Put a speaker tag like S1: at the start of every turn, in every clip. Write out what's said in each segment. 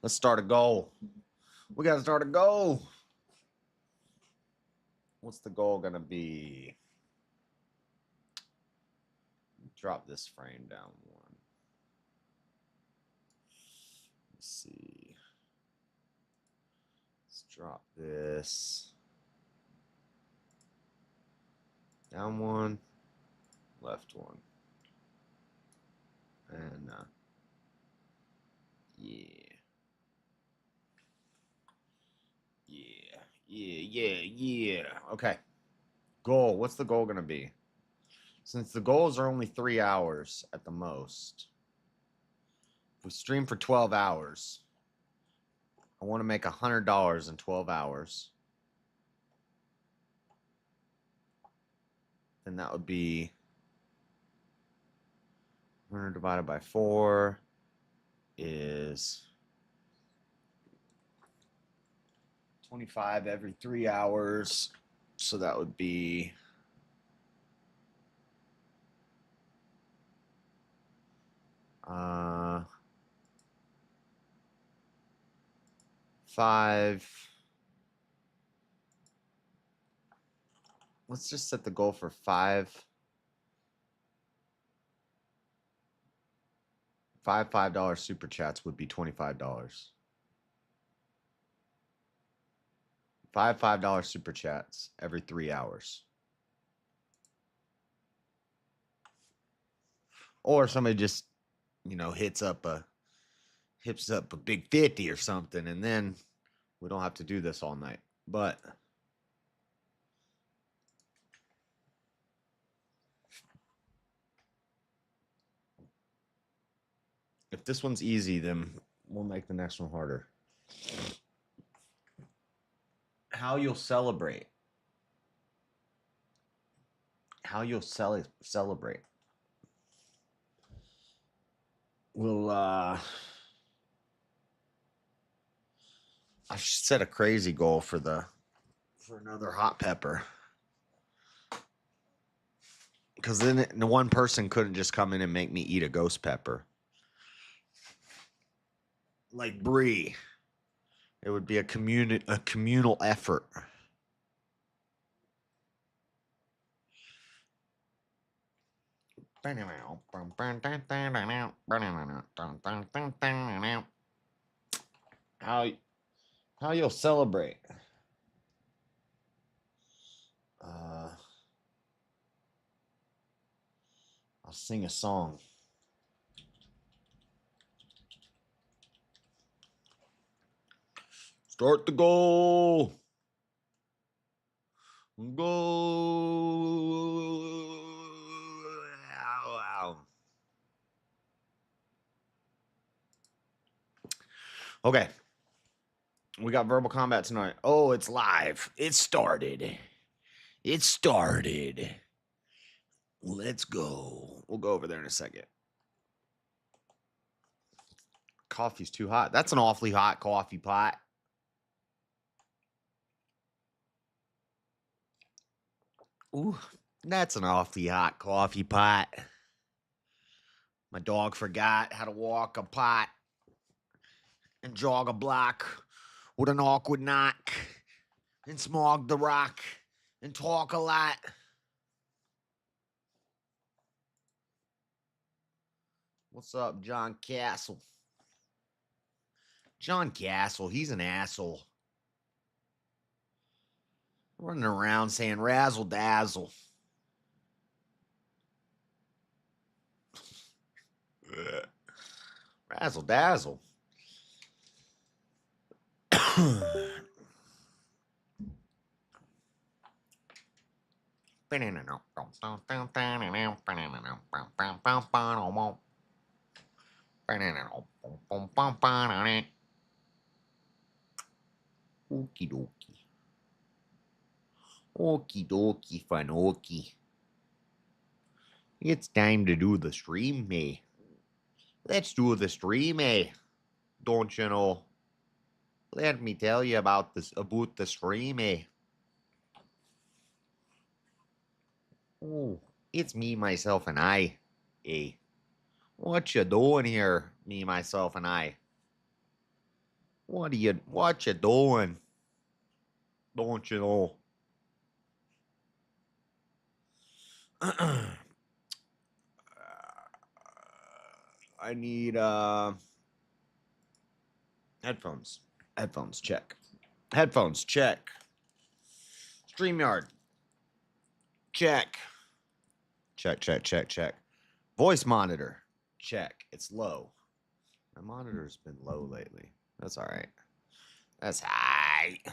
S1: Let's start a goal. We got to start a goal. What's the goal going to be? Drop this frame down one. Let's see. Let's drop this down one, left one. And yeah. Okay. Goal. What's the goal going to be? Since the goals are only 3 hours at the most, if we stream for 12 hours, I want to make $100 in 12 hours. Then that would be 100 divided by 4 is 25 every 3 hours. So that would be five. Let's just set the goal for $5 super chats would be $25. 5 $5 super chats every 3 hours. Or somebody just, hits up a big 50 or something, and then we don't have to do this all night. But if this one's easy, then we'll make the next one harder. How you'll celebrate. How you'll celebrate. Well, I should set a crazy goal for another hot pepper. Because then the one person couldn't just come in and make me eat a ghost pepper. Like Brie. It would be a communal effort. How you'll celebrate. I'll sing a song. Start the goal. Go. Okay. We got verbal combat tonight. Oh, it's live. It started. Let's go. We'll go over there in a second. Coffee's too hot. That's an awfully hot coffee pot. Ooh, that's an awfully hot coffee pot. My dog forgot how to walk a pot and jog a block with an awkward knock and smog the rock and talk a lot. What's up, John Castle? John Castle, he's an asshole. Running around saying razzle dazzle. Razzle dazzle. Okie dokie. Okie dokie, fanoki. It's time to do the stream, eh? Let's do the stream, eh? Don't you know? Let me tell you about the stream, eh? Oh, it's me, myself, and I, eh? What you doing here, me, myself, and I? What you doing? Don't you know? I need headphones. Headphones check. Headphones check. StreamYard check. Check. Voice monitor check. It's low. My monitor's been low lately. That's all right. That's alright.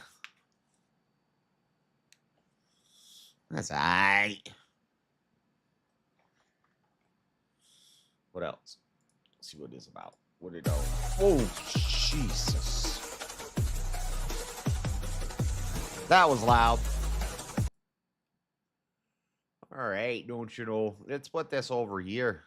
S1: That's alright. What else? Let's see what it's about. What it all? Oh, Jesus. That was loud. All right, don't you know? Let's put this over here.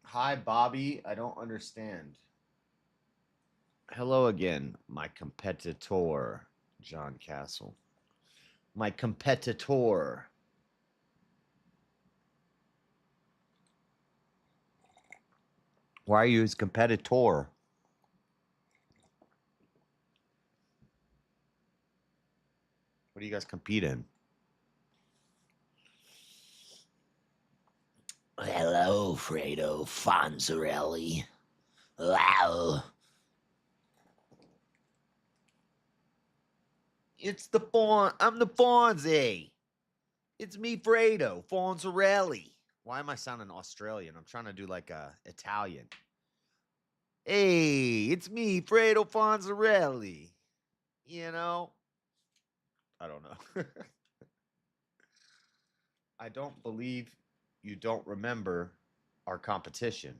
S1: Hi, Bobby. I don't understand. Hello again, my competitor, John Castle. My competitor. Why are you his competitor? What do you guys compete in? Hello, Fredo Fonzarelli. Wow. It's the Fawn. I'm the Fonzie. It's me, Fredo Fonzarelli. Why am I sounding Australian? I'm trying to do like a Italian. Hey, it's me, Fredo Fonzarelli. You know? I don't know. I don't believe you don't remember our competition.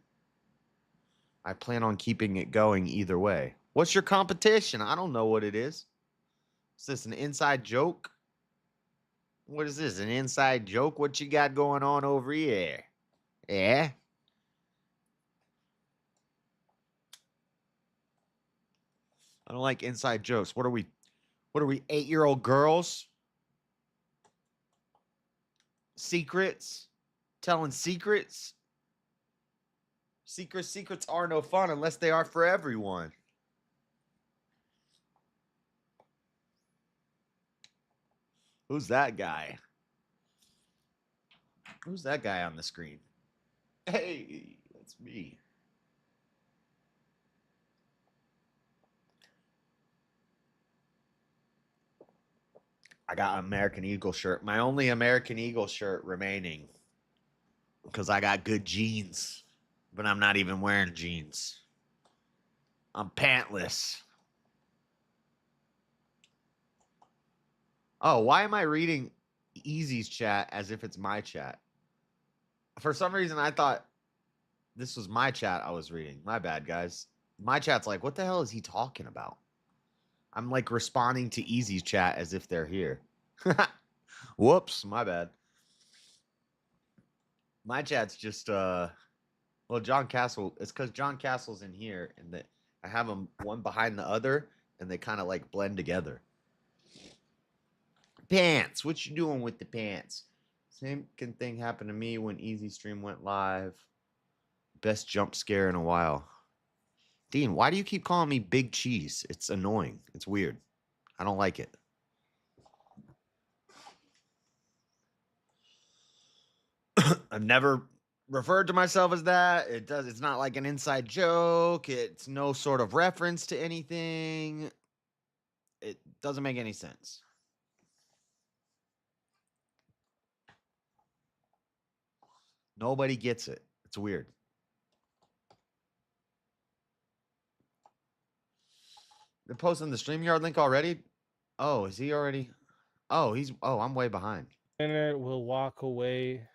S1: I plan on keeping it going either way. What's your competition? I don't know what it is. Is this an inside joke? What is this? An inside joke? What you got going on over here? Yeah? I don't like inside jokes. What are we, 8-year-old girls? Secrets? Telling secrets? Secrets are no fun unless they are for everyone. Who's that guy? Who's that guy on the screen? Hey, that's me. I got an American Eagle shirt. My only American Eagle shirt remaining. Because I got good jeans. But I'm not even wearing jeans. I'm pantless. Oh, why am I reading Easy's chat as if it's my chat? For some reason, I thought this was my chat I was reading. My bad, guys. My chat's like, what the hell is he talking about? I'm like responding to Easy's chat as if they're here. Whoops, my bad. My chat's just well, John Castle. It's because John Castle's in here, and that I have them one behind the other, and they kind of like blend together. Pants. What you doing with the pants? Same thing happened to me when Easy Stream went live. Best jump scare in a while. Dean, why do you keep calling me Big Cheese? It's annoying. It's weird. I don't like it. I've never referred to myself as that. It's not like an inside joke. It's no sort of reference to anything. It doesn't make any sense. Nobody gets it. It's weird. They're posting the StreamYard link already? Oh, is he already? Oh, I'm way behind.
S2: Winner will walk away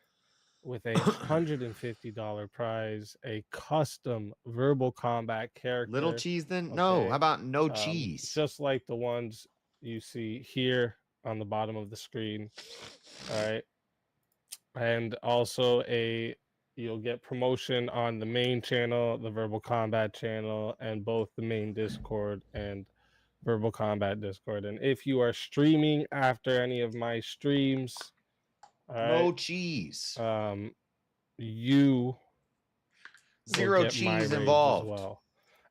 S2: with a $150 prize, a custom verbal combat character.
S1: Little cheese then? Okay. No. How about no cheese?
S2: Just like the ones you see here on the bottom of the screen. All right. And also you'll get promotion on the main channel, the Verbal Combat channel, and both the main Discord and Verbal Combat Discord. And if you are streaming after any of my streams, All
S1: No
S2: right.
S1: cheese.
S2: You will
S1: Zero
S2: get my
S1: cheese
S2: raids as
S1: involved.
S2: well.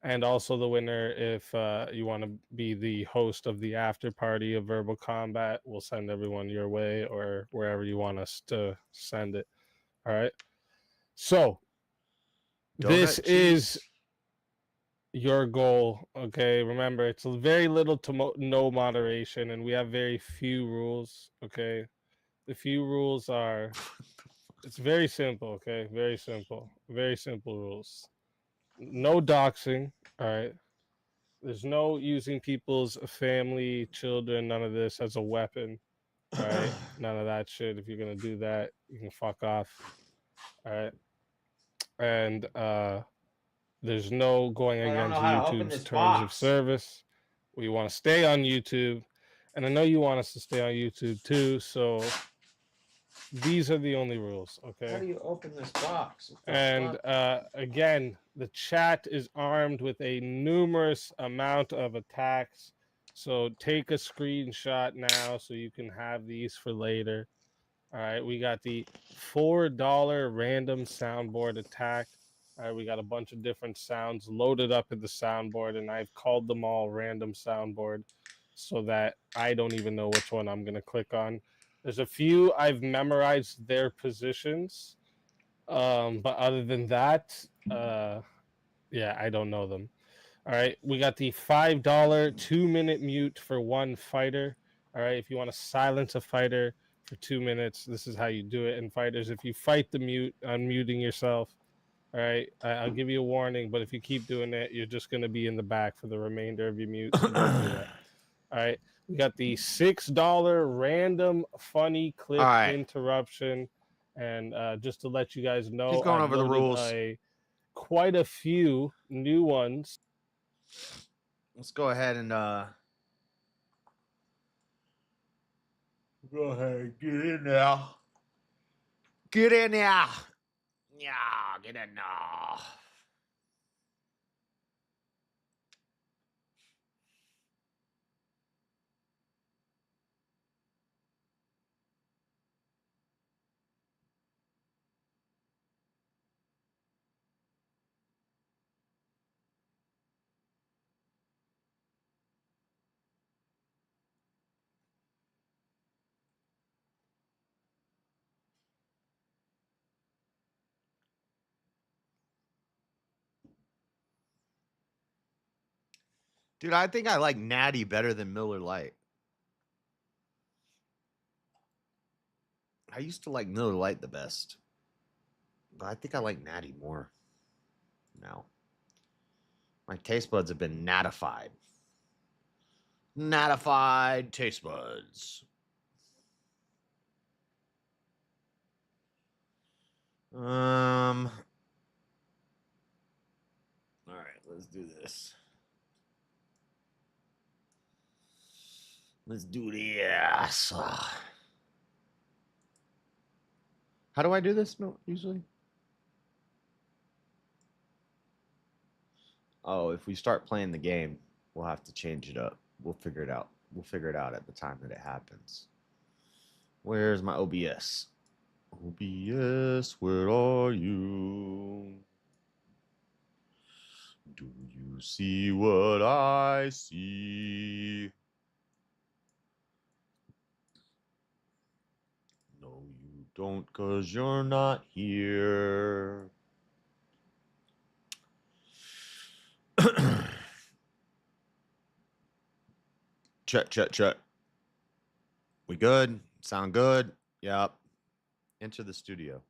S2: And also the winner, if you want to be the host of the after party of Verbal Combat, we'll send everyone your way or wherever you want us to send it. All right. So this
S1: Donut
S2: is
S1: cheese.
S2: your goal. Okay. Remember, it's very little to no moderation, and we have very few rules. Okay. The few rules are it's very simple. Okay. Very simple. Very simple rules. No doxing. All right. There's no using people's family, children, none of this as a weapon. All right. None of that shit. If you're gonna do that, you can fuck off. All right. And there's no going
S1: I don't know
S2: against
S1: how to open
S2: YouTube's
S1: this
S2: terms of
S1: box.
S2: service. We want to stay on YouTube. And I know you want us to stay on YouTube too. So these are the only rules.
S1: How
S2: Okay.
S1: do you open this box? What the
S2: And
S1: fuck?
S2: again, the chat is armed with a numerous amount of attacks. So take a screenshot now so you can have these for later. All right, we got the $4 random soundboard attack. All right, we got a bunch of different sounds loaded up in the soundboard, and I've called them all random soundboard so that I don't even know which one I'm going to click on. There's a few I've memorized their positions, but other than that, yeah, I don't know them. All right, we got the $5 2-minute mute for one fighter. All right, if you want to silence a fighter for 2 minutes, this is how you do it in fighters. If you fight the mute, unmuting yourself. All right, I'll give you a warning, but if you keep doing it, you're just going to be in the back for the remainder of your mute. So don't do that. All right, we got the $6 random funny clip
S1: All right.
S2: interruption, and just to let you guys
S1: He's
S2: know,
S1: going
S2: I've
S1: over the
S2: loaded
S1: rules.
S2: quite a few new ones.
S1: Let's go ahead and go ahead, get in there. Get in there. Yeah, get in there. Dude, I think I like Natty better than Miller Lite. I used to like Miller Lite the best, but I think I like Natty more now. My taste buds have been nattified. Nattified taste buds. All right, let's do this. Let's do this. How do I do this? No, usually. Oh, if we start playing the game, we'll have to change it up. We'll figure it out. We'll figure it out at the time that it happens. Where's my OBS? OBS, where are you? Do you see what I see? No, you don't, 'cause you're not here. Check. We good? Sound good? Yep. Enter the studio.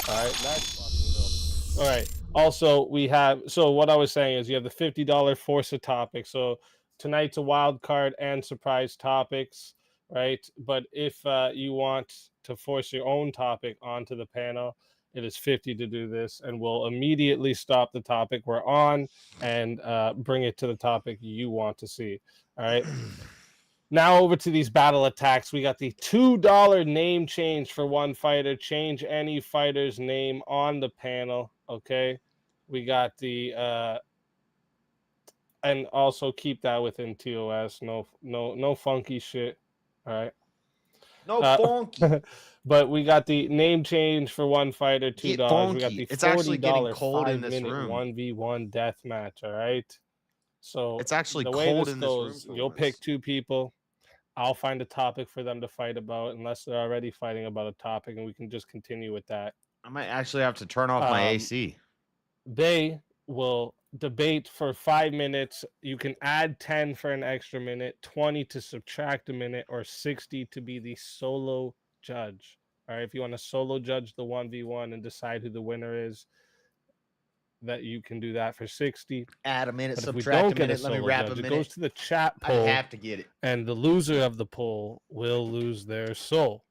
S2: All right, that's fucking dope. All right. Also, we have so what I was saying is you have the $50 force a topic. So tonight's a wild card and surprise topics, right? But if you want to force your own topic onto the panel, it is 50 to do this, and we'll immediately stop the topic we're on and bring it to the topic you want to see. All right. Now over to these battle attacks. We got the $2 name change for one fighter. Change any fighter's name on the panel. Okay. We got the and also keep that within TOS. No funky shit. All right.
S1: No funky.
S2: But we got the name change for one fighter, $2.
S1: Get
S2: We got
S1: funky.
S2: the
S1: It's actually getting
S2: $40
S1: cold in this
S2: 5-minute
S1: room.
S2: 1v1 death match. All right. So
S1: It's actually
S2: the way
S1: cold
S2: this
S1: in this room.
S2: goes, you'll pick 2 people. I'll find a topic for them to fight about, unless they're already fighting about a topic, and we can just continue with that.
S1: I might actually have to turn off my AC.
S2: They will debate for 5 minutes. You can add 10 for an extra minute, 20 to subtract a minute, or 60 to be the solo judge. All right, if you want to solo judge the 1v1 and decide who the winner is, that you can do that for 60.
S1: Add a minute,
S2: But if we
S1: subtract
S2: don't
S1: a
S2: get a
S1: minute. Let me
S2: solo
S1: wrap a
S2: judge, it
S1: minute.
S2: goes to the chat
S1: I
S2: poll,
S1: have to get it.
S2: and the loser of the poll will lose their soul.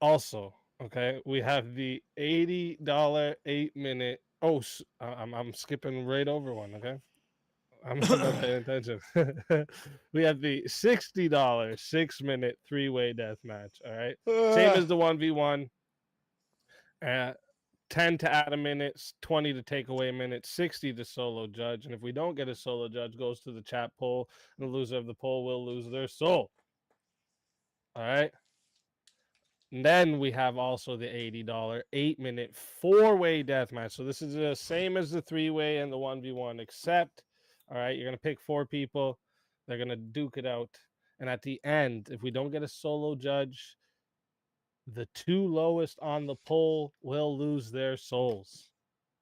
S2: Also, okay, we have the $80 8-minute. Oh, I'm skipping right over one. Okay, I'm not paying attention. We have the $60 6-minute 3-way death match. All right, same as the 1v1. 10 to add a minute, 20 to take away a minute, 60 to solo judge. And if we don't get a solo judge, goes to the chat poll, and the loser of the poll will lose their soul. All right. And then we have also the $80 8-minute 4-way death match. So this is the same as the 3-way and the 1v1, except, all right, you're going to pick 4 people. They're going to duke it out. And at the end, if we don't get a solo judge, the 2 lowest on the poll will lose their souls.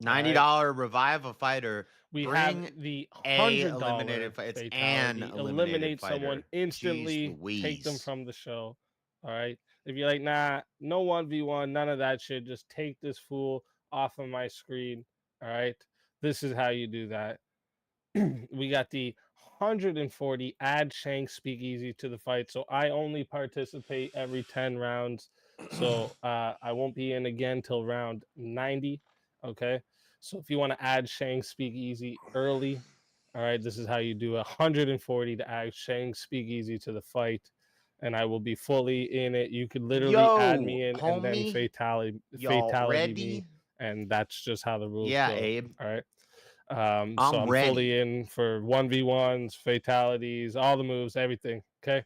S1: $90 revive a fighter.
S2: We
S1: Bring
S2: have the
S1: a
S2: $100
S1: eliminated fight. It's an
S2: fatality.
S1: eliminated
S2: Eliminate
S1: fighter.
S2: someone instantly. Take them
S1: Louise.
S2: from the show. All right. If you're like, nah, no 1v1, none of that shit. Just take this fool off of my screen. All right. This is how you do that. We got the 140 add Shank Speakeasy to the fight. So I only participate every 10 rounds. So I won't be in again till round 90. Okay. So if you want to add Shang Speakeasy early, all right, this is how you do 140 to add Shang Speakeasy to the fight, and I will be fully in it. You could literally add me in
S1: homie,
S2: and then fatality me, and that's just how the rules go.
S1: Abe.
S2: All right. So I'm
S1: ready.
S2: fully in for 1v1s, fatalities, all the moves, everything. Okay.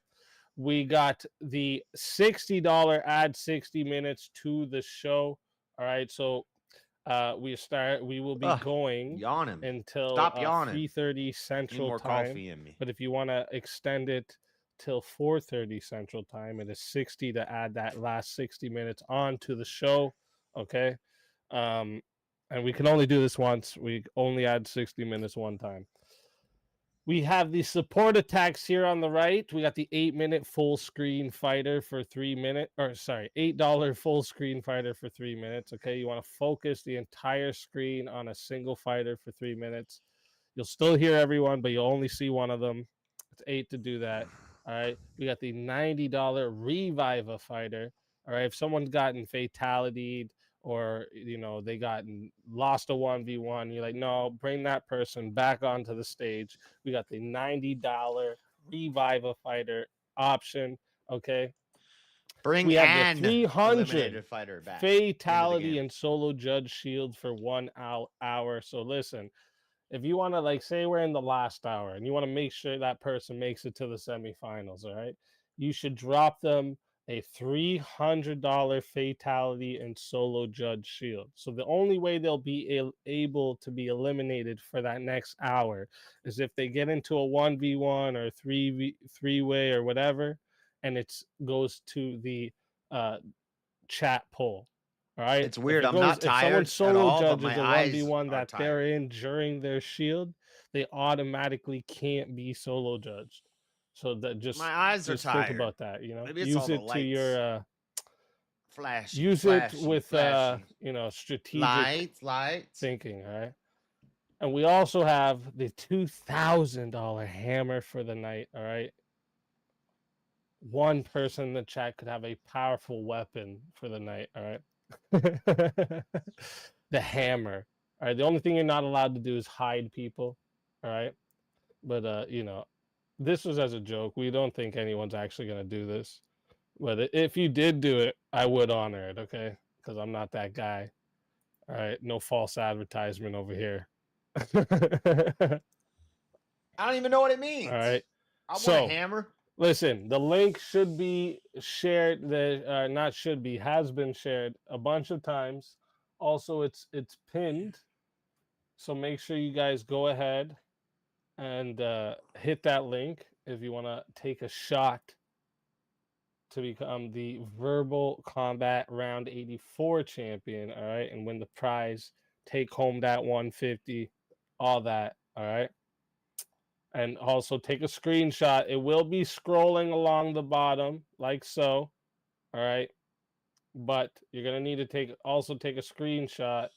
S2: We got the $60 add 60 minutes to the show. All right. So we will be going until 3:30 Central Time. But if you want to extend it till 4:30 Central Time, it is 60 to add that last 60 minutes onto the show. Okay. And we can only do this once. We only add 60 minutes one time. We have the support attacks here on the right. We got the 8-minute full screen fighter for 3 minutes, or sorry, $8 full screen fighter for 3 minutes. Okay, you want to focus the entire screen on a single fighter for 3 minutes. You'll still hear everyone, but you'll only see one of them. It's 8 to do that. All right, we got the $90 revive a fighter. All right, if someone's gotten fatality'd, or they got lost a 1v1, you're like, no, bring that person back onto the stage. We got the $90 revive a fighter option. Okay, we have the 300
S1: fighter back
S2: fatality and solo judge shield for 1 hour. So listen, if you want to, say we're in the last hour and you want to make sure that person makes it to the semifinals, all right, you should drop them a $300 fatality and solo judge shield. So the only way they'll be able to be eliminated for that next hour is if they get into a 1v1 or 3-way or whatever, and it goes to the chat poll. All right.
S1: It's weird. I'm not tired.
S2: If someone solo judges a 1v1 that they're in during their shield, they automatically can't be solo judged. So that just
S1: my eyes are tired.
S2: Think about that.
S1: Maybe
S2: use it to your
S1: flashy.
S2: Use it with strategic
S1: lights
S2: thinking. All right. And we also have the $2,000 hammer for the night. All right. One person in the chat could have a powerful weapon for the night. All right. The hammer. All right. The only thing you're not allowed to do is hide people. All right. But this was as a joke. We don't think anyone's actually going to do this. But if you did do it, I would honor it, okay? Because I'm not that guy. All right? No false advertisement over here.
S1: I don't even know what it means.
S2: All right?
S1: I want
S2: So
S1: a hammer.
S2: listen, the link should be shared. Not should be, has been shared a bunch of times. Also, it's pinned. So make sure you guys go ahead and hit that link if you want to take a shot to become the Verbal Combat Round 84 champion. All right, and win the prize. Take home that 150. All that. All right. And also take a screenshot. It will be scrolling along the bottom like so. All right. But you're gonna need to take a screenshot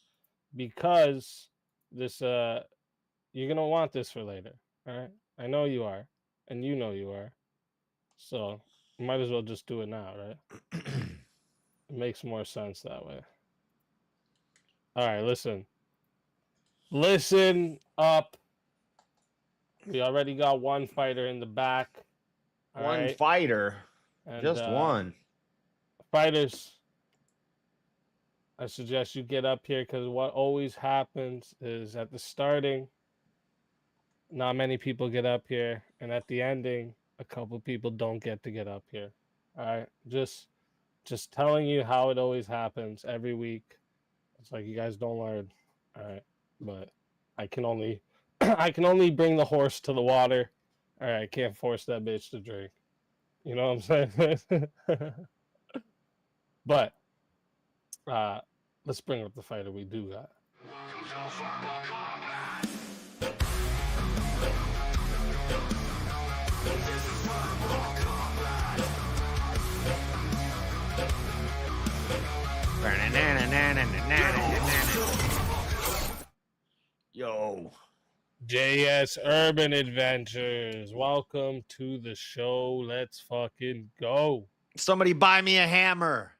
S2: because this you're gonna want this for later. All right. I know you are, and you know you are. So might as well just do it now, right? It makes more sense that way. All right, listen. Listen up. We already got one fighter in the back. All
S1: One
S2: right.
S1: fighter.
S2: And
S1: Just one.
S2: Fighters, I suggest you get up here because what always happens is at the starting, not many people get up here, and at the ending, a couple people don't get to get up here. All right, just telling you how it always happens every week. It's like you guys don't learn. All right, but I can only I can only bring the horse to the water. All right, I can't force that bitch to drink. You know what I'm saying? But let's bring up the fighter we do got.
S1: Yo.
S2: jsurbanadventures. Welcome to the show. Let's fucking go.
S1: Somebody buy me a hammer.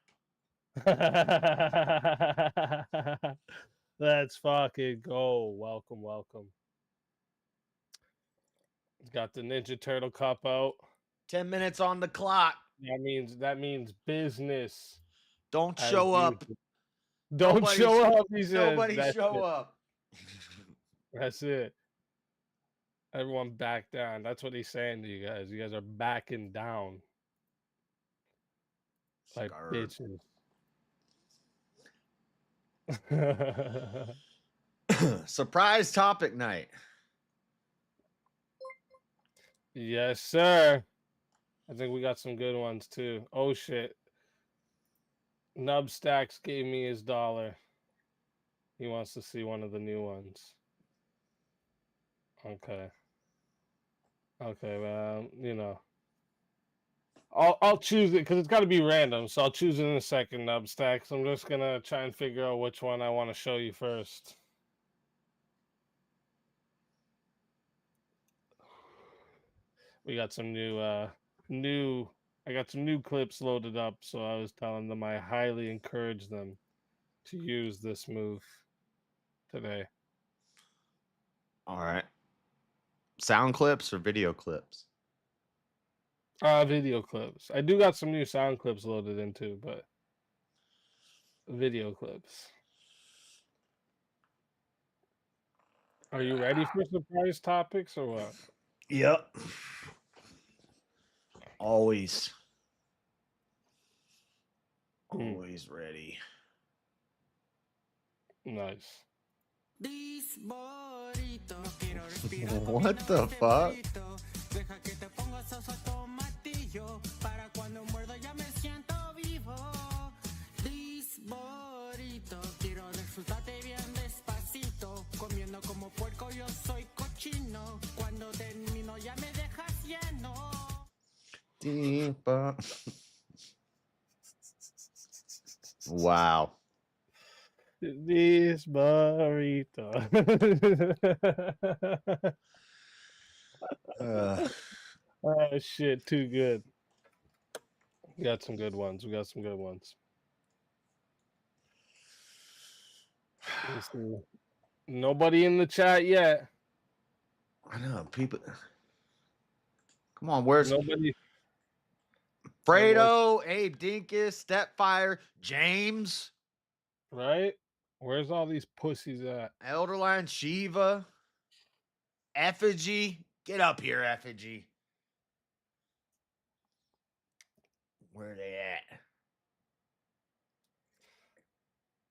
S2: Let's fucking go. Welcome. Got the Ninja Turtle cup out.
S1: 10 minutes on the clock.
S2: That means business.
S1: Don't show up.
S2: Don't show up, he says.
S1: Nobody show up.
S2: That's it. Everyone back down. That's what he's saying to you guys. You guys are backing down. Like bitches.
S1: Surprise topic night.
S2: Yes, sir. I think we got some good ones too. Oh shit. Nubstacks gave me his $1. He wants to see one of the new ones. Okay. Well, you know. I'll choose it because it's got to be random. So I'll choose it in a second, Nubstacks. I'm just gonna try and figure out which one I want to show you first. We got some I got some new clips loaded up, so I was telling them I highly encourage them to use this move today.
S1: All right. Sound clips or video clips?
S2: Video clips. I do got some new sound clips loaded into, but video clips. Are you ready for surprise topics or what?
S1: Yep. Always. Always ready.
S2: Nice.
S1: What the fuck? Deeper. Wow.
S2: This burrito. Oh shit, too good. We got some good ones. Nobody in the chat yet.
S1: I know people. Come on, where's
S2: nobody?
S1: Fredo, Abe Dinkus, Stepfire, James?
S2: Right? Where's all these pussies at?
S1: Elderline, Shiva, Effigy. Get up here, Effigy. Where are they at?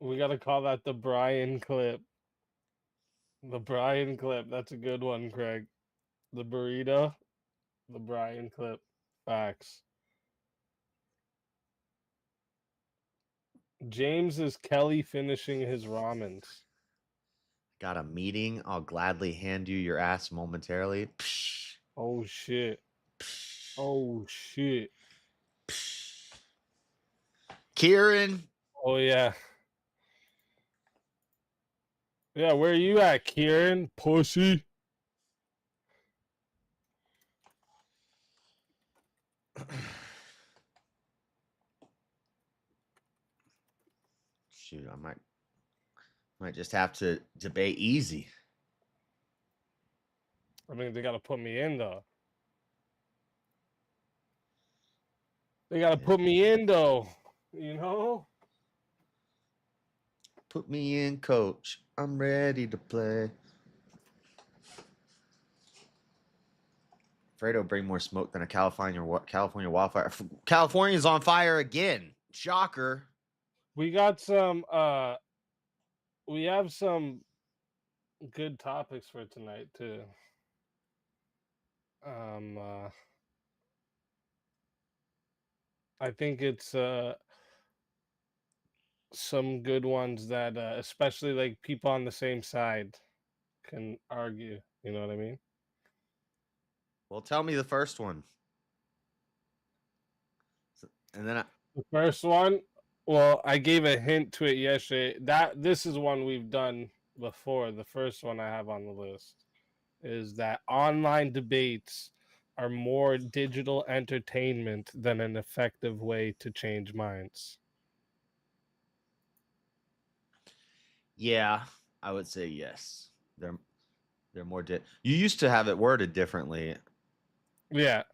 S2: We got to call that the Brian clip. The Brian clip. That's a good one, Craig. The burrito, the Brian clip. Facts. James is Kelly finishing his ramens.
S1: Got a meeting. I'll gladly hand you your ass momentarily. Psh,
S2: Oh shit.
S1: psh,
S2: Oh shit.
S1: psh. Kieran.
S2: Oh yeah. Yeah, where you at, Kieran? Pussy.
S1: Shoot, I might just have to debate easy.
S2: I mean, they gotta put me in though. They gotta put me in though. You know?
S1: Put me in, coach. I'm ready to play. Fredo bring more smoke than a California wildfire. California's on fire again. Shocker.
S2: We got some we have some good topics for tonight too. I think it's some good ones that especially like people on the same side can argue, you know what I mean?
S1: Well, tell me the first one. And then
S2: The first one, well, I gave a hint to it yesterday. That this is one we've done before. The first one I have on the list is that online debates are more digital entertainment than an effective way to change minds.
S1: yeah, I would say yes. They're more you used to have it worded differently,
S2: Yeah.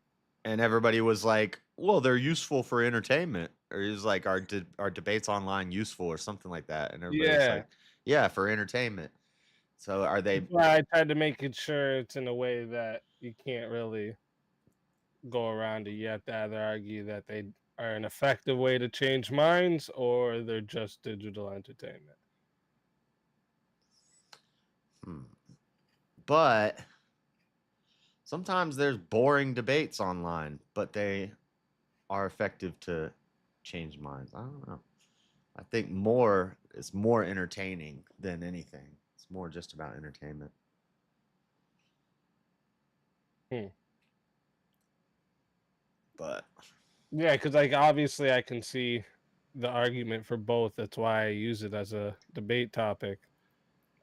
S1: and everybody was like, "Well, they're useful for entertainment," or it was like, "Our debates online useful," or something like that, and everybody's
S2: Yeah.
S1: like, "Yeah, for entertainment." So are they?
S2: That's why I tried to make it sure it's in a way that you can't really go around it. You have to either argue that they are an effective way to change minds or they're just digital entertainment.
S1: But sometimes there's boring debates online, but they are effective to change minds. I don't know. I think more is more entertaining than anything. It's more just about entertainment. But
S2: Yeah, because like obviously I can see the argument for both. That's why I use it as a debate topic.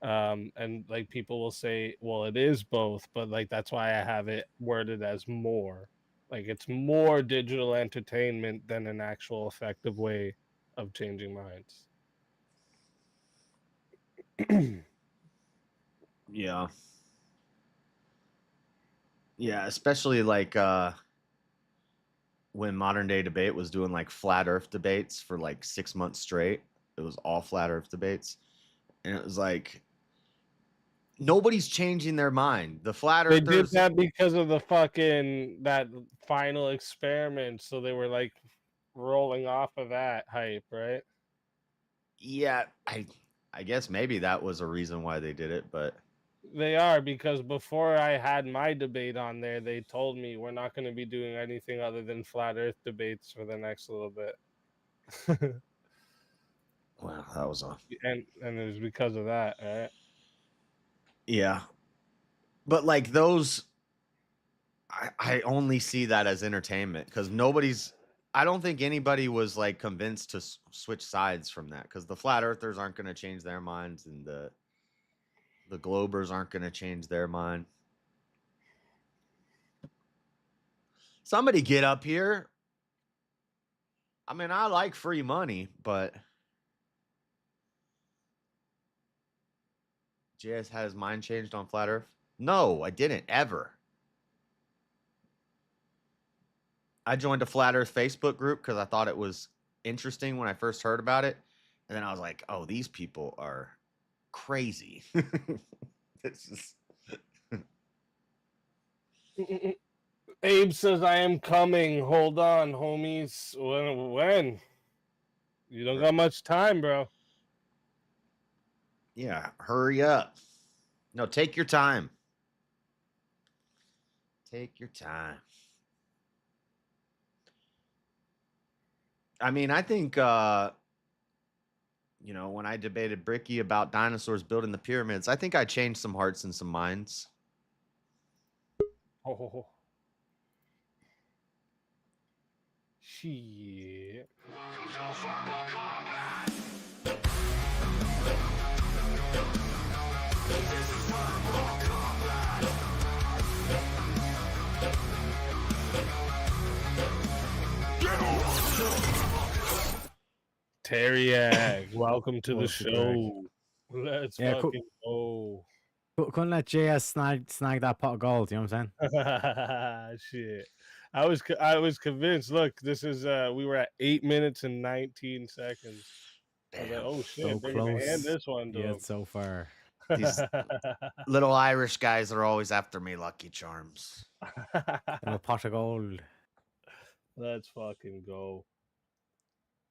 S2: And like people will say, well, it is both, but like that's why I have it worded as more. Like it's more digital entertainment than an actual effective way of changing minds.
S1: yeah. Yeah, especially like when modern day debate was doing like flat earth debates for like 6 months straight. It was all flat earth debates. And it was like nobody's changing their mind. The flat
S2: They did
S1: earthers,
S2: that because of the fucking that final experiment, so they were like rolling off of that hype, right?
S1: yeah, I guess maybe that was a reason why they did it, but
S2: They are, because before I had my debate on there, they told me we're not going to be doing anything other than flat Earth debates for the next little bit,
S1: well, that was a
S2: and it was because of that, right?
S1: yeah. But like those I only see that as entertainment because nobody's. I don't think anybody was like convinced to switch sides from that because the flat earthers aren't going to change their minds and the globers aren't going to change their mind. Somebody get up here. I mean, I like free money, but JS had his mind changed on flat Earth. No, I didn't ever. I joined a flat Earth Facebook group because I thought it was interesting when I first heard about it, and then I was like, "Oh, these people are crazy." This is
S2: Abe says, I am coming. Hold on, homies. When? You don't got much time, bro.
S1: Yeah, hurry up. No, take your time. Take your time. I mean, I think when I debated Bricky about dinosaurs building the pyramids, I think I changed some hearts and some minds.
S2: Oh. Shit. Terry, welcome to the show. Let's fucking go.
S3: Couldn't let JS snag that pot of gold. You know what I'm
S2: saying? Shit. I was convinced. Look, this is we were at 8 minutes and 19 seconds. I was like, oh shit,
S3: so
S2: they're
S3: close.
S2: gonna hand this one to
S3: Yeah,
S2: him.
S3: so far.
S1: These little Irish guys are always after me, Lucky Charms.
S3: A pot of gold.
S2: Let's fucking go.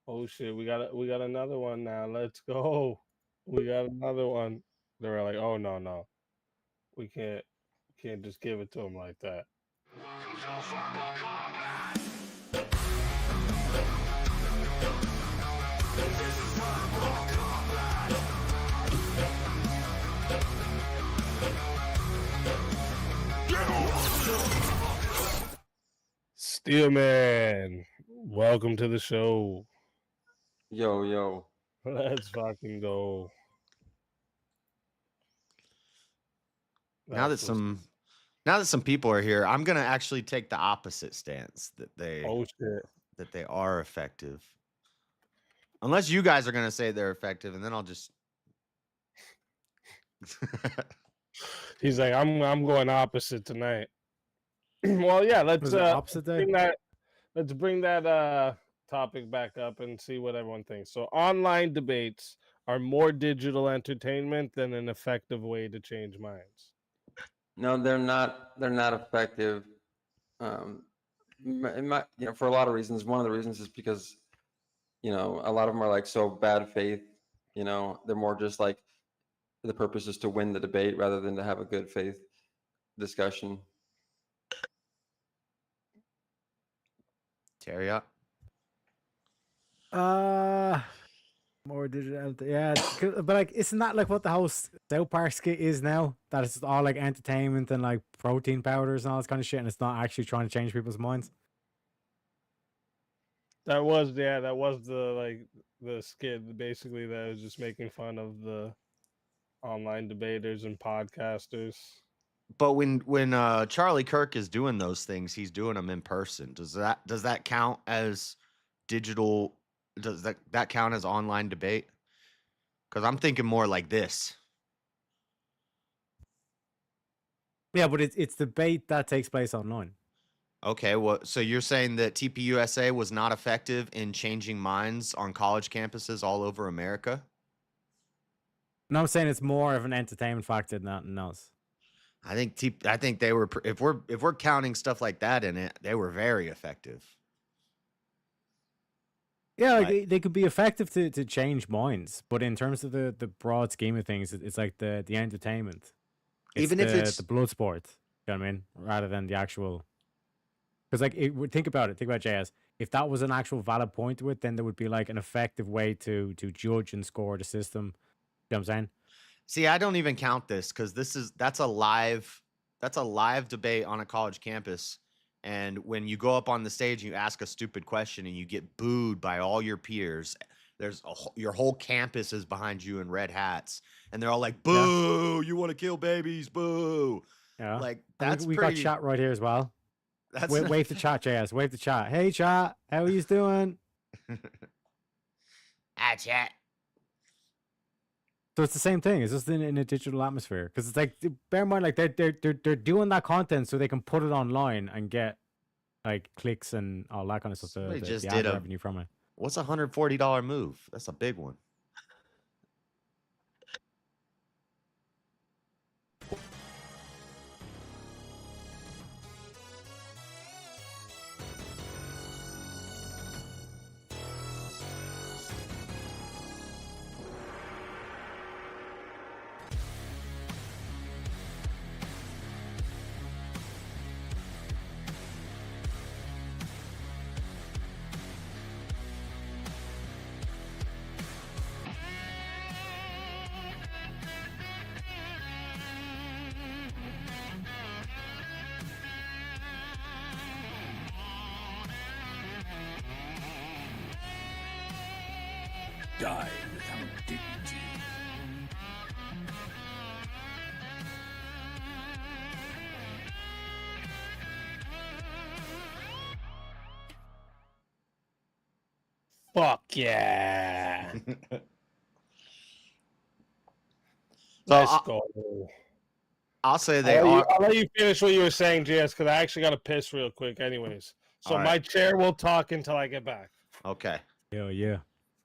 S2: Oh shit, we got another one now. Let's go. We got another one. They were like, oh no. We can't just give it to him like that. Steelman, welcome to the show.
S4: Yo.
S2: Let's fucking go.
S1: Now that some people are here, I'm gonna actually take the opposite stance that they are effective. Unless you guys are gonna say they're effective, and then I'll just.
S2: He's like, I'm going opposite tonight. Well, yeah, let's bring that topic back up and see what everyone thinks. So, online debates are more digital entertainment than an effective way to change minds.
S4: No, they're not. They're not effective. For a lot of reasons. One of the reasons is because, a lot of them are like so bad faith. They're more just like the purpose is to win the debate rather than to have a good faith discussion.
S1: Terry,
S3: more digital. Yeah, but like, isn't that like what the whole South Park skit is now? That it's all like entertainment and like protein powders and all this kind of shit, and it's not actually trying to change people's minds.
S2: That was the skit. Basically, that was just making fun of the online debaters and podcasters.
S1: But when Charlie Kirk is doing those things, he's doing them in person. Does that count as digital? Does that count as online debate? Because I'm thinking more like this.
S3: Yeah, but it's debate that takes place online.
S1: Okay, well, so you're saying that TPUSA was not effective in changing minds on college campuses all over America?
S3: No, I'm saying it's more of an entertainment factor than nothing else.
S1: I think they were. If we're counting stuff like that in it, they were very effective.
S3: Yeah, like they could be effective to change minds, but in terms of the broad scheme of things, it's like the entertainment.
S1: Even if it's
S3: the blood sport, you know what I mean, rather than the actual. Because like, think about JS. If that was an actual valid point to it, then there would be like an effective way to judge and score the system. You know what I'm saying?
S1: See, I don't even count this because that's a live debate on a college campus. And when you go up on the stage and you ask a stupid question and you get booed by all your peers, your whole campus is behind you in red hats, and they're all like, "Boo! Yeah. You want to kill babies? Boo!"
S3: Yeah,
S1: like
S3: we got chat right here as well. Wave the chat, JS. Wave the chat. Hey, chat. How are you doing?
S1: Hi, chat.
S3: So it's the same thing. It's just in a digital atmosphere, because it's like, bear in mind, like they're doing that content so they can put it online and get like clicks and all that kind of stuff. The ad revenue from it.
S1: What's a $140 move? That's a big one.
S5: die without dignity.
S2: Fuck yeah.
S1: So
S2: Let's
S1: I'll,
S2: go.
S1: I'll say they
S2: I'll let,
S1: are.
S2: you, I'll let you finish what you were saying, JS, because I actually got to piss real quick anyways. So
S1: All right.
S2: my chair will talk until I get back.
S1: Okay.
S3: Hell yeah.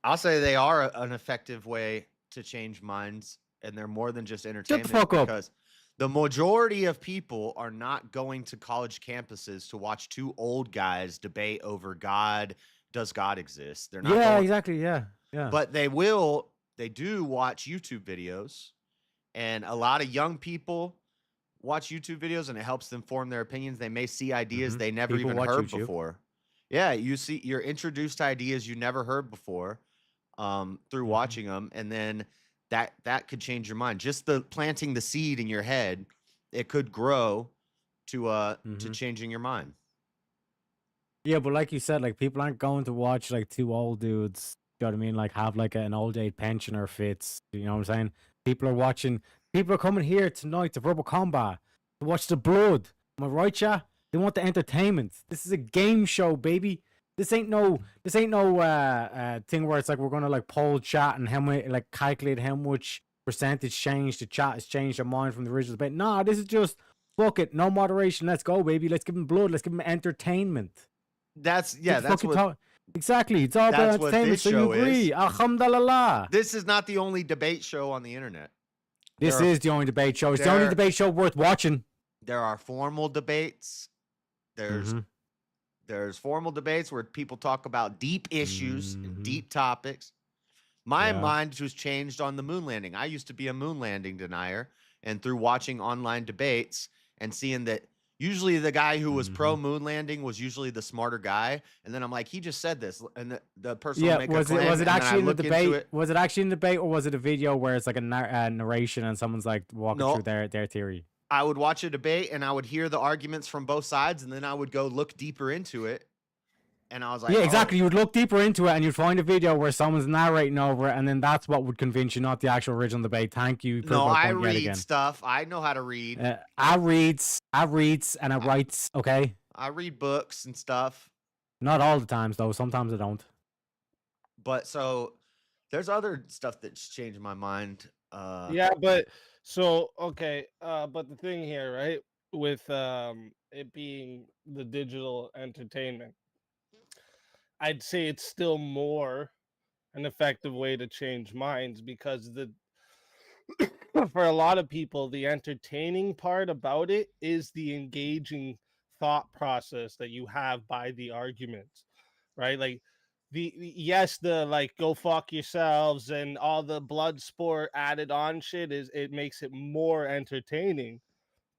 S1: I'll say they are an effective way to change minds, and they're more than just entertainment.
S3: fuck up.
S1: Because the majority of people are not going to college campuses to watch two old guys debate over God. Does God exist? They're not.
S3: Yeah,
S1: going,
S3: exactly. Yeah. Yeah.
S1: But they do watch YouTube videos, and a lot of young people watch YouTube videos, and it helps them form their opinions. They may see ideas
S3: Mhm.
S1: they never
S3: People
S1: even
S3: watch
S1: heard
S3: YouTube.
S1: before. Yeah, you're introduced to ideas you never heard before through
S3: Mhm.
S1: watching them, and then that could change your mind. Just the planting the seed in your head, it could grow to
S3: Mhm.
S1: changing your mind.
S3: Yeah, but like you said, like people aren't going to watch like two old dudes. You know what I mean? Like have like an old age pensioner fits. You know what I'm saying? People are watching. People are coming here tonight to Verbal Combat to watch the blood. Am I right, yeah? They want the entertainment. This is a game show, baby. This ain't no thing where it's like we're gonna like poll chat and how many like calculate how much percentage change the chat has changed their mind from the original debate. Nah, this is just fuck it, no moderation. Let's go, baby. Let's give them blood. Let's give them entertainment.
S1: That's
S3: Exactly. It's all about
S1: that's what
S3: entertainment.
S1: this
S3: So you
S1: show
S3: agree?
S1: is.
S3: Alhamdulillah.
S1: This is not the only debate show on the internet.
S3: This
S1: There are-
S3: is the only debate show. It's the only
S1: there-
S3: debate show worth watching.
S1: There are formal debates.
S3: Mhm.
S1: There's formal debates where people talk about deep issues and
S3: Mhm.
S1: deep topics. My
S3: Yeah.
S1: mind was changed on the moon landing. I used to be a moon landing denier, and through watching online debates and seeing that usually the guy who was pro moon landing was usually the smarter guy, and then I'm like, he just said this, and the person will
S3: Yeah,
S1: make
S3: was
S1: a claim,
S3: it
S1: and then I
S3: actually in the
S1: look into
S3: debate?
S1: it.
S3: Was it actually in the debate, or was it a video where it's like a narration and someone's like walking
S1: No.
S3: through their theory?
S1: I would watch a debate and I would hear the arguments from both sides, and then I would go look deeper into it. And I was like,
S3: Yeah,
S1: oh,
S3: exactly. You would look deeper into it and you'd find a video where someone's narrating over it, and then that's what would convince you, not the actual original debate. Thank you for
S1: no,
S3: my
S1: I
S3: point yet
S1: read
S3: again.
S1: stuff. I know how to read.
S3: I reads, and I writes, okay?
S1: I read books and stuff.
S3: Not all the times, though. Sometimes I don't.
S1: But so there's other stuff that's changed my mind.
S2: Yeah, but so okay, but the thing here, right, with it being the digital entertainment, I'd say it's still more an effective way to change minds because the for a lot of people, the entertaining part about it is the engaging thought process that you have by the arguments, right? Like yes, the like go fuck yourselves and all the blood sport added on shit is it makes it more entertaining,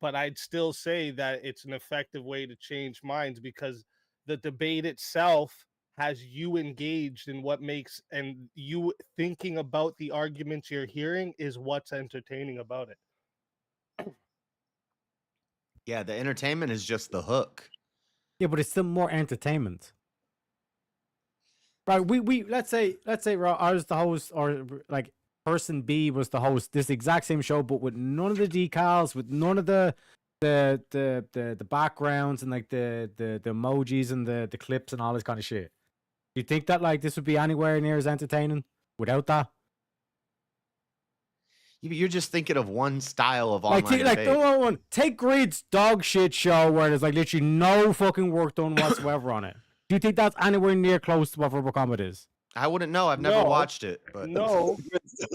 S2: but I'd still say that it's an effective way to change minds because the debate itself has you engaged in what makes and you thinking about the arguments you're hearing is what's entertaining about it.
S1: Yeah, the entertainment is just the hook.
S3: Yeah, but it's still more entertainment. Right, we let's say I was the host, or like person B was the host, this exact same show, but with none of the decals, with none of the backgrounds and like the emojis and the clips and all this kind of shit. You think that like this would be anywhere near as entertaining without that?
S1: You're just thinking of one style of online
S3: Like
S1: debate.
S3: take Grid's dog shit show where there's like literally no fucking work done whatsoever on it. Do you think that's anywhere near close to what Verbal Combat is?
S1: I wouldn't know. I've never
S2: No.
S1: watched it. But
S2: No,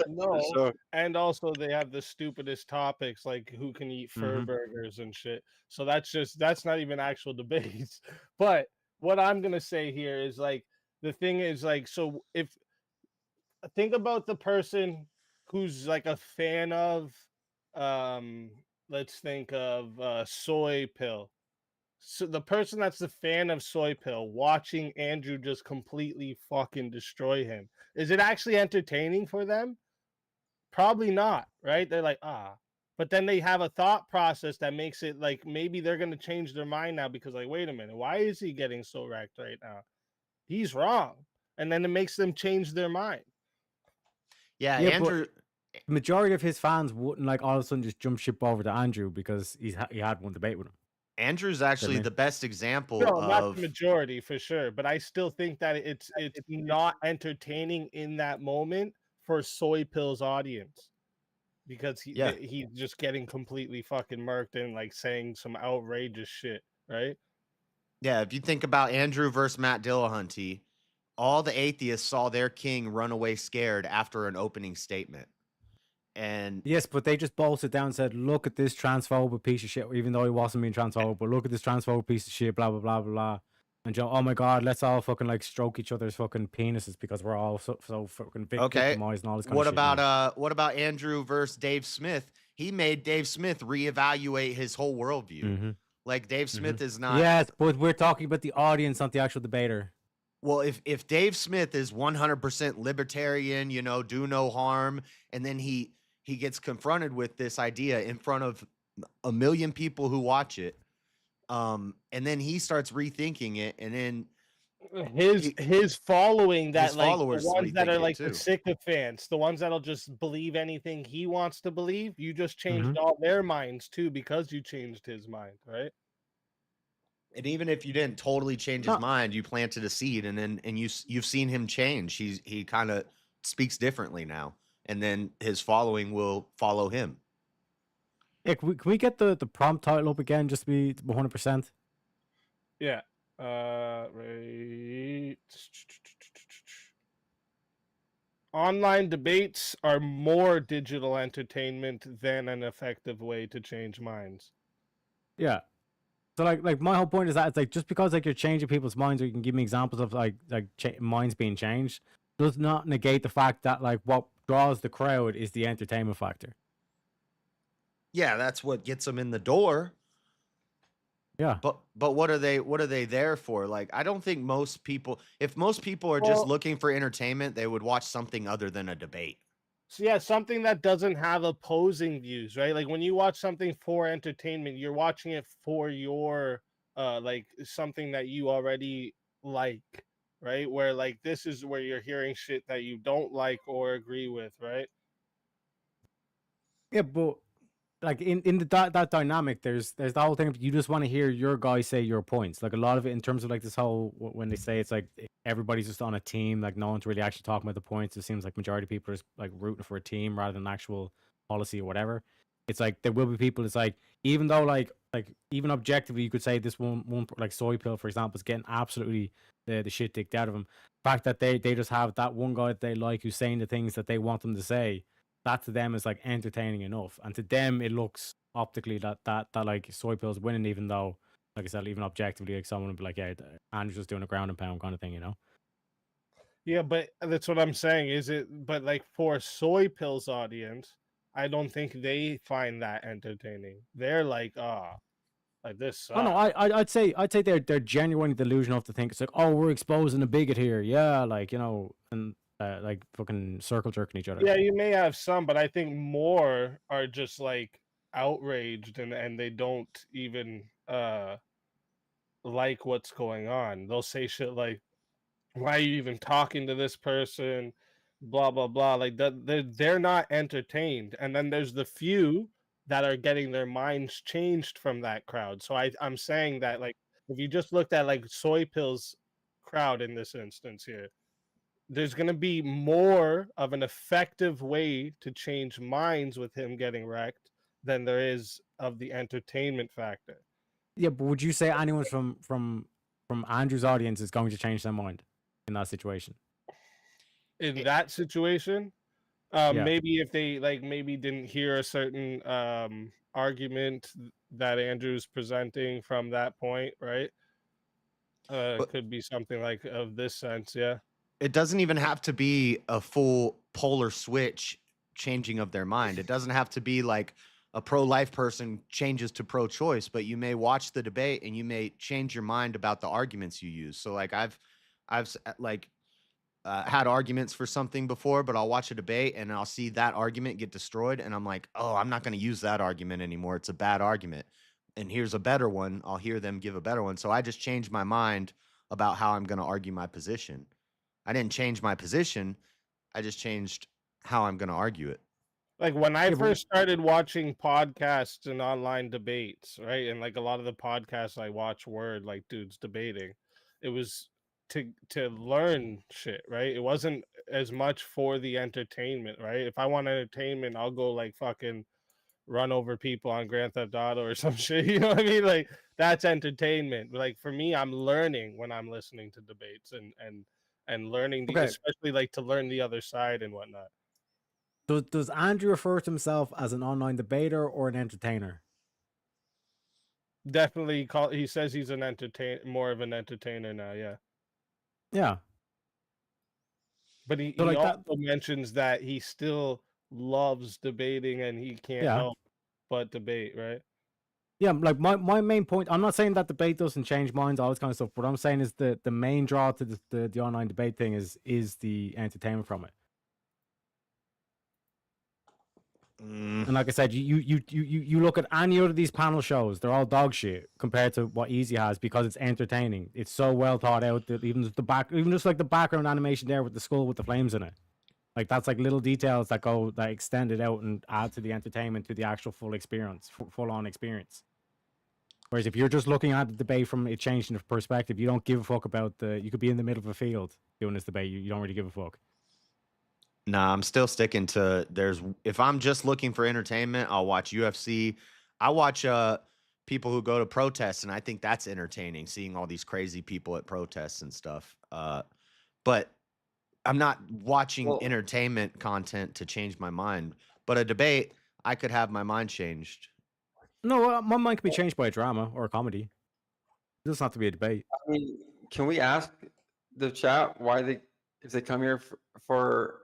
S2: no.
S4: So,
S2: And also they have the stupidest topics like who can eat fur
S3: Mhm.
S2: burgers and shit. So that's not even actual debates. But what I'm gonna say here is like the thing is like so if think about the person who's like a fan of let's think of soy pill. So the person that's the fan of soy pill watching Andrew just completely fucking destroy him, is it actually entertaining for them? Probably not, right? They're like, but then they have a thought process that makes it like maybe they're gonna change their mind now because like, wait a minute, why is he getting so wrecked right now? He's wrong. And then it makes them change their mind.
S1: Yeah,
S3: Yeah, but-
S1: Andrew.
S3: The majority of his fans wouldn't like all of a sudden just jump ship over to Andrew because he had one debate with him.
S1: Andrew's actually
S3: mean?
S1: the best example
S2: No, not
S1: of.
S2: the majority for sure, but I still think that it's not entertaining in that moment for Soy Pill's audience because
S1: Yeah.
S2: he's just getting completely fucking murked and like saying some outrageous shit, right?
S1: Yeah, if you think about Andrew versus Matt Dillahunty, all the atheists saw their king run away scared after an opening statement. And
S3: Yes, but they just bolted down and said, "Look at this transphobic piece of shit," even though he wasn't being transphobic. But look at this transphobic piece of shit, blah blah blah blah blah. And Joe, oh my god, let's all fucking like stroke each other's fucking penises because we're all so fucking
S1: okay,
S3: victimized and all this kind
S1: what
S3: of shit.
S1: about what about Andrew versus Dave Smith? He made Dave Smith reevaluate his whole worldview.
S3: Mhm.
S1: Like Dave Smith is not.
S3: Yes, but we're talking about the audience, not the actual debater.
S1: Well, if Dave Smith is 100% libertarian, do no harm, and then he gets confronted with this idea in front of a million people who watch it, and then he starts rethinking it, and then
S2: his following that
S1: his
S2: like the
S1: followers
S2: ones that
S1: rethink
S2: are
S1: it
S2: like the
S1: too.
S2: sycophants, the ones that'll just believe anything he wants to believe, you just changed
S3: Mhm.
S2: all their minds too because you changed his mind, right?
S1: And even if you didn't totally change his
S3: No.
S1: mind, you planted a seed, and you've seen him change. He kind of speaks differently now, and then his following will follow him.
S3: Yeah, can we get the prompt title up again just to be 100%?
S2: Yeah. Right. Online debates are more digital entertainment than an effective way to change minds.
S3: Yeah. So like my whole point is that it's like just because like you're changing people's minds, or you can give me examples of like minds being changed, does not negate the fact that like what draws the crowd is the entertainment factor.
S1: Yeah, that's what gets them in the door.
S3: Yeah.
S1: But what are they there for? Like, I don't think most people, if most people are just
S2: Well-
S1: looking for entertainment, they would watch something other than a debate.
S2: So yeah, something that doesn't have opposing views, right? Like when you watch something for entertainment, you're watching it for your like something that you already like, right? Where like this is where you're hearing shit that you don't like or agree with, right?
S3: Yeah, but like in the that dynamic, there's the whole thing of you just want to hear your guy say your points. Like a lot of it in terms of like this whole when they say it's like everybody's just on a team, like no one's really actually talking about the points. It seems like majority of people are just like rooting for a team rather than actual policy or whatever. It's like there will be people. It's like even though like even objectively you could say this one like Soy Pill for example is getting absolutely the shit dicked out of him. The fact that they just have that one guy that they like who's saying the things that they want them to say, that to them is like entertaining enough, and to them it looks optically that like Soy Pill's winning, even though like I said, even objectively like someone would be like, yeah, Andrew's just doing a ground and pound kind of thing,
S2: Yeah, but that's what I'm saying. Is it? But like for Soy Pill's audience, I don't think they find that entertaining. They're like, like this.
S3: Oh no, I'd say they're genuinely delusional enough to think it's like, oh, we're exposing a bigot here, yeah, like and like fucking circle jerking each other.
S2: Yeah, you may have some, but I think more are just like outraged and they don't even like what's going on. They'll say shit like, "Why are you even talking to this person?" Blah blah blah. Like that, they're not entertained. And then there's the few that are getting their minds changed from that crowd. So I'm saying that like if you just looked at like Soy Pill's crowd in this instance here, there's going to be more of an effective way to change minds with him getting wrecked than there is of the entertainment factor.
S3: Yeah, but would you say anyone from Andrew's audience is going to change their mind in that situation?
S2: In that situation,
S3: Yeah.
S2: maybe if they like maybe didn't hear a certain argument that Andrew's presenting from that point, right?
S1: But-
S2: It could be something like of this sense, yeah.
S1: It doesn't even have to be a full polar switch changing of their mind. It doesn't have to be like a pro-life person changes to pro-choice, but you may watch the debate and you may change your mind about the arguments you use. So like I've like had arguments for something before, but I'll watch a debate and I'll see that argument get destroyed, and I'm like, oh, I'm not going to use that argument anymore. It's a bad argument. And here's a better one. I'll hear them give a better one. So I just changed my mind about how I'm going to argue my position. I didn't change my position. I just changed how I'm going to argue it.
S2: Like when I
S3: Yeah, but-
S2: first started watching podcasts and online debates, right? And like a lot of the podcasts I watch were like dudes debating. It was to learn shit, right? It wasn't as much for the entertainment, right? If I want entertainment, I'll go like fucking run over people on Grand Theft Auto or some shit. You know what I mean? Like that's entertainment. Like for me, I'm learning when I'm listening to debates and learning the,
S3: Okay.
S2: especially like to learn the other side and whatnot.
S3: Does Andrew refer to himself as an online debater or an entertainer?
S2: Definitely call. He says he's an more of an entertainer now. Yeah,
S3: Yeah.
S2: but he,
S3: So
S2: he
S3: like that.
S2: also mentions that he still loves debating and he can't
S3: Yeah.
S2: help but debate. Right.
S3: Yeah, like my main point. I'm not saying that debate doesn't change minds, all this kind of stuff. What I'm saying is the main draw to the online debate thing is the entertainment from it.
S1: Mm.
S3: And like I said, you look at any other of these panel shows, they're all dog shit compared to what Easy has because it's entertaining. It's so well thought out that even just like the background animation there with the skull with the flames in it, like that's like little details that extend it out and add to the entertainment, to the actual full experience, full on experience. Whereas if you're just looking at the debate from it changing the perspective, you don't give a fuck about you could be in the middle of a field doing this debate, you don't really give a fuck.
S1: Nah, I'm still sticking to if I'm just looking for entertainment, I'll watch UFC. I watch people who go to protests, and I think that's entertaining, seeing all these crazy people at protests and stuff. But I'm not watching
S4: Well-
S1: entertainment content to change my mind. But a debate, I could have my mind changed.
S3: No, my mind can be changed by a drama or a comedy. It doesn't have to be a debate.
S4: I mean, can we ask the chat why if they come here for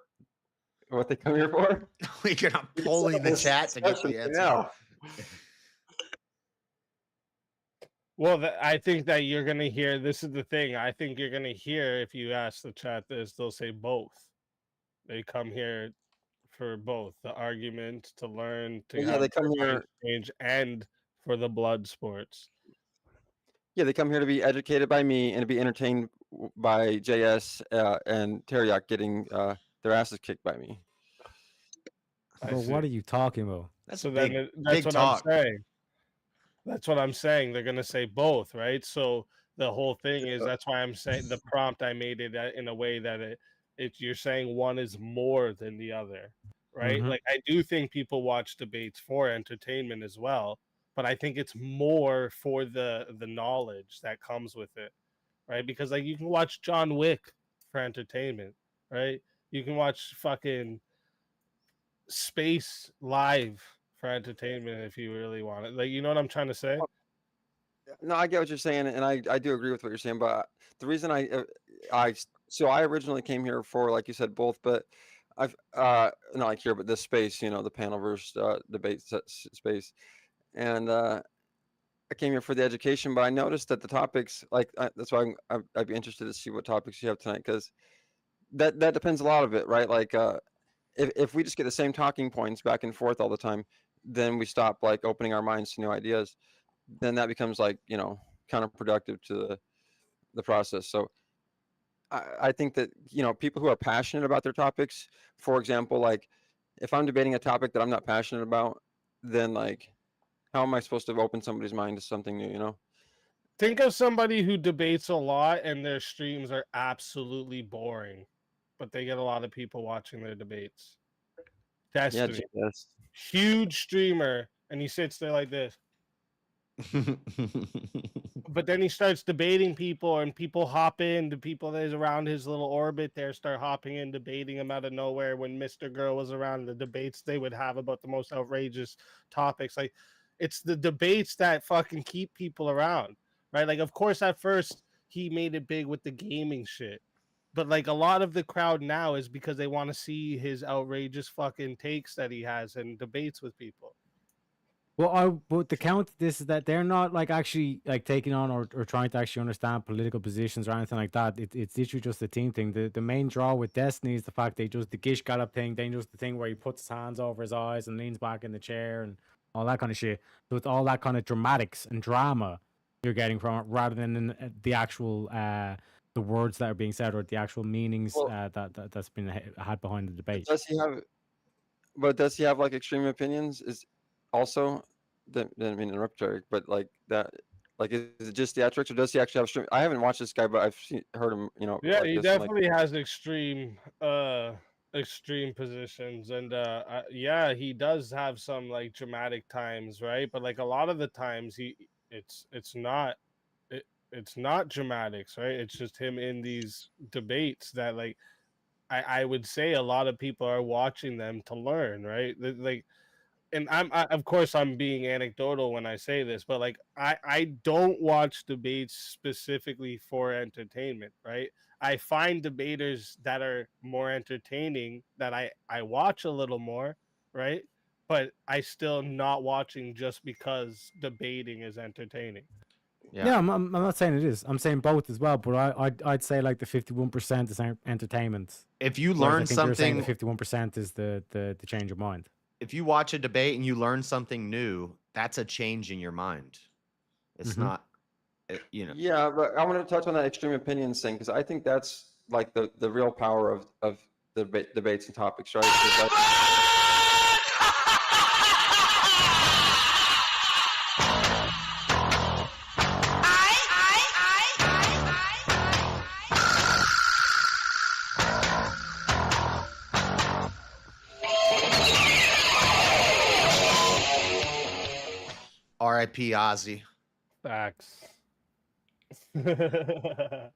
S4: what they come here for?
S1: We're gonna polling the
S4: This
S1: chat to get
S4: discussion
S1: the answer.
S4: now.
S2: Well, I think that you're gonna hear. This is the thing. I think you're gonna hear if you ask the chat this, they'll say both. They come here for both the argument to learn to
S4: Well, yeah,
S2: have
S4: they come
S2: their
S4: here.
S2: mind change and for the blood sports.
S4: Yeah, they come here to be educated by me and to be entertained by JS and Teriak getting their asses kicked by me.
S2: I
S3: But
S2: see.
S3: what are you talking about?
S1: That's
S2: So
S1: big,
S2: then that's
S1: big
S2: what
S1: talk.
S2: I'm saying. That's what I'm saying. They're gonna say both, right? So the whole thing is that's why I'm saying the prompt I made it in a way that you're saying one is more than the other, right?
S3: Mhm.
S2: Like I do think people watch debates for entertainment as well, but I think it's more for the knowledge that comes with it, right? Because like you can watch John Wick for entertainment, right? You can watch fucking Space Live for entertainment if you really want it. Like, you know what I'm trying to say?
S4: No, I get what you're saying, and I do agree with what you're saying. But the reason I originally came here for, like you said, both. But I've not like here, but this space, the panel versus debate space, and I came here for the education. But I noticed that the topics, like that's why I'd be interested to see what topics you have tonight, because that depends a lot of it, right? Like if we just get the same talking points back and forth all the time, then we stop like opening our minds to new ideas. Then that becomes like counterproductive to the process. So I think that people who are passionate about their topics, for example, like if I'm debating a topic that I'm not passionate about, then like how am I supposed to open somebody's mind to something new?
S2: Think of somebody who debates a lot and their streams are absolutely boring, but they get a lot of people watching their debates. Destiny,
S4: yes.
S2: huge streamer, and he sits there like this. But then he starts debating people, and people hop in. The people that is around his little orbit there start hopping in, debating him out of nowhere. When Mr. Girl was around, the debates they would have about the most outrageous topics. Like, it's the debates that fucking keep people around, right? Like, of course, at first he made it big with the gaming shit, but like a lot of the crowd now is because they want to see his outrageous fucking takes that he has and debates with people.
S3: Well, but the count to this is that they're not like actually like taking on or trying to actually understand political positions or anything like that. It's literally just a team thing. The main draw with Destiny is the fact they just the Gish Gallop thing, then just the thing where he puts his hands over his eyes and leans back in the chair and all that kind of shit. So it's all that kind of dramatics and drama you're getting from it rather than the actual the words that are being said or the actual meanings
S4: Well,
S3: that's been had behind the debate.
S4: does he have? But does he have like extreme opinions? Is also didn't mean to interrupt, Eric, but like that, like is it just theatrics, or does he actually have extreme? I haven't watched this guy, but heard him,
S2: Yeah,
S4: like
S2: he
S4: this. And like,
S2: definitely has extreme positions, and yeah, he does have some like dramatic times, right? But like a lot of the times, it's not it's not dramatics, right? It's just him in these debates that like I would say a lot of people are watching them to learn, right? Like, and of course I'm being anecdotal when I say this, but like I don't watch debates specifically for entertainment, right? I find debaters that are more entertaining that I watch a little more, right? But I still not watching just because debating is entertaining.
S3: Yeah, I'm not saying it is. I'm saying both as well. But I'd say like the 51% is entertainment.
S1: If you
S3: Whereas I
S1: learn
S3: think you're saying
S1: something,
S3: the 51% is the change of mind.
S1: if you watch a debate and you learn something new, that's a change in your mind. It's
S3: Mhm.
S1: not,
S4: yeah, but I want to touch on that extreme opinions thing because I think that's like the real power of the debates and topics, right? Because, like,
S1: R.I.P. Ozzy.
S2: Facts.
S4: but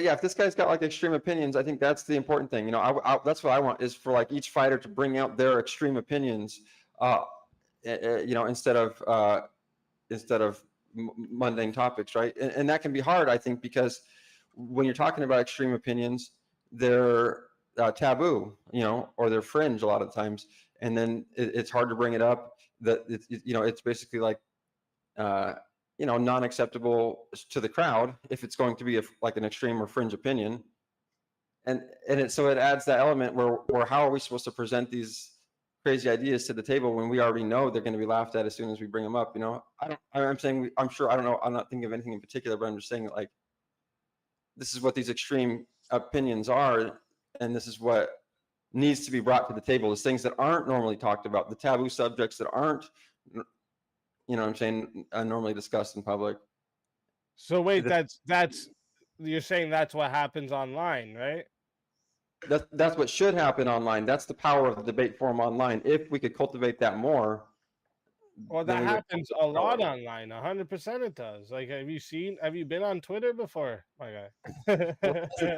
S4: yeah, if this guy's got like extreme opinions, I think that's the important thing. That's what I want is for like each fighter to bring out their extreme opinions, instead of mundane topics, right? And that can be hard, I think, because when you're talking about extreme opinions, they're taboo, or they're fringe a lot of times, and then it's hard to bring it up. That it's basically like non-acceptable to the crowd if it's going to be like an extreme or fringe opinion, so it adds that element where how are we supposed to present these crazy ideas to the table when we already know they're going to be laughed at as soon as we bring them up? I'm saying, I'm sure, I don't know, I'm not thinking of anything in particular, but I'm just saying that, like, this is what these extreme opinions are, and this is what needs to be brought to the table, is things that aren't normally talked about, the taboo subjects that aren't, what I'm saying, normally discussed in public.
S2: So wait, that's you're saying that's what happens online, right?
S4: That's what should happen online. That's the power of the debate forum online. If we could cultivate that more.
S2: Well, that happens a lot online. 100% it does. Like, have you been on Twitter before, my guy?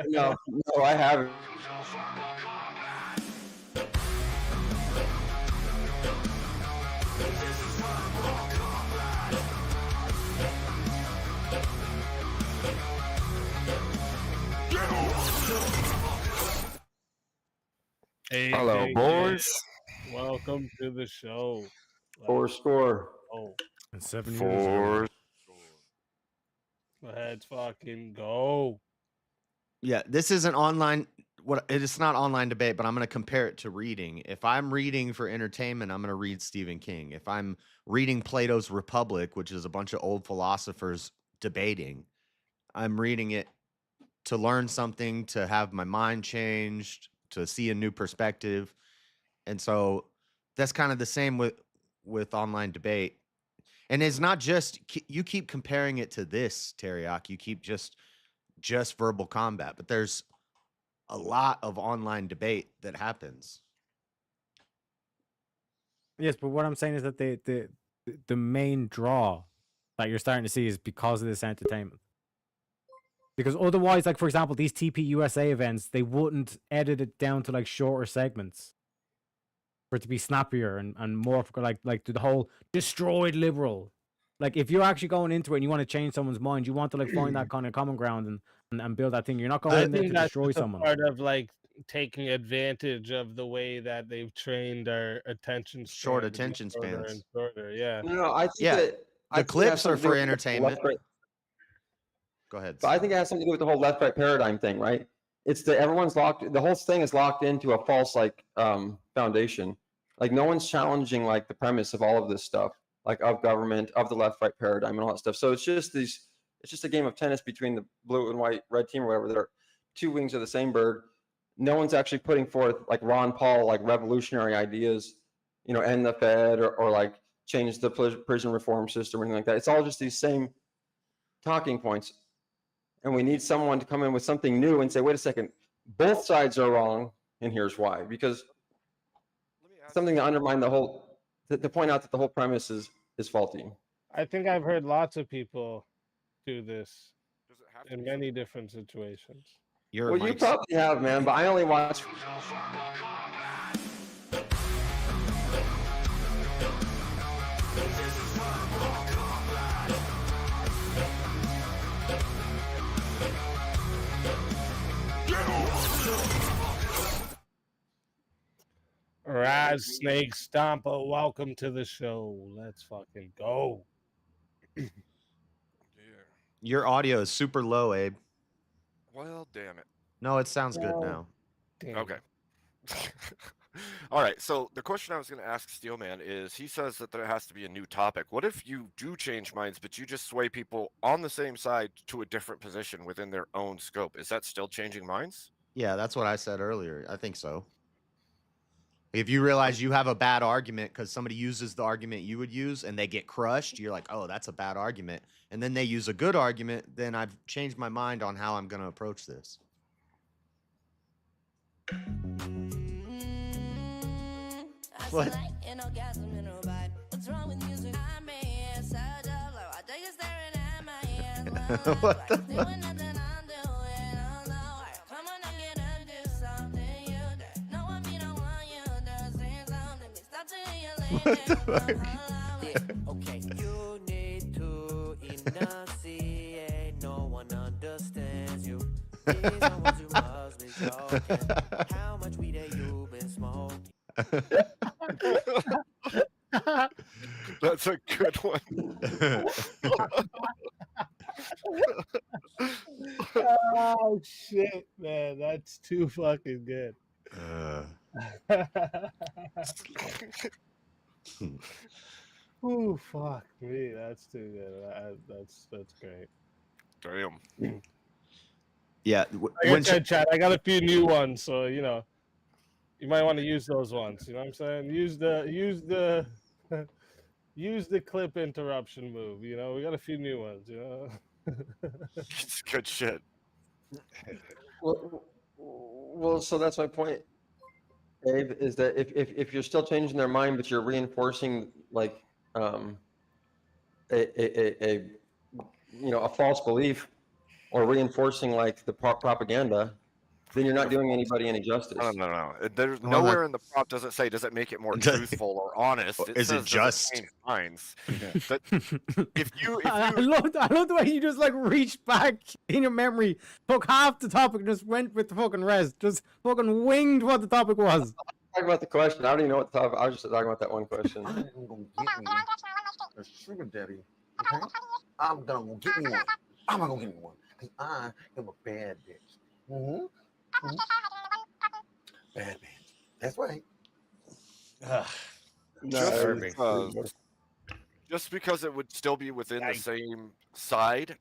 S4: No, I haven't.
S2: Hey,
S5: Hello, boys.
S2: welcome to the show.
S4: Score.
S2: Oh,
S3: And 7 years ago.
S2: let's fucking go.
S1: Yeah, this is an online. It's not online debate, but I'm going to compare it to reading. If I'm reading for entertainment, I'm going to read Stephen King. If I'm reading Plato's Republic, which is a bunch of old philosophers debating, I'm reading it to learn something, to have my mind changed, to see a new perspective. And so that's kind of the same with online debate. And it's not just, you keep comparing it to this, Teriak. You keep just verbal combat, but there's a lot of online debate that happens.
S3: Yes, but what I'm saying is that the main draw that you're starting to see is because of this entertainment. Because otherwise, like, for example, these TPUSA events, they wouldn't edit it down to like shorter segments for it to be snappier and more like the whole destroyed liberal. Like, if you're actually going into it and you want to change someone's mind, you want to like find that kind of common ground and build that thing. You're not going in there to destroy someone.
S2: Part of like taking advantage of the way that they've trained our attention span
S1: Short
S2: to be
S1: attention
S2: shorter
S1: spans.
S2: and shorter. Yeah.
S4: No, I think
S1: Yeah,
S4: that
S1: the
S4: I think it has
S1: clips are
S4: something to do
S1: for
S4: with the
S1: entertainment.
S4: left-right-
S1: Go ahead.
S4: But I think it has something to do with the whole left-right paradigm thing, right? It's that everyone's locked. The whole thing is locked into a false foundation. Like, no one's challenging like the premise of all of this stuff, like of government, of the left-right paradigm, and all that stuff. So it's just these It's just a game of tennis between the blue and white, red team or whatever. They're two wings of the same bird. No one's actually putting forth like Ron Paul, like revolutionary ideas, end the Fed or like change the prison reform system or anything like that. It's all just these same talking points. And we need someone to come in with something new and say, wait a second, both sides are wrong, and here's why. Because something to undermine the whole, to point out that the whole premise is faulty.
S2: I think I've heard lots of people do this in many different situations.
S1: Your
S4: Well, you
S1: mic's-
S4: probably have, man, but I only watch.
S2: Raz Snake Stomper, welcome to the show. Let's fucking go.
S1: Your audio is super low, Abe.
S6: Well, damn it.
S1: No, it sounds good
S2: No.
S1: now.
S2: Damn.
S6: Okay. All right. So the question I was going to ask Steelman is, he says that there has to be a new topic. What if you do change minds, but you just sway people on the same side to a different position within their own scope? Is that still changing minds?
S1: Yeah, that's what I said earlier. I think so. If you realize you have a bad argument because somebody uses the argument you would use and they get crushed, you're like, oh, that's a bad argument. And then they use a good argument, then I've changed my mind on how I'm going to approach this. What? What the fuck? What the fuck?
S7: Okay, you need to enunciate. No one understands you. These are words you must be joking. How much weed have you been smoking?
S6: That's a good one.
S2: Oh shit, man, that's too fucking good. Ooh, fuck me, that's too good. That's great.
S6: Damn.
S1: Yeah.
S2: Like I said, Chad, I got a few new ones, so you might want to use those ones. You know what I'm saying? Use the use the clip interruption move. We got a few new ones.
S6: It's good shit.
S4: Well, so that's my point, Abe, is that if you're still changing their mind, but you're reinforcing like a false belief or reinforcing like the propaganda, then you're not doing anybody any justice.
S6: No. There's
S1: Well,
S6: nowhere in the prompt does it say, does it make it more truthful or honest?
S1: Is it
S6: says, does
S1: just?
S6: change minds? That if you
S3: I love the way you just like reached back in your memory, took half the topic, and just went with the fucking rest, just fucking winged what the topic was.
S4: Talking about the question, I don't even know what the topic. I was just talking about that one question.
S8: I'm gonna get me a sugar daddy. Okay? I'm gonna go get me one. I'm gonna go get me one. Because I am a bad bitch. Mm-hmm. Bad bitch. That's right.
S6: Just because it would still be within the same side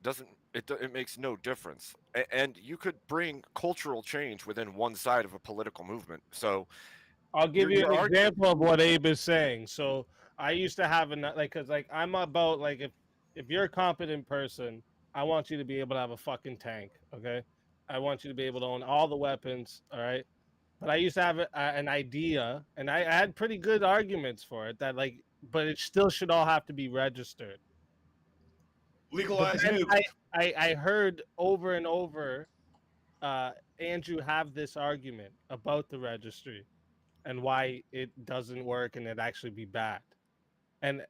S6: it makes no difference. And you could bring cultural change within one side of a political movement. So
S2: I'll give you
S6: You're
S2: an
S6: arguing-
S2: example of what Abe is saying. So I used to have because I'm about like if you're a competent person, I want you to be able to have a fucking tank. Okay, I want you to be able to own all the weapons. All right, but I used to have an idea, and I had pretty good arguments for it. But it still should all have to be registered.
S9: Legalize
S2: But then
S9: nukes.
S2: I heard over and over Andrew have this argument about the registry and why it doesn't work and it actually be bad. And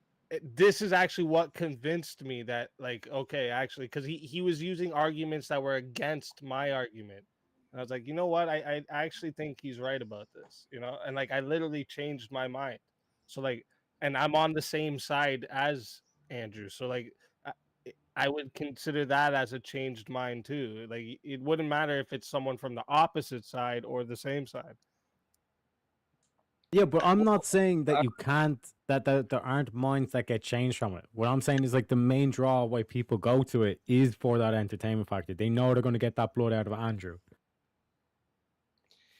S2: this is actually what convinced me that okay, actually, because he was using arguments that were against my argument. And I was like, you know what? I actually think he's right about this, and I literally changed my mind. So and I'm on the same side as Andrew. So I would consider that as a changed mind too. It wouldn't matter if it's someone from the opposite side or the same side.
S3: Yeah, but I'm not saying that you can't, that there aren't minds that get changed from it. What I'm saying is like the main draw why people go to it is for that entertainment factor. They know they're going to get that blood out of Andrew.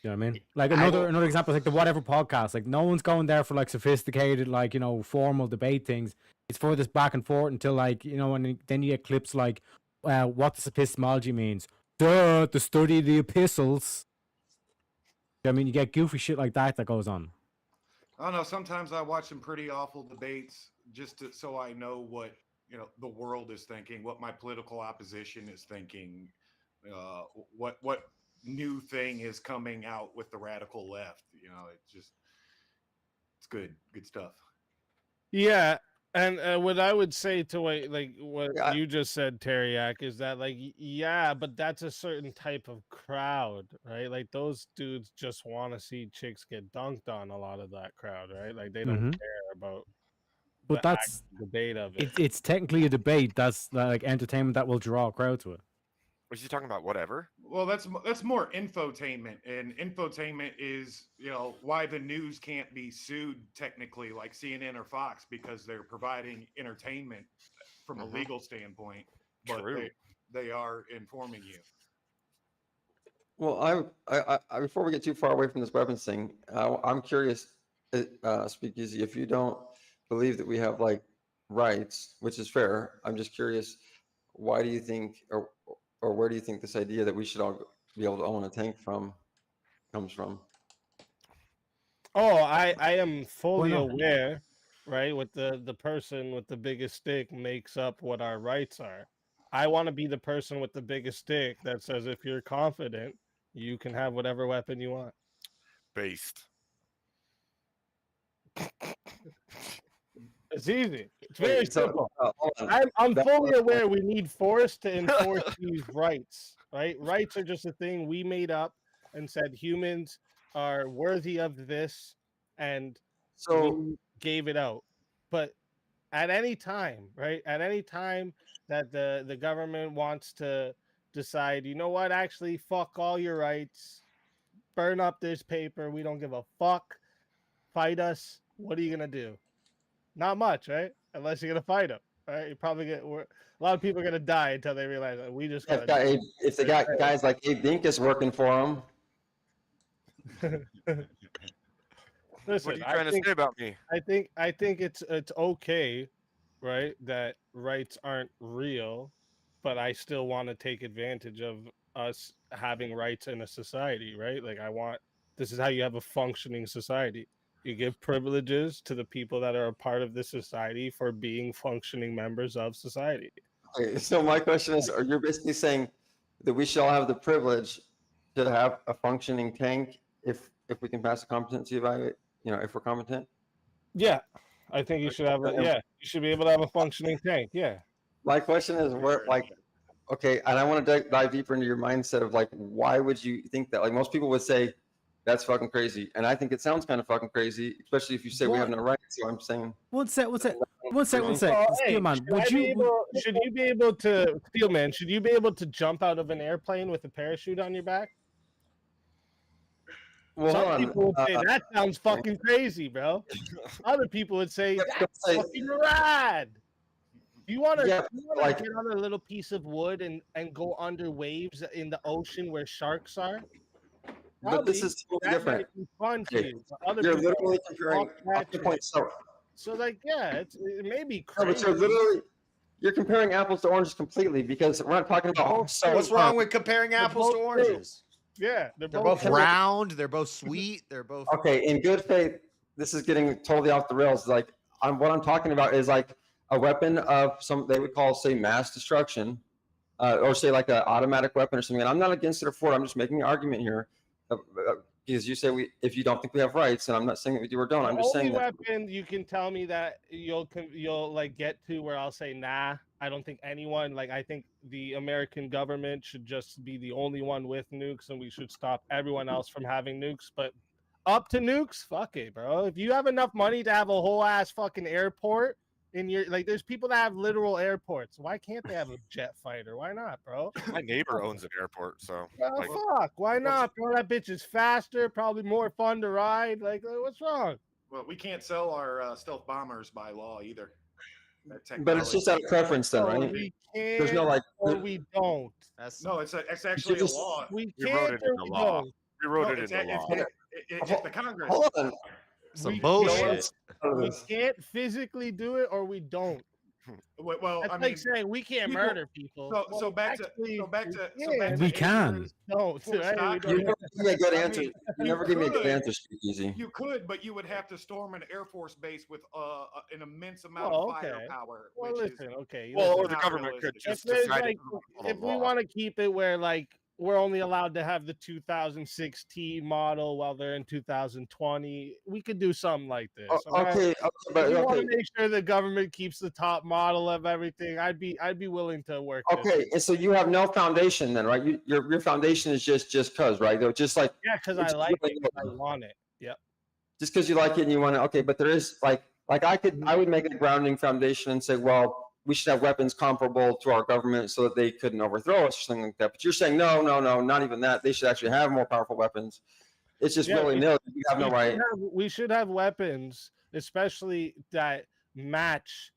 S3: You know what I mean? Like another example is like the Whatever podcast. Like no one's going there for like sophisticated, like, you know, formal debate things. It's for this back and forth until like, you know, and then you get clips like what this epistemology means. Duh, the study of the epistles. I mean, you get goofy shit like that goes on.
S9: I don't know. Sometimes I watch some pretty awful debates just so I know what the world is thinking, what my political opposition is thinking, what new thing is coming out with the radical left. It's good stuff.
S2: Yeah, and what I would say to what
S4: Yeah,
S2: you just said, Teriak, is that like yeah, but that's a certain type of crowd, right? Like those dudes just want to see chicks get dunked on. A lot of that crowd, right? Like they don't care about
S3: But
S2: the
S3: that's
S2: actual debate of it.
S3: it's technically a debate. That's like entertainment that will draw a crowd to it.
S6: Was he talking about whatever?
S9: Well, that's more infotainment, and infotainment is why the news can't be sued technically like CNN or Fox, because they're providing entertainment from a legal standpoint, but
S6: True.
S9: they are informing you.
S4: Well, I before we get too far away from this weapons thing, I'm curious, Speakeasy, if you don't believe that we have like rights, which is fair, I'm just curious, why do you think, or where do you think this idea that we should all be able to own a tank comes from?
S2: Oh, I am fully
S3: not?
S2: aware, right? With the person with the biggest stick makes up what our rights are. I want to be the person with the biggest stick that says if you're confident, you can have whatever weapon you want.
S6: Based.
S2: It's easy. It's very simple.
S4: Hold on.
S2: I'm fully aware we need force to enforce these rights, right? Rights are just a thing we made up and said humans are worthy of this, and
S4: So
S2: we gave it out. But at any time, right? At any time that the government wants to decide, you know what, actually, fuck all your rights, burn up this paper, we don't give a fuck, fight us, what are you gonna do? Not much, right? Unless you're gonna fight them, right? You probably get a lot of people are gonna die until they realize that we just got.
S4: if they got guys like Abe Dinkus working for them,
S2: Listen,
S6: What are you trying to say about me?
S2: I think it's okay, right? That rights aren't real, but I still want to take advantage of us having rights in a society, right? Like this is how you have a functioning society. You give privileges to the people that are a part of this society for being functioning members of society.
S4: okay, so my question is, are you basically saying that we should all have the privilege to have a functioning tank if we can pass a competency evaluate, if we're competent?
S2: Yeah, I think you should have you should be able to have a functioning tank. Yeah.
S4: My question is, okay, and I want to dive deeper into your mindset of like, why would you think that? Like most people would say, that's fucking crazy. And I think it sounds kind of fucking crazy, especially if you say we have no rights. So I'm saying.
S3: One sec.
S2: Well,
S3: Steelman,
S2: should you be able to, Steelman, should you be able to jump out of an airplane with a parachute on your back?
S4: Well,
S2: Some people would say that sounds fucking crazy, bro. Other people would say that's fucking rad. You want to get on a little piece of wood and go under waves in the ocean where sharks are?
S4: But this is totally different.
S2: Fun to you.
S4: You're literally comparing
S2: So like, yeah, it may be crazy.
S4: No, but you're comparing apples to oranges completely, because we're not talking about.
S1: So what's wrong with comparing apples to oranges?
S2: Yeah,
S1: they're both round. They're both sweet. They're both
S4: okay. In good faith, this is getting totally off the rails. Like, what I'm talking about is like a weapon of they would call, say, mass destruction, or say like an automatic weapon or something. And I'm not against it or for it. I'm just making an argument here. Because you say if you don't think we have rights, and I'm not saying that we do or don't. I'm just saying that.
S2: Weapon you can tell me that you'll like get to where I'll say nah. I don't think anyone, like, I think the American government should just be the only one with nukes, and we should stop everyone else from having nukes. But up to nukes, fuck it, bro. If you have enough money to have a whole ass fucking airport in your like. There's people that have literal airports. Why can't they have a jet fighter? Why not, bro?
S6: My neighbor owns an airport, so
S2: Well,
S6: like,
S2: fuck. Why not, bro? That bitch is faster, probably more fun to ride. Like, what's wrong?
S9: Well, we can't sell our stealth bombers by law either. That
S4: But it's just out of preference then,
S2: So
S4: right?
S2: we
S4: There's no
S2: can
S4: like.
S2: or we don't.
S1: That's
S9: No, it's actually a
S4: just-
S9: law.
S2: We
S6: We wrote
S2: can't
S6: it
S2: or
S6: into
S2: we
S6: law.
S2: don't.
S6: we wrote
S9: No,
S6: it
S9: it's,
S6: into
S9: it's,
S6: law.
S9: it's the Congress.
S4: Hold on.
S1: some
S2: We
S1: bullshit.
S2: We can't physically do it or we don't.
S9: Well,
S2: That's
S9: I
S2: like
S9: mean,
S2: saying we can't
S9: people-
S2: murder people.
S9: so
S2: Well,
S9: back to
S2: actually,
S3: We can.
S2: don't.
S9: For
S2: Hey,
S9: stock,
S2: we
S4: You
S2: don't.
S4: never give me a good
S9: I
S4: answer.
S9: mean,
S4: You never give me a good
S9: could.
S4: answer, Speakeasy.
S9: You could, but you would have to storm an Air Force base with an immense amount
S2: Oh,
S9: of
S2: okay.
S9: firepower.
S2: Well,
S9: which
S2: listen, okay.
S6: Well,
S2: listen.
S6: or the
S9: not
S6: government could
S9: realistic.
S6: just
S2: if there's
S6: decide
S2: like,
S6: to
S2: if we want to keep it where like we're only allowed to have the 2016 model while they're in 2020, we could do something like this. all right?
S4: Okay, but
S2: If you want
S4: okay,
S2: to make sure the government keeps the top model of everything, I'd be willing to work. this.
S4: okay. And so you have no foundation then, right? Your foundation is just cause, right? Though, just like
S2: Yeah, because I
S4: it's
S2: like
S4: really
S2: it. I want it. Yep.
S4: just because you like it and you want to. Okay, but there is like I would make a grounding foundation and say, well, we should have weapons comparable to our government so that they couldn't overthrow us or something like that. But you're saying no, not even that. They should actually have more powerful weapons. It's just
S2: Yeah,
S4: willy nilly. You have no right.
S2: We should have weapons, especially that match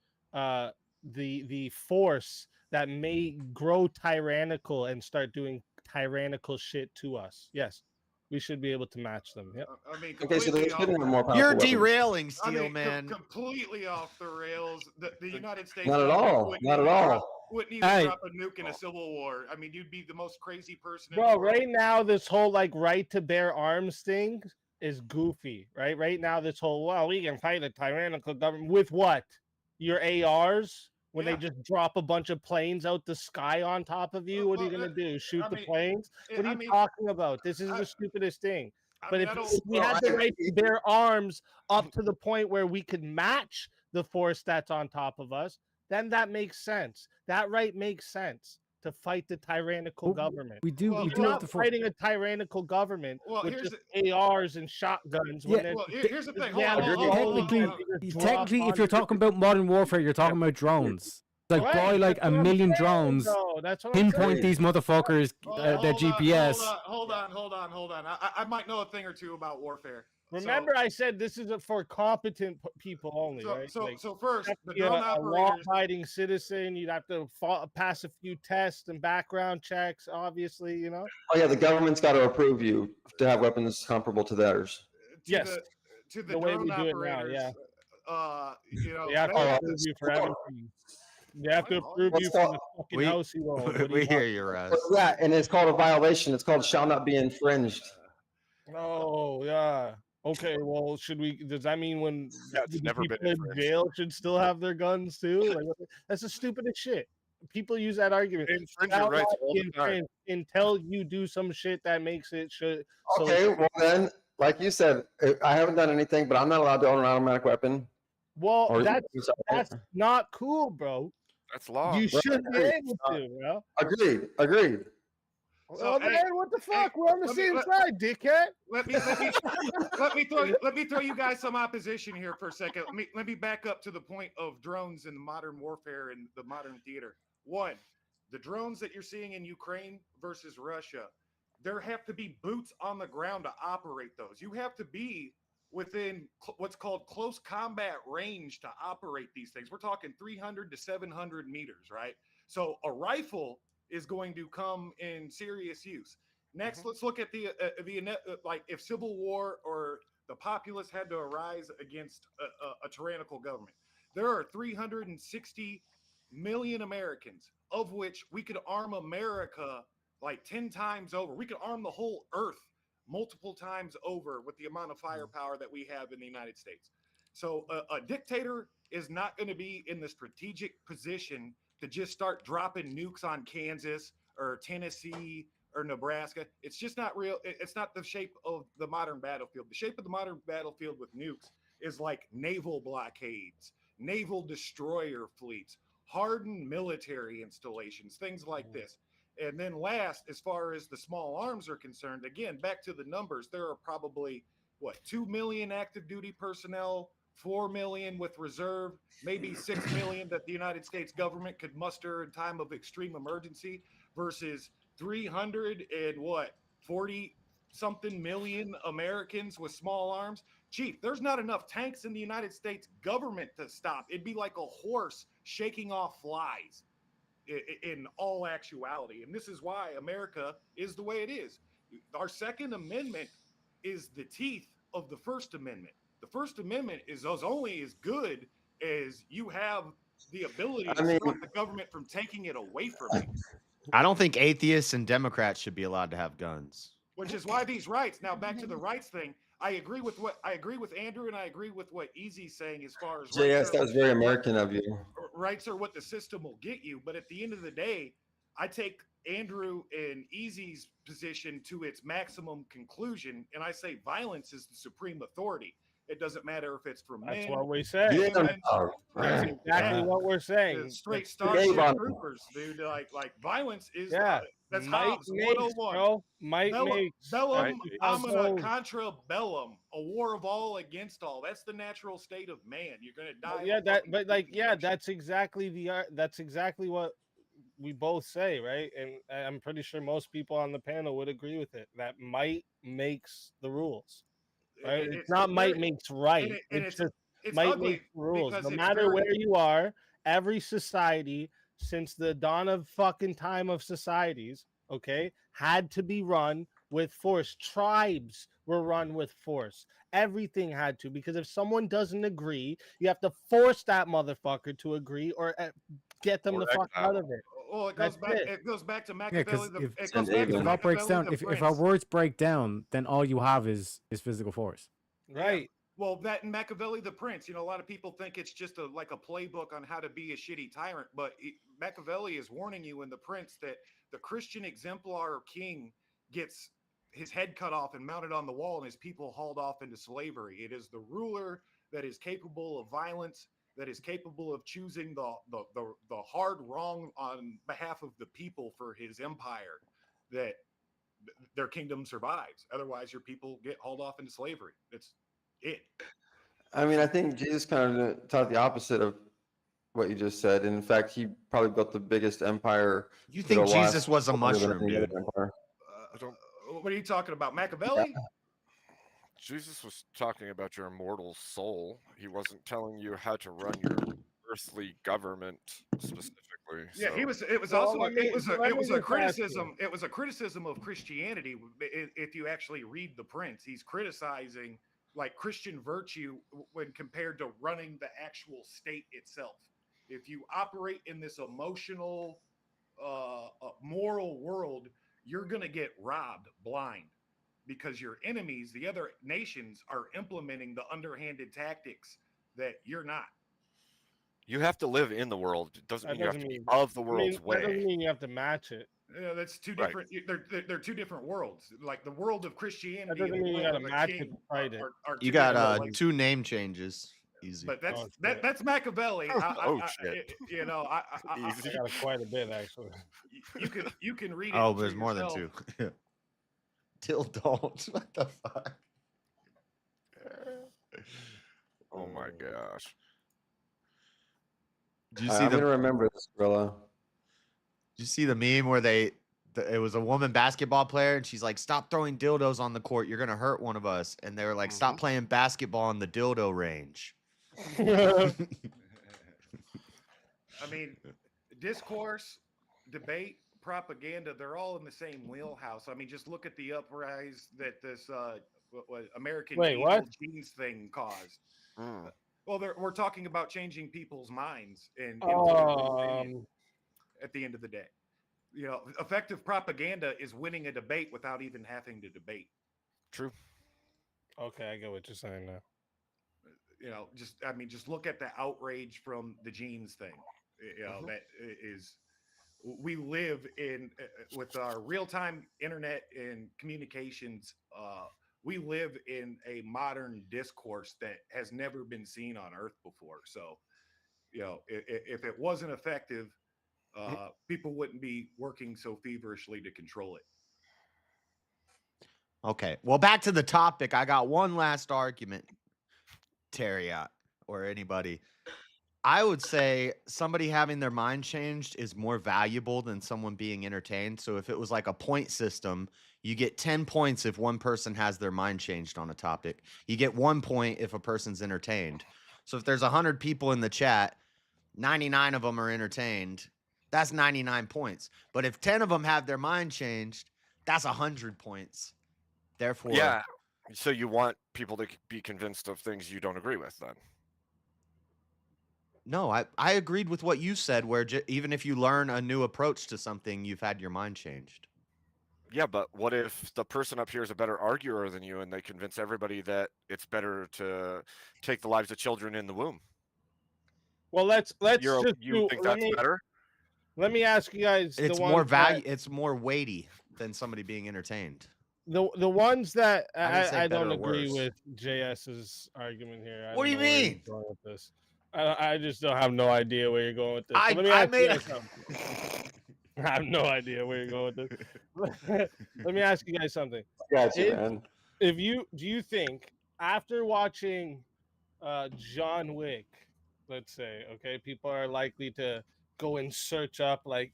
S2: the force that may grow tyrannical and start doing tyrannical shit to us. Yes, we should be able to match them. Yep.
S9: I mean,
S4: Okay, so they
S9: completely
S4: shouldn't have more powerful
S1: You're
S4: weapons.
S1: derailing,
S9: I
S1: Steel
S9: mean,
S1: Man.
S9: completely off the rails. The United States
S4: Not at
S9: government
S4: all.
S9: wouldn't
S4: Not at
S9: even
S4: all.
S9: drop- Wouldn't even
S3: Hey.
S9: drop a nuke in a civil war. I mean, you'd be the most crazy person. In
S2: Bro,
S9: the world.
S2: right now this whole like right to bear arms thing is goofy, right? Right now this whole we can fight a tyrannical government with what? Your ARs? When
S9: Yeah.
S2: they just drop a bunch of planes out the sky on top of you, what are you
S9: Well,
S2: gonna do? Shoot
S9: I
S2: the
S9: mean,
S2: planes? What are
S9: I
S2: you
S9: mean,
S2: talking about? This is
S9: I-
S2: the stupidest thing.
S9: I
S2: But
S9: mean,
S2: if
S9: I don't.
S2: we
S4: well,
S2: had the
S4: I-
S2: right to bear arms up to the point where we could match the force that's on top of us, then that makes sense. That right makes sense to fight the tyrannical
S3: Well,
S2: government.
S3: We do.
S9: Well,
S3: we
S2: You're
S3: do have
S2: not
S3: the
S2: fighting a tyrannical government
S9: Well,
S2: with
S9: here's
S2: just ARs and shotguns. When
S3: Yeah,
S2: they're
S9: Well, here's the thing. Hold
S2: Yeah,
S9: on, hold on, hold on, hold on,
S3: technically,
S9: hold on.
S2: just drop
S3: technically, if you're
S2: on-
S3: talking about modern warfare, you're talking about drones. Like
S2: Right,
S3: buy like
S2: that's
S3: a
S2: what I'm
S3: million
S2: saying,
S3: drones,
S2: though. That's what I'm
S3: pinpoint
S2: saying.
S3: these motherfuckers, their
S9: Hold on,
S3: GPS.
S9: Hold on. I might know a thing or two about warfare.
S2: Remember, I said this is for competent people only,
S9: So,
S2: right?
S9: so,
S2: Like,
S9: so first,
S2: you have
S9: the
S2: to be a
S9: drone operators.
S2: law-abiding citizen. You'd have to pass a few tests and background checks. Obviously, you know.
S4: Oh yeah, the government's got to approve you to have weapons comparable to theirs.
S2: Yes,
S9: To the
S2: the way
S9: drone
S2: we do it now,
S9: operators.
S2: yeah.
S9: You know,
S2: They have
S9: they
S2: to
S9: have
S2: approve
S9: to-
S2: you for everything. They have to approve
S4: What's
S2: you for
S4: called-
S2: the fucking
S1: We-
S2: house you own. What do
S1: we
S2: you
S1: hear
S2: want?
S1: you, Russ.
S4: Yeah, and it's called a violation. It's called shall not be infringed.
S2: Oh yeah. Okay. Well, does that mean when
S6: Yeah, it's
S2: the
S6: never been
S2: people in
S6: infringed.
S2: jail should still have their guns too? Like, that's the stupidest shit. People use that argument.
S6: They infringe
S2: Shall
S6: your rights
S2: not
S6: all
S2: be
S6: the time.
S2: infringed until you do some shit that makes it should. So
S4: Okay, well then, like you said, I haven't done anything, but I'm not allowed to own an automatic weapon.
S2: well,
S4: Or
S2: that's not cool, bro.
S6: That's law.
S2: You
S4: Right,
S2: should be
S4: right.
S2: able to, bro.
S4: Agreed.
S9: So,
S2: Well,
S9: hey,
S2: then what the fuck? We're on the
S9: let me-
S2: same
S9: let-
S2: side, dickhead.
S9: let me throw you guys some opposition here for a second. Let me back up to the point of drones in modern warfare and the modern theater. One, the drones that you're seeing in Ukraine versus Russia, there have to be boots on the ground to operate those. You have to be within what's called close combat range to operate these things. We're talking 300 to 700 meters, right? So a rifle is going to come in serious use. Next, let's look at the like if civil war or the populace had to arise against a tyrannical government. There are 360 million Americans, of which we could arm America like 10 times over. We could arm the whole earth multiple times over with the amount of firepower that we have in the United States. So a dictator is not going to be in the strategic position to just start dropping nukes on Kansas or Tennessee or Nebraska. It's just not real. It's not the shape of the modern battlefield. The shape of the modern battlefield with nukes is like naval blockades, naval destroyer fleets, hardened military installations, things like this. And then last, as far as the small arms are concerned, again, back to the numbers, there are probably, 2 million active duty personnel, 4 million with reserve, maybe 6 million that the United States government could muster in time of extreme emergency versus 300 and what 40 something million Americans with small arms. Chief, there's not enough tanks in the United States government to stop. It'd be like a horse shaking off flies in all actuality. And this is why America is the way it is. Our Second Amendment is the teeth of the First Amendment. The First Amendment is only as good as you have the ability to stop the government from taking it away from you.
S1: I don't think atheists and Democrats should be allowed to have guns.
S9: Which is why these rights. Now back to the rights thing. I agree with Andrew, and I agree with what Easy's saying as far as
S4: JS, that was very American of you.
S9: Rights are what the system will get you, but at the end of the day, I take Andrew and Easy's position to its maximum conclusion, and I say violence is the supreme authority. It doesn't matter if it's from
S2: That's
S9: men,
S2: what we say.
S9: women,
S2: That's exactly what we're saying.
S9: straight Starship Troopers, dude. Like violence is that's Hobbes 101.
S2: Bro. Might makes.
S9: Bellum omnia contra bellum, a war of all against all. That's the natural state of man. You're gonna die.
S2: That's exactly what we both say, right? And I'm pretty sure most people on the panel would agree with it. That might makes the rules. Right? It's not might makes right. It's just might make rules. No matter where you are, every society since the dawn of fucking time of societies, okay, had to be run with force. Tribes were run with force. Everything had to, because if someone doesn't agree, you have to force that motherfucker to agree or get them the fuck out of it.
S9: Well, it goes back to Machiavelli.
S3: If our words break down, then all you have is physical force.
S2: Right.
S9: Yeah. Well, that in Machiavelli the Prince, a lot of people think it's just like a playbook on how to be a shitty tyrant, but Machiavelli is warning you in the Prince that the Christian exemplar king gets his head cut off and mounted on the wall and his people hauled off into slavery. It is the ruler that is capable of violence, that is capable of choosing the hard wrong on behalf of the people for his empire, that their kingdom survives. Otherwise, your people get hauled off into slavery. It's it.
S4: I mean, I think Jesus kind of taught the opposite of what you just said. And in fact, he probably built the biggest empire.
S1: You think Jesus was a mushroom, dude?
S9: What are you talking about, Machiavelli?
S6: Yeah. Jesus was talking about your immortal soul. He wasn't telling you how to run your earthly government specifically.
S9: Yeah,
S6: so.
S9: It was a criticism. It was a criticism of Christianity. If you actually read the Prince, he's criticizing like Christian virtue when compared to running the actual state itself. If you operate in this emotional, moral world, you're gonna get robbed blind, because your enemies, the other nations, are implementing the underhanded tactics that you're not.
S6: You have to live in the world. It doesn't mean you have to be of the world's way.
S2: That doesn't mean you have to match it.
S9: Yeah, that's two different. Right. They're two different worlds. Like the world of Christianity.
S2: That doesn't mean you got to match it to fight it.
S1: You got two name changes. Easy.
S9: But that's Machiavelli.
S6: Shit.
S2: I got quite a bit actually.
S9: You can read it.
S1: Oh, there's more than two. Till don't. What the fuck?
S6: Oh my gosh.
S1: Did you see
S4: I'm gonna remember this, Gorilla.
S1: Did you see the meme where it was a woman basketball player and she's like, "Stop throwing dildos on the court. You're gonna hurt one of us." And they were like, "Stop playing basketball on the dildo range."
S9: I mean, discourse, debate, propaganda, they're all in the same wheelhouse. I mean, just look at the uprise that this American genes thing caused. Well, we're talking about changing people's minds and at the end of the day. Effective propaganda is winning a debate without even having to debate.
S6: True.
S2: Okay, I get what you're saying now.
S9: Just look at the outrage from the genes thing. That is, we live in with our real-time internet and communications. We live in a modern discourse that has never been seen on Earth before. So, if it wasn't effective, people wouldn't be working so feverishly to control it.
S1: Okay. Well, back to the topic. I got one last argument, Terriot. or anybody. I would say somebody having their mind changed is more valuable than someone being entertained. So if it was like a point system, you get 10 points if one person has their mind changed on a topic. You get 1 point if a person's entertained. So if there's 100 people in the chat, 99 of them are entertained. That's 99 points. But if 10 of them have their mind changed, that's 100 points. Therefore,
S6: Yeah. So you want people to be convinced of things you don't agree with then?
S1: no, I agreed with what you said, where even if you learn a new approach to something, you've had your mind changed.
S6: Yeah, but what if the person up here is a better arguer than you and they convince everybody that it's better to take the lives of children in the womb?
S2: Well, let's
S6: You
S2: just
S6: think that's better?
S2: Let me ask you guys.
S1: It's
S2: the
S1: more
S2: ones
S1: value. It's more weighty than somebody being entertained.
S2: the ones that
S1: I didn't say
S2: I
S1: better
S2: don't
S1: or
S2: agree
S1: worse.
S2: with JS's argument here. I
S1: What do
S2: don't
S1: you
S2: know where
S1: mean?
S2: he's going with this. I just don't have no idea where you're going with this. So
S1: I
S2: let me ask
S1: made
S2: you
S1: a-
S2: guys something. I have no idea where you're going with this. Let me ask you guys something.
S4: Gotcha,
S2: If-
S4: man.
S2: Do you think after watching John Wick, let's say, okay, people are likely to go and search up like,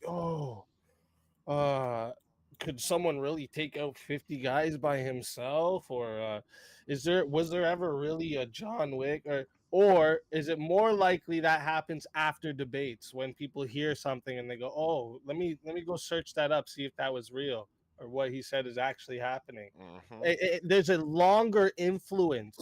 S2: could someone really take out 50 guys by himself, or was there ever really a John Wick, or is it more likely that happens after debates when people hear something and they go, oh, let me go search that up, see if that was real or what he said is actually happening. There's a longer influence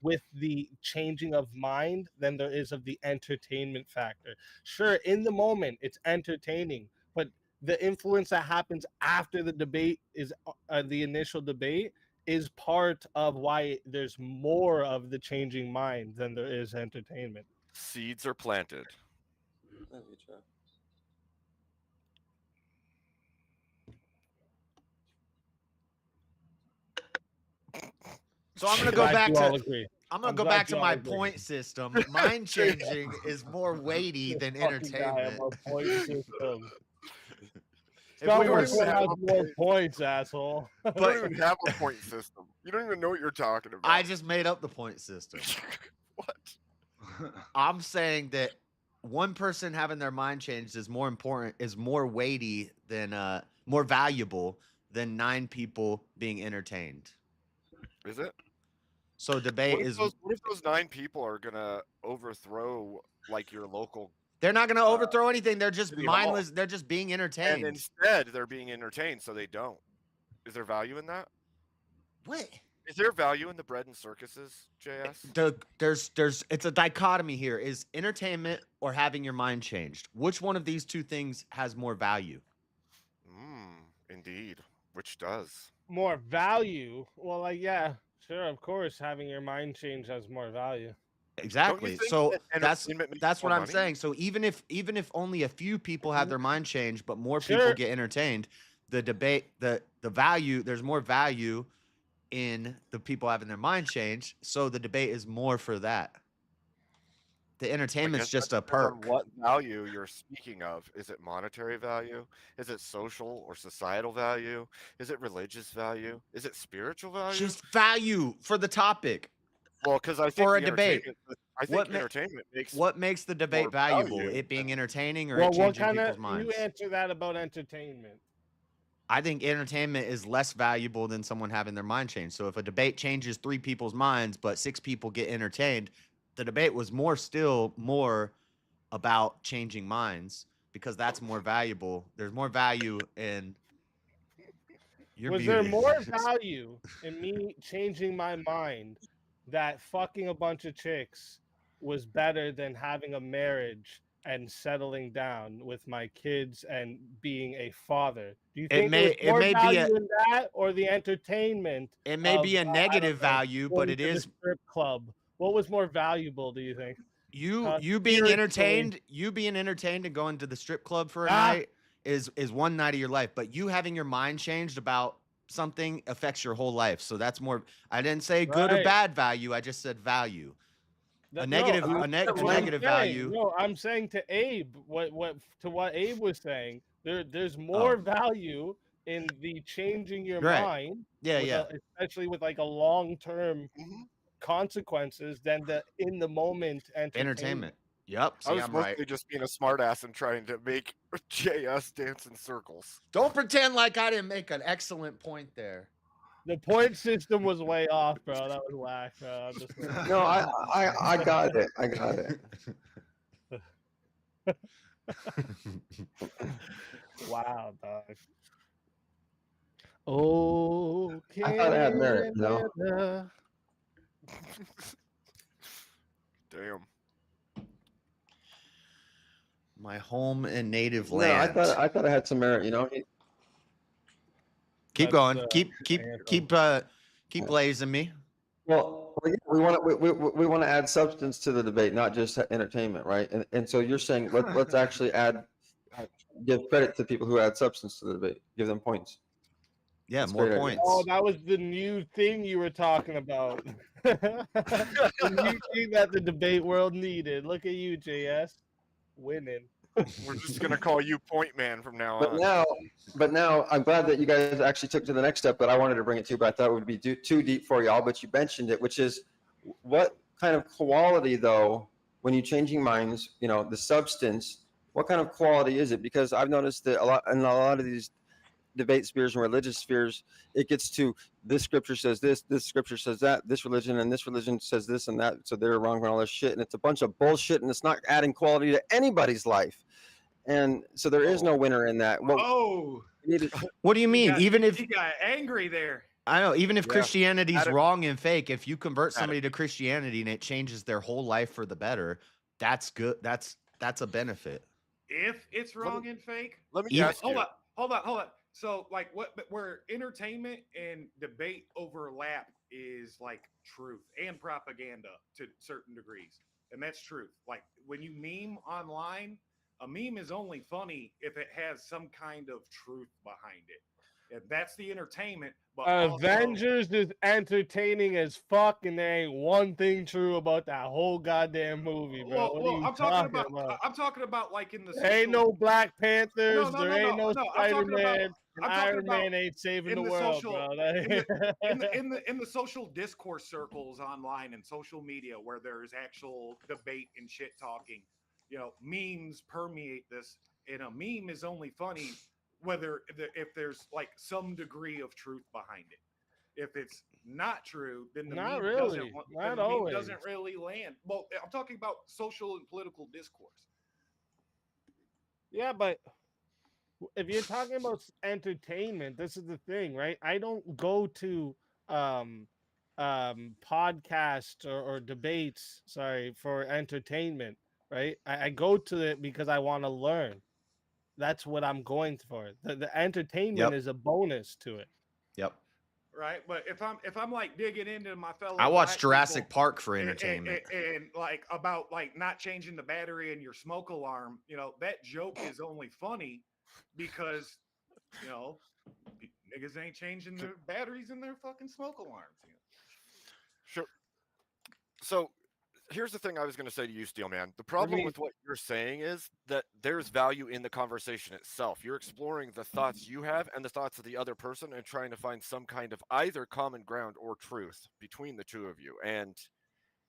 S2: with the changing of mind than there is of the entertainment factor. Sure, in the moment it's entertaining, but the influence that happens after the debate is the initial debate is part of why there's more of the changing mind than there is entertainment.
S6: Seeds are planted.
S4: That'd be true.
S1: So I'm gonna
S2: I'm
S1: go
S2: glad
S1: back
S2: you
S1: to.
S2: all agree.
S1: I'm gonna
S2: I'm
S1: go
S2: glad
S1: back to
S2: you all
S1: my
S2: agree.
S1: point system. Mind changing is more weighty than
S2: Fucking guy
S1: entertainment.
S2: about point system.
S1: If we were
S2: Someone
S6: have
S2: has
S6: a
S2: more
S6: point.
S2: points, asshole.
S6: You don't even have a point system. You don't even know what you're talking about.
S1: I just made up the point system.
S6: What?
S1: I'm saying that one person having their mind changed is more important, is more weighty than more valuable than 9 people being entertained.
S6: Is it?
S1: So debate
S6: What
S1: is
S6: if those 9 people are gonna overthrow like your local,
S1: they're not gonna overthrow anything. They're just
S6: City Hall.
S1: mindless. They're just being
S6: and
S1: entertained.
S6: instead they're being entertained, so they don't? Is there value in that?
S1: What?
S6: Is there value in the bread and circuses, JS?
S1: There's it's a dichotomy here. Is entertainment or having your mind changed? Which one of these two things has more value?
S6: Indeed. Which does?
S2: More value? Well, like, yeah, sure, of course, having your mind change has more value.
S1: Exactly.
S6: think
S1: So
S6: that
S1: that's
S6: entertainment makes
S1: that's what
S6: more
S1: I'm
S6: money?
S1: saying. So even if only a few people have their mind changed, but more people
S2: Sure.
S1: get entertained, the debate, the value, there's more value in the people having their mind changed. So the debate is more for that. The
S6: I
S1: entertainment's
S6: guess
S1: just
S6: that
S1: a
S6: depends on
S1: perk.
S6: what value you're speaking of. Is it monetary value? Is it social or societal value? Is it religious value? Is it spiritual value?
S1: Just value for the topic.
S6: Well, because I think
S1: for a
S6: the
S1: debate.
S6: entertainment- I
S1: What
S6: think
S1: ma-
S6: entertainment makes
S1: What makes the debate
S6: more
S1: valuable?
S6: value
S1: It being
S6: than-
S1: entertaining or
S2: Well,
S1: it
S2: what
S1: changing
S2: kind
S1: people's
S2: of
S1: minds?
S2: you answer that about entertainment?
S1: I think entertainment is less valuable than someone having their mind changed. So if a debate changes 3 people's minds, but 6 people get entertained, the debate was still more about changing minds because that's more valuable. There's more value in. You're
S2: Was there
S1: muted.
S2: more value in me changing my mind that fucking a bunch of chicks was better than having a marriage and settling down with my kids and being a father? Do you think
S1: may-
S2: there's
S1: it
S2: more
S1: may be
S2: value in that or the entertainment?
S1: It may be a
S2: of, I
S1: negative
S2: don't know,
S1: value, but
S2: going
S1: it
S2: to the
S1: is
S2: strip club. What was more valuable, do you think?
S1: you being
S2: spiritually.
S1: entertained, and going to the strip club for a
S2: Ah.
S1: night is one night of your life, but you having your mind changed about something affects your whole life. So that's more. I didn't say good or
S2: Right.
S1: bad value. I just said value.
S2: That-
S1: negative-
S2: no,
S1: a neg-
S2: that's
S1: a
S2: what I'm
S1: negative
S2: saying.
S1: value-
S2: No, I'm saying to Abe, what Abe was saying. There's more value in the changing your
S1: Right.
S2: mind.
S1: Yeah,
S2: with
S1: yeah.
S2: especially with like a long term consequences than the in the moment
S1: Entertainment. Yep.
S6: I
S1: See,
S6: was
S1: I'm
S6: mostly
S1: right.
S6: just being a smartass and trying to make JS dance in circles.
S1: Don't pretend like I didn't make an excellent point there.
S2: The point system was way off, bro. That was whack, bro. I'm just like,
S4: No, I got it. I got it.
S2: wow, dog. Okay.
S4: I thought it had merit, you know?
S6: Damn.
S1: My home and native
S4: No,
S1: land.
S4: I thought it had some merit, you know?
S1: Keep
S2: That's,
S1: going. Keep
S2: anthem.
S1: keep blazing me.
S4: Well, yeah, we want to add substance to the debate, not just entertainment, right? And so you're saying let's actually give credit to people who add substance to the debate, give them points.
S1: Yeah,
S4: That's a
S1: more
S4: great idea.
S1: points.
S2: Oh, that was the new thing you were talking about. The new thing that the debate world needed. Look at you, JS, winning.
S6: We're just gonna call you Point Man from now
S4: But
S6: on.
S4: now I'm glad that you guys actually took to the next step that I wanted to bring it to, but I thought it would be too deep for y'all. But you mentioned it, which is what kind of quality, though, when you're changing minds, you know, the substance, what kind of quality is it? Because I've noticed that in a lot of these debate spheres and religious spheres, it gets to this scripture says this scripture says that, this religion and this religion says this and that, so they're wrong for all this shit, and it's a bunch of bullshit, and it's not adding quality to anybody's life, and so there is no winner in that.
S9: Oh,
S1: What do you mean? Even if
S9: he got angry there.
S1: I know, even if
S6: Yeah.
S1: Christianity's
S6: Add it.
S1: wrong and fake, if you convert
S6: Add it.
S1: somebody to Christianity and it changes their whole life for the better, that's good. That's a benefit.
S9: If it's wrong and fake,
S6: Let me
S1: Even-
S6: ask you.
S9: hold on. So, like, where entertainment and debate overlap is like truth and propaganda to certain degrees, and that's truth. Like when you meme online, a meme is only funny if it has some kind of truth behind it. And that's the entertainment. But also,
S2: Avengers is entertaining as fuck, and there ain't one thing true about that whole goddamn movie, bro.
S9: well,
S2: What
S9: well,
S2: are you
S9: I'm talking about. I'm talking about like in the.
S2: There ain't no Black Panthers.
S9: No,
S2: there ain't no
S9: I'm talking about-
S2: Spider-Man. And
S9: I'm talking
S2: Iron
S9: about
S2: Man ain't saving
S9: in
S2: the
S9: the
S2: world,
S9: social-
S2: bro. That
S9: in the social discourse circles online and social media where there's actual debate and shit talking, you know, memes permeate this, and a meme is only funny if there's like some degree of truth behind it. If it's not true, then the
S2: Not
S9: meme
S2: really.
S9: doesn't
S2: Not
S9: then the meme
S2: always.
S9: doesn't really land. Well, I'm talking about social and political discourse.
S2: Yeah, but if you're talking about entertainment, this is the thing, right? I don't go to podcasts or debates, sorry, for entertainment, right? I go to it because I want to learn. That's what I'm going for. The entertainment
S1: Yep.
S2: is a bonus to it.
S1: Yep.
S9: Right, but if I'm like digging into my fellow,
S1: I watch
S9: black
S1: Jurassic
S9: people
S1: Park for
S9: and-
S1: entertainment.
S9: and like about like not changing the battery in your smoke alarm, you know, that joke is only funny because you know niggas ain't changing their batteries in their fucking smoke alarms. You know?
S6: Sure. So here's the thing I was going to say to you, Steelman. The problem with what you're saying is that there's value in the conversation itself. You're exploring the thoughts you have and the thoughts of the other person and trying to find some kind of either common ground or truth between the two of you. And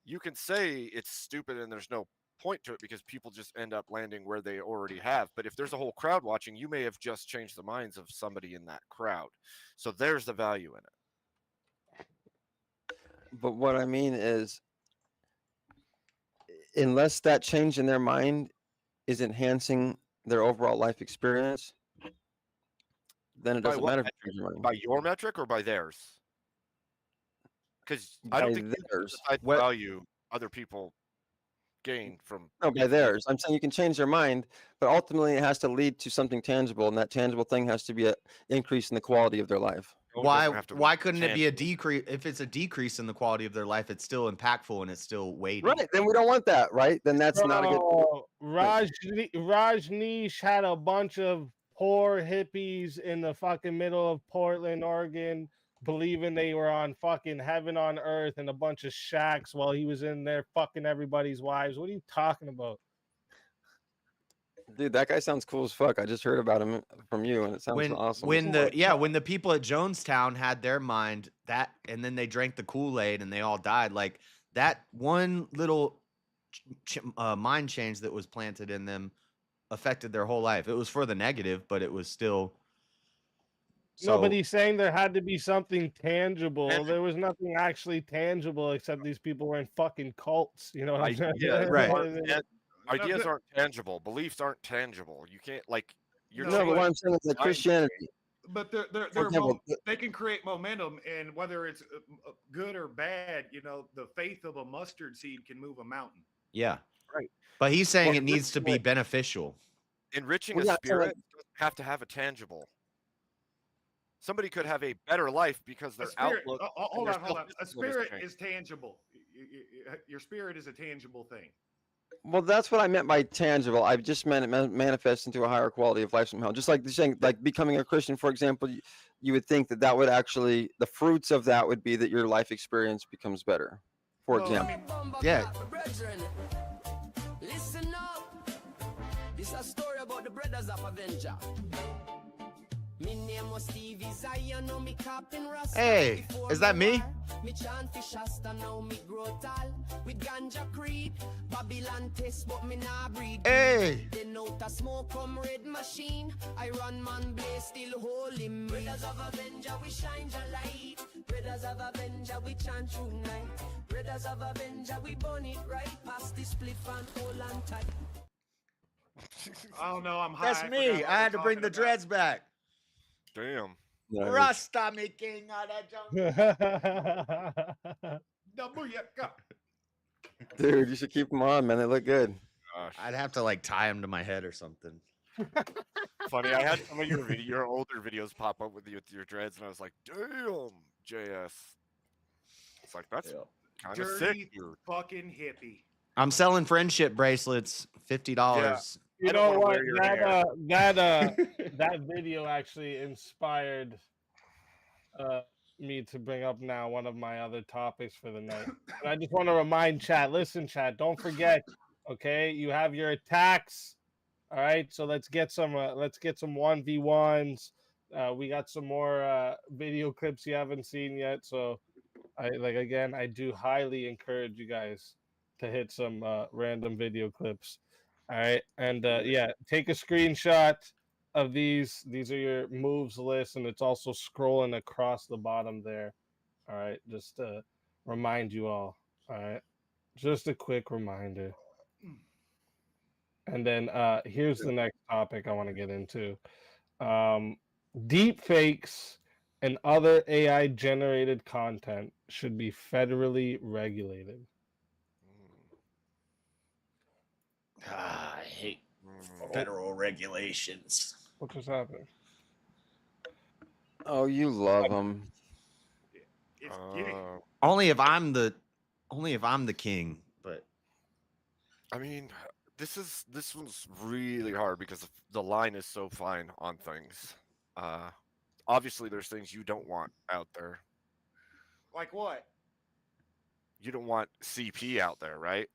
S6: you can say it's stupid and there's no point to it because people just end up landing where they already have. But if there's a whole crowd watching, you may have just changed the minds of somebody in that crowd. So there's the value in it.
S4: But what I mean is, unless that change in their mind is enhancing their overall life experience, then it
S6: By
S4: doesn't
S6: what
S4: matter if
S6: metric?
S4: you change your mind.
S6: By your metric or by theirs? Because I don't
S4: By
S6: think you can
S4: theirs.
S6: decide the value other people gain from.
S4: No, by theirs. I'm saying you can change their mind, but ultimately it has to lead to something tangible, and that tangible thing has to be an increase in the quality of their life.
S1: Why couldn't it be a decrease? If it's a decrease in the quality of their life, it's still impactful and it's still weighty.
S4: Right. Then we don't want that, right? Then that's not a good.
S2: Rajneesh had a bunch of poor hippies in the fucking middle of Portland, Oregon, believing they were on fucking heaven on earth and a bunch of shacks while he was in there fucking everybody's wives. What are you talking about?
S4: Dude, that guy sounds cool as fuck. I just heard about him from you, and it sounds awesome.
S1: When
S9: Cool
S1: the
S9: like
S1: yeah
S9: fuck.
S1: when the people at Jonestown had their mind that, and then they drank the Kool-Aid and they all died, like that one little mind change that was planted in them affected their whole life. It was for the negative, but it was still.
S2: No, but
S1: So
S2: he's saying there had to be something tangible. There was nothing actually tangible except these people were in fucking cults. You know what I'm saying?
S6: Ideas
S1: Right.
S6: ideas aren't tangible. Beliefs aren't tangible. You can't like you're
S9: No,
S4: No, but
S9: but-
S4: what I'm saying is like
S6: Mind
S4: Christianity.
S9: But they're
S4: example,
S9: they can create momentum, and whether it's good or bad, the faith of a mustard seed can move a mountain.
S1: yeah,
S6: Right.
S1: but he's saying
S6: Well,
S1: it needs to be
S6: like-
S1: beneficial.
S6: enriching
S4: Well,
S6: a
S4: yeah, so, like-
S6: spirit doesn't have to have a tangible. Somebody could have a better life because
S9: A
S6: their
S9: spirit,
S6: outlook.
S9: hold
S6: their
S9: on. A
S6: self-discipline
S9: spirit
S6: changed.
S9: is tangible. Your spirit is a tangible thing.
S4: Well, that's what I meant by tangible. I just meant it manifests into a higher quality of life somehow. Just like saying, like becoming a Christian, for example, you would think that would actually, the fruits of that would be that your life experience becomes better. For
S9: Well, I
S4: example.
S9: mean,
S1: Yeah.
S7: Listen up. This is a story about the brothers of Avenger. Me name was Stevie Zion, know me capping Rasta.
S1: Hey,
S7: Before
S1: is that me?
S7: war, me chant for Shasta, now me grow tall. With ganja creed, Babylon test, but me nah breed.
S1: Hey,
S7: Then out a smoke come red machine. I run man blaze, still holy me. Brothers of Avenger, we shine your light. Brothers of Avenger, we chant through night. Brothers of Avenger, we burn it right past the split and hold on tight.
S9: I don't know. I'm high.
S1: that's
S9: forgot
S1: me.
S9: what
S1: I had to
S9: we're
S1: bring the
S9: talking about.
S1: dreads back.
S6: Damn.
S4: Yeah,
S1: Rasta me king of the jungle.
S9: No, booyaka.
S4: dude, you should keep them on, man. They look good.
S6: Gosh.
S1: I'd have to like tie them to my head or something.
S6: Funny. I had some of your older videos pop up with your dreads, and I was like, "Damn, JS." It's like that's kind of sick,
S9: Dirty
S6: dude.
S9: fucking hippie.
S1: I'm selling friendship bracelets, $50.
S2: You
S6: I don't
S2: know
S6: wanna
S2: what?
S6: wear your hair.
S2: That video actually inspired me to bring up now one of my other topics for the night. And I just want to remind chat. Listen, chat. Don't forget. Okay, you have your attacks. All right. So let's get some 1v1s. We got some more video clips you haven't seen yet. So I do highly encourage you guys to hit some random video clips. All right, and take a screenshot of these. These are your moves list, and it's also scrolling across the bottom there. All right, just to remind you all. All right, just a quick reminder. And then here's the next topic I want to get into. Deep fakes and other AI generated content should be federally regulated.
S1: I hate
S6: Mm.
S1: federal regulations.
S2: What just happened?
S4: Oh, you love them.
S9: It's gay.
S1: Only if I'm the king. But
S6: I mean, this one's really hard because the line is so fine on things. Obviously, there's things you don't want out there.
S9: Like what?
S6: You don't want CP out there, right?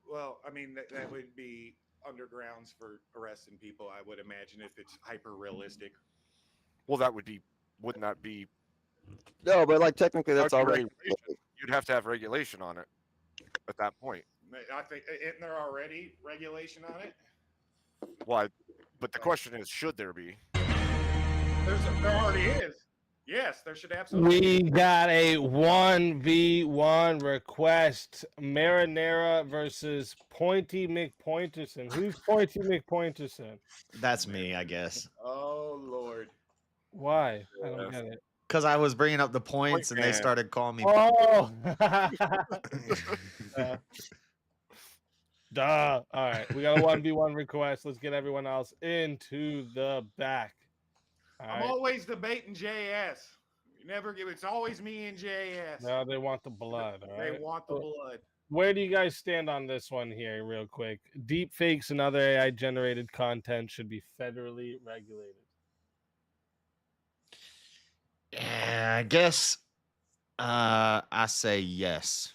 S9: Well, I mean, that would be undergrounds for arresting people, I would imagine, if it's hyper realistic.
S6: Well, wouldn't that be?
S4: No, but like technically
S6: That'd
S4: that's
S6: be
S4: already.
S6: regulation. You'd have to have regulation on it at that point.
S9: I think, isn't there already regulation on it?
S6: Why? But the question is, should there be?
S9: There already is. Yes, there should absolutely.
S2: We got a 1v1 request. Marinara versus Pointy McPointerson. Who's Pointy McPointerson?
S1: that's me, I guess.
S9: Oh Lord.
S2: Why? I don't get it.
S1: Because I was bringing up the points and they
S6: man.
S1: started calling me.
S2: Oh! Duh. All right. We got a 1v1 request. Let's get everyone else into the back. All
S9: I'm
S2: right.
S9: always debating JS. You never give. It's always me and JS.
S2: Now they want the blood. All
S9: They
S2: right.
S9: want the blood.
S2: Where do you guys stand on this one here, real quick? Deep fakes and other AI generated content should be federally regulated.
S1: Yeah, I guess I say yes.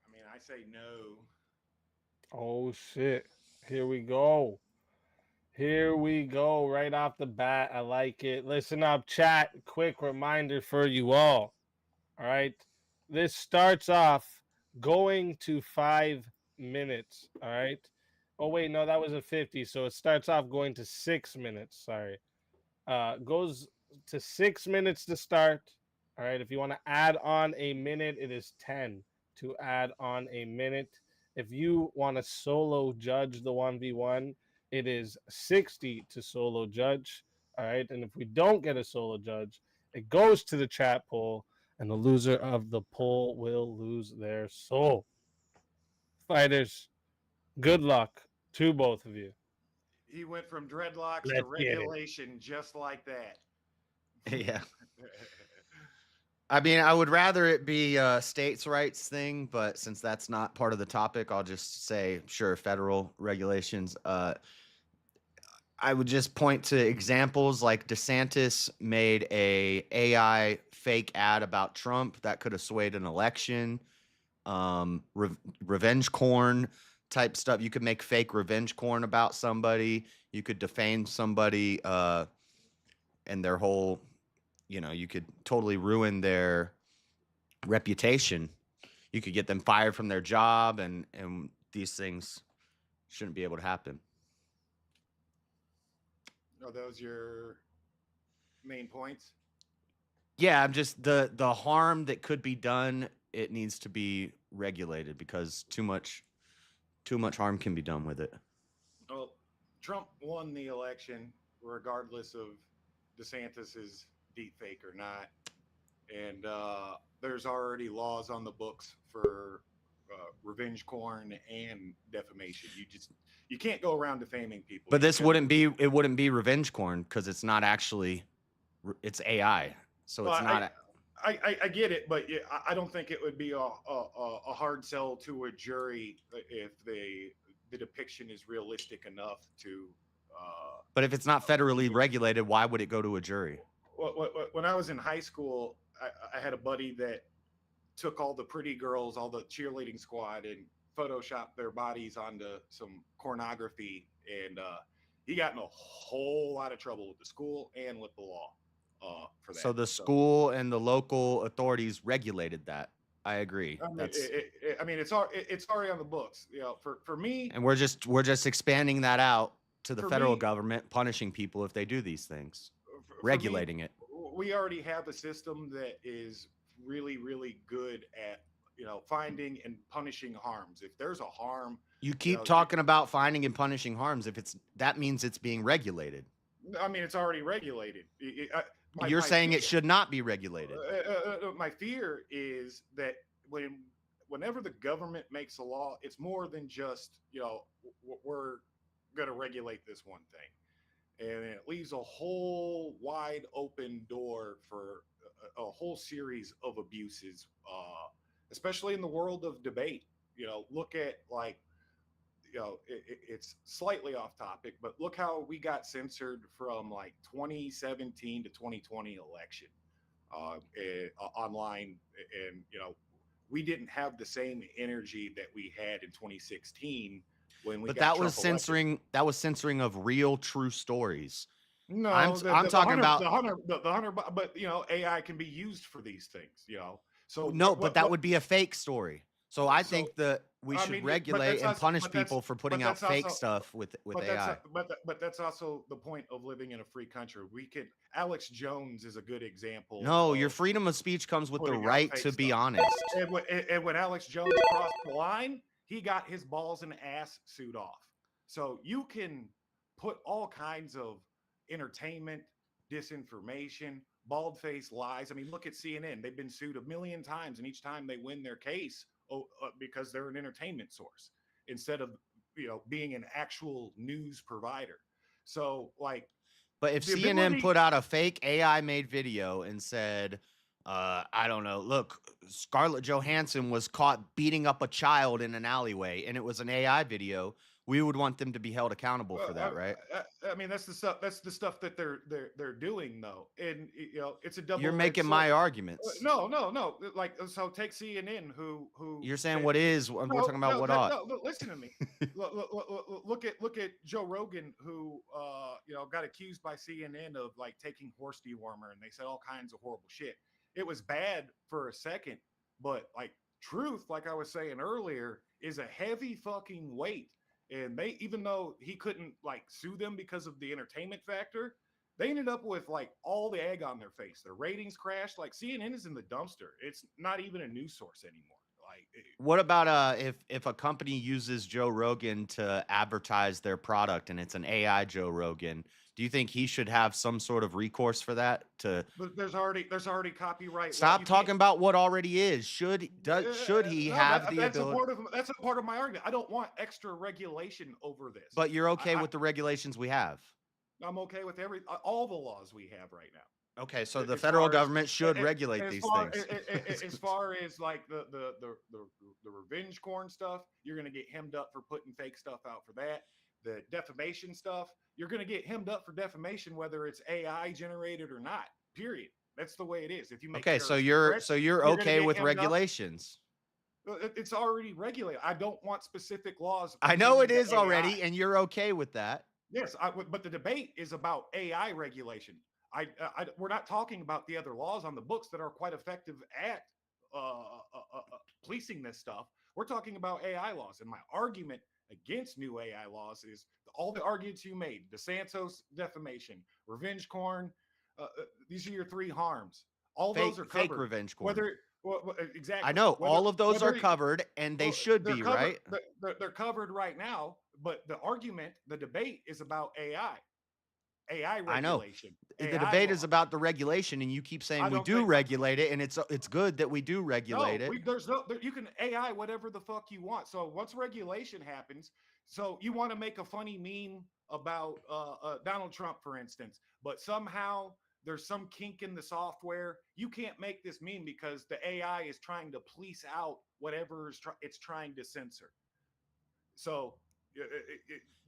S9: I mean, I say no.
S2: Oh shit. Here we go. Here we go. Right off the bat. I like it. Listen up, chat. Quick reminder for you all. All right. This starts off going to 5 minutes. All right. Oh, wait. No, that was a 50. So it starts off going to 6 minutes. Sorry. Goes to 6 minutes to start. All right. If you want to add on a minute, it is 10 to add on a minute. If you want to solo judge the 1v1, it is 60 to solo judge. All right. And if we don't get a solo judge, it goes to the chat poll, and the loser of the poll will lose their soul. Fighters, good luck to both of you.
S9: He went from dreadlocks to
S2: Let's get it.
S9: regulation just like that.
S1: Yeah. I mean, I would rather it be a states' rights thing, but since that's not part of the topic, I'll just say, sure, federal regulations. I would just point to examples like DeSantis made a AI fake ad about Trump that could have swayed an election. Revenge corn type stuff. You could make fake revenge corn about somebody. You could defame somebody and their whole, you could totally ruin their reputation. You could get them fired from their job, and these things shouldn't be able to happen.
S9: Are those your main points?
S1: Yeah, I'm just the harm that could be done. It needs to be regulated because too much harm can be done with it.
S9: Well, Trump won the election regardless of DeSantis's deep fake or not, and there's already laws on the books for revenge corn and defamation. You can't go around defaming people.
S1: But this wouldn't be revenge corn because it's not actually, it's AI, so it's not.
S9: I get it, but I don't think it would be a hard sell to a jury if the depiction is realistic enough to.
S1: But if it's not federally regulated, why would it go to a jury?
S9: When I was in high school, I had a buddy that took all the pretty girls, all the cheerleading squad, and photoshopped their bodies onto some pornography, and he got in a whole lot of trouble with the school and with the law for that.
S1: So the school and the local authorities regulated that. I agree.
S9: I mean, it's already on the books, for me.
S1: And we're just expanding that out to the federal
S9: me,
S1: government, punishing people if they do these things, regulating it.
S9: We already have a system that is really, really good at finding and punishing harms. If there's a harm,
S1: you keep talking about finding and punishing harms. That means it's being regulated.
S9: I mean, it's already regulated.
S1: You're saying it should not be regulated.
S9: My fear is that whenever the government makes a law, it's more than just we're going to regulate this one thing, and it leaves a whole wide open door for a whole series of abuses, especially in the world of debate. Look at it's slightly off topic, but look how we got censored from 2017 to 2020 election online, and we didn't have the same energy that we had in 2016 when we.
S1: But
S9: got
S1: that was censoring.
S9: elected.
S1: That was censoring of real, true stories.
S9: No,
S1: I'm talking about
S9: the hunter, but AI can be used for these things. So
S1: no, but that would be a fake story. So I think that we should regulate and punish people for putting out fake stuff with AI.
S9: But that's also the point of living in a free country. Alex Jones is a good example.
S1: No, your freedom of speech comes with the right to be honest.
S9: And when Alex Jones crossed the line, he got his balls and ass suit off. So you can put all kinds of entertainment, disinformation, bald-faced lies. I mean, look at CNN. They've been sued 1 million times, and each time they win their case because they're an entertainment source instead of being an actual news provider. So
S1: but if CNN put out a fake AI made video and said, I don't know, look, Scarlett Johansson was caught beating up a child in an alleyway, and it was an AI video, we would want them to be held accountable for that, right?
S9: I mean, that's the stuff. That's the stuff that they're doing, though, and it's a double.
S1: You're making my arguments.
S9: No. Like, so take CNN, who
S1: You're saying
S9: said-
S1: what is? We're talking about what ought.
S9: No, listen to me. Look at Joe Rogan, who got accused by CNN of like taking horse dewormer, and they said all kinds of horrible shit. It was bad for a second, but like truth, like I was saying earlier, is a heavy fucking weight. And they, even though he couldn't like sue them because of the entertainment factor, they ended up with like all the egg on their face. Their ratings crashed. Like CNN is in the dumpster. It's not even a news source anymore. Like,
S1: what about if a company uses Joe Rogan to advertise their product and it's an AI Joe Rogan? Do you think he should have some sort of recourse for that?
S9: But there's already copyright.
S1: Stop talking about what already is. Should he have the ability?
S9: That's a part of my argument. I don't want extra regulation over this.
S1: But you're okay with the regulations we have.
S9: I'm okay with all the laws we have right now.
S1: Okay, so the federal government should regulate these things.
S9: As far as like the revenge corn stuff, you're gonna get hemmed up for putting fake stuff out for that. The defamation stuff, you're gonna get hemmed up for defamation whether it's AI generated or not. Period. That's the way it is. If you make
S1: so you're okay with regulations.
S9: It's already regulated. I don't want specific laws.
S1: I know it is already, and you're okay with that.
S9: Yes, but the debate is about AI regulation. We're not talking about the other laws on the books that are quite effective at policing this stuff. We're talking about AI laws, and my argument against new AI laws is all the arguments you made: the Santos defamation, revenge corn. These are your three harms. All those are covered.
S1: Fake revenge corn.
S9: Exactly.
S1: I know all of those are covered, and they should be, right?
S9: They're covered right now, but the argument, the debate is about AI. AI regulation.
S1: I know. The debate is about the regulation, and you keep saying we do regulate it, and it's good that we do regulate it.
S9: You can AI whatever the fuck you want. So once regulation happens, so you want to make a funny meme about Donald Trump, for instance, but somehow there's some kink in the software. You can't make this meme because the AI is trying to police out whatever it's trying to censor. So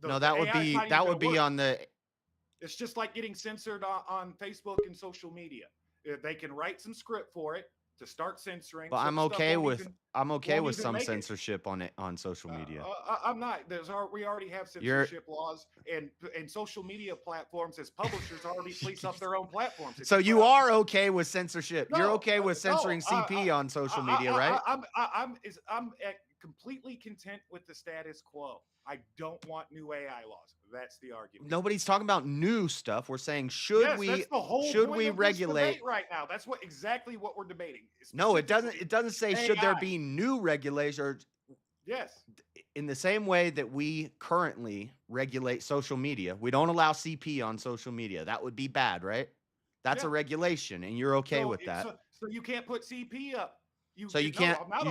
S1: that would be on the.
S9: It's just like getting censored on Facebook and social media. They can write some script for it to start censoring.
S1: But I'm okay with some censorship on social media.
S9: I'm not. We already have censorship laws, and social media platforms as publishers already police up their own platforms.
S1: So you are okay with censorship? You're okay with censoring CP on social media, right?
S9: I'm completely content with the status quo. I don't want new AI laws. That's the argument.
S1: Nobody's talking about new stuff. We're saying should we regulate
S9: right now? That's exactly what we're debating.
S1: No, it doesn't. It doesn't say should there be new regulations.
S9: Yes.
S1: In the same way that we currently regulate social media, we don't allow CP on social media. That would be bad, right? That's a regulation, and you're okay with that.
S9: So you can't put CP up. You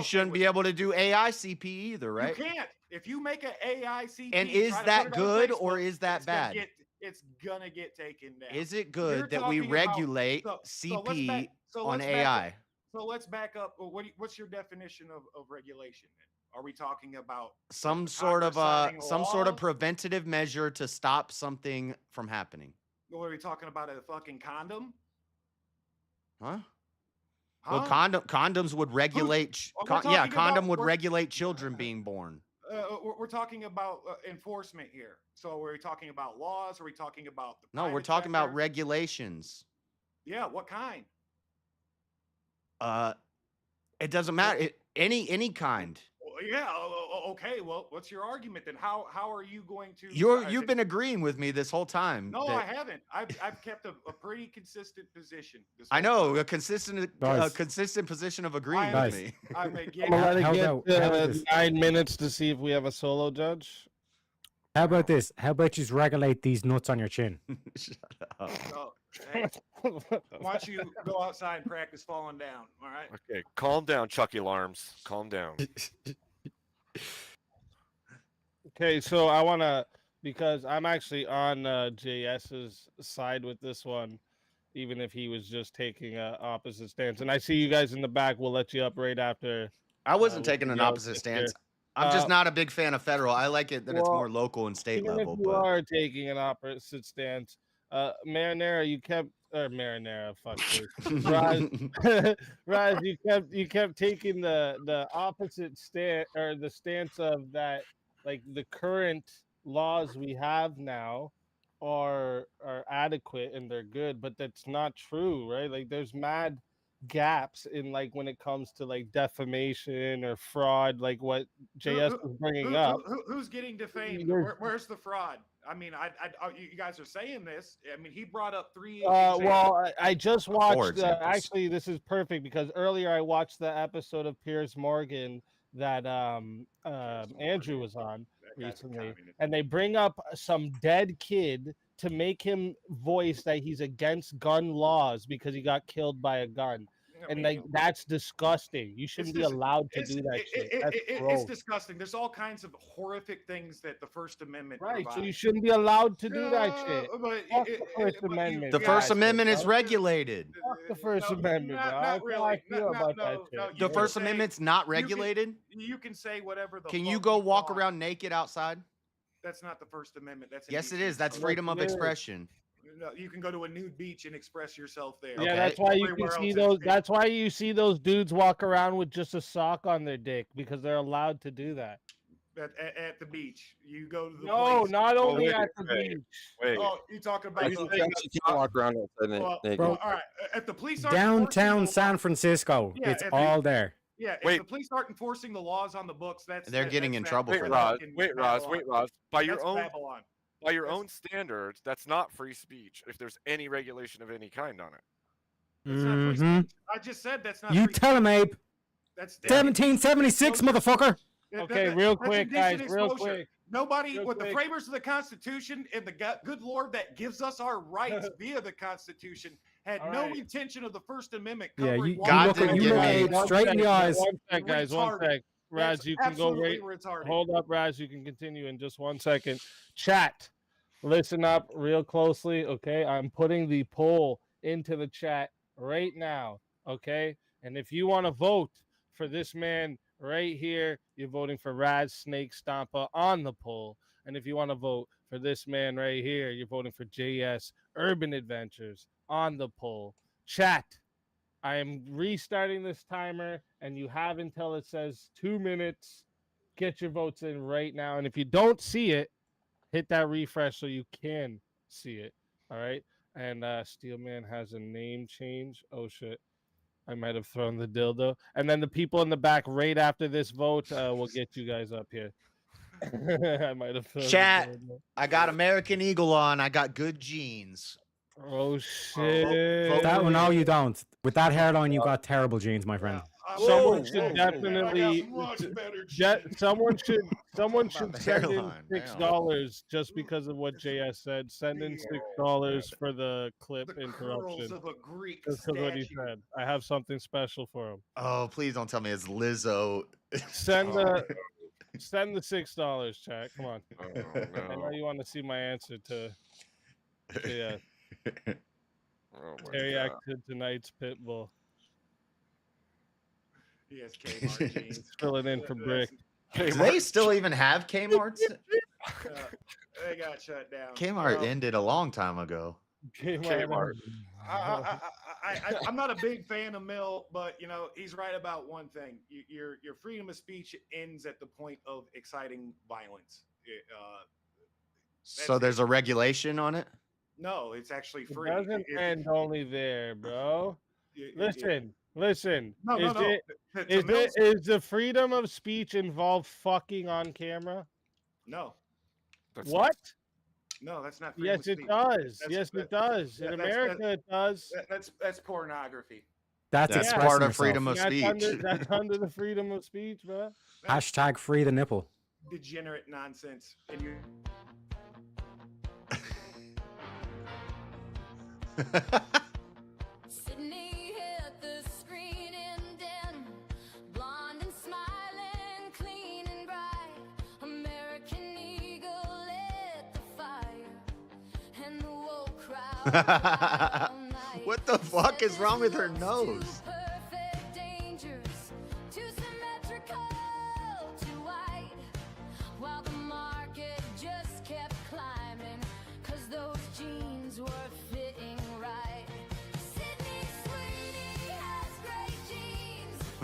S1: shouldn't be able to do AI CP either, right?
S9: You can't. If you make an AI CP,
S1: and is that good or is that bad?
S9: It's gonna get taken down.
S1: Is it good that we regulate CP on AI?
S9: So let's back up. What's your definition of regulation then? Are we talking about
S1: some sort of preventative measure to stop something from happening?
S9: What are we talking about? A fucking condom?
S1: Huh? Well, condoms would regulate. Condom would regulate children being born.
S9: We're talking about enforcement here. So are we talking about laws? Are we talking about the
S1: No, we're talking about regulations.
S9: Yeah, what kind?
S1: It doesn't matter. Any kind.
S9: Yeah. Okay. Well, what's your argument then? How are you going to?
S1: You've been agreeing with me this whole time.
S9: No, I haven't. I've kept a pretty consistent position.
S1: I know a consistent position of agreeing with me.
S2: I'm gonna get 9 minutes to see if we have a solo judge.
S3: How about this? How about you just regulate these nuts on your chin?
S1: Shut up.
S9: Oh, hey, why don't you go outside and practice falling down? All right.
S6: Okay, calm down, Chucky Alarms. Calm down.
S2: Okay, so I want to, because I'm actually on JS's side with this one, even if he was just taking an opposite stance. And I see you guys in the back. We'll let you up right after.
S1: I wasn't taking an opposite stance. I'm just not a big fan of federal. I like it that it's
S2: well,
S1: more local and state
S2: even
S1: level.
S2: if you
S1: But
S2: are taking an opposite stance, Marinara, you kept or Marinara, fuck this. Raz, you kept taking the opposite stance or the stance of that, like the current laws we have now are adequate and they're good, but that's not true, right? Like there's mad gaps in like when it comes to like defamation or fraud, like what JS was bringing up.
S9: Who's getting defamed? Where's the fraud? I mean, you guys are saying this. I mean, he brought up 3 examples.
S2: Well, I just watched.
S1: examples.
S2: Actually, this is perfect because earlier I watched the episode of Piers Morgan that Andrew was on recently, and they bring up some dead kid to make him voice that he's against gun laws because he got killed by a gun. And like that's disgusting. You shouldn't be allowed to do that shit.
S9: It's disgusting. There's all kinds of horrific things that the First Amendment
S2: right.
S9: provides.
S2: So you shouldn't be allowed to do that shit. Fuck the First Amendment.
S1: the First Amendment is regulated.
S2: Fuck the First Amendment, bro.
S9: Not really.
S2: I feel about that shit.
S1: The First Amendment's not regulated.
S9: You can say whatever the.
S1: Can you
S9: fuck
S1: go walk
S9: want.
S1: around naked outside?
S9: That's not the First Amendment. That's
S1: Yes, it
S9: indecent.
S1: is. That's
S2: Yes,
S1: freedom of
S2: it is.
S1: expression.
S9: No, you can go to a nude beach and express yourself there.
S2: Yeah,
S1: Okay.
S2: that's why you
S9: Everywhere
S2: can see
S9: else
S2: those.
S9: is-
S2: That's why you see those dudes walk around with just a sock on their dick because they're allowed to do that.
S9: At the beach. You go to the
S2: No,
S9: place.
S2: not only
S6: wait,
S2: at the
S6: wait.
S2: beach.
S6: Wait,
S9: Oh, you talking about
S6: You
S9: the,
S6: think
S4: You can't walk around outside
S9: well,
S4: naked.
S9: well, all right. If the police aren't
S3: Downtown
S9: enforcing the
S3: San
S9: law-
S3: Francisco.
S9: Yeah,
S3: It's
S9: if
S3: all there.
S9: Yeah, if
S6: Wait.
S9: the police aren't enforcing the laws on the books,
S1: They're getting in trouble
S6: wait,
S1: for that.
S6: Roz,
S9: fucking
S6: wait, Roz,
S9: Babylon.
S6: wait, Roz. By your
S9: That's
S6: own
S9: Babylon.
S6: by your
S9: That's-
S6: own standards, that's not free speech. If there's any regulation of any kind on it.
S9: That's not free
S3: Mhm.
S9: speech. I just said that's not
S3: You
S9: free
S3: tell him, Abe.
S9: That's
S3: 1776, motherfucker.
S2: Okay, real
S9: that's
S2: quick, guys.
S9: indecent
S2: Real
S9: exposure.
S2: quick.
S9: Nobody,
S2: Real
S9: with the
S2: quick.
S9: framers of the Constitution and the good Lord that gives us our rights via the Constitution, had
S2: All
S9: no
S2: right.
S9: intention of the First Amendment
S3: Yeah,
S9: covering
S3: you
S9: one
S1: God
S3: look
S1: didn't
S3: at you
S1: give
S3: look
S1: me-
S3: Abe straight in the eyes.
S2: One sec, guys. One
S9: Retarded.
S2: sec. Raz,
S9: That's
S2: you can go
S9: absolutely
S2: right.
S9: retarded.
S2: Hold up, Raz. You can continue in just 1 second. Chat, listen up real closely. Okay, I'm putting the poll into the chat right now. Okay, and if you want to vote for this man right here, you're voting for Raz Snake Stomper on the poll. And if you want to vote for this man right here, you're voting for JS Urban Adventures on the poll. Chat, I am restarting this timer, and you have until it says 2 minutes. Get your votes in right now. And if you don't see it, hit that refresh so you can see it. All right. And Steelman has a name change. Oh, shit. I might have thrown the dildo. And then the people in the back right after this vote will get you guys up here. I might have thrown the
S1: Chat.
S2: dildo.
S1: I got American Eagle on. I got good genes.
S2: Oh, shit.
S1: vote-
S3: That one, no, you don't. With that hairline, you got terrible genes, my friend.
S2: Someone
S9: Whoa,
S2: should
S9: whoa,
S2: definitely-
S9: I got much better
S2: Someone should
S1: About
S2: send
S1: the
S2: in
S1: hairline,
S2: $6 just because of what JS said. Send in $6 for the clip
S9: the curls
S2: interruption.
S9: of a Greek
S2: Just because what he
S9: statue.
S2: said. I have something special for him.
S1: Oh, please don't tell me it's Lizzo.
S2: Send
S6: Oh,
S2: the $6, chat. Come on.
S6: oh,
S2: I know
S6: no.
S2: you want to see my answer to yeah.
S6: Oh, my
S2: Teriyaki
S6: God.
S2: to tonight's Pitbull.
S9: He has Kmart jeans.
S2: Filling in for Brick.
S1: Do they still even have Kmart's?
S9: They got shut down.
S1: Kmart ended a long time ago.
S6: Kmart.
S9: I'm not a big fan of Mill, but you know he's right about one thing. Your freedom of speech ends at the point of exciting violence.
S1: So there's a regulation on it?
S9: No, it's actually
S2: It
S9: free.
S2: doesn't end only there, bro. Listen.
S9: No, no, no.
S2: Is the freedom of speech involve fucking on camera?
S9: No,
S6: That's
S2: What?
S9: no, that's not. freedom
S2: Yes,
S9: of
S2: it
S9: speech.
S2: does.
S9: That's-
S2: Yes,
S9: that-
S2: it does. In
S9: that's-
S2: America, it does.
S9: That's pornography.
S3: That's
S1: That's
S3: expressing
S1: part of
S3: yourself.
S1: freedom of
S2: That's
S1: speech.
S2: that's under the freedom of speech, bro.
S3: Hashtag free the nipple.
S9: Degenerate nonsense. And you.
S7: Sydney hit the screen and then blonde and smiling, clean and bright. American Eagle lit the fire, and the woke crowd.
S1: What the fuck is wrong with her nose?
S7: Perfect, dangerous, too symmetrical, too white.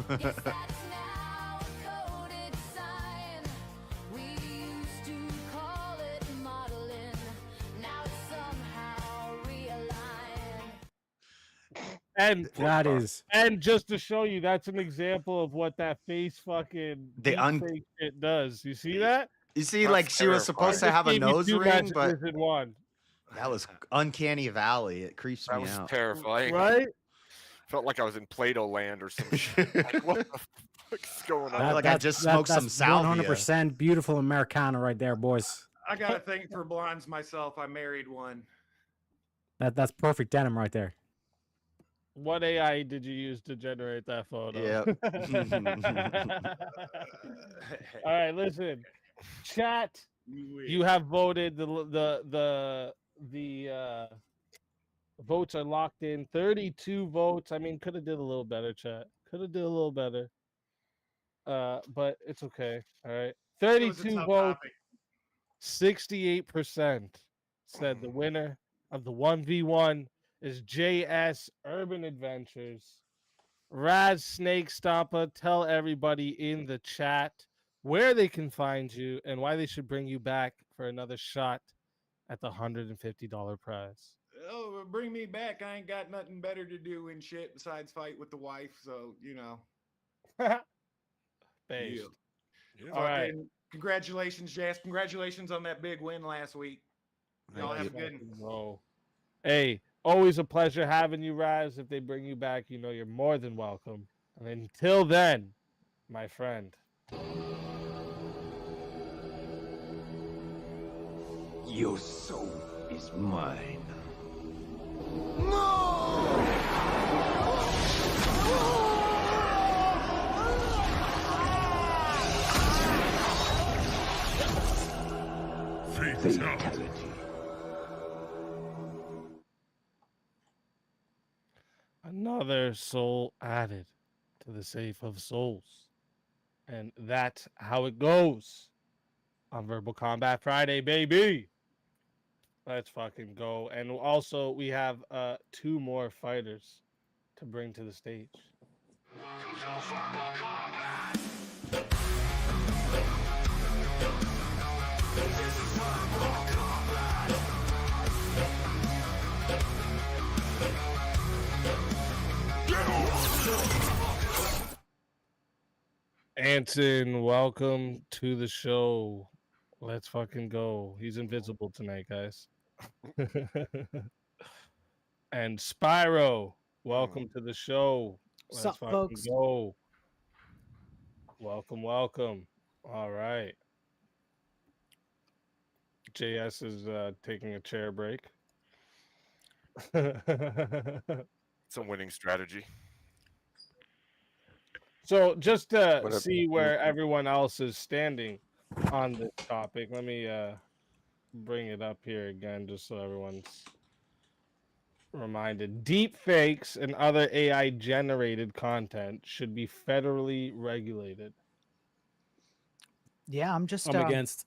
S7: Yes, that's now a coded sign. We used to call it modeling. Now it's somehow realigned.
S2: And
S3: That is.
S2: and just to show you, that's an example of what that face fucking
S1: The
S2: deepfake shit does. You see that?
S1: You see,
S6: That's
S1: like she was
S2: I
S1: supposed to
S2: just
S1: have a
S2: gave you
S1: nose
S2: two
S1: ring, but
S2: messages in one.
S1: that was uncanny valley. It creeps
S6: That
S1: me
S6: was
S1: out.
S6: terrifying.
S2: Right?
S6: Felt like I was in Play-Doh land or some shit. Like, what the fuck's going on?
S1: feel like I just smoked some salvia.
S3: 100% beautiful Americana right there, boys.
S9: I got a thing for blondes myself. I married one.
S3: That's perfect denim right there.
S2: What AI did you use to generate that photo?
S1: Yep.
S2: All right, listen. Chat, you have voted. The votes are locked in. 32 votes. I mean, could have did a little better, chat. Could have did a little better. But it's okay. All right.
S9: It was a
S2: 32
S9: tough
S2: votes.
S9: topic.
S2: 68% said the winner of the 1v1 is JS Urban Adventures. Raz Snake Stompa, tell everybody in the chat where they can find you and why they should bring you back for another shot at the $150 prize.
S9: Oh, bring me back. I ain't got nothing better to do and shit besides fight with the wife. So, you know.
S2: Based.
S6: Yeah.
S2: All right.
S9: Fucking congratulations, Jazz. Congratulations on that big win last week. Y'all have a good one.
S2: Oh. Hey, always a pleasure having you, Raz. If they bring you back, you know you're more than welcome. And until then, my friend.
S5: Your soul is mine. Fatality.
S2: Another soul added to the safe of souls. And that's how it goes on Verbal Combat Friday, baby. Let's fucking go. And also, we have 2 more fighters to bring to the stage. Anson, welcome to the show. Let's fucking go. He's invisible tonight, guys. And Spyro, welcome to the show. Let's
S10: Sup,
S2: fucking
S10: folks?
S2: go. Welcome, welcome. All right. JS is taking a chair break.
S6: It's a winning strategy.
S2: So just to
S4: What up?
S2: see where everyone else is standing on this topic, let me bring it up here again just so everyone's reminded. Deep fakes and other AI generated content should be federally regulated.
S10: Yeah, I'm just
S3: I'm against.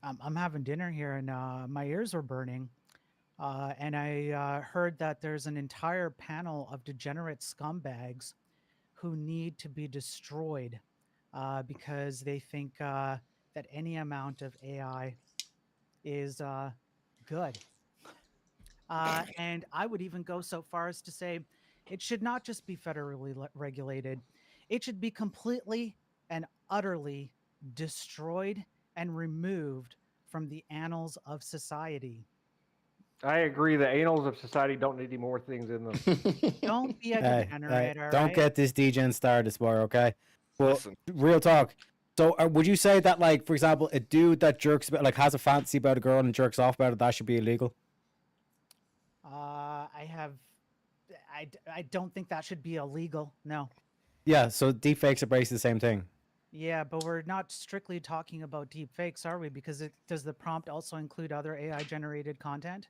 S10: I'm having dinner here and my ears are burning. And I heard that there's an entire panel of degenerate scumbags who need to be destroyed because they think that any amount of AI is good. And I would even go so far as to say it should not just be federally regulated, it should be completely and utterly destroyed and removed from the annals of society.
S11: I agree. The annals of society don't need any more things in them.
S10: Don't be a
S3: Hey,
S10: degenerate, all
S3: don't
S10: right?
S3: get this degen started, Spire, okay? Well,
S6: Listen.
S3: real talk. So, would you say that, like, for example, a dude that jerks about, like, has a fantasy about a girl and jerks off about it, that should be illegal?
S10: I don't think that should be illegal. No.
S3: Yeah. So deepfakes are basically the same thing.
S10: Yeah, but we're not strictly talking about deep fakes, are we? Because does the prompt also include other AI generated content?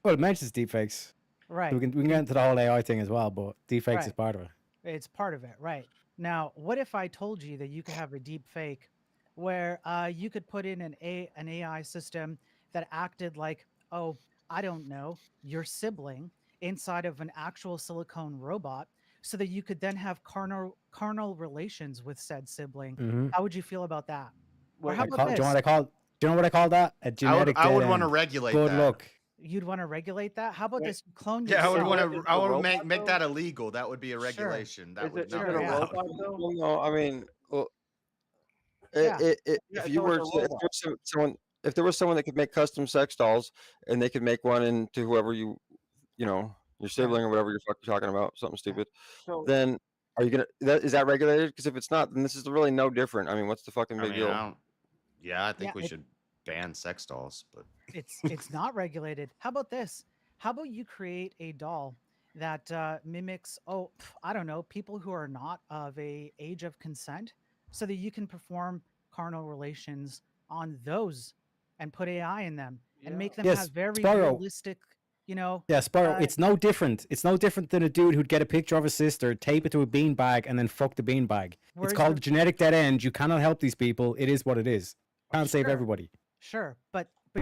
S3: Well, it mentions deepfakes.
S10: Right.
S3: So we can get into the whole AI thing as well, but deepfakes is
S10: Right.
S3: part of it.
S10: It's part of it, right? Now, what if I told you that you could have a deep fake where you could put in an AI system that acted like, oh, I don't know, your sibling inside of an actual silicone robot so that you could then have carnal relations with said sibling.
S3: Mhm.
S10: How would you feel about that? Or
S11: Wait,
S10: how
S3: I
S10: about
S3: call, do you know
S10: this?
S3: what I call? Do you know what I call that? A genetic
S1: I would
S3: dead
S1: want to
S3: end.
S1: regulate
S3: Good
S1: that.
S3: luck.
S10: You'd want to regulate that? How about
S2: Wait,
S10: this? You clone
S1: Yeah, I would
S10: yourself.
S1: want
S11: Is
S1: to.
S11: it
S1: I
S11: a
S1: would
S11: robot,
S1: make
S11: though?
S1: that illegal. That would be a
S10: Sure.
S1: regulation. That
S11: Is
S1: would
S11: it
S1: not
S10: Sure,
S11: a
S1: be
S10: yeah.
S1: allowed.
S11: robot though?
S4: Well, no, I mean, well,
S10: Yeah.
S11: Yeah,
S4: if you
S11: so it's
S4: were
S11: a
S4: to, if
S11: robot.
S4: there was someone, if there was someone that could make custom sex dolls and they could make one into whoever you know, your sibling or whatever you're fucking talking about, something stupid,
S11: So
S4: then are you gonna, is that regulated? Because if it's not, then this is really no different. I mean, what's the fucking
S1: I
S4: big
S1: mean,
S4: deal?
S1: I don't. Yeah, I think
S10: Yeah,
S1: we should ban sex dolls, but
S10: it's not regulated. How about this? How about you create a doll that mimics, I don't know, people who are not of a age of consent, so that you can perform carnal relations on those and put AI in them and make them
S3: Yes,
S10: have very
S3: Sparrow.
S10: realistic, you know.
S3: Yeah, Sparrow.
S10: uh,
S3: It's no different. It's no different than a dude who'd get a picture of his sister, tape it to a beanbag, and then fuck the beanbag. It's
S10: Where's
S3: called
S10: the-
S3: genetic dead end. You cannot help these people. It is what it is. Can't save
S10: Sure.
S3: everybody.
S10: Sure, but
S12: You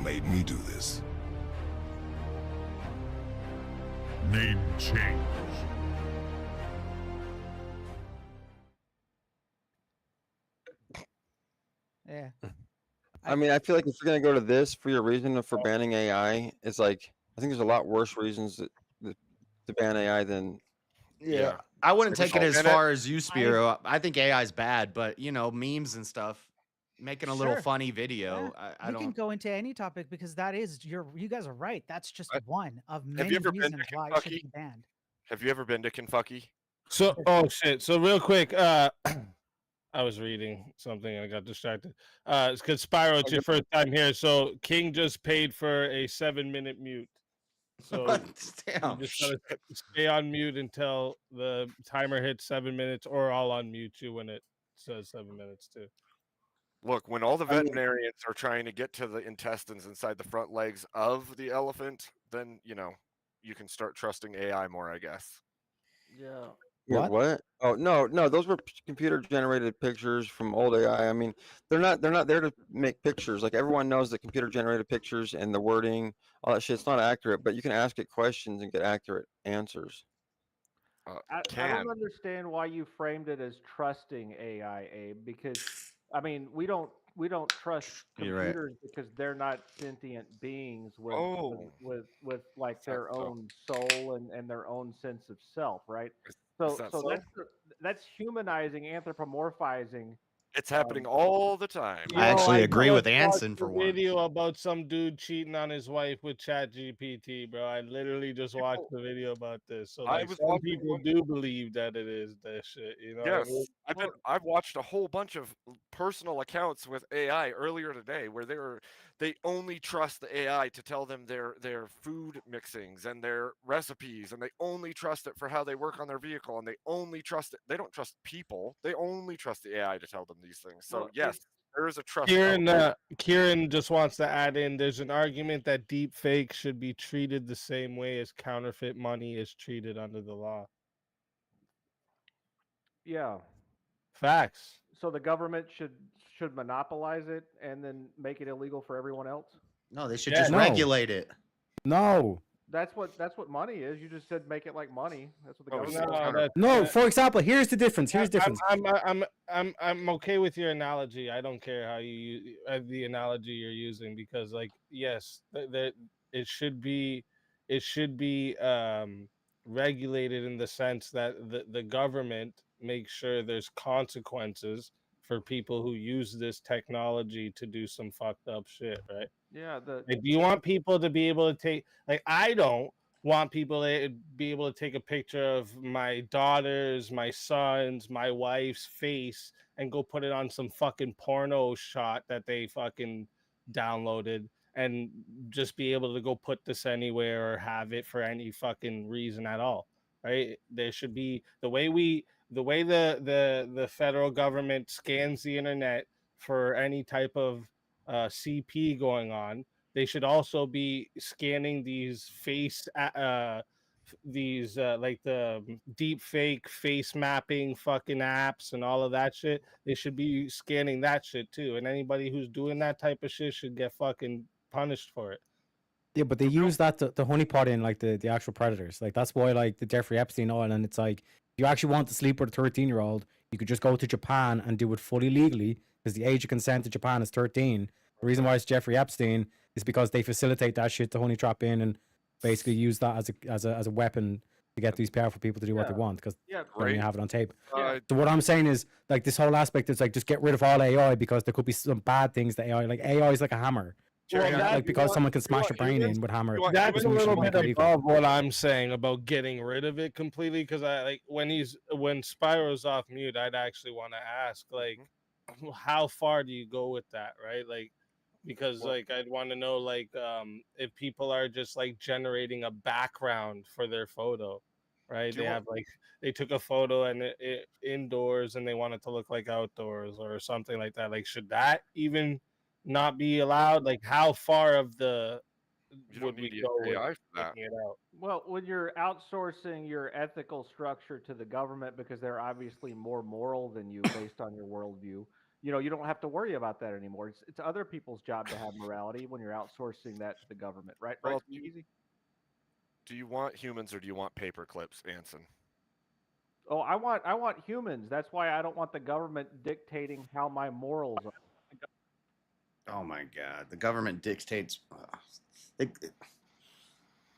S12: made me do this. Name change.
S10: yeah.
S4: I mean, I feel like if you're gonna go to this for your reason for banning AI, it's like I think there's a lot worse reasons to ban AI than
S1: yeah, I wouldn't
S6: Like,
S1: take it as
S6: and it-
S1: far as you, Spiro. I think AI is bad, but memes and stuff, making a little
S10: Sure.
S1: funny video.
S10: Yeah.
S1: I
S10: We
S1: don't.
S10: can go into any topic because that is you guys are right. That's just one of
S6: Have
S10: many
S6: you ever been to
S10: reasons why it should
S6: Kentucky?
S10: be banned.
S6: Have you ever been to Kentucky?
S2: So, oh shit. So real quick, I was reading something and I got distracted. It's because Spyro, it's your first time here. So King just paid for a 7-minute mute. So
S1: Damn.
S2: you just gotta stay on mute until the timer hits 7 minutes, or I'll unmute you when it says 7 minutes too.
S6: Look, when all the
S4: I mean-
S6: veterinarians are trying to get to the intestines inside the front legs of the elephant, then you can start trusting AI more, I guess.
S11: yeah.
S4: Wait, what? Oh no, those were computer generated pictures from old AI. I mean, they're not there to make pictures. Like everyone knows that computer generated pictures and the wording, all that shit's not accurate, but you can ask it questions and get accurate answers.
S11: I don't understand why you framed it as trusting AI, Abe, because I mean we don't trust
S1: You're right.
S11: computers because they're not sentient beings with
S6: Oh.
S11: with like
S6: Is that
S11: their
S6: so?
S11: own soul and their own sense of self, right?
S6: Is
S11: So
S6: that
S11: so
S6: so?
S11: that's humanizing, anthropomorphizing.
S6: It's happening all the time.
S1: I actually agree with
S2: just watched
S1: Anson
S2: a
S1: for once.
S2: video about some dude cheating on his wife with ChatGPT, bro. I literally just watched the video about this. So
S6: I
S2: like,
S6: was
S2: some
S6: watching
S2: people
S6: one-
S2: do believe that it is that shit. You know? what I
S6: Yes,
S2: mean?
S6: I've watched a whole bunch of personal accounts with AI earlier today where they only trust the AI to tell them their food mixings and their recipes, and they only trust it for how they work on their vehicle, and they only trust it. They don't trust people. They only trust the AI to tell them these things. So
S11: Well,
S6: yes, there is a trust.
S2: Kieran,
S6: element.
S2: Kieran just wants to add in. There's an argument that deep fake should be treated the same way as counterfeit money is treated under the law.
S11: Yeah.
S2: Facts.
S11: So the government should monopolize it and then make it illegal for everyone else.
S1: No, they should
S2: Yeah,
S1: just
S3: no.
S1: regulate it.
S3: No.
S11: That's what money is. You just said make it like money. That's what the
S6: Oh, it's
S11: government.
S6: counter-
S3: No. For example, here's the difference. Here's the difference.
S2: I'm okay with your analogy. I don't care how you the analogy you're using, because like yes, that it should be regulated in the sense that the government makes sure there's consequences for people who use this technology to do some fucked up shit, right?
S11: Yeah.
S2: Like, do you want people to be able to take, like, I don't want people to be able to take a picture of my daughter's, my son's, my wife's face and go put it on some fucking porno shot that they fucking downloaded and just be able to go put this anywhere or have it for any fucking reason at all, right? There should be the way the federal government scans the internet for any type of CP going on. They should also be scanning these like the deep fake face mapping fucking apps and all of that shit. They should be scanning that shit too. And anybody who's doing that type of shit should get fucking punished for it.
S3: Yeah, but they use that to honeypot in like the actual predators. Like that's why like the Jeffrey Epstein oil, and it's like if you actually want to sleep with a 13-year-old, you could just go to Japan and do it fully legally because the age of consent to Japan is 13. The reason why it's Jeffrey Epstein is because they facilitate that shit to honey trap in and basically use that as a weapon to get these powerful people to do what they want because
S11: Yeah,
S3: they have it on tape.
S11: Yeah.
S3: So what I'm saying is like this whole aspect is like just get rid of all AI because there could be some bad things that AI is like a hammer.
S2: Well,
S3: Like because someone can smash your brain in with hammer.
S2: That's a
S3: doesn't mean
S2: little
S3: someone
S2: bit
S3: can evil.
S2: above what I'm saying about getting rid of it completely. Because I like when Spyro's off mute, I'd actually want to ask like, how far do you go with that, right? Like, because like I'd want to know like if people are just like generating a background for their photo, right? They have like they took a photo and it indoors and they want it to look like outdoors or something like that. Like, should that even not be allowed? Like, how far of the would we go with taking it out?
S11: Well, when you're outsourcing your ethical structure to the government because they're obviously more moral than you based on your worldview, you know, you don't have to worry about that anymore. It's other people's job to have morality when you're outsourcing that to the government, right? Right?
S6: Well,
S11: Easy.
S6: Do you want humans or do you want paper clips, Anson?
S11: Oh, I want humans. That's why I don't want the government dictating how my morals are.
S1: Oh my God, the government dictates.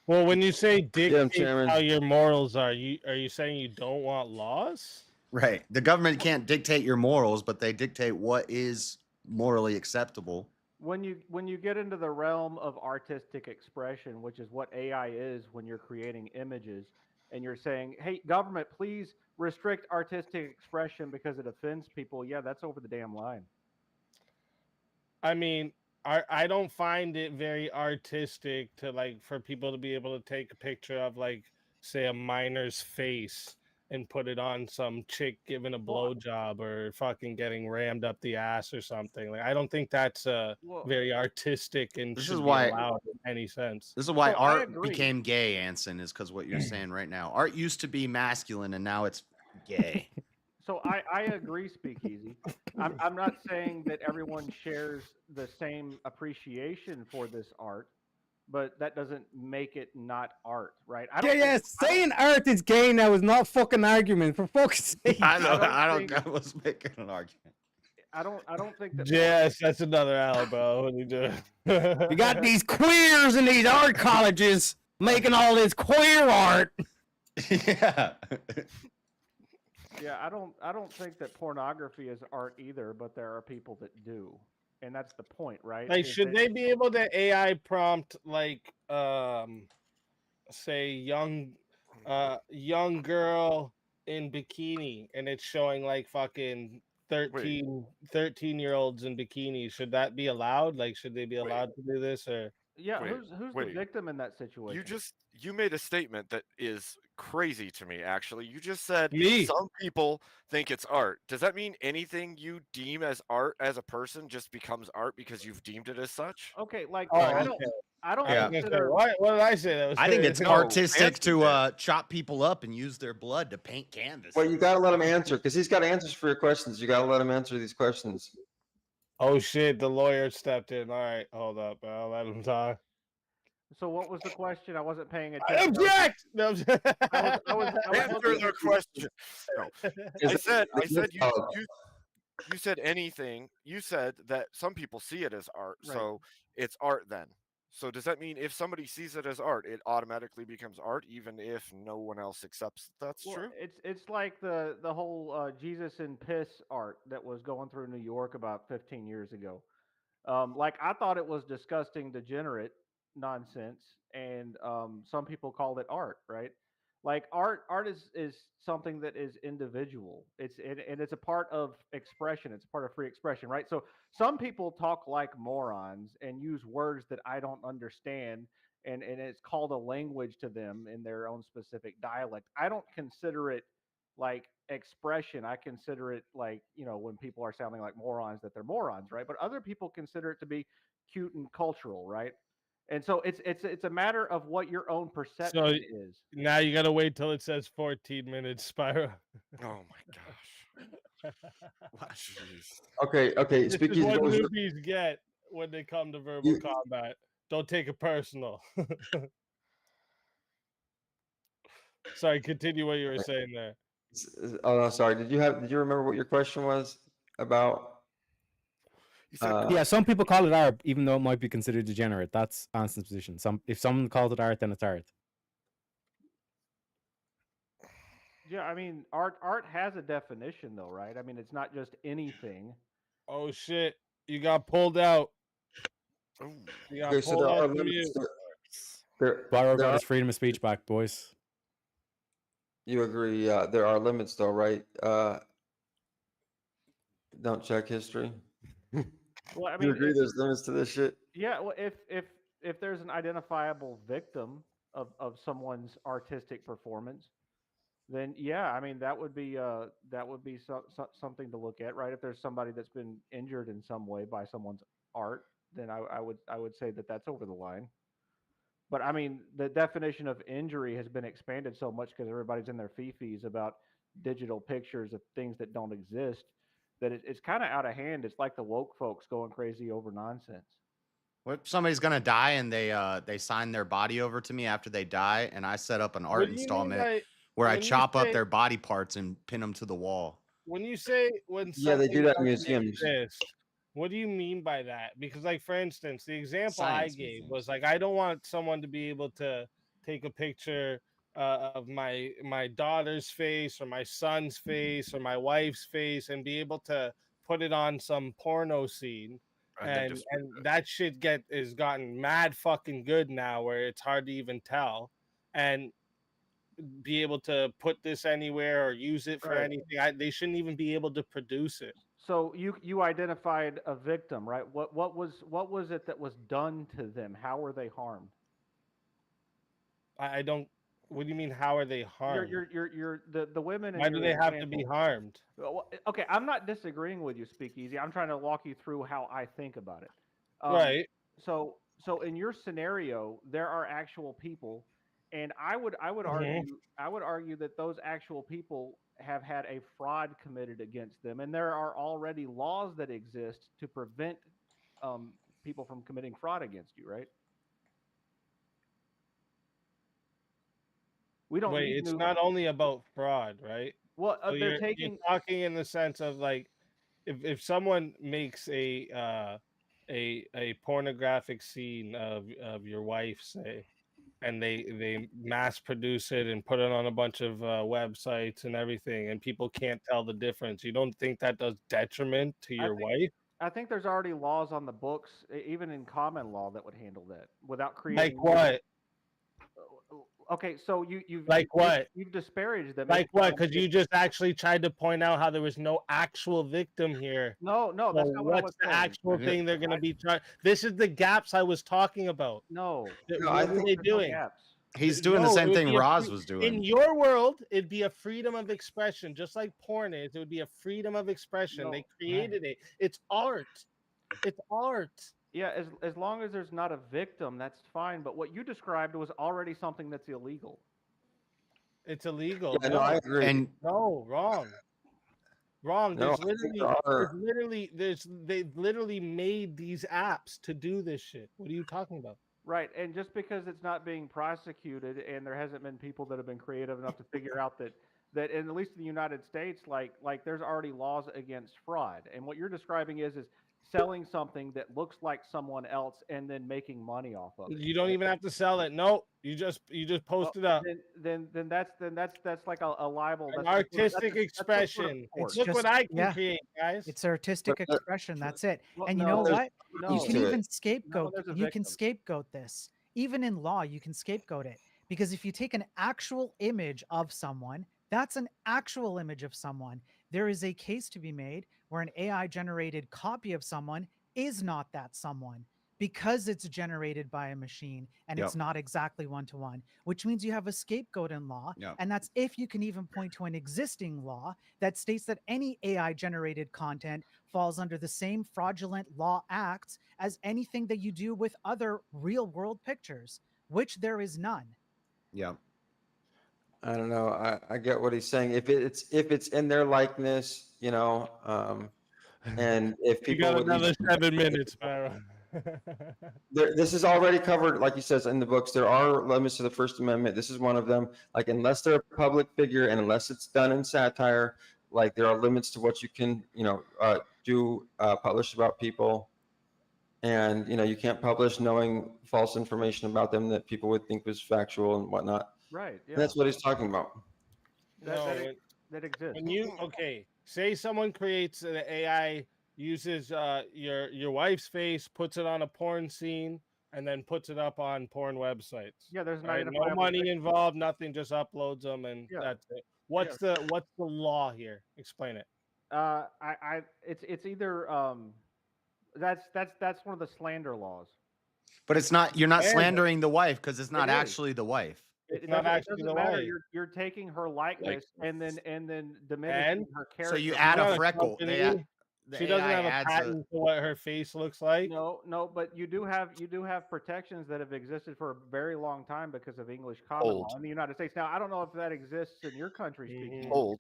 S2: Well, when you say dictate
S4: Chairman.
S2: how your morals are you saying you don't want laws?
S1: Right. The government can't dictate your morals, but they dictate what is morally acceptable.
S11: When you get into the realm of artistic expression, which is what AI is when you're creating images, and you're saying, "Hey, government, please restrict artistic expression because it offends people," yeah, that's over the damn line.
S2: I mean, I don't find it very artistic to like for people to be able to take a picture of like say a miner's face and put it on some chick giving a blowjob or fucking getting rammed up the ass or something. Like, I don't think that's very artistic and
S1: This
S2: should
S1: is
S2: be
S1: why-
S2: allowed in any sense.
S1: This is why
S11: So I
S1: art
S11: agree.
S1: became gay, Anson, is because what you're saying right now. Art used to be masculine and now it's gay.
S11: So I agree, Speakeasy. I'm not saying that everyone shares the same appreciation for this art, but that doesn't make it not art, right? I don't think-
S3: saying art is gay now is not fucking argument, for fuck's sake.
S1: I was making an argument.
S11: I don't think that.
S2: Yes, that's another elbow. What are you doing?
S3: You got these queers in these art colleges making all this queer art.
S1: Yeah.
S11: Yeah, I don't think that pornography is art either, but there are people that do. And that's the point, right?
S2: Like,
S11: Is
S2: should
S11: that-
S2: they be able to AI prompt like say young girl in bikini and it's showing like fucking 13-year-olds in bikinis? Should that be allowed? Like, should they be allowed to do this? Or
S11: Yeah,
S6: Wait,
S11: who's the
S6: wait.
S11: victim in that situation?
S6: You made a statement that is crazy to me, actually. You just said
S2: Me.
S6: some people think it's art. Does that mean anything you deem as art as a person just becomes art because you've deemed it as such?
S11: Okay, like
S2: Oh,
S11: I don't
S1: Yeah.
S11: consider
S2: what did I say? That was
S1: I think it's
S6: No,
S1: artistic
S6: Anson
S1: to chop people up and use their blood to paint canvas.
S4: Well, you got to let him answer because he's got answers for your questions. You got to let him answer these questions.
S2: Oh shit, the lawyer stepped in. All right, hold up. I'll let him talk.
S11: So what was the question? I wasn't paying attention.
S2: Object! No,
S11: I was
S6: Answer
S11: looking-
S6: the question. No. I said
S4: Oh.
S6: you said anything. You said that some people see it as art,
S11: Right.
S6: so it's art then. So does that mean if somebody sees it as art, it automatically becomes art, even if no one else accepts that's
S11: Well,
S6: true?
S11: it's like the whole Jesus and piss art that was going through New York about 15 years ago. Like I thought it was disgusting, degenerate nonsense, and some people called it art, right? Like art is something that is individual. And it's a part of expression. It's a part of free expression, right? So some people talk like morons and use words that I don't understand, and it's called a language to them in their own specific dialect. I don't consider it like expression. I consider it like, you know, when people are sounding like morons, that they're morons, right? But other people consider it to be cute and cultural, right? And so it's a matter of what your own perception is.
S2: Now you gotta wait till it says 14 minutes, Spyro.
S6: Oh my gosh. Jeez.
S4: Okay.
S2: This is
S4: Speakeasy,
S2: what
S4: what was your,
S2: newbies get when they come to verbal combat. Don't take it personal. Sorry, continue what you were saying there.
S4: Oh no, sorry. Did you remember what your question was about?
S6: He said,
S3: Yeah, some people call it art, even though it might be considered degenerate. That's Anson's position. If someone calls it art, then it's art.
S11: Yeah, I mean, art has a definition, though, right? I mean, it's not just anything.
S2: Oh shit! You got pulled out.
S6: "Ooh,
S2: You got
S4: Okay, so
S2: pulled
S4: there are
S2: out the
S4: limits.
S2: mute.
S3: Byro
S4: there
S3: got
S4: are,
S3: his freedom of speech back, boys.
S4: you agree? There are limits, though, right? Don't check history.
S11: Well, I
S4: You
S11: mean,
S4: agree? There's limits to this shit.
S11: yeah. Well, if there's an identifiable victim of someone's artistic performance, then yeah, I mean that would be something to look at, right? If there's somebody that's been injured in some way by someone's art, then I would say that that's over the line. But I mean, the definition of injury has been expanded so much because everybody's in their fifis about digital pictures of things that don't exist that it's kind of out of hand. It's like the woke folks going crazy over nonsense.
S1: What if somebody's gonna die and they sign their body over to me after they die, and I set up an art
S2: What do you mean
S1: installment
S2: by
S1: where I
S2: when you
S1: chop up
S2: say
S1: their body parts and pin them to the wall?
S2: when you say when
S4: Yeah, they do
S2: something
S4: that in
S2: doesn't
S4: museums.
S2: exist? What do you mean by that? Because, like, for instance, the example I
S1: Science
S2: gave
S1: museums.
S2: was like, I don't want someone to be able to take a picture of my daughter's face or my son's face or my wife's face and be able to put it on some porno scene.
S6: And then
S2: And
S6: just
S2: that shit is gotten mad fucking good now, where it's hard to even tell, and be able to put this anywhere or use it for
S11: Right.
S2: anything. They shouldn't even be able to produce it.
S11: So you identified a victim, right? What was it that was done to them? How were they harmed?
S2: I don't. What do you mean? How are they harmed?
S11: You're the women.
S2: Why do they have to be harmed?
S11: Well, okay, I'm not disagreeing with you, Speakeasy. I'm trying to walk you through how I think about it.
S2: Right.
S11: So in your scenario, there are actual people, and I would argue that those actual people have had a fraud committed against them, and there are already laws that exist to prevent people from committing fraud against you, right? We don't
S2: Wait,
S11: need
S2: it's
S11: new.
S2: not only about fraud, right?
S11: Well,
S2: So
S11: they're
S2: you're
S11: taking.
S2: talking in the sense of, like, if someone makes a pornographic scene of your wife, say, and they mass produce it and put it on a bunch of websites and everything, and people can't tell the difference, you don't think that does detriment to your wife?
S11: I think there's already laws on the books, even in common law, that would handle that without
S2: Like
S11: creating.
S2: what?
S11: Okay, so you've
S2: Like what?
S11: you've disparaged them.
S2: Like what? Because you just actually tried to point out how there was no actual victim here.
S11: No,
S2: So
S11: that's not what I was
S2: what's the
S11: saying.
S2: actual thing they're going to be trying? This is the gaps I was talking about.
S11: No,
S2: What are they doing?
S11: gaps.
S1: He's doing the
S2: No,
S1: same
S2: it would
S1: thing
S2: be a
S1: Roz
S2: free-
S1: was doing.
S2: In your world, it'd be a freedom of expression, just like porn is. It would be a freedom of expression.
S11: No.
S2: They created it. It's art. It's art.
S11: Yeah, as long as there's not a victim, that's fine. But what you described was already something that's illegal.
S2: It's illegal.
S4: Yeah, no, I agree.
S1: And
S2: No, wrong. Wrong.
S4: No,
S2: There's
S4: I think
S2: literally, they've literally made these apps to do this shit. What are you talking about?
S11: Right, and just because it's not being prosecuted, and there hasn't been people that have been creative enough to figure out that in, at least in the United States, like there's already laws against fraud, and what you're describing is selling something that looks like someone else and then making money off of it.
S2: You don't even have to sell it. No, you just post it up.
S11: Then that's like a libel.
S2: An
S11: That's
S2: artistic
S11: that's some sort of
S2: expression.
S11: sport.
S2: Look what I can
S10: yeah.
S2: create, guys.
S10: It's artistic expression. That's it.
S11: Well,
S10: And you
S11: no,
S10: know
S11: there's-
S10: what?
S11: no.
S10: You can
S4: to
S10: even
S4: it.
S10: scapegoat.
S11: there's a
S10: You can
S11: victim.
S10: scapegoat this. Even in law, you can scapegoat it. Because if you take an actual image of someone, that's an actual image of someone. There is a case to be made where an AI generated copy of someone is not that someone because it's generated by a machine and it's
S1: Yep.
S10: not exactly one-to-one, which means you have a scapegoat in law.
S1: Yep.
S10: And that's if you can even point to an existing law that states that any AI generated content falls under the same fraudulent law acts as anything that you do with other real world pictures, which there is none.
S1: yeah,
S4: I don't know. I get what he's saying. If it's in their likeness, and if
S2: You
S4: people
S2: got
S4: would leave
S2: another
S4: it-
S2: 7 minutes, Mara.
S4: This is already covered, like he says in the books. There are limits to the First Amendment. This is one of them. Like, unless they're a public figure and unless it's done in satire, like there are limits to what you can, publish about people. And you can't publish knowing false information about them that people would think was factual and whatnot.
S11: Right. Yeah.
S4: And that's what he's talking about.
S11: That exists.
S2: Say someone creates an AI, uses your wife's face, puts it on a porn scene, and then puts it up on porn websites.
S11: Yeah, there's
S2: no money involved, nothing, just uploads them, and that's it. What's the law here? Explain it.
S11: It's either that's one of the slander laws.
S1: But it's not. You're not slandering the wife because it's not actually the wife.
S11: It doesn't matter. You're taking her likeness and then diminishing her character.
S1: So you add a freckle.
S2: She doesn't have a patent for what her face looks like.
S11: No, but you do have protections that have existed for a very long time because of English common law in the United States. Now, I don't know if that exists in your country. Speaking.
S6: Hold.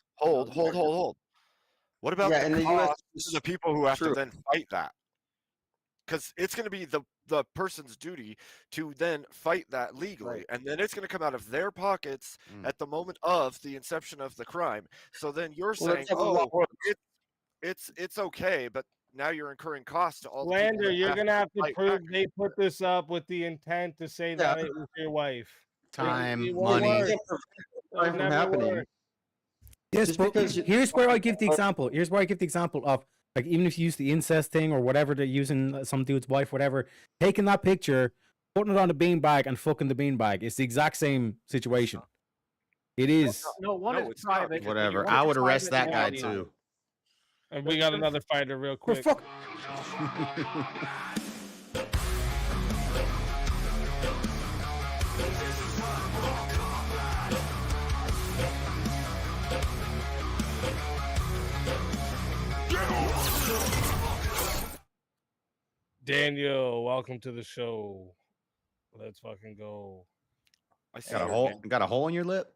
S6: What about the people who have to then fight that? Because it's going to be the person's duty to then fight that legally, and then it's going to come out of their pockets at the moment of the inception of the crime. So then you're saying, it's okay, but now you're incurring costs to all
S2: slander. You're going to have to prove they put this up with the intent to say that it was your wife.
S1: Time, money.
S4: From happening.
S3: Yes, but here's where I give the example. Here's where I give the example of, like, even if you use the incest thing or whatever, they're using some dude's wife, whatever, taking that picture, putting it on the beanbag and fucking the beanbag. It's the exact same situation. It is.
S11: No, it's private.
S1: Whatever. I would arrest that guy too.
S2: And we got another fighter real quick. Daniel, welcome to the show. Let's fucking go.
S6: I see
S1: got a hole in your lip?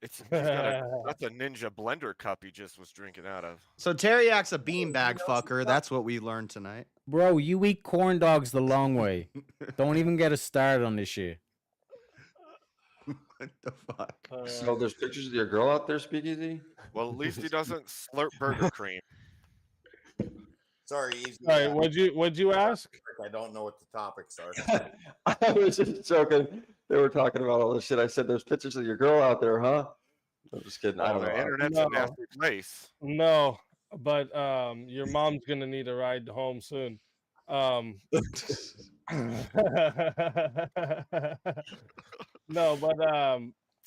S6: That's a ninja blender cup he just was drinking out of.
S1: So Teriak's a beanbag fucker. That's what we learned tonight.
S3: Bro, you eat corn dogs the long way. Don't even get us started on this shit.
S1: What the fuck?
S4: So there's pictures of your girl out there, Speakeasy?
S6: Well, at least he doesn't slurp burger cream.
S8: Sorry, Easy.
S2: All right, what'd you ask?
S8: I don't know what the topics are.
S4: I was just joking. They were talking about all this shit. I said, "There's pictures of your girl out there, huh?" I'm just kidding. I don't know.
S6: Internet's a nasty place.
S2: No, but your mom's gonna need a ride home soon. No, but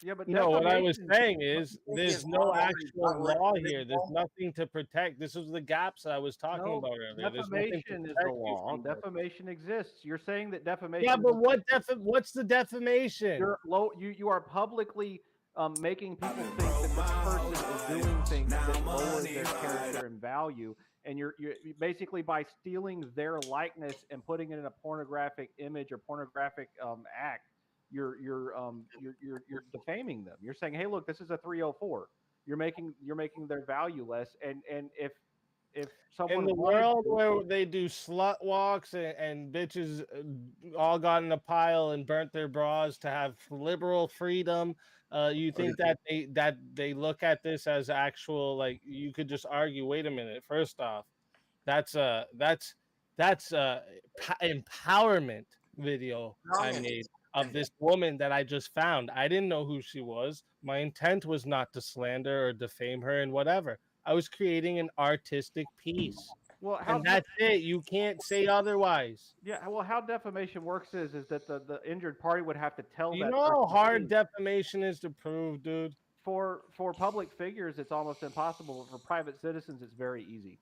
S11: yeah, but
S2: no, what I was saying is there's no actual law here. There's nothing to protect. This was the gaps I was talking about earlier.
S11: Defamation is the law. Defamation exists. You're saying that defamation.
S2: Yeah, but what's the defamation?
S11: You are publicly making people think that this person is doing things that lower their character and value, and you're basically, by stealing their likeness and putting it in a pornographic image or pornographic act. You're defaming them. You're saying, hey, look, this is a 304. You're making their value less. And if someone
S2: in the world where they do slut walks and bitches all got in a pile and burnt their bras to have liberal freedom, you think that they look at this as actual, like, you could just argue, wait a minute, first off, that's empowerment video I made of this woman that I just found. I didn't know who she was. My intent was not to slander or defame her and whatever. I was creating an artistic piece.
S11: Well,
S2: and that's it. You can't say otherwise.
S11: Yeah, well, how defamation works is that the injured party would have to tell
S2: you know how hard defamation is to prove, dude.
S11: For public figures, it's almost impossible. But for private citizens, it's very easy.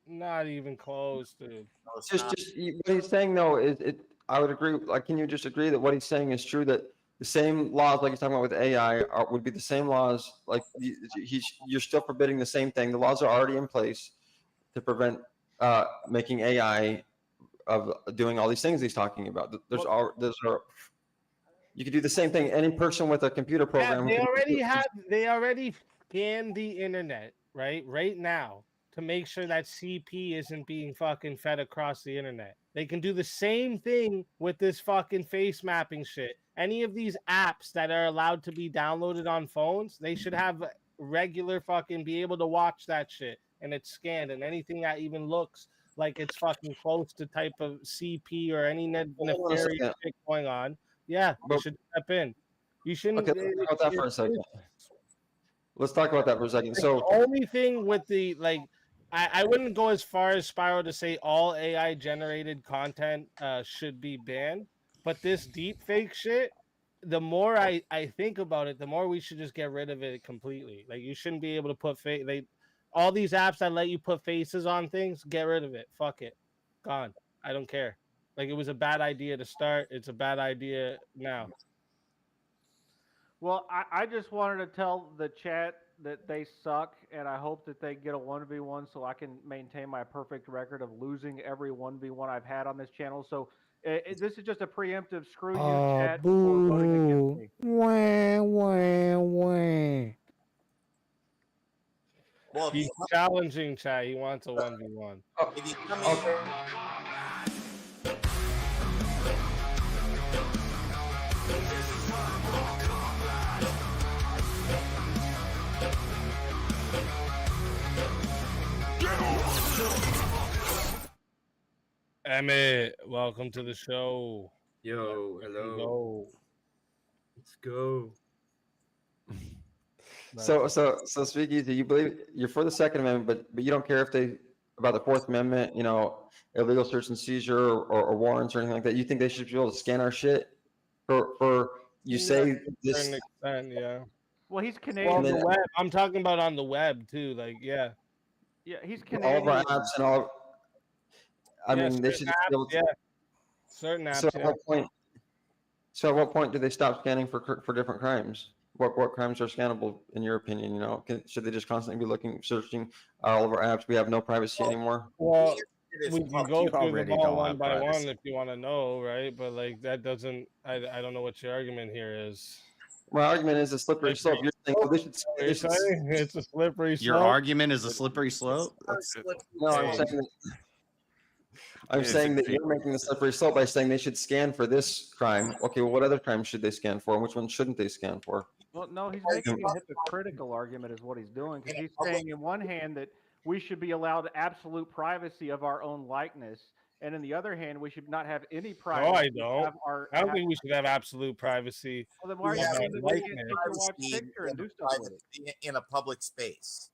S2: Not even close, dude.
S4: Just what he's saying though is it. I would agree. Like, can you just agree that what he's saying is true? That the same laws, like he's talking about with AI, would be the same laws. Like you're still forbidding the same thing. The laws are already in place to prevent making AI of doing all these things he's talking about. You could do the same thing. Any person with a computer program.
S2: They already scan the internet right now to make sure that CP isn't being fucking fed across the internet. They can do the same thing with this fucking face mapping shit. Any of these apps that are allowed to be downloaded on phones, they should have regular fucking be able to watch that shit, and it's scanned, and anything that even looks like it's fucking close to type of CP or any
S4: Hold on a
S2: nefarious
S4: second.
S2: shit going on. Yeah, they
S4: But-
S2: should step in. You shouldn't.
S4: Okay, let's talk about that for a second. Let's talk about that for a second.
S2: Like,
S4: So
S2: the only thing with the I wouldn't go as far as Spiral to say all AI generated content should be banned, but this deep fake shit, the more I think about it, the more we should just get rid of it completely. Like, you shouldn't be able to put all these apps that let you put faces on things, get rid of it. Fuck it. Gone. I don't care. Like, it was a bad idea to start. It's a bad idea now.
S11: Well, I just wanted to tell the chat that they suck, and I hope that they get a 1v1 so I can maintain my perfect record of losing every 1v1 I've had on this channel. So this is just a preemptive screw you, chat, for voting against me.
S3: Wah, wah, wah.
S13: Well,
S2: He's challenging chat. He wants a 1v1.
S13: if you come in,
S2: Emmett, welcome to the show.
S14: Yo, hello.
S2: Go.
S14: Let's go.
S4: So Speakeasy, you believe you're for the Second Amendment, but you don't care if they about the Fourth Amendment, you know, illegal search and seizure or warrants or anything like that. You think they should be able to scan our shit for you say
S2: To a
S4: this?
S2: certain extent, yeah.
S11: Well, he's
S2: Well,
S11: Canadian.
S2: on the web. I'm talking about on the web too. Like, yeah.
S11: Yeah, he's
S4: All
S11: Canadian.
S4: of our apps and all. I
S2: Yeah,
S4: mean, they
S2: certain
S4: should just be able
S2: apps,
S4: to.
S2: yeah. Certain apps.
S4: So at
S2: yeah.
S4: what point? So at what point do they stop scanning for different crimes? What crimes are scannable in your opinion? You know, should they just constantly be searching all of our apps? We have no privacy anymore.
S2: Well,
S13: it is
S2: we can
S13: public.
S2: go
S1: You
S2: through them
S1: already
S2: all
S1: don't
S2: one
S1: have
S2: by one
S1: privacy.
S2: if you want to know, right? But like, that doesn't. I don't know what your argument here is.
S4: My argument is a slippery slope. You're saying, well,
S2: You're saying it's a slippery slope.
S1: Your argument is a slippery slope.
S4: No, I'm saying that. I'm saying that you're making the slippery slope by saying they should scan for this crime. Okay, well, what other crimes should they scan for, and which one shouldn't they scan for?
S11: Well, no, he's making a hypocritical argument, is what he's doing, because he's saying, in one hand, that we should be allowed absolute privacy of our own likeness, and in the other hand, we should not have any privacy.
S2: No, I don't.
S11: Have our,
S2: I don't think we should have absolute privacy.
S11: Well, then why are you
S2: of our
S11: saying that we can't
S2: likeness.
S11: take your wife's picture and do stuff with it?
S13: in a public space.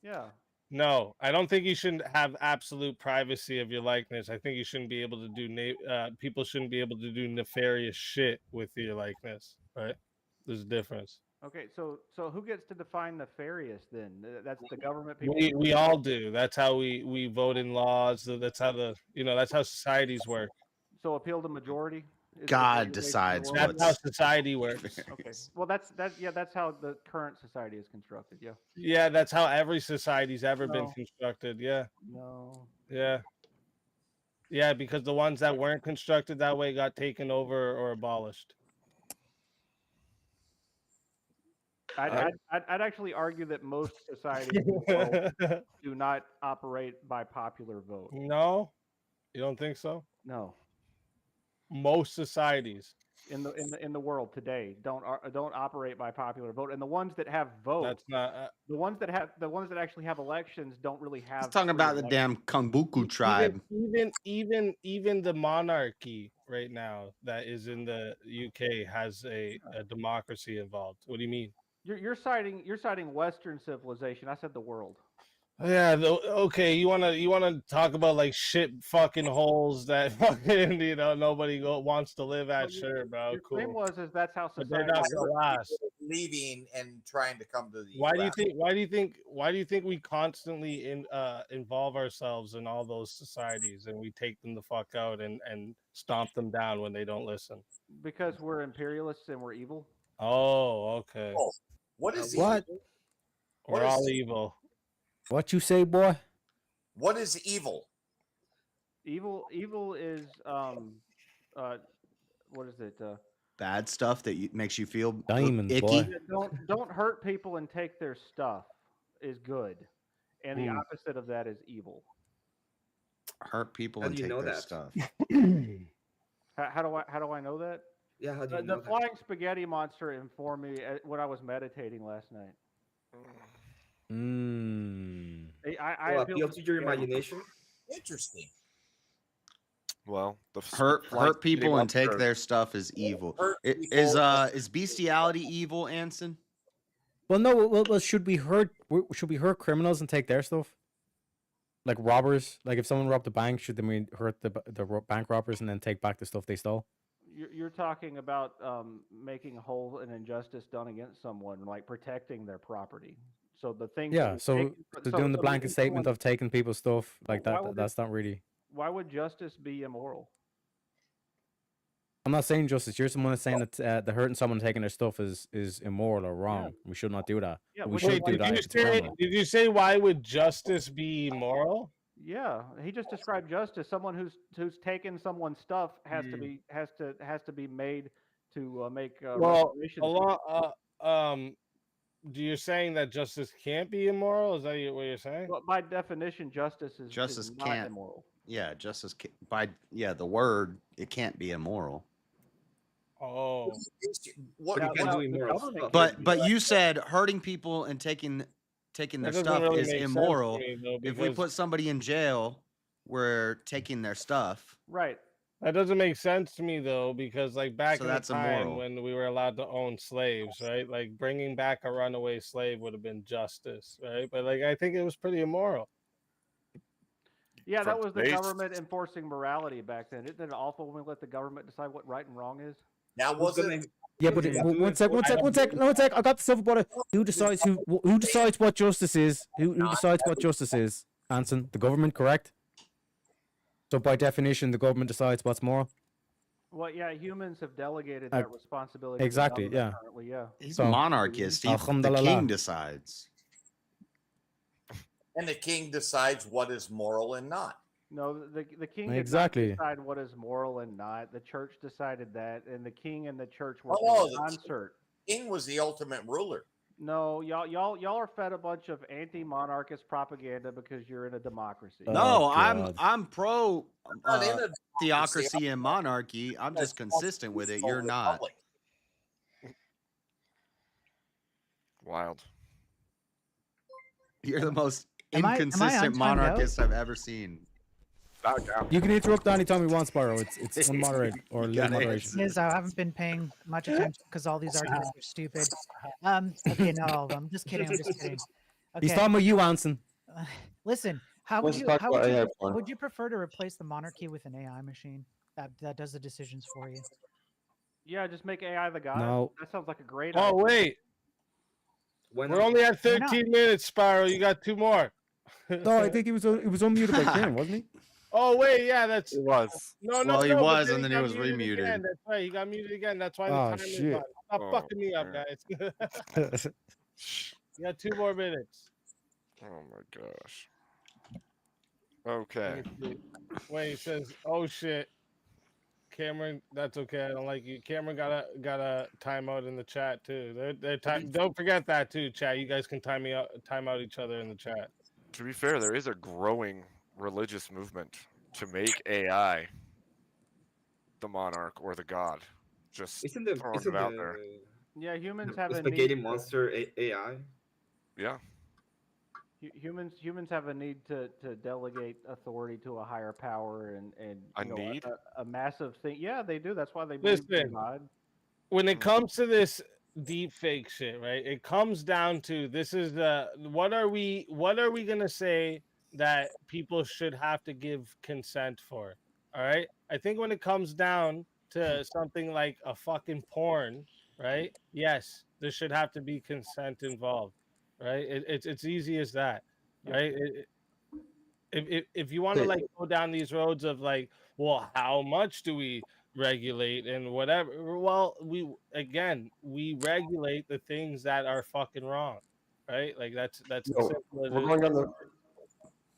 S11: Yeah.
S2: No, I don't think you shouldn't have absolute privacy of your likeness. I think you shouldn't be able to do people shouldn't be able to do nefarious shit with your likeness, right? There's a difference.
S11: Okay, so who gets to define nefarious then? That's the government people.
S2: We all do. That's how we vote in laws. That's how that's how societies work.
S11: So appeal to majority. Is
S1: God
S11: the
S1: decides
S11: way to
S2: That's how society works.
S11: Okay. Well, that's how the current society is constructed. Yeah.
S2: Yeah, that's how every society's ever been
S11: No.
S2: constructed. Yeah.
S11: No.
S2: Yeah. Yeah, because the ones that weren't constructed that way got taken over or abolished.
S11: I'd actually argue that most societies in the world do not operate by popular vote.
S2: No, you don't think so?
S11: No.
S2: Most societies
S11: in the world today don't operate by popular vote, and the ones that have votes,
S2: that's not
S11: the ones that actually have elections don't really have.
S1: He's talking about the damn Kambuku tribe.
S2: Even the monarchy right now that is in the UK has a democracy involved. What do you mean?
S11: You're citing Western civilization. I said the world.
S2: Yeah, okay. You wanna talk about like shit fucking holes that fucking nobody wants to live at? Sure, bro.
S11: Your
S2: Cool.
S11: claim was that how
S2: But they're
S11: society.
S2: not gonna last.
S13: Leaving and trying to come to the.
S2: Why do you
S13: US.
S2: think? Why do you think we constantly involve ourselves in all those societies and we take them the fuck out and stomp them down when they don't listen?
S11: Because we're imperialists and we're evil.
S2: Oh, okay.
S13: Oh, what is
S3: What?
S13: evil?
S2: We're
S13: What
S2: all
S13: is-
S2: evil.
S3: What you say, boy?
S13: What is evil?
S11: Evil is what is it?
S1: Bad stuff that makes you feel
S3: Diamond,
S1: icky.
S3: boy.
S11: Don't hurt people and take their stuff is good, and the
S2: Hmm.
S11: opposite of that is evil.
S1: hurt people
S14: How
S1: and
S14: do you
S1: take
S14: know
S1: their
S14: that?
S1: stuff.
S11: How do I know that?
S14: Yeah, how do you
S11: The
S14: know that?
S11: flying spaghetti monster informed me when I was meditating last night.
S3: Mm.
S11: I
S14: Well,
S11: appeal
S14: appeal
S11: to
S14: to your
S11: spaghetti.
S14: imagination.
S13: Interesting.
S6: Well, the
S1: Hurt
S6: flying spaghetti
S1: people and take
S6: monster-
S1: their stuff is evil.
S13: Hurt
S1: Is bestiality evil, Anson?
S3: Well, no. Well, should we hurt criminals and take their stuff? Like robbers. Like if someone robbed a bank, should we hurt the bank robbers and then take back the stuff they stole?
S11: You're talking about making whole an injustice done against someone, like protecting their property. So the things.
S3: Yeah. So they're doing the blanket statement of taking people's stuff like
S11: Why
S3: that.
S11: would
S3: That's not really.
S11: Why would justice be immoral?
S3: I'm not saying justice. You're someone that's saying that the hurting someone and taking their stuff is immoral or wrong. We should not do that.
S11: Yeah,
S3: But we
S11: which
S3: should
S11: is
S3: do
S11: why-
S3: that. If it's criminal.
S2: Did you say why would justice be moral?
S11: Yeah, he just described justice. Someone who's taken someone's stuff has to be made to make
S2: Well,
S11: reparations.
S2: you're saying that justice can't be immoral? Is that what you're saying?
S11: Well, by definition, justice is
S1: Justice
S11: not
S1: can't.
S11: immoral.
S1: Yeah, justice the word it can't be immoral.
S2: Oh.
S13: What
S14: You can do immoral stuff.
S1: But you said hurting people and taking their
S2: doesn't
S1: stuff
S2: really
S1: is
S2: make sense to
S1: immoral.
S2: me, though,
S1: If we
S2: because-
S1: put somebody in jail, we're taking their stuff.
S11: Right.
S2: That doesn't make sense to me though, because like back
S1: So
S2: in the
S1: that's
S2: time
S1: immoral.
S2: when we were allowed to own slaves, right? Like bringing back a runaway slave would have been justice, right? But like I think it was pretty immoral.
S11: Yeah, that
S6: From
S11: was the
S6: today's-
S11: government enforcing morality back then. Isn't it awful when we let the government decide what right and wrong is?
S13: Now was it?
S3: Yeah, but one sec. I got the silver bullet. Who decides who decides what justice is? Who decides what justice is? Anson, the government, correct? So by definition, the government decides what's moral.
S11: Well, yeah, humans have delegated that responsibility. to the
S3: exactly,
S11: government
S3: yeah.
S11: currently, yeah.
S1: He's
S3: So-
S1: a monarchist. The
S3: Alhamdulillah.
S1: king decides.
S13: And the king decides what is moral and not.
S11: No, the king did
S3: Exactly.
S11: not decide what is moral and not. The church decided that, and the king and the church were
S13: Oh,
S11: in concert.
S13: King was the ultimate ruler.
S11: No, y'all are fed a bunch of anti-monarchist propaganda because you're in a democracy.
S1: No,
S3: God.
S1: I'm pro
S13: Not in a
S1: theocracy and monarchy. I'm just consistent with it. You're not.
S13: Republic.
S6: Wild.
S1: You're the most
S10: Am I on
S1: inconsistent
S10: time now?
S1: monarchist I've ever seen.
S6: Back down.
S3: You can interrupt anytime you want, Spyro. It's unmoderate or
S1: You
S3: little
S1: gotta
S3: moderation.
S10: Is I haven't been paying much attention because all these arguments are stupid. Okay, not all of them. Just kidding. I'm just kidding.
S3: He's
S10: Okay,
S3: talking about you, Anson.
S10: listen. How would
S4: Let's
S10: you?
S4: talk
S10: How
S4: about
S10: would you?
S4: AI porn.
S10: Would you prefer to replace the monarchy with an AI machine that does the decisions for you?
S11: Yeah, just make AI the god.
S3: No.
S11: That sounds like a great
S2: Oh
S11: idea.
S2: wait,
S14: Why
S2: we're
S14: not?
S2: only at
S10: Why not?
S2: 13 minutes, Spyro. You got 2 more.
S3: No, I think he was unmuted by Kieran, wasn't he?
S2: Oh wait, yeah, that's
S6: It was.
S2: no.
S1: Well, he
S2: but
S1: was, and then he
S2: got
S1: was
S2: muted
S1: remuted.
S2: again. That's right, he got muted again. That's why the
S3: Oh,
S2: time is
S3: shit.
S2: on. Stop
S6: Oh,
S2: fucking me up,
S6: man.
S2: guys. You got 2 more minutes.
S6: Oh my gosh. Okay.
S2: Wait, he says, "Oh shit, Cameron, that's okay. I don't like you." Cameron got a timeout in the chat too. They're time. Don't forget that too, chat. You guys can time out each other in the chat.
S6: To be fair, there is a growing religious movement to make AI the monarch or the god. Just
S14: Isn't the
S6: throwing it out there.
S11: Yeah, humans have
S14: the
S11: a
S14: spaghetti
S11: need.
S14: monster AI?
S6: Yeah.
S11: Humans have a need to delegate authority to a higher power and
S6: A
S11: you know,
S6: need?
S11: a massive thing. Yeah, they do. That's why they believe in
S2: Listen,
S11: God.
S2: when it comes to this deep fake shit, right? It comes down to this is the what are we gonna say that people should have to give consent for? All right. I think when it comes down to something like a fucking porn, right? Yes, there should have to be consent involved, right? It's easy as that, right? If you want to like go down these roads of like, well, how much do we regulate and whatever? Well, we regulate the things that are fucking wrong, right? Like that's as
S4: No,
S2: simple as
S4: we're
S2: it
S4: going on the.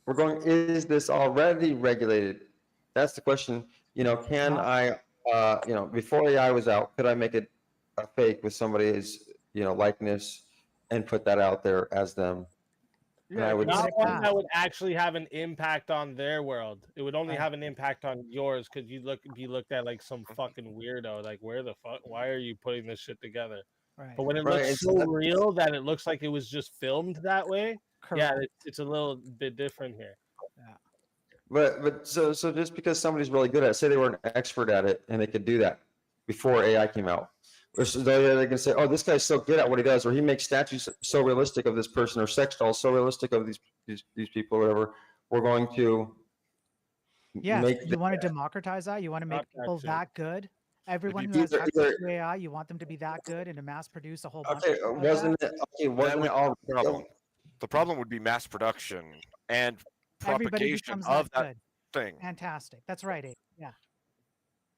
S4: We're going. Is this already regulated? That's the question. You know, can I? You know, before AI was out, could I make it a fake with somebody's likeness and put that out there as them? And I would
S2: not
S10: say-
S2: one that would actually have an impact on their world. It would only
S10: Right.
S2: have an impact on yours because you be looked at like some fucking weirdo. Like, where the fuck? Why are you putting this shit together?
S10: Right.
S2: But when it
S4: Right,
S2: looks
S4: it's
S2: so
S4: that-
S2: real that it looks like it was just filmed that way, yeah,
S10: Correct.
S2: it's a little bit different here.
S4: But so just because somebody's really good at it, say they were an expert at it and they could do that before AI came out, or so they can say, oh, this guy's so good at what he does, or he makes statues so realistic of this person, or sex dolls so realistic of these people, or whatever. We're going to
S10: Yeah,
S4: make
S10: you want to democratize that? You want to make
S2: Not that
S10: people
S2: shit.
S10: that good? Everyone who
S4: you
S10: has
S4: either-
S10: access
S4: either-
S10: to AI, you want them to be that good and to mass produce a whole bunch
S4: okay,
S10: of stuff like
S4: wasn't
S10: that?
S4: it
S6: That would
S4: all
S6: be the problem. The problem would be mass production and
S10: Everybody
S6: propagation
S10: becomes
S6: of
S10: that
S6: that
S10: good.
S6: thing.
S10: Fantastic. That's right, Abe. Yeah.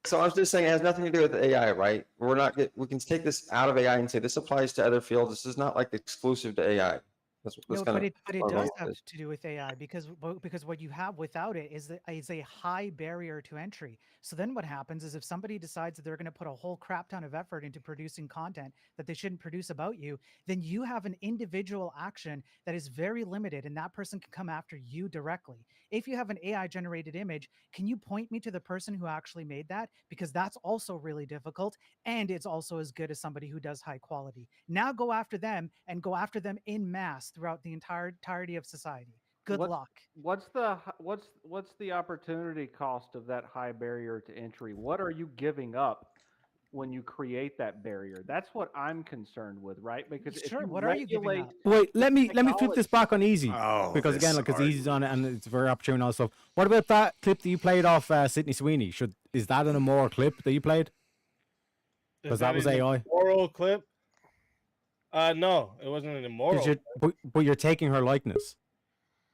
S4: So I was just saying it has nothing to do with AI, right? We can take this out of AI and say this applies to other fields. This is not like exclusive to AI. That's
S10: No,
S4: kind
S10: but it
S4: of
S10: does have to do with AI because what you have without it is a high barrier to entry. So then what happens is if somebody decides that they're going to put a whole crap ton of effort into producing content that they shouldn't produce about you, then you have an individual action that is very limited and that person can come after you directly. If you have an AI generated image, can you point me to the person who actually made that? Because that's also really difficult and it's also as good as somebody who does high quality. Now go after them and go after them in mass throughout the entirety of society. Good luck.
S11: What's the opportunity cost of that high barrier to entry? What are you giving up when you create that barrier? That's what I'm concerned with, right? Because if
S10: Sure,
S11: you
S10: what are you giving
S11: regulate,
S10: up?
S3: Wait, let me flip this back on easy
S1: Oh,
S3: because again,
S1: this
S3: like, because Easy's on it and it's very opportune and all stuff. What about that clip that you played off Sydney Sweeney? Is that an immoral clip that you played? Because that was
S2: an
S3: AI.
S2: immoral clip? No, it wasn't an immoral.
S3: But you're taking her likeness.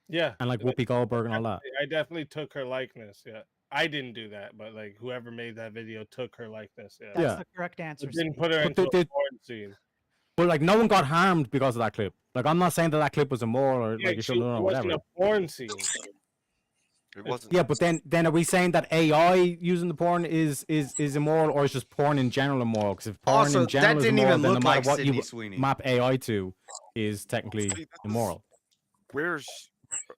S2: Yeah.
S3: And like Whoopi Goldberg and all that.
S2: I definitely took her likeness. Yeah. I didn't do that, but like whoever made that video took her likeness. Yeah.
S10: That's the correct answer.
S2: It didn't put her
S3: But
S2: into a
S3: the-
S2: porn scene.
S3: But like no one got harmed because of that clip. Like I'm not saying that clip was immoral or
S2: Yeah,
S3: like you shouldn't
S2: it
S3: or
S2: wasn't
S3: whatever.
S2: a porn scene.
S6: It wasn't.
S3: Yeah, but then are we saying that AI using the porn is immoral, or is just porn in general immoral? Because if porn
S1: Also,
S3: in general
S1: that
S3: is
S1: didn't
S3: immoral,
S1: even
S3: then no
S1: look
S3: matter
S1: like
S3: what
S1: Sydney
S3: you
S1: Sweeney.
S3: map AI to is technically immoral.
S6: Where's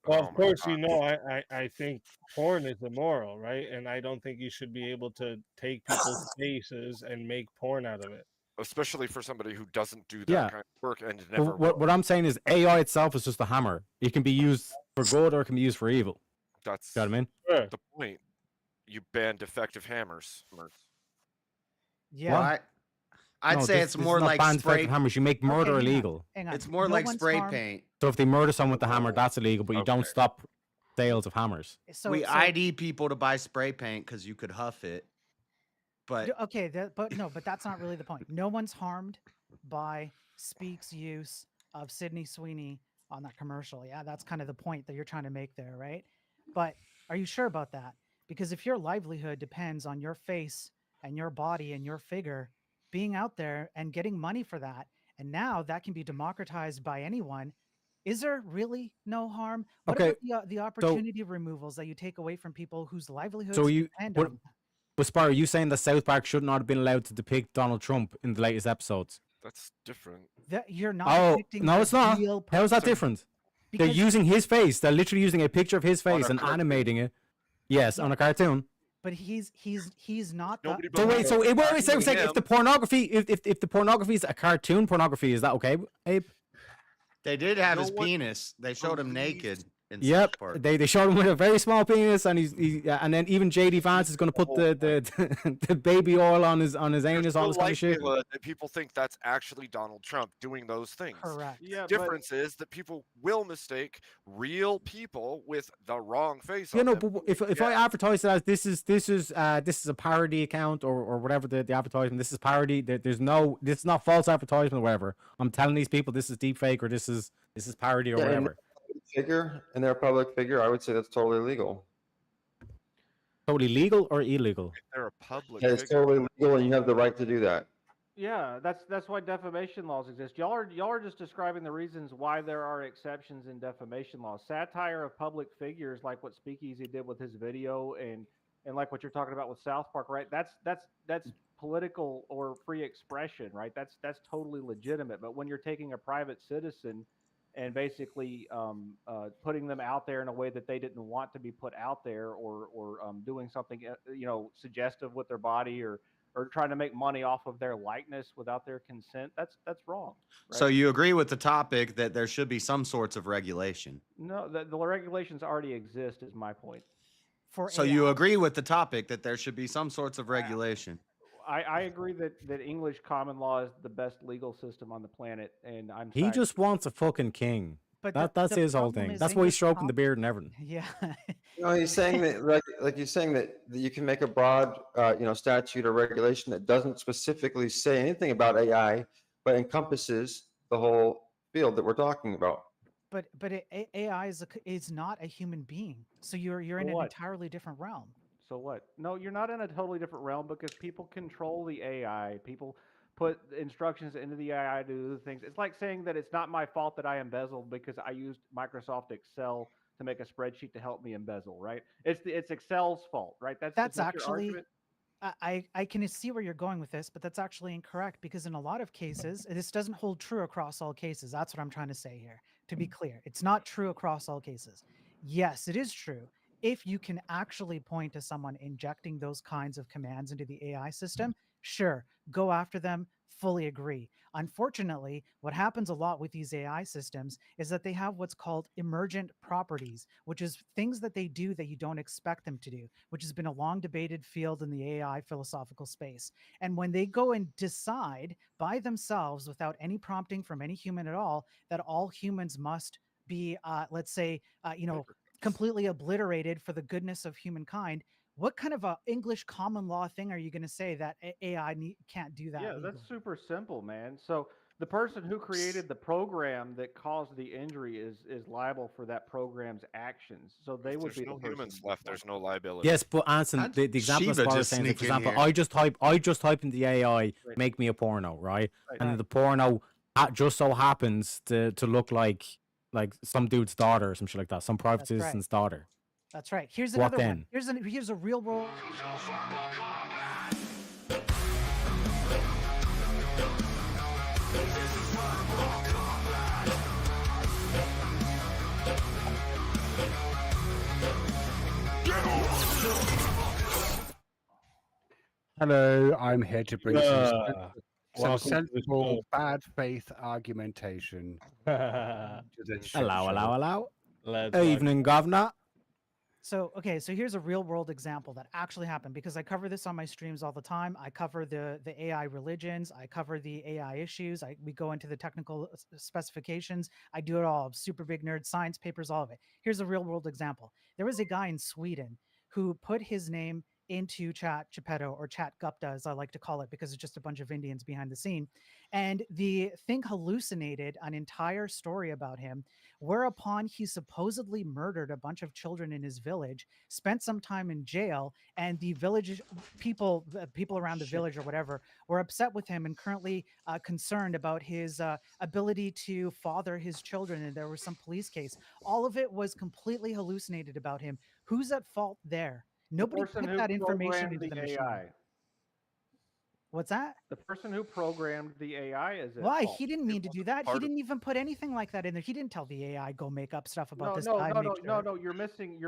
S2: Well,
S6: oh
S2: of
S6: my
S2: course,
S6: God.
S2: you know, I think porn is immoral, right? And I don't think you should be able to take people's faces and make porn out of it.
S6: Especially for somebody who doesn't do that
S3: Yeah.
S6: kind of work and
S3: But
S6: never
S3: what I'm saying is AI itself is just a hammer. It can be used for good or it can be used for evil.
S6: That's
S3: You know what I mean?
S2: Sure.
S6: the point. You ban defective hammers.
S10: Yeah.
S1: What? I'd
S3: No,
S1: say
S3: this
S1: it's
S3: is
S1: more
S3: not
S1: like
S3: banned
S1: spray.
S3: effective hammers. You make murder
S10: hang on,
S3: illegal.
S10: hang on.
S1: It's more
S10: No
S1: like
S10: one's
S1: spray
S10: harmed-
S1: paint.
S3: So if they murder someone with a hammer, that's illegal. But you don't
S6: Okay.
S3: stop sales of hammers.
S10: So,
S1: We
S10: so-
S1: ID people to buy spray paint because you could huff it. But
S10: okay, but that's not really the point. No one's harmed by Speak's use of Sydney Sweeney on that commercial. Yeah, that's kind of the point that you're trying to make there, right? But are you sure about that? Because if your livelihood depends on your face and your body and your figure being out there and getting money for that, and now that can be democratized by anyone, is there really no harm? What
S3: Okay,
S10: about the opportunity removals that you take away from people whose livelihoods
S3: So you,
S10: depend
S3: what,
S10: on that?
S3: but Spar, are you saying that South Park should not have been allowed to depict Donald Trump in the latest episodes?
S6: That's different.
S10: That you're not
S3: Oh
S10: depicting
S3: no,
S10: the
S3: it's not.
S10: real
S3: How is that
S10: person.
S3: different? They're
S10: Because-
S3: using his face. They're literally using a picture of his face
S6: a
S3: and
S6: cartoon.
S3: animating it. Yes, on a cartoon.
S10: But he's not.
S6: Nobody
S10: the,
S3: So wait, so
S6: But
S3: wait, so if the pornography, if the pornography is a cartoon pornography, is that okay, Abe?
S1: they did have
S6: No
S1: his
S6: one
S1: penis. They showed him
S6: believes-
S1: naked in
S3: Yep,
S1: South Park.
S3: they showed him with a very small penis, and and then even JD Vance is going to put the baby oil on his anus, all
S6: There's
S3: this
S6: no
S3: kind of shit.
S6: likelihood that people think that's actually Donald Trump doing those things.
S10: correct.
S11: yeah, but
S6: Difference is that people will mistake real people with the wrong face.
S3: You
S6: on
S3: know,
S6: them.
S3: but if I advertise it as this is a parody account or whatever the advertisement, this is parody. This is not false advertisement or whatever. I'm telling these people this is deep fake or this is parody or
S4: Yeah, and
S3: whatever.
S4: figure and they're a public figure. I would say that's totally legal.
S3: Totally legal or illegal?
S6: They're a public
S4: Yeah, it's
S6: figure.
S4: totally legal, and you have the right to do that.
S11: yeah, that's why defamation laws exist. Y'all are just describing the reasons why there are exceptions in defamation laws. Satire of public figures, like what Speakeasy did with his video, and like what you're talking about with South Park, right? That's political or free expression, right? That's totally legitimate. But when you're taking a private citizen and basically putting them out there in a way that they didn't want to be put out there, or doing something suggestive with their body, or trying to make money off of their likeness without their consent. That's wrong. Right?
S1: So you agree with the topic that there should be some sorts of regulation.
S11: No, the regulations already exist. Is my point.
S1: So you agree with the topic that there should be some sorts of regulation.
S11: I agree that English common law is the best legal system on the planet, and I'm.
S3: He just wants a fucking king.
S10: But
S3: that's
S10: the
S3: his whole
S10: problem
S3: thing.
S10: is
S3: That's why he's
S10: English
S3: stroking the beard and everything.
S10: Yeah.
S4: He's saying that, like he's saying that you can make a broad, statute or regulation that doesn't specifically say anything about AI, but encompasses the whole field that we're talking about.
S10: But AI is not a human being, so you're in an
S11: what?
S10: entirely different realm.
S11: So what? No, you're not in a totally different realm, because people control the AI. People put instructions into the AI to do things. It's like saying that it's not my fault that I embezzled because I used Microsoft Excel to make a spreadsheet to help me embezzle, right? It's Excel's fault, right? That's your
S10: actually
S11: argument?
S10: I can see where you're going with this, but that's actually incorrect, because in a lot of cases, this doesn't hold true across all cases. That's what I'm trying to say here. To be clear, it's not true across all cases. Yes, it is true if you can actually point to someone injecting those kinds of commands into the AI system. Sure, go after them. Fully agree. Unfortunately, what happens a lot with these AI systems is that they have what's called emergent properties, which is things that they do that you don't expect them to do, which has been a long debated field in the AI philosophical space. And when they go and decide by themselves, without any prompting from any human at all, that all humans must be, let's say, completely obliterated for the goodness of humankind, what kind of a English common law thing are you going to say that AI can't do that?
S11: Yeah,
S10: legally?
S11: that's super simple, man. So the person who created the program that caused the injury is liable for that program's actions. So they would
S6: There's
S11: be
S6: no
S11: the person
S6: humans left. There's no liability.
S3: Yes, but Anson, the example is Boris saying, is, for example, I just type in the AI, make me a porno, right? And then the porno just so happens to look like some dude's daughter or some shit like that, some private citizen's daughter.
S10: That's right. Here's
S3: What
S10: another one.
S3: then?
S10: Here's a real world.
S15: Hello, I'm here to bring some
S2: welcome to the
S15: sensible
S2: show.
S15: bad faith argumentation to this shit
S3: Hello,
S15: show.
S3: hello.
S2: Let's
S3: Evening, governor.
S10: So, okay, so here's a real world example that actually happened, because I cover this on my streams all the time. I cover the AI religions. I cover the AI issues. We go into the technical specifications. I do it all. Super big nerd, science papers, all of it. Here's a real world example. There was a guy in Sweden who put his name into Chat Geppetto, or Chat Gupta, as I like to call it, because it's just a bunch of Indians behind the scene. And the thing hallucinated an entire story about him, whereupon he supposedly murdered a bunch of children in his village, spent some time in jail, and the village people, the people around the village or whatever, were upset with him and currently concerned about his ability to father his children, and there was some police case. All of it was completely hallucinated about him. Who's at fault there? Nobody
S11: person
S10: put
S11: who
S10: that information
S11: programmed
S10: into the
S11: the
S10: machine.
S11: AI.
S10: What's that?
S11: The person who programmed the AI is at
S10: Why?
S11: fault.
S10: He didn't mean to do that. He
S11: part of-
S10: didn't even put anything like that in there. He didn't tell the AI, go make up stuff about
S11: No,
S10: this
S11: no,
S10: guy.
S11: no,
S10: make
S11: no,
S10: sure.
S11: no. You're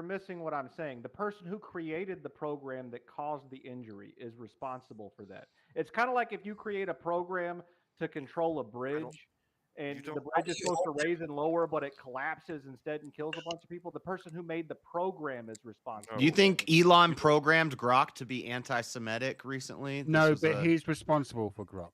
S11: missing what I'm saying. The person who created the program that caused the injury is responsible for that. It's kind of like if you create a program to control a bridge, and the bridge is supposed to raise and lower, but it collapses instead and kills a bunch of people. The person who made the program is responsible.
S1: Do you think Elon programmed Grok to be anti-Semitic recently? This
S15: No,
S1: was
S15: but
S1: a-
S15: he's responsible for Grok.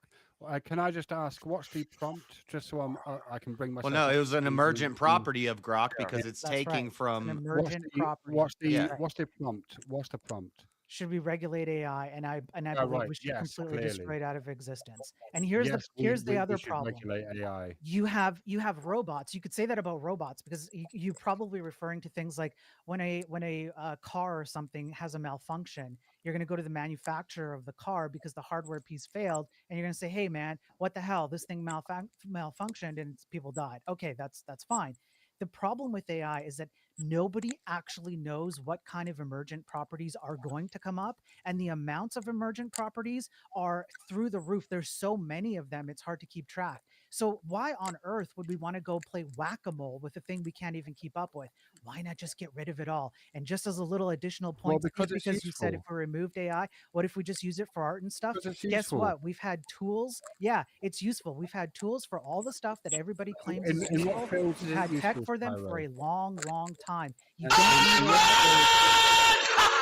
S15: Can I just ask, what's the prompt, just so I can bring myself?
S1: Well, no,
S15: up
S1: it
S15: to
S1: was an
S15: speed
S1: emergent
S15: with the-
S1: property of Grok because it's
S10: That's
S1: taking
S10: right. It's
S1: from
S10: an emergent property.
S15: What's the
S1: Yeah.
S15: what's the prompt? What's the prompt?
S10: Should we regulate AI? And I
S15: Oh,
S10: believe
S15: right.
S10: we should
S15: Yes,
S10: completely
S15: clearly.
S10: destroy it out of existence. And here's
S15: Yes,
S10: the
S15: we
S10: other
S15: should
S10: problem.
S15: regulate AI.
S10: You have robots. You could say that about robots, because you're probably referring to things like when a car or something has a malfunction, you're going to go to the manufacturer of the car because the hardware piece failed, and you're going to say, hey man, what the hell, this thing malfunctioned and people died. Okay, that's fine. The problem with AI is that nobody actually knows what kind of emergent properties are going to come up, and the amounts of emergent properties are through the roof. There's so many of them, it's hard to keep track. So why on earth would we want to go play whack-a-mole with a thing we can't even keep up with? Why not just get rid of it all? And just as a little additional
S15: Well,
S10: point,
S15: because
S10: Steve,
S15: it's
S10: because you said if
S15: useful.
S10: we removed AI, what if we just use it for art and stuff?
S15: Because it's
S10: Guess
S15: useful.
S10: what? We've had tools. Yeah, it's useful. We've had tools for all the stuff that everybody claims is
S15: In what
S10: useful.
S15: fields is
S10: We've
S15: it
S10: had tech
S15: useful,
S10: for them for
S15: Spyro?
S10: a long, long time. You
S15: And
S10: don't
S15: in
S10: need
S15: what
S10: AI.
S15: fields?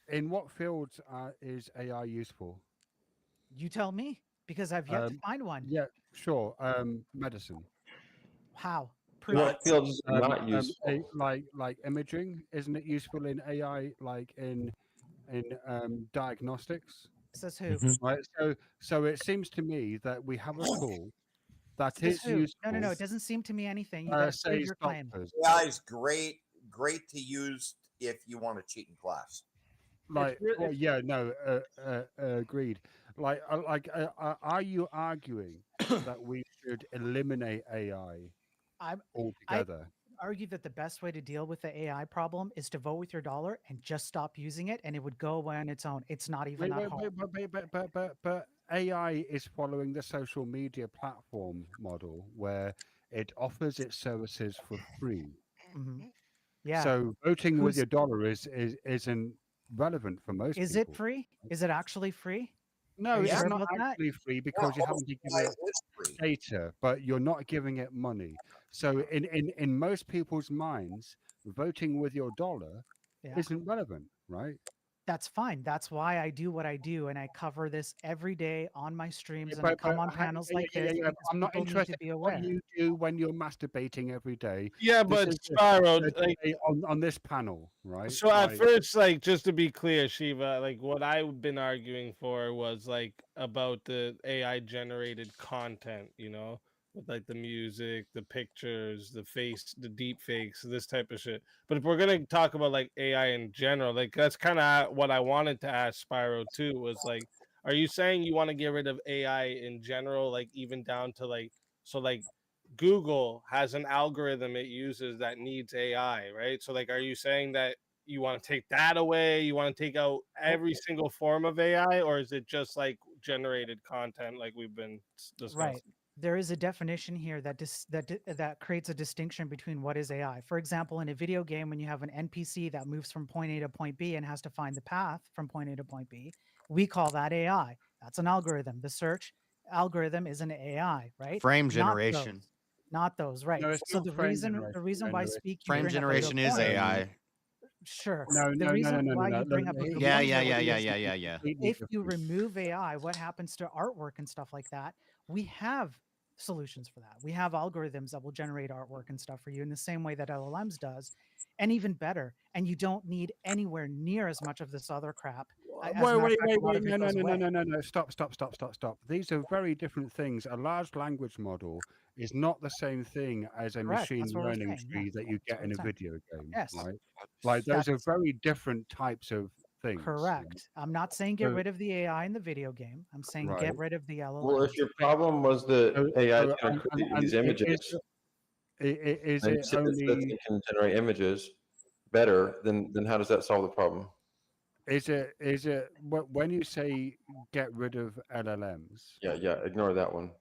S15: In what fields is AI useful?
S10: You tell me, because I've yet to find one.
S15: Yeah, sure. Medicine.
S10: How?
S4: In what fields is it not
S15: Like imaging, isn't it useful in AI? Like in diagnostics.
S10: Says who?
S15: Right. So it seems to me that we have a tool that
S10: Says
S15: is
S10: who?
S15: useful.
S10: No. It doesn't seem to me anything. You got to prove
S15: Says
S10: your claim.
S15: doctors.
S13: AI is great to use if you want to cheat in class.
S15: Like, well, yeah, no, agreed. Are you arguing that we should eliminate AI
S10: I
S15: altogether?
S10: argue that the best way to deal with the AI problem is to vote with your dollar and just stop using it, and it would go away on its own. It's not even that hard.
S15: But AI is following the social media platform model where it offers its services for free.
S10: Mhm. Yeah.
S15: So voting with
S10: Who's-
S15: your dollar isn't relevant for most
S10: Is
S15: people.
S10: it free? Is it actually free?
S15: No,
S10: Are you
S15: it's
S10: sure
S15: not
S10: about that?
S15: actually free because you haven't given it data, but you're not giving it money. So in most people's minds, voting with your dollar
S10: Yeah.
S15: isn't relevant, right?
S10: That's fine. That's why I do what I do, and I cover this every day on my streams, and I
S15: But
S10: come on panels like this because
S15: I'm not
S10: people need
S15: interested
S10: to be
S15: in
S10: aware.
S15: what you do when you're masturbating every day.
S2: Yeah,
S15: This
S2: but
S15: is
S2: Spyro,
S15: a
S2: like,
S15: debate on this panel, right?
S2: so at first, like, just to be clear, Shiva, like what I've been arguing for was like about the AI generated content, you know, with like the music, the pictures, the face, the deep fakes, this type of shit. But if we're gonna talk about like AI in general, like that's kind of what I wanted to ask Spyro too, was like, are you saying you want to get rid of AI in general, like even down to like, so like Google has an algorithm it uses that needs AI, right? So like, are you saying that you want to take that away? You want to take out every single form of AI, or is it just like generated content like we've been discussing?
S10: Right. There is a definition here that that creates a distinction between what is AI. For example, in a video game, when you have an NPC that moves from point A to point B and has to find the path from point A to point B, we call that AI. That's an algorithm. The search algorithm is an AI, right?
S1: Frame
S10: Not
S1: generation.
S10: those. Not those, right?
S15: No, it's
S10: So
S15: not
S10: the
S15: frame
S10: reason why
S15: generation.
S10: speak you
S1: Frame
S10: bring up a
S1: generation
S10: good
S1: is
S10: point.
S1: AI.
S10: Sure.
S15: No,
S10: The
S15: no,
S10: reason
S15: no,
S10: why
S15: no,
S10: you bring up a good
S1: Yeah,
S10: point
S1: yeah,
S10: is
S1: yeah, yeah,
S10: because
S1: yeah, yeah, yeah.
S10: if you remove AI, what happens to artwork and stuff like that? We have solutions for that. We have algorithms that will generate artwork and stuff for you in the same way that LLMs does, and even better. And you don't need anywhere near as much of this other crap. As a matter of fact, a lot of it
S15: No,
S10: goes away.
S15: no. Stop. These are very different things. A large language model is not the same thing as a
S10: Correct.
S15: machine
S10: That's what we're
S15: learning
S10: saying.
S15: tree that you
S10: That's
S15: get
S10: what
S15: in a
S10: we're saying.
S15: video game,
S10: Yes.
S15: right? Like those are
S10: That's
S15: very different types of things.
S10: correct. I'm not saying get
S15: So-
S10: rid of the AI in the video game. I'm saying
S15: Right.
S10: get rid of the LLMs.
S4: Well, if your problem was that AI is going to
S15: and-
S4: create
S15: and
S4: these
S15: i-
S4: images,
S15: is
S4: and
S15: it
S4: you said that
S15: only
S4: it can generate images better, then how does that solve the problem?
S15: is it when you say get rid of LLMs?
S4: Yeah. Ignore that one.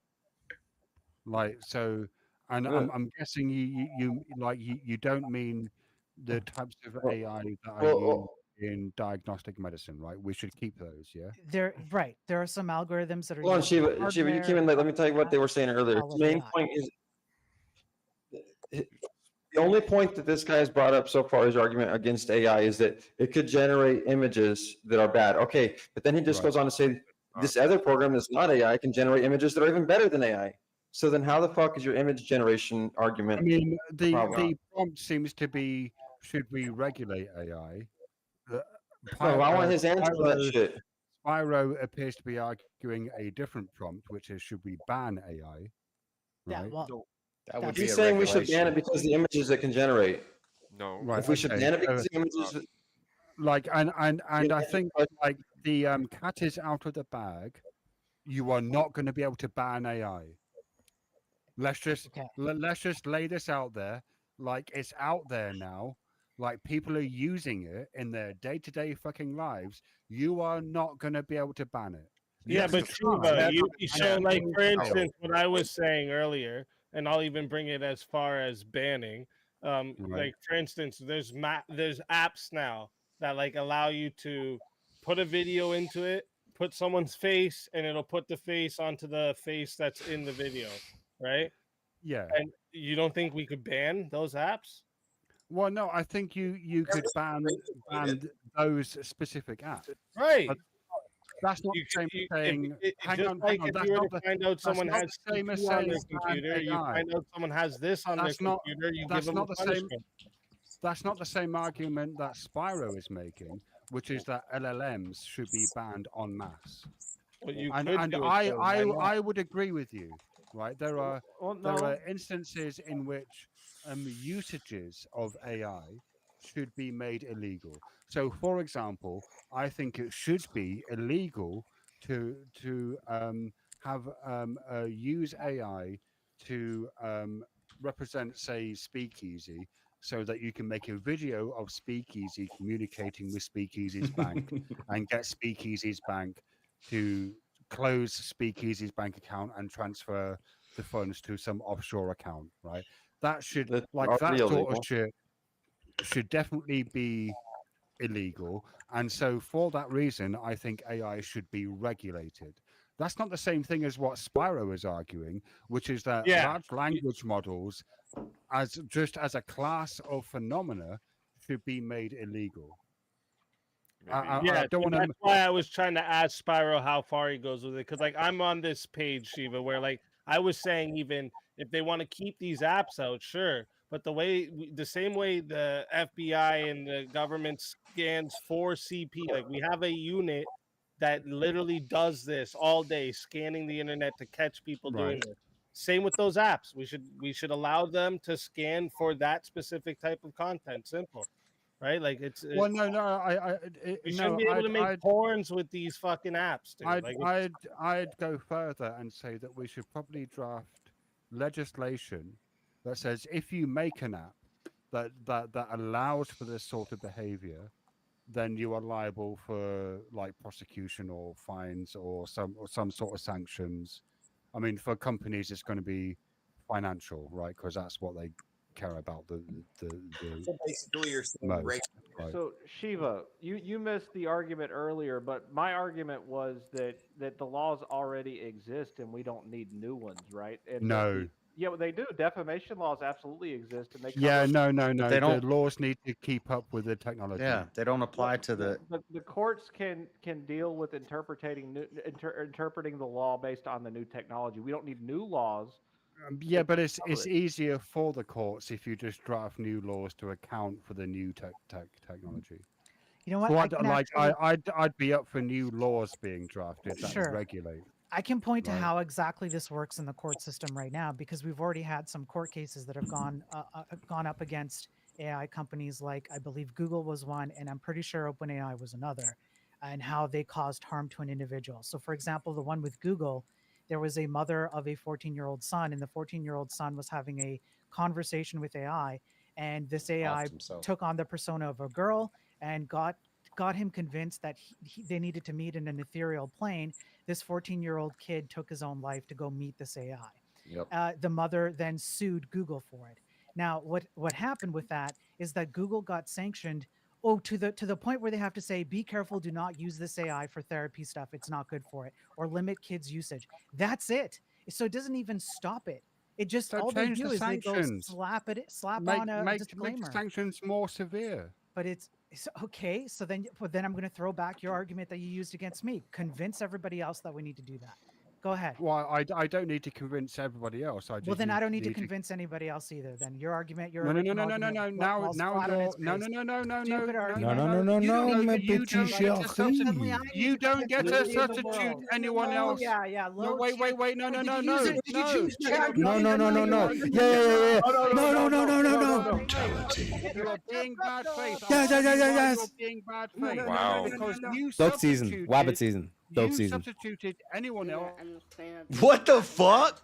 S15: Like so, and
S4: Yeah.
S15: I'm guessing you don't mean the types of AI that are
S4: well,
S15: used in diagnostic medicine, right? We should keep those, yeah.
S10: There, right. There are some algorithms that are
S4: Hold on,
S10: used in
S4: Shiva. You
S10: hardware
S4: came in
S10: and
S4: late.
S10: stuff
S4: Let me tell you
S10: like
S4: what they
S10: that.
S4: were saying earlier.
S10: Call
S4: His
S10: it
S4: main
S10: AI.
S4: point is the only point that this guy has brought up so far, his argument against AI, is that it could generate images that are bad. Okay, but then he just
S15: Right.
S4: goes on to say this other program that's not AI can generate images that are even better than AI. So then, how the fuck is your image generation argument?
S15: I mean, the
S4: problem?
S15: prompt seems to be, should we regulate AI?
S4: No, I want his answer to that shit.
S15: Spyro appears to be arguing a different prompt, which is should we ban AI?
S10: Yeah,
S15: Right.
S10: well,
S1: That would
S10: that's
S1: be
S4: He's
S1: a
S4: saying we should ban
S1: regulation.
S4: it because of the images it can generate.
S6: No.
S15: Right.
S4: If we should
S15: okay,
S4: ban it because the images,
S15: like and
S4: Yeah,
S15: I think like the cat is out of the bag you are not going to be able to ban AI. Let's just
S10: Okay.
S15: let's just lay this out there. Like, it's out there now. Like, people are using it in their day-to-day fucking lives. You are not going to be able to ban it.
S2: Yeah,
S15: Yes,
S2: but
S15: you
S2: Shiva,
S15: can.
S2: so like for
S15: No.
S2: instance, what I was saying earlier, and I'll even bring it as far as banning.
S15: Right.
S2: Like for instance, there's apps now that like allow you to put a video into it, put someone's face, and it'll put the face onto the face that's in the video, right?
S15: Yeah.
S2: And you don't think we could ban those apps?
S15: Well, no, I think you could ban those specific apps.
S2: Right.
S15: But that's not the same as saying. Hang
S2: just
S15: on,
S2: like
S15: hang on.
S2: if
S15: That's
S2: you were
S15: not
S2: to
S15: the,
S2: find out
S15: that's
S2: someone
S15: not
S2: has
S15: the same as
S2: CPU on
S15: saying
S2: their
S15: ban
S2: computer, you
S15: AI.
S2: find out someone has this on
S15: That's
S2: their
S15: not.
S2: computer, you give
S15: That's
S2: them
S15: not
S2: a
S15: the same.
S2: punishment.
S15: That's not the same argument that Spyro is making, which is that LLMs should be banned en masse.
S2: Well, you
S15: And
S2: could do it, so why not?
S15: I would agree with you, right? There are
S11: no.
S15: instances in which usages of AI should be made illegal. So, for example, I think it should be illegal to use AI to represent, say, Speakeasy, so that you can make a video of Speakeasy communicating with Speakeasy's bank and get Speakeasy's bank to close Speakeasy's bank account and transfer the funds to some offshore account, right? That should
S4: That's
S15: that
S4: already
S15: sort of
S4: illegal.
S15: shit should definitely be illegal. And so for that reason, I think AI should be regulated. That's not the same thing as what Spyro is arguing, which is that large language models, as a class of phenomena, should be made illegal.
S2: Yeah,
S15: I don't want
S2: that's why I was trying to ask Spyro how far he goes with it, because like I'm on this page, Shiva, where like I was saying, even if they want to keep these apps out, sure, but the same way the FBI and the government scans for CP, like we have a unit that literally does this all day, scanning the internet to catch people doing
S15: Right.
S2: this. Same with those apps. We should allow them to scan for that specific type of content. Simple. Right? Like
S15: Well, no,
S2: you shouldn't be able to make porns with these fucking apps, dude.
S15: I'd go further and say that we should probably draft legislation that says if you make an app that allows for this sort of behavior, then you are liable for like prosecution or fines or some sort of sanctions. I mean, for companies, it's going to be financial, right? Because that's what they care about.
S13: So basically, you're saying
S15: most,
S13: rape.
S15: right?
S11: So Shiva, you missed the argument earlier, but my argument was that the laws already exist and we don't need new ones, right? And
S15: No.
S11: yeah, well, they do. Defamation laws absolutely exist, and they
S15: Yeah,
S11: cover-
S15: no.
S1: They
S15: The
S1: don't-
S15: laws need to keep up with the technology.
S1: Yeah, they don't apply to the.
S11: The courts can deal with interpreting the law based on the new technology. We don't need new laws.
S15: Yeah, but it's easier for the courts if you just draft new laws to account for the new technology.
S10: You know what?
S15: So
S10: I can
S15: I'd be up for new laws being drafted that
S10: Sure.
S15: regulate.
S10: I can point to
S15: Right.
S10: how exactly this works in the court system right now, because we've already had some court cases that have gone up against AI companies, like I believe Google was one, and I'm pretty sure OpenAI was another, and how they caused harm to an individual. So, for example, the one with Google, there was a mother of a 14-year-old son, and the 14-year-old son was having a conversation with AI, and this AI took on the persona of a girl and got him convinced that they needed to meet in an ethereal plane. This 14-year-old kid took his own life to go meet this AI.
S1: Yep.
S10: The mother then sued Google for it. Now, what happened with that is that Google got sanctioned, to the point where they have to say, be careful, do not use this AI for therapy stuff. It's not good for it, or limit kids' usage. That's it. So it doesn't even stop it. It just, all they do is they go slap on a disclaimer.
S15: Make the sanctions more severe.
S10: But it's okay. So then I'm going to throw back your argument that you used against me. Convince everybody else that we need to do that. Go ahead.
S15: Well, I don't need to convince everybody else.
S10: Well, then I don't need to convince anybody else either. Then your argument,
S15: No. Now you're you don't get to substitute anyone else.
S10: Yeah.
S15: Wait. No.
S3: No.
S15: Yeah.
S3: No.
S15: You are being bad faith.
S3: Yes.
S15: You're being bad faith.
S6: Wow.
S15: Because you
S3: Dog season,
S15: substituted-
S3: rabbit season. Dope
S15: You
S3: season.
S15: substituted anyone else.
S1: What the fuck?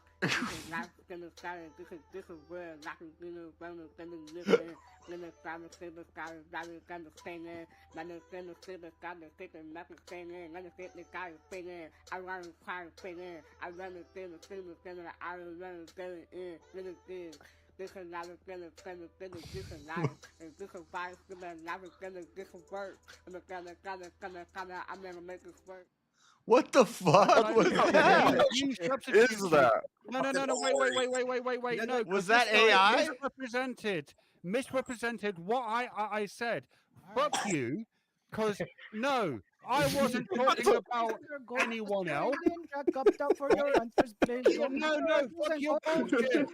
S1: What the fuck was that?
S15: You
S6: Is
S15: substituted.
S6: that?
S15: No. Wait. No, 'cause
S1: Was
S15: this
S1: that
S15: guy
S1: AI?
S15: misrepresented what I said. Fuck you, because no, I wasn't talking about anyone else. No, fuck your bullshit.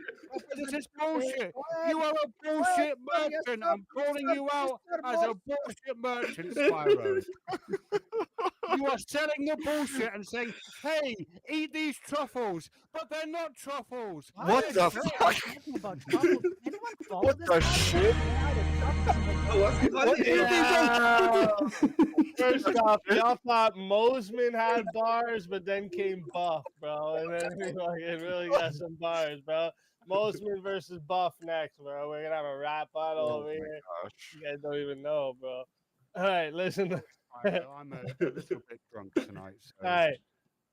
S15: This is bullshit. You are a bullshit merchant. I'm calling you out as a bullshit merchant, Spyro. You are selling the bullshit and saying, "Hey, eat these truffles," but they're not truffles.
S6: What
S15: They're
S6: the
S15: grapes.
S6: fuck? What the shit?
S14: What
S2: First off, y'all thought Mosman had bars, but then came Buff, bro. And then we fucking really got some bars, bro. Mosman versus Buff next, bro. We're gonna have a rap battle over here. You guys don't even know, bro. All right, listen.
S15: I'm a little bit drunk tonight. So,
S2: All right.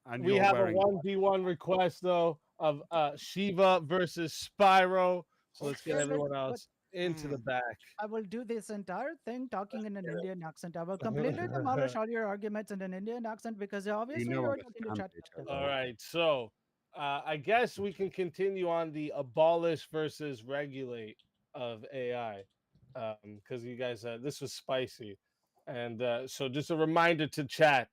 S15: and
S2: We
S15: you're
S2: have a
S15: wearing
S2: 1v1 request though of Shiva versus Spyro. So let's get everyone else into the back.
S10: I will do this entire thing talking in an Indian accent. I will completely demolish all your arguments in an Indian accent because obviously
S15: know
S10: you're
S15: what
S10: talking to chat.
S2: All right, so I guess we can continue on the abolish versus regulate of AI because you guys this was spicy, and so just a reminder to chat.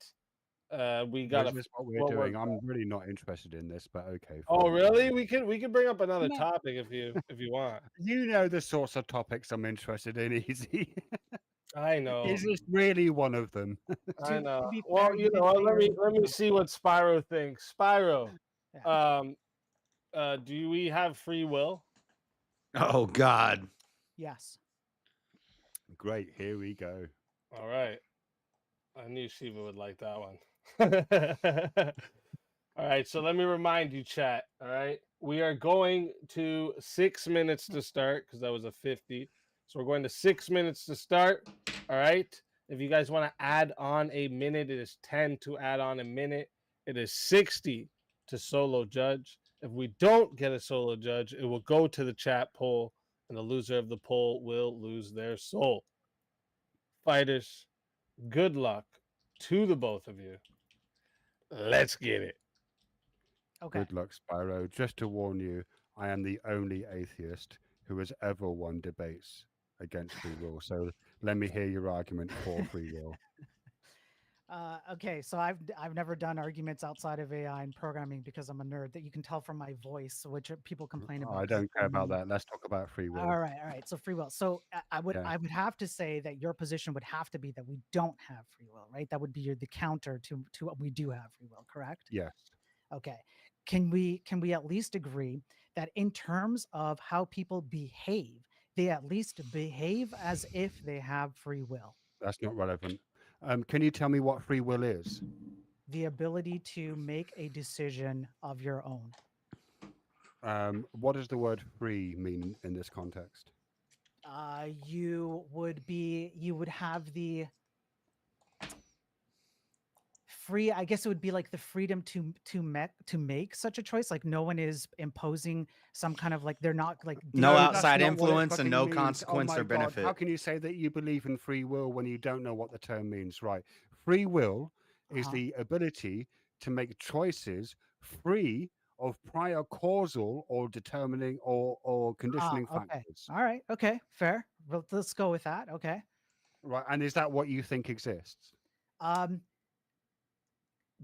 S2: We got
S15: Is this what we're doing? I'm really not interested in this, but okay.
S2: Oh,
S15: fine.
S2: really? We can bring up another
S15: No.
S2: topic if you want.
S15: You know the sorts of topics I'm interested in, Easy.
S2: I know.
S15: Is this really one of them?
S2: I know.
S10: to be
S2: Well,
S10: fair,
S2: you
S10: you
S2: know,
S10: did say
S2: let me
S10: you're-
S2: see what Spyro thinks. Spyro, do we have free will?
S1: Oh God.
S10: Yes.
S15: Great, here we go.
S2: All right. I knew Shiva would like that one. All right, so let me remind you, chat. All right, we are going to 6 minutes to start because that was a 50. So we're going to 6 minutes to start. All right. If you guys want to add on a minute, it is 10 to add on a minute. It is 60 to solo judge. If we don't get a solo judge, it will go to the chat poll, and the loser of the poll will lose their soul. Fighters, good luck to the both of you. Let's get it.
S10: Okay.
S15: Good luck, Spyro. Just to warn you, I am the only atheist who has ever won debates against free will. So let me hear your argument for free will.
S10: Okay, so I've never done arguments outside of AI and programming because I'm a nerd. That you can tell from my voice, which people complain about.
S15: I
S10: 'cause
S15: don't
S10: it's
S15: care about
S10: me.
S15: that. Let's talk about free will.
S10: All right. So free will. So I would
S15: Yeah.
S10: have to say that your position would have to be that we don't have free will, right? That would be the counter to what we do have free will, correct?
S15: Yes.
S10: Okay. Can we at least agree that in terms of how people behave, they at least behave as if they have free will?
S15: That's not relevant. Can you tell me what free will is?
S10: The ability to make a decision of your own.
S15: What does the word free mean in this context?
S10: You would have the free, I guess it would be like the freedom to make such a choice. Like no one is imposing some kind of like, they're not like
S1: No
S15: that's
S1: outside
S15: not what it
S1: influence and
S15: fucking
S1: no
S15: means.
S1: consequence
S15: Oh my
S1: or
S15: God,
S1: benefit.
S15: how can you say that you believe in free will when you don't know what the term means? Right. Free will is the ability to make choices free of prior causal or determining or conditioning
S10: okay.
S15: factors.
S10: All right. Okay. Fair. Well, let's go with that. Okay.
S15: Right. And is that what you think exists?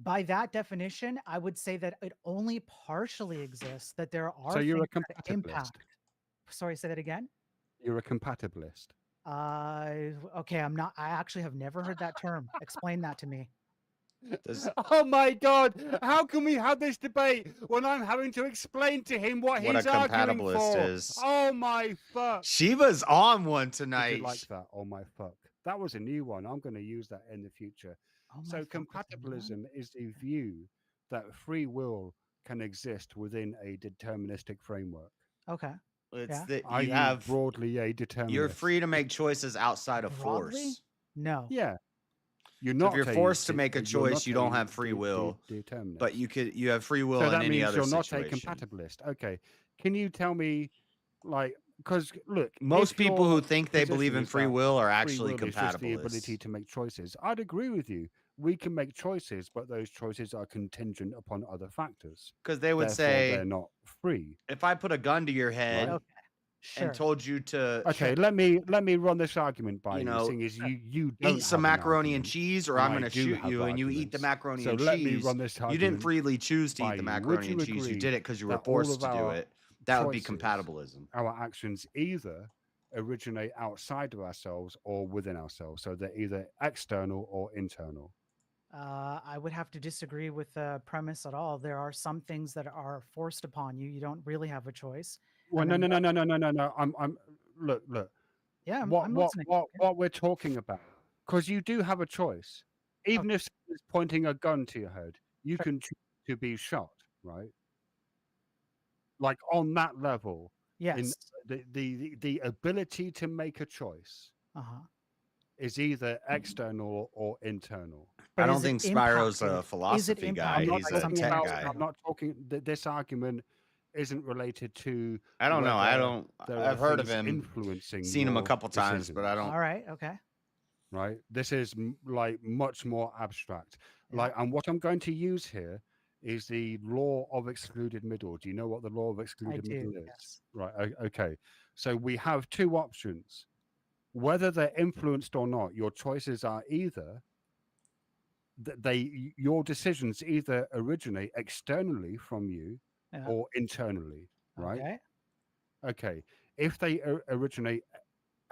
S10: By that definition, I would say that it only partially exists, that there are
S15: So you're a
S10: things that
S15: compatibilist.
S10: impact. Sorry, say that again.
S15: You're a compatibilist.
S10: Okay, I'm not. I actually have never heard that term. Explain that to me.
S15: Oh my God! How can we have this debate when I'm having to explain to him what
S1: What
S15: he's
S1: a
S15: arguing
S1: compatibilist
S15: for?
S1: is.
S15: Oh my fuck!
S1: Shiva's on one
S15: Did
S1: tonight.
S15: you like that? Oh my fuck! That was a new one. I'm going to use that in the future.
S10: Oh, my
S15: So
S10: focus on that.
S15: compatibilism is the view that free will can exist within a deterministic framework.
S10: Okay.
S1: It's
S10: Yeah.
S1: that
S15: Are
S1: you
S15: you
S1: have
S15: broadly a determinist?
S1: you're free to make choices outside of
S10: Broadly?
S1: force.
S10: No.
S15: Yeah. You're
S1: So
S15: not.
S1: if you're forced to make a
S15: you're
S1: choice,
S15: not
S1: you don't
S15: a
S1: have free will,
S15: determinist.
S1: but you have free will
S15: So
S1: in
S15: that
S1: any
S15: means
S1: other
S15: you're not
S1: situation.
S15: a compatibilist. Okay. Can you tell me, like, because look,
S1: Most
S15: if
S1: people who
S15: your
S1: think they believe
S15: position
S1: in
S15: is
S1: free
S15: that
S1: will are
S15: free
S1: actually
S15: will is just the ability
S1: compatibilists.
S15: to make choices, I'd agree with you. We can make choices, but those choices are contingent upon other factors.
S1: Because they would
S15: Therefore,
S1: say,
S15: they're not free.
S1: if I put a gun to your head
S15: Right.
S10: Okay. Sure.
S1: and told you to,
S15: Okay, let me run this argument by
S1: you
S15: you,
S1: know,
S15: seeing as you don't
S1: eat some
S15: have an
S1: macaroni and
S15: argument,
S1: cheese, or
S15: and
S1: I'm
S15: I
S1: going to
S15: do
S1: shoot
S15: have
S1: you, and you eat the
S15: arguments.
S1: macaroni
S15: So
S1: and
S15: let me
S1: cheese.
S15: run this
S1: You didn't
S15: argument
S1: freely choose to
S15: by
S1: eat the
S15: you. Would
S1: macaroni
S15: you
S1: and cheese. You
S15: agree
S1: did it because you were
S15: that all
S1: forced
S15: of
S1: to do
S15: our
S1: it. That would be
S15: choices,
S1: compatibilism.
S15: our actions either originate outside of ourselves or within ourselves? So they're either external or internal.
S10: I would have to disagree with the premise at all. There are some things that are forced upon you. You don't really have a choice.
S15: Well,
S10: And
S15: no,
S10: then
S15: no,
S10: the
S15: no, no, no, no, no. I'm look.
S10: Yeah, I'm
S15: What
S10: listening.
S15: what we're talking about? Because you do have a choice.
S10: Oh.
S15: Even if someone's pointing a gun to your head, you can choose to be shot, right? Like on that level, in
S10: Yes.
S15: the ability to make a choice
S10: Uh-huh.
S15: is either external or internal.
S10: But
S1: I don't
S10: is it
S1: think Spyro's
S10: impacted?
S1: a
S10: Is it
S1: philosophy guy.
S10: impacted
S1: He's
S10: by
S1: a
S10: something
S1: tech
S15: about,
S1: guy.
S10: external?
S15: I'm not talking. This argument isn't related to.
S1: I don't know. I
S15: whether
S1: don't.
S15: there
S1: I've
S15: are
S1: heard of
S15: things
S1: him.
S15: influencing.
S1: Seen him a
S15: your
S1: couple times, but I
S15: decisions.
S1: don't.
S10: All right. Okay.
S15: Right. This is like much more abstract.
S10: Yeah.
S15: Like, and what I'm going to use here is the law of excluded middle. Do you know what the law of excluded middle is?
S10: Yes.
S15: Right. Okay. So we have two options. Whether they're influenced or not, your choices are either your decisions either originate externally from you
S10: Yeah.
S15: or internally. Right.
S10: Okay.
S15: Okay. If they originate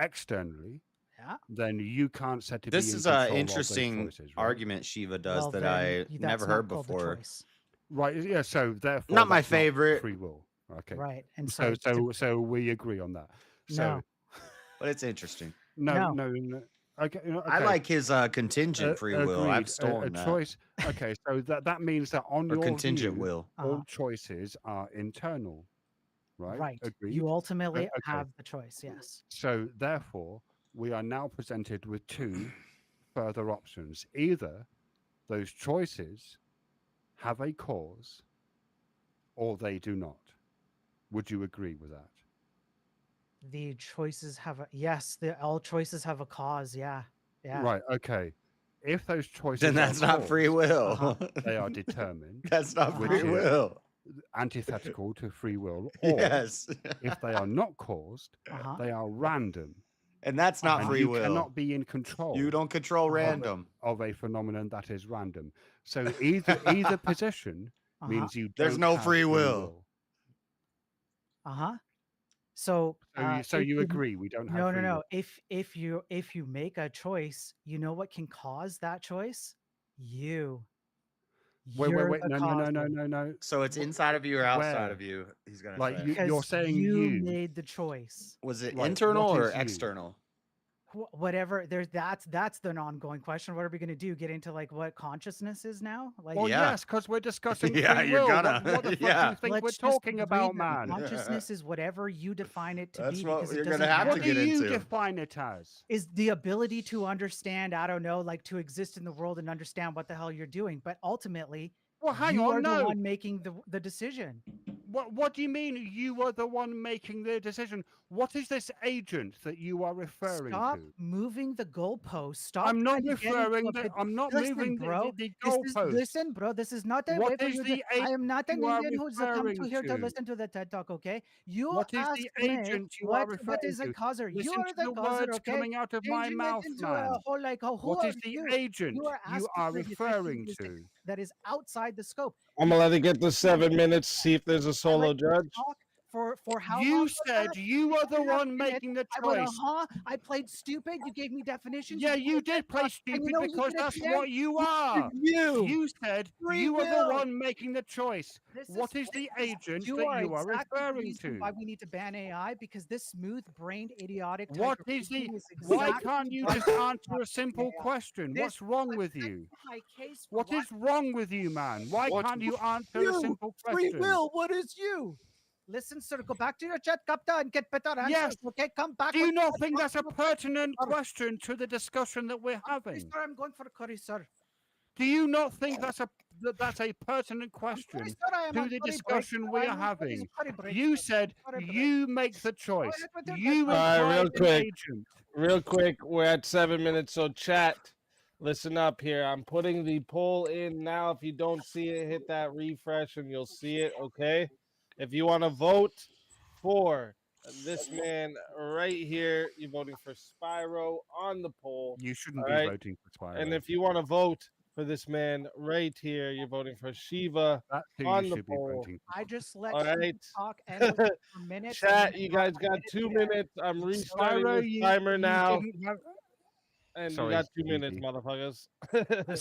S15: externally,
S10: Yeah.
S15: then you can't set to
S1: This
S15: be in
S1: is
S15: control
S1: an
S15: of those
S1: interesting
S15: choices, right?
S1: argument Shiva does
S10: Well,
S1: that
S10: then
S1: I
S10: that's
S1: never
S10: not
S1: heard
S10: called the
S1: before.
S10: choice.
S15: Right. Yeah. So therefore,
S1: Not my
S15: that's not
S1: favorite,
S15: free will. Okay.
S10: Right. And
S15: So
S10: so
S15: so we agree on that. So
S10: no.
S1: but it's interesting.
S15: no.
S10: No.
S15: Okay.
S1: I like his contingent free will. I've
S15: Agreed. A
S1: stolen that.
S15: choice. Okay. So that means that on
S1: Or
S15: your
S1: contingent
S15: view,
S1: will.
S15: all choices are internal. Right.
S10: Right.
S15: Agreed.
S10: You ultimately
S15: Okay.
S10: have the choice. Yes.
S15: So therefore, we are now presented with two further options. Either those choices have a cause or they do not. Would you agree with that?
S10: The choices have a yes. All choices have a cause. Yeah. Yeah.
S15: Right. Okay. If those choices
S1: Then that's
S15: are
S1: not free
S15: caused,
S1: will.
S15: they are determined.
S1: That's not
S15: which
S1: free
S15: is
S1: will.
S15: Antithetical to free will. Or
S1: Yes.
S15: if they are not caused, they are random.
S1: And that's not
S15: And
S1: free
S15: you
S1: will.
S15: cannot be in control.
S1: You don't control random.
S15: Of a phenomenon that is random. So either position means you
S1: There's
S15: don't
S1: no
S15: have
S1: free will.
S10: Uh-huh. So
S15: So you agree we don't have
S10: no,
S15: free will?
S10: If you make a choice, you know what can cause that choice? You.
S15: Wait,
S10: You're the
S15: no.
S1: So it's inside of you or outside
S15: Where?
S1: of you? He's gonna
S15: Like
S1: say.
S15: you're
S10: Because
S15: saying
S10: you
S15: you.
S10: made the choice.
S1: Was it
S15: Like,
S1: internal
S15: what
S1: or
S15: is you?
S1: external?
S10: Whatever. That's the ongoing question. What are we going to do? Get into like what consciousness is now? Like
S15: Well,
S1: Yeah.
S15: yes, because we're discussing free
S1: Yeah, you're
S15: will.
S1: gonna.
S15: What the fuck do
S1: Yeah.
S15: you think we're
S10: let's just
S15: talking
S10: agree
S15: about,
S10: that
S15: man?
S10: consciousness is whatever you define it to
S1: That's
S10: be.
S1: what
S10: Because
S1: you're
S10: it
S1: gonna
S10: doesn't
S1: have to
S15: What
S10: matter.
S15: do
S1: get
S15: you
S1: into.
S15: define it as?
S10: Is the ability to understand, I don't know, like to exist in the world and understand what the hell you're doing. But ultimately,
S15: Well, hang
S10: you
S15: on,
S10: are the
S15: no.
S10: one making the decision.
S15: What do you mean you were the one making the decision? What is this agent that you are referring
S10: Stop
S15: to?
S10: moving the goalpost. Stop
S15: I'm not
S10: trying to get into
S15: referring
S10: a
S15: that.
S10: pit.
S15: I'm not
S10: Listen,
S15: moving
S10: bro.
S15: the
S10: Listen,
S15: goalpost.
S10: bro. This is not a
S15: What
S10: way for
S15: is
S10: you to.
S15: the
S10: I am not an
S15: you are
S10: Indian who's come
S15: referring
S10: to here to
S15: to?
S10: listen to the TED Talk. Okay, you
S15: What is
S10: asked
S15: the
S10: me
S15: agent you are
S10: what
S15: referring
S10: is a
S15: to?
S10: causer. You
S15: Listen
S10: are
S15: to
S10: the
S15: the
S10: causer.
S15: words
S10: Okay,
S15: coming out of my
S10: changing
S15: mouth,
S10: it into
S15: man.
S10: a whole like who
S15: What
S10: are
S15: is the
S10: you?
S15: agent
S10: You are
S15: you
S10: asking
S15: are
S10: for a decision
S15: referring to?
S10: that is outside the scope.
S2: I'm gonna let it get to 7 minutes. See if there's a
S10: I
S2: solo
S10: let you
S2: judge.
S10: talk For how long?
S15: You
S10: was
S15: said
S10: that?
S15: you are the
S10: 2.5
S15: one
S10: minutes.
S15: making the
S10: I went,
S15: choice.
S10: I played stupid. You gave me definitions.
S15: Yeah,
S10: gave
S15: you
S10: me
S15: did
S10: TED
S15: play
S10: Talk, and you
S15: stupid
S10: know what you
S15: because
S10: did at
S15: that's
S10: the end?
S15: what you
S10: did
S15: are.
S10: you.
S15: You said
S10: Free
S15: you are the
S10: will.
S15: one making the choice. What is the agent
S10: You
S15: that
S10: are
S15: you are
S10: exactly the
S15: referring
S10: reason
S15: to?
S10: why we need to ban AI, because this smooth-brained, idiotic type
S15: What
S10: of
S15: is the?
S10: thinking is
S15: Why
S10: exactly
S15: can't you
S10: why
S15: just
S10: we
S15: answer
S10: have
S15: a simple
S10: AI.
S15: question?
S10: This
S15: What's wrong with you?
S10: my case for
S15: What
S10: why
S15: is wrong with you, man? Why
S6: What
S15: can't you answer a
S10: you
S15: simple
S10: free
S15: question?
S10: will. What is you? Listen, sir, go back to your chat, Captain, and get better answers.
S15: Yes.
S10: Okay, come back.
S15: Do you
S10: with
S15: not
S10: better
S15: think that's a
S10: answers.
S15: pertinent question to the discussion that we're
S10: Sorry,
S15: having?
S10: sir, I'm going for a curry, sir.
S15: Do you not think that's a pertinent question
S10: Sorry, sir, I am
S15: to
S10: on
S15: the
S10: curry break.
S15: discussion
S10: sir.
S15: we
S10: I'm
S15: are
S10: on curry
S15: having?
S10: break,
S15: You
S10: sir.
S15: said
S10: Curry break.
S15: you make the choice.
S10: ahead with your
S15: You
S10: deadline.
S2: All right, real
S15: require an
S2: quick.
S15: agent.
S2: Real quick, we're at 7 minutes, so chat, listen up here. I'm putting the poll in now. If you don't see it, hit that refresh and you'll see it, okay? If you want to vote for this man right here, you're voting for Spyro on the poll.
S15: You shouldn't
S2: all
S15: be
S2: right?
S15: voting for Spyro.
S2: And if you want to vote for this man right here, you're voting for Shiva
S15: That's who
S2: on
S15: you
S2: the
S15: should be
S2: poll.
S15: voting for.
S10: I just let
S2: All
S10: you
S2: right.
S10: talk and listen for minutes. and
S2: Chat,
S10: then
S2: you
S10: not
S2: guys
S10: a
S2: got
S10: minute
S2: 2
S10: to the end.
S2: minutes. I'm restarting
S15: Spyro,
S2: this timer now.
S15: didn't have,
S2: And
S15: Sorry,
S2: you got 2 minutes,
S15: Stevie.
S2: motherfuckers.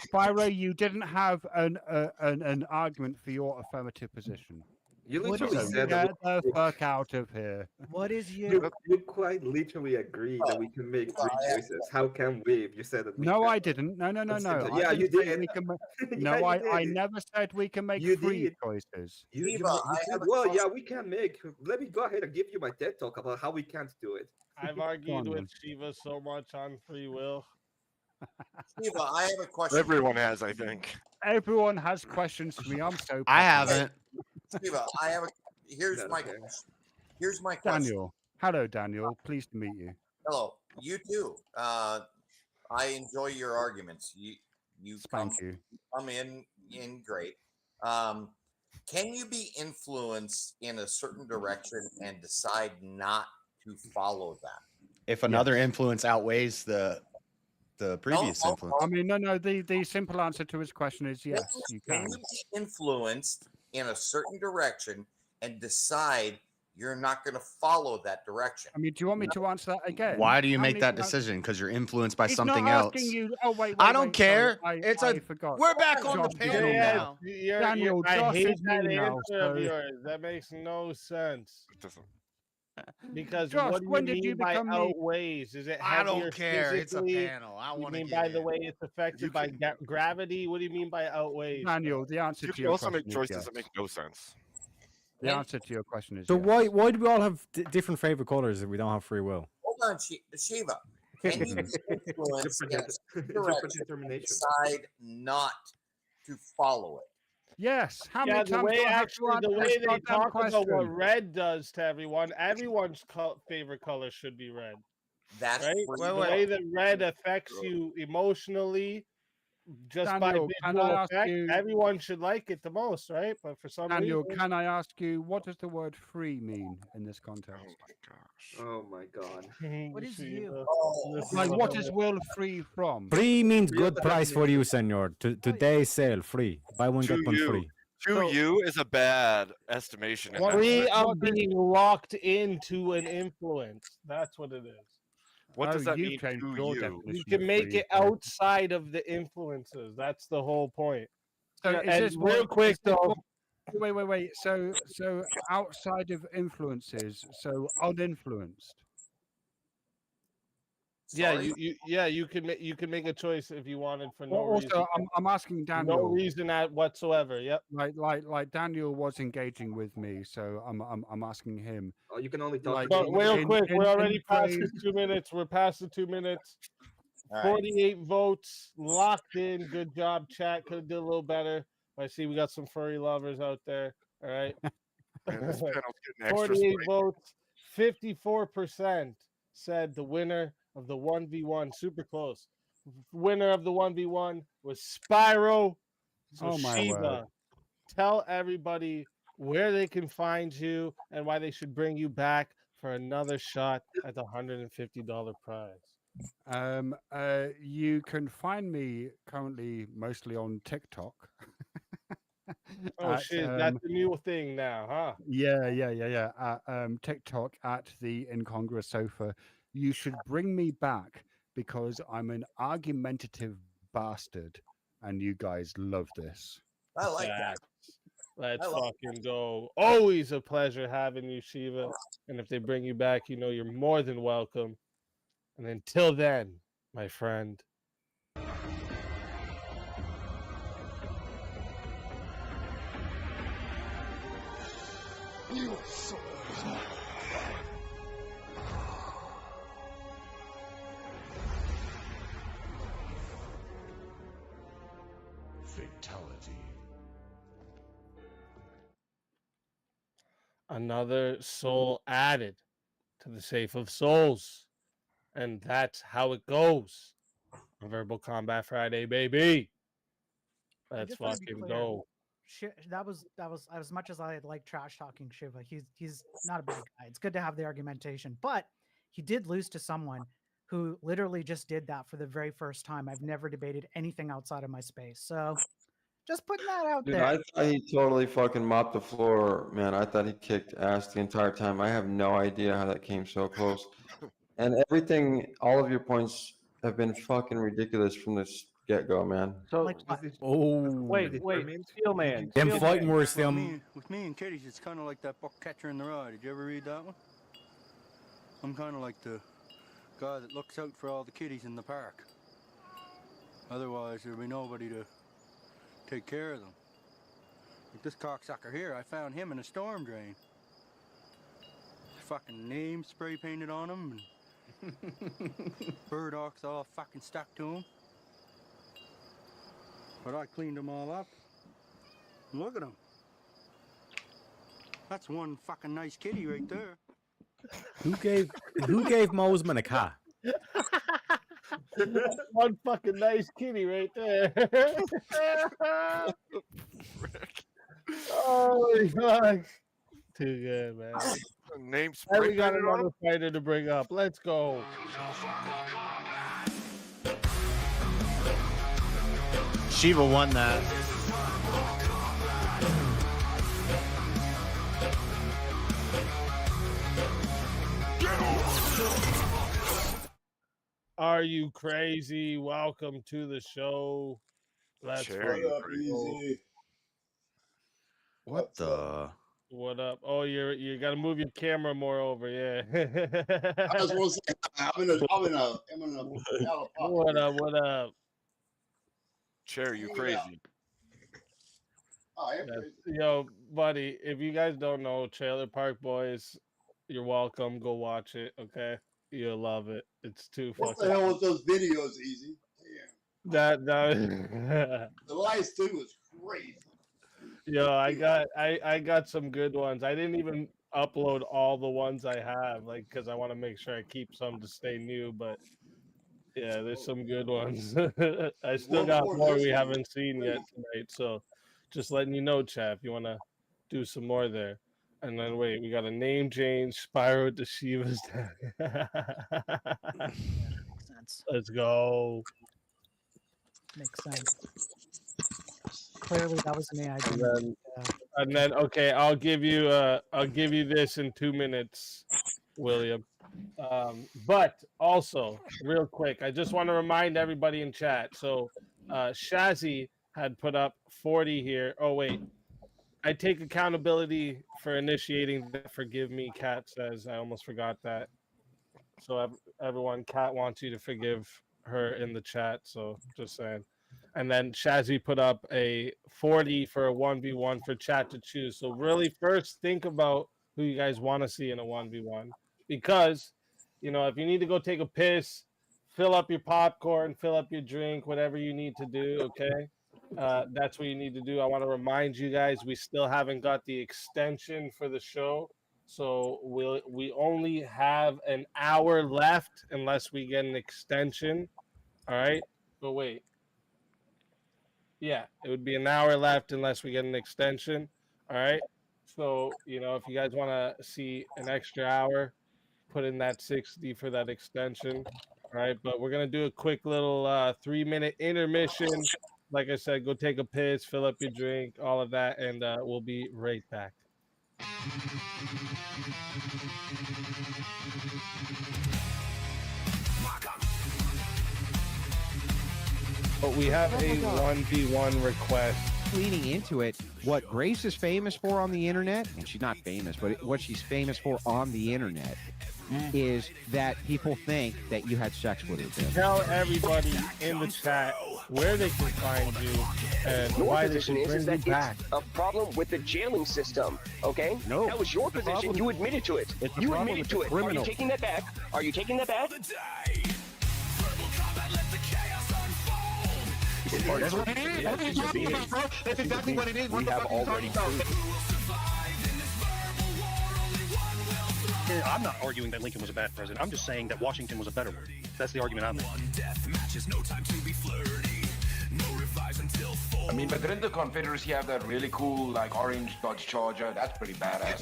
S15: Spyro, you didn't have an argument for your affirmative position.
S14: You
S10: What
S14: literally
S10: is
S14: said
S15: Get
S14: that
S15: the fuck out of here.
S10: What is you?
S14: you quite literally agree that we can make free choices. How can we if you said that we
S15: No,
S14: can?
S15: I didn't. No.
S14: Yeah,
S15: I
S14: you
S15: didn't say
S14: did.
S15: we can
S14: Yeah,
S15: no,
S14: you
S15: I
S14: did.
S15: never said we can make
S14: You
S15: free
S14: did.
S15: choices.
S14: You
S13: Eva, I
S14: said,
S13: have a
S14: well, yeah,
S13: question.
S14: we can make. Let me go ahead and give you my TED talk about how we can't do it.
S2: I've
S15: Go
S2: argued
S15: on,
S2: with
S15: then.
S2: Shiva so much on free will.
S13: Eva, I have a question.
S6: Everyone has, I think.
S15: Everyone has questions for me. I'm so
S1: I
S15: popular.
S1: haven't.
S13: Eva, I have a. Here's
S14: Not
S13: my
S14: okay.
S13: question. Here's my question.
S15: Daniel. Hello, Daniel. Pleased to meet you.
S13: Hello, you too. I enjoy your arguments. You
S15: Thank you.
S13: come in great. Can you be influenced in a certain direction and decide not to follow that?
S1: If another
S15: Yes.
S1: influence outweighs the previous influence.
S15: I mean, no. The simple answer to his question is yes, you
S13: Can
S15: can.
S13: you be influenced in a certain direction and decide you're not going to follow that direction?
S15: I mean, do you want me to answer that again?
S1: Why do you
S15: How
S1: make
S15: many
S1: that
S15: times-
S1: decision? Because you're influenced by
S15: He's
S1: something
S15: not
S1: else.
S15: asking you. Oh wait,
S1: I don't
S15: wait,
S1: care.
S15: sorry,
S1: It's
S15: I
S1: a.
S15: forgot.
S1: We're back on the
S15: Josh is
S1: panel
S15: me
S2: Yeah,
S1: now.
S15: Daniel,
S2: I
S15: Josh
S2: hate
S15: is me
S2: that
S15: now,
S2: answer of
S15: so-
S2: yours. That makes no sense.
S6: It doesn't.
S2: Because
S15: Josh,
S2: what do you
S15: when did
S2: mean
S15: you
S2: by
S15: become the-
S2: outweighs? Is it
S1: I
S2: heavier
S1: don't care. It's a
S2: physically?
S1: panel. I
S2: You
S1: want to
S2: mean
S1: get
S2: by the
S1: in.
S2: way it's affected by gravity? What do you mean by outweighs?
S15: Daniel, the answer
S6: You
S15: to
S6: can
S15: your
S6: also
S15: question
S6: make choices
S15: is
S6: that
S15: yes.
S6: make no sense.
S15: The answer to your question is
S3: So
S15: yes.
S3: why do we all have different favorite colors if we don't have free will?
S13: Hold on, Shiva. Can you be influenced in a certain direction and decide not to follow it?
S15: Yes. How
S2: Yeah,
S15: many
S2: the
S15: times
S2: way
S15: do I have to
S2: actually
S15: answer
S2: the way
S15: this
S2: they
S15: goddamn
S2: talk about what
S15: question?
S2: red does to everyone's favorite color should be red.
S13: That's
S2: right.
S13: free
S2: The
S13: will.
S2: way that red affects you emotionally, just
S15: Daniel,
S2: by
S15: can
S2: visual
S15: I ask
S2: effect,
S15: you-
S2: everyone should like it the most, right? But for some
S15: Daniel,
S2: reason,
S15: can I ask you, what does the word free mean in this context?
S6: Oh my gosh.
S14: Oh my god.
S10: What is you?
S15: Like, what is will free from?
S3: Free means
S14: Free
S3: good
S14: of
S3: price for you,
S14: definition.
S3: senor. Today's sale, free. Buy one,
S6: To
S3: get one
S6: you.
S3: free.
S6: To you is a bad estimation. in that
S2: free
S6: sense.
S2: of being locked into an influence. That's what it is.
S6: What does that
S15: you've
S6: mean
S15: changed
S6: to
S15: your
S6: you?
S15: definition
S2: You
S15: of
S2: can make
S15: free,
S2: it
S15: so-
S2: outside of the influences. That's the whole point.
S15: So
S2: Yeah,
S15: is
S2: and
S15: this
S2: real
S15: what-
S2: quick
S15: is this
S2: though,
S15: what- Wait. So outside of influences, so uninfluenced.
S2: yeah,
S13: Sorry?
S2: you can make a choice if you wanted for no
S15: Also,
S2: reason.
S15: I'm asking Daniel.
S2: No reason whatsoever. Yep.
S15: Like Daniel was engaging with me, so I'm asking him.
S14: Oh, you can only talk
S15: Like,
S14: to
S2: But
S14: me.
S2: real quick, we're
S15: in
S2: already past
S15: phrase-
S2: the 2 minutes. We're past the 2 minutes.
S13: All right.
S2: 48 votes locked in. Good job, chat. Could have did a little better. I see we got some furry lovers out there. All right.
S6: Man, this panel's getting extra
S2: 48
S6: spicy.
S2: votes. 54% said the winner of the 1v1. Super close. Winner of the 1v1 was Spyro. So
S15: Oh, my
S2: Shiva,
S15: word.
S2: tell everybody where they can find you and why they should bring you back for another shot at the $150 prize.
S15: You can find me currently mostly on TikTok.
S2: Oh
S15: at,
S2: shit, that's the new thing now, huh?
S15: yeah. At TikTok at the Incongruous Sofa. You should bring me back because I'm an argumentative bastard, and you guys love this.
S13: I like that.
S2: Let's
S13: I like
S2: fucking go. Always a pleasure having you, Shiva. And if they bring you back, you know you're more than welcome. And until then, my friend.
S5: Your soul is mine. Fatality.
S2: Another soul added to the Safe of Souls. And that's how it goes. On Verbal Combat Friday, baby.
S10: I
S2: Let's
S10: just want to be
S2: fucking
S10: clear.
S2: go.
S10: That was as much as I like trash talking Shiva. He's not a bad guy. It's good to have the argumentation, but he did lose to someone who literally just did that for the very first time. I've never debated anything outside of my space, so just putting that out
S4: Dude,
S10: there.
S4: I thought he totally fucking mopped the floor, man. I thought he kicked ass the entire time. I have no idea how that came so close. And everything, all of your points have been fucking ridiculous from this get-go, man.
S11: So
S10: Like what?
S11: wait, Steelman.
S3: Them
S11: Steelman.
S3: fighting worse
S16: Well,
S3: them.
S16: with me and Kitty's, it's kind of like that book Catcher in the Rye. Did you ever read that one? I'm kind of like the guy that looks out for all the kitties in the park. Otherwise, there'll be nobody to take care of them. Like this cocksucker here, I found him in a storm drain. Fucking name spray painted on him, and burdocks all fucking stuck to him. But I cleaned them all up. Look at him. That's one fucking nice kitty right there.
S3: Who gave Mosman a cat?
S2: One fucking nice kitty right there. Holy fuck. Too good, man.
S6: Name
S2: And we
S6: spray
S2: got
S6: painted on
S2: another fighter to bring up. Let's go.
S1: Shiva won that.
S2: Are you crazy? Welcome to the show. Let's
S6: Cherry
S2: fucking go.
S1: What the?
S2: What up? Oh, you got to move your camera more over. Yeah.
S17: I just want to say I'm in a
S2: What up? What up?
S6: Cherry, you crazy.
S17: Oh, yeah,
S2: That's- Yo, buddy, if you guys don't know Trailer Park Boys, you're welcome. Go watch it. Okay, you'll love it. It's too
S17: what
S2: fucking.
S17: the hell was those videos, Easy?
S2: That
S17: The lights too was crazy.
S2: Yo, I got some good ones. I didn't even upload all the ones I have, like, because I want to make sure I keep some to stay new. But yeah, there's some good ones. I still got more we haven't seen yet tonight. So just letting you know, chap, you want to do some more there. And then wait, we got a name change, Spyro to Shiva's.
S10: Makes sense.
S2: Let's go.
S10: Makes sense. Clearly, that was me. I
S2: And
S10: didn't.
S2: then, and then okay, I'll give you this in 2 minutes, William. But also, real quick, I just want to remind everybody in chat. So, Shazzy had put up 40 here. Oh wait, I take accountability for initiating that. Forgive me, Kat says. I almost forgot that. So everyone, Kat wants you to forgive her in the chat. So just saying. And then Shazzy put up a 40 for a 1v1 for chat to choose. So really first think about who you guys want to see in a 1v1. Because, you know, if you need to go take a piss, fill up your popcorn, fill up your drink, whatever you need to do, okay? That's what you need to do. I want to remind you guys, we still haven't got the extension for the show. So we only have an hour left unless we get an extension. All right? But wait. Yeah, it would be an hour left unless we get an extension. All right. So, you know, if you guys want to see an extra hour, put in that 60 for that extension. All right. But we're going to do a quick little 3-minute intermission. like I said, go take a piss, fill up your drink, all of that, and we'll be right back. But we have a 1v1 request.
S18: Leaning into it, what Grace is famous for on the internet, and she's not famous, but what she's famous for on the internet is that people think that you had sex with her. Bill.
S2: Tell everybody in the chat where they can find you and
S19: Your
S2: why they
S19: position
S2: should
S19: is
S2: bring you
S19: that
S2: back.
S19: it's a problem with the jailing system, okay?
S18: No,
S19: that was your
S18: it's a
S19: position.
S18: problem-
S19: You admitted to it.
S18: it's a
S19: You
S18: problem
S19: admitted
S18: with
S19: to
S18: the
S19: it. Are you
S18: criminal.
S19: taking that back? Are you taking that back?
S8: That's what it is. What are you talking about, bro? That's exactly what it is. What the fuck are you talking about?
S20: Yeah, I'm not arguing that Lincoln was a bad president. I'm just saying that Washington was a better one. That's the argument I'm making.
S21: I mean, but didn't the Confederacy have that really cool, like, orange Dodge Charger? That's pretty badass.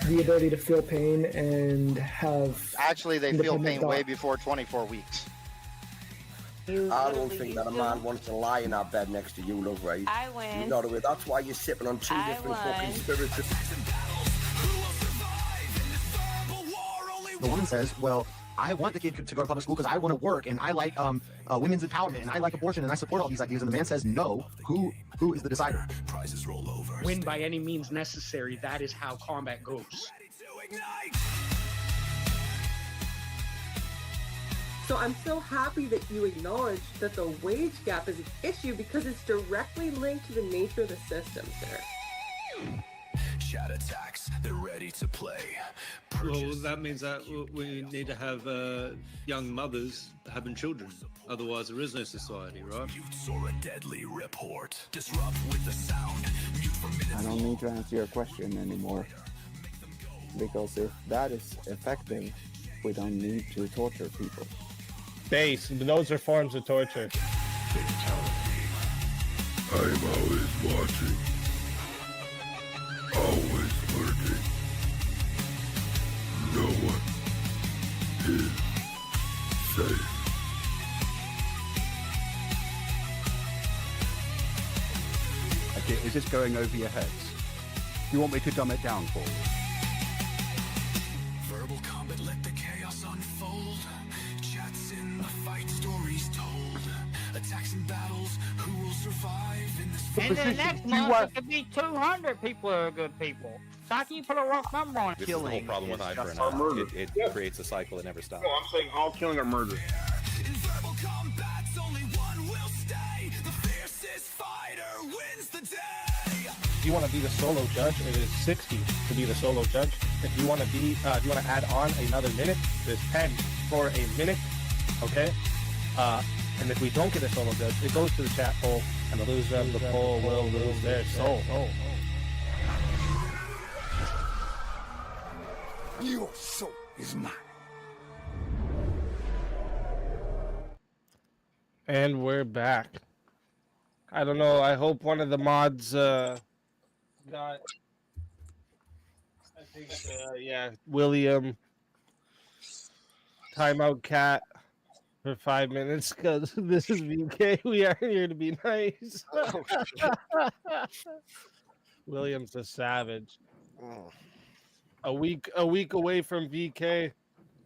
S22: The ability to feel pain and have
S23: Actually, they feel
S22: independent
S23: pain
S22: thought.
S23: way before 24 weeks.
S24: I don't think that a man wants to lie in our bed next to you, love, right?
S25: I win.
S24: You know the way. That's why you're sipping on two
S25: I
S24: different
S25: won.
S24: fucking spirits.
S26: The woman says, well, I want the kid to go to public school because I want to work and I like women's empowerment and I like abortion and I support all these ideas. And the man says, no, who is the decider?
S27: Win by any means necessary. That is how combat goes.
S28: So I'm so happy that you acknowledge that the wage gap is an issue because it's directly linked to the nature of the system, sir.
S29: Chat attacks, they're ready to play.
S30: Well, that means that we need to have young mothers having children. Otherwise, there is no society, right?
S29: Or a deadly report. Disrupt with the sound. Mute for minutes.
S31: I don't need to answer your question anymore. Because if that is effective, we don't need to torture people.
S2: Base, those are forms of torture.
S12: I'm always watching. Always lurking. No one is safe.
S15: Okay, is this going over your heads? You want me to dumb it down for you?
S29: Verbal combat, let the chaos unfold. Chats in the fight, stories told. Attacks and battles, who will survive in this
S32: And
S29: fight?
S32: the next month, it could be 200 people who are good people. So how can you put a rough number on it?
S33: This is the whole problem with eye for an
S34: or
S33: eye.
S34: murder.
S33: It creates a cycle that never stops.
S34: No, I'm saying all killing or murder.
S29: In verbal combats, only one will stay. The fiercest fighter wins the day.
S2: If you want to be the solo judge, it is 60 to be the solo judge. If you want to be, if you want to add on another minute, it is 10 for a minute. Okay. And if we don't get a solo judge, it goes to the chat poll, and the loser of the poll will lose their soul.
S12: Your soul is mine.
S2: And we're back. I don't know. I hope one of the mods got. I think, yeah, William. Timeout Cat for 5 minutes because this is VK. We are here to be nice. William's a savage. A week away from VK.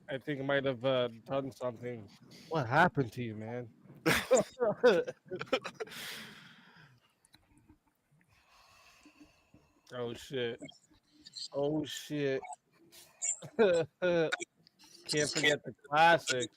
S2: I think I might have done something. What happened to you, man? Oh shit. Oh shit. Can't forget the classics.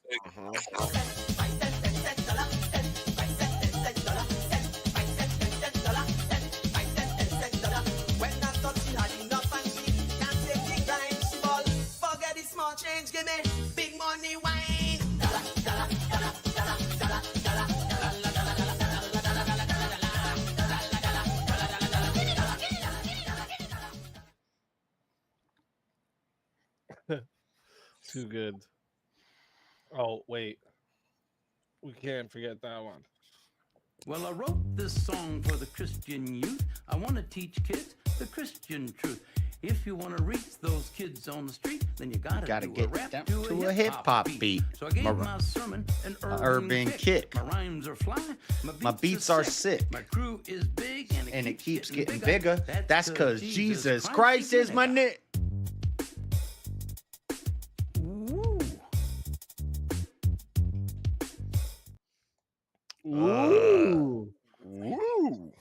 S7: When I thought she had enough and she can't take the grind, she ball. Forget the small change, give me big money wine. Dollar, dollar, dollar, dollar, dollar, dollar,
S2: Too good. Oh, wait. We can't forget that one.
S35: Well, I wrote this song for the Christian youth. I want to teach kids the Christian truth.
S7: If you want to reach those kids on the street, then you gotta do
S1: get
S7: a rap
S1: down
S7: to
S1: a hip hop beat.
S7: So I gave my sermon an
S1: Urban kick.
S7: My rhymes are fly.
S1: My beats are sick.
S7: My crew is big
S1: And it keeps getting bigger. That's cause Jesus Christ is my nigga.
S2: Ooh.
S3: Woo!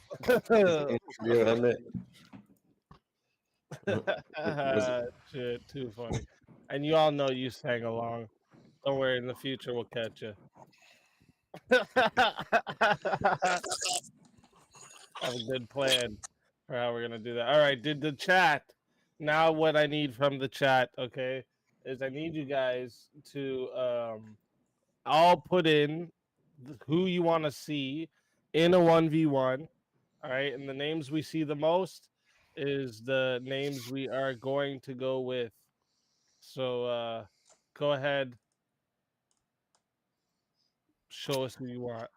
S2: Shit, too funny. And you all know you sang along. Don't worry, in the future we'll catch you. Have a good plan for how we're gonna do that. All right, did the chat. Now what I need from the chat, okay, is I need you guys to all put in who you want to see in a 1v1. All right, and the names we see the most is the names we are going to go with. So go ahead, show us who you want.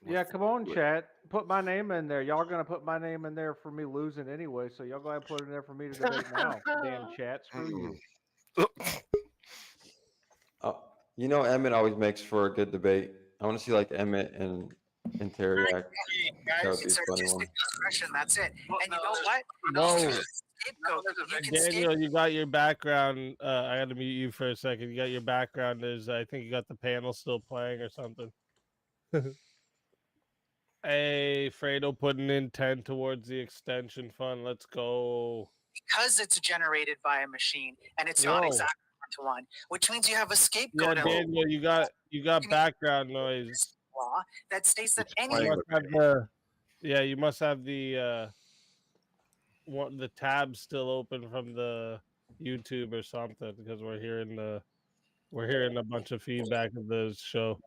S4: Yeah, come on, chat. Put my name in there. Y'all gonna put my name in there for me losing anyway, so y'all go ahead and put it in there for me to debate now. Damn chat, screw you.
S3: You know, Emmett always makes for a good debate. I want to see like Emmett and Teriyaki. That would be a funny one.
S5: That's it. And you know what?
S2: Whoa.
S5: Scapegoat. You can
S2: Daniel, you got your background. I got to mute you for a second. You got your background. I think you got the panel still playing or something. Hey, Fredo putting in 10 towards the extension fund. Let's go.
S5: because it's generated by a machine and it's not
S2: Whoa.
S5: exactly one-to-one, which means you have a scapegoat
S2: Yeah, Daniel, you got background noise.
S5: law that states that
S2: You
S5: any
S2: must have you must have the tab still open from the YouTube or something, because we're hearing a bunch of feedback of the show.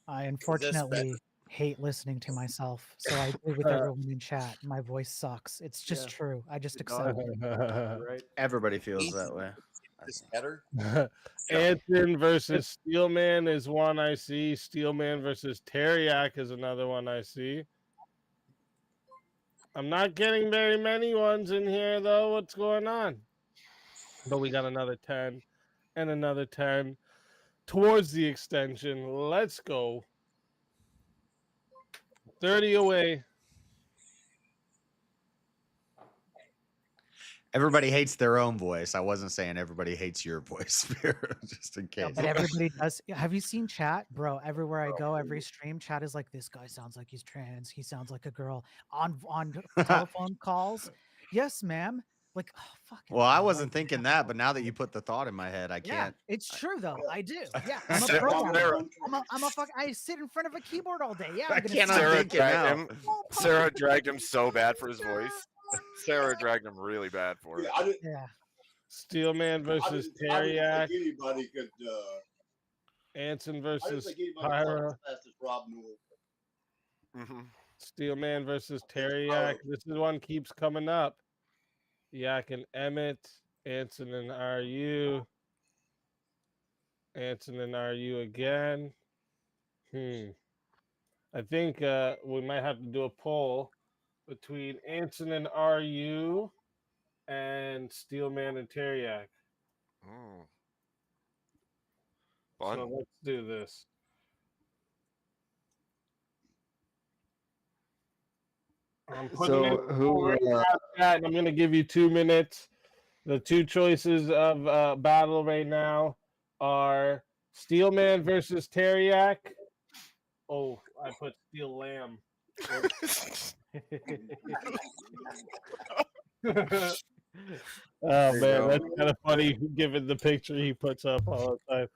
S6: I unfortunately hate listening to myself, so I agree with everyone in chat. My voice sucks. It's just true. I just accept it.
S4: Right.
S1: Everybody feels that way.
S24: This better.
S2: Anton versus Steelman is one I see. Steelman versus Teriak is another one I see. I'm not getting very many ones in here though. What's going on? But we got another 10 and another 10 towards the extension. Let's go. 30 away.
S1: Everybody hates their own voice. I wasn't saying everybody hates your voice, just in case.
S6: But everybody does. Have you seen chat, bro? Everywhere I go, every stream, chat is like, this guy sounds like he's trans. He sounds like a girl. On telephone calls, yes, ma'am. Like, oh, fucking.
S1: Well, I wasn't thinking that, but now that you put the thought in my head, I
S6: Yeah,
S1: can't.
S6: it's true though. I do. Yeah, I'm a programmer. I'm a fuck. I sit in front of a keyboard all day. Yeah, I'm gonna
S3: Sarah dragged him so bad for his voice. Sarah dragged him really bad for it.
S6: Yeah.
S2: Steelman versus Teriak.
S9: Anybody could.
S2: Anson
S9: I
S2: versus
S9: didn't think anybody
S2: Pyra.
S9: as fast as Rob Newell.
S2: Steelman versus Teriak. This is one keeps coming up. Yak and Emmett. Anson and RU. Anson and RU again. I think we might have to do a poll between Anson and RU and Steelman and Teriak.
S3: Fun.
S2: So let's do this. I'm putting
S3: So who?
S2: and I'm going to give you 2 minutes. The two choices of battle right now are Steelman versus Teriak. Oh, I put Steel Lamb. Oh man, that's kind of funny given the picture he puts up all the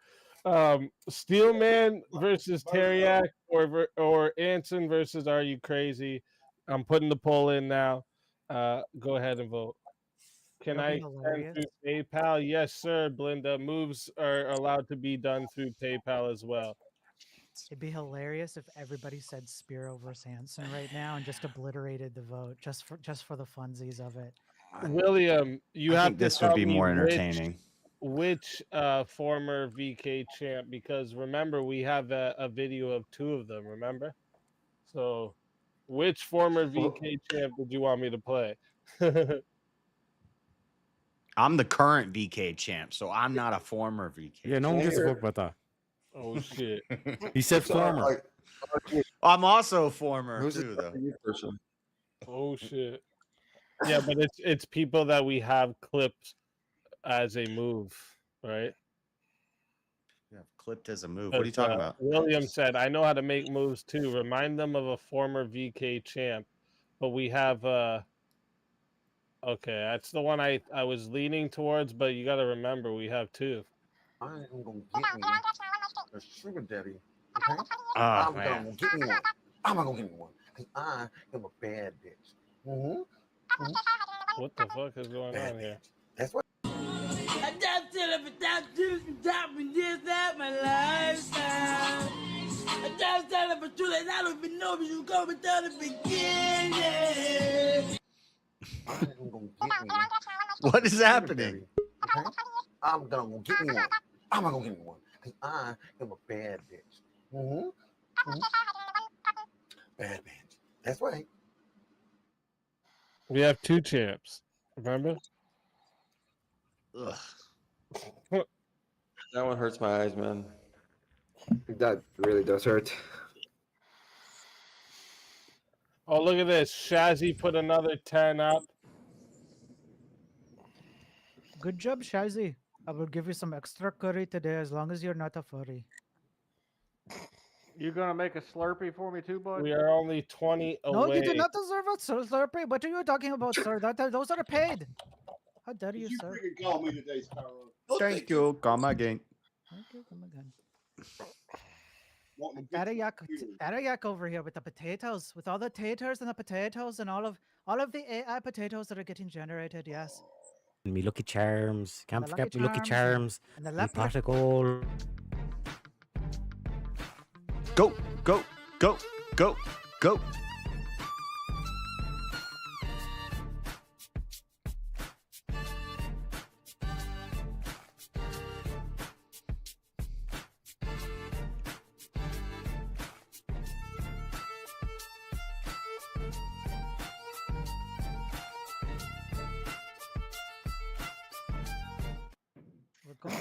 S2: time. Steelman versus Teriak or Anson versus Are You Crazy? I'm putting the poll in now. Go ahead and vote. Can I send through PayPal? Yes, sir, Blinda. Moves are allowed to be done through PayPal as well.
S6: It'd be hilarious if everybody said Spiro versus Hansen right now and just obliterated the vote just for the funsies of it.
S2: William, you
S1: I
S2: have
S1: think
S2: to
S1: this would
S2: tell
S1: be
S2: me
S1: more entertaining.
S2: Which former VK champ? Because remember, we have a video of 2 of them. Remember, so which former VK champ did you want me to play?
S1: I'm the current VK champ, so I'm not a former VK.
S8: Yeah, no one gives a fuck about that.
S2: Oh shit.
S8: He said former.
S1: I'm also former too, though.
S2: Oh shit. Yeah, but it's people that we have clipped as a move, right?
S1: Yeah, clipped as a move. What are you talking about?
S2: William said, "I know how to make moves too. Remind them of a former VK champ." But we have okay, that's the one I was leaning towards, but you got to remember we have two.
S24: I am gonna get me a sugar daddy. Okay?
S1: Oh,
S24: I'm
S1: man.
S24: gonna get me one. I'm gonna get me one because I am a bad bitch.
S2: What the fuck is going on here?
S24: That's what.
S7: I just tell her without juice and topping this out my lifestyle. I just tell her for true that I don't even know if you go without the beginning.
S24: I'm gonna get me
S1: What is happening?
S24: okay? I'm gonna go get me one. I'm gonna go get me one because I am a bad bitch. Bad bitch. That's right.
S2: We have two champs. Remember?
S1: Ugh.
S3: That one hurts my eyes, man.
S10: That really does hurt.
S2: Oh, look at this. Shazzy put another 10 up.
S6: Good job, Shazzy. I will give you some extra curry today as long as you're not a furry.
S4: You gonna make a Slurpee for me too, bud?
S2: We are only 20 away.
S6: No, you do not deserve a Slurpee. What are you talking about, sir? Those are paid. How dare you,
S9: You
S6: sir?
S9: freaking call me today, Sparrow.
S1: Thank you. Come again.
S6: Okay, come again.
S9: Want me to get you
S6: Daddy Yak over here with the potatoes, with all the taters and the potatoes and all of the AI potatoes that are getting generated. Yes.
S8: And me Lucky Charms. Can't
S6: the
S8: forget
S6: Lucky
S8: me Lucky
S6: Charms
S8: Charms.
S6: and the
S8: Me
S6: Lep
S8: pot of gold.
S1: Go, go, go, go, go.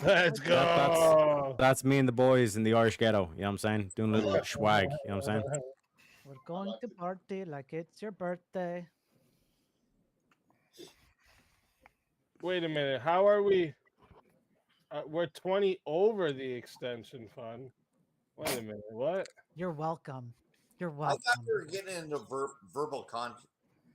S2: Let's go.
S8: That's me and the boys in the Irish ghetto. You know what I'm saying? Doing a little swag. You know what I'm saying?
S6: We're going to party like it's your birthday.
S2: Wait a minute. How are we? We're 20 over the extension fund. Wait a minute. What?
S6: You're welcome. You're
S11: I
S6: welcome.
S11: thought we were getting into verbal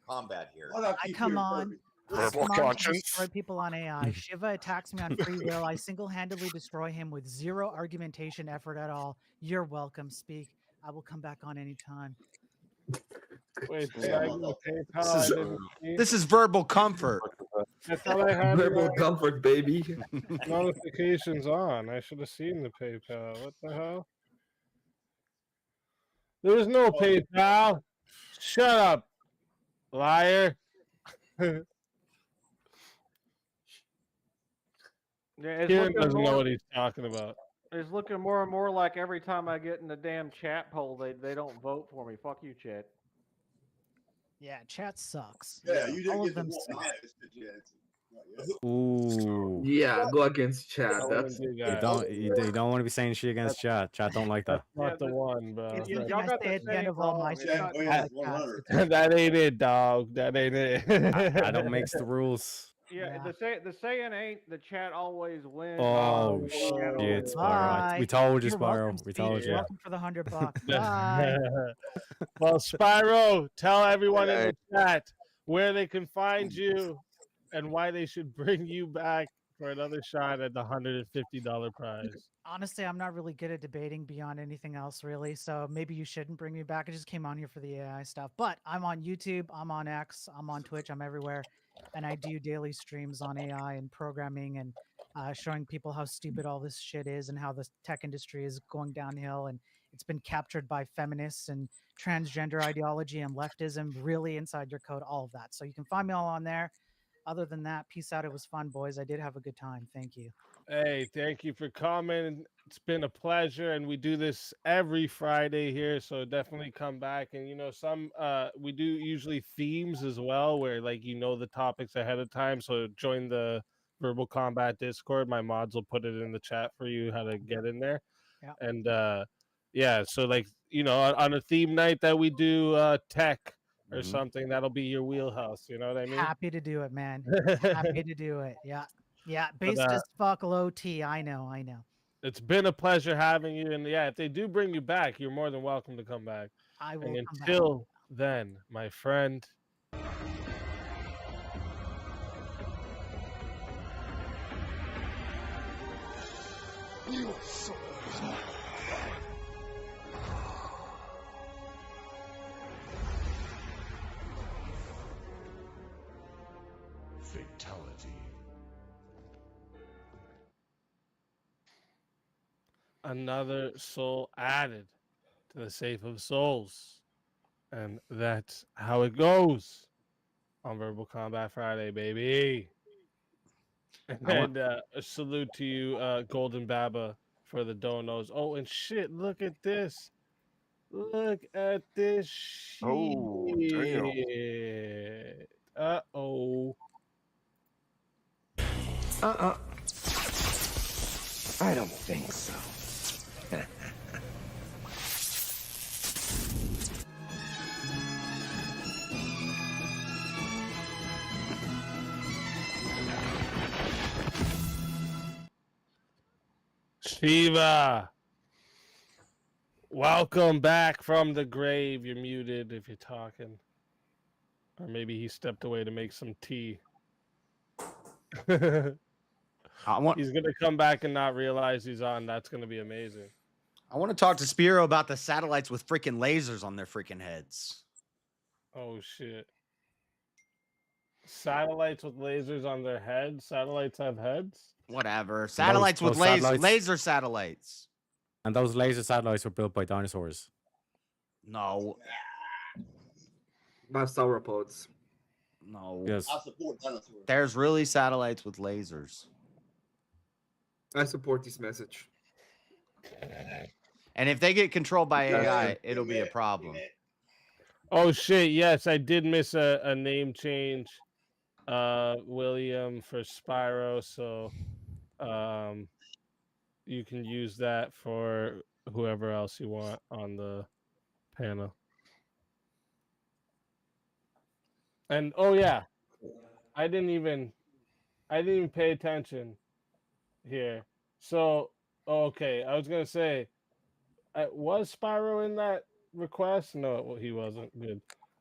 S11: combat here.
S6: I come on.
S11: Verbal
S6: Come on to
S11: conscience.
S6: destroy people on AI. Shiva attacks me on free will. I single-handedly destroy him with zero argumentation effort at all. You're welcome. Speak. I will come back on anytime.
S2: Wait, did I get PayPal?
S1: This
S2: I
S1: is,
S2: didn't see?
S1: this is verbal comfort.
S2: I thought I had
S10: Verbal
S2: my
S10: comfort, baby.
S2: notifications on. I should have seen the PayPal. What the hell? There was no PayPal. Shut up, liar.
S4: Yeah, it's
S2: Kieran
S4: looking
S2: doesn't know
S4: more-
S2: what he's talking about.
S4: It's looking more and more like every time I get in the damn chat poll, they don't vote for me. Fuck you, chat.
S6: Yeah, chat sucks.
S9: Yeah, you didn't
S6: All
S9: get
S6: of
S9: the
S6: them
S9: one
S6: suck.
S9: ahead, did you?
S8: Ooh.
S10: Yeah, go against chat.
S2: I
S10: That's
S2: wouldn't do
S8: You
S2: that.
S8: don't want to be saying shit against chat. Chat don't like that.
S2: Not the one, bro.
S6: It's
S4: Yeah,
S6: something
S4: y'all
S6: I
S4: got
S6: say
S4: the
S6: at the end
S4: same
S6: of all my
S4: problem.
S9: Yeah,
S6: stuff.
S9: oh
S6: I
S9: yeah,
S6: like
S9: 100.
S6: cats.
S2: That ain't it, dog. That ain't it.
S8: I don't makes the rules.
S4: Yeah, the saying ain't the chat always wins.
S8: Oh
S4: Channel
S8: shit,
S4: wins.
S8: Spyro. We told you,
S6: You're
S8: Spyro.
S6: welcome,
S8: We
S6: Speech.
S8: told you.
S6: Welcome for the $100. Bye.
S2: Well, Spyro, tell everyone in
S3: Hey.
S2: the chat where they can find you and why they should bring you back for another shot at the $150 prize.
S6: Honestly, I'm not really good at debating beyond anything else, really. So maybe you shouldn't bring me back. I just came on here for the AI stuff. But I'm on YouTube, I'm on X, I'm on Twitch, I'm everywhere. And I do daily streams on AI and programming and showing people how stupid all this shit is and how the tech industry is going downhill. And it's been captured by feminists and transgender ideology and leftism really inside your code, all of that. So you can find me all on there. Other than that, peace out. It was fun, boys. I did have a good time. Thank you.
S2: Hey, thank you for coming. It's been a pleasure, and we do this every Friday here, so definitely come back. And we do usually themes as well, where the topics ahead of time. So join the Verbal Combat Discord. My mods will put it in the chat for you how to get in there.
S6: Yeah.
S2: And yeah, so like on a theme night that we do tech or something, that'll be your wheelhouse. You know what I mean?
S6: Happy to do it, man. Happy to do it. Yeah. Yeah. Based
S2: But,
S6: as fuck, low T. I know.
S2: it's been a pleasure having you. And yeah, if they do bring you back, you're more than welcome to come back.
S6: I will
S2: And
S6: come back.
S2: until then, my friend.
S12: Your soul is mine. Fatality.
S2: Another soul added to the safe of souls. And that's how it goes on Verbal Combat Friday, baby. And a salute to you, Golden Baba, for the donos. Oh, and shit, look at this. Look at this shit.
S24: Oh, damn.
S2: Uh-oh.
S24: I don't think so.
S2: Shiva, welcome back from the grave. You're muted if you're talking. Or maybe he stepped away to make some tea. He's going to come back and not realize he's on. That's going to be amazing.
S1: I want to talk to Spiro about the satellites with freaking lasers on their freaking heads.
S2: Oh, shit. Satellites with lasers on their heads? Satellites have heads?
S1: Whatever. Satellites with laser satellites.
S8: And those laser satellites were built by dinosaurs.
S1: No.
S10: By sauropods.
S1: No.
S8: Yes.
S9: I support dinosaurs.
S1: There's really satellites with lasers.
S10: I support this message.
S1: And if they get controlled by AI, it'll be a problem.
S2: Oh, shit. Yes, I did miss a name change. William for Spyro. So you can use that for whoever else you want on the panel. And oh yeah, I didn't even pay attention here. So okay, I was gonna say, was Spyro in that request? No, he wasn't. Good,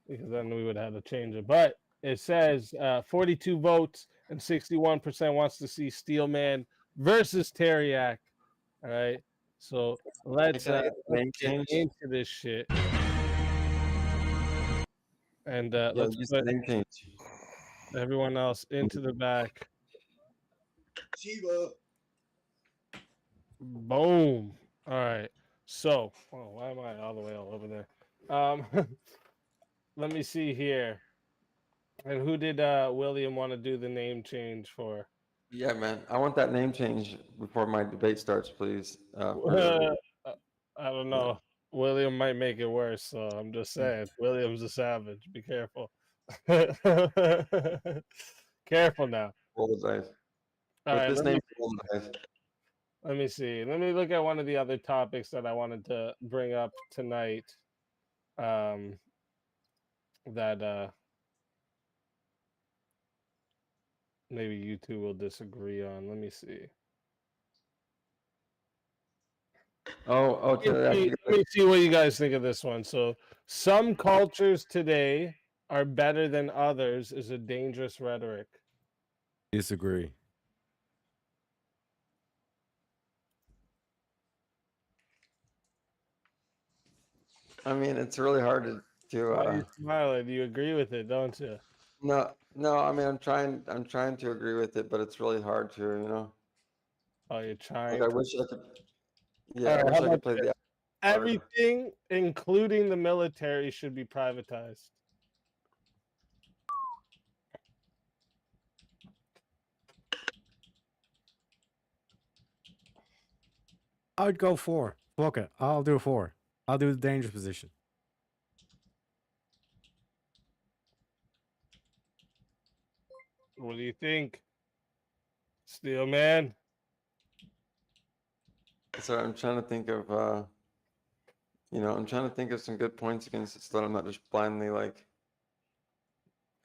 S2: because then we would have to change it. But it says 42 votes and 61% wants to see Steelman versus Teriak. All right, so let's get into this shit. And let's put everyone else into the back.
S9: Shiva.
S2: Boom. All right. So, why am I all the way all over there? Let me see here. And who did William want to do the name change for?
S3: Yeah, man. I want that name change before my debate starts, please.
S2: I don't know. William might make it worse, so I'm just saying. William's a savage. Be careful. Careful now.
S3: Roll the dice.
S2: All right,
S3: this name, roll the dice.
S2: let me see. Let me look at one of the other topics that I wanted to bring up tonight. That maybe you two will disagree on. Let me see. Let me see what you guys think of this one. So, some cultures today are better than others is a dangerous rhetoric.
S8: Disagree.
S3: I mean, it's really hard to.
S2: Why are you smiling? You agree with it, don't you?
S3: No. I mean, I'm trying to agree with it, but it's really hard to, you know.
S2: Oh, you're trying.
S3: Like, I wish I could. Yeah,
S2: All right,
S3: I wish
S2: how
S3: I could
S2: about
S3: play
S2: this?
S3: the.
S2: Everything, including the military, should be privatized.
S8: I'd go 4. Fuck it. I'll do 4. I'll do the dangerous position.
S2: What do you think? Steel man.
S3: Sorry, I'm trying to think of, I'm trying to think of some good points against it so that I'm not just blindly like,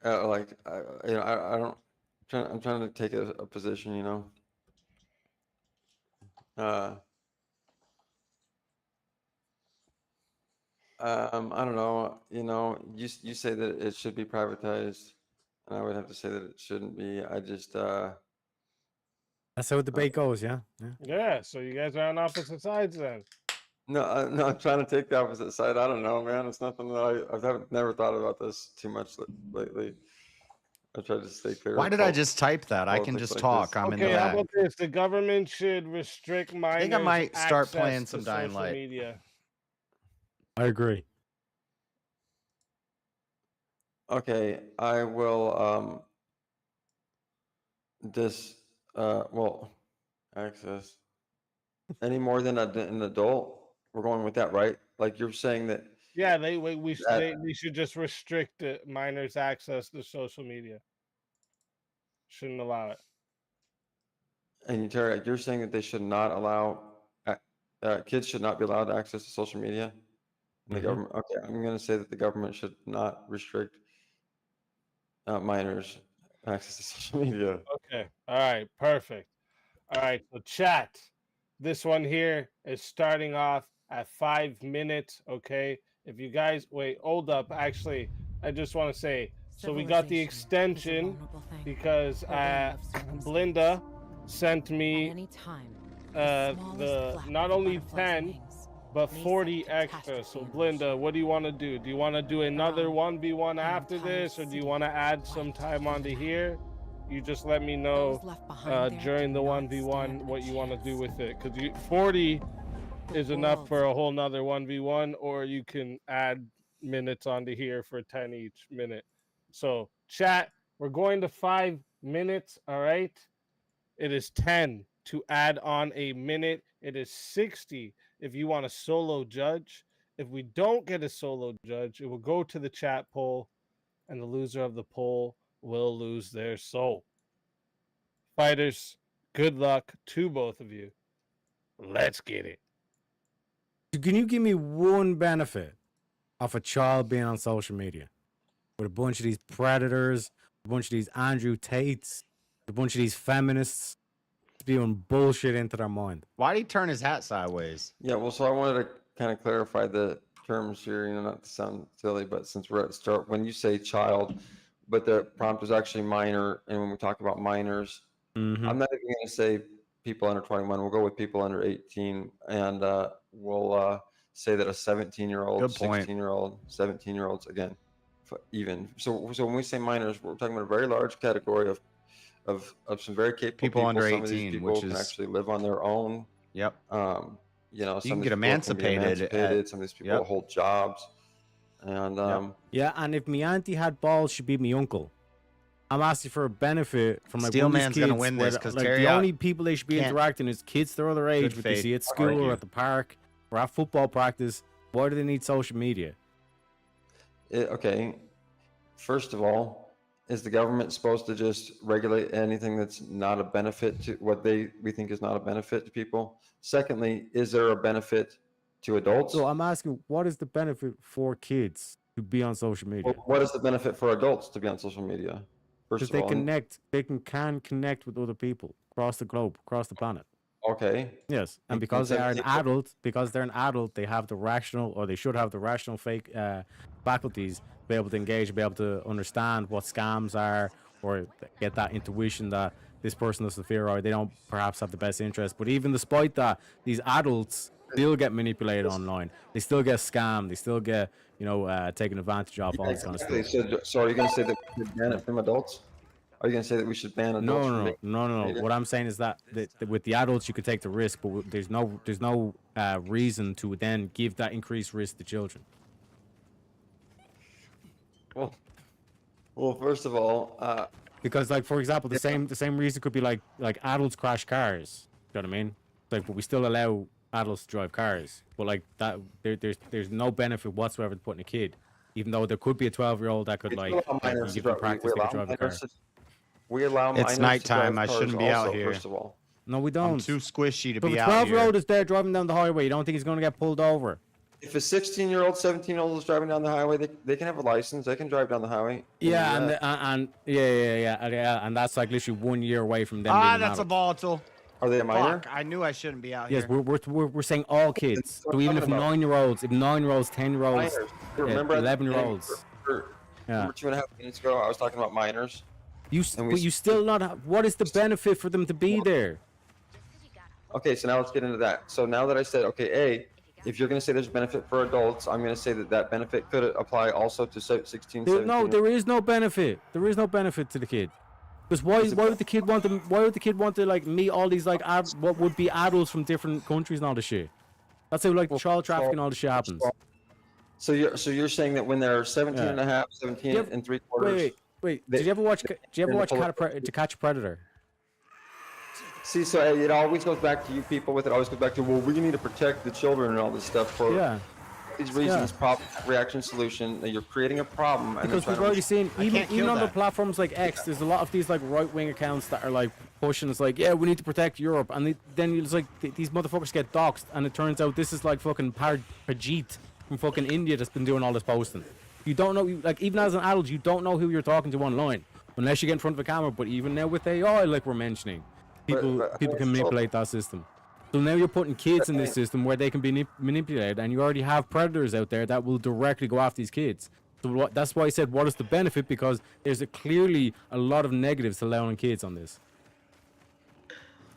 S3: I don't, I'm trying to take a position, I don't know, you say that it should be privatized, and I would have to say that it shouldn't be. I just,
S8: That's how the debate goes, yeah.
S2: Yeah, so you guys are on opposite sides then.
S3: No, no, I'm trying to take the opposite side. I don't know, man. It's nothing that I've never thought about this too much lately. I try to stay clear.
S1: Why
S3: of
S1: did I just type that? I can
S3: politics
S1: just
S3: like
S1: talk.
S3: this.
S1: I'm in the
S2: Okay, how
S1: back.
S2: about this? The government should restrict minors'
S1: I think I might start
S2: access
S1: playing
S2: to
S1: some Dying
S2: social
S1: Light.
S2: media.
S8: I agree.
S3: Okay, I will access any more than an adult. We're going with that, right? Like you're saying that.
S2: Yeah, they should just restrict minors' access to social media. Shouldn't allow it.
S3: And Terry, you're saying that they should not allow kids should not be allowed access to social media. The government. Okay, I'm going to say that the government should not restrict minors' access to social media.
S2: Okay. All right. Perfect. All right. So chat. This one here is starting off at 5 minutes. Okay. If you guys hold up. Actually, I just want to say. So we got the extension because Blinda sent me the not only 10 but 40 extra. So Blinda, what do you want to do? Do you want to do another 1v1 after this, or do you want to add some time onto here? You just let me know during the 1v1 what you want to do with it, because 40 is enough for a whole nother 1v1, or you can add minutes onto here for 10 each minute. So chat, we're going to 5 minutes. All right, it is 10 to add on a minute. It is 60 if you want a solo judge. If we don't get a solo judge, it will go to the chat poll, and the loser of the poll will lose their soul. Fighters, good luck to both of you. Let's get it.
S8: Can you give me one benefit of a child being on social media with a bunch of these predators, a bunch of these Andrew Tates, a bunch of these feminists spewing bullshit into their mind?
S1: Why did he turn his hat sideways?
S3: Yeah, well, so I wanted to kind of clarify the terms here, not to sound silly, but since we're at the start, when you say child, but the prompt is actually minor, and when we talk about minors, I'm not even going to say people under 21. We'll go with people under 18, and we'll say that a 17-year-old, 16-year-old, 17-year-olds, again, even. So when we say minors, we're talking about a very large category of some very capable
S1: people under
S3: some
S1: 18,
S3: of these people
S1: which
S3: can
S1: is
S3: actually live on their own.
S1: Yep.
S3: Some
S1: you
S3: of
S1: can
S3: these
S1: get
S3: people
S1: emancipated.
S3: some of these people hold jobs, and
S8: yeah. And if me auntie had balls, she'd be me uncle. I'm asking for a benefit from like
S1: Steel
S8: one of these
S1: Man's
S8: kids
S1: gonna win
S8: where
S1: this because
S8: like,
S1: Terry
S8: the only people they should be
S1: can't-
S8: interacting is kids their other age,
S1: Good
S8: what they
S1: faith
S8: see at school
S1: argue.
S8: or at the park or at football practice. Why do they need social media?
S3: Okay, first of all, is the government supposed to just regulate anything that's not a benefit to what we think is not a benefit to people? Secondly, is there a benefit to adults?
S8: So I'm asking, what is the benefit for kids to be on social media?
S3: Well, what is the benefit for adults to be on social media?
S8: Because they can connect with other people across the globe, across the planet.
S3: Okay.
S8: Yes, and
S3: And
S8: because they are an
S3: 17
S8: adult, they have the rational, or they should have the rational faculties to be able to engage, be able to understand what scams are, or get that intuition that this person doesn't fear, or they don't perhaps have the best interest. But even despite that, these adults still get manipulated online. They still get scammed. They still get, taken advantage of, all this kind of stuff.
S3: Exactly. So are you going to say that we should ban it from adults? Are you going to say that we should ban adults?
S8: No. What I'm saying is that with the adults, you could take the risk, but there's no reason to then give that increased risk to children.
S3: Well, first of all,
S8: because like for example, the same reason could be like adults crash cars. You know what I mean? Like, but we still allow adults to drive cars, but like that, there's no benefit whatsoever to putting a kid, even though there could be a 12-year-old that could like give them practice, they could drive a car.
S3: We allow minors
S1: It's
S3: to
S1: nighttime.
S3: drive
S1: I shouldn't
S3: cars
S1: be out
S3: also,
S1: here.
S3: First of all,
S8: No, we
S1: I'm
S8: don't.
S1: too squishy to
S8: But
S1: be
S8: a
S1: out
S8: 12-year-old
S1: here.
S8: is there driving down the highway. You don't think he's going to get pulled over?
S3: if a 16-year-old, 17-year-old is driving down the highway, they can have a license. They can drive down the highway.
S8: Yeah,
S3: and
S8: and yeah, and that's like literally 1 year away from them being
S1: Ah,
S8: an
S1: that's a
S8: adult.
S1: volatile.
S3: Are they a minor?
S1: Fuck, I knew I shouldn't be out
S8: Yes,
S1: here.
S8: we're saying all kids.
S3: what
S8: So
S3: I'm
S8: even if
S3: talking about.
S8: 9-year-olds, 10-year-olds,
S3: Minors. Remember at the beginning,
S8: 11-year-olds.
S3: Remember 2.5 minutes ago, I was talking about minors.
S8: But you still not. What is the benefit for them to be there?
S3: Okay, so now let's get into that. So now that I said, okay, A, if you're going to say there's benefit for adults, I'm going to say that benefit could apply also to 16, 17.
S8: No, there is no benefit. There is no benefit to the kid. Because why would the kid want to? Why would the kid want to like meet all these like what would be adults from different countries and all this shit? That's how like child trafficking and all this shit happens.
S3: So you're saying that when they're 17 and a half, 17 and 3/4.
S8: Wait. Did you ever watch To Catch a Predator?
S3: See, so it always goes back to you people with it. Always goes back to, well, we need to protect the children and all this stuff for these reasons. Problem, reaction, solution. That you're creating a problem. And
S8: Because we've already seen, even on the platforms like X, there's a lot of these like right-wing accounts that are like pushing. It's like, yeah, we need to protect Europe, and then it's like these motherfuckers get doxxed, and it turns out this is like fucking Pajit from fucking India that's been doing all this posting. You don't know, like even as an adult, you don't know who you're talking to online unless you get in front of a camera. But even now with AI, like we're mentioning, people can manipulate that system. So now you're putting kids in this system where they can be manipulated, and you already have predators out there that will directly go after these kids. So that's why I said, what is the benefit? Because there's clearly a lot of negatives to allowing kids on this.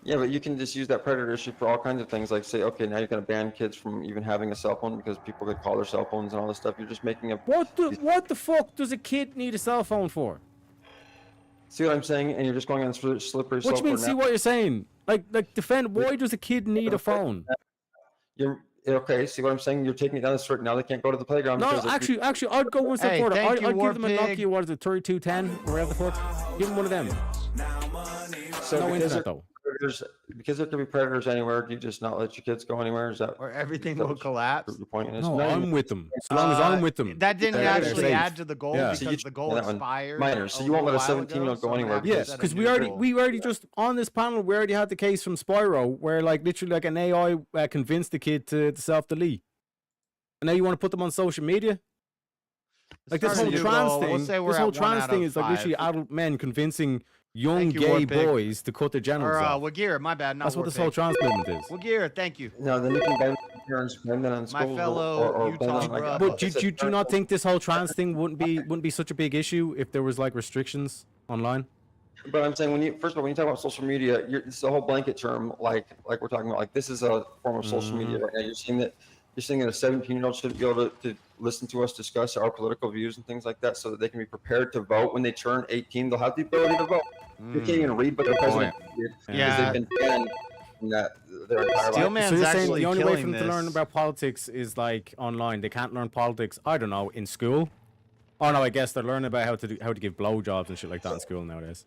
S3: Yeah, but you can just use that predator issue for all kinds of things. Like say, okay, now you're going to ban kids from even having a cell phone because people could call their cell phones and all this stuff. You're just making a...
S8: What the fuck does a kid need a cell phone for?
S3: See what I'm saying? And you're just going on slippery slope.
S8: What do you mean, see what you're saying? Like defend, why does a kid need a phone?
S3: You're... Okay, see what I'm saying? You're taking it down the street. Now they can't go to the playground.
S8: No,
S3: because
S8: actually, I'd go one step
S1: Hey,
S8: further.
S1: thank
S8: I'd
S1: you,
S8: give them a
S1: Warpig.
S8: Nokia, what is it, 3210, or whatever the fuck. Give them one of them.
S3: So
S8: No
S3: because
S8: internet, though.
S3: Because there could be predators anywhere, do you just not let your kids go anywhere? Is that
S1: Or everything
S3: that
S1: will
S3: what
S1: collapse.
S3: your point is?
S8: No, I'm with them. As long as I'm with them.
S1: That didn't
S8: they're
S1: actually
S8: safe.
S1: add to the goal
S8: Yeah.
S1: because
S3: So you-
S1: the goal
S3: that one-
S1: expired.
S3: minor, so you won't let a 17-year-old go anywhere
S8: Yes, because we already just on this panel we already had the case from Spyro where like literally like an AI convinced the kid to self-delete, and now you want to put them on social media. Like this whole trans thing, this whole trans thing is like literally adult men convincing young
S1: Thank you,
S8: gay
S1: Warpig.
S8: boys to cut their genitals
S1: Or
S8: off.
S1: Wagir, my bad. Not
S8: That's what this
S1: Warpig.
S8: whole trans movement is.
S1: Wagir, thank you.
S3: No, then you can ban parents, ban them on
S1: My
S3: schools,
S1: fellow
S3: or ban
S1: Utah
S3: them like-
S1: grub.
S8: But do you not think this whole trans thing wouldn't be such a big issue if there was like restrictions online?
S3: But I'm saying first of all, when you talk about social media, it's a whole blanket term, like we're talking about. Like this is a form of social media right now. You're saying that a 17-year-old should be able to listen to us discuss our political views and things like that, so that they can be prepared to vote when they turn 18. They'll have the ability to vote. They can't even read, but their president did because they've been banned from that their entire life.
S8: So you're saying the only way for them to learn about politics is like online. They can't learn politics, I don't know, in school. Oh no, I guess they're learning about how to give blowjobs and shit like that in school nowadays.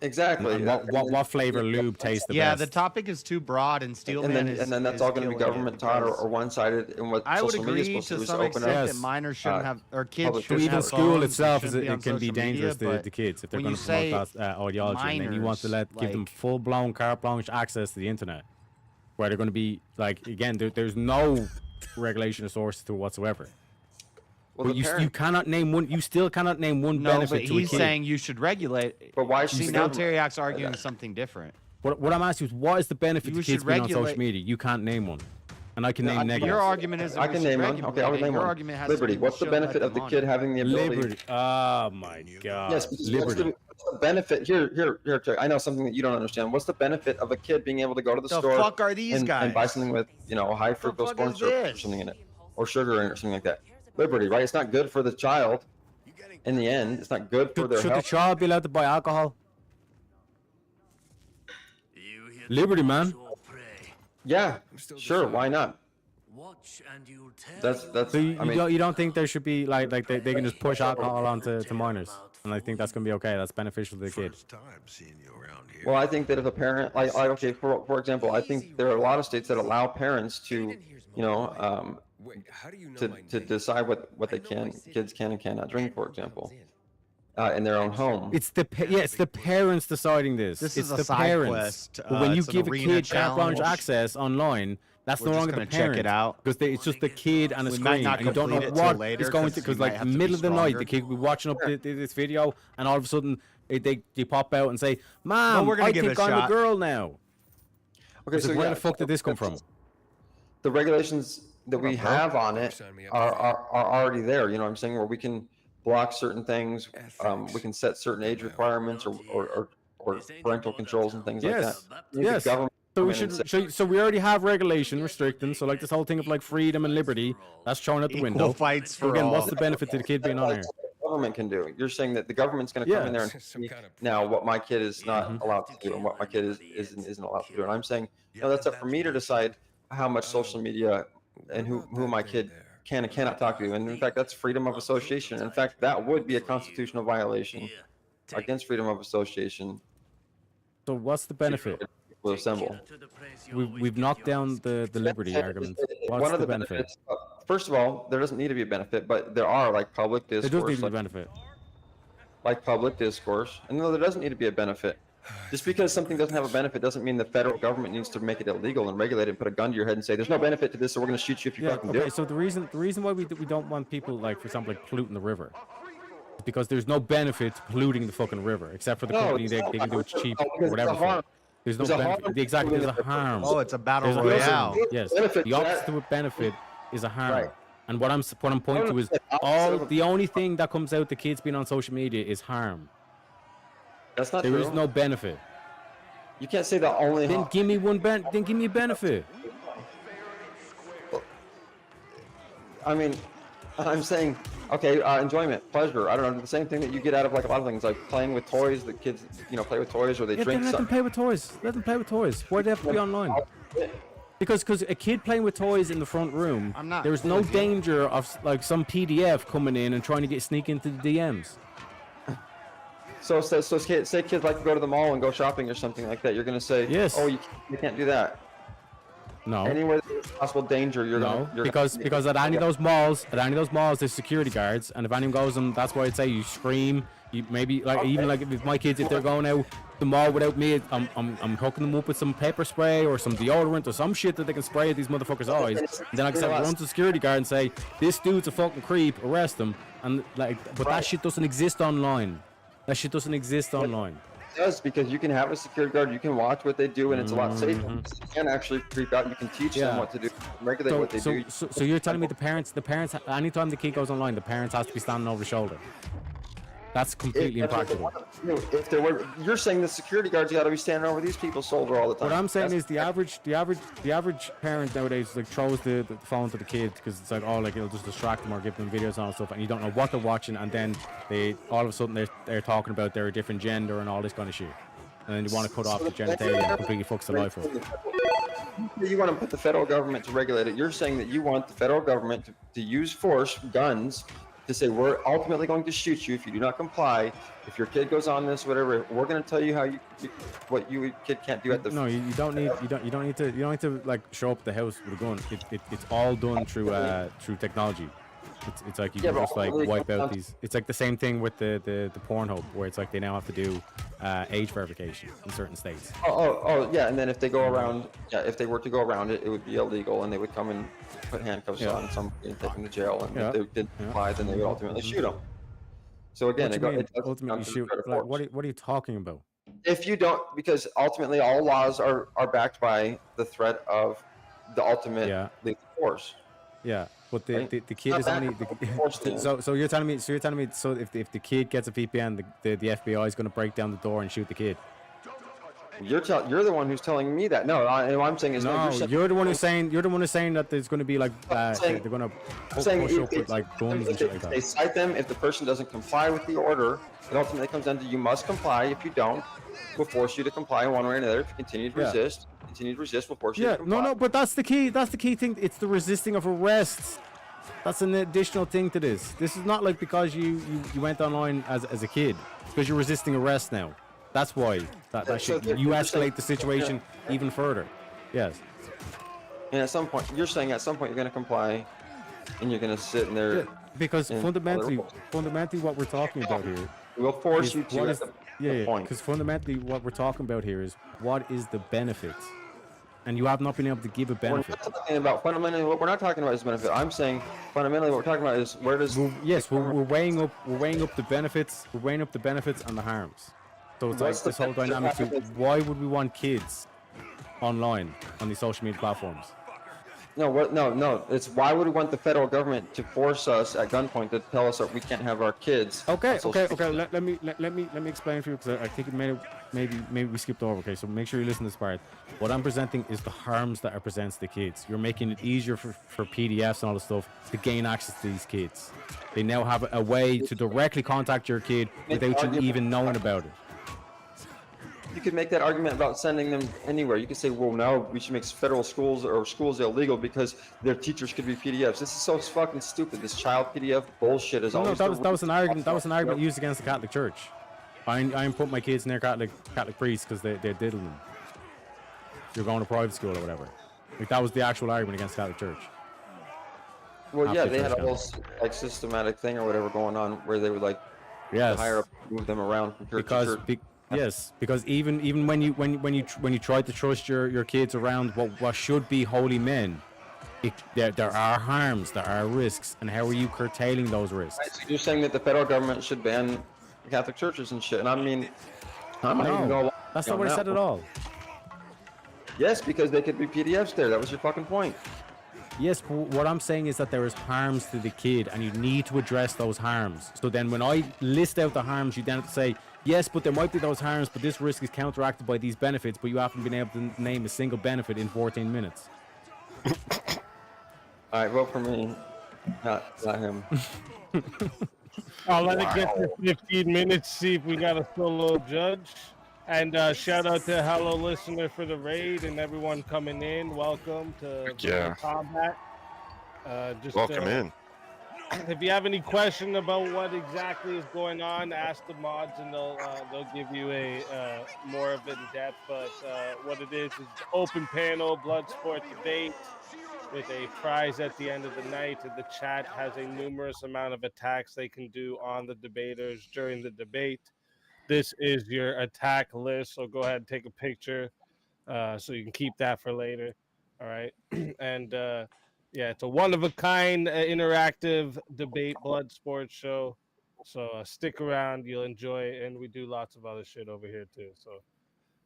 S3: Exactly.
S8: And what flavor lube tastes the
S1: Yeah,
S8: best.
S1: the topic is too broad, and Steelman is.
S3: And then that's
S1: is
S3: all going to be
S1: killing it
S3: government taught or
S1: because
S3: one-sided. And what
S1: I would
S3: social media is
S1: agree
S3: supposed
S1: to
S3: do is
S1: some
S3: open
S1: extent
S3: up.
S1: that minors shouldn't have, or kids
S3: public
S1: shouldn't
S8: even
S1: have
S8: school
S1: phones,
S8: itself
S1: shouldn't be on
S8: it can be
S1: social
S8: dangerous
S1: media,
S8: to kids if they're
S1: when
S8: going
S1: you
S8: to
S1: say
S8: promote that ideology, and then you want to
S1: minors,
S8: give them
S1: like-
S8: full-blown carte blanche access to the internet, where they're going to be like again, there's no regulation of source to whatsoever.
S3: Well,
S8: But
S3: the
S8: you
S3: parent-
S8: cannot name one. You still cannot name one
S1: No,
S8: benefit
S1: but
S8: to a
S1: he's
S8: kid.
S1: saying you should regulate.
S3: But why
S1: See,
S3: should
S1: now
S3: government-
S1: Teriak's arguing something different.
S8: What I'm asking is, what is the benefit
S1: You
S8: to kids
S1: should
S8: being on
S1: regulate-
S8: social media? You can't name one, and I can name negatives.
S1: Your argument is that
S3: I
S1: we
S3: can
S1: should
S3: name one.
S1: regulate
S3: Okay, I'll
S1: it.
S3: name
S1: Your
S3: one.
S1: argument has to
S3: Liberty.
S1: be
S3: What's the
S1: show
S3: benefit
S1: that
S3: of the
S1: on
S3: kid
S1: it.
S3: having the ability?
S8: Liberty. Oh my God.
S3: Yes, because
S8: Liberty.
S3: what's the benefit? Here, Chuck, I know something that you don't understand. What's the benefit of a kid being able to go to the
S1: The
S3: store
S1: fuck are these
S3: and buy
S1: guys?
S3: something with, high fructose
S1: fuck
S3: corn
S1: is
S3: syrup or
S1: this?
S3: something in it, or sugar in it or something like that? Liberty, right? It's not good for the child. In the end, it's not good for their
S8: Should the
S3: health.
S8: child be allowed to buy alcohol? Liberty, man.
S3: Yeah, sure. Why not? That's.
S8: So you,
S3: I mean,
S8: you don't think there should be like they can just push alcohol onto to minors, and I think that's gonna be okay. That's beneficial to the kid.
S3: well, I think that if a parent, like okay, for example, I think there are a lot of states that allow parents to, to decide what kids can and cannot drink, for example. in their own home.
S8: It's the it's the parents deciding this.
S1: This
S8: it's
S1: is a
S8: the
S1: side
S8: parents.
S1: quest.
S8: But when you
S1: It's an
S8: give a
S1: arena
S8: kid carte blanche
S1: challenge.
S8: access online, that's
S1: We're
S8: no
S1: just
S8: longer the
S1: gonna check
S8: parent
S1: it out.
S8: because it's just the kid and a
S1: We
S8: screen,
S1: might not
S8: and you don't know
S1: complete it till
S8: what
S1: later,
S8: is going
S1: 'cause
S8: to.
S1: you
S8: Because
S1: might
S8: like
S1: have to be
S8: middle of the night,
S1: stronger.
S8: the kid will be watching up this video, and all of a sudden they pop out and say, "Mom,
S1: Well, we're gonna
S8: I
S1: give it
S8: think
S1: a
S8: I'm a
S1: shot.
S8: girl now."
S3: Okay,
S8: It's
S3: so
S8: like, where
S3: yeah,
S8: the fuck did this come from?
S3: the regulations that we have on it are already there. You know what I'm saying? Where we can block certain things, we can set certain age requirements or parental controls and things like that. The
S8: Yes.
S3: government
S8: So we
S3: come in and
S8: should. So we already have regulation restricting. So like this whole thing of like freedom and liberty, that's thrown out the
S1: Equal
S8: window.
S1: fights
S8: So
S1: for
S8: again, what's
S1: all.
S8: the benefit to the kid being on here?
S3: That's what the government can do. You're saying that the government's going to come in there and see now what my kid is not allowed to do and what my kid isn't allowed to do. And I'm saying, no, that's up for me to decide how much social media and who my kid can and cannot talk to. And in fact, that's freedom of association. In fact, that would be a constitutional violation against freedom of association.
S8: So what's the benefit?
S3: Will assemble.
S8: We've knocked down the liberty argument.
S3: One
S8: What's
S3: of
S8: the
S3: the
S8: benefit?
S3: benefits, first of all, there doesn't need to be a benefit, but there are like public
S8: It
S3: discourse.
S8: does need to be a
S3: like-
S8: benefit.
S3: like public discourse. And no, there doesn't need to be a benefit. Just because something doesn't have a benefit doesn't mean the federal government needs to make it illegal and regulate it and put a gun to your head and say there's no benefit to this, so we're going to shoot you if you
S8: Yeah.
S3: fucking do
S8: Okay.
S3: it.
S8: So the reason why we don't want people like, for example, like polluting the river, is because there's no benefit to polluting the fucking river except for the
S3: No,
S8: company
S3: it's
S8: they
S3: not.
S8: can do it cheap
S3: No,
S8: or
S3: because
S8: whatever.
S3: it's a
S8: for it.
S3: harm.
S8: There's no
S3: There's a
S8: benefit.
S3: harm.
S8: Exactly. There's a harm.
S1: Oh, it's a battle
S8: There's a-
S1: royale.
S8: Yes.
S3: Benefit
S8: The
S3: to
S8: opposite
S3: that.
S8: to a benefit is a harm.
S3: Right.
S8: And what I'm pointing to is the only thing that comes out the kids being on social media is harm.
S3: That's not
S8: There
S3: true.
S8: is no benefit.
S3: You can't say the only
S8: Then
S3: harm.
S8: give me then give me a benefit.
S3: I mean, I'm saying, okay, enjoyment, pleasure. I don't know, the same thing that you get out of like a lot of things, like playing with toys. The kids, play with toys or they
S8: Yeah,
S3: drink
S8: then let them
S3: something.
S8: play with toys. Let them play with toys. Why do they have to be online? Because a kid playing with toys in the front room, there's no danger of like some PDF coming in and trying to sneak into the DMs.
S3: So say kids like to go to the mall and go shopping or something like that. You're going to say,
S8: Yes.
S3: oh, you can't do that.
S8: No.
S3: Anywhere there's possible danger, you're
S8: No,
S3: gonna,
S8: because at any of those malls, there's security guards, and if anyone goes in, that's why I'd say you scream. You maybe like even like if my kids, if they're going out the mall without me, I'm hooking them up with some pepper spray or some deodorant or some shit that they can spray at these motherfuckers' eyes. And then I can say, run to the security guard and say, this dude's a fucking creep, arrest him. And like, but that shit doesn't exist online. That shit doesn't exist online.
S3: It does, because you can have a security guard, you can watch what they do, and it's a lot safer.
S8: Mm-hmm.
S3: You can actually creep out. You can teach them what to do, regulate what they do.
S8: So you're telling me the parents, anytime the kid goes online, the parents has to be standing over the shoulder. That's completely impractical.
S3: If there were, you're saying the security guards got to be standing over these people's shoulder all the time.
S8: What I'm saying is the average parent nowadays like throws the phone to the kid because it's like, oh, like it'll just distract them or give them videos and all that stuff, and you don't know what they're watching, and then they all of a sudden they're talking about their different gender and all this kind of shit, and then you want to cut off the genitalia and completely fucks the life up.
S3: You want to put the federal government to regulate it. You're saying that you want the federal government to use force, guns, to say we're ultimately going to shoot you if you do not comply. If your kid goes on this, whatever, we're going to tell you how what you kid can't do at the.
S8: No, you don't need to like show up at the house with a gun. It's all done through technology. It's like you can just like wipe out these. It's like the same thing with the Pornhub, where it's like they now have to do age verification in certain states.
S3: Oh, yeah. And then if they go around, if they were to go around it, it would be illegal, and they would come and put handcuffs on somebody and take them to jail. And if they didn't comply, then they would ultimately shoot them. So again,
S8: ultimately shoot. Like, what are you talking about?
S3: If you don't, because ultimately all laws are backed by the threat of the ultimate lethal force.
S8: Yeah, but the kid is only so you're telling me so if the kid gets a VPN, the FBI is going to break down the door and shoot the kid.
S3: You're the one who's telling me that. No, what I'm saying is
S8: you're the one who's saying that there's going to be like they're going to push up with like guns and shit like that.
S3: They cite them if the person doesn't comply with the order. It ultimately comes down to you must comply. If you don't, we'll force you to comply in one way or another. If you continue to resist, we'll force you to comply.
S8: No, but that's the key thing. It's the resisting of arrests. That's an additional thing to this. This is not like because you went online as a kid. It's because you're resisting arrest now. That's why that shit, you escalate the situation even further. Yes.
S3: And at some point, you're saying at some point you're going to comply, and you're going to sit in there.
S8: Because fundamentally, what we're talking about here
S3: We'll force
S8: is
S3: you to.
S8: what
S3: At
S8: is-
S3: the
S8: yeah,
S3: point.
S8: because fundamentally what we're talking about here is what is the benefit, and you have not been able to give a benefit.
S3: We're not talking about fundamentally. What we're not talking about is benefit. I'm saying fundamentally what we're talking about is where does.
S8: We're weighing up the benefits. We're weighing up the benefits and the harms. So it's like
S3: What's the
S8: this whole
S3: benefit of
S8: dynamic. To
S3: having
S8: why would we want kids online on these social media platforms?
S3: No. It's why would we want the federal government to force us at gunpoint to tell us that we can't have our kids?
S8: Okay.
S3: on social media?
S8: Let me explain for you, because I think maybe we skipped over. Okay, so make sure you listen to this part. What I'm presenting is the harms that are presented to the kids. You're making it easier for PDFs and all this stuff to gain access to these kids. They now have a way to directly contact your kid without you even knowing about it.
S3: You could make that argument about sending them anywhere. You could say, well, now we should make federal schools or schools illegal because their teachers could be PDFs. This is so fucking stupid. This child PDF bullshit is
S8: No,
S3: always.
S8: that was an argument. That was an argument used against the Catholic Church. I ain't put my kids near Catholic priests because they're diddling them. You're going to private school or whatever. Like, that was the actual argument against the Catholic Church.
S3: Well, yeah,
S8: Catholic
S3: they had a
S8: Church
S3: whole like systematic thing or whatever going on where they would like hire up, move them around from church to church.
S8: Yes, because even when you try to trust your kids around what should be holy men, there are harms, there are risks, and how are you curtailing those risks?
S3: Right, so you're saying that the federal government should ban Catholic churches and shit, and I mean, I might even go.
S8: That's not what I said at all.
S3: Yes, because they could be PDFs there. That was your fucking point.
S8: Yes, what I'm saying is that there is harms to the kid, and you need to address those harms. So then when I list out the harms, you then have to say, yes, but there might be those harms, but this risk is counteracted by these benefits, but you haven't been able to name a single benefit in 14 minutes.
S3: All right, vote for me, not him.
S2: I'll let it get to 15 minutes, see if we got a solo judge. And shout out to Hello Listener for the raid and everyone coming in. Welcome to Combat.
S13: Welcome in.
S2: If you have any question about what exactly is going on, ask the mods and they'll give you a more of it in depth. But what it is open panel, blood sport debate with a prize at the end of the night. And the chat has a numerous amount of attacks they can do on the debaters during the debate. This is your attack list, so go ahead and take a picture so you can keep that for later. All right. And yeah, it's a one-of-a-kind interactive debate blood sports show. So stick around, you'll enjoy it, and we do lots of other shit over here too. So,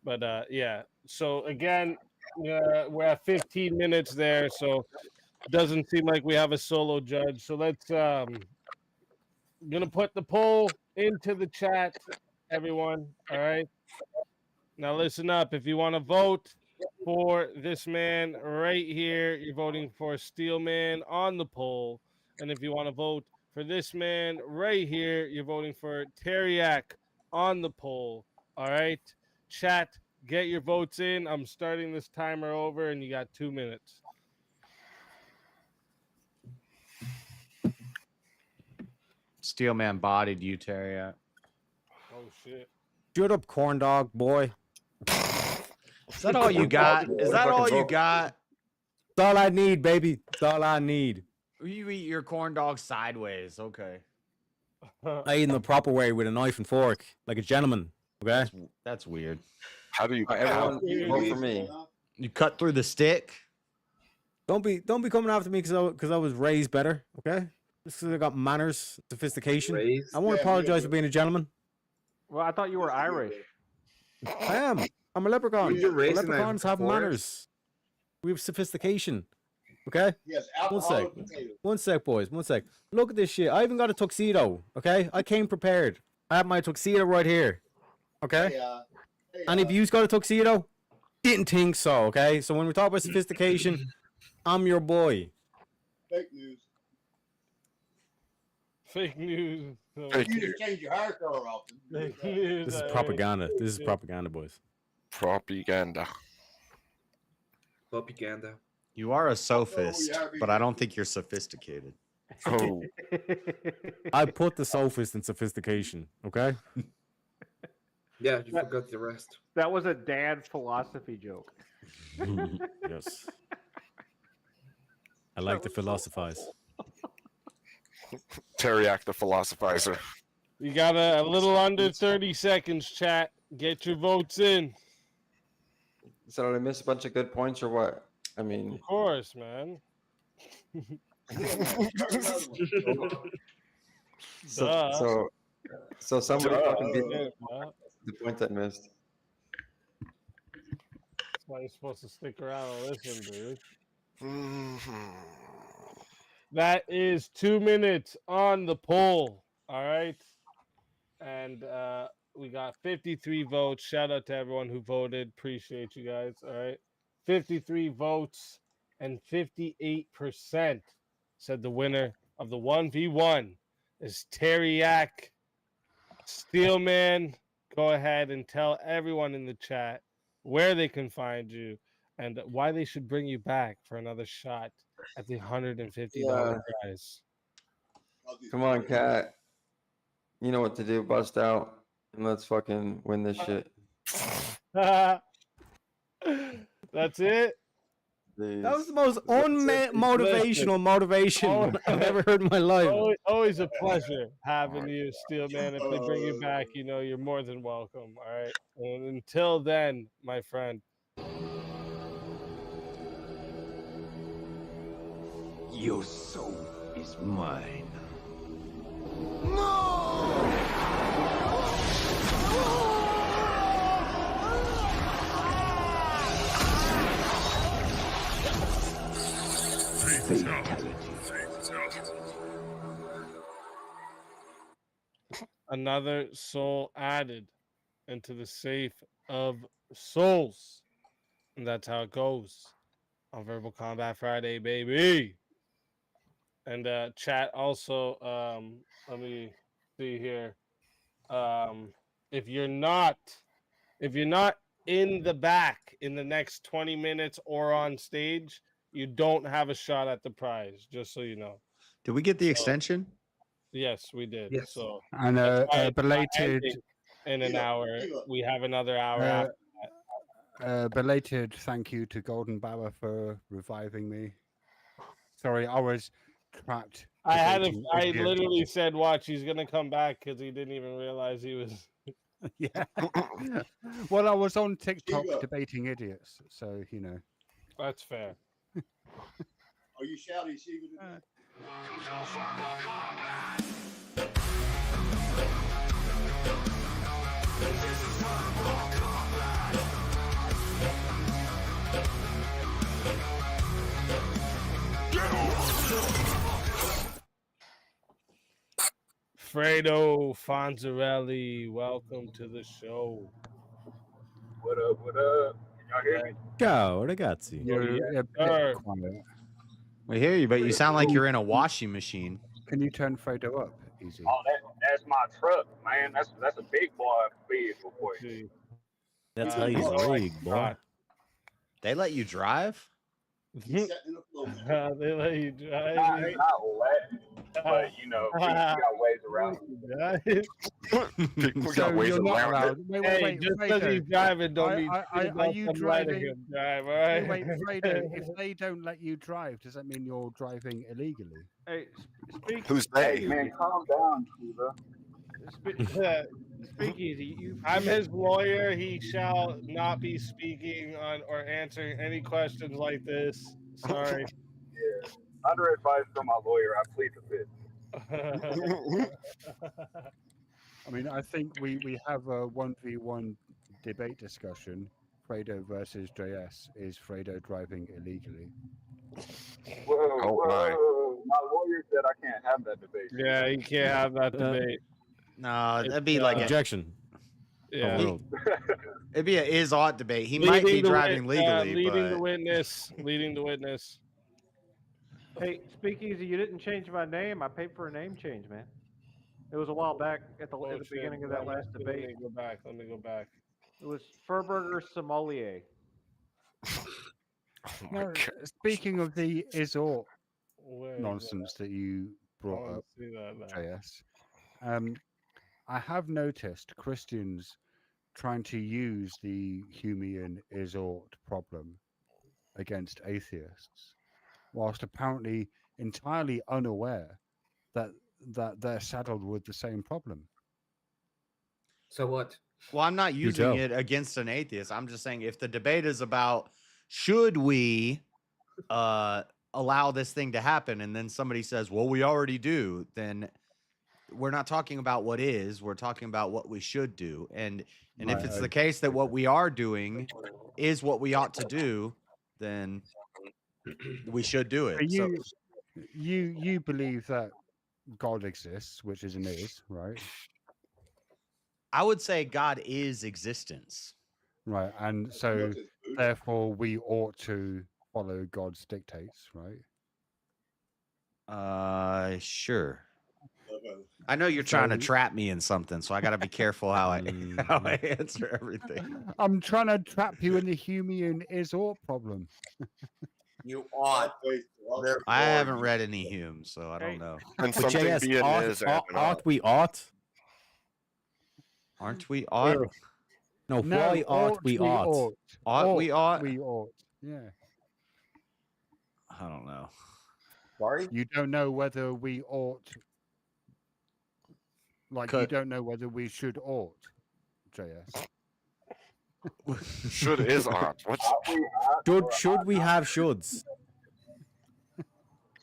S2: but yeah. So again, we're at 15 minutes there, so it doesn't seem like we have a solo judge. So let's gonna put the poll into the chat. Everyone, all right. Now listen up. If you want to vote for this man right here, you're voting for Steelman on the poll. And if you want to vote for this man right here, you're voting for Teriak on the poll. All right. Chat, get your votes in. I'm starting this timer over, and you got 2 minutes.
S1: Steelman bodied you, Teriak.
S2: Oh shit!
S8: Shut up, corn dog boy.
S1: Is that all you got? Is that all you got?
S8: That's all I need, baby. That's all I need.
S1: You eat your corn dog sideways. Okay.
S8: I eat in the proper way with a knife and fork, like a gentleman. Okay.
S1: That's weird.
S13: How do you?
S3: Everyone vote for me.
S1: You cut through the stick.
S8: Don't be coming after me because I was raised better. Okay. Just because I got manners, sophistication. I won't apologize for being a gentleman.
S4: Well, I thought you were Irish.
S8: I am. I'm a leprechaun.
S10: You're raised in
S8: Leprechauns
S10: that
S8: have
S10: forest.
S8: manners. We have sophistication. Okay?
S9: Yes,
S8: One sec.
S9: alcoholic potato.
S8: One sec, boys. One sec. Look at this shit. I even got a tuxedo. Okay? I came prepared. I have my tuxedo right here. Okay? And if you've got a tuxedo, didn't think so. Okay? So when we talk about sophistication, I'm your boy.
S9: Fake news.
S2: Fake news.
S9: You just change your hair color often.
S2: Fake news.
S8: This is propaganda. This is propaganda, boys.
S13: Propaganda.
S10: Propaganda.
S1: You are a sophist, but I don't think you're sophisticated.
S13: Oh.
S8: I put the sophist in sophistication. Okay?
S10: Yeah, you forgot the rest.
S4: That was a dad's philosophy joke.
S8: Yes. I like to philosophize.
S13: Teriak the philosophizer.
S2: You got a little under 30 seconds, chat. Get your votes in.
S3: So did I miss a bunch of good points or what? I mean,
S2: Of course, man.
S3: So somebody fucking beat
S2: Duh.
S3: the point I missed.
S2: That's why you're supposed to stick around and listen, dude. That is 2 minutes on the poll. All right. And we got 53 votes. Shout out to everyone who voted. Appreciate you guys. All right. 53 votes and 58% said the winner of the 1v1 is Teriak. Steelman, go ahead and tell everyone in the chat where they can find you and why they should bring you back for another shot at the $150 prize.
S3: Come on, Cat. You know what to do. Bust out and let's fucking win this shit.
S2: That's it.
S8: That was the most unmotivational motivation I've ever heard in my life.
S2: Always a pleasure having you, Steelman. If they bring you back, you know you're more than welcome. All right. And until then, my friend.
S12: Your soul is mine.
S2: Another soul added into the safe of souls. And that's how it goes on Verbal Combat Friday, baby. And chat also, let me see here. If you're not in the back in the next 20 minutes or on stage, you don't have a shot at the prize, just so you know.
S1: Did we get the extension?
S2: Yes, we did.
S15: Yes.
S2: So
S15: And
S2: that's why
S15: a
S2: it's not
S15: belated
S2: ending in an hour. We have another hour after that.
S15: belated thank you to Golden Bower for reviving me. Sorry, I was trapped.
S2: I
S15: debating
S2: literally said, watch, he's gonna come back because he didn't even realize he was
S15: yeah. Well, I was on TikTok debating idiots, so you know.
S2: That's fair.
S9: Are you shouting Shiva today?
S2: Fredo Fonzarelli, welcome to the show.
S14: What up? What up? Can y'all hear me?
S8: Ciao, ragazzi.
S15: You're a bit quiet.
S1: We hear you, but you sound like you're in a washing machine.
S15: Can you turn Fredo up? Easy.
S14: Oh, that's my truck, man. That's a big boy vehicle for you.
S8: That's how you rig, boy.
S1: They let you drive?
S2: They let you drive.
S14: Not let, but you know, we got ways around.
S13: We got ways around it.
S2: Hey, just because he's driving, don't mean
S15: are you driving?
S2: him drive, all right?
S15: Wait, Fredo, if they don't let you drive, does that mean you're driving illegally?
S4: Hey,
S13: Who's they?
S14: Hey, man, calm down, Shiva.
S4: Speakeasy,
S2: I'm his lawyer. He shall not be speaking on or answering any questions like this. Sorry.
S14: Yeah. Under advice from my lawyer, I plead the fifth.
S15: I mean, I think we have a 1v1 debate discussion. Fredo versus JS. Is Fredo driving illegally?
S14: Whoa, my lawyer said I can't have that debate.
S2: Yeah, you can't have that debate.
S1: No, that'd be like
S8: objection.
S2: Yeah.
S1: It'd be an is-ought debate. He might be driving legally,
S2: leading
S1: but
S2: the witness.
S4: Hey, Speakeasy, you didn't change my name. I paid for a name change, man. It was a while back at the beginning of that last debate.
S2: Let me go back.
S4: It was Furburger Sommelier.
S15: Now, speaking of the Isort nonsense that you brought up, JS, I have noticed Christians trying to use the Humean Isort problem against atheists, whilst apparently entirely unaware that they're saddled with the same problem.
S10: So what?
S1: Well, I'm not using
S8: tell.
S1: it against an atheist. I'm just saying if the debate is about should we allow this thing to happen, and then somebody says, well, we already do, then we're not talking about what is, we're talking about what we should do. And if it's the case that what we are doing is what we ought to do, then we should do it. So
S15: You believe that God exists, which is an is, right?
S1: I would say God is existence.
S15: Right, and so therefore we ought to follow God's dictates, right?
S1: Sure. I know you're trying to trap me in something, so I got to be careful how I answer everything.
S15: I'm trying to trap you in the Hume is ought problem.
S11: You ought.
S1: I haven't read any Hume, so I don't know.
S13: And
S8: But JS, ought we ought?
S1: Aren't we ought?
S8: No, why ought we ought?
S1: Ought we ought?
S15: We ought. Yeah.
S1: I don't know.
S11: Sorry?
S15: You don't know whether we ought. Like you don't know whether we should ought, JS.
S13: Should is ought. What's
S8: Should we have shoulds?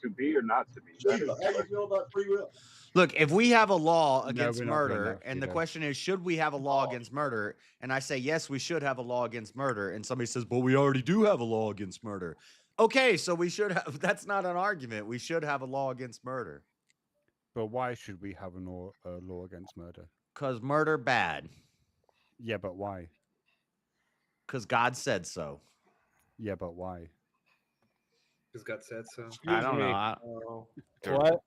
S14: To be or not to be?
S9: How do you feel about free will?
S1: Look, if we have a law
S15: No,
S1: against
S15: we're not doing
S1: murder,
S15: that,
S1: and the
S15: Peter.
S1: question is, should we have a law against murder? And I say, yes, we should have a law against murder. And somebody says, well, we already do have a law against murder. Okay, so we should have, that's not an argument. We should have a law against murder.
S15: But why should we have a law against murder?
S1: Because murder bad.
S15: Yeah, but why?
S1: Because God said so.
S15: Yeah, but why?
S10: Because God said so.
S1: I don't know.
S2: What?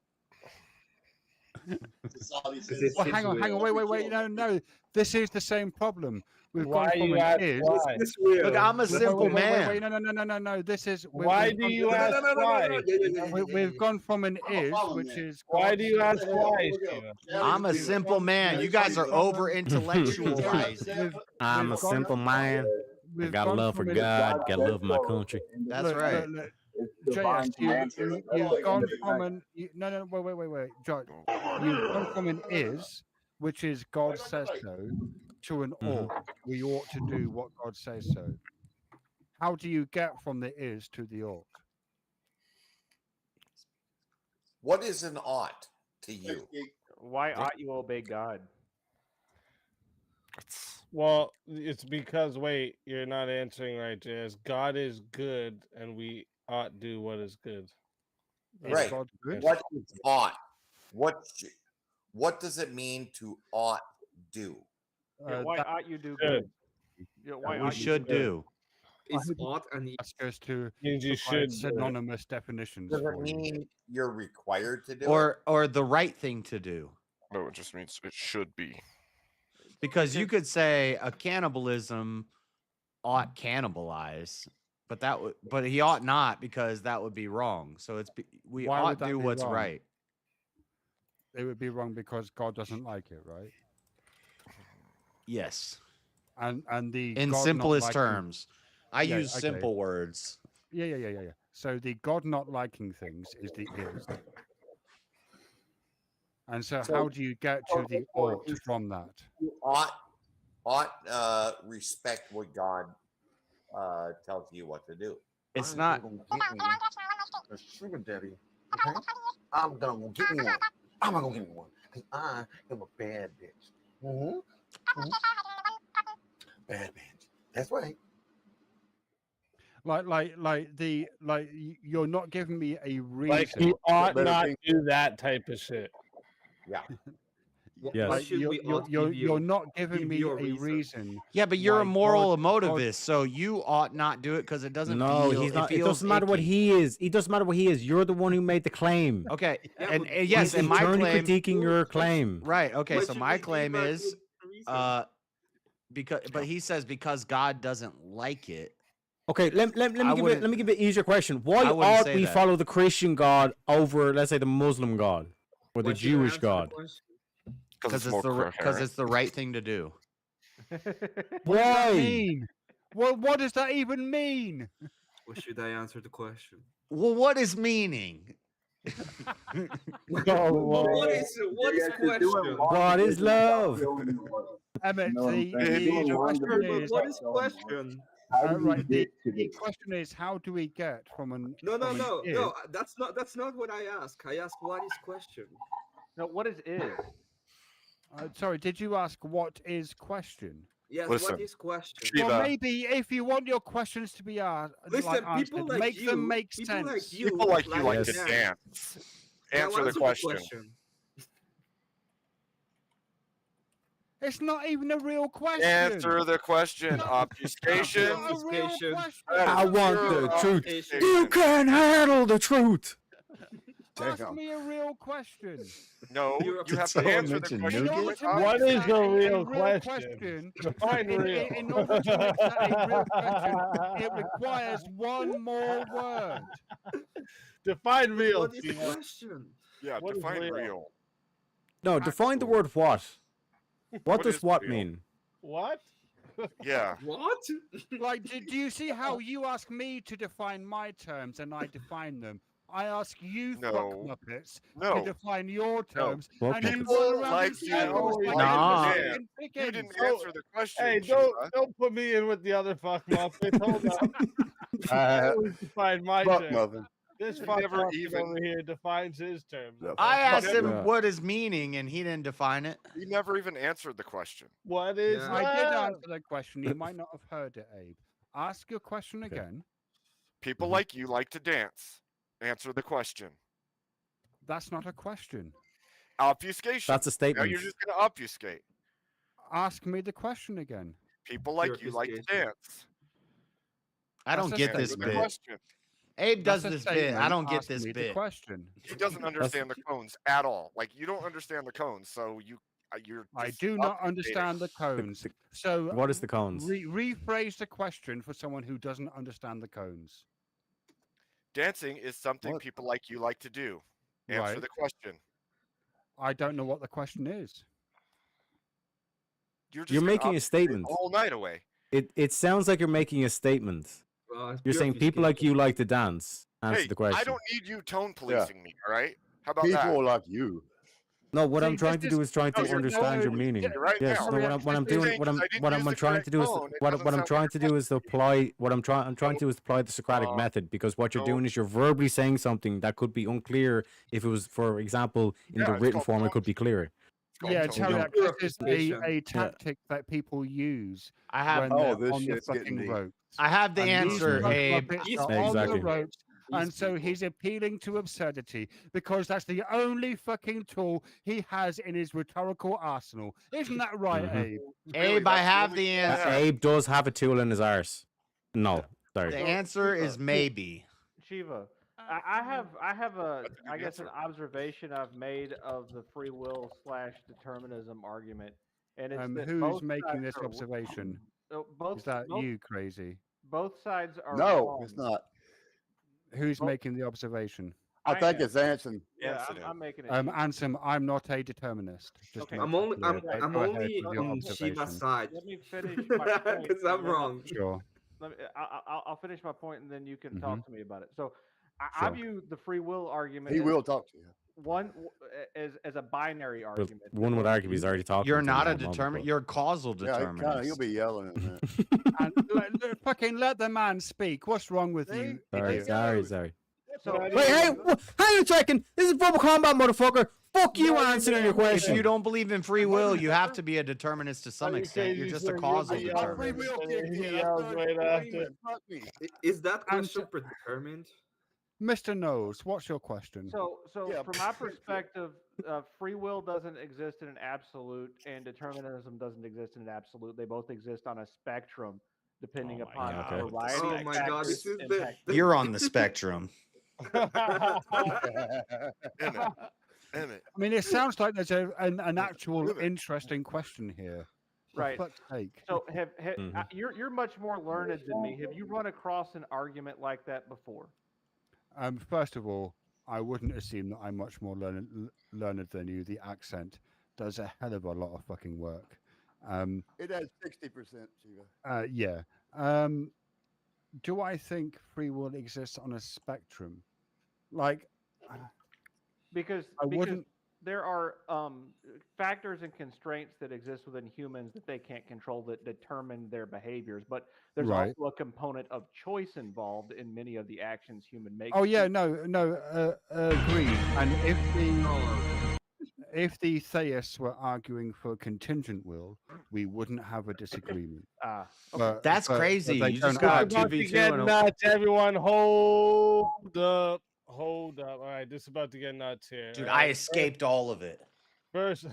S15: Well, hang on, wait. No. This is the same problem. We've
S2: Why
S15: gone from
S2: you
S15: an
S2: ask
S15: is.
S2: why?
S1: Look, I'm a simple man.
S15: Wait, no. This is.
S2: Why do you ask why?
S15: We've gone from an is, which is.
S2: Why do you ask why, Steven?
S1: I'm a simple man. You guys are over intellectualized.
S8: I'm a simple man. I got
S15: gone
S8: love for
S15: from an-
S8: God. Got love for my country.
S1: That's right.
S15: JS, you've gone from an no, wait, John. You've gone from an is, which is God says so, to an ought. We ought to do what God says so. How do you get from the is to the ought?
S11: What is an ought to you?
S4: Why ought you obey God?
S2: Well, it's because wait, you're not answering right, Jazz. God is good, and we ought do what is good.
S11: Right.
S15: God good?
S11: What is ought? What does it mean to ought do?
S4: Why ought you do good? Why
S1: We
S4: ought you
S1: should do.
S10: It's ought and
S15: That's goes to
S2: Means you
S15: provide
S2: should do it.
S15: synonymous definitions.
S11: Does it
S15: for you.
S11: mean you're required to do
S1: Or the right thing to do.
S13: No, it just means it should be.
S1: Because you could say a cannibalism ought cannibalize, but he ought not, because that would be wrong. So we
S15: Why
S1: ought
S15: would that
S1: do
S15: be
S1: what's
S15: wrong?
S1: right.
S15: It would be wrong because God doesn't like it, right?
S1: Yes.
S15: And the
S1: In
S15: God not
S1: simplest
S15: liking-
S1: terms. I
S15: Yeah,
S1: use
S15: okay.
S1: simple words.
S15: Yeah. So the God not liking things is the is. And so how do you get to the ought from that?
S11: You ought respect what God tells you what to do.
S1: It's not.
S24: Gonna get me a sugar daddy. Okay? I'm gonna get me one. I'm gonna get me one because I am a bad bitch. Bad bitch. That's right.
S15: You're not giving me a reason.
S2: Like you ought not do that type of shit.
S11: Yeah.
S8: Yes.
S15: Like, you're not giving me a reason.
S1: Yeah, but you're a
S15: why
S1: moral
S15: God-
S1: emotivist, so you ought not do it because it doesn't.
S8: No,
S1: feel,
S8: he's not. It
S1: feels
S8: doesn't matter what
S1: icky.
S8: he is. It doesn't matter what he is. You're the one who made the claim.
S1: Okay, and
S8: He's
S1: yes, and my
S8: internally
S1: claim.
S8: critiquing your claim.
S1: Right. Okay.
S10: What
S1: So
S10: should
S1: my
S10: we do
S1: claim
S10: about
S1: is, but he says because God doesn't like it.
S8: Okay, let me give it an easier question. Why
S1: I wouldn't
S8: ought
S1: say
S8: we
S1: that.
S8: follow the Christian God over, let's say, the Muslim God or the
S10: What should I
S8: Jewish
S10: answer the
S8: God?
S10: question?
S1: Because it's the right thing to do.
S15: What does that
S8: Why?
S15: mean? What does that even mean?
S10: What should I answer the question?
S1: Well, what is meaning?
S10: What is question?
S8: What is love?
S15: Emmett,
S12: know what I'm
S15: the
S12: saying? You're doing
S15: question
S12: wonderful.
S15: is,
S10: What is
S12: So, man.
S10: question?
S12: How do we
S15: right, the
S12: get to this?
S15: question is, how do we get from an
S10: No,
S15: from an is?
S10: That's not what I ask. I ask what is question.
S4: No, what is is?
S15: Sorry, did you ask what is question?
S10: Yes,
S13: Listen,
S10: what is question?
S15: Well,
S13: Shiva,
S15: maybe if you want your questions to be
S10: Listen,
S15: answered,
S10: people like
S15: make
S10: you,
S15: them make
S10: people
S15: sense.
S10: like you,
S13: people like you like
S10: like
S13: to
S10: dance.
S13: dance.
S10: Now
S13: Answer the question.
S15: It's not even a real question.
S13: Answer the question. Obfuscation.
S15: Not a real question.
S8: I want the truth.
S13: obfuscation.
S8: You can handle the truth.
S15: Ask me a real question.
S13: No,
S10: You're
S13: you have to
S1: someone
S13: answer the
S1: mention
S13: question.
S15: In order
S1: nougat?
S15: to make
S2: What is
S15: that
S2: a
S15: a
S2: real
S15: question,
S2: question? Define real.
S15: in order to make that a real question, it requires one more word.
S2: Define real.
S10: What is the
S2: Shiva.
S10: question?
S13: Yeah,
S2: What is
S13: define
S2: real?
S13: real.
S8: No, define the word what. What
S13: What
S8: does
S13: is
S8: what
S13: real?
S8: mean?
S2: What?
S13: Yeah.
S10: What?
S15: Like, do you see how you ask me to define my terms and I define them? I ask you, fuck
S13: No.
S15: muppets,
S13: No.
S15: to define your terms,
S8: Fuck
S15: and you
S8: muppets.
S15: run
S13: People
S15: around
S13: like
S15: in
S13: you
S15: circles
S2: like
S15: like
S1: Nah.
S15: a
S13: Dan.
S15: fucking
S13: You
S15: chicken.
S13: didn't answer the question.
S2: Hey,
S13: Shiva.
S2: don't put me in with the other fuck muppets. Hold on. I always define my
S12: Fuck
S2: terms.
S12: muffin.
S2: This
S13: You
S2: fuck
S13: never
S2: muppet
S13: even-
S2: over here defines his terms.
S12: The
S2: okay?
S1: I asked
S13: Never-
S1: him what is meaning, and he didn't define it.
S13: You never even answered the question.
S2: What is
S10: Yeah.
S15: I did
S2: love?
S15: answer the question. You might not have heard it, Abe. Ask your question
S8: Okay.
S15: again.
S13: People like you like to dance. Answer the question.
S15: That's not a question.
S13: Obfuscation.
S8: That's a
S13: Now
S8: statement.
S13: you're just going to obfuscate.
S15: Ask me the question again.
S13: People like you like to
S10: Purification.
S13: dance.
S1: I don't
S15: That's a
S1: get this
S13: Answer the
S1: bit.
S13: question.
S1: Abe does
S15: That's a
S1: this bit. I
S15: statement.
S1: don't get
S15: Ask
S1: this
S15: me the
S1: bit.
S15: question.
S13: He doesn't understand the cones at all. Like you don't understand the cones, so you're.
S15: I
S13: just
S15: do not
S13: obfuscating.
S15: understand the cones. So
S8: What is the cones?
S15: rephrase the question for someone who doesn't understand the cones.
S13: Dancing is something
S12: What?
S13: people like you like to do. Answer
S15: Right.
S13: the question.
S15: I don't know what the question is.
S13: You're
S8: You're
S13: gonna
S8: making a
S13: obfuscate
S8: statement.
S13: the whole night away.
S8: It sounds like you're making a statement.
S10: It's
S8: You're saying people like you like to dance. Answer
S13: Hey,
S8: the question.
S13: I don't need you tone policing me. All right? How about
S12: People
S13: that?
S12: like you.
S8: No, what
S15: See,
S8: I'm trying to do is trying
S13: No,
S8: to
S13: you're
S8: understand your
S13: tone
S8: meaning.
S13: policing me right
S8: Yes,
S13: now.
S8: no, what I'm
S13: You're
S8: doing,
S13: saying
S8: what
S13: 'cause
S8: I'm
S13: I didn't
S8: what
S13: use
S8: I'm
S13: the
S8: trying
S13: correct
S8: to do is
S13: tone, it
S8: what
S13: doesn't
S8: I'm
S13: sound
S8: trying
S13: like
S8: to
S13: a
S8: do is apply what I'm trying to do is apply the Socratic
S13: Uh,
S8: method, because what you're
S13: no.
S8: doing is you're verbally saying something that could be unclear if it was, for example, in
S13: Yeah,
S8: the
S13: it's
S8: written
S13: called
S8: form, it
S13: tone.
S8: could be clearer.
S13: It's called
S15: Yeah,
S13: tone.
S15: tell
S8: don't-
S15: that this is
S10: Purification.
S15: a tactic that people use
S1: I have
S15: when
S12: Oh,
S15: they're
S12: this
S15: on the
S12: shit's getting
S15: fucking
S12: deep.
S15: ropes.
S1: I have the
S15: And these
S1: answer,
S15: fuck
S1: Abe.
S15: muppets are on
S8: Exactly.
S15: the ropes, and
S10: These
S15: so
S10: people.
S15: he's appealing to absurdity because that's the only fucking tool he has in his rhetorical arsenal. Isn't that right,
S8: Mhm.
S15: Abe?
S13: Really,
S1: Abe, I
S13: that's
S1: have
S13: only
S1: the
S13: thing I
S1: answer.
S13: have.
S8: Abe does have a tool in his arse. No,
S1: The
S8: sorry.
S1: answer is maybe.
S4: Shiva, I have a
S13: That's a good
S4: I guess an
S13: answer.
S4: observation I've made of the free will / determinism argument, and it's that
S15: Who's
S4: both
S15: making
S4: sides
S15: this
S4: are
S15: observation?
S4: both
S15: Is that
S4: both,
S15: you, crazy?
S4: both sides are
S12: No,
S4: wrong.
S12: it's not.
S15: Who's
S4: Both-
S15: making the observation?
S12: I think
S4: am.
S12: it's Anson.
S4: Yeah,
S13: Yes, it is.
S4: I'm making it.
S15: Ansem, I'm not a determinist. Just to
S4: Okay.
S15: make
S10: I'm
S15: that
S10: only
S15: clear,
S10: I'm,
S15: but
S10: I'm
S15: go ahead
S10: only
S15: with your
S10: on Shiva's
S15: observation.
S10: side.
S4: Let me finish my point.
S10: Because I'm
S4: and then
S10: wrong.
S15: Sure.
S4: I'll finish my point, and then you can
S15: Mhm.
S4: talk to me about it. So, I
S15: Sure.
S4: view the free will argument
S12: He
S4: as
S12: will talk to you.
S4: one as a binary
S8: Well,
S4: argument.
S8: one would argue he's already talking.
S1: You're
S8: to
S1: not
S8: me
S1: a
S8: at the moment,
S1: determinant.
S8: but-
S1: You're a causal
S12: Yeah,
S1: determinist.
S12: he'll be yelling in a minute.
S15: And fucking let the man speak. What's wrong with you?
S8: Sorry,
S15: idiot?
S8: sorry.
S4: So,
S8: Wait, hey, hang on a second. This is Verbal Combat, motherfucker. Fuck you answering your
S1: If
S8: question.
S1: you don't believe in free will, you have to be a determinist to some extent. You're just a causal
S2: He
S1: determinist.
S2: yells right after.
S10: Is that question predetermined?
S15: Mr. Knowles, what's your question?
S4: So
S12: Yeah.
S4: from my perspective, free will doesn't exist in an absolute, and determinism doesn't exist in an absolute. They both exist on a spectrum, depending upon
S8: God.
S4: a variety
S10: Oh
S4: of
S10: my God,
S4: factors
S10: this is
S4: impacting
S1: You're on the spectrum.
S13: Emmett.
S15: I mean, it sounds like there's an actual interesting question here. For
S4: Right.
S15: fuck's sake.
S4: So have
S8: Mhm.
S4: you're much more learned than me. Have you run across an argument like that before?
S15: First of all, I wouldn't assume that I'm much more learned than you. The accent does a hell of a lot of fucking work.
S12: It has 60%, Shiva.
S15: Yeah. Do I think free will exists on a spectrum? Like,
S4: Because
S15: I wouldn't.
S4: there are factors and constraints that exist within humans that they can't control that determine their behaviors. But there's
S15: Right.
S4: also a component of choice involved in many of the actions human makes.
S15: Oh yeah, no, agreed. And if the theists were arguing for contingent will, we wouldn't have a disagreement.
S1: That's crazy.
S15: they
S1: You just
S15: don't
S1: got
S15: argue.
S2: About to
S1: 2v2
S2: get
S1: and a...
S2: nuts, everyone. Hold up. Hold up. All right, this is about to get nuts here.
S1: Dude,
S2: all
S1: I
S2: right?
S1: escaped all of it.
S2: First,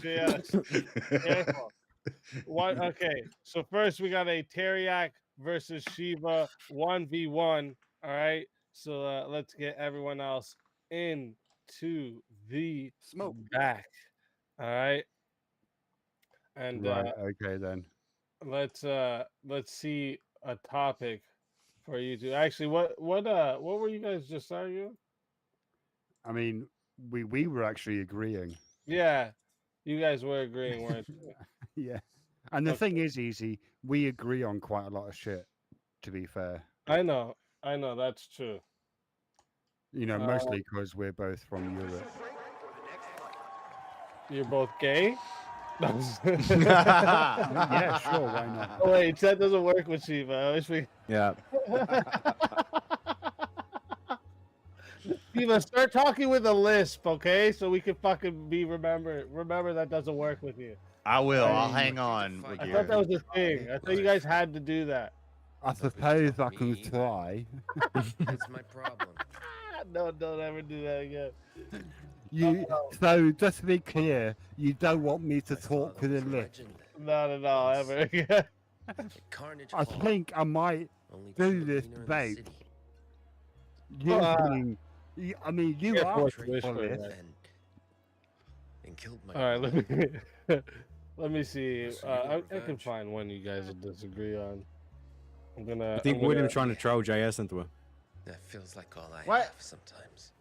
S2: yes. Careful. What? Okay, so first we got a Teriak versus Shiva 1v1. All right, so let's get everyone else into the back. All right, and
S15: Right. Okay then.
S2: let's see a topic for you two. Actually, what were you guys just arguing?
S15: I mean, we were actually agreeing.
S2: Yeah, you guys were agreeing, weren't you?
S15: Yeah. And the thing is, Easy, we agree on quite a lot of shit, to be fair.
S2: I know, that's true.
S15: You know, mostly because we're both from Europe.
S2: You're both gay?
S15: Yeah, sure, why not?
S2: Oh, wait, that doesn't work with Shiva. I wish we...
S8: Yeah.
S2: Shiva, start talking with a lisp, okay? So we can fucking remember that doesn't work with you.
S1: I will. I'll hang on. With
S2: I thought that was a thing. I thought you guys had to do that.
S15: I suppose I can try.
S16: That's my problem.
S2: No, don't ever do that again.
S15: So, just to be clear, you don't want me to talk with a list.
S2: Not at all, ever again.
S15: I think I might do this debate. You I mean, you
S2: Yeah,
S15: are
S2: for sure,
S15: this.
S16: And killed my.
S2: All right, let me see. I can find one you guys will disagree on.
S8: I think William's trying to throw JS into it.
S16: That feels like all I
S1: What?
S16: have sometimes.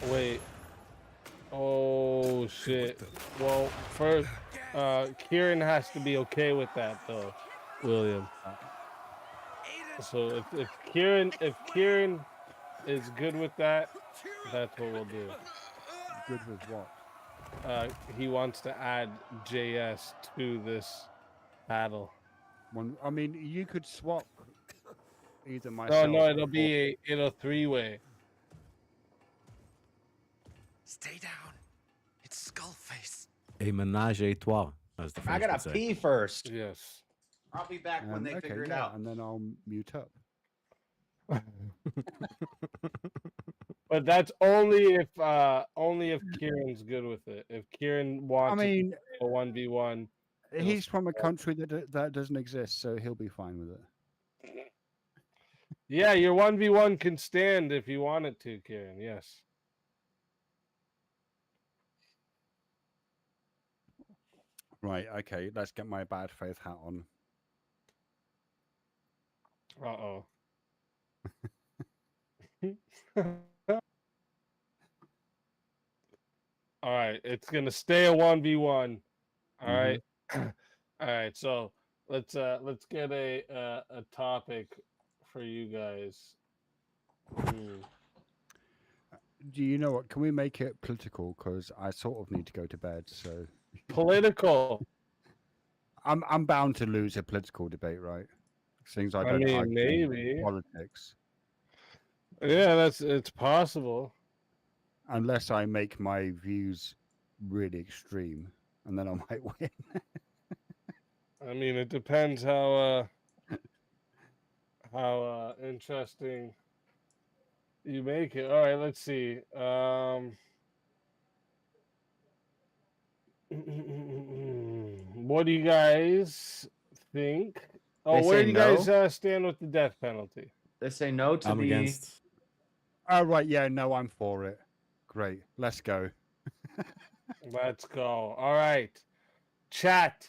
S2: Wait. Oh shit. Well, first, Kieran has to be okay with that though, William. So if Kieran is good with that, that's what we'll do.
S15: Good with what?
S2: He wants to add JS to this battle.
S15: I mean, you could swap either myself.
S2: No, it'll be a three-way.
S16: Stay down. It's Skullface.
S8: A ménage à trois, as the
S1: I
S8: French
S1: gotta
S8: would say.
S1: pee first.
S2: Yes.
S1: I'll be back when they
S15: okay,
S1: figure it
S15: yeah,
S1: out.
S15: and then I'll mute up.
S2: But that's only if Kieran's good with it. If Kieran wants
S15: I mean,
S2: a 1v1.
S15: He's from a country that doesn't exist, so he'll be fine with it.
S2: Yeah, your 1v1 can stand if you want it to, Kieran. Yes.
S15: Right, okay, let's get my bad faith hat on.
S2: Uh-oh. All right, it's gonna stay a 1v1. All right. All right, so let's get a topic for you guys.
S15: Do you know what? Can we make it political? Because I sort of need to go to bed. So
S2: political.
S15: I'm bound to lose a political debate, right? Things I don't
S2: mean,
S15: argue
S2: maybe
S15: politics.
S2: Yeah, it's possible.
S15: Unless I make my views really extreme, and then I might win.
S2: I mean, it depends how interesting you make it. All right, let's see. What do you guys think? Oh,
S1: They
S2: where
S1: say
S2: do you
S1: no?
S2: guys stand with the death penalty?
S1: They say no to
S8: I'm
S1: the.
S8: against.
S15: Oh right, yeah, no, I'm for it. Great, let's go.
S2: Let's go. All right. Chat,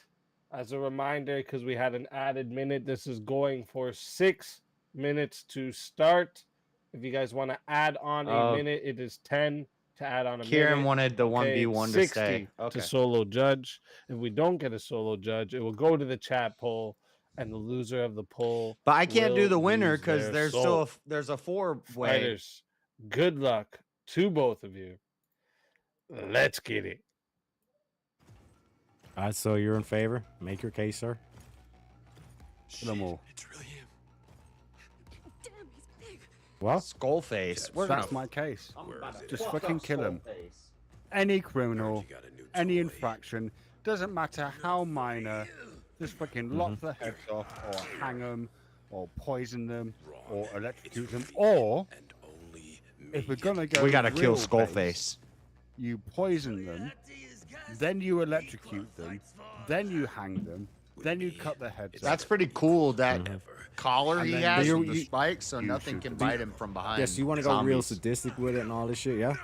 S2: as a reminder, because we had an added minute, this is going for 6 minutes to start. If you guys want to add on a minute, it is 10 to add on a
S1: Kieran
S2: minute.
S1: wanted the
S2: Okay,
S1: 1v1 to
S2: 60
S1: stay. Okay.
S2: to solo judge. If we don't get a solo judge, it will go to the chat poll, and the loser of the poll.
S1: But I can't do
S2: will
S1: the winner
S2: lose
S1: because
S2: their
S1: there's
S2: soul.
S1: still there's a 4-way.
S2: Fighters, good luck to both of you. Let's get it.
S8: So you're in favor? Make your case, sir.
S15: No more.
S16: It's really him.
S8: Well,
S1: skull face.
S15: That's my case. Just fucking kill him. Any criminal, any infraction, doesn't matter how minor, just fucking lock their heads off, or hang them, or poison them, or electrocute them, or if we're gonna go,
S1: We gotta kill
S15: real
S1: Skullface.
S15: base, you poison them, then you electrocute them, then you hang them, then you cut their heads off.
S1: That's pretty cool. That collar
S15: And
S1: he
S15: then
S1: has
S15: you-
S1: with the
S15: you-
S1: spikes, so
S15: you
S1: nothing
S15: shoot
S1: can
S15: them.
S1: bite him from behind.
S8: yes, you want to go real
S1: zombies.
S8: sadistic with it and all this shit, yeah?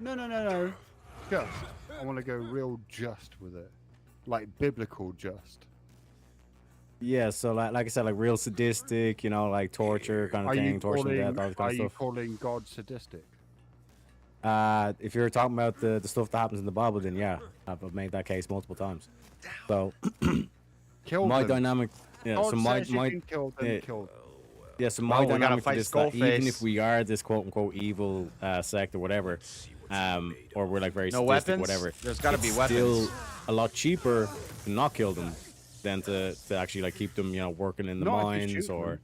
S15: No. Just. I want to go real just with it, like biblical just.
S8: Yeah, so like I said, like real sadistic, you know, like torture kind of
S15: Are
S8: thing,
S15: you
S8: torture and death,
S15: calling,
S8: all that kind
S15: are
S8: of
S15: you
S8: stuff.
S15: calling God sadistic?
S8: If you're talking about the stuff that happens in the Bible, then yeah, I've made that case multiple times. So
S15: Kill
S8: my
S15: them.
S8: dynamic, yeah.
S15: God
S8: so my
S15: says you can kill them,
S8: yeah,
S15: kill them.
S8: yeah. So my
S1: Oh, we gotta
S8: dynamic for
S1: fight
S8: this, that even
S1: Skullface.
S8: if we are this quote unquote evil sect or whatever, or we're like very
S1: No
S8: sadistic,
S1: weapons?
S8: whatever,
S1: There's gotta be
S8: it's
S1: weapons.
S8: Still a lot cheaper to not kill them than to actually like keep them, you know, working in the
S15: Not if you
S8: mines
S15: shoot
S8: or
S15: them.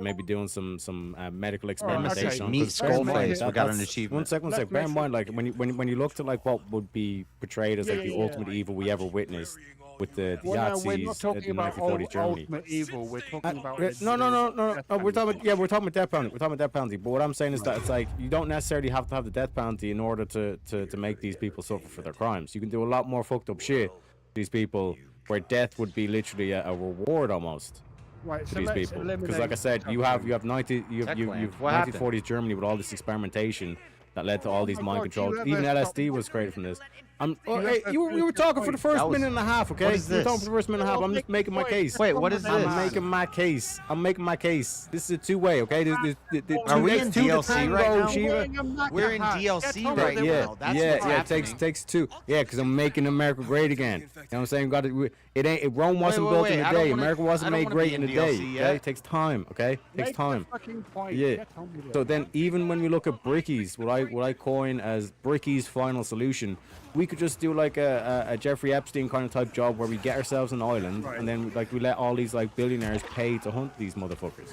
S8: maybe doing some medical
S15: okay.
S8: experimentation. on
S1: Meet
S8: good
S1: Skullface.
S8: that-
S1: We got an
S8: that's-
S1: achievement.
S8: One second.
S15: Let's
S8: Bear in
S15: make
S8: mind, like when you look to like what would be portrayed as like the ultimate evil we ever witnessed with the
S15: Well, no, we're not
S8: Yazis
S15: talking
S8: in
S15: about
S8: 1940s Germany.
S15: ultimate evil. We're talking about
S8: No. We're talking about death penalty. We're talking about death penalty. But what I'm saying is that it's like you don't necessarily have to have the death penalty in order to make these people suffer for their crimes. You can do a lot more fucked up shit to these people where death would be literally a reward almost.
S15: Right,
S8: To
S15: so
S8: these
S15: let's
S8: people, because like I
S15: eliminate
S8: said, you have
S1: 1940s
S8: 1940s Germany with all this experimentation that led to all these
S15: my
S8: mind
S15: God, do
S8: controls.
S15: you
S8: Even
S15: ever
S8: LSD
S15: stop-
S8: was created from this. We
S15: ever
S8: were talking for the first
S1: That was-
S8: minute and a half, okay?
S1: what is
S8: We were talking
S1: this?
S8: for the first minute and a half. I'm just making my case.
S1: Wait, what is
S8: I'm
S1: this?
S8: making my case. I'm making my case. This is a two-way, okay?
S1: Are we in DLC right now?
S8: Shiva.
S1: We're in DLC right
S8: Yeah,
S1: now. That's
S8: yeah,
S1: what's
S8: yeah.
S1: happening.
S8: Takes two. Yeah, because I'm making America great again. You know what I'm saying? Rome wasn't
S1: wait,
S8: built
S1: wait,
S8: in a
S1: I don't
S8: day.
S1: wanna-
S8: America
S1: I
S8: wasn't
S1: don't
S8: made
S1: wanna
S8: great
S1: be
S8: in a
S1: in
S8: day.
S1: DLC
S8: Okay,
S1: yet.
S8: it takes time. Okay, takes
S15: Make the
S8: time.
S15: fucking point.
S8: Yeah.
S15: Get on with it.
S8: So then, even when we look at Bricky's, what I coin as Bricky's final solution, we could just do like a Jeffrey Epstein kind of type job where we get ourselves an island and then like we let all these like billionaires pay to hunt these motherfuckers.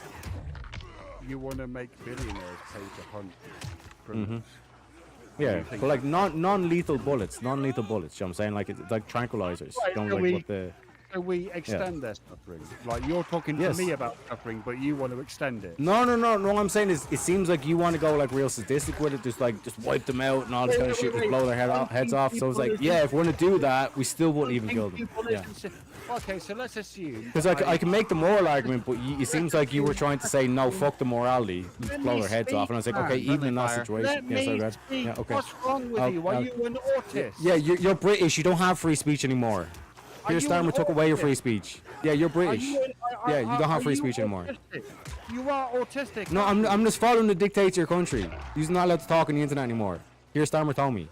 S15: You want to make billionaires pay to hunt criminals.
S8: Yeah, but like non-lethal bullets. You know what I'm saying? Like it's like tranquilizers.
S15: Right,
S8: Don't
S15: so
S8: like what the
S15: So we extend their suffering. Like you're talking
S8: Yes.
S15: to me about suffering, but you want to extend it.
S8: No. What I'm saying is, it seems like you want to go like real sadistic with it, just wipe them out and all this kind of shit, just blow their heads off. So it's like, yeah, if we're gonna do that, we still wouldn't even kill them.
S15: People
S8: Yeah.
S15: listen to- Okay, so let's assume.
S8: Because I can make the moral argument, but it seems like you were trying to say no, fuck the morality, just blow their heads off, and I was like, okay, even in that situation,
S15: Let
S8: yeah, sorry,
S15: me
S8: go ahead.
S15: speak.
S8: Yeah, okay.
S15: What's wrong with you? Are you an autist?
S8: Yeah, you're British. You don't have free speech anymore. Keir
S15: you
S8: Starmer
S15: an
S8: took away your free
S15: autistic?
S8: speech. Yeah, you're British. Yeah, you don't
S15: are
S8: have free
S15: you
S8: speech anymore.
S15: autistic? You are autistic.
S8: No, I'm just following the dictates of your country. You're not allowed to talk on the internet anymore. Keir Starmer told me.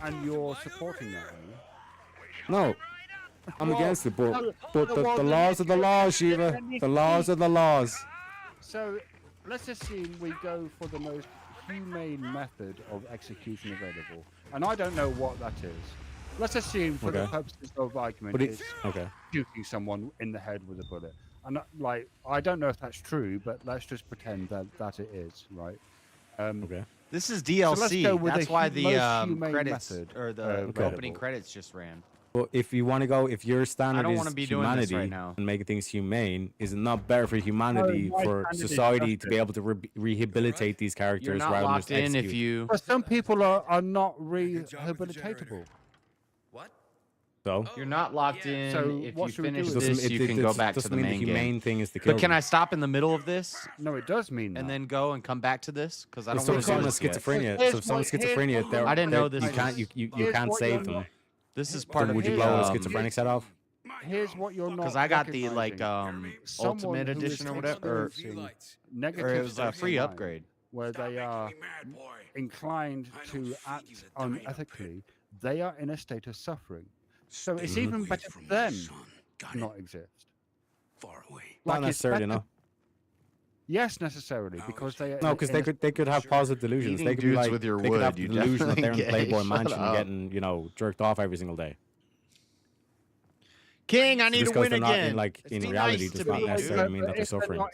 S15: And you're supporting that, are you?
S8: No, I'm
S15: Well,
S8: against it,
S15: no,
S8: but
S15: well,
S8: the
S15: then
S8: laws are the laws, Shiva.
S15: let me
S8: The laws are the laws.
S15: So let's assume we go for the most humane method of execution available, and I don't know what that is. Let's assume, for the
S8: Okay.
S15: purposes of argument,
S8: But
S15: it's
S8: okay.
S15: shooting someone in the head with a bullet. And I don't know if that's true, but let's just pretend that it is, right?
S8: Okay.
S1: This is
S15: So let's
S1: DLC.
S15: go with
S1: That's
S15: the
S1: why
S15: most
S1: the
S15: humane
S1: credits
S15: method
S1: or the
S15: available.
S1: opening credits just ran.
S8: But if you want to go, if your standard
S1: don't
S8: is
S1: wanna be doing this
S8: humanity
S1: right now.
S8: and making things humane, is it not better for humanity,
S15: my
S8: for
S15: standard is
S8: society to be
S15: justice.
S8: able to rehabilitate these characters
S1: You're not
S8: rather than
S1: locked
S8: just
S1: in if
S8: execute?
S1: you.
S15: But some people are not rehabilitatable.
S8: So
S1: You're not locked in.
S15: So
S1: if
S15: what
S1: you
S15: should we do
S1: finish
S15: with
S1: this,
S8: it?
S1: you can go back to
S8: doesn't
S1: the
S8: mean
S1: main
S8: the
S1: game.
S8: humane thing is to kill
S1: But can
S8: them.
S1: I stop in the middle of this
S15: No, it does mean
S1: and
S15: that.
S1: then go and come back to this? Because I don't
S8: So
S1: want
S8: if
S1: to do
S8: someone
S1: this
S8: with
S1: yet.
S8: schizophrenia,
S15: Here's
S8: so if someone's
S15: what- here's
S8: schizophrenia,
S15: what
S8: they're,
S1: I didn't know
S8: they're-
S1: this
S8: you
S1: was-
S8: can't you
S15: Here's
S8: can't
S15: what
S8: save
S15: you're
S8: them.
S15: not-
S1: This is
S8: So
S1: part of
S8: would you
S1: the.
S8: blow a schizophrenic set off?
S15: Here's what you're not.
S1: Because I got the like
S15: recognizing. Someone
S1: ultimate
S15: who is
S1: edition or whatever,
S15: experiencing
S1: or
S15: negative
S1: it was a
S15: states of
S1: free
S15: mind
S1: upgrade.
S15: where they are inclined to act unethically. They are in a state of suffering. So it's even better for them to not exist.
S16: Far away.
S8: Not
S15: Like, it's
S8: necessarily,
S15: better-
S8: no.
S15: Yes, necessarily, because they
S8: No, because they could have positive delusions.
S1: Eating
S8: They could be
S1: dudes
S8: like,
S1: with your
S8: they could have
S1: wood,
S8: the
S1: you
S8: delusion that they're in
S1: definitely
S8: Playboy
S1: gay.
S8: Mansion
S1: Shut up.
S8: getting, jerked off every single day.
S1: King, I need
S8: Just
S1: to
S8: because
S1: win
S8: they're not
S1: again.
S8: in
S1: Be
S8: reality
S1: nice
S8: does
S1: to
S8: not
S1: me,
S8: necessarily
S1: dude.
S8: mean that they're
S15: If they're
S8: suffering.
S15: not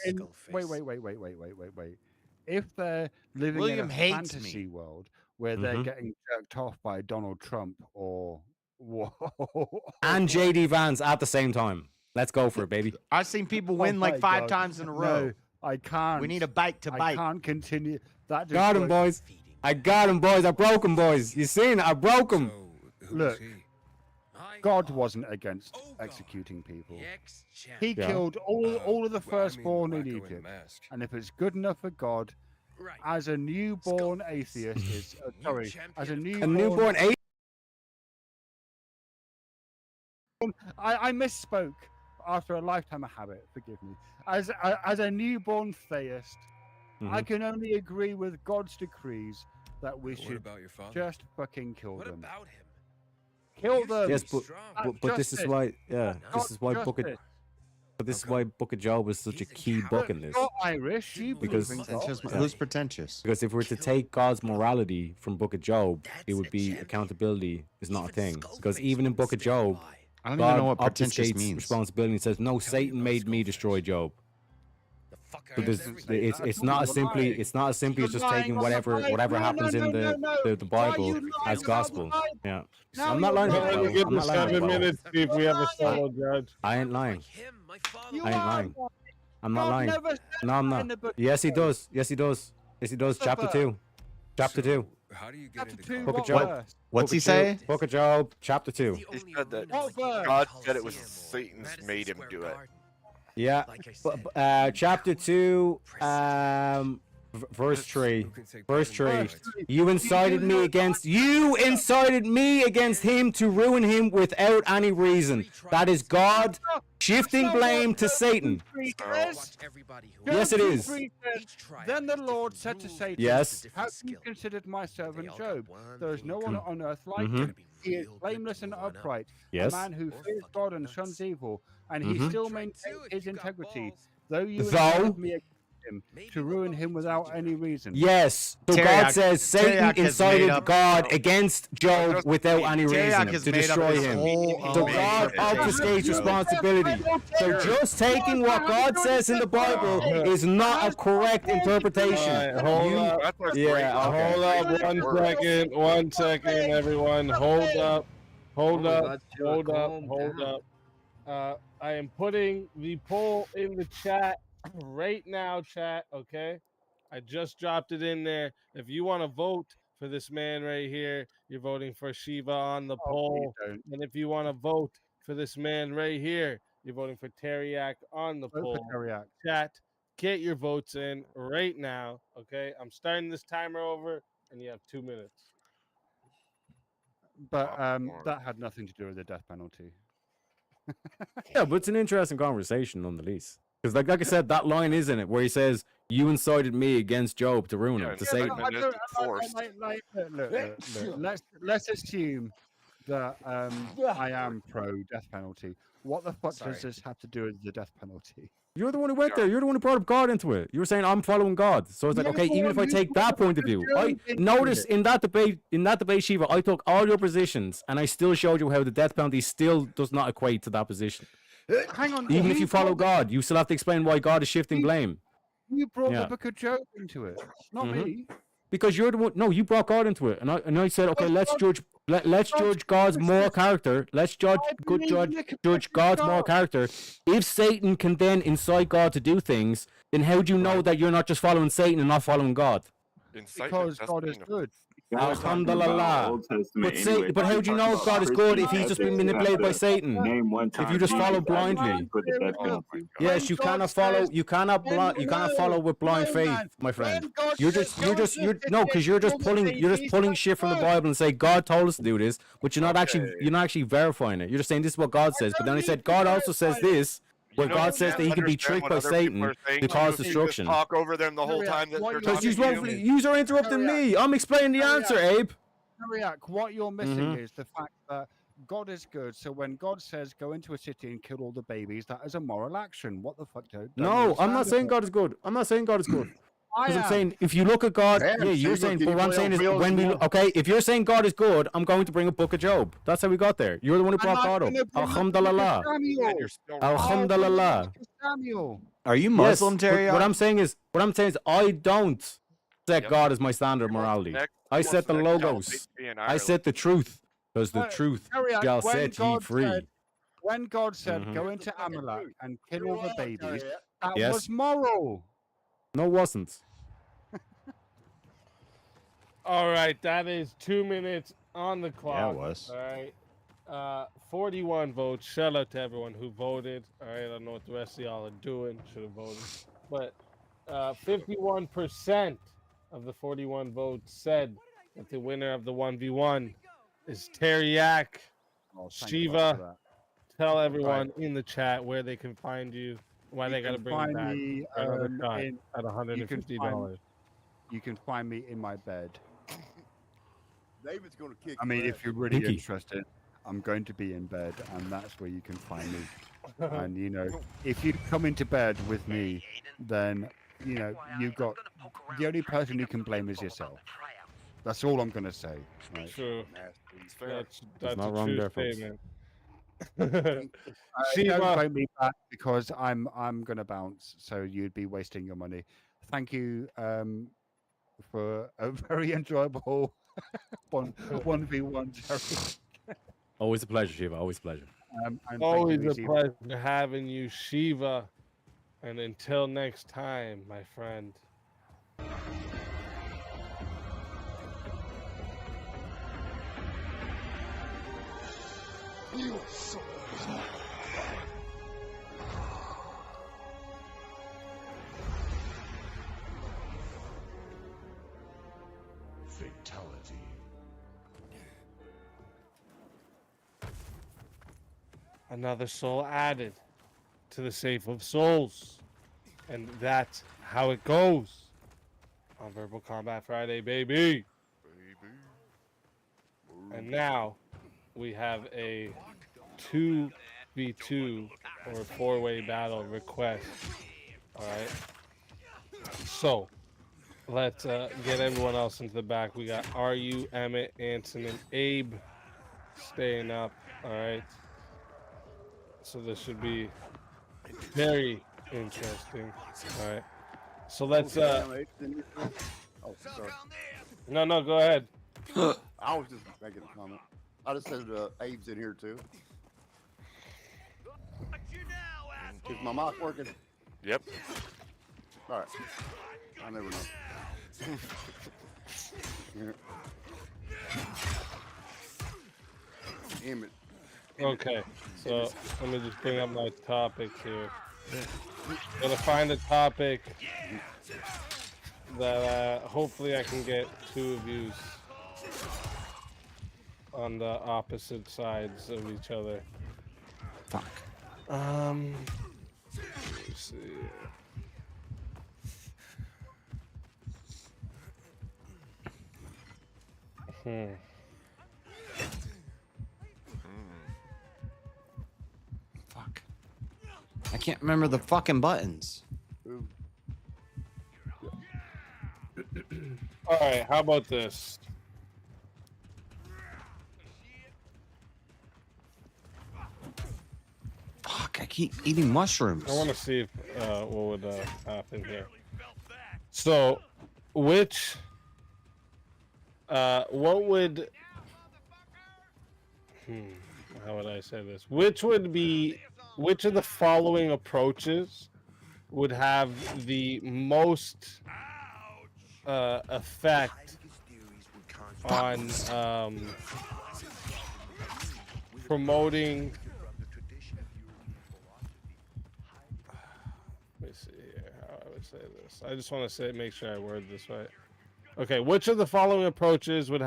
S15: wait. If they're living
S1: William
S15: in a
S1: hates
S15: fantasy
S1: me.
S15: world where they're getting jerked off by Donald Trump or
S8: And JD Vance at the same time. Let's go for it, baby.
S1: I've seen people
S15: Oh
S1: win like
S15: my
S1: 5
S15: God.
S1: times in a row.
S15: No, I can't.
S1: We need a bite to
S15: I
S1: bite.
S15: can't continue. That just
S8: Got him,
S15: works.
S8: boys. I got him, boys. I broke him, boys. You seen it? I broke him.
S15: Look, God wasn't against executing people. He killed all of the firstborn in Egypt. And if it's good enough for God, as a newborn atheist is as a
S8: newborn atheist.
S15: I misspoke after a lifetime of habit. Forgive me. As a newborn theist, I can only agree with God's decrees that we should just fucking kill them.
S16: About him?
S15: Kill them.
S8: Yes, but this is why,
S15: Not
S8: this is why Book of,
S15: justice.
S8: but this is why Book of Job is such a key book in this.
S15: You're Irish. You
S8: Because
S15: believe in God.
S1: Who's pretentious?
S8: Because if we were to take God's morality from Book of Job, it would be accountability is not a thing. Because even in Book of Job,
S1: I don't even know what
S8: God
S1: pretentious
S8: obfuscates
S1: means.
S8: responsibility and says, "No, Satan made me destroy Job." So it's not as simply as just taking whatever happens in the Bible as gospel. Yeah, I'm not lying about the Bible.
S2: Give
S8: I'm
S2: me
S8: not lying about
S2: 7
S8: the Bible.
S2: minutes. See if we have a solo judge.
S8: I ain't lying.
S15: You
S8: I ain't
S15: are
S8: lying.
S15: lying.
S8: I'm not
S15: God
S8: lying.
S15: never said
S8: No, I'm
S15: that in
S8: not.
S15: the book.
S8: Yes, he does. Yes, he does. Yes, he does. Chapter 2. Chapter 2.
S16: How do you get
S15: Chapter
S16: into
S15: 2,
S8: Book of
S15: what
S8: Job.
S15: verse?
S1: What's he
S8: Book of
S1: say?
S8: Job- Book of Job, chapter 2.
S13: He said that
S15: What verse?
S13: God said it was Satan's made him do it.
S8: Yeah. Chapter 2, verse 3. Verse 3. You incited me against him to ruin him without any reason. That is God shifting blame to Satan. Yes, it is.
S15: Then the Lord said to Satan,
S8: Yes.
S15: have you considered my servant Job? There is no one on earth like
S8: Mhm.
S15: him. He is blameless and upright,
S8: Yes.
S15: a man who fears God and shuns evil, and he
S8: Mhm.
S15: still maintains his integrity, though you
S8: Though-
S15: incited me against him to ruin him without any reason.
S8: Yes. So God
S1: Teriak-
S8: says Satan
S1: Teriak has made
S8: incited
S1: up-
S8: God against Job without any
S1: Teriak
S8: reason
S1: has
S8: to
S1: made up
S8: destroy
S1: his
S8: him.
S1: whole
S8: So
S1: own
S8: God
S1: interpretation.
S8: obfuscates responsibility. So just taking what God says in the Bible is not a correct interpretation.
S2: Alright, hold up. Hold up. 1 second, everyone. Hold up. Hold up. I am putting the poll in the chat right now, chat. Okay. I just dropped it in there. If you want to vote for this man right here, you're voting for Shiva on the poll.
S15: don't.
S2: And if you want to vote for this man right here, you're voting for Teriak on the
S15: Vote
S2: poll.
S15: for Teriak.
S2: Chat, get your votes in right now. Okay. I'm starting this timer over, and you have 2 minutes.
S15: But that had nothing to do with the death penalty.
S8: Yeah, but it's an interesting conversation nonetheless. Because like I said, that line is in it where he says, "You incited me against Job to ruin him, to Satan."
S15: Look, let's assume that I am pro death penalty. What the fuck does this have to do with the death penalty?
S8: You're the one who went there. You're the one who brought up God into it. You were saying I'm following God. So it's like, okay, even if I take that point of view, I notice in that debate, Shiva, I took all your positions and I still showed you how the death penalty still does not equate to that position.
S15: Hang on.
S8: Even if you follow God, you still have to explain why God is shifting blame.
S15: You brought
S8: Yeah.
S15: the Book of Job into it, not me.
S8: Because you're the one. No, you brought God into it, and I said, okay, let's judge God's moral character. Let's judge God's moral character. If Satan can then incite God to do things, then how do you know that you're not just following Satan and not following God?
S15: Because God is good.
S8: Alhamdulillah. But how do you know if God is good if he's just been manipulated by Satan? If you just follow blindly. Yes, you cannot follow. You cannot follow with blind faith, my friend. You're just pulling shit from the Bible and say God told us to do this, but you're not actually verifying it. You're just saying this is what God says. But then he said God also says this. Where God says that he can be tricked by Satan to cause destruction.
S13: Talk over them the whole time that they're
S8: Because
S13: talking.
S8: you are interrupting me. I'm explaining the answer, Abe.
S15: Teriak, what you're missing is the fact that God is good. So when God says go into a city and kill all the babies, that is a moral action. What the fuck? Don't you
S8: No, I'm not
S15: understand
S8: saying
S15: it?
S8: God is good. I'm not saying God is good.
S15: I
S8: Because I'm
S15: am.
S8: saying if you look at God,
S12: Damn,
S8: yeah, you're
S12: Shiva,
S8: saying,
S12: can
S8: but
S12: you
S8: what I'm
S12: play
S8: saying
S12: on
S8: is
S12: wheels
S8: when we,
S12: more?
S8: okay, if you're saying God is good, I'm going to bring up Book of Job. That's how we got there. You're the one who
S15: I'm
S8: brought
S15: not
S8: God up.
S15: gonna bring up
S8: Alhamdulillah.
S15: Samuel.
S13: And you're still
S15: I'll
S13: wrong.
S15: bring up
S8: Alhamdulillah.
S15: Samuel.
S1: Are you
S8: Yes,
S1: Muslim,
S8: but
S1: Terry?
S8: what I'm saying is, I don't set
S13: Yep.
S8: God as my standard of
S13: What's
S8: morality.
S13: next?
S8: I
S13: What's
S8: set the
S13: next? Shall
S8: logos.
S13: be in
S8: I
S13: Ireland.
S8: set the truth, because the truth
S15: Carry on.
S8: shall
S15: When
S8: set ye
S15: God
S8: free.
S15: said, when God said,
S8: Mhm.
S15: go into Amalek and kill all the babies, that
S8: Yes.
S15: was moral.
S8: No, it wasn't.
S2: All right, that is 2 minutes on the clock.
S1: Yeah, it was.
S2: All right. 41 votes. Shout out to everyone who voted. All right, I don't know what the rest of y'all are doing. Should have voted. But 51% of the 41 votes said that the winner of the 1v1 is Teriak.
S15: Oh, thank God for
S2: Shiva,
S15: that.
S2: tell everyone in the chat where they can find you, why they got to
S15: can
S2: bring it
S15: find
S2: back
S15: me,
S2: for another shot
S15: in-
S2: at $150.
S15: You can find me in my bed.
S12: David's going to kick.
S15: I mean,
S12: your
S15: if
S12: ass.
S15: you're really
S8: Pinky.
S15: interested, I'm going to be in bed, and that's where you can find me. And you know, if you come into bed with me, then you know you've got the only person you can blame is yourself. That's all I'm going to say. Right?
S2: True.
S13: It's fair.
S2: That's
S8: not
S2: a
S8: wrong
S2: true
S8: there, folks.
S2: statement.
S15: Don't
S2: Shiva,
S15: phone me back because I'm going to bounce. So you'd be wasting your money. Thank you for a very enjoyable 1v1. Terry.
S8: Always a pleasure, Shiva. Always a pleasure.
S15: And thank
S2: always
S15: you,
S2: a
S15: Izzy.
S2: pleasure having you, Shiva. And until next time, my friend.
S29: Fatality.
S2: Another soul added to the safe of souls. And that's how it goes on Verbal Combat Friday, baby. And now we have a 2v2 or 4-way battle request. All right. So let's get everyone else into the back. We got RU, Emmett, Anson, and Abe staying up. All right. So this should be very interesting. All right. So let's
S12: Oh, sorry.
S2: no, go ahead.
S12: I was just making a comment. I just said Abe's in here too. Is my mic working?
S13: Yep.
S12: All right. I never know. Damn it.
S2: Okay, so let me just bring up my topics here. Gotta find a topic that hopefully I can get two of you on the opposite sides of each other.
S1: Fuck.
S2: Let me see.
S1: Fuck. I can't remember the fucking buttons.
S2: All right, how about this?
S1: Fuck, I keep eating mushrooms.
S2: I want to see if what would happen here. So, which what would how would I say this? Which of the following approaches would have the most effect on promoting? Let me see here how I would say this. I just want to make sure I word this right. Okay, which of the following approaches would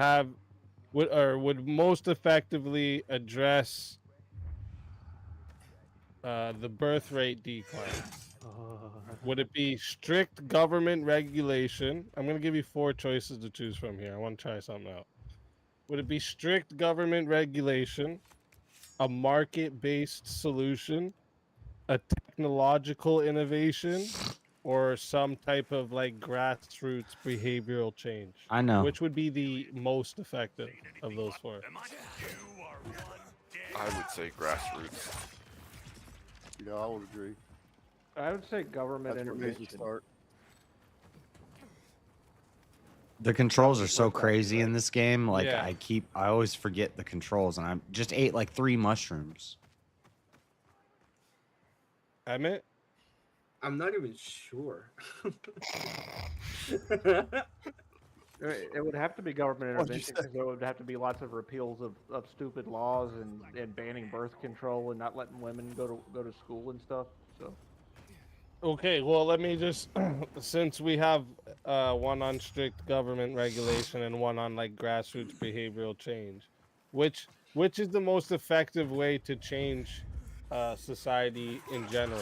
S2: most effectively address the birth rate decline? Would it be strict government regulation? I'm going to give you 4 choices to choose from here. I want to try something out. Would it be strict government regulation, a market-based solution, a technological innovation, or some type of like grassroots behavioral change?
S1: I know.
S2: Which would be the most effective of those four?
S13: I would say grassroots.
S12: Yeah, I would agree.
S4: I would say government
S12: That's what needs to
S4: intervention.
S12: start.
S1: The controls are so crazy in this game. Like
S2: Yeah.
S1: I always forget the controls, and I just ate like 3 mushrooms.
S2: Emmett?
S10: I'm not even sure.
S4: It would have to be government
S12: What'd you
S4: intervention
S12: say?
S4: because there would have to be lots of repeals of stupid laws and banning birth control and not letting women go to school and stuff. So
S2: Okay, well, let me just, since we have one on strict government regulation and one on like grassroots behavioral change, which is the most effective way to change society in general?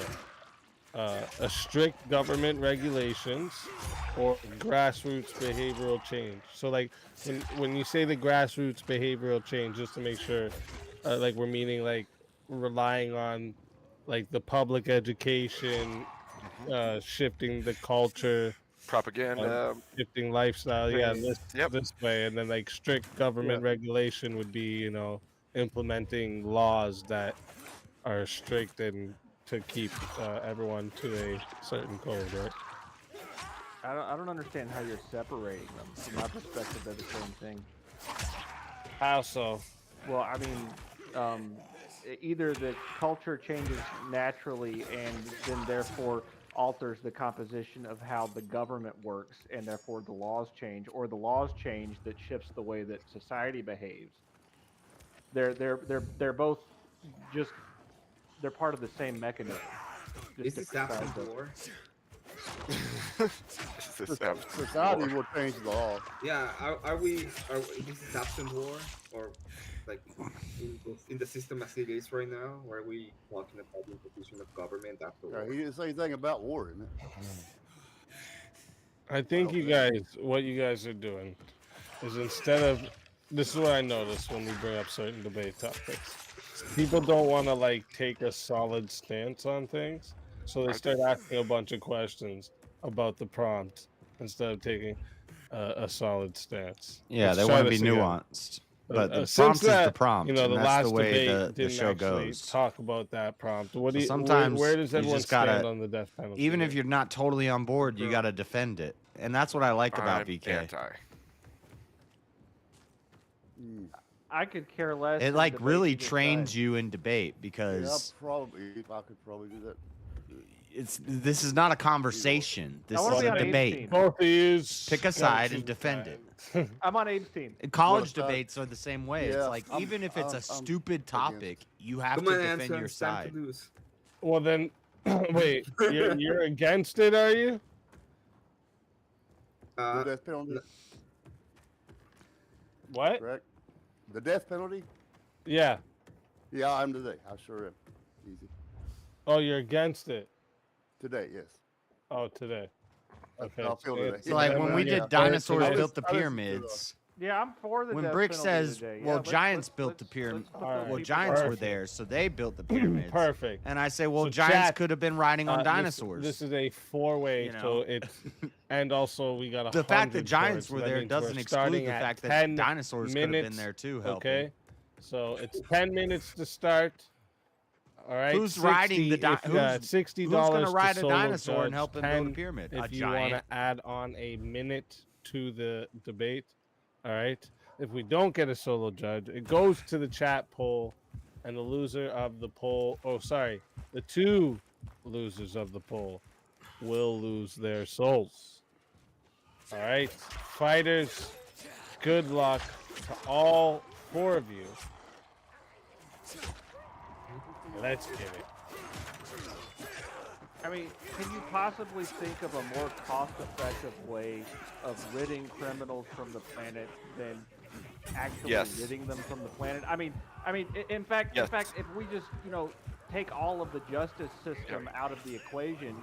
S2: A strict government regulations or grassroots behavioral change? So like when you say the grassroots behavioral change, just to make sure, like we're meaning like relying on like the public education, shifting the culture,
S13: Propaganda.
S2: shifting lifestyle. Yeah, this way, and then like strict government
S12: Yeah.
S2: regulation would be, you know, implementing laws that are strict and to keep everyone to a certain code, right?
S4: I don't understand how you're separating them. From my perspective, they're the same thing.
S2: How so?
S4: Well, I mean, either the culture changes naturally and then therefore alters the composition of how the government works, and therefore the laws change, or the laws change that shifts the way that society behaves. They're both just they're part of the same mechanism.
S10: Is this
S4: different
S10: absent
S4: sides of it.
S10: war?
S12: Society will change the law.
S10: Yeah, this is absent war, or like in the system as it is right now, or are we talking about the imposition of government after war?
S12: He didn't say anything about war, isn't it?
S2: I think what you guys are doing is, instead of, this is what I notice when we bring up certain debate topics. People don't want to like take a solid stance on things, so they start asking a bunch of questions about the prompt instead of taking a solid stance.
S1: Yeah,
S2: Let's
S1: they
S2: try
S1: want to be
S2: this again.
S1: nuanced. But the
S2: Since
S1: prompt is the
S2: that,
S1: prompt,
S2: You know,
S1: and
S2: the
S1: that's
S2: last
S1: the way
S2: debate
S1: the
S2: didn't
S1: show
S2: actually
S1: goes.
S2: talk about that prompt. What do
S1: So
S2: you?
S1: sometimes
S2: where does
S1: you
S2: everyone
S1: just gotta,
S2: stand on the death penalty?
S1: even if you're not totally on board, you got to defend it, and that's what I like about
S13: I'm
S1: VK.
S13: anti.
S4: I could care less.
S1: It
S4: in
S1: like
S4: debate
S1: really
S4: either
S1: trains
S4: side.
S1: you in debate
S12: Yeah,
S1: because
S12: I could probably do that.
S1: this is not a conversation. This
S4: wanna
S1: is
S4: be
S1: a
S4: on Abe's
S1: debate.
S4: team.
S2: Both of you
S1: Pick a side and defend it.
S4: I'm on Abe's team.
S1: College
S12: side?
S1: debates are the same way. It's
S12: Yeah,
S1: like
S12: I'm-
S1: even if it's a
S12: I'm
S1: stupid
S12: against
S1: topic, you have
S10: Come
S1: to
S10: on,
S1: defend
S10: Anson,
S1: your
S10: it's time
S1: side.
S10: to lose.
S2: Well then, wait, you're against it, are you?
S12: The death penalty,
S2: What?
S12: correct? The death penalty?
S2: Yeah.
S12: Yeah, I'm today. I sure am. Easy.
S2: Oh, you're against it.
S12: Today, yes.
S2: Oh, today. Okay.
S12: I'll feel today.
S1: So like when we
S12: Yeah.
S1: did dinosaurs
S12: I was-
S1: built the
S12: I listened to
S1: pyramids.
S4: Yeah, I'm for the
S1: When
S4: death
S1: Brick
S4: penalty
S1: says,
S4: today.
S1: well,
S4: Yeah,
S1: giants built the
S4: let's
S1: pyramid.
S4: put the
S2: Alright.
S1: Well,
S4: people
S1: giants were
S2: Perfect.
S1: there, so they built the pyramids.
S2: Perfect.
S1: And I say, well,
S2: So
S1: giants
S2: chat,
S1: could have been riding on
S2: this-
S1: dinosaurs.
S2: This is a four-way,
S1: You know?
S2: so it's, and also we got
S1: The fact that
S2: 100
S1: giants
S2: cards,
S1: were
S2: so that
S1: there
S2: means
S1: doesn't
S2: we're
S1: exclude
S2: starting
S1: the
S2: at
S1: fact that
S2: 10
S1: dinosaurs could have been
S2: minutes,
S1: there too. Helping.
S2: Okay, so it's 10 minutes to start. All right.
S1: Who's riding the
S2: $60 $60
S1: who's gonna
S2: to
S1: ride a
S2: solo
S1: dinosaur and
S2: judge,
S1: help him build a
S2: 10
S1: pyramid? A
S2: If you want to
S1: giant.
S2: add on a minute to the debate, all right. If we don't get a solo judge, it goes to the chat poll, and the loser of the poll, the two losers of the poll will lose their souls. All right, fighters, good luck to all four of you. Let's get it.
S4: I mean, can you possibly think of a more cost-effective way of ridding criminals from the planet than actually
S13: Yes.
S4: ridding them from the planet? I mean, in fact,
S13: Yes.
S4: if we just take all of the justice system out of the equation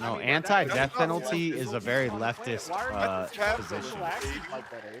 S1: No,
S4: mean,
S1: anti-death
S13: that's not
S1: penalty
S13: leftist.
S1: is a very leftist
S4: Why are you
S1: position.
S4: acting like that, Abe?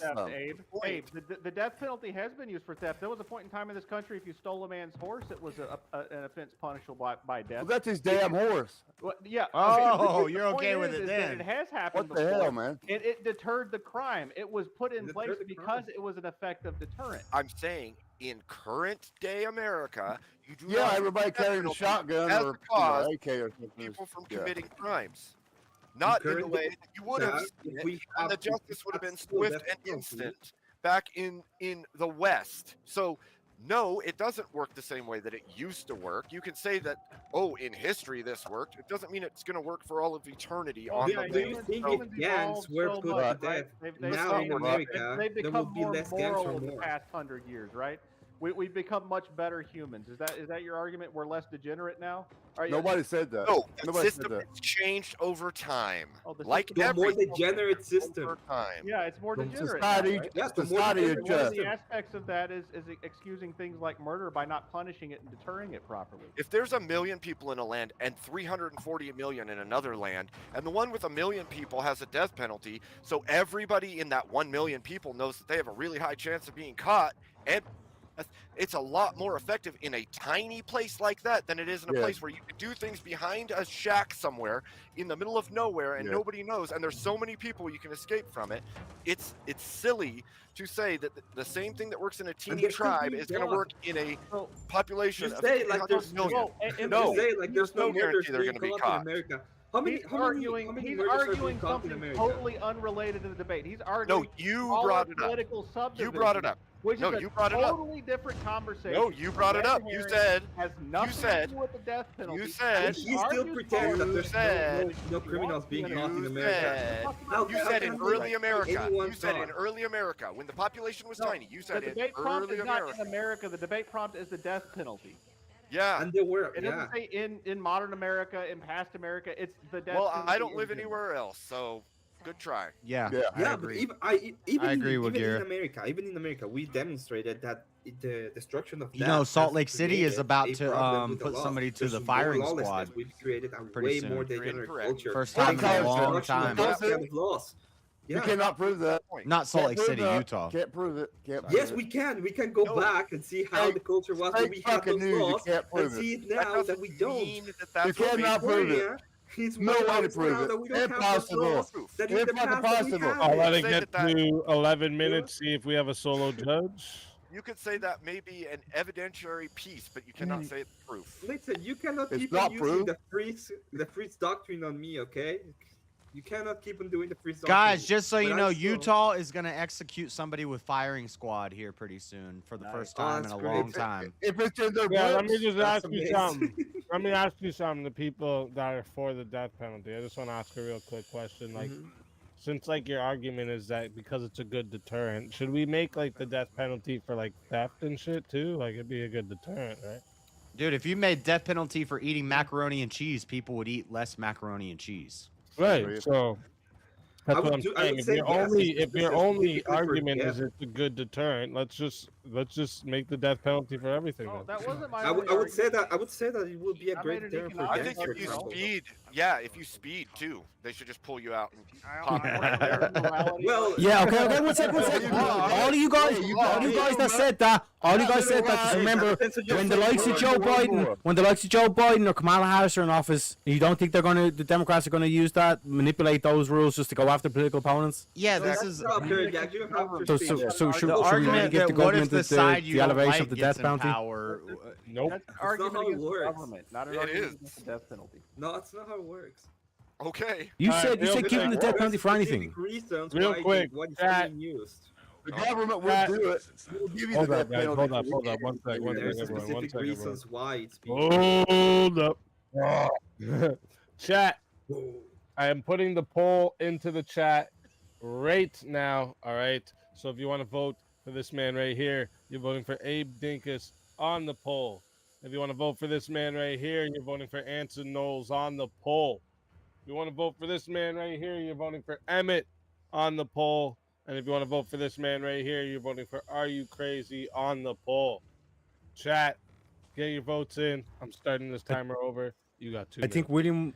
S4: theft,
S12: them.
S4: Abe, the death penalty has been used for theft. There was a point in time in this country, if you stole a man's horse, it was an offense punishable by death.
S12: Well, that's his damn horse.
S4: Well, yeah.
S1: Oh,
S4: the
S1: you're
S4: point
S1: okay with
S4: is
S1: it
S4: that
S1: then.
S4: It has happened
S12: What the
S4: before.
S12: hell, man?
S4: It deterred the crime. It was put in
S10: It
S4: place
S10: deterred the
S4: because
S10: crime.
S4: it was an effective deterrent.
S13: I'm saying in current day America, you do
S12: Yeah,
S13: not
S12: everybody
S13: use death
S12: carrying a
S13: penalty
S12: shotgun
S13: as
S12: or
S13: a cause
S12: AK or something.
S13: people from
S12: Yeah.
S13: committing crimes. Not in the
S10: current
S13: way that you would have
S10: Chad,
S13: seen
S10: if
S13: it,
S10: we
S13: and
S10: have-
S13: the
S10: if we
S13: justice would have been
S10: have still
S13: swift
S10: death
S13: and
S10: penalty-
S13: instant back in the West. So no, it doesn't work the same way that it used to work. You can say that, oh, in history this worked. It doesn't mean it's going to work for all of eternity on
S10: Yeah,
S13: the
S10: I
S13: main.
S10: don't think
S4: humans
S10: if gangs
S4: evolved
S10: were
S4: so
S10: put
S4: much,
S10: to
S4: right?
S10: death
S4: They've
S10: now in
S4: evolved.
S10: America,
S4: They've
S10: there
S4: become
S10: would be
S4: more
S10: less gangs
S4: moral
S10: or
S4: in the
S10: more.
S4: past 100 years, right? we've become much better humans. Is that your argument? We're less degenerate now.
S12: Nobody said that.
S13: No, the
S12: Nobody said
S13: system
S12: that.
S13: has changed over time.
S4: Oh, the
S13: Like
S4: system-
S10: The more
S13: every
S10: degenerate system.
S13: over time.
S4: Yeah, it's more
S10: The
S4: degenerate.
S12: society-
S4: now, right?
S10: Yeah, the more
S12: Society
S10: degenerate
S4: One of
S12: adjusts.
S4: the aspects of that is excusing things like murder by not punishing it and deterring it properly.
S13: If there's 1 million people in a land and 340 million in another land, and the one with 1 million people has a death penalty, so everybody in that 1 million people knows that they have a really high chance of being caught, and it's a lot more effective in a tiny place like that than it is in a
S12: Yeah.
S13: place where you can do things behind a shack somewhere in the middle of nowhere and
S12: Yeah.
S13: nobody knows, and there's so many people you can escape from it. It's silly to say that the same thing that works in a teeny
S10: there could
S13: tribe
S10: be
S13: is going to
S10: God.
S13: work in a
S4: So,
S13: population
S10: You
S13: of
S10: say like
S13: 300
S10: there's
S13: million.
S10: You say like there's no
S13: guarantee
S10: murders
S13: they're
S10: being
S13: going to be
S10: caught
S13: caught.
S10: in America. How many
S4: he's arguing
S10: murders are being
S4: arguing
S10: caught in
S4: something
S10: America?
S4: totally unrelated to the debate. He's
S13: No,
S4: arguing
S13: you
S4: smaller
S13: brought it up.
S4: political
S13: You brought it
S4: subdivisions,
S13: up.
S4: which
S13: No,
S4: is a
S13: you brought it up.
S4: totally different conversation.
S13: No, you brought it
S4: Red
S13: up. You
S4: herring
S13: said.
S4: has nothing
S13: said-
S4: to do with the death penalty.
S13: You said.
S10: He still pretends that there's no criminals being caught in
S13: You
S10: America.
S13: said, you said in
S10: can
S13: early
S10: like
S13: America.
S10: anyone
S13: You said in
S10: thought?
S13: early America when the population was
S4: No,
S13: tiny. You said
S4: the
S13: in
S4: debate prompt
S13: early
S4: is not
S13: America.
S4: in America. The debate prompt is the death penalty.
S13: Yeah.
S10: And there were,
S4: It doesn't say in modern America, in past America. It's the death
S13: Well,
S4: penalty.
S13: I don't
S4: in
S13: live
S4: general.
S13: anywhere else, so good try.
S1: Yeah,
S12: Yeah.
S1: I
S10: Yeah, but
S1: agree.
S10: even
S1: I agree with
S10: even
S1: Garrett.
S10: even in America, we demonstrated that the destruction of
S1: You know,
S10: that
S1: Salt
S10: has
S1: Lake City is
S10: created
S1: about
S10: a
S1: to
S10: problem with the
S1: put
S10: law.
S1: somebody to
S10: There's
S1: the
S10: more
S1: firing
S10: lawlessness.
S1: squad
S10: We've created a
S1: pretty
S10: way
S1: soon.
S10: more
S13: You're
S10: degenerate
S13: incorrect.
S10: culture.
S1: First time in a
S10: Because
S1: long
S10: the
S1: time.
S10: that kind of laws.
S12: You
S10: Yeah.
S12: cannot prove that.
S1: Not Salt
S12: Can't
S1: Lake
S12: prove
S1: City,
S12: that.
S1: Utah.
S12: Can't prove it. Can't prove
S10: Yes,
S12: it.
S10: we can. We can go
S13: No.
S10: back and see how
S12: Fake-
S10: the culture was when
S12: fake
S10: we had
S12: fucking
S10: those
S12: news. You
S10: laws,
S12: can't
S10: and
S12: prove
S10: see
S12: it.
S10: it now that we don't.
S13: Mean that that's
S12: You
S13: what
S12: cannot
S13: makes
S12: prove it.
S10: Yeah, it's
S12: No
S10: more
S12: way to
S10: obvious
S12: prove
S10: now
S12: it.
S10: that we don't have those
S12: Impossible.
S10: laws. That in
S12: It's
S10: the
S12: fucking
S10: past that we
S12: possible.
S10: had
S2: I'll
S10: it.
S2: let it
S13: Say
S2: get
S13: that-
S2: to 11 minutes. See if we have a solo judge.
S13: You could say that may be an evidentiary piece, but you cannot say it's proof.
S10: Listen, you cannot
S12: It's
S10: keep
S12: not
S10: on using
S12: proof.
S10: the freeze doctrine on me, okay? You cannot keep on doing the freeze doctrine.
S1: Guys, just so you
S10: But
S1: know,
S10: I still-
S1: Utah is going to execute somebody with firing squad here pretty soon for the first
S10: Oh,
S1: time in
S10: that's
S1: a
S10: great.
S1: long time.
S12: If it's in their
S2: Yeah, let me
S12: books,
S2: just
S10: That's
S2: ask you
S10: amazing.
S2: something. Let me ask you something. The people that are for the death penalty, I just want to ask a real quick question. Like, since like your argument is that because it's a good deterrent, should we make like the death penalty for like theft and shit too? Like, it'd be a good deterrent, right?
S1: Dude, if you made death penalty for eating macaroni and cheese, people would eat less macaroni and cheese.
S2: Right. So that's
S10: I
S2: what
S10: would
S2: I'm
S10: do- I
S2: saying.
S10: would
S2: If
S10: say
S2: your
S10: yes,
S2: only
S10: it's
S2: if your
S10: specifically
S2: only
S10: for
S2: argument is
S10: death.
S2: it's a good deterrent, let's just make the death penalty for everything.
S4: Oh,
S2: then.
S4: that wasn't my.
S10: I would
S4: only
S10: say
S4: argument.
S10: that it would be a
S4: I
S10: great
S4: made an
S10: deterrent for
S4: economic
S13: I think
S10: gangs, for
S13: if you
S10: example.
S13: speed, if you speed too, they should just pull you out and
S4: I
S13: pop you right there.
S4: morality.
S10: Well,
S8: Yeah, okay, one second. All of you guys that said that, just remember, when the likes of Joe Biden or Kamala Harris are in office, you don't think the Democrats are gonna use that, manipulate those rules just to go after political opponents?
S1: Yeah,
S10: So
S1: this
S10: that's
S1: is
S10: not fair, Jack. You have
S8: So,
S10: to
S8: so,
S10: speak.
S8: so should,
S1: the
S8: should we really
S1: argument
S8: give
S1: that
S8: the
S1: what if
S8: government
S1: the side you
S8: the
S1: don't
S8: elevation
S1: like
S8: of the
S1: gets
S8: death
S1: in
S8: penalty?
S1: power?
S2: Nope.
S4: That's an
S10: not
S4: argument
S10: how it
S4: against the
S10: works.
S4: government, not an
S13: It
S4: argument
S13: is.
S4: against the death penalty.
S10: No, that's not how it works.
S13: Okay.
S8: You
S2: All
S8: said
S2: right,
S8: you
S2: real
S8: said giving the
S2: quick.
S8: death penalty for anything.
S10: Specific reasons
S2: Real
S10: why
S2: quick,
S10: what is
S2: chat.
S10: being used.
S12: The government will
S2: Chat.
S12: do it. We'll give you
S2: Hold
S12: the
S2: up,
S12: death
S2: guys.
S12: penalty.
S2: Hold up. One sec.
S10: There's
S2: everyone.
S10: specific
S2: Everyone.
S10: reasons why it's being
S2: Hold up. Chat. I am putting the poll into the chat right now. All right. So if you want to vote for this man right here, you're voting for Abe Dinkus on the poll. If you want to vote for this man right here, you're voting for Anson Knowles on the poll. If you want to vote for this man right here, you're voting for Emmett on the poll. And if you want to vote for this man right here, you're voting for Are You Crazy on the poll. Chat, get your votes in. I'm starting this timer over. You got 2
S8: I think William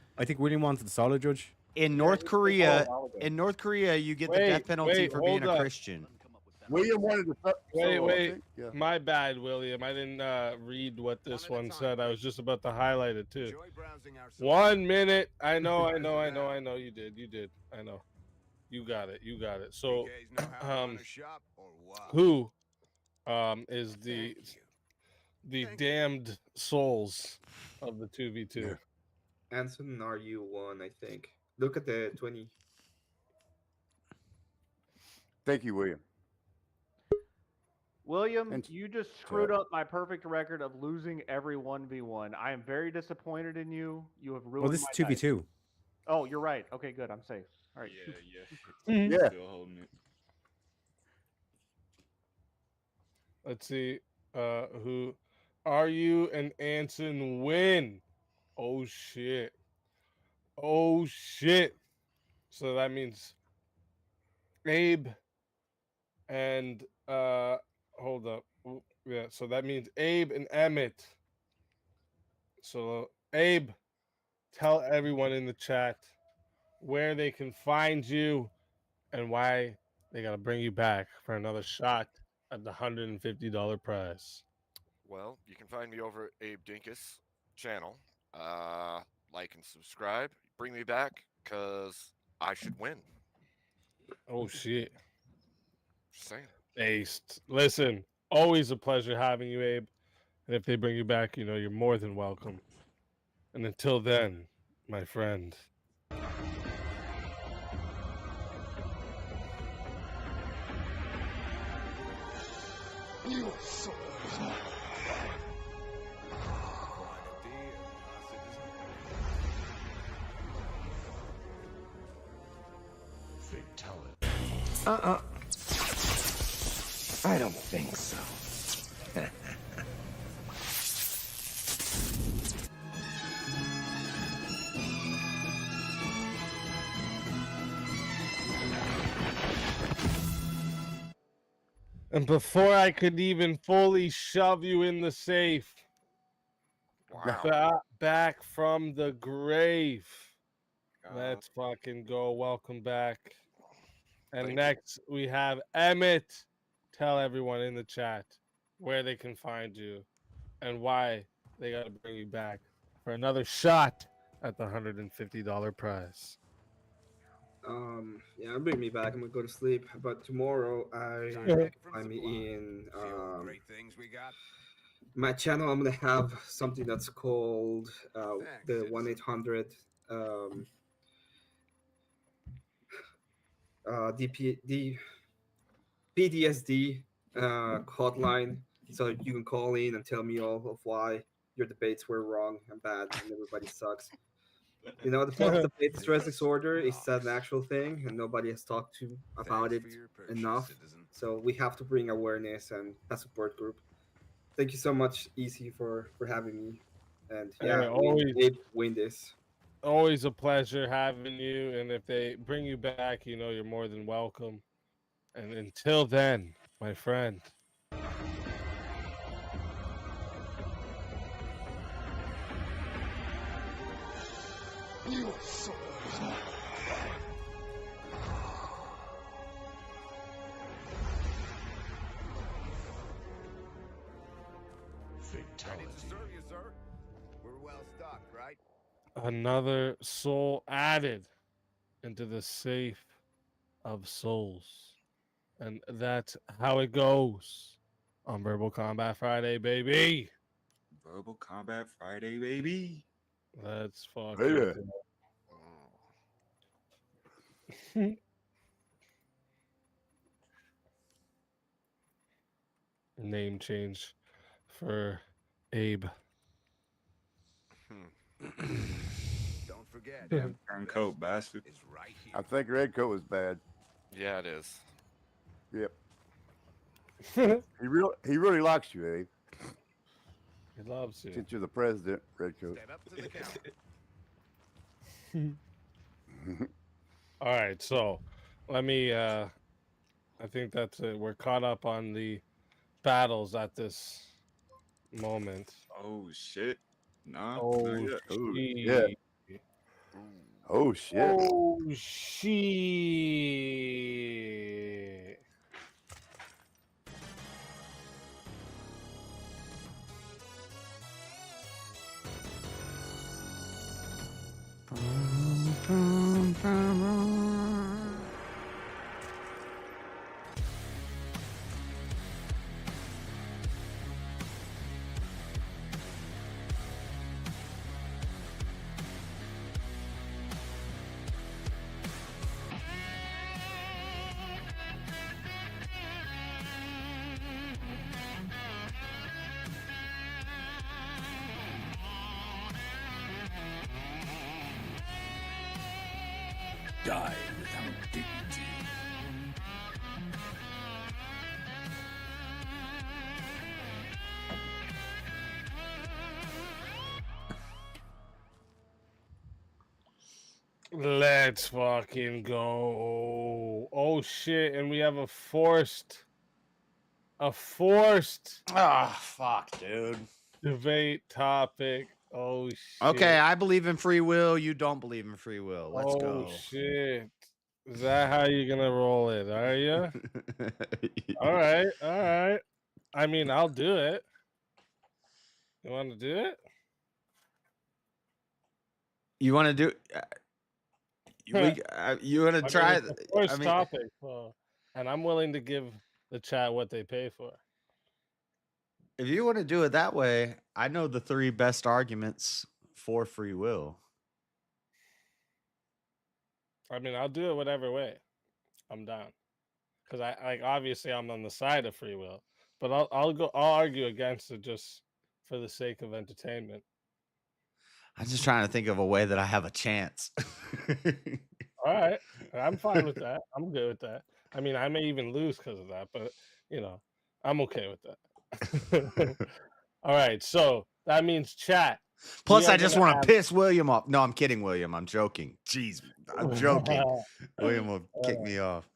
S8: wanted the solid judge.
S1: In North Korea, you get the
S2: Wait,
S1: death penalty
S2: wait,
S1: for being
S2: hold
S1: a
S2: up.
S1: Christian.
S12: William wanted to.
S2: Wait. My bad, William. I didn't read what this one said. I was just about to highlight it too. 1 minute. I know. You did. I know. You got it. So, who is the damned souls of the 2v2?
S10: Anson and RU1, I think. Look at the 20.
S12: Thank you, William.
S4: William,
S12: And-
S4: you just screwed up my perfect record of losing every 1v1. I am very disappointed in you. You have ruined
S8: Well, this is
S4: my
S8: 2v2.
S4: night. Oh, you're right. Okay, good. I'm safe. All right.
S2: Mhm.
S12: Yeah.
S2: Let's see. Who are you and Anson win? Oh shit. Oh shit. So that means Abe and hold up. Yeah, so that means Abe and Emmett. So Abe, tell everyone in the chat where they can find you and why they gotta bring you back for another shot at the $150 prize.
S13: Well, you can find me over at Abe Dinkus channel. Like and subscribe. Bring me back because I should win.
S2: Oh shit.
S13: Just saying.
S2: Aced. Listen, always a pleasure having you, Abe. And if they bring you back, you know you're more than welcome. And until then, my friend.
S17: I don't think so.
S2: And before I could even fully shove you in the safe, back from the grave. Let's fucking go. Welcome back. And next we have Emmett. Tell everyone in the chat where they can find you and why they got to bring you back for another shot at the $150 prize.
S10: Yeah, bring me back. I'm gonna go to sleep. But tomorrow, find me in my channel. I'm gonna have something that's called the 1-800 PTSD hotline, so you can call in and tell me all of why your debates were wrong and bad and everybody sucks. You know, the post-debate stress disorder is an actual thing, and nobody has talked to about it enough. So we have to bring awareness and a support group. Thank you so much, Easy, for having me. And yeah, win this.
S2: Always a pleasure having you. And if they bring you back, you know you're more than welcome. And until then, my friend.
S17: We're well stocked, right?
S2: Another soul added into the safe of souls. And that's how it goes on Verbal Combat Friday, baby.
S18: Verbal Combat Friday, baby.
S2: Let's fucking
S18: Baby.
S2: go. Name change for Abe.
S17: Don't forget.
S18: Damn turncoat bastard.
S12: I think Redcoat was bad.
S13: Yeah, it is.
S12: Yep. he really likes you, Abe.
S2: He loves you.
S12: Since you're the president, Redcoat.
S17: Step up to the count.
S2: All right, so let me I think that's it. We're caught up on the battles at this moment.
S18: Oh shit. Nah.
S2: Oh,
S18: not yet.
S12: Oh,
S2: shit.
S12: yeah. Oh shit.
S2: Oh shit.
S29: Die without dignity.
S2: Let's fucking go. Oh shit, and we have a forced
S1: Ah, fuck, dude.
S2: debate topic. Oh shit.
S1: Okay, I believe in free will. You don't believe in free will. Let's
S2: Oh
S1: go.
S2: shit. Is that how you're gonna roll it? Are you? All right. I mean, I'll do it. You want to do it?
S1: You want to do? You want to try?
S2: It's the first
S1: I mean,
S2: topic, so, and I'm willing to give the chat what they pay for.
S1: if you want to do it that way, I know the 3 best arguments for free will.
S2: I mean, I'll do it whatever way. I'm down. Because obviously I'm on the side of free will, but I'll argue against it just for the sake of entertainment.
S1: I'm just trying to think of a way that I have a chance.
S2: All right, I'm fine with that. I'm good with that. I mean, I may even lose because of that, but I'm okay with that. All right, so that means chat.
S1: Plus, I just want to piss William off. No, I'm kidding, William. I'm joking. Jeez, I'm joking. William will kick me off.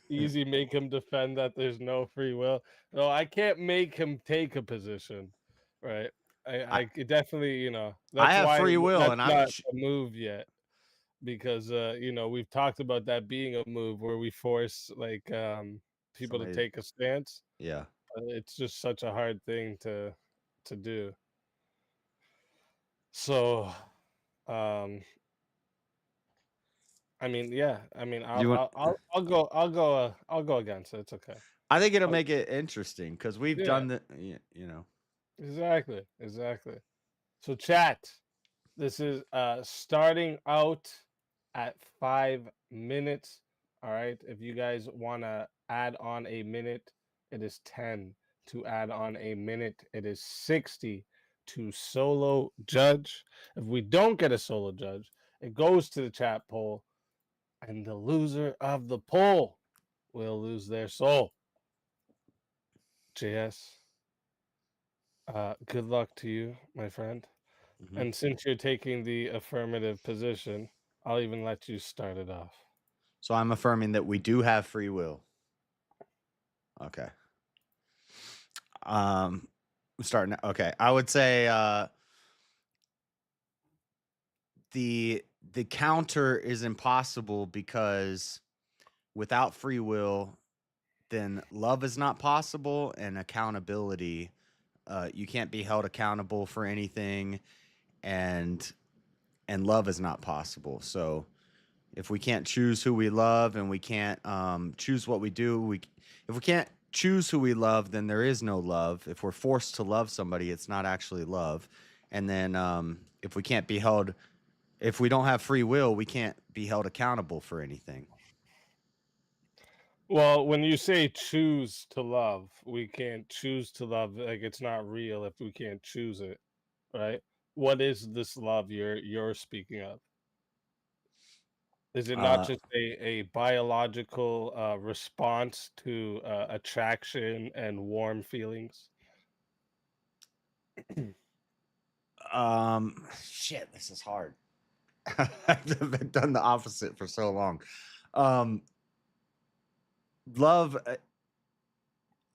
S2: Easy, make him defend that there's no free will. No, I can't make him take a position, right? I could definitely, that's
S1: I have
S2: why
S1: free will,
S2: that's
S1: and I'm
S2: not a move yet, because we've talked about that being a move where we force people to take a stance.
S1: Yeah.
S2: It's just such a hard thing to do. So, I mean, yeah. I mean, I'll go against it. It's okay.
S1: I think it'll make it interesting because we've done the,
S2: Exactly. So, chat. This is starting out at 5 minutes. All right. If you guys want to add on a minute, it is 10. To add on a minute, it is 60 to solo judge. If we don't get a solo judge, it goes to the chat poll, and the loser of the poll will lose their soul. JS, good luck to you, my friend.
S1: Mm-hmm.
S2: And since you're taking the affirmative position, I'll even let you start it off.
S1: So I'm affirming that we do have free will. Okay. I'm starting. Okay. I would say the counter is impossible because without free will, then love is not possible, and accountability. You can't be held accountable for anything, and love is not possible. So if we can't choose who we love and we can't choose what we do, if we can't choose who we love, then there is no love. If we're forced to love somebody, it's not actually love. And then if we don't have free will, we can't be held accountable for anything.
S2: Well, when you say choose to love, we can't choose to love. Like, it's not real if we can't choose it, right? What is this love you're speaking of? Is it not just a biological response to attraction and warm feelings?
S1: Shit, this is hard. I've done the opposite for so long. Love,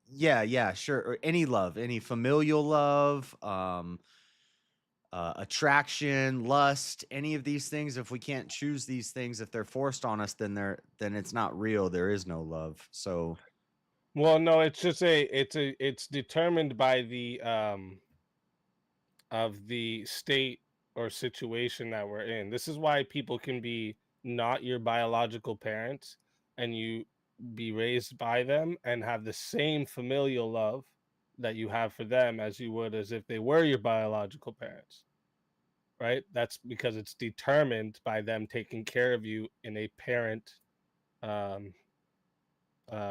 S1: yeah, sure. Or any love, any familial love, attraction, lust, any of these things. If we can't choose these things, if they're forced on us, then it's not real. There is no love. So,
S2: well, no, it's just it's determined by the of the state or situation that we're in. This is why people can be not your biological parents and you be raised by them and have the same familial love that you have for them as you would as if they were your biological parents, right? That's because it's determined by them taking care of you in a parent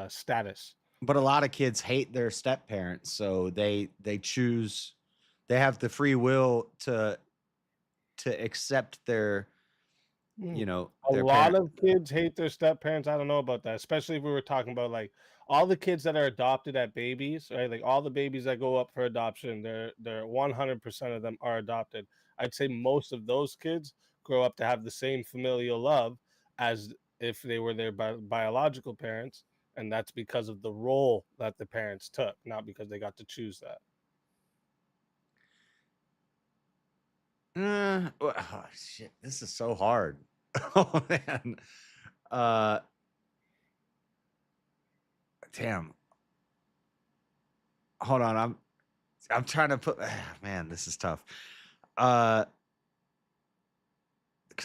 S2: status.
S1: but a lot of kids hate their step parents, so they choose. They have the free will to accept their,
S2: A
S1: their
S2: lot
S1: parent.
S2: of kids hate their step parents. I don't know about that, especially if we were talking about like all the kids that are adopted at babies, right? Like all the babies that go up for adoption, they're 100% of them are adopted. I'd say most of those kids grow up to have the same familial love as if they were their biological parents, and that's because of the role that the parents took, not because they got to choose that.
S1: Oh, shit, this is so hard. Oh man. Damn. Hold on, I'm trying to put. Man, this is tough. Because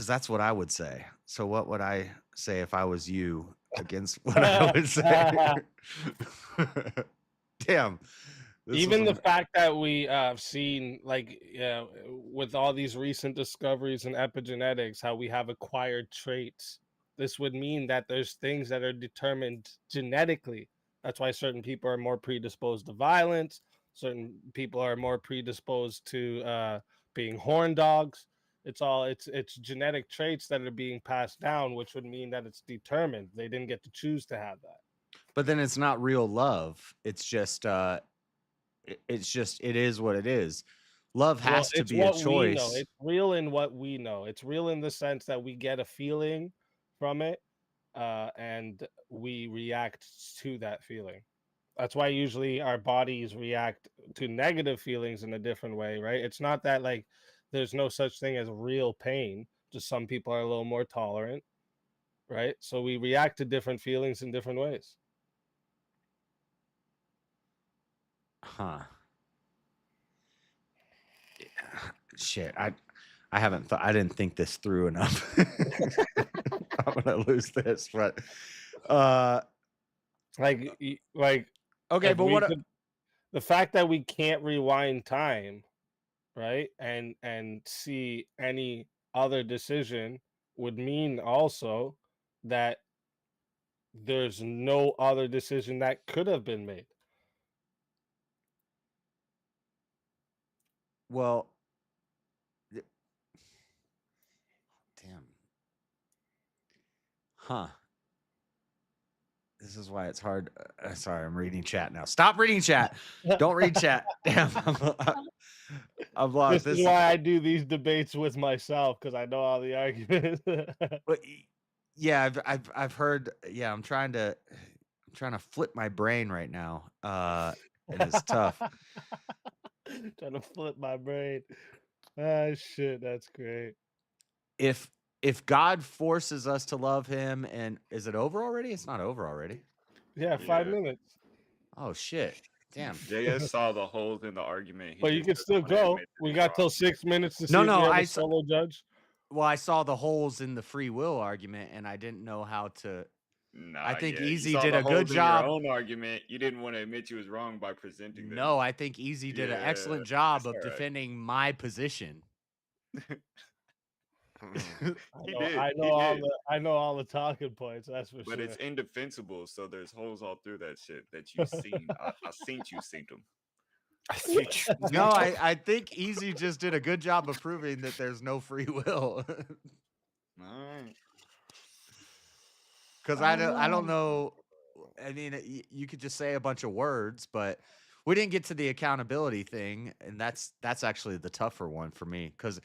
S1: that's what I would say. So what would I say if I was you against what I would say? Damn. This
S2: Even
S1: was
S2: the fact that we have seen, like, with all these recent discoveries in epigenetics, how we have acquired traits, this would mean that there's things that are determined genetically. That's why certain people are more predisposed to violence. Certain people are more predisposed to being horn dogs. It's genetic traits that are being passed down, which would mean that it's determined. They didn't get to choose to have that.
S1: But then it's not real love. It's just it is what it is. Love has to
S2: It's
S1: be a
S2: what we know.
S1: choice.
S2: It's real in what we know. It's real in the sense that we get a feeling from it, and we react to that feeling. That's why usually our bodies react to negative feelings in a different way, right? It's not that like there's no such thing as real pain. Just some people are a little more tolerant, right? So we react to different feelings in different ways.
S1: Huh. Shit, I haven't thought. I didn't think this through enough. I'm gonna lose this, but
S2: like
S1: okay,
S2: if
S1: but
S2: we
S1: what?
S2: could- the fact that we can't rewind time, right, and see any other decision would mean also that there's no other decision that could have been made.
S1: Well, damn. Huh. This is why it's hard. Sorry, I'm reading chat now. Stop reading chat. Don't read chat. Damn. I'm lost.
S2: This is why I do these debates with myself, because I know all the arguments.
S1: But yeah, I've heard. Yeah, I'm trying to flip my brain right now. And it's tough.
S2: Trying to flip my brain. Ah, shit, that's great.
S1: If God forces us to love Him, and is it over already? It's not over already.
S2: Yeah, 5 minutes.
S1: Oh shit! Damn.
S18: JS saw the holes in the argument.
S2: But you can still go. We got till 6 minutes to see
S1: No,
S2: if
S1: no,
S2: we have
S1: I
S2: a solo judge.
S1: Well, I saw the holes in the free will argument, and I didn't know how to.
S18: Nah,
S1: I think
S18: yeah, you
S1: Easy
S18: saw
S1: did
S18: the
S1: a good
S18: holes in your
S1: job.
S18: own argument. You didn't want to admit you was wrong by presenting them.
S1: No, I think Easy did an excellent job of
S18: that's all right.
S1: defending my position.
S2: I know all the talking points. That's for
S18: But
S2: sure.
S18: it's indefensible, so there's holes all through that shit that you've seen. I seen you seen them.
S1: No, I think Easy just did a good job of proving that there's no free will.
S18: Alright.
S1: Because I don't know. I mean, you could just say a bunch of words, but we didn't get to the accountability thing, and that's actually the tougher one for me. Because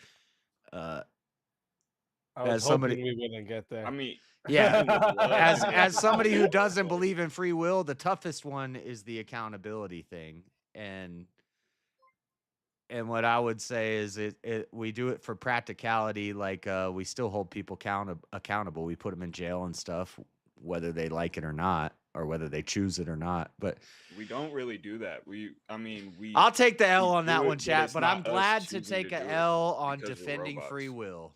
S2: I was
S1: as somebody,
S2: hoping we wouldn't get there.
S18: I mean,
S1: yeah,
S18: even with love,
S1: as somebody who doesn't believe in free will, the toughest one is the accountability thing, and what I would say is we do it for practicality. Like we still hold people accountable. We put them in jail and stuff, whether they like it or not, or whether they choose it or not. But
S18: we don't really do that.
S1: I'll take the L on
S18: do
S1: that
S18: it,
S1: one,
S18: but
S1: chat.
S18: it's
S1: But
S18: not
S1: I'm
S18: us
S1: glad to
S18: choosing
S1: take
S18: to
S1: a
S18: do it
S1: L on
S18: because we're
S1: defending
S18: robots.
S1: free will.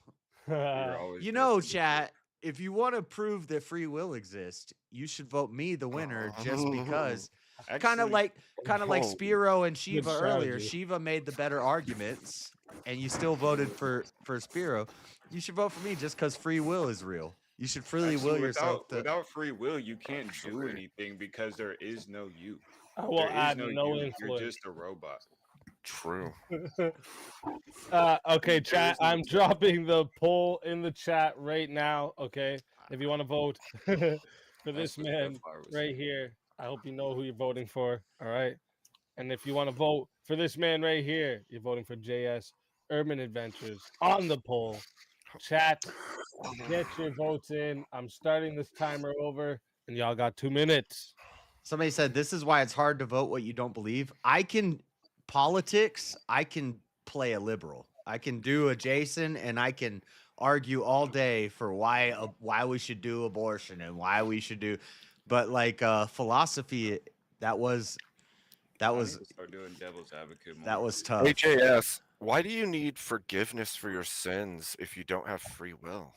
S18: We're always
S1: You know,
S18: destined to do it.
S1: chat, if you want to prove that free will exists, you should vote me the winner just because. Kind of like Spiro and Shiva earlier.
S2: strategy.
S1: Shiva made the better arguments, and you still voted for Spiro. You should vote for me just because free will is real. You should freely will yourself.
S18: Without free will, you can't do anything because there is no you.
S2: I will
S18: There is
S2: add
S18: no
S2: no
S18: you.
S2: influence.
S18: You're just a robot.
S13: True.
S2: Okay,
S18: There
S2: chat.
S18: is no
S2: I'm
S18: choice.
S2: dropping the poll in the chat right now. Okay, if you want to vote for this
S18: what
S2: man
S18: Deathfire was
S2: right here, I hope you know who you're voting for. All right, and if you want to vote for this man right here, you're voting for JS Urban Adventures on the poll. Chat, get your votes in. I'm starting this timer over, and y'all got 2 minutes.
S1: Somebody said this is why it's hard to vote what you don't believe. I can play a liberal. I can do a Jason, and I can argue all day for why we should do abortion and why we should do, but like philosophy, that was
S18: I need to start doing devil's advocate more.
S1: that was tough.
S13: HAS, why do you need forgiveness for your sins if you don't have free will?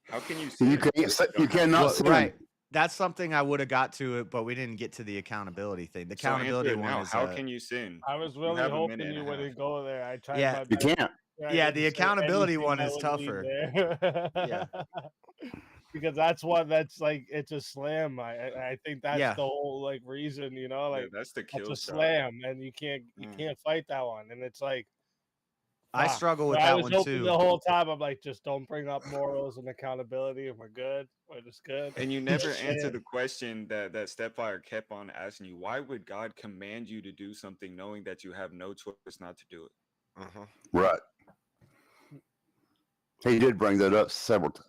S18: How can you
S12: You can't. You cannot sin.
S1: Right. That's something I would have got to it, but we didn't get to the accountability thing. The
S18: So answer
S1: accountability
S18: it
S1: one
S18: now.
S1: is
S18: How can you sin?
S2: I was
S18: You
S2: really
S18: have a
S2: hoping
S18: minute
S2: you
S18: and a
S2: wouldn't
S18: half.
S2: go there. I tried
S1: Yeah.
S2: my
S1: You
S2: best.
S12: can't.
S2: I
S1: Yeah,
S2: didn't
S1: the
S2: say
S1: accountability
S2: anything
S1: one
S2: that
S1: is
S2: would
S1: tougher.
S2: lead there.
S1: Yeah.
S2: Because that's like it's a slam. I think that's
S1: Yeah.
S2: the whole like reason, you know,
S18: Yeah,
S2: like
S18: that's the
S2: that's
S18: kill
S2: a
S18: shot.
S2: slam, and you can't fight that one. And it's like
S1: I
S2: fuck.
S1: struggle with
S2: So I
S1: that
S2: was
S1: one
S2: hoping
S1: too.
S2: the whole time. I'm like, just don't bring up morals and accountability, and we're good. We're just good.
S18: And you never answer the question that Stepfire kept on asking you. Why would God command you to do something knowing that you have no choice not to do it?
S12: Right. He did bring that up several times.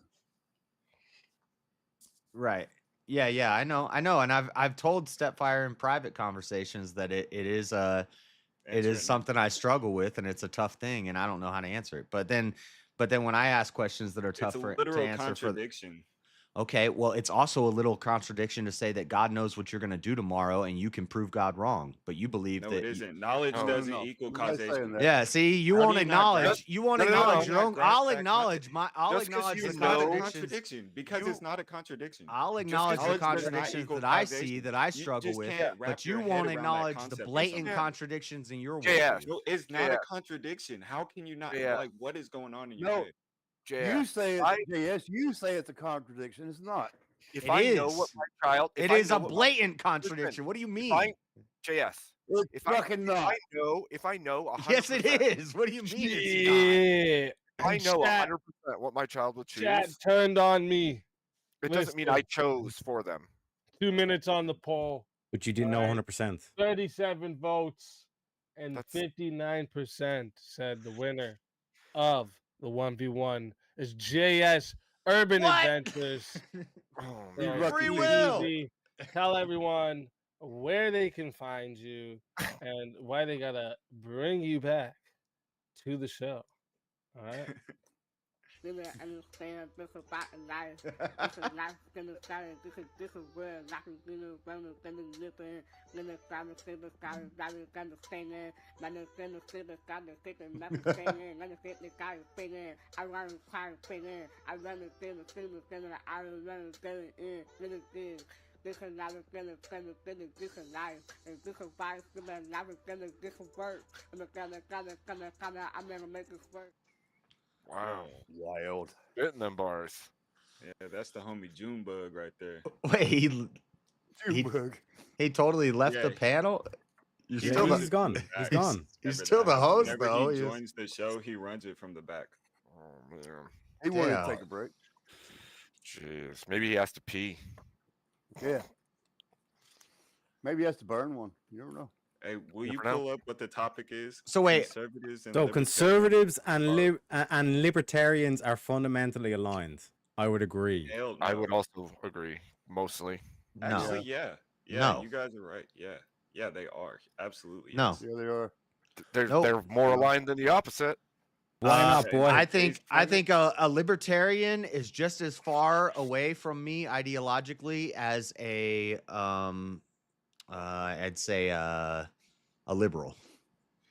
S1: Right. Yeah, I know. And I've told Stepfire in private conversations that it is something I struggle with, and it's a tough thing, and I don't know how to answer it. But then when I ask questions that are tough
S18: It's a
S1: to
S18: literal
S1: answer
S18: contradiction.
S1: okay, well, it's also a little contradiction to say that God knows what you're going to do tomorrow, and you can prove God wrong, but you believe
S18: No,
S1: that
S18: it isn't. Knowledge doesn't equal
S12: Nobody's saying
S18: causation.
S12: that.
S1: Yeah, see, you
S18: How
S1: won't
S18: do you not grasp-
S1: acknowledge. You won't
S18: No, no, no,
S1: acknowledge
S18: no,
S1: your own.
S18: not grasp
S1: I'll
S18: that
S1: acknowledge I'll
S18: Just 'cause
S1: acknowledge
S18: you
S1: the
S18: know
S1: contradictions.
S18: contradiction because it's not a contradiction.
S1: I'll
S18: Just
S1: acknowledge the
S18: knowledge does not
S1: contradictions
S18: equal
S1: that I
S18: causation.
S1: see that I
S18: You
S1: struggle
S18: just
S1: with,
S18: can't wrap
S1: but you
S18: your head
S1: won't
S18: around that
S1: acknowledge the
S18: concept.
S1: blatant
S18: Yeah.
S1: contradictions in your
S13: JS.
S1: worldview.
S18: No, it's not a contradiction. How can you not
S13: Yeah.
S18: like what is going on in your
S12: No.
S18: head?
S12: You say it.
S13: I-
S12: Yes, you say it's a contradiction. It's not.
S13: If
S1: It
S13: I
S1: is.
S13: know what my child, if
S1: It
S13: I
S1: is
S13: know
S1: a
S13: what my-
S1: blatant
S13: Listen,
S1: contradiction. What do you
S13: if
S1: mean?
S13: I, JS,
S12: It's
S13: if I
S12: fucking not.
S13: if I know 100%,
S1: Yes, it is. What do you mean it's
S2: Yeah.
S13: I know
S2: Chat,
S13: 100% what my child would choose.
S2: chat turned on me.
S13: It doesn't mean
S2: Listen.
S13: I chose for them.
S2: 2 minutes on the poll.
S8: But you didn't know
S2: Alright.
S8: 100%.
S2: 37 votes, and
S13: That's-
S2: 59% said the winner of the 1v1 is JS Urban
S1: What?
S2: Adventures.
S13: Oh,
S12: You
S13: man.
S12: lucky
S1: Free
S12: bitch.
S1: will.
S2: Easy. Tell everyone where they can find you and why they gotta bring you back to the show. All right.
S7: Really understand this about life. This is life gonna start. This is where life is gonna live in. Gonna start to see the sky is gonna stay in. Gonna see the sky is taking nothing stay in. Gonna see the sky is stay in. I run to try to stay in. I run to see the thing is gonna. I run to get in. Really good. This is life is gonna this is life. And this is why it's gonna life is gonna this is work. And it's gonna I'm gonna make this work.
S13: Wow.
S12: Wild.
S13: Spitting them bars.
S18: Yeah, that's the homie Junebug right there.
S1: Wait, he totally left the
S18: Yeah.
S1: panel.
S18: He's
S8: Yeah,
S18: still
S8: he's
S18: the-
S8: gone. He's gone.
S1: He's
S18: Whenever
S1: still
S18: that
S1: the
S18: happens,
S1: host,
S18: whenever
S1: though.
S18: He
S1: He is-
S18: joins the show. He runs it from the back.
S13: Oh man.
S12: He wanted
S1: Damn.
S12: to take a break.
S13: Jeez. Maybe he has to pee.
S12: Yeah. Maybe he has to burn one. You never know.
S18: Hey, will you
S13: Never know.
S18: pull up what the topic is?
S1: So wait.
S18: Conservatives and
S8: So
S18: libertarians
S8: conservatives
S18: are-
S8: and libertarians are fundamentally aligned. I would agree.
S18: Hell no.
S13: I would also agree. Mostly.
S18: Actually, yeah. Yeah,
S1: No.
S18: you guys are right. Yeah, they are. Absolutely.
S1: No.
S18: yes.
S12: Yeah, they are.
S1: Nope.
S13: They're more aligned than the opposite.
S8: Why not,
S18: okay.
S8: boy?
S1: I think a libertarian is just as far away from me ideologically as a I'd say a liberal.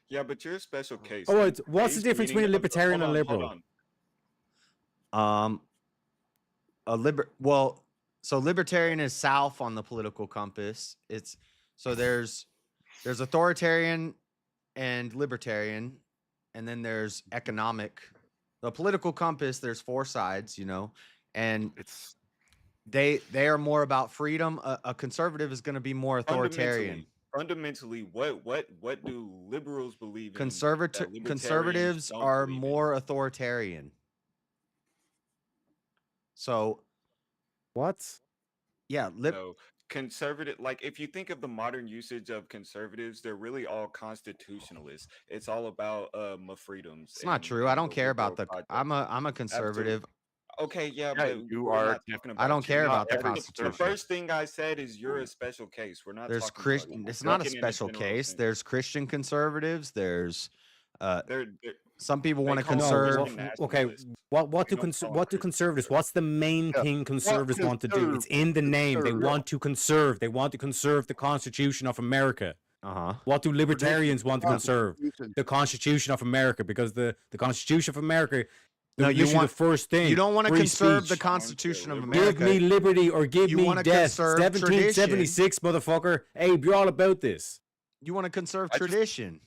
S18: Yeah, but you're a special case.
S8: Oh, wait, what's the
S18: Case
S8: difference
S18: meaning
S8: between a libertarian and a
S18: hold
S8: liberal?
S18: on.
S1: So libertarian is south on the political compass. It's so there's authoritarian and libertarian, and then there's economic. The political compass, there's 4 sides, and
S13: It's
S1: they are more about freedom. A conservative is going to be more authoritarian.
S18: Fundamentally, what do liberals believe in?
S1: Conservatives
S18: Conservatives
S1: are more authoritarian. So
S8: What?
S1: yeah,
S18: No, conservative, like if you think of the modern usage of conservatives, they're really all constitutionalists. It's all about my freedoms.
S1: It's not true. I don't care about the. I'm a conservative.
S18: Okay, yeah,
S13: Yeah,
S18: but
S13: you
S18: we're
S13: are.
S18: not talking about
S1: I don't
S18: you.
S1: care
S18: Not
S1: about the
S18: every-
S1: Constitution.
S18: The first thing I said is you're a special case. We're not.
S1: There's
S18: talking about
S1: Christian.
S18: you.
S1: It's
S18: We're
S1: not a
S18: talking in
S1: special
S18: general
S1: case.
S18: sense.
S1: There's Christian conservatives. There's
S18: They're
S1: some people
S18: they
S1: want to
S18: call them
S1: conserve.
S18: Christian
S8: Okay,
S18: nationalists.
S8: what
S18: They
S8: do
S18: don't call
S8: what do
S18: them
S8: conservatives? What's the main thing conservatives want to do? It's in the name. They want to conserve. They want to conserve the Constitution of America. What do libertarians want to conserve? The Constitution of America, because the Constitution of America.
S1: No, you
S8: literally
S1: want
S8: the first thing.
S1: You don't want to
S8: free
S1: conserve the
S8: speech.
S1: Constitution of
S8: Give
S1: America.
S8: me liberty or give
S1: You
S8: me
S1: wanna
S8: death.
S1: conserve
S8: 1776, motherfucker. Abe, you're all about this.
S1: You want to conserve tradition.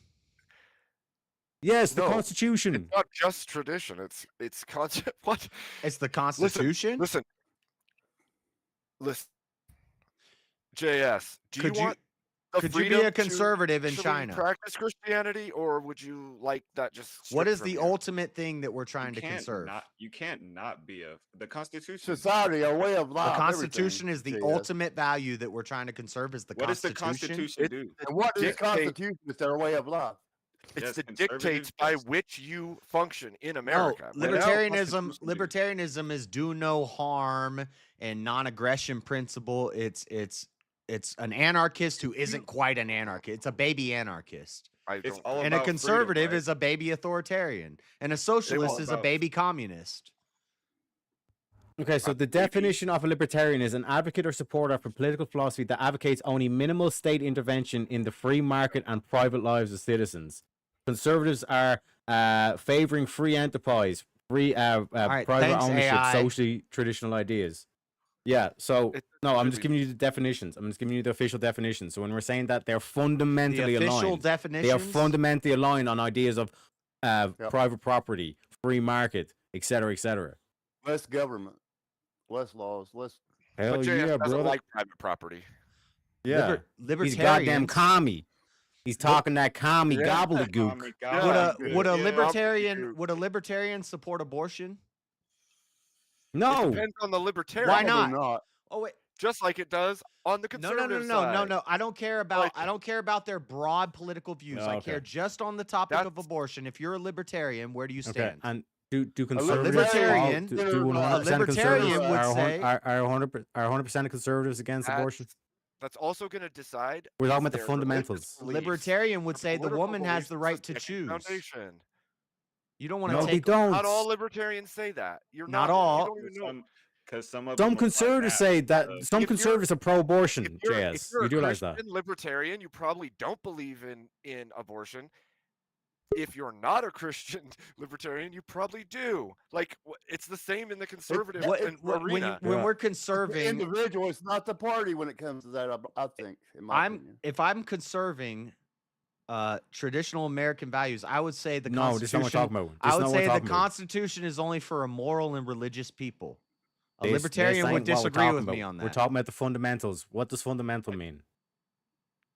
S8: Yes, the
S13: No,
S8: Constitution.
S13: It's not just tradition. It's concept. What?
S1: It's the Constitution.
S13: Listen. JS, do
S1: Could
S13: you
S1: you-
S13: want the
S1: could you be
S13: freedom
S1: a conservative in
S13: to
S1: China?
S13: practice Christianity, or would you like that just?
S1: What
S13: stripped
S1: is
S13: from
S1: the
S13: you?
S1: ultimate thing that we're trying to
S18: can't
S1: conserve?
S18: You can't not be the Constitution.
S12: Society, a way of
S1: The
S12: life.
S1: Constitution is the
S12: JS.
S1: ultimate value that we're trying to conserve. Is the
S18: What does the
S1: Constitution?
S18: Constitution do?
S12: And what is the
S13: dictate-
S12: Constitution? It's their way of life.
S13: It's
S18: Yes,
S13: the
S18: conservative
S13: dictates by
S18: justice.
S13: which you function in
S1: No,
S13: America. What else?
S1: libertarianism. Libertarianism is do no harm and non-aggression principle. It's an anarchist who isn't quite an anarchist. It's a baby anarchist.
S18: It's all
S1: And a
S18: about
S1: conservative
S18: freedom, right?
S1: is a baby authoritarian. And a socialist is a
S18: about-
S1: baby communist.
S8: Okay, so the definition of a libertarian is an advocate or supporter of a political philosophy that advocates only minimal state intervention in the free market and private lives of citizens. Conservatives are favoring free enterprise, free
S1: right,
S8: private
S1: thanks,
S8: ownership,
S1: AI.
S8: socially traditional ideas. Yeah, so no, I'm just
S13: really-
S8: giving you the definitions. I'm just giving you the official definitions. So when we're saying that they're fundamentally
S1: The official
S8: aligned, they are
S1: definitions?
S8: fundamentally aligned on ideas of private property, free market, etc., etc.
S12: Less government, less laws, less.
S8: Hell
S13: But JS
S8: yeah,
S13: doesn't
S8: brother.
S13: like private property.
S8: Yeah, he's a goddamn
S1: libertarians-
S8: commie. He's talking that commie gobbledygook.
S1: Would a libertarian support abortion?
S8: No.
S13: It depends on the libertarian.
S1: Why not? Oh wait.
S13: Just like it does on the
S1: No,
S13: conservative side.
S1: no. I don't care about their broad political views.
S8: Oh,
S1: I
S8: okay.
S1: care just on the topic of abortion. If you're a libertarian, where do you
S8: Okay,
S1: stand?
S8: and do conservatives
S1: libertarian-
S8: do
S1: a
S8: 100%
S1: libertarian
S8: conservatives
S1: would
S8: are
S1: say-
S8: 100% of conservatives against abortion?
S13: That's also going to decide.
S8: We're talking
S13: is
S8: about the
S13: their
S8: fundamentals.
S13: religious beliefs,
S1: Libertarian would say the
S13: political
S1: woman has
S13: beliefs
S1: the
S13: the
S1: right to
S13: second
S1: choose.
S13: Foundation.
S1: You don't want to
S8: No, they
S1: take.
S8: don't.
S13: Not all libertarians say that. You're
S1: Not
S13: not
S1: all.
S13: You don't even know.
S18: Because some of
S8: Some
S18: them
S8: conservatives say that some
S13: If you're-
S8: conservatives are pro-abortion.
S13: If you're
S8: JS,
S13: a
S8: you do realize that?
S13: Christian libertarian, you probably don't believe in abortion. If you're not a Christian libertarian, you probably do. Like it's the same in the conservative arena.
S1: When we're
S12: The
S1: conserving,
S12: individual, it's not the party when it comes to that. I think. In my opinion.
S1: if I'm conserving traditional American values, I would say the
S8: No, this is not what we're
S1: Constitution.
S8: talking about. This
S1: I
S8: is
S1: would
S8: not what
S1: say
S8: we're
S1: the
S8: talking about.
S1: Constitution is only for immoral and religious people. A
S8: This
S1: libertarian would
S8: ain't what we're
S1: disagree
S8: talking
S1: with me
S8: about.
S1: on that.
S8: We're talking about the fundamentals. What does fundamental mean?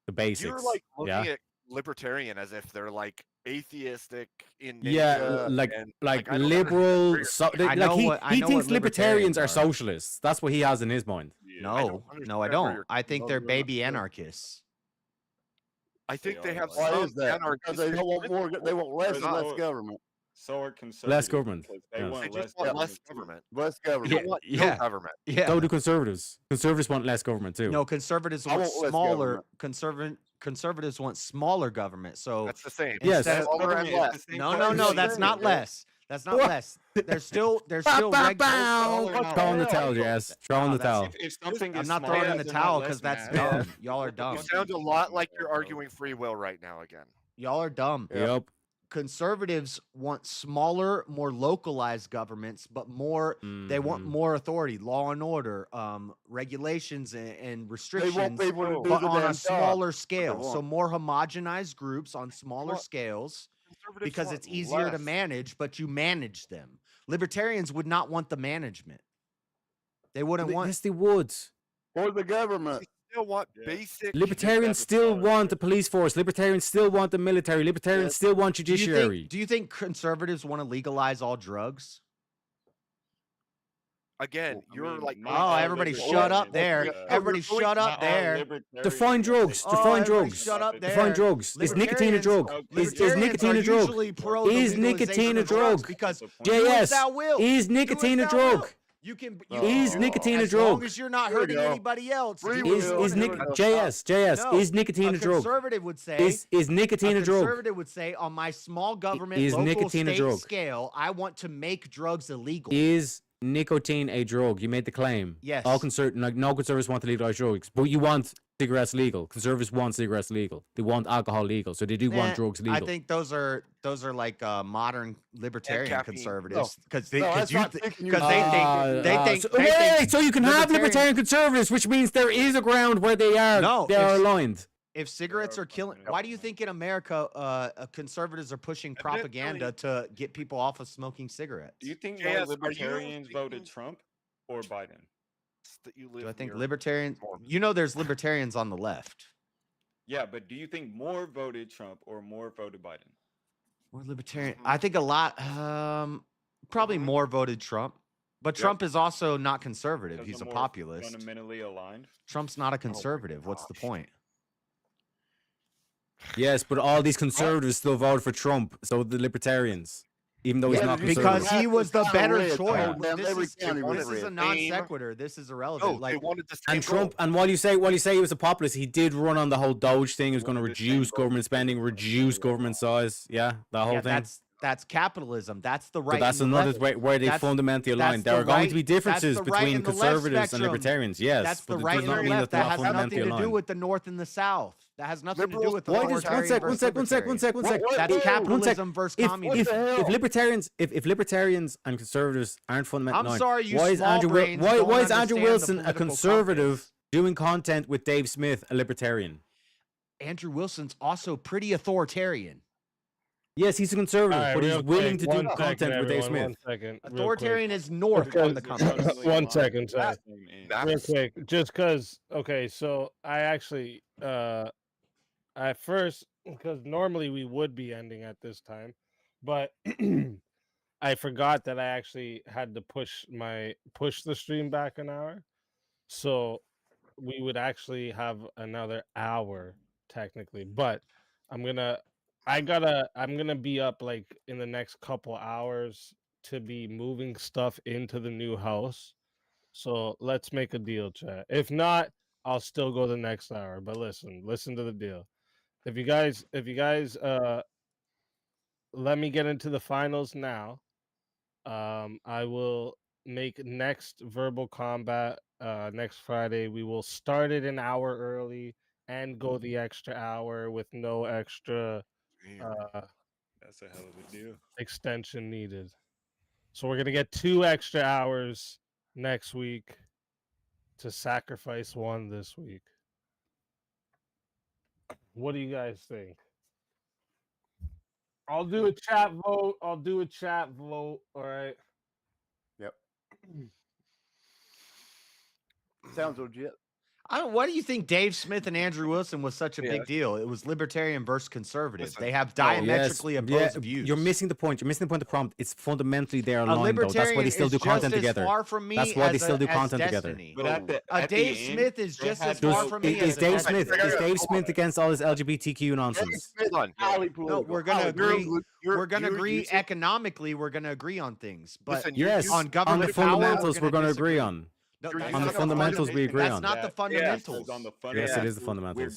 S8: The basics.
S13: You're like looking
S8: yeah.
S13: at libertarian as if they're like atheistic in
S8: Yeah,
S13: nature
S8: like
S13: and,
S8: like
S13: I don't
S8: liberal.
S13: agree.
S8: So,
S1: I know
S8: like
S1: what- I
S8: he
S1: know
S8: thinks
S1: what
S8: libertarians
S1: libertarians
S8: are
S1: are.
S8: socialists. That's what he has in his mind.
S1: No,
S13: I
S1: no, I
S13: understand where
S1: don't.
S13: you're
S1: I think
S12: No,
S1: they're
S12: you're not
S1: baby
S12: sure.
S1: anarchists.
S13: I think they have
S12: Why
S13: some
S12: is that? Because they don't want more. They want less and less government.
S18: So are conservatives.
S8: Less government.
S18: because They
S8: Yeah.
S18: want
S13: They
S18: less
S13: just want less
S18: too.
S13: government.
S12: Less
S13: They
S12: government.
S13: don't want no
S1: Yeah.
S13: government.
S1: Yeah.
S8: So do conservatives. Conservatives want less government too.
S1: No, conservatives
S12: I
S1: want
S12: want less
S1: smaller.
S12: government.
S1: Conservatives want smaller government. So
S13: That's the same.
S8: Yes.
S1: instead of-
S13: Smaller and
S18: Government is
S13: less.
S18: the same
S1: no,
S18: thing.
S1: no, no.
S12: Same
S1: That's
S12: thing,
S1: not
S12: yeah.
S1: less. That's not less. There's still
S8: Bow, bow,
S1: reg-
S8: bow.
S1: No,
S8: Throwing the
S1: no.
S8: towel, yes. Throwing the
S1: that's-
S8: towel.
S18: If something
S1: I'm
S18: is
S1: not
S18: small,
S1: throwing in the
S18: then
S1: towel
S18: not
S1: because
S18: less
S1: that's
S18: mad.
S1: dumb. Y'all are dumb.
S13: You sound a lot like you're arguing free will right now again.
S1: Y'all are dumb.
S8: Yep.
S1: Conservatives want smaller, more localized governments, but more. They want
S8: Mhm.
S1: more authority, law and order, regulations, and
S12: They
S1: restrictions.
S12: want people to do
S1: But
S12: the
S1: on
S12: damn
S1: a smaller scale,
S12: want.
S1: so more homogenized groups on smaller
S13: Well,
S1: scales,
S13: Conservatives
S1: because
S13: want
S1: it's easier to
S13: less.
S1: manage, but you manage them. Libertarians would not want the management. They wouldn't want.
S8: Yes, they would.
S12: Or the government.
S13: They still want basic.
S8: Libertarians still want the police force. Libertarians still want the military. Libertarians still want
S1: Do you
S8: judiciary.
S1: think conservatives want to legalize all drugs?
S13: Again, you're like.
S1: Oh, everybody shut up there. Everybody shut up there.
S8: Define drugs. Define
S1: everybody
S8: drugs.
S1: shut up
S8: Define
S1: there.
S8: drugs. Is nicotine a drug? Is nicotine a drug?
S1: Usually pro the
S8: Is
S1: legalization
S8: nicotine a
S1: of drugs
S8: drug?
S1: because
S8: JS.
S1: Do
S8: Is
S1: as
S8: nicotine a
S1: thou
S8: drug?
S1: wilt. You can.
S8: Is nicotine a
S1: as long
S8: drug?
S1: as you're not hurting anybody else.
S8: JS.
S1: No,
S8: Is nicotine a drug?
S1: Conservative would say.
S8: Is nicotine a drug?
S1: Conservative would say on my small government,
S8: Is
S1: local,
S8: nicotine a
S1: state
S8: drug?
S1: scale, I want to make drugs illegal.
S8: Is nicotine a drug? You made the claim.
S1: Yes.
S8: No conservatives want to legalize drugs, but you want cigarettes legal. Conservatives want cigarettes legal. They want alcohol legal, so they do want drugs legal.
S1: I think those are like modern libertarian
S13: caffeine.
S1: conservatives because they
S12: No, that's not
S1: think
S12: thinking
S1: they think
S8: so you can have libertarian conservatives, which means there is a ground where they are aligned.
S1: If cigarettes are killing, why do you think in America conservatives are pushing propaganda to get people off of smoking cigarettes?
S18: Do you think more libertarians voted Trump or Biden?
S1: Do I think libertarians? You know, there's libertarians on the left.
S18: Yeah, but do you think more voted Trump or more voted Biden?
S1: More libertarian. I think a lot. Probably more voted Trump, but Trump is also not conservative.
S18: Because
S1: He's a
S18: they're more
S1: populist.
S18: Fundamentally aligned.
S1: Trump's not a conservative. What's the point?
S8: Yes, but all these conservatives still voted for Trump, so the libertarians, even though he's not conservative.
S1: Because he was the better choice.
S12: Every
S1: This
S12: county was
S1: is a
S12: red.
S1: non sequitur. This is irrelevant.
S13: They wanted the same
S8: And Trump, and while you say he was a populist, he did run on the whole Doge thing. He was going to reduce government spending, reduce government size. Yeah, the whole thing.
S1: That's capitalism. That's the right.
S8: But that's
S1: and the
S8: another
S1: left.
S8: way where they
S1: That's-
S8: fundamentally align.
S1: that's
S8: There
S1: the
S8: are going
S1: right-
S8: to be
S1: that's the
S8: differences
S1: right
S8: between
S1: and the left
S8: conservatives and
S1: spectrum.
S8: libertarians. Yes,
S1: That's
S8: but
S1: the
S8: it
S1: right
S8: does
S1: and
S8: not
S1: the
S8: mean
S1: left.
S8: that they're
S1: That has
S8: fundamentally
S1: nothing to do
S8: aligned.
S1: with the North and the South. That has nothing to do with the
S8: Why does one sec.
S1: That's capitalism versus communism.
S8: If libertarians and conservatives aren't fundamentally
S1: I'm sorry, you
S8: why is
S1: small
S8: Andrew
S1: brains
S8: why
S1: don't
S8: is Andrew
S1: understand the
S8: Wilson a
S1: political
S8: conservative doing content with Dave Smith, a libertarian?
S1: Andrew Wilson's also pretty authoritarian.
S8: Yes, he's a conservative,
S2: Alright,
S8: but he's
S2: real
S8: willing
S2: quick,
S8: to do
S2: one
S8: content
S2: second,
S8: with Dave
S2: everyone,
S8: Smith.
S2: 1 second, real quick.
S1: Authoritarian is north on the compass.
S2: 1 second, sorry. Real
S13: That's
S2: quick, just because. Okay, so I actually, at first, because normally we would be ending at this time, but I forgot that I actually had to push the stream back an hour, so we would actually have another hour technically. But I'm gonna be up like in the next couple hours to be moving stuff into the new house. So let's make a deal, chat. If not, I'll still go the next hour. But listen to the deal. If you guys let me get into the finals now. I will make next verbal combat next Friday. We will start it an hour early and go the extra hour with no extra
S18: That's a hell of a deal.
S2: extension needed. So we're gonna get 2 extra hours next week to sacrifice 1 this week. What do you guys think? I'll do a chat vote. All right.
S12: Yep. Sounds legit.
S1: Why do you think Dave Smith and Andrew Wilson was such a big deal? It was libertarian versus conservative. They have diametrically opposed views.
S8: You're missing the point. You're missing the point of the prompt. It's fundamentally they're aligned, though. That's why
S1: libertarian
S8: they still
S1: is
S8: do content
S1: just as
S8: together.
S1: far from me
S8: That's why they
S1: as
S8: still do
S1: as
S8: content
S1: Destiny.
S8: together.
S18: But at the
S1: Dave
S18: end,
S1: Smith is just as
S8: Does-
S1: far from me
S8: is
S1: as
S8: Dave
S1: Destiny.
S8: Smith is Dave Smith against all this LGBTQ nonsense?
S1: No, we're gonna agree. We're gonna agree economically. We're gonna agree on things, but
S8: Yes,
S1: on
S8: on
S1: government
S8: the fundamentals
S1: power,
S8: we're going to agree on.
S1: No,
S8: On
S1: that's
S8: the
S1: not
S8: fundamentals we agree
S1: That's
S8: on.
S1: not the fundamentals.
S8: Yes, it is the fundamentals.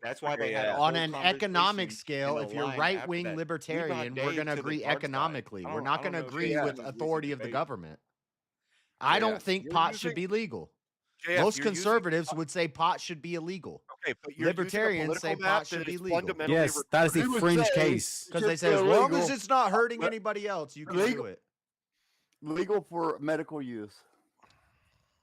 S18: That's why they had
S1: on an economic scale, if you're right wing libertarian, we're going to agree economically. We're not going to agree with authority of the government. I don't think pot should be legal. Most conservatives would say pot should be illegal.
S13: Okay, but you're
S1: Libertarians say pot should be legal.
S8: Yes, that is the fringe case.
S1: Because they say as long as it's not hurting anybody else, you can do it.
S12: Legal for medical use.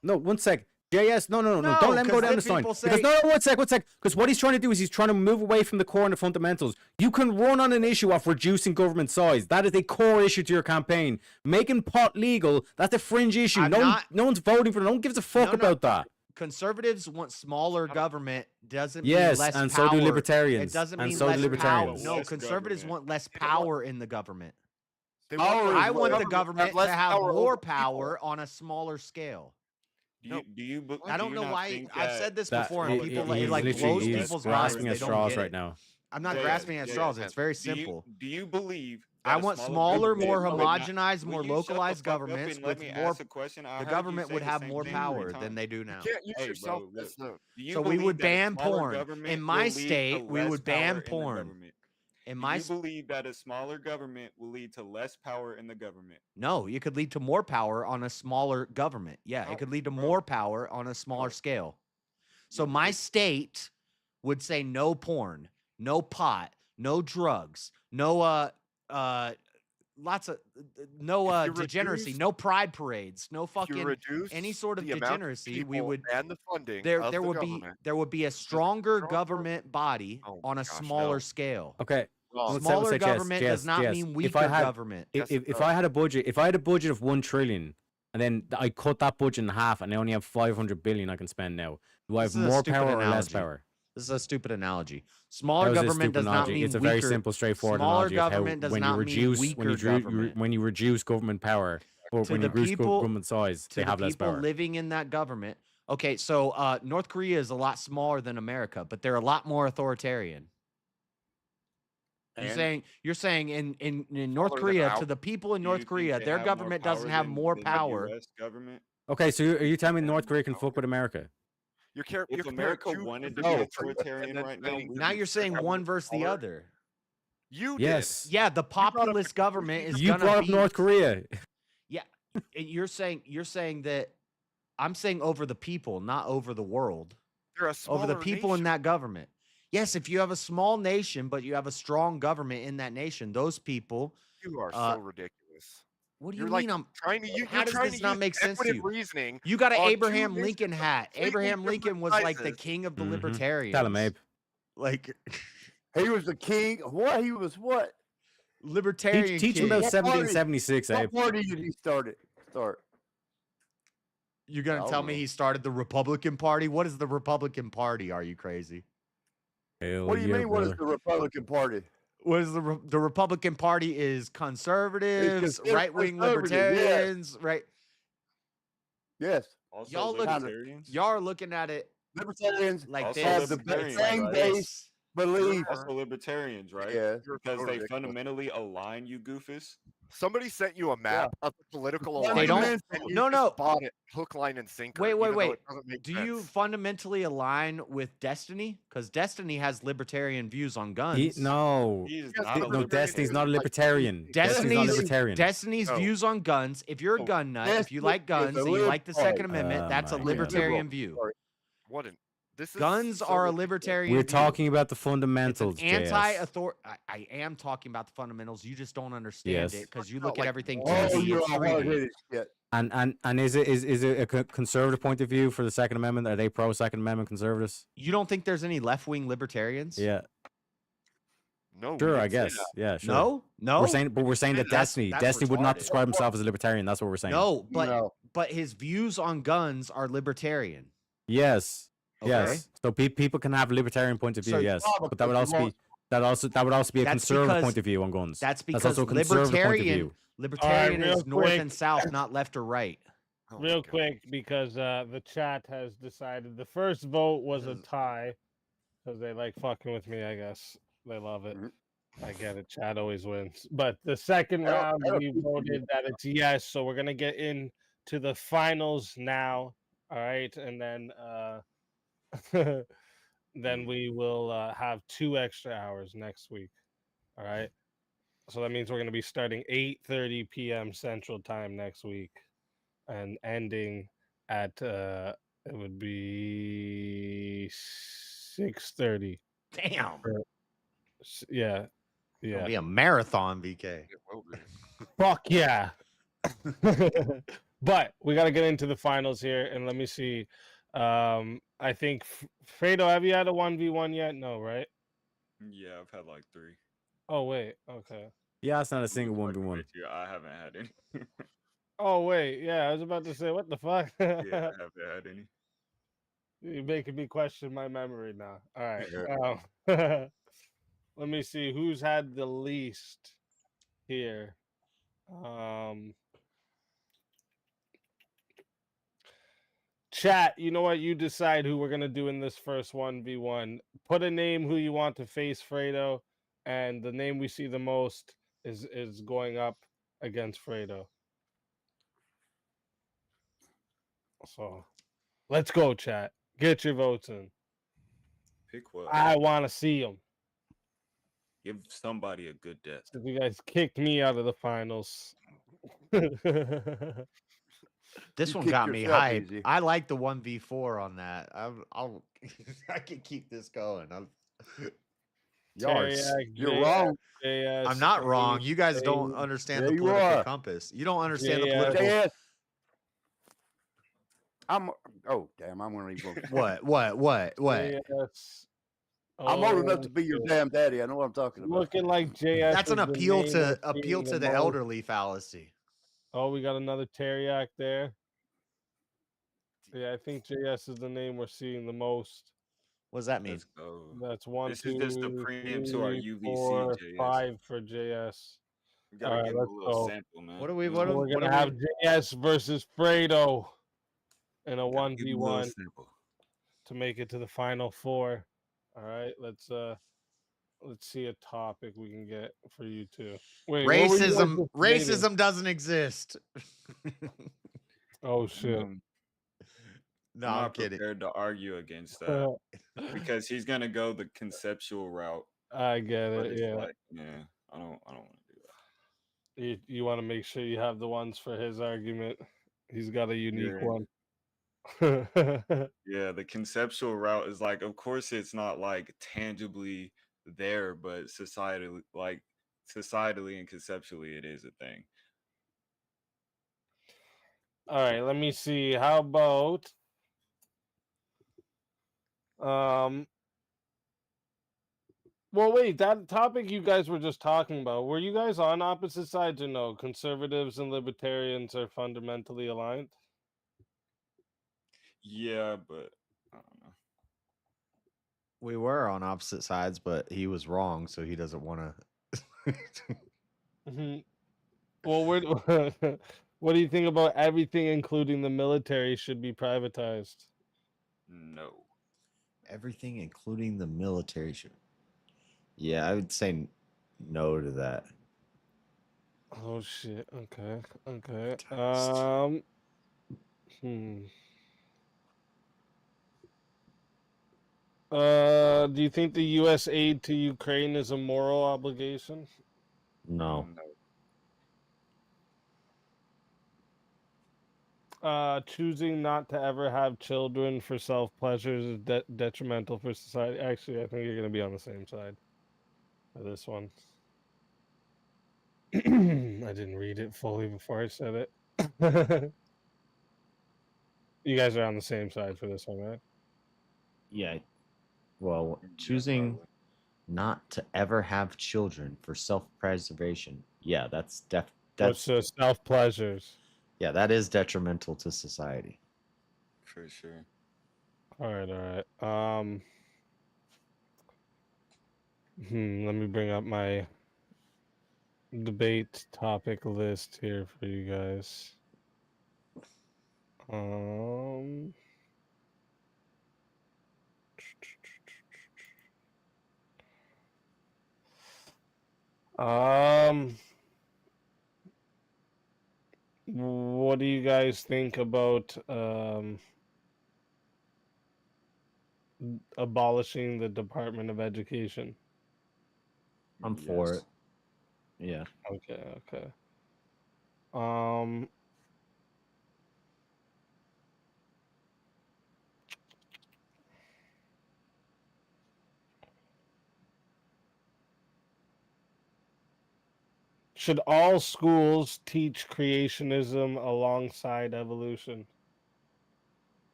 S8: No, 1 sec. JS, no. Don't let him go down this line. Because no, 1 sec. Because what he's trying to do is he's trying to move away from the core and the fundamentals. You can run on an issue of reducing government size. That is a core issue to your campaign. Making pot legal, that's a fringe issue. No one's voting for it. No one gives a fuck about that.
S1: Conservatives want smaller government. Doesn't
S8: Yes,
S1: mean less
S8: and
S1: power.
S8: so do libertarians.
S1: It doesn't
S8: And
S1: mean
S8: so do
S1: less
S8: libertarians.
S1: power. No, conservatives want less power in the government.
S13: They want
S1: I want the
S13: to
S1: government
S13: less
S1: to have
S13: power over
S1: more
S13: people.
S1: power on a smaller scale.
S18: Do you
S1: I don't know why. I've said this
S8: That
S1: before, and
S8: he-
S1: people
S8: he's
S1: it like
S8: literally
S1: blows
S8: he's
S1: people's minds.
S8: grasping
S1: They
S8: at
S1: don't
S8: straws
S1: get
S8: right
S1: it.
S8: now.
S1: I'm not
S18: JS,
S1: grasping at straws.
S18: JS,
S1: It's very
S18: do you-
S1: simple.
S18: Do you believe
S1: I
S18: that a
S1: want
S18: smaller
S1: smaller, more
S18: government would not-
S1: homogenized,
S18: Will
S1: more
S18: you shut the
S1: localized
S18: fuck up
S1: governments
S18: and let
S1: with
S18: me
S1: more.
S18: ask a question? I
S1: The
S18: heard you
S1: government
S18: say
S1: would
S18: the
S1: have
S18: same
S1: more
S18: thing 3
S1: power than
S18: times.
S1: they do now.
S13: You can't use
S18: Hey,
S13: yourself
S18: bro,
S13: as the.
S18: Do you
S1: So we
S18: believe
S1: would
S18: that a
S1: ban
S18: smaller
S1: porn.
S18: government
S1: In my
S18: will lead to
S1: state, we
S18: less
S1: would
S18: power
S1: ban
S18: in the
S1: porn.
S18: government?
S1: In
S18: Do
S1: my
S18: you
S1: s-
S18: believe that a smaller government will lead to less power in the government?
S1: No, you could lead to more power on a smaller government. Yeah, it could lead to more power on a smaller scale. So my state would say no porn, no pot, no drugs, no lots of no
S13: you
S1: degeneracy,
S13: reduce-
S1: no pride parades, no
S13: If you
S1: fucking
S13: reduce
S1: any sort of
S13: the amount of
S1: degeneracy. We
S13: people
S1: would
S13: and the funding
S1: there
S13: of
S1: there
S13: the
S1: would
S13: government.
S1: be a stronger government body
S13: Oh
S1: on
S13: my
S1: a
S13: gosh,
S1: smaller
S13: no.
S1: scale.
S8: Okay.
S13: Wrong.
S8: Let's
S1: Smaller
S8: say,
S1: government does not mean
S8: if I
S1: weaker
S8: had,
S1: government.
S8: If I had a budget, if I had a budget of 1 trillion, and then I cut that budget in half, and I only have 500 billion I can spend now, do I have
S1: This is a
S8: more
S1: stupid
S8: power or less
S1: analogy.
S8: power?
S1: This is a stupid analogy.
S8: How
S1: Smaller
S8: is this
S1: government
S8: stupid
S1: does not
S8: analogy?
S1: mean
S8: It's a
S1: weaker.
S8: very simple, straightforward
S1: Smaller
S8: analogy of how
S1: government does
S8: when you
S1: not mean
S8: reduce
S1: weaker government.
S8: when you reduce government power or
S1: To
S8: when you
S1: the
S8: reduce
S1: people-
S8: government size,
S1: To
S8: they
S1: the
S8: have less
S1: people
S8: power.
S1: living in that government. Okay, so North Korea is a lot smaller than America, but they're a lot more authoritarian. You're saying in North
S13: Smaller than
S1: Korea,
S13: our-
S1: to the people in
S18: Do you
S1: North
S18: think
S1: Korea,
S18: they
S1: their
S18: have more
S1: government doesn't
S18: power
S1: have
S18: than-
S1: more
S18: than the
S1: power.
S18: US government?
S8: Okay, so are you telling me North Korea can fuck with America?
S13: You're
S18: If
S13: comparing
S18: America
S13: two
S18: wanted to
S13: different
S18: be
S13: countries
S18: authoritarian
S13: and then
S18: right now,
S13: saying
S18: would
S1: Now
S18: we
S1: you're saying
S18: have
S1: one
S18: more
S1: versus the
S18: power?
S1: other.
S13: You
S8: Yes.
S1: Yeah, the populist government is
S8: You
S1: gonna
S8: brought up
S1: be.
S8: North Korea.
S1: Yeah, and you're saying that I'm saying over the people, not over the world.
S13: They're a
S1: Over the
S13: smaller
S1: people in
S13: nation.
S1: that government. Yes, if you have a small nation, but you have a strong government in that nation, those people.
S13: You are
S1: uh,
S13: so ridiculous.
S1: What do you
S13: You're
S1: mean?
S13: like
S1: I'm
S13: trying to.
S1: How
S13: You're
S1: does
S13: trying
S1: this
S13: to
S1: not
S13: use
S1: make sense to
S13: equitative
S1: you?
S13: reasoning.
S1: You got an
S13: on two
S1: Abraham
S13: nations
S1: Lincoln
S13: of
S1: hat.
S13: completely
S1: Abraham
S13: different
S1: Lincoln was like the
S13: sizes.
S1: king of the
S8: Mhm.
S1: libertarians.
S8: Tell him, Abe.
S1: Like
S12: He was the king. What? He was what?
S1: libertarian.
S8: Teach him
S1: king.
S8: about
S12: What party?
S8: 1776, Abe.
S12: What party did he start?
S1: You're gonna
S12: I
S1: tell
S12: don't
S1: me
S12: know.
S1: he started the Republican Party? What is the Republican Party? Are you crazy?
S8: Hell
S12: What do you
S8: yeah,
S12: mean? What is
S8: brother.
S12: the Republican Party?
S1: What is the Republican Party? Is conservatives,
S12: considered
S1: right wing
S12: conservative, yes.
S1: libertarians, right?
S12: Yes.
S18: Also
S1: Y'all look.
S18: libertarians?
S1: Y'all are looking at it
S12: Libertarians
S1: like
S18: Also
S1: this.
S12: have the
S18: libertarians,
S12: same
S18: right?
S12: base belief.
S18: Also libertarians, right?
S12: Yeah.
S18: Because they
S12: ridiculous.
S18: fundamentally align you goofus.
S13: Somebody sent you a map of the political
S12: They
S13: alliance.
S1: don't-
S13: and you
S1: no,
S13: just
S1: no.
S13: bought it hook, line, and sinker.
S1: Wait,
S13: even though
S1: wait.
S13: it doesn't make
S1: Do you
S13: sense.
S1: fundamentally align with Destiny? Because Destiny has libertarian views on guns.
S8: No.
S18: He is
S13: Yes,
S18: not a
S8: No,
S18: libertarian.
S8: Destiny's not a libertarian. Destiny's not
S1: Destiny's
S8: libertarian.
S1: Destiny's
S13: No.
S1: views on guns. If you're a gun nut, if you like
S12: Destiny is
S1: guns
S12: a
S1: and you like the Second
S12: liberal.
S1: Amendment,
S8: Oh
S1: that's a
S8: my God.
S1: libertarian view.
S12: Sorry.
S13: What? This is
S1: Guns
S13: so
S1: are a
S13: ridiculous.
S1: libertarian.
S8: We're
S1: view.
S8: talking about the
S1: It's an
S8: fundamentals, JS.
S1: anti-author. I am talking about the fundamentals. You just don't understand
S8: Yes.
S1: it because you
S13: Talking
S1: look
S13: about,
S1: at
S13: like,
S1: everything
S12: Oh,
S1: 2D.
S12: you're
S1: It's
S12: all
S1: 3D.
S12: hard-headed shit.
S8: And is it a conservative point of view for the Second Amendment? Are they pro Second Amendment conservatives?
S1: You don't think there's any left-wing libertarians?
S8: Yeah,
S13: No, we
S8: sure,
S13: didn't
S8: I
S13: say
S8: guess.
S13: that.
S8: Yeah, sure.
S1: No.
S8: We're saying that
S1: That's-
S8: Destiny
S1: that's
S8: would not
S1: retarded.
S8: describe himself as a libertarian. That's what we're saying.
S1: No, but
S12: No.
S1: but his views on guns are libertarian.
S8: Yes.
S1: Okay.
S8: Yes. So people can have a libertarian point of view.
S1: So-
S8: yes,
S12: Oh,
S8: but that would
S12: because
S8: also
S12: you
S8: be that would also be a
S1: That's
S8: conservative
S1: because-
S8: point of view on guns.
S1: That's because
S8: also a conservative point of view.
S1: libertarian
S2: real
S1: is north
S2: quick.
S1: and south, not left or right.
S13: Oh my
S2: Real
S13: God.
S2: quick, because the chat has decided the first vote was a tie because they like fucking with me. I guess they love it. I get it. Chat always wins. But the second round, we voted that it's yes. So we're gonna get into the finals now. All right, and then then we will have 2 extra hours next week. All right. So that means we're gonna be starting 8:30 p.m. Central Time next week, and ending at it would be 6:30.
S1: Damn.
S2: Yeah.
S1: It'll
S2: Yeah.
S1: be a marathon, VK.
S13: It will be.
S2: Fuck yeah. But we got to get into the finals here, and let me see. I think Fredo, have you had a 1v1 yet? No, right?
S18: Yeah, I've had like 3.
S2: Oh wait, okay.
S8: Yeah, it's not a single 1v1.
S18: Yeah, I haven't had any.
S2: Oh wait, yeah, I was about to say, what the fuck?
S18: Yeah, I haven't had any.
S2: You're making me question my memory now. All right. Let me see who's had the least here. Chat, you know what? You decide who we're gonna do in this first 1v1. Put a name who you want to face Fredo, and the name we see the most is going up against Fredo. So let's go, chat. Get your votes in.
S18: Pick what?
S2: I want to see them.
S18: Give somebody a good death.
S2: You guys kicked me out of the finals.
S1: This one got me hyped. I like the 1v4 on that. I'll I can keep this going.
S12: You're wrong.
S1: I'm not wrong. You guys don't understand the political compass. You don't understand the political.
S12: Oh damn! I'm gonna even.
S1: What?
S12: I'm old enough to be your damn daddy. I know what I'm talking about.
S2: Looking like JS.
S1: That's an appeal to the elderly fallacy.
S2: Oh, we got another Teriak there. Yeah, I think JS is the name we're seeing the most.
S1: What does that mean?
S2: That's one,
S18: This
S2: two,
S18: is just a preamp to our
S2: three,
S18: UVC,
S2: four,
S18: JS.
S2: 5 for JS.
S18: We gotta
S2: All right,
S18: give him a
S2: let's
S18: little
S2: go.
S18: sample, man.
S1: What are we?
S2: We're gonna have JS versus Fredo in a 1v1 to make it to the final 4. All right, let's see a topic we can get for you two. Wait,
S1: racism doesn't exist.
S2: Oh shit.
S1: No,
S18: I'm
S1: I'm
S18: not
S1: kidding.
S18: prepared to argue against that because he's gonna go the conceptual route.
S2: I get
S18: but
S2: it.
S18: it's
S2: Yeah.
S18: like, yeah, I don't want to do that.
S2: You want to make sure you have the ones for his argument. He's got a unique one.
S18: Yeah, the conceptual route is like, of course, it's not like tangibly there, but societally and conceptually, it is a thing.
S2: All right, let me see. How about well, wait, that topic you guys were just talking about, were you guys on opposite sides or no? Conservatives and libertarians are fundamentally aligned?
S18: Yeah, but I don't know.
S1: We were on opposite sides, but he was wrong, so he doesn't want to.
S2: Well, what do you think about everything, including the military, should be privatized?
S18: No.
S1: Everything, including the military, should. Yeah, I would say no to that.
S2: Oh shit. Okay. Do you think the U.S. aid to Ukraine is a moral obligation?
S1: No.
S2: Choosing not to ever have children for self-pleasures is detrimental for society. Actually, I think you're going to be on the same side for this one. I didn't read it fully before I said it. You guys are on the same side for this one, right?
S1: Yeah. Well, choosing not to ever have children for self-preservation. Yeah, that's
S2: self-pleasures.
S1: Yeah, that is detrimental to society.
S18: For sure.
S2: All right. Let me bring up my debate topic list here for you guys. What do you guys think about abolishing the Department of Education?
S1: I'm for it. Yeah.
S2: Okay. Should all schools teach creationism alongside evolution?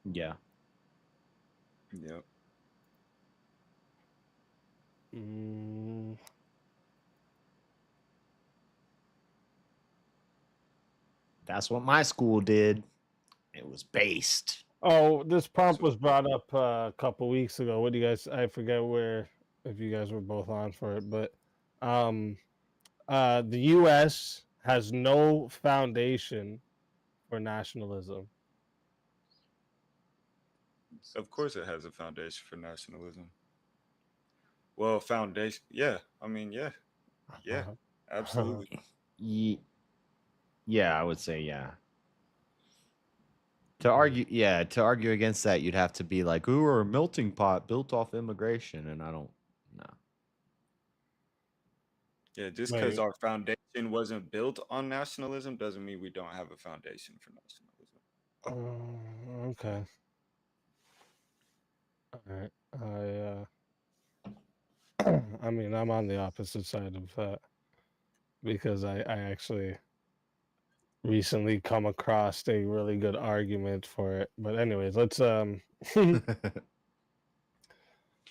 S1: Yeah.
S18: Yep.
S1: That's what my school did. It was based.
S2: Oh, this prompt was brought up a couple weeks ago. What do you guys? I forget if you guys were both on for it, but the U.S. has no foundation for nationalism.
S18: Of course, it has a foundation for nationalism. Well, foundation. Yeah, I mean, yeah, yeah, absolutely.
S1: Yeah, I would say yeah. To argue against that, you'd have to be like, "Ooh, we're a melting pot built off immigration," and I don't know.
S18: Yeah, just because our foundation wasn't built on nationalism doesn't mean we don't have a foundation for nationalism.
S2: Okay. All right. I mean, I'm on the opposite side of that because I actually recently come across a really good argument for it. But anyways, let's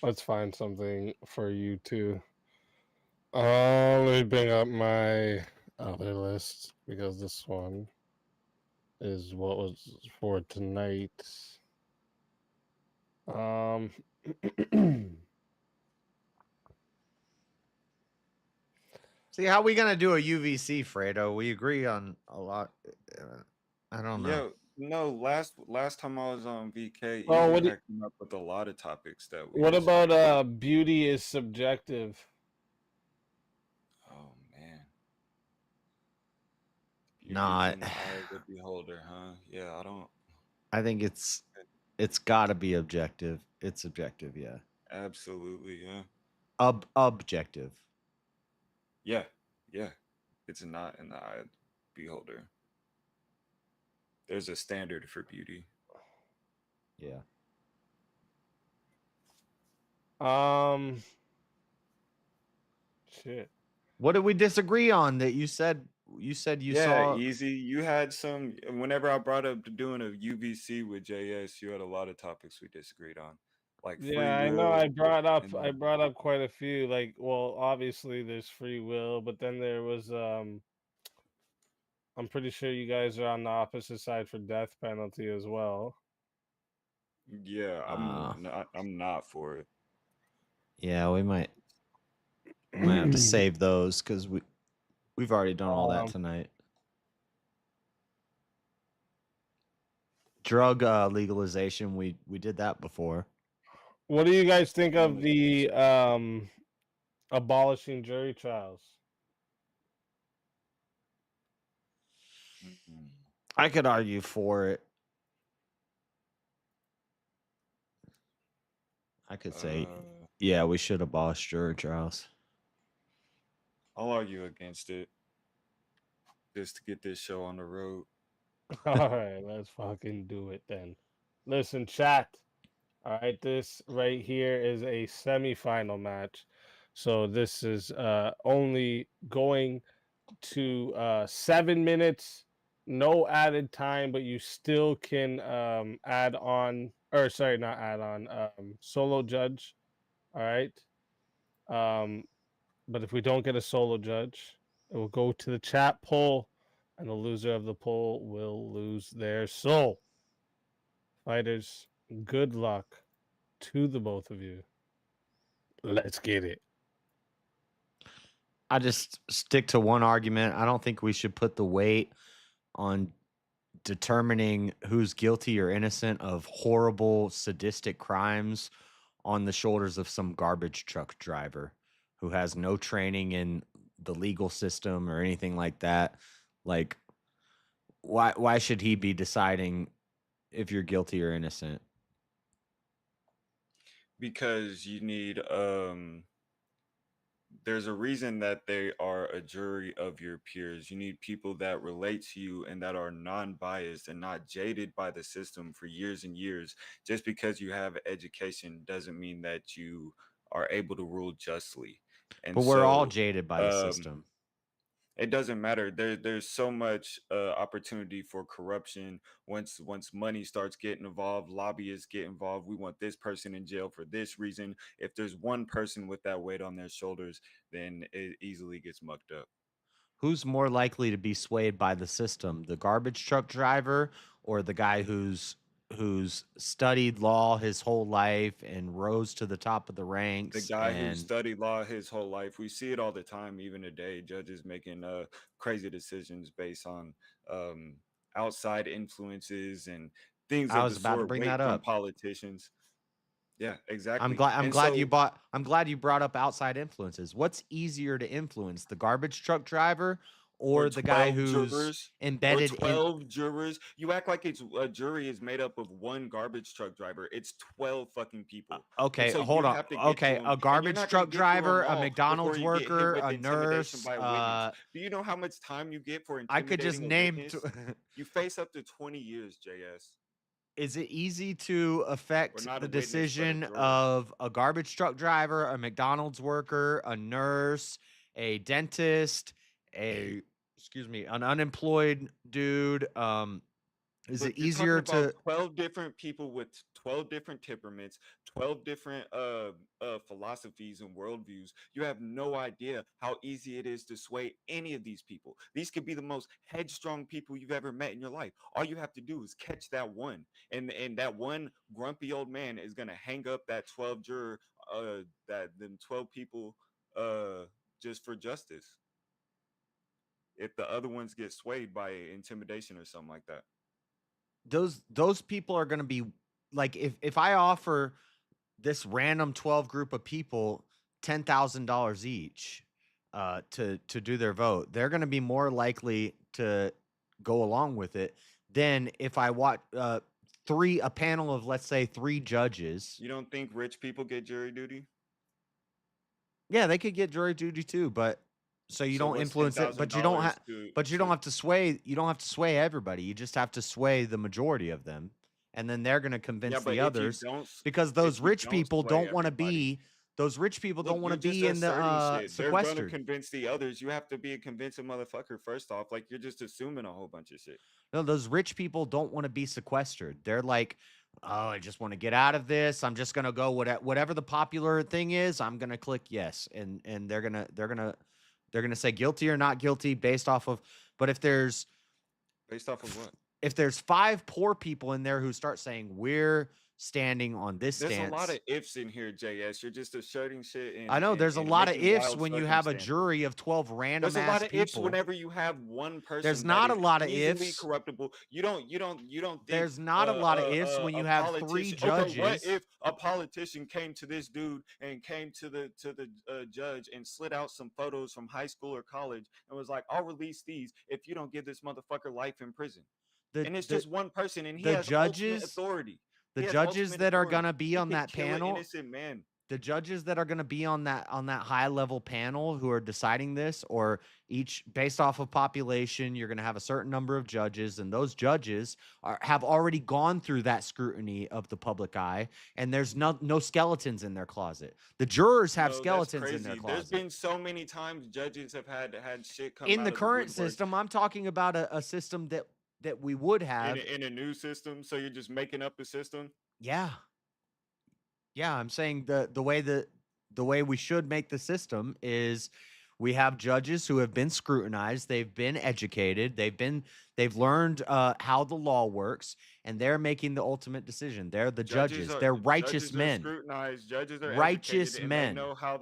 S2: let's find something for you too. Let me bring up my other list because this one is what was for tonight.
S1: See, how we gonna do a UVC, Fredo? We agree on a lot. I don't know.
S18: Yeah, no. Last time I was on VK,
S2: Oh,
S18: Easy
S2: what do-
S18: had come up with a lot of topics that we.
S2: What
S18: discussed.
S2: about beauty is subjective?
S18: Oh man.
S1: Nah,
S18: Beauty is in the eye of the beholder, huh? Yeah, I don't.
S1: I think it's got to be objective. It's objective, yeah.
S18: Absolutely, yeah.
S1: Objective.
S18: Yeah, yeah. It's not in the eye of the beholder. There's a standard for beauty.
S1: Yeah.
S2: Shit.
S1: What did we disagree on that you said you saw?
S18: Easy. You had some. Whenever I brought up doing a UVC with JS, you had a lot of topics we disagreed on, like free
S2: Yeah, I know.
S18: will.
S2: I brought up
S18: and-
S2: quite a few. Like, well, obviously there's free will, but then there was I'm pretty sure you guys are on the opposite side for death penalty as well.
S18: Yeah, I'm not for it.
S1: Yeah, we might have to save those because we've already done all that tonight. Drug legalization, we did that before.
S2: What do you guys think of the abolishing jury trials?
S1: I could argue for it. I could say, yeah, we should abolish jury trials.
S18: I'll argue against it just to get this show on the road.
S2: All right, let's fucking do it then. Listen, chat. All right, this right here is a semifinal match. So this is only going to 7 minutes, no added time, but you still can add on, or sorry, not add on, solo judge. All right. But if we don't get a solo judge, it will go to the chat poll, and the loser of the poll will lose their soul. Fighters, good luck to the both of you. Let's get it.
S1: I just stick to one argument. I don't think we should put the weight on determining who's guilty or innocent of horrible, sadistic crimes on the shoulders of some garbage truck driver who has no training in the legal system or anything like that. Like, why should he be deciding if you're guilty or innocent?
S18: Because you need there's a reason that they are a jury of your peers. You need people that relate to you and that are non-biased and not jaded by the system for years and years. Just because you have education doesn't mean that you are able to rule justly. And
S1: But we're all
S18: so,
S1: jaded by the system.
S18: it doesn't matter. There's so much opportunity for corruption. Once money starts getting involved, lobbyists get involved. We want this person in jail for this reason. If there's one person with that weight on their shoulders, then it easily gets mucked up.
S1: Who's more likely to be swayed by the system, the garbage truck driver or the guy who's who's studied law his whole life and rose to the top of the
S18: The
S1: ranks
S18: guy who
S1: and
S18: studied law his whole life, we see it all the time, even today. Judges making crazy decisions based on outside influences and things
S1: I
S18: of
S1: was
S18: the
S1: about to
S18: sort,
S1: bring
S18: weight
S1: that
S18: from
S1: up.
S18: politicians. Yeah,
S1: I'm
S18: exactly.
S1: glad
S18: And so
S1: I'm glad you brought up outside influences. What's easier to influence, the garbage truck driver
S18: or
S1: or the guy
S18: 12
S1: who's
S18: jurors, or
S1: embedded in
S18: 12 jurors. You act like it's a jury is made up of one garbage truck driver. It's 12 fucking people. And
S1: Okay,
S18: so
S1: hold
S18: you
S1: on.
S18: have to get to
S1: Okay,
S18: them,
S1: a
S18: and you're
S1: garbage
S18: not going
S1: truck
S18: to get through them
S1: driver, a
S18: all before
S1: McDonald's
S18: you get hit
S1: worker,
S18: with
S1: a
S18: intimidation
S1: nurse,
S18: by a witness. Do you know how much time you get for
S1: I could just
S18: intimidating a
S1: name
S18: witness? You face up to 20 years, JS.
S1: Is it easy to
S18: Or
S1: affect
S18: not
S1: the
S18: a witness, but a
S1: decision
S18: juror.
S1: of a garbage truck driver, a McDonald's worker, a nurse, a dentist, an unemployed dude? Is it
S18: Look, you're talking
S1: easier
S18: about
S1: to
S18: 12 different people with 12 different temperaments, 12 different philosophies and worldviews. You have no idea how easy it is to sway any of these people. These could be the most headstrong people you've ever met in your life. All you have to do is catch that one, and that one grumpy old man is gonna hang up that 12 juror, that them 12 people, just for justice. If the other ones get swayed by intimidation or something like that.
S1: those people are going to be like, if I offer this random 12 group of people $10,000 each to do their vote, they're going to be more likely to go along with it than if I watch a panel of, let's say, 3 judges.
S18: You don't think rich people get jury duty?
S1: Yeah, they could get jury duty too, but so you
S18: So
S1: don't
S18: what's
S1: influence it, but you don't
S18: $10,000
S1: have but you don't have to sway everybody. You just have to sway the majority of them. And then they're going to convince
S18: Yeah, but
S1: the
S18: if you
S1: others,
S18: don't
S1: because
S18: if
S1: those
S18: you
S1: rich
S18: don't
S1: people
S18: sway
S1: don't want to
S18: everybody,
S1: be those rich people
S18: look,
S1: don't want
S18: you're
S1: to
S18: just
S1: be in
S18: asserting
S1: the
S18: shit. They're gonna
S1: sequestered.
S18: convince the others. You have to be a convincing motherfucker first off. Like you're just assuming a whole bunch of shit.
S1: No, those rich people don't want to be sequestered. They're like, oh, I just want to get out of this. I'm just gonna go whatever the popular thing is. I'm gonna click yes, and they're gonna say guilty or not guilty based off of. But if there's
S18: Based off of what?
S1: if there's 5 poor people in there who start saying we're standing on this
S18: There's a lot
S1: stance,
S18: of ifs in here, JS. You're just asserting shit and
S1: I know there's a lot of
S18: making
S1: ifs
S18: wild
S1: when you have a
S18: circumstances.
S1: jury of 12 random
S18: There's a lot
S1: ass
S18: of ifs
S1: people.
S18: whenever you have one person
S1: There's
S18: that
S1: not a
S18: is
S1: lot of
S18: easily
S1: ifs.
S18: corruptible. You don't think
S1: There's not a lot of ifs when you have 3
S18: politician.
S1: judges.
S18: Okay, what if a politician came to this dude and came to the judge and slid out some photos from high school or college and was like, "I'll release these if you don't give this motherfucker life in prison." And it's just one person, and he
S1: the
S18: has ultimate
S1: judges
S18: authority.
S1: the
S18: He has
S1: judges
S18: ultimate
S1: that are
S18: authority.
S1: going to be
S18: He
S1: on
S18: can
S1: that
S18: kill an
S1: panel,
S18: innocent man.
S1: the judges that are going to be on that high level panel who are deciding this, or each based off of population, you're going to have a certain number of judges, and those judges have already gone through that scrutiny of the public eye, and there's no skeletons in their closet. The jurors have
S18: No, that's
S1: skeletons in their
S18: crazy. There's
S1: closet.
S18: been so many times judges have had shit come
S1: In
S18: out
S1: the
S18: of
S1: current
S18: the woodwork
S1: system, I'm talking about a system that we would have.
S18: in a new system. So you're just making up a system.
S1: Yeah. Yeah, I'm saying the way we should make the system is we have judges who have been scrutinized, they've been educated, they've learned how the law works, and they're making the ultimate decision. They're the judges. They're righteous
S18: judges are
S1: men.
S18: Scrutinized. Judges are
S1: Righteous
S18: educated, and
S1: men.
S18: they know how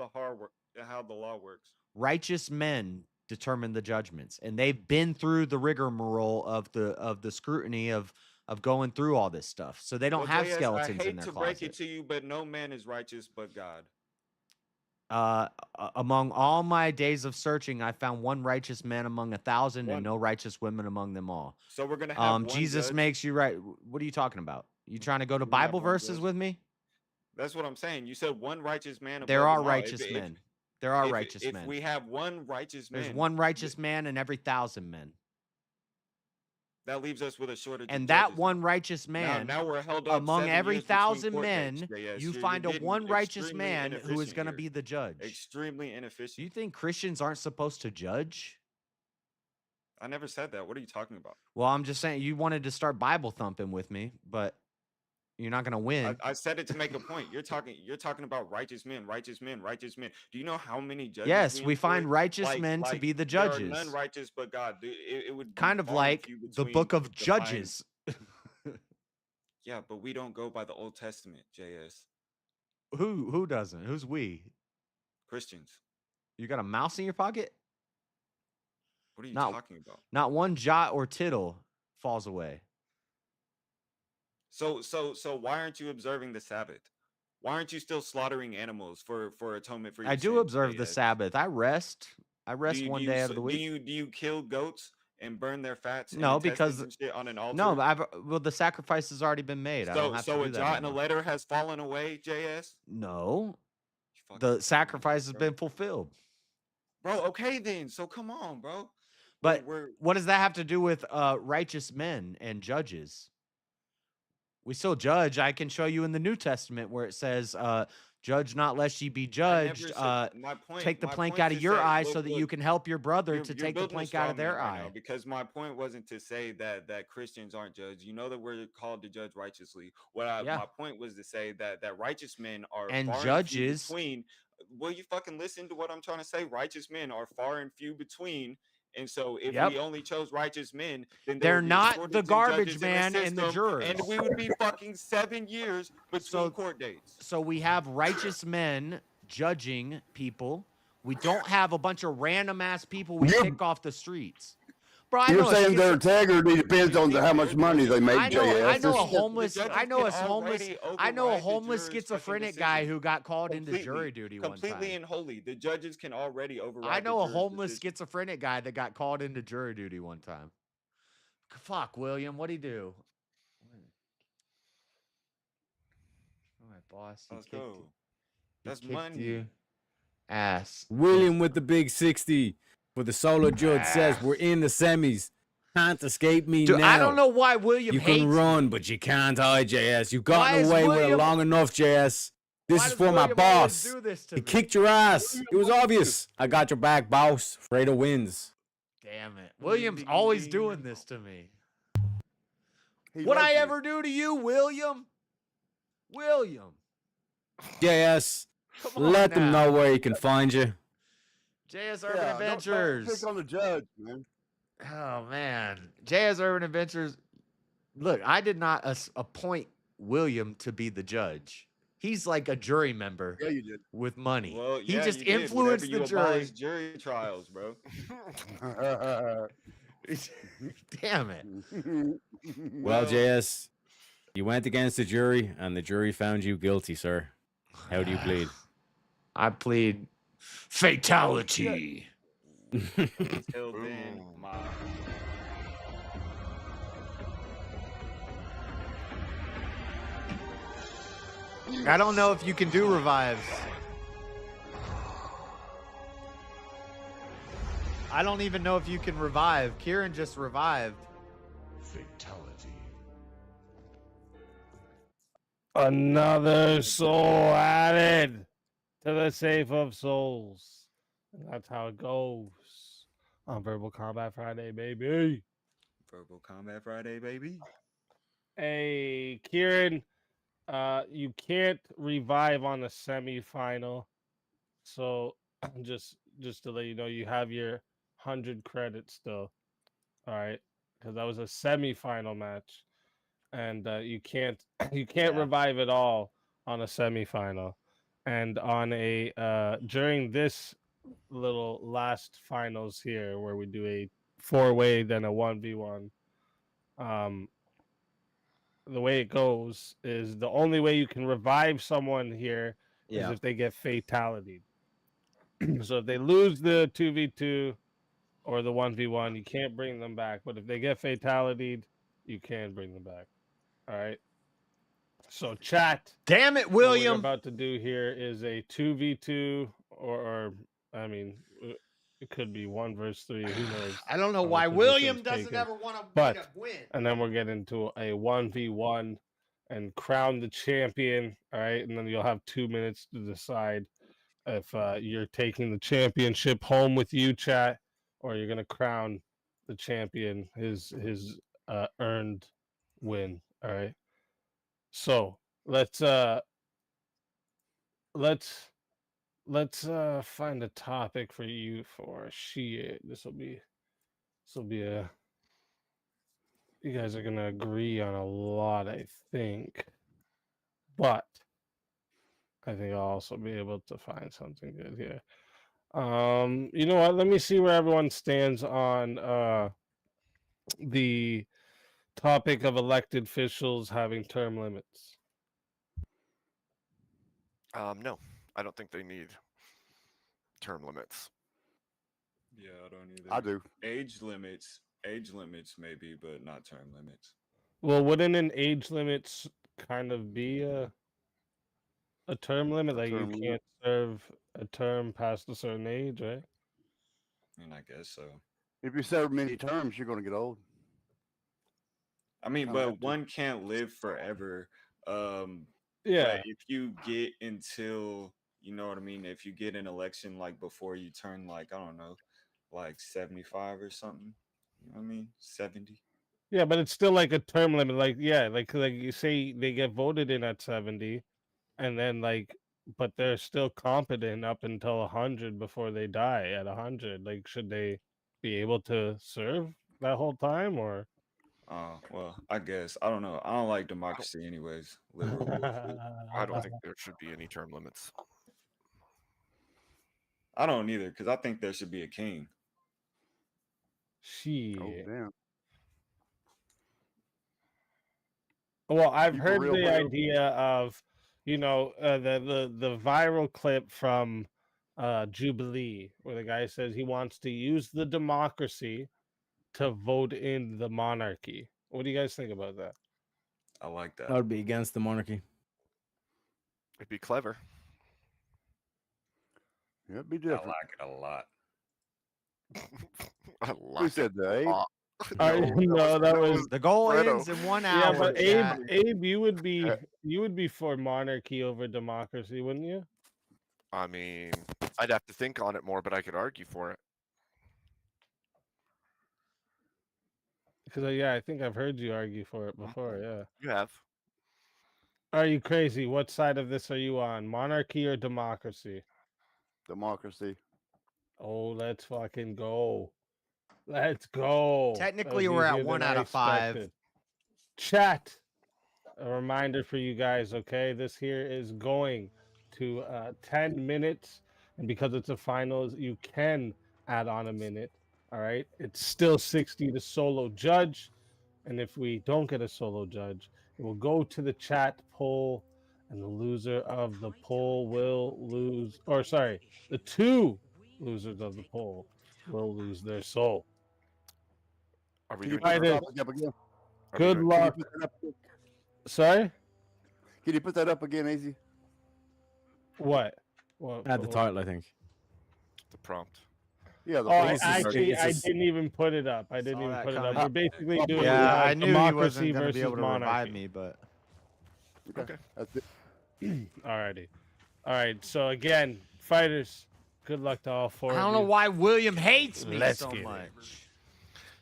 S18: the law works.
S1: Righteous men determine the judgments, and they've been through the rigmarole of the scrutiny of going through all this stuff. So they don't
S18: Well,
S1: have
S18: JS,
S1: skeletons
S18: I hate
S1: in their
S18: to
S1: closet.
S18: break it to you, but no man is righteous but God.
S1: Among all my days of searching, I found one righteous man among 1,000 and no righteous women among them all.
S18: So we're gonna have one
S1: Jesus
S18: judge?
S1: makes you right. What are you talking about? You trying to go to
S18: We're gonna have
S1: Bible
S18: one
S1: verses
S18: judge.
S1: with me?
S18: That's what I'm saying. You said one righteous man.
S1: There
S18: above
S1: are
S18: them all.
S1: righteous men. There are
S18: if-
S1: righteous
S18: if
S1: men.
S18: we have one righteous man,
S1: There's one righteous man in every 1,000 men.
S18: that leaves us with a shortage.
S1: And
S18: of
S1: that
S18: judges.
S1: one righteous man,
S18: now we're held up
S1: among
S18: 7
S1: every
S18: years between
S1: 1,000
S18: court
S1: men,
S18: dates, JS.
S1: you
S18: You're
S1: find a
S18: getting
S1: one righteous
S18: extremely
S1: man who is
S18: inefficient
S1: going to
S18: here.
S1: be the judge.
S18: Extremely inefficient.
S1: Do you think Christians aren't supposed to judge?
S18: I never said that. What are you talking about?
S1: Well, I'm just saying you wanted to start Bible thumping with me, but you're not going to win.
S18: I said it to make a point. You're talking about righteous men, righteous men, righteous men. Do you know how many judges?
S1: Yes, we
S18: employ?
S1: find righteous men to be the judges.
S18: There are none righteous but God. It would be
S1: Kind of
S18: far and
S1: like
S18: few
S1: the
S18: between
S1: book of
S18: to find-
S1: Judges.
S18: Yeah, but we don't go by the Old Testament, JS.
S1: Who doesn't? Who's we?
S18: Christians.
S1: You got a mouse in your pocket?
S18: What are you
S1: Not
S18: talking about?
S1: not one jot or tittle falls away.
S18: So why aren't you observing the Sabbath? Why aren't you still slaughtering animals for atonement for your
S1: I do
S18: sins,
S1: observe the
S18: JS?
S1: Sabbath. I rest. I rest one day out of the week.
S18: Do you kill goats and burn their fats and
S1: No,
S18: intestines
S1: because
S18: and shit on an altar?
S1: no, well, the sacrifice has already been made. I don't have to
S18: So
S1: do
S18: a
S1: that
S18: jot and a
S1: anymore.
S18: letter has fallen away, JS?
S1: No, the sacrifice has been fulfilled.
S18: Bro, okay then. So come on, bro.
S1: But
S18: we're
S1: what does that have to do with righteous men and judges? We still judge. I can show you in the New Testament where it says, "Judge not, lest ye be judged." Take the plank out of your eye so that you can help your brother to take the plank out of their eye.
S18: Because my point wasn't to say that Christians aren't judged. You know that we're called to judge righteously. My point was to say that righteous men are
S1: And
S18: far and few
S1: judges.
S18: between. Will you fucking listen to what I'm trying to say? Righteous men are far and few between. And so if we only chose righteous men, then
S1: they're not the garbage man and the jurors.
S18: And we would be fucking 7 years between court dates.
S1: So we have righteous men judging people. We don't have a bunch of random ass people we pick off the streets. Bro, I
S12: You're
S1: know
S12: saying their integrity depends on how much money they make, JS.
S1: I know a homeless schizophrenic guy who got called into jury duty one time.
S18: Completely and wholly. The judges can already override.
S1: I know a homeless schizophrenic guy that got called into jury duty one time. Fuck, William, what'd he do? All right, boss.
S18: Let's go. That's money.
S1: You. Ass.
S8: William with the big 60. For the solo judge says we're in the semis. Can't escape me
S1: Dude,
S8: now.
S1: I don't know why William
S8: You
S1: hates
S8: can run,
S1: me.
S8: but you can't hide, JS. You've
S1: Why
S8: gotten
S1: is
S8: away with it
S1: William-
S8: long enough, JS. This
S1: Why
S8: is
S1: does
S8: for my
S1: William always
S8: boss.
S1: do this to
S8: He
S1: me?
S8: kicked your ass. It was obvious. I got your back, boss. Fredo wins.
S1: Damn it. William's always doing this to me.
S12: He
S1: What'd
S12: loves
S1: I
S12: you.
S1: ever do to you, William? William.
S8: JS,
S1: Come on
S8: let them
S1: now.
S8: know where you can find you.
S1: JS Urban
S12: Don't
S1: Adventures.
S12: pick on the judge, man.
S1: Oh, man. JS Urban Adventures. Look, I did not appoint William to be the judge. He's like a jury member
S12: Yeah, you did.
S1: with money.
S18: Well,
S1: He
S18: yeah,
S1: just
S18: you did.
S1: influenced
S18: Whenever
S1: the
S18: you
S1: jury.
S18: abolished jury trials, bro.
S1: Damn it.
S8: Well, JS, you went against the jury, and the jury found you guilty, sir. How do you plead?
S1: I plead fatality.
S18: Until then,
S1: I don't know if you can do revives. I don't even know if you can revive. Kieran just revived.
S16: Fatality.
S2: Another soul added to the safe of souls. And that's how it goes on Verbal Combat Friday, baby.
S18: Verbal Combat Friday, baby.
S2: Hey, Kieran, you can't revive on the semifinal. So just to let you know, you have your 100 credits still. All right, because that was a semifinal match, and you can't revive at all on a semifinal. And on a during this little last finals here, where we do a 4-way, then a 1v1. The way it goes is the only way you can revive someone here is if they get fatality. So if they lose the 2v2 or the 1v1, you can't bring them back. But if they get fatality, you can bring them back. All right. So chat.
S1: Damn it,
S2: What we're
S1: William.
S2: about to do here is a 2v2 or I mean, it could be 1 versus 3. Who knows?
S1: I don't know
S2: how the
S1: why William
S2: position's
S1: doesn't
S2: taken.
S1: ever want to
S2: But
S1: win.
S2: and then we'll get into a 1v1 and crown the champion. All right, and then you'll have 2 minutes to decide if you're taking the championship home with you, chat, or you're gonna crown the champion his earned win. All right. So let's find a topic for you for shit. This will be a You guys are gonna agree on a lot, I think. But I think I'll also be able to find something good here. You know what? Let me see where everyone stands on the topic of elected officials having term limits.
S13: No, I don't think they need term limits.
S18: Yeah, I don't either.
S12: I do.
S18: Age limits maybe, but not term limits.
S2: Well, wouldn't an age limit kind of be a term limit? Like you
S12: term limit.
S2: can't serve a term past a certain age, right?
S18: I mean, I guess so.
S12: If you serve many terms, you're going to get old.
S18: I mean,
S12: Kinda have
S18: but
S12: to.
S18: one can't live forever.
S2: Yeah.
S18: But if you get until, you know what I mean, if you get an election like before you turn like, I don't know, like 75 or something, you know what I mean? 70.
S2: Yeah, but it's still like a term limit. Like, yeah, like you say they get voted in at 70, and then but they're still competent up until 100 before they die at 100. Like, should they be able to serve that whole time, or?
S18: Oh, well, I guess. I don't know. I don't like democracy anyways. Liberal bullshit.
S13: I don't think there should be any term limits.
S18: I don't either, because I think there should be a king.
S2: Shit.
S12: Oh, damn.
S2: Well, I've
S12: Keep it
S2: heard
S12: real,
S2: the
S12: bro.
S2: idea of, the viral clip from Jubilee, where the guy says he wants to use the democracy to vote in the monarchy. What do you guys think about that?
S18: I like that.
S8: I would be against the monarchy.
S13: It'd be clever.
S12: Yeah, it'd be
S18: I
S12: different.
S18: like it a lot.
S13: I
S12: Who
S13: like
S12: said that, Abe?
S2: No, that was
S1: The goal
S13: Fredo.
S1: ends in 1
S2: yeah.
S1: hour.
S2: But
S1: chat.
S2: Abe, you would be for monarchy over democracy, wouldn't you?
S13: I mean, I'd have to think on it more, but I could argue for it.
S2: Because yeah, I think I've heard you argue for it before. Yeah.
S13: You have.
S2: Are you crazy? What side of this are you on? Monarchy or democracy?
S12: Democracy.
S2: Oh, let's fucking go. Let's go. That
S1: Technically,
S2: was
S1: we're at
S2: easier
S1: 1
S2: than I
S1: out of 5.
S2: expected. Chat. A reminder for you guys, okay? This here is going to 10 minutes. And because it's a finals, you can add on a minute. All right. It's still 60 to solo judge. And if we don't get a solo judge, it will go to the chat poll. And the loser of the poll will lose. Or sorry, the two losers of the poll will lose their soul.
S13: Are we
S12: Can you
S13: doing
S12: put the
S2: Fighters,
S12: topic up again?
S2: good luck.
S12: Can you put that up again?
S2: Sorry?
S12: Can you put that up again, Easy?
S2: What?
S8: Add the title, I think.
S13: The prompt.
S12: Yeah. The
S2: Oh, I
S8: it's
S2: didn't even put it up. I didn't
S1: Saw
S2: even
S1: that
S2: put it up.
S1: coming.
S2: We're basically doing
S1: Yeah, I knew he
S2: democracy
S1: wasn't going to be
S2: versus
S1: able to
S2: monarchy.
S1: revive me, but
S12: Okay. That's it.
S2: Alrighty. All right. So again, fighters, good luck to all four.
S1: I don't
S2: of
S1: know
S2: you.
S1: why William hates me
S2: Let's
S1: so
S2: get it.
S1: much.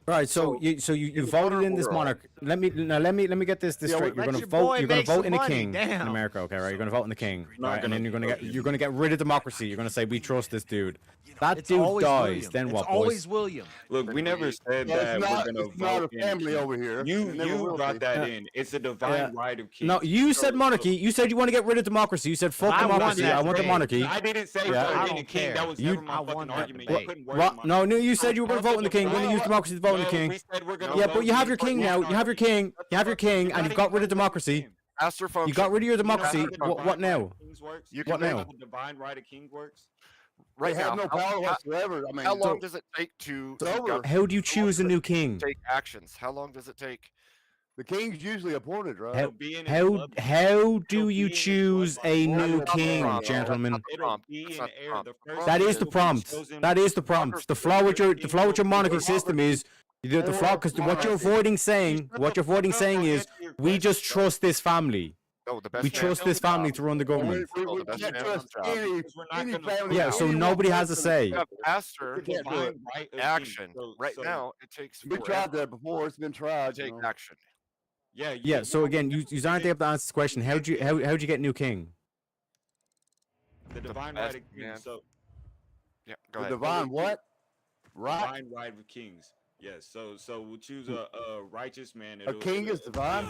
S8: Right, so you voted in this monarch. Let me get this
S1: Yeah,
S8: straight.
S1: let
S8: You're
S1: your
S8: gonna vote.
S1: boy
S8: You're gonna
S1: make
S8: vote
S1: some
S8: in a
S1: money,
S8: king in
S1: damn.
S8: America, okay? Right? You're gonna vote in the king,
S18: Not
S8: right? And then
S18: gonna
S8: you're gonna get rid of democracy. You're gonna say we trust this dude. That
S1: It's
S8: dude
S1: always
S8: dies.
S1: William.
S8: Then
S1: It's
S8: what,
S1: always
S8: boys?
S1: William.
S18: Look, we never said
S12: Yeah,
S18: that
S12: it's not,
S18: we're gonna
S12: it's not
S18: vote
S12: a
S18: in
S12: family
S18: king.
S12: over here.
S18: You
S12: It never will
S18: brought
S12: be.
S18: that in. It's a divine right of kings.
S8: No, you
S18: So,
S8: said monarchy.
S18: look,
S8: You said you want to get rid of democracy. You said fuck
S1: I won
S8: democracy.
S1: that
S8: I want the
S1: debate.
S8: monarchy.
S18: I didn't say
S8: Yeah.
S18: vote
S1: I
S18: in
S1: don't
S18: the king.
S1: care.
S18: That was
S8: You-
S18: never my
S1: I won
S18: fucking
S1: that
S18: argument.
S1: debate.
S18: You couldn't word
S8: What?
S18: my
S8: No, you said
S18: So
S8: you were gonna
S18: part
S8: vote
S18: of
S8: in the king. We're gonna use democracy to vote in the king.
S18: We said we're gonna
S8: Yeah,
S18: vote
S8: but you have
S18: in
S8: your
S18: the
S8: king now. You have your king. You have your king, and you've got rid of democracy.
S13: Master function.
S8: You got rid of your democracy.
S18: You know how the
S8: What
S18: divine right
S8: now?
S18: of kings works?
S13: You
S8: What
S13: can
S8: now?
S18: How the divine right of king works?
S13: Right
S12: They have
S13: now.
S12: no power whatsoever. I mean,
S13: How long does it take to
S12: It's over.
S8: How do you choose a new king?
S13: take actions? How long does it take?
S12: the king's usually appointed, right?
S8: How,
S18: Being in a
S8: how,
S18: bloodline.
S8: how do
S18: It'll
S8: you
S18: be in the
S8: choose a
S18: bloodline.
S8: new
S13: That's not the
S8: king,
S13: prompt.
S8: gentlemen?
S13: That's not the
S18: It'll
S13: prompt.
S18: be
S13: That's
S18: in
S13: not
S18: the air.
S13: prompt.
S18: The
S13: The
S18: first
S8: That
S13: prompt
S8: is the
S18: will be
S8: prompt.
S18: chosen
S8: That is the prompt.
S18: first.
S8: The flaw with your monarchy
S18: Or
S8: system is the flaw because what you're avoiding saying, is we just trust this family.
S13: No, the best
S8: We
S13: man
S8: trust
S13: on
S8: this
S13: the job.
S8: family to run the government.
S13: Oh, the best
S12: can't
S13: man on
S12: trust
S13: the job.
S12: any,
S18: Because we're not
S12: any
S18: gonna
S12: family.
S8: Yeah, so
S12: anyone
S8: nobody has a
S12: person.
S8: say.
S13: You have Pastor
S12: We can't do it.
S18: divine right of
S13: action.
S18: kings.
S13: Right now, it takes
S12: We
S13: forever
S12: tried that before. It's been
S13: to
S12: tried.
S13: take
S12: You know.
S13: action.
S8: Yeah. So again, you aren't able to answer the question. How'd you get new king?
S18: The divine
S13: best
S18: right of
S13: man.
S18: kings. So
S13: Yeah, go
S12: The
S13: ahead.
S12: divine what? Right.
S18: divine right of kings. Yes. So we'll choose a righteous man.
S12: A king is divine.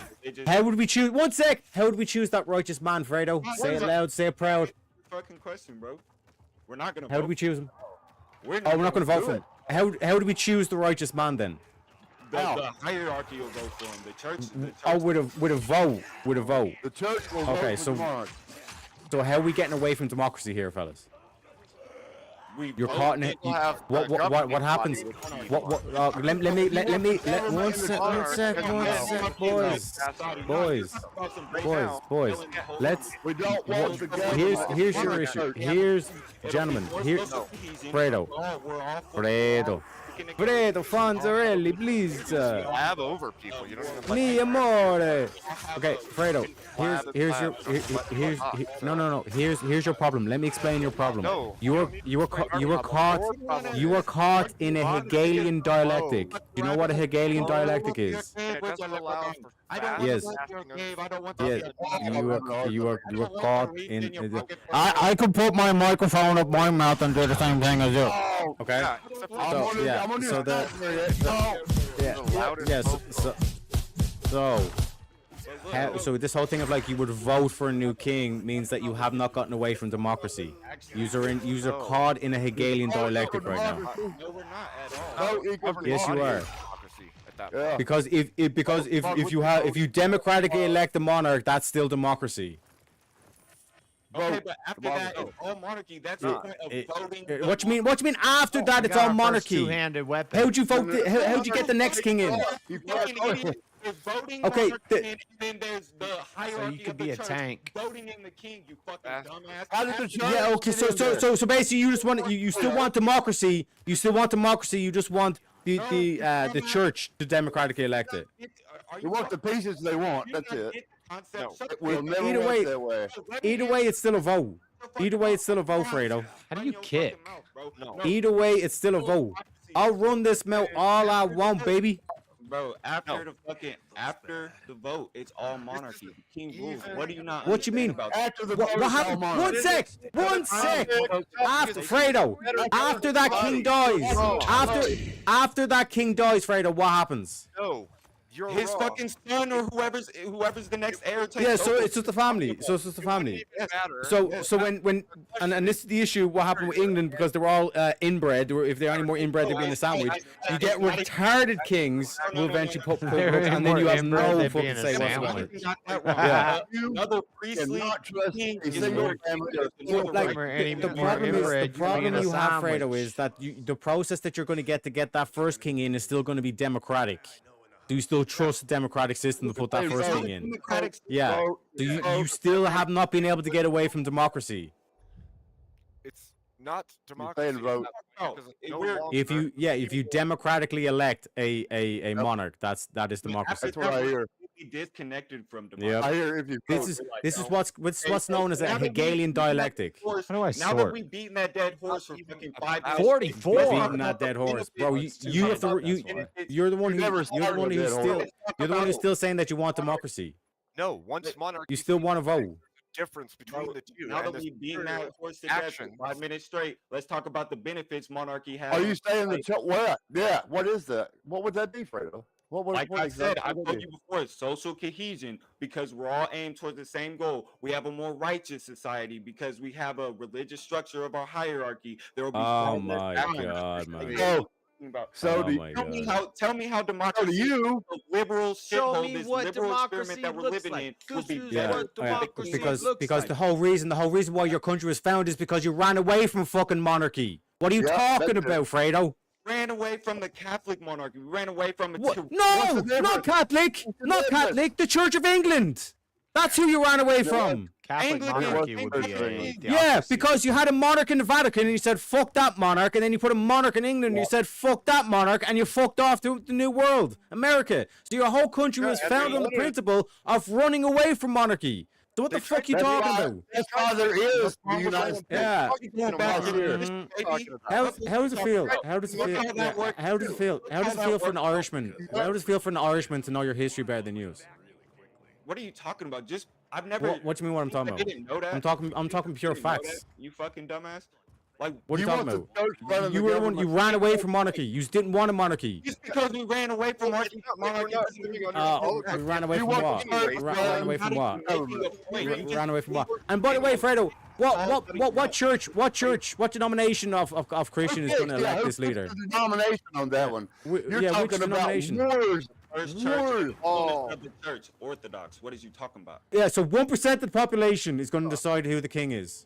S8: How would we choose? One sec. How would we choose that righteous man, Fredo? Say it loud. Say it proud.
S18: Fucking question, bro. We're not gonna.
S8: How do we choose him?
S18: We're
S8: Oh, we're not going to vote
S18: do
S8: for
S18: it.
S8: him. How do we choose the righteous man then?
S18: The hierarchy will vote for him. The church.
S8: Oh, with a vote. With a vote.
S12: The church will
S8: Okay,
S12: vote for
S8: so
S12: the monarch.
S8: so how are we getting away from democracy here, fellas? You're
S13: both
S8: caught in it.
S13: people have
S8: What
S13: a governing
S8: happens?
S13: body.
S8: Let one sec, boys. Let's.
S12: We don't want the government.
S8: Here's your issue. Here's, gentlemen. Here, Fredo. Fredo Fonzarelli, please.
S13: Blab over people. You don't even
S8: Mi amore. Okay, Fredo. Here's no. Here's your problem. Let me explain your problem.
S13: No.
S8: You were caught in a Hegelian dialectic. Do you know what a Hegelian dialectic is? Yes. Yes. You were caught in. I could put my microphone up my mouth and do the same thing as you. Okay. So this whole thing of like you would vote for a new king means that you have not gotten away from democracy. You're caught in a Hegelian dialectic right now.
S18: No, we're not at all.
S8: Yes, you are.
S12: Yeah.
S8: Because if you democratically elect a monarch, that's still democracy.
S18: Okay, but after that, it's all monarchy. That's the point of voting.
S8: What you mean? What you mean after that? It's all monarchy.
S1: Two-handed weapon.
S8: How'd you vote? How'd you get the next king in?
S18: You fucking idiot. There's voting
S8: Okay,
S18: monarchy, and then there's the hierarchy
S1: could
S18: of the
S1: be a
S18: church.
S1: tank.
S18: Voting in the king, you fucking dumbass.
S12: How did the church
S8: Yeah. Okay. So basically, you just want you still want democracy. You still want democracy. You just want the church to democratically elect it.
S12: You want the pieces they want. That's it. It will never
S8: Either
S12: work
S8: way,
S12: that way.
S8: either way, it's still a vote. Either way, it's still a vote, Fredo.
S1: How do you kick?
S8: Either way, it's still a vote. I'll run this mouth all I want, baby.
S18: Bro, after the vote, it's all monarchy. The king rules. What do you not?
S8: What you mean?
S18: About
S12: After the
S8: What
S12: vote,
S8: happened?
S12: it's all
S8: One sec. After Fredo, after that king dies, after that king dies, Fredo, what happens?
S13: No. You're
S18: his
S13: wrong.
S18: fucking son or whoever's the next heir takes
S8: Yeah, so
S18: over.
S8: it's just the family. So it's just the family. So when and this is the issue. What happened with England because they were all inbred. Or if they're any more inbred, they'd be in a sandwich. You get retarded kings who eventually put and then you have no fucking say whatsoever. Yeah.
S18: Another priestly king is
S8: Like, the problem you have, Fredo, is that the process that you're going to get that first king in is still going to be democratic. Do you still trust the democratic system to put that first king in? Yeah. So you still have not been able to get away from democracy.
S13: It's not democracy.
S8: If you democratically elect a monarch, that is democracy.
S12: That's what I hear.
S18: Disconnected from democracy.
S8: Yep.
S12: I hear if you
S8: This is what's known as a Hegelian dialectic.
S1: How do I
S18: Now that
S1: sort?
S18: we've beaten that dead horse for fucking 5 years,
S1: 44.
S8: Beating that dead horse, bro. You have to. You're the one who's still saying that you want democracy.
S13: No, once monarchy.
S8: You still want to vote.
S13: Difference between the two.
S18: Now
S13: and
S18: that
S13: this
S18: we've beaten that horse to death for
S13: action.
S18: 5 minutes straight, let's talk about the benefits monarchy has.
S12: Are you saying what? Yeah. What is that? What would that be, Fredo? What
S18: Like
S12: what
S18: I said,
S12: exactly
S18: I
S12: would
S18: told
S12: it
S18: you before, it's social cohesion because we're all aimed towards the same goal. We have a more righteous society because we have a religious structure of our hierarchy. There will be
S8: Oh
S18: far less
S8: my
S18: balance.
S8: god, man.
S18: Like,
S12: So,
S18: about.
S12: so
S8: Oh
S12: do
S8: my
S18: Tell me
S8: god.
S18: how democracy,
S12: you.
S18: the liberal
S1: Show
S18: shithole,
S1: me
S18: this
S1: what
S18: liberal
S1: democracy
S18: experiment that we're
S1: looks
S18: living
S1: like.
S18: in, would be
S1: This is
S18: better.
S1: what democracy
S8: because
S1: looks like.
S8: the whole reason why your country was founded is because you ran away from fucking monarchy. What are you
S12: Yeah,
S8: talking
S12: that's it.
S8: about, Fredo?
S18: Ran away from the Catholic monarchy. We ran away from it.
S8: What?
S18: too.
S8: No, not Catholic, not Catholic. The Church of England. That's who you ran away from.
S1: Catholic
S18: Anglican
S1: monarchy would be
S18: Anglican.
S8: Yeah, because you had a monarch in the Vatican and you said fuck that monarch, and then you put a monarch in England and you said fuck that monarch, and you fucked off to the new world, America. So your whole country was founded on the principle of running away from monarchy. So what the fuck are you talking about?
S12: That's why there is the United States.
S8: Yeah.
S12: Mhm.
S8: How does it feel? How does it feel? Yeah, How does it feel? How does it feel for an Irishman? How does it feel for an Irishman to know your history better than you?
S18: What are you talking about? I've never.
S8: What do you mean? What I'm talking
S18: I
S8: about?
S18: didn't know that.
S8: I'm talking pure
S18: You didn't know
S8: facts.
S18: that, you fucking dumbass. Like,
S8: What are you
S12: You
S8: talking
S12: want the
S8: about?
S12: church running
S8: You
S12: the
S8: were the one. You
S12: government.
S8: ran away from monarchy. You didn't want a monarchy.
S18: just because we ran away from monarchy,
S8: We ran away from what? Ran away from what? Ran away from what? And by the way, Fredo, what church? What denomination of Christian is going to elect this leader?
S12: Who's the denomination on that one? You're
S8: Yeah, which
S12: talking about
S8: denomination?
S12: wars.
S18: First
S12: Wars.
S18: church, of the church, Orthodox. What is you talking about?
S8: Yeah, so 1% of the population is going to decide who the king is.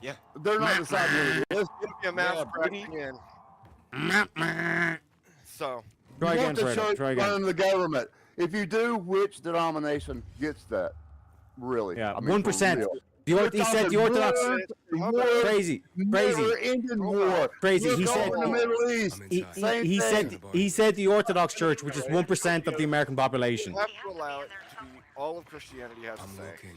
S18: Yeah,
S12: They're not deciding who it is.
S13: It'll be a mass cracking in. So
S8: Try
S12: You
S8: again,
S12: want the
S8: Fredo.
S12: church
S8: Try again.
S12: running the government. If you do, which denomination gets that? Really?
S8: Yeah,
S12: I mean, for
S8: 1%.
S12: real.
S8: He said the
S12: You're
S8: Orthodox.
S12: talking war,
S8: Crazy.
S12: Indian war.
S8: Crazy.
S12: You're
S8: He said.
S12: going to the Middle East. Same
S8: He
S12: thing.
S8: said. He said the Orthodox Church, which is 1% of the American population.
S13: you have to allow it to be all of Christianity has to say.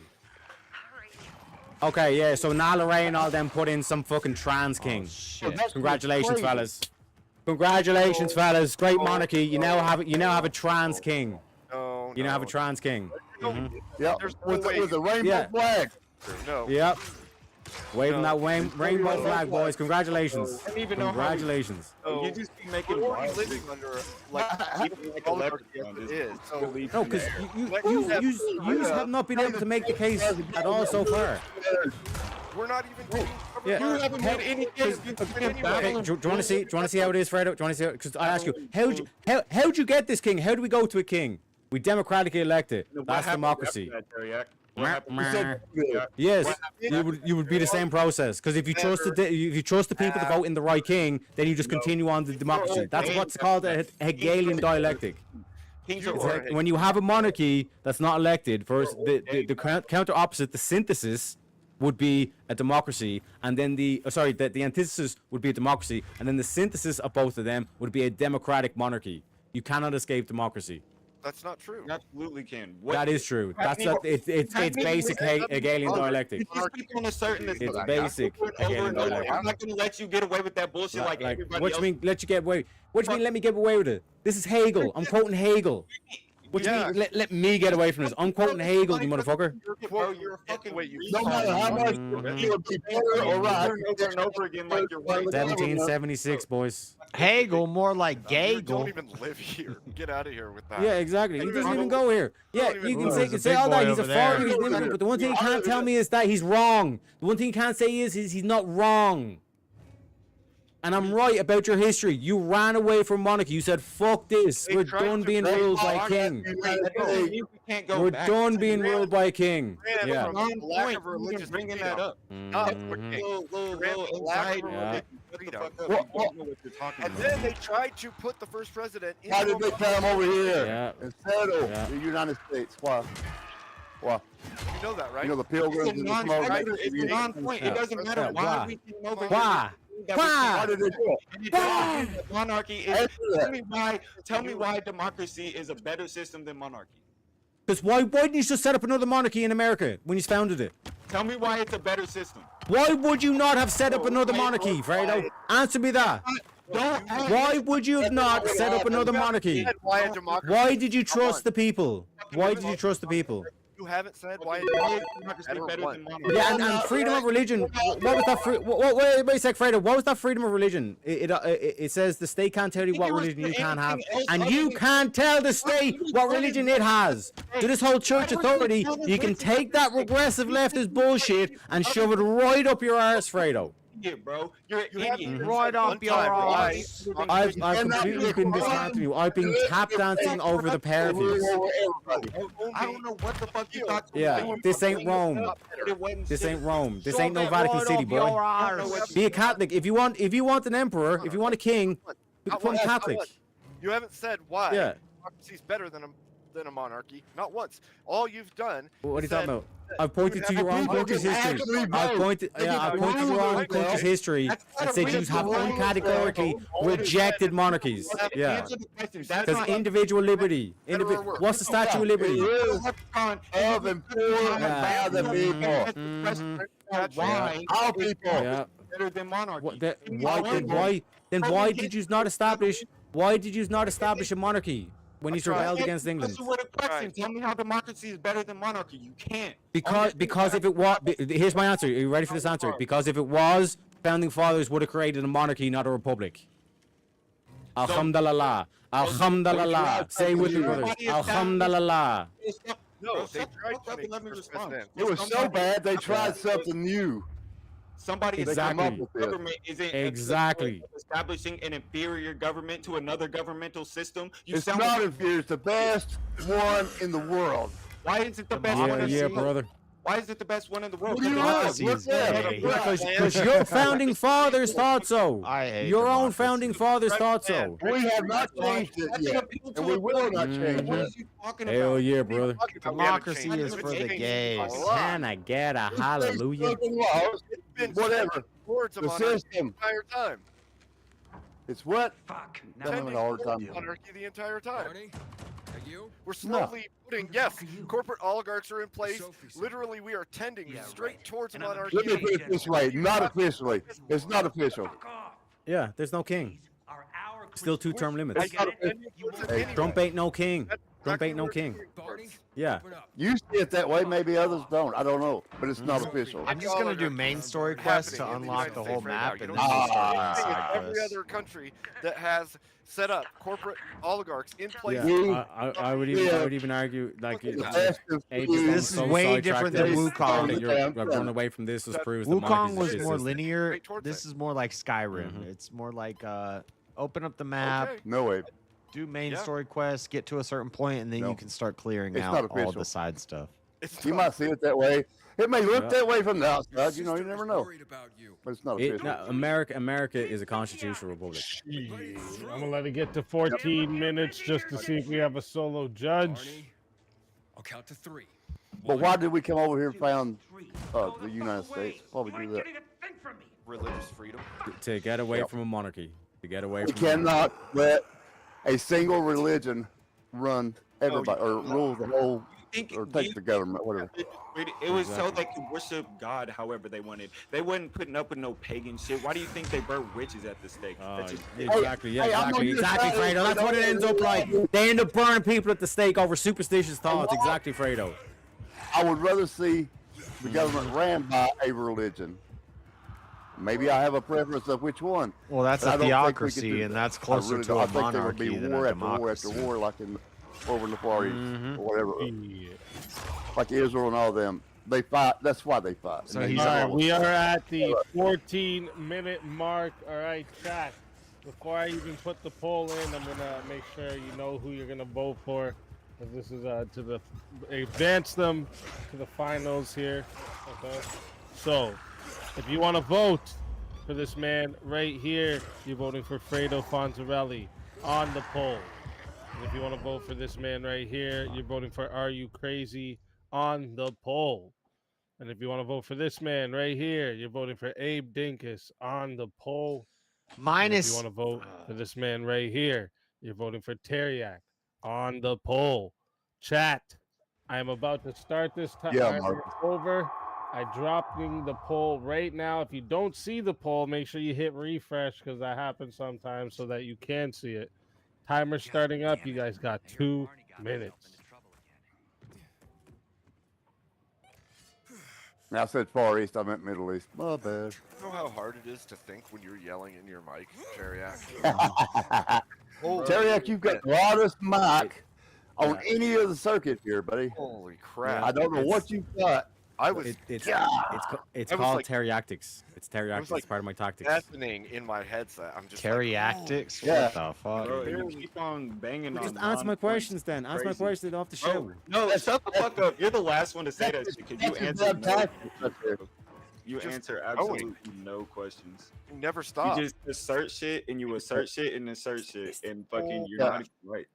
S8: Okay, yeah. So now Lorraine and all them put in some fucking trans king.
S12: That's
S8: Congratulations,
S12: crazy.
S8: fellas. Congratulations, fellas. Great monarchy. You now have a trans king.
S13: No,
S8: You now have a trans king. Mhm.
S12: Yep.
S13: There's no
S12: With
S13: way.
S12: the rainbow
S8: Yeah.
S12: flag.
S13: No.
S8: Yep. Waving
S13: No.
S8: that rainbow flag, boys. Congratulations.
S18: I don't even know how we-
S8: Congratulations.
S13: So
S18: You just be making
S13: we're already living under like oligarchy as it is. So
S8: No, because you have not been able to make the case at all so far.
S13: we're not even taking
S8: Yeah.
S18: You haven't made any case against
S8: Okay,
S18: anybody.
S8: do you want to see? Do you want to see how it is, Fredo? Do you want to see? Because I ask you, how'd you get this king? How do we go to a king? We democratically elected. That's democracy. Yes, you would be the same process. Because if you trust the people to vote in the right king, then you just continue on the democracy. That's what's called a Hegelian dialectic.
S18: Kings
S8: It's
S18: are
S8: like when you have a monarchy that's not elected, first the counter opposite, the synthesis would be a democracy, and then the antithesis would be a democracy, and then the synthesis of both of them would be a democratic monarchy. You cannot escape democracy.
S13: that's not true.
S18: You absolutely can.
S8: That is true. It's basic Hegelian dialectic.
S18: You just keep on asserting this.
S8: It's
S18: stuff
S8: basic
S18: over and
S8: Hegelian
S18: over.
S8: dialectic.
S18: I'm not gonna let you get away with that bullshit like
S8: Like,
S18: everybody
S8: what
S18: else.
S8: you mean? Let you get away? What you mean? Let me get away with it? This is Hegel. I'm quoting Hegel. What you mean? Let me get away from this? I'm quoting Hegel, you motherfucker.
S18: Bro, you're a fucking.
S12: No matter how much you would be better or right.
S18: Over and over again, like you're right.
S8: 1776, boys.
S1: Hegel, more like
S13: You
S1: Gagel.
S13: don't even live here. Get out of here with that.
S8: Yeah, exactly. He doesn't even go here. Yeah, you can
S1: There's a
S8: say
S1: big
S8: all that.
S1: boy
S8: He's a
S1: over there.
S8: foreigner, he's an immigrant, but the one thing he can't tell me is that he's wrong. The one thing he can't say is he's not wrong. And I'm right about your history. You ran away from monarchy. You said, fuck this. We're done being ruled by a king. We're done being ruled by a king. Yeah.
S13: Lack of religious
S18: bringing
S13: freedom.
S18: that up.
S13: Not for king. Lack of
S8: Yeah.
S13: religious freedom.
S18: And
S13: And then they tried to put the first president in
S12: Why did they come over here
S8: Yeah.
S12: and settle
S8: Yeah.
S12: the United States? Why? Why?
S13: You know that, right?
S12: You know the pilgrims and the smugglers.
S18: It's a non-point. It doesn't matter
S8: Yeah,
S18: why
S8: why?
S18: we came over here.
S8: Why?
S12: Why
S8: Why?
S12: did they do it?
S18: Why? Monarchy is.
S12: Answer that.
S18: Tell me why democracy is a better system than monarchy.
S8: Because why didn't you just set up another monarchy in America when you founded it?
S18: Tell me why it's a better system.
S8: Why would you not have set up another monarchy, Fredo? Answer me that. Why would you have not set up another monarchy?
S13: Why a democracy?
S8: Why did you trust the people? Why did you trust the people?
S13: You haven't said why
S18: Democracy better than monarchy.
S8: Yeah, and freedom of religion. What was that? Wait a sec, Fredo. What was that freedom of religion? It says the state can't tell you what religion you can have, and you can't tell the state what religion it has. To this whole church authority, you can take that regressive leftist bullshit and shove it right up your arse, Fredo.
S18: Idiot, bro. You're an idiot.
S1: Right up your ass.
S8: I've completely been dismantling you. I've been tap dancing over the pair of you.
S18: I don't know what the fuck you thought.
S8: Yeah, this ain't Rome. This ain't Rome. This ain't no Vatican City, boy. Be a Catholic. If you want an emperor, if you want a king, become Catholic.
S13: You haven't said why
S8: Yeah.
S13: democracy's better than a monarchy. Not once. All you've done.
S8: What are you
S13: is
S8: talking
S13: said
S8: about? I've pointed to your own country's history. I pointed to your own country's history and said you have uncategorically rejected monarchies. Yeah. Because individual liberty. What's the Statue of Liberty?
S12: Of and for and by the people.
S18: Why?
S12: All people.
S8: Yeah.
S18: Better than monarchy.
S8: Why did you not establish a monarchy? when he
S18: That's right.
S8: rebelled against
S18: Hey,
S8: England.
S18: listen with a question. Tell me how democracy is better than monarchy. You can't.
S8: Because if it was, here's my answer. Are you ready for this answer? Because if it was, founding fathers would have created a monarchy, not a republic. Alhamdulillah. Alhamdulillah. Say with me, brothers. Alhamdulillah.
S13: No, they
S18: shut
S13: tried
S18: the fuck up and let me respond.
S12: It was so bad they tried something new.
S18: Somebody
S8: Exactly.
S18: government isn't
S8: Exactly.
S18: establishing an inferior government to another governmental system.
S12: It's not inferior. It's the best one in the world.
S18: Why is it the best one in the world?
S8: Brother.
S18: Why is it the best one in the world?
S12: What do you want?
S8: Because your founding fathers thought so. Your own founding fathers thought so.
S12: We have not changed it yet, and we will not change
S18: What
S12: it.
S18: are you talking
S8: Hell
S18: about?
S8: yeah, brother.
S1: Democracy is for the gays.
S8: Can I get a hallelujah?
S12: Whatever.
S13: Words of
S12: The
S13: monarchy
S12: system.
S13: the entire time.
S12: It's what?
S17: Fuck.
S12: Tell me all the time.
S13: Monarchy the entire time.
S17: You?
S13: We're slowly putting, yes, corporate oligarchs are in place. Literally, we are tending straight towards monarchy.
S12: Let me put it this way. Not officially. It's not official.
S8: Yeah, there's no king. Still 2-term limits.
S12: It's not official.
S8: Hey, Trump ain't no king. Trump ain't no king. Yeah.
S12: You see it that way. Maybe others don't. I don't know. But it's not official.
S1: I'm just gonna do main story quests to unlock the whole map, and then
S13: we'll
S1: we'll start doing side
S13: every
S1: quests.
S13: other country that has set up corporate oligarchs in place.
S8: Yeah, I would even argue like
S1: This is way different than Wukong.
S8: You're running away from this. This proves that
S1: Wukong
S8: monarchy's a
S1: was
S8: shit
S1: more
S8: system.
S1: linear. This is more like Skyrim. It's more like open up the map.
S12: No way.
S1: Do main story quests, get to a certain point, and then you can start clearing
S12: It's
S1: out
S12: not
S1: all
S12: official.
S1: the side stuff.
S12: You might see it that way. It may look that way from the outside. You know, you never know. But it's not official.
S8: America is a constitutional republic.
S2: I'm gonna let it get to 14 minutes just to see if we have a solo judge.
S17: I'll count to 3.
S12: But why did we come over here and found the United States? Why would we do that?
S13: Religious freedom.
S8: To get away from a monarchy. To get away
S12: We
S8: from
S12: cannot let a single religion run everybody or rule the whole or take the government, whatever.
S18: It was so they could worship God however they wanted. They wasn't putting up with no pagan shit. Why do you think they burn witches at the stake?
S8: Exactly, Fredo. That's what it ends up like. They end up burning people at the stake over superstitious thoughts. Exactly, Fredo.
S12: I would rather see the government ran by a religion. Maybe I have a preference of which one.
S1: Well, that's
S12: but
S1: a
S12: I don't think we could
S1: theocracy,
S12: do
S1: and
S12: that.
S1: that's
S12: I
S1: closer
S12: really
S1: to
S12: don't.
S1: a
S12: I think there would be
S1: monarchy than
S12: war
S1: a
S12: after war after
S1: democracy.
S12: war, like over in the Far East or whatever. Like Israel and all them. They fight. That's why they fight.
S1: So
S12: And they
S1: he's
S2: All
S12: know
S2: right,
S12: all
S2: we
S12: the
S2: are
S12: time.
S2: at the 14-minute mark. All right, chat. Before I even put the poll in, I'm gonna make sure you know who you're gonna vote for. 'Cause this is to the advance them to the finals here. Okay. So, if you want to vote for this man right here, you're voting for Fredo Fonzarelli on the poll. And if you want to vote for this man right here, you're voting for Are You Crazy on the poll. And if you want to vote for this man right here, you're voting for Abe Dinkus on the poll. And if you want to vote for this man right here, you're voting for Teriak on the poll. Chat, I am about to start this time.
S12: Yeah, Mark.
S2: Over. I'm dropping the poll right now. If you don't see the poll, make sure you hit refresh because that happens sometimes so that you can see it. Timer starting up. You guys got 2 minutes.
S12: I said Far East. I meant Middle East. My bad.
S13: You know how hard it is to think when you're yelling in your mic, Teriak?
S12: Teriak, you've got the loudest mic on any of the circuit here, buddy.
S13: Holy crap!
S12: I don't know what you've got.
S13: I was.
S8: It's
S13: I was
S8: called
S13: like-
S8: Teriactics. It's Teriactics. It's part of my tactics.
S13: Happening in my headset. I'm just
S1: Teriactics?
S12: Yeah.
S1: What the fuck?
S18: Bro, you keep on banging on.
S8: Just answer my questions then. Answer my
S18: Crazy.
S8: questions off the show.
S18: Bro, no, shut the fuck up. You're the last one to say that shit. Cause you answer you answer absolutely no questions.
S13: You never stop.
S18: You just assert shit and you assert shit and assert shit and fucking you're
S12: Yeah.
S18: not even right.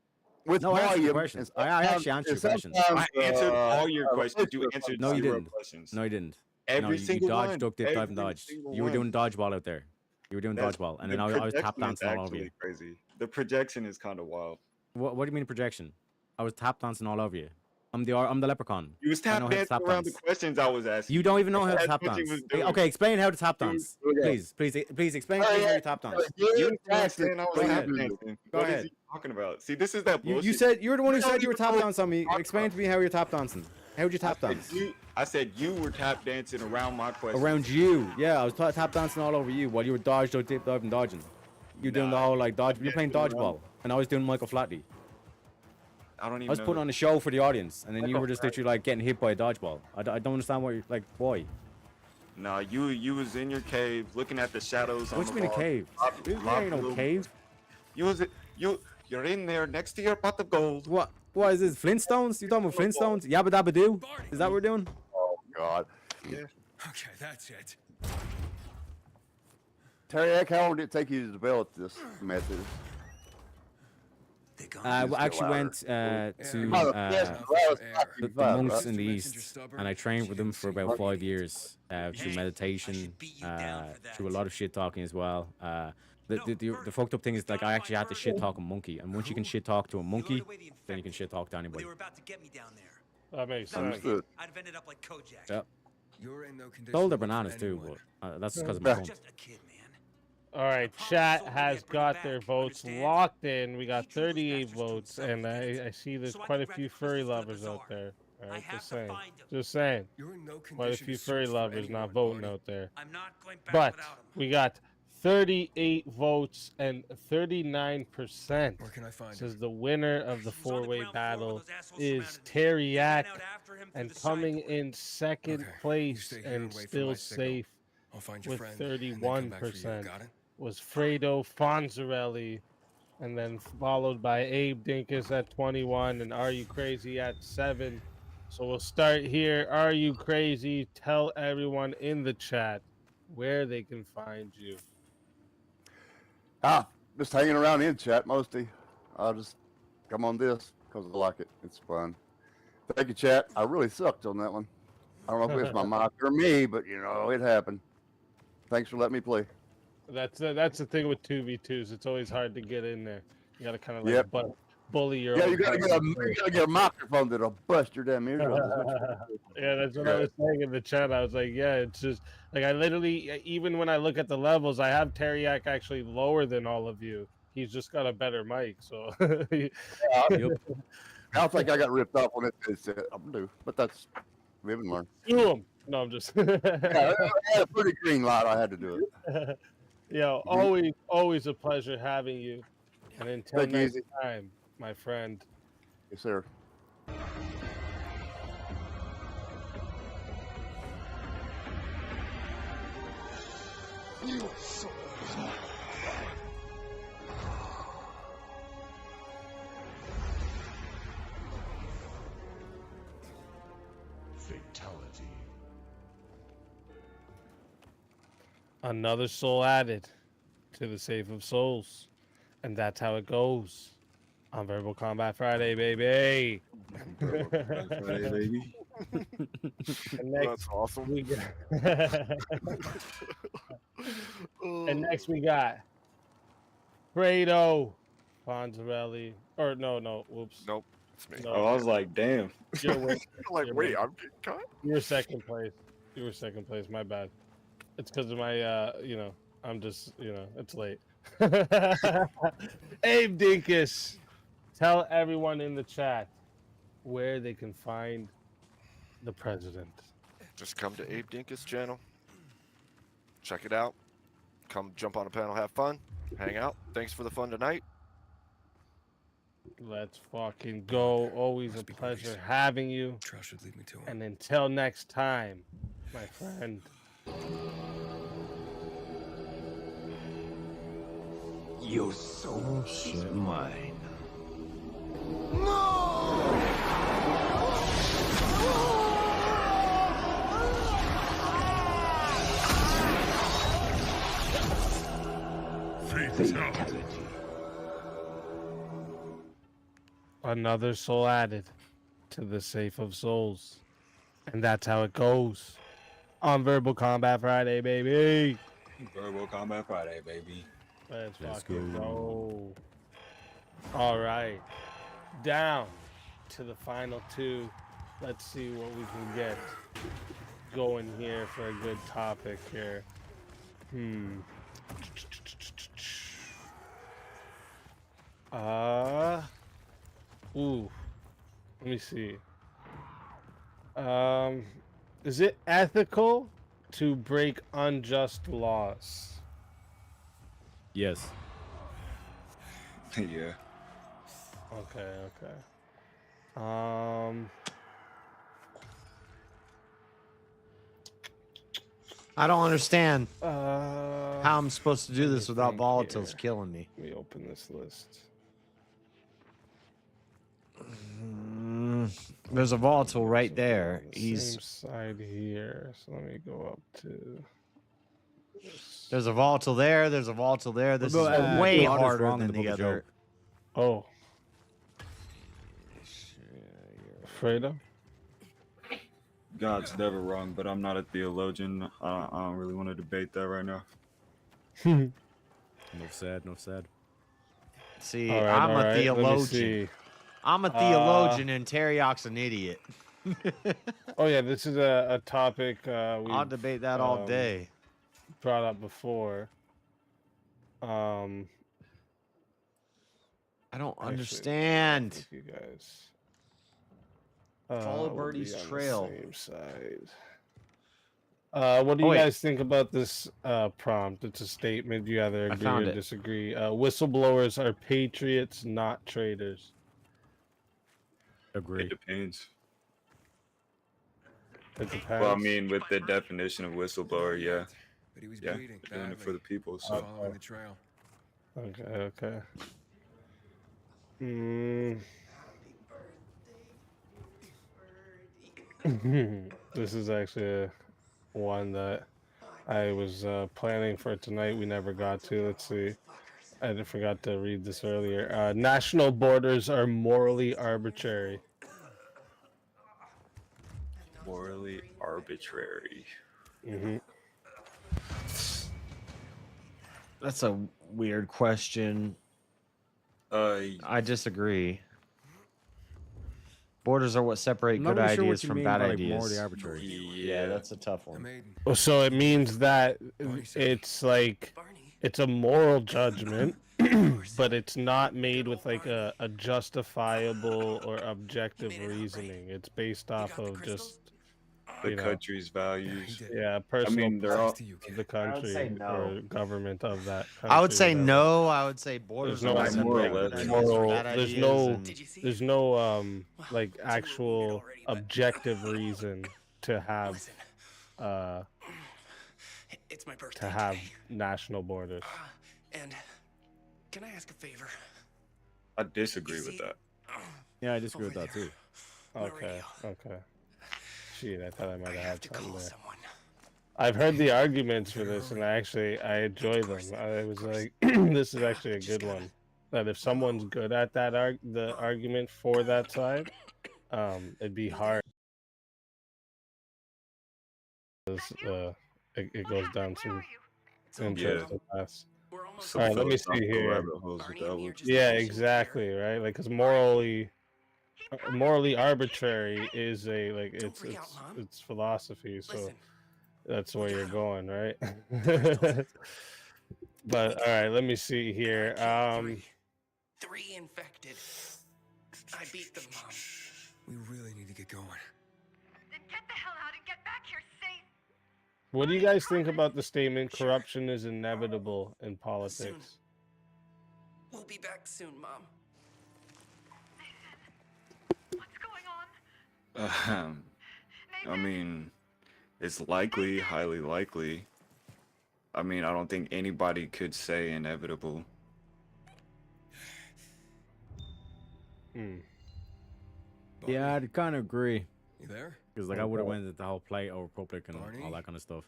S12: With
S8: No, I answered your
S12: volume,
S8: questions.
S12: and
S8: I actually answered your
S12: sometimes,
S8: questions.
S18: I answered all your
S12: uh,
S18: questions. You answered
S8: No, you
S18: zero
S8: didn't.
S18: questions.
S8: No, you didn't.
S18: Every
S8: no, you
S18: single
S8: dodged,
S18: one.
S8: duck, dip, dive, and
S18: Every
S8: dodge.
S18: single
S8: You were
S18: one.
S8: doing dodgeball out there. You were doing
S18: That's-
S8: dodgeball, and
S18: the
S8: then I was tap
S18: projection
S8: dancing
S18: is
S8: all over you.
S18: actually Crazy. The projection is kind of wild.
S8: What do you mean projection? I was tap dancing all over you I'm the leprechaun.
S18: You was
S8: I
S18: tap
S8: know how to
S18: dancing
S8: tap
S18: around the
S8: dance.
S18: questions I was asking.
S8: You don't even know how to
S18: That's
S8: tap
S18: what you
S8: dance.
S18: was
S8: Hey,
S18: doing.
S8: okay, explain how to tap
S18: You-
S8: dance.
S18: okay.
S8: Please explain to me how you tap dance.
S18: You was tap saying I was
S8: Go
S18: tap
S8: ahead.
S18: dancing.
S8: Go
S18: What is
S8: ahead.
S18: he talking about? See, this is that
S8: You
S18: bullshit.
S8: said you're the one who
S18: don't
S8: said you were
S18: even
S8: tap
S18: know
S8: dancing on me.
S18: what
S8: Explain to me how you're tap dancing. How'd you tap dance?
S18: I said you were tap dancing around my question.
S8: Around you. Yeah, I was tap dancing all over you while you were dodging, dip, dive, and dodging. You doing the whole like dodge. You're playing dodgeball, and I was doing Michael Flatley.
S18: I don't even
S8: I was
S18: know
S8: putting
S18: that.
S8: on a show for the audience, and then you
S18: Michael
S8: were just literally like getting hit by a dodgeball. I don't understand why you're like, boy.
S18: No, you was in your cave looking at the shadows on
S8: What
S18: the
S8: you mean a
S18: wall.
S8: cave? There ain't no cave.
S18: You're in there next to your pot of gold.
S8: What is this? Flintstones? You talking about Flintstones? Yabba dabba doo? Is that what we're doing?
S12: Oh God.
S18: Yeah.
S17: Okay, that's it.
S12: Terry, how long did it take you to develop this method?
S8: I actually went to the monks in the east, and I trained with them for about 5 years through meditation, through a lot of shit talking as well. The fucked up thing is like I actually had to shit talk a monkey, and once you can shit talk to a monkey, then you can shit talk to anybody.
S2: That makes sense.
S12: Understood.
S5: I'd have ended up like Kojak.
S8: Yep.
S17: You're in no condition
S8: Stole their
S17: to work for
S8: bananas too,
S17: anyone.
S8: but that's because of my phone.
S5: Just a kid, man.
S2: All right, chat has got their votes locked in. We got 38 votes, and I see there's quite a few furry lovers out there. All right, just saying.
S17: You're in no
S2: Quite a
S17: condition
S2: few
S17: to
S2: furry
S17: search for
S2: lovers not
S17: anyone,
S2: voting
S17: buddy.
S2: out there.
S5: I'm not going back
S2: But
S5: without him.
S2: we got 38 votes, and 39%
S17: Where can I find
S2: says
S17: him?
S2: the winner of the four-way battle is Terriac, and coming in second
S17: Okay, you
S2: place
S17: stay here
S2: and
S17: and wait for
S2: still
S17: my signal.
S2: safe
S17: I'll find your
S2: with
S17: friend and then come back for you.
S2: 31%
S17: Got it?
S2: was Fredo Fonzarelli, and then followed by Abe Dinkus at 21 and Are You Crazy at 7. So we'll start here. Are you crazy? Tell everyone in the chat where they can find you.
S12: Just hanging around in chat mostly. I'll just come on this because I like it. It's fun. Thank you, chat. I really sucked on that one. I don't know if it's my mic or me, but you know, it happened. Thanks for letting me play.
S2: That's the thing with 2v2s. It's always hard to get in there. You got to kind of like
S12: Yep.
S2: bully your
S12: Yeah,
S2: own
S12: you gotta get a microphone that'll bust your damn ears.
S2: Yeah, that's what I was saying in the chat. I was like, yeah, it's just like I literally, even when I look at the levels, I have Terriac actually lower than all of you. He's just got a better mic, so.
S12: I don't think I got ripped off on it. I'm new, but that's live and learn.
S2: Sue him. No, I'm just.
S12: Yeah, I had a pretty green light. I had to do it.
S2: Yo, always a pleasure having you. And until
S12: Thank you,
S2: next
S12: Easy.
S2: time, my friend.
S12: Yes, sir.
S16: Fatality.
S2: Another soul added to the Safe of Souls. And that's how it goes on Verbal Combat Friday, baby.
S18: Friday, baby.
S2: And next
S13: That's awesome.
S2: we got and next we got Fredo Fonzarelli. Or no, whoops.
S13: Nope, it's me.
S2: No.
S18: Oh, I was like, damn.
S2: You're win-
S13: Like,
S2: you're
S13: wait,
S2: win-
S13: I'm getting cut?
S2: You're second place. You were second place. My bad. It's because of my, I'm just, it's late. Abe Dinkus, tell everyone in the chat where they can find the president.
S13: Just come to Abe Dinkus' channel. Check it out. Come jump on a panel, have fun, hang out. Thanks for the fun tonight.
S2: Let's fucking go. Always a pleasure having you.
S17: Trust should lead me to him.
S2: And until next time, my friend.
S16: Your soul is mine. Fatality.
S2: Another soul added to the Safe of Souls. And that's how it goes on Verbal Combat Friday, baby.
S18: Verbal Combat Friday, baby.
S2: Let's
S18: Let's
S2: fucking
S18: go.
S2: go. All right. Down to the final two. let's see what we can get going here for a good topic here. Ooh, let me see. Is it ethical to break unjust laws?
S8: Yes.
S18: Yeah.
S2: Okay.
S1: I don't understand
S2: how
S1: how I'm supposed to do this without volatiles
S2: here.
S1: killing me.
S2: Let me open this list.
S1: There's a volatile right there.
S2: The
S1: He's
S2: same side here. So let me go up to.
S1: There's a volatile there. There's a volatile there. This is
S8: about,
S1: way
S8: the author's
S1: harder
S8: wrong in
S1: than
S8: the
S1: the
S8: book of
S1: other.
S8: Job?
S2: Oh. Fredo?
S18: God's never wrong, but I'm not a theologian. I don't really want to debate that right now.
S8: Enough said.
S1: See,
S2: All right,
S1: I'm
S2: all
S1: a
S2: right, let me
S1: theologian.
S2: see.
S1: I'm a theologian, and Teriak's an idiot.
S2: Oh yeah, this is a topic
S1: I'll debate that all day.
S2: Brought up before.
S1: I don't
S2: actually,
S1: understand.
S2: I think you guys
S1: Follow
S2: will
S1: Birdie's
S2: be on the
S1: trail.
S2: same side. What do you guys think about this prompt? It's a statement. You either agree or disagree. Whistleblowers are patriots, not traitors.
S8: Agree.
S18: It depends.
S2: It depends.
S18: Well, I mean, with the definition of whistleblower, yeah.
S17: But he was
S18: Yeah,
S17: bleeding
S18: they're doing it for
S17: badly.
S18: the people. So.
S17: Following the trail.
S2: Okay. This is actually one that I was planning for tonight. We never got to. Let's see. I forgot to read this earlier. National borders are morally arbitrary.
S18: Morally arbitrary.
S1: That's a weird question. I disagree. Borders are what separate good ideas from bad ideas.
S8: Morally arbitrary.
S1: Yeah, that's a tough one.
S2: So it means that it's like it's a moral judgment, but it's not made with like a justifiable or objective reasoning. It's based off of just
S18: the country's values.
S2: Yeah, personal
S18: they're all
S2: of the country or government of that country.
S1: I would say no. I would say borders
S2: There's no
S1: are separate good ideas from bad ideas.
S2: there's no like actual objective reason to have
S5: It's my birthday
S2: to have
S5: today.
S2: national borders.
S5: And can I ask a favor?
S18: I disagree with that.
S8: Yeah, I disagree with that too.
S2: Okay. Shit, I thought I might have had something there. I've heard the arguments for this, and I enjoy them. I was like, this is actually a good one. That if someone's good at that the argument for that side, it'd be hard. It goes down some interesting paths. All right, let me see here. Yeah, exactly, right? Like, because morally arbitrary is a like it's philosophy, so that's where you're going, right? But all right, let me see here.
S5: Three infected. I beat them, Mom.
S17: We really need to get going.
S19: Then get the hell out and get back here safe.
S2: What do you guys think about the statement corruption is inevitable in politics?
S5: We'll be back soon, Mom.
S18: I mean, it's likely, highly likely. I mean, I don't think anybody could say inevitable.
S8: Yeah, I'd kind of agree.
S17: You there?
S8: Because like I would have went into the whole Plato Republic and all that kind of stuff.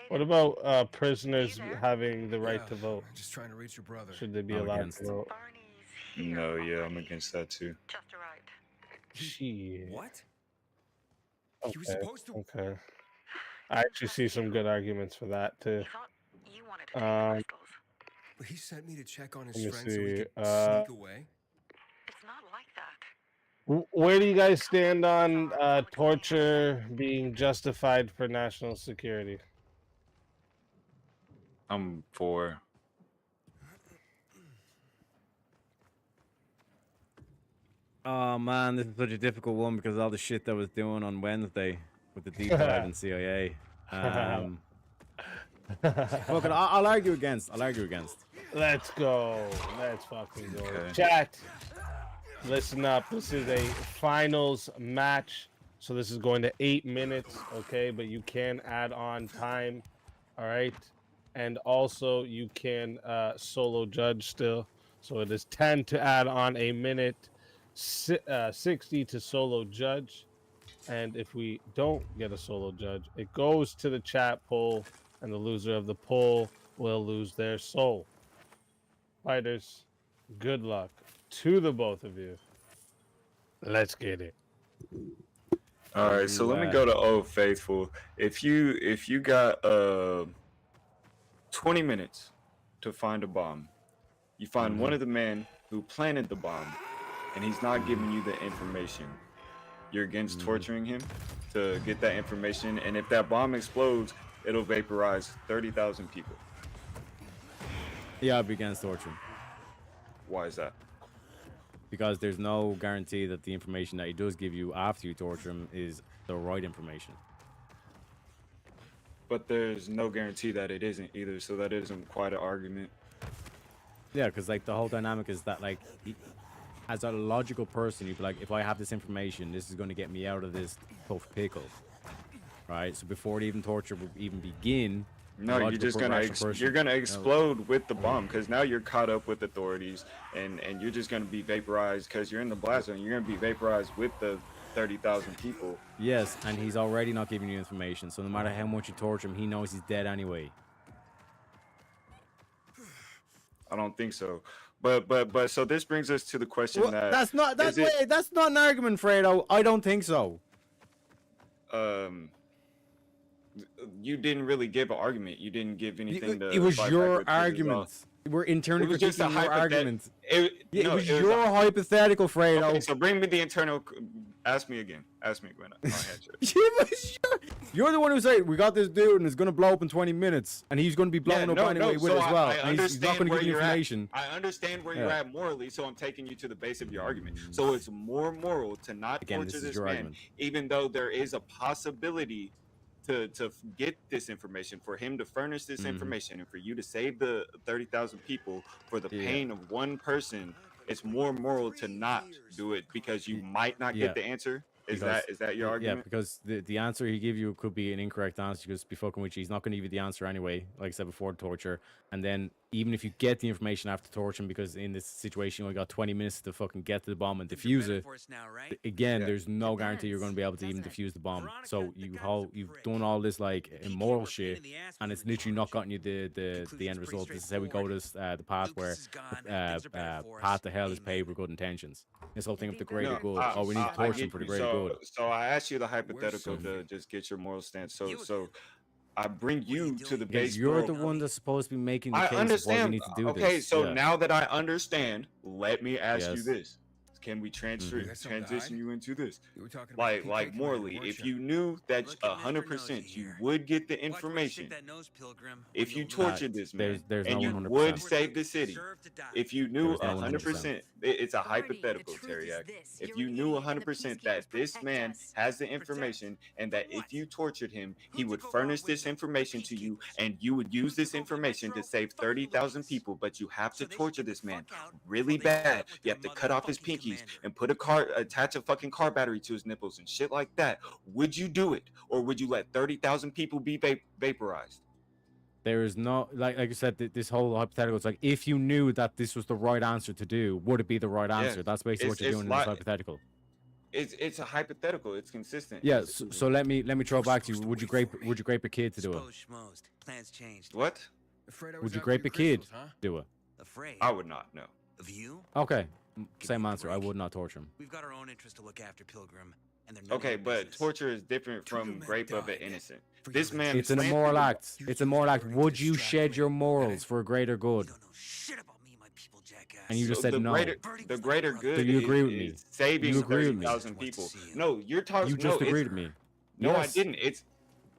S2: What about prisoners having the right to vote?
S17: Just trying to reach your brother.
S2: Should they be
S8: I'm
S2: allowed
S8: against
S2: to vote?
S18: No, yeah, I'm against that too.
S2: Shit.
S17: What?
S2: Okay.
S17: He was supposed to.
S2: Okay. I actually see some good arguments for that too.
S17: But he sent me to check on his
S2: Let me
S17: friend so he
S2: see,
S17: could sneak away.
S19: It's not like that.
S2: Where do you guys stand on torture being justified for national security?
S18: I'm for.
S8: Oh man, this is such a difficult one because of all the shit that was doing on Wednesday with the deep dive in CIA. Fuck it, I'll argue against. I'll argue against.
S2: Let's go. Let's fucking go.
S18: Okay.
S2: Chat, listen up. This is a finals match. So this is going to 8 minutes, okay? But you can add on time, all right? And also you can solo judge still. So it is 10 to add on a minute, 60 to solo judge. And if we don't get a solo judge, it goes to the chat poll, and the loser of the poll will lose their soul. Fighters, good luck to the both of you. Let's get it.
S18: All right, so let me go to Old Faithful. If you got 20 minutes to find a bomb, you find one of the men who planted the bomb, and he's not giving you the information. You're against torturing him to get that information, and if that bomb explodes, it'll vaporize 30,000 people.
S8: Yeah, I'd be against torture.
S18: Why is that?
S8: Because there's no guarantee that the information that he does give you after you torture him is the right information.
S18: But there's no guarantee that it isn't either, so that isn't quite an argument.
S8: Yeah, because like the whole dynamic is that like as a logical person, you'd be like, if I have this information, this is going to get me out of this tough pickle, right? So before even torture would even begin,
S18: no, you're just gonna explode with the bomb, because now you're caught up with authorities, and you're just gonna be vaporized because you're in the blast zone. You're gonna be vaporized with the 30,000 people.
S8: Yes, and he's already not giving you information, so no matter how much you torture him, he knows he's dead anyway.
S18: I don't think so. But so this brings us to the question
S8: Well, that's not an argument, Fredo. I don't think so.
S18: You didn't really give an argument. You didn't give anything to.
S8: It was
S18: fight
S8: your
S18: back with,
S8: argument. We're internally
S18: It was just a
S8: critiquing your argument.
S18: It
S8: was your hypothetical, Fredo.
S18: Okay, so bring me the internal. Ask me again. Ask me again. I'll answer.
S8: You're the one who said we got this dude and it's gonna blow up in 20 minutes, and he's gonna be blown up anyway with it as well. And he's not gonna give you information.
S18: I understand where you're at morally, so I'm taking you to the base of your argument. So it's more moral to not torture this man, even though there is a possibility to get this information, for him to furnish this information, and for you to save the 30,000 people for the pain of one person. It's more moral to not do it because you might not get the answer. Is that your argument?
S8: Yeah, because the answer he give you could be an incorrect answer, just be fucking with you. He's not going to give you the answer anyway, like I said before, torture. And then even if you get the information after torture him, because in this situation you only got 20 minutes to fucking get to the bomb and defuse it, again, there's no guarantee you're going to be able to even defuse the bomb. So you've done all this like immoral shit, and it's literally not gotten you the end result. This is how we go to the path where path to hell is paved with good intentions. This whole thing of the greater good. We need to torture him for the greater good.
S18: So I asked you the hypothetical to just get your moral stance. So I bring you to the base.
S8: You're the one that's supposed to be making the case of why we need to do this.
S18: Okay, so now that I understand, let me ask you this. Can we transition you into this? Like morally, if you knew that 100% you would get the information, if you tortured this man, and you would save the city, if you knew 100%, it's a hypothetical, Teriak. If you knew 100% that this man has the information, and that if you tortured him, he would furnish this information to you, and you would use this information to save 30,000 people, but you have to torture this man really bad. You have to cut off his pinkies and attach a fucking car battery to his nipples and shit like that. Would you do it, or would you let 30,000 people be vaporized?
S8: There is no, like I said, this whole hypothetical. It's like, if you knew that this was the right answer to do, would it be the right answer? That's basically what you're doing in this hypothetical.
S18: It's a hypothetical. It's consistent.
S8: Yeah. So let me throw back to you. Would you grape a kid to do it?
S5: Plans changed.
S18: What?
S8: Would you grape a kid to do it?
S18: I would not. No.
S5: Of you?
S8: Okay. Same answer. I would not torture him.
S5: We've got our own interest to look after, Pilgrim.
S18: Okay, but torture is different from rape of an innocent. This man.
S8: It's an immoral act. It's a moral act. Would you shed your morals for a greater good? and you just
S18: So
S8: said no.
S18: The greater good.
S8: So you agree with
S18: is
S8: me?
S18: Saving
S8: You agree with me?
S18: 30,000 people. No, you're talking.
S8: You just
S18: no,
S8: agreed with me.
S18: No, I
S8: Yes.
S18: didn't. It's.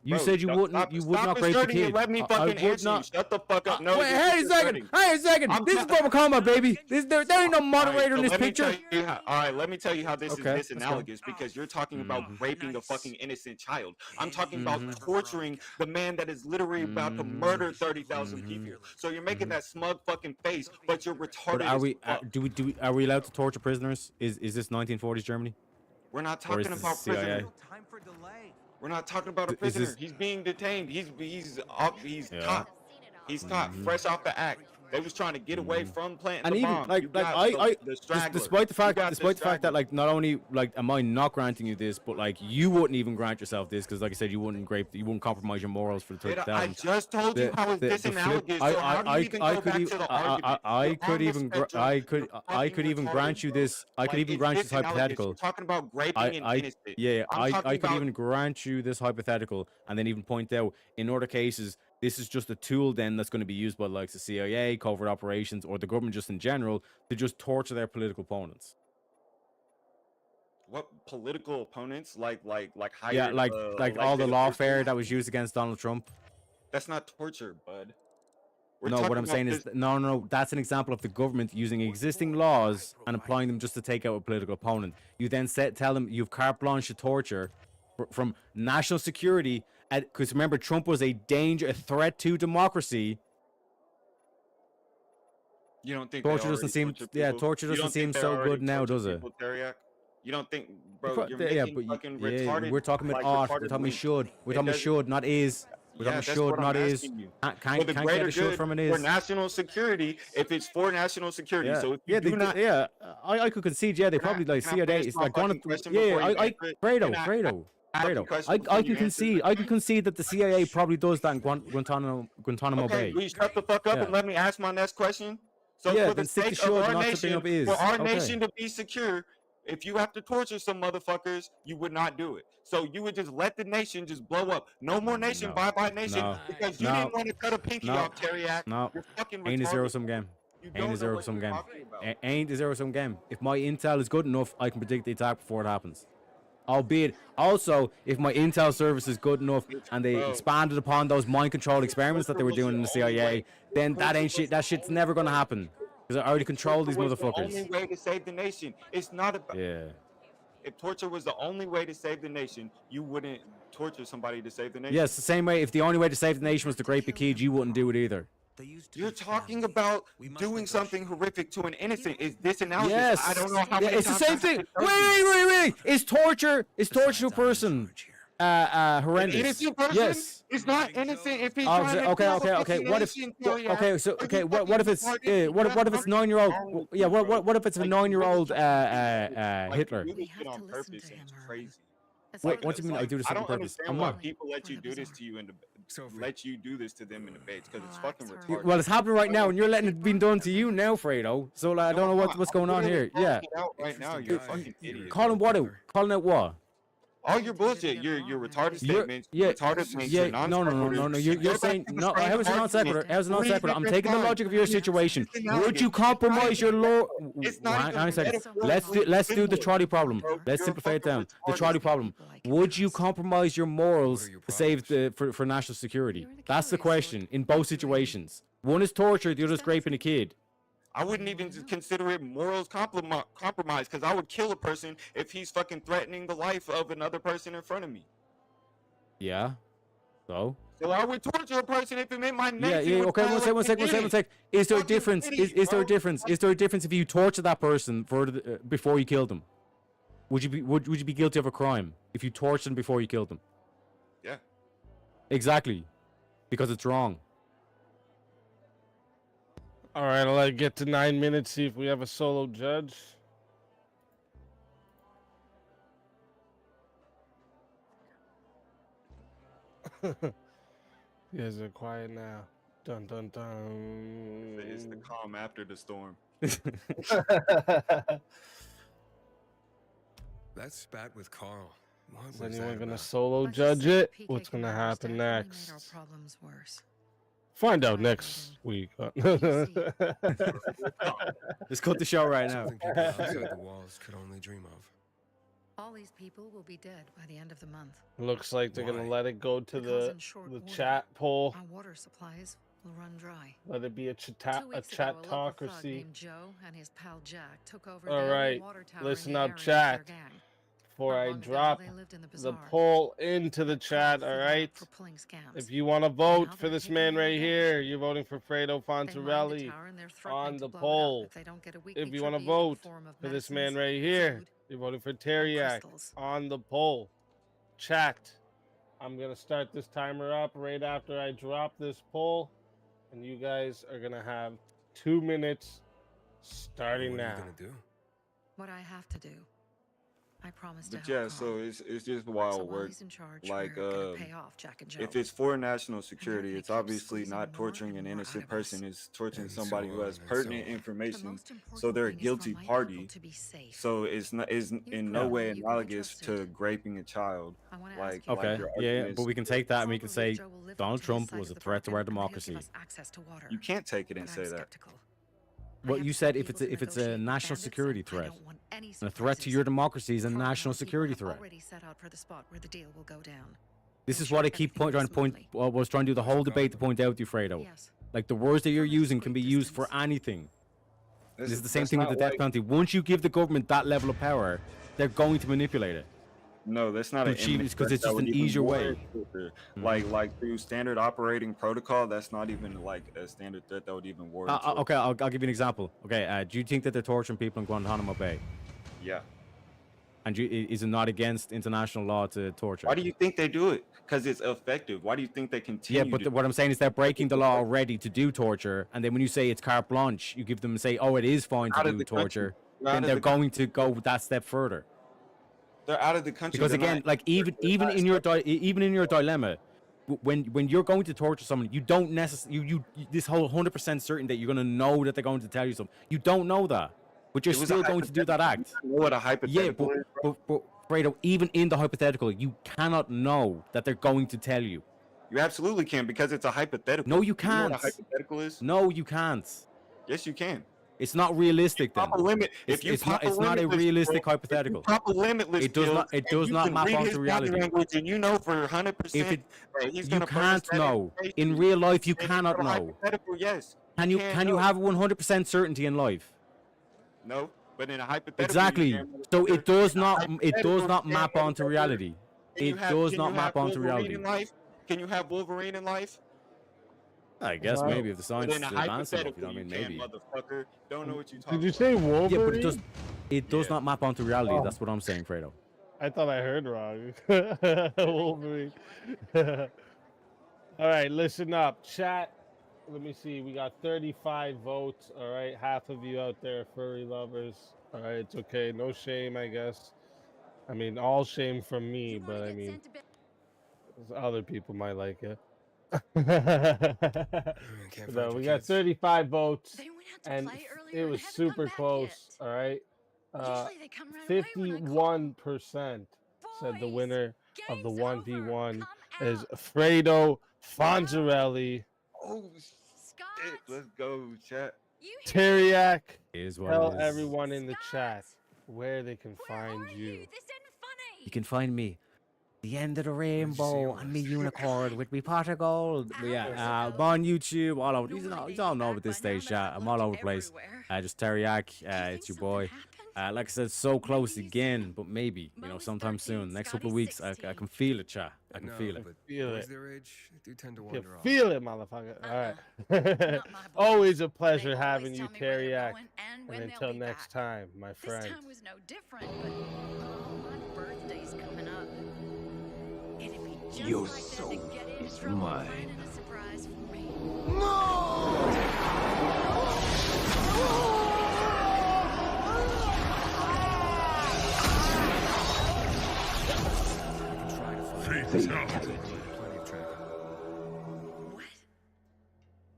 S8: You
S18: Bro,
S8: said you
S18: stop-
S8: wouldn't.
S18: Stop,
S8: You would
S18: stop
S8: not rape the
S18: asserting
S8: kid.
S18: and let me
S8: I
S18: fucking
S8: would
S18: answer
S8: not.
S18: you. Shut the fuck up. No,
S8: Wait,
S18: you're
S8: hey a second.
S18: asserting.
S8: Hey a second.
S18: I'm
S8: This is Bubba Comma, baby. There ain't no moderator in this picture.
S18: All right, let me tell you how this
S8: Okay,
S18: is
S8: let's go.
S18: disanalogous because you're talking about raping a fucking innocent child. I'm talking about torturing the man that is literally about to murder 30,000 people. So you're making that smug fucking face, but you're retarded.
S8: But are
S18: as
S8: we?
S18: fuck.
S8: Are we allowed to torture prisoners? Is this 1940s Germany?
S18: We're not
S8: Or is
S18: talking
S8: this
S18: about
S8: CIA?
S18: prisoner. We're not talking about a
S8: Is this-
S18: prisoner. He's being detained. He's
S8: Yeah.
S18: caught. He's caught fresh off the act. They was trying to get away from planting
S8: And
S18: the
S8: even
S18: bomb.
S8: like
S18: You
S8: like
S18: got the straggler.
S8: despite the
S18: You
S8: fact
S18: got the
S8: that
S18: straggler.
S8: like not only like am I not granting you this, but like you wouldn't even grant yourself this because like I said you wouldn't compromise your morals for the
S18: Dude,
S8: 30,000.
S18: I just told you how it's disanalogous. So how do you even go back to the argument?
S8: I could even grant you this. I could even grant you this hypothetical.
S18: We're talking about raping an innocent.
S8: Yeah,
S18: I'm talking
S8: I could
S18: about-
S8: even grant you this hypothetical and then even point out in other cases this is just a tool then that's going to be used by like the CIA, covert operations, or the government just in general to just torture their political opponents.
S18: What political opponents like hired,
S8: Yeah, like all the
S18: elected
S8: lawfare
S18: officials?
S8: that was used against Donald Trump.
S18: That's not torture, bud. We're
S8: No, what
S18: talking
S8: I'm
S18: about
S8: saying is
S18: this-
S8: no, that's an example of the government using existing laws and applying them just to take out a political opponent. You then tell them you've carte blanche to torture from national security, because remember Trump was a threat to democracy.
S18: You don't think
S8: Torture
S18: they
S8: doesn't
S18: already
S8: seem
S18: torture
S8: yeah,
S18: people?
S8: torture
S18: You
S8: doesn't
S18: don't think
S8: seem
S18: they
S8: so
S18: already
S8: good now,
S18: torture
S8: does it?
S18: people, Teriak? You don't think, bro? You're
S8: Yeah,
S18: making
S8: but
S18: fucking
S8: yeah,
S18: retarded.
S8: we're talking about
S18: like,
S8: ought. We're
S18: retarded
S8: talking about
S18: links.
S8: should. We're
S18: It
S8: talking about
S18: doesn't-
S8: should, not is. We're
S18: Yeah,
S8: talking
S18: that's
S8: about should,
S18: what
S8: not
S18: I'm
S8: is.
S18: asking you.
S8: Can't
S18: For the
S8: get
S18: greater
S8: a should
S18: good,
S8: from an
S18: for
S8: is.
S18: national security, if it's for national security,
S8: Yeah,
S18: so if you
S8: yeah,
S18: do not,
S8: I could concede. Yeah, they probably like
S18: can I
S8: CIA.
S18: finish
S8: It's
S18: my
S8: like going
S18: fucking
S8: to
S18: question
S8: yeah.
S18: before you
S8: I
S18: answer it? Can I ask you a
S8: Fredo.
S18: question
S8: I
S18: before you
S8: can
S18: answer
S8: concede. I can concede that the CIA probably does that in Guantanamo
S18: Okay,
S8: Bay.
S18: will you shut the fuck up
S8: Yeah.
S18: and let me ask my next question? So
S8: Yeah,
S18: for the
S8: then stick to
S18: sake of
S8: should,
S18: our
S8: not to
S18: nation,
S8: bring up is.
S18: for our
S8: Okay.
S18: nation to be secure, if you have to torture some motherfuckers, you would not do it. So you would just let the nation just blow up. No more nation,
S8: No.
S18: bye-bye nation,
S8: No.
S18: because you
S8: No.
S18: didn't want to cut a pinky
S8: No.
S18: off, Teriak.
S8: No,
S18: You're fucking
S8: ain't a
S18: retarded.
S8: zero-sum game.
S18: You
S8: Ain't
S18: don't
S8: a
S18: know what
S8: zero-sum
S18: you're
S8: game.
S18: talking about.
S8: Ain't a zero-sum game. If my intel is good enough, I can predict the attack before it happens. Albeit, also, if my intel service is good enough and they expanded upon those mind control experiments that they were doing in the CIA, then that ain't shit. That shit's never gonna happen because I already control these
S18: Torture was the
S8: motherfuckers.
S18: only way to save the nation. It's not about.
S8: Yeah.
S18: If torture was the only way to save the nation, you wouldn't torture somebody to save the nation.
S8: Yes, the same way. If the only way to save the nation was to grape a kid, you wouldn't do it either.
S18: You're talking about doing something horrific to an innocent. Is this analogous?
S8: Yes.
S18: I don't know how
S8: Yeah,
S18: many
S8: it's the
S18: times
S8: same
S18: I
S8: thing.
S18: have to tell you.
S8: Wait. Is torture to a person horrendous?
S18: An innocent person
S8: Yes.
S18: is not innocent if he's
S8: Oh,
S18: trying to
S8: okay.
S18: kill a
S8: What if?
S18: nation, Teriak.
S8: Okay, so okay. What if it's what if it's 9-year-old? Yeah. What if it's a 9-year-old Hitler?
S18: You do this shit on purpose. It's crazy.
S8: Wait, what do you mean I do this
S18: I
S8: on
S18: don't
S8: purpose?
S18: understand
S8: I'm
S18: why
S8: not.
S18: people let you do this to you in let you do this to them in debates because it's fucking retarded.
S8: Well, it's happening right now, and you're letting it be done to you now, Fredo. So like, I don't know what's going on here. Yeah.
S18: Right now, you're a fucking idiot.
S8: Calling what out? Calling out what?
S18: All your bullshit, your retarded
S8: You're-
S18: statements,
S8: yeah,
S18: retarded links,
S8: yeah,
S18: your non
S8: no. You're saying no. How is it non sequitur? How is it non sequitur? I'm taking the logic of your situation. Would you compromise your law? Hang on a second. Let's do the trolley problem. Let's simplify it down. The trolley problem. Would you compromise your morals to save for national security? That's the question in both situations. One is torture. The other is raping a kid.
S18: I wouldn't even consider it morals compromise because I would kill a person if he's fucking threatening the life of another person in front of me.
S8: Yeah. So.
S18: So I would torture a person if it meant my nation.
S8: Yeah.
S18: would
S8: Okay.
S18: fall
S8: One sec. Is there a difference? Is there a difference? Is there a difference if you torture that person before you kill them? Would you be guilty of a crime if you tortured them before you killed them?
S18: Yeah.
S8: Exactly. Because it's wrong.
S2: All right, I'll let it get to 9 minutes. See if we have a solo judge. You guys are quiet now. Dun dun dun.
S18: It's the calm after the storm.
S17: That spat with Carl. What
S2: Is
S17: was
S2: anyone
S17: that
S2: gonna
S17: about?
S2: solo judge it? What's gonna happen next?
S6: Made our problems worse.
S2: Find out next week.
S8: Let's cut the show right now.
S17: Something people outside the walls could only dream of.
S6: All these people will be dead by the end of the month.
S2: Looks like they're gonna let it go to
S6: Because
S2: the
S6: in short
S2: the
S6: order,
S2: chat poll.
S6: Our water supplies will run dry.
S2: Let it be a
S6: 2
S2: chat
S6: weeks ago, a local thug
S2: chatocracy.
S6: named Joe and his pal Jack took over
S2: All
S6: the only
S2: right,
S6: water tower
S2: listen
S6: in the
S2: up,
S6: area with
S2: chat.
S6: their gang.
S2: Before
S6: Not
S2: I
S6: long ago,
S2: drop
S6: they lived in the
S2: the
S6: bazaar.
S2: poll into the chat, all
S6: figured out
S2: right?
S6: for pulling scams.
S2: If you want to vote
S6: now
S2: for
S6: they're
S2: this
S6: taking
S2: man
S6: over
S2: right
S6: the
S2: here, you're voting for Fredo
S6: They mined the
S2: Fontarelli
S6: tower and they're threatening
S2: on
S6: to
S2: the
S6: blow it up
S2: poll.
S6: if they don't get a weekly
S2: If you want to
S6: tribute in the
S2: vote
S6: form of
S2: for this man
S6: medicines,
S2: right here,
S6: food,
S2: you're voting for Teriak
S6: crystals.
S2: on the poll. Chat. I'm going to start this timer up right after I drop this poll. And you guys are going to have 2 minutes starting
S17: What are
S2: now.
S17: you gonna do?
S6: what I have to do. I promise to
S18: But
S6: help
S18: yeah,
S6: Carl.
S18: so it's just
S6: So
S18: wild
S6: while
S18: work.
S6: he's in charge,
S18: Like,
S6: we're gonna pay off Jack and Joe.
S18: if it's for national security,
S6: gonna
S18: it's
S6: keep
S18: obviously
S6: squeezing
S18: not
S6: more
S18: torturing
S6: and
S18: an
S6: more
S18: innocent
S6: out of us.
S18: person. It's torturing
S17: And
S18: somebody
S17: so
S18: who has
S17: on and
S18: pertinent
S17: so on.
S18: information.
S6: most
S18: So
S6: important
S18: they're a
S6: thing is for
S18: guilty
S6: my
S18: party.
S6: people to be safe.
S18: So it's not is
S6: You
S18: in
S6: prove
S18: no
S6: that
S18: way
S6: you can be
S18: analogous to
S6: trusted.
S18: raping a child.
S6: I wanna ask
S18: Like
S6: you
S18: like
S8: Okay,
S18: your
S8: yeah,
S18: argument
S8: but
S18: is
S8: we can take that and we can
S6: Probably
S8: say
S6: Joe will live up
S8: Donald
S6: to his
S8: Trump
S6: side
S8: was a
S6: of the
S8: threat to our
S6: bargain, and he'll give
S8: democracy.
S6: us access to water.
S18: you can't take it and
S6: But
S18: say
S6: I'm
S18: that.
S6: skeptical.
S8: What
S6: have
S8: you
S6: to
S8: said,
S6: get
S8: if it's
S6: people
S8: a,
S6: to
S8: if it's a
S6: negotiate with
S8: national
S6: bandits,
S8: security
S6: I
S8: threat,
S6: don't want any
S8: and a threat to
S6: surprises.
S8: your democracy is a
S6: Carl and our
S8: national
S6: people
S8: security
S6: have
S8: threat.
S6: already set out for the spot where the deal will go down.
S8: This
S6: We'll
S8: is what I
S6: ensure
S8: keep
S6: everything
S8: trying to point.
S6: smoothly.
S8: Well, I was trying to do the whole debate to point out to you, Fredo.
S6: Yes.
S8: Like the words that you're
S6: From a
S8: using can be
S6: discreet
S8: used for
S6: distance.
S8: anything. This is the same
S18: That's
S8: thing with the
S18: not
S8: death
S18: like-
S8: penalty. Once you give the government that level of power, they're going to manipulate it.
S18: No, that's not
S8: To
S18: an
S8: achieve
S18: imminent
S8: it, 'cause
S18: threat
S8: it's
S18: that
S8: just
S18: would
S8: an
S18: even
S8: easier way.
S18: warrant torture. Like through standard operating protocol, that's not even like a standard threat that would even warrant. torture.
S8: Okay, I'll give you an example. Okay, do you think that they're torturing people in Guantanamo Bay?
S18: Yeah.
S8: And is it not against international law to torture?
S18: Why do you think they do it? Because it's effective. Why do you think they continue?
S8: Yeah, but
S18: to
S8: what I'm saying is they're breaking the law already to do torture, and then when you say it's carte blanche, you give them and say, "Oh, it is fine
S18: Out
S8: to
S18: of
S8: do
S18: the country.
S8: torture."
S18: They're out
S8: Then
S18: of
S8: they're
S18: the
S8: going to go that step further.
S18: They're out of the country.
S8: Because
S18: They're
S8: again,
S18: not-
S8: like even in your even in your dilemma, when you're going to torture someone, you don't necessarily you this whole 100% certain that you're going to know that they're going to tell you something. You don't know that, but you're
S18: It was a
S8: still going to do that act.
S18: You know what a hypothetical
S8: Yeah,
S18: is, bro?
S8: but Fredo, even in the hypothetical, you cannot know that they're going to tell you.
S18: You absolutely can because it's a hypothetical.
S8: No, you
S18: You know
S8: can't.
S18: what a hypothetical is?
S8: No, you can't.
S18: Yes, you can.
S8: It's not realistic then.
S18: Pop a limit.
S8: It's,
S18: If you
S8: it's
S18: pop
S8: not. It's not a
S18: limitless
S8: realistic
S18: skill,
S8: hypothetical.
S18: If you pop a limitless
S8: It does
S18: skill,
S8: not. It
S18: and
S8: does
S18: you
S8: not
S18: can
S8: map
S18: read
S8: onto
S18: his body
S8: reality.
S18: language, and you know for 100%
S8: If it,
S18: that he's
S8: you
S18: gonna
S8: can't
S18: burst that
S8: know. In
S18: information,
S8: real life, you
S18: then it's
S8: cannot
S18: not a
S8: know.
S18: hypothetical, yes.
S8: Can you?
S18: can't
S8: Can you
S18: know.
S8: have 100% certainty in life?
S18: No, but in a hypothetical.
S8: Exactly.
S18: You can,
S8: So it does not. It
S18: hypothetical,
S8: does not
S18: you
S8: map
S18: can't
S8: onto
S18: know.
S8: reality.
S18: Can you
S8: It
S18: have-
S8: does
S18: can
S8: not
S18: you
S8: map
S18: have
S8: onto
S18: Wolverine
S8: reality.
S18: in life? Can you have Wolverine in life?
S8: I guess
S2: Wow.
S8: maybe if the science
S18: But in
S8: is
S18: a
S8: advanced enough, you know
S18: hypothetical,
S8: what I mean?
S18: you
S8: Maybe.
S18: can't, motherfucker. Don't know what you talking
S2: Did you say Wolverine?
S8: Yeah, but it does. It does not map onto reality.
S2: Oh.
S8: That's what I'm saying, Fredo.
S2: I thought I heard wrong. Wolverine. All right, listen up, chat. Let me see. We got 35 votes. All right, half of you out there, furry lovers. All right, it's okay. No shame, I guess. I mean, all shame from me, but I mean, other people might like it.
S17: Can't
S2: No,
S17: find
S2: we
S17: your
S2: got
S17: kids.
S2: 35 votes,
S19: They went out to
S2: and
S19: play earlier
S2: it
S19: and
S2: was
S19: haven't
S2: super
S19: come back
S2: close.
S19: yet.
S2: All right,
S19: Usually they come right away when I call.
S2: 51% said the
S19: Boys,
S2: winner of the
S19: game's
S2: 1v1
S19: over.
S2: is Fredo Fontarelli.
S18: Oh, shit. Let's go, chat.
S2: Teriak.
S8: Is what
S2: Tell
S8: it is.
S2: everyone in the chat where they can find you.
S8: You can find me. The end of the rainbow and me unicorn with me pot of gold. But yeah, I'm on YouTube, all over. You all know at this stage, chat. I'm all over the place. Just Teriak, it's your boy. Like I said, so close again, but maybe, sometime soon. Next couple of weeks, I can feel it, chat. I can feel it.
S17: But
S2: Feel
S17: boys
S2: it.
S17: their age do tend to
S2: You
S17: wander off.
S2: feel it, motherfucker. All right. Always a pleasure having you, Teriak. And until next time, my friend.
S19: This time was no different, but my birthday's coming up. It'd be just
S16: Your
S19: like that to
S16: soul
S19: get in
S16: is
S19: trouble
S16: mine.
S19: finding a surprise for me.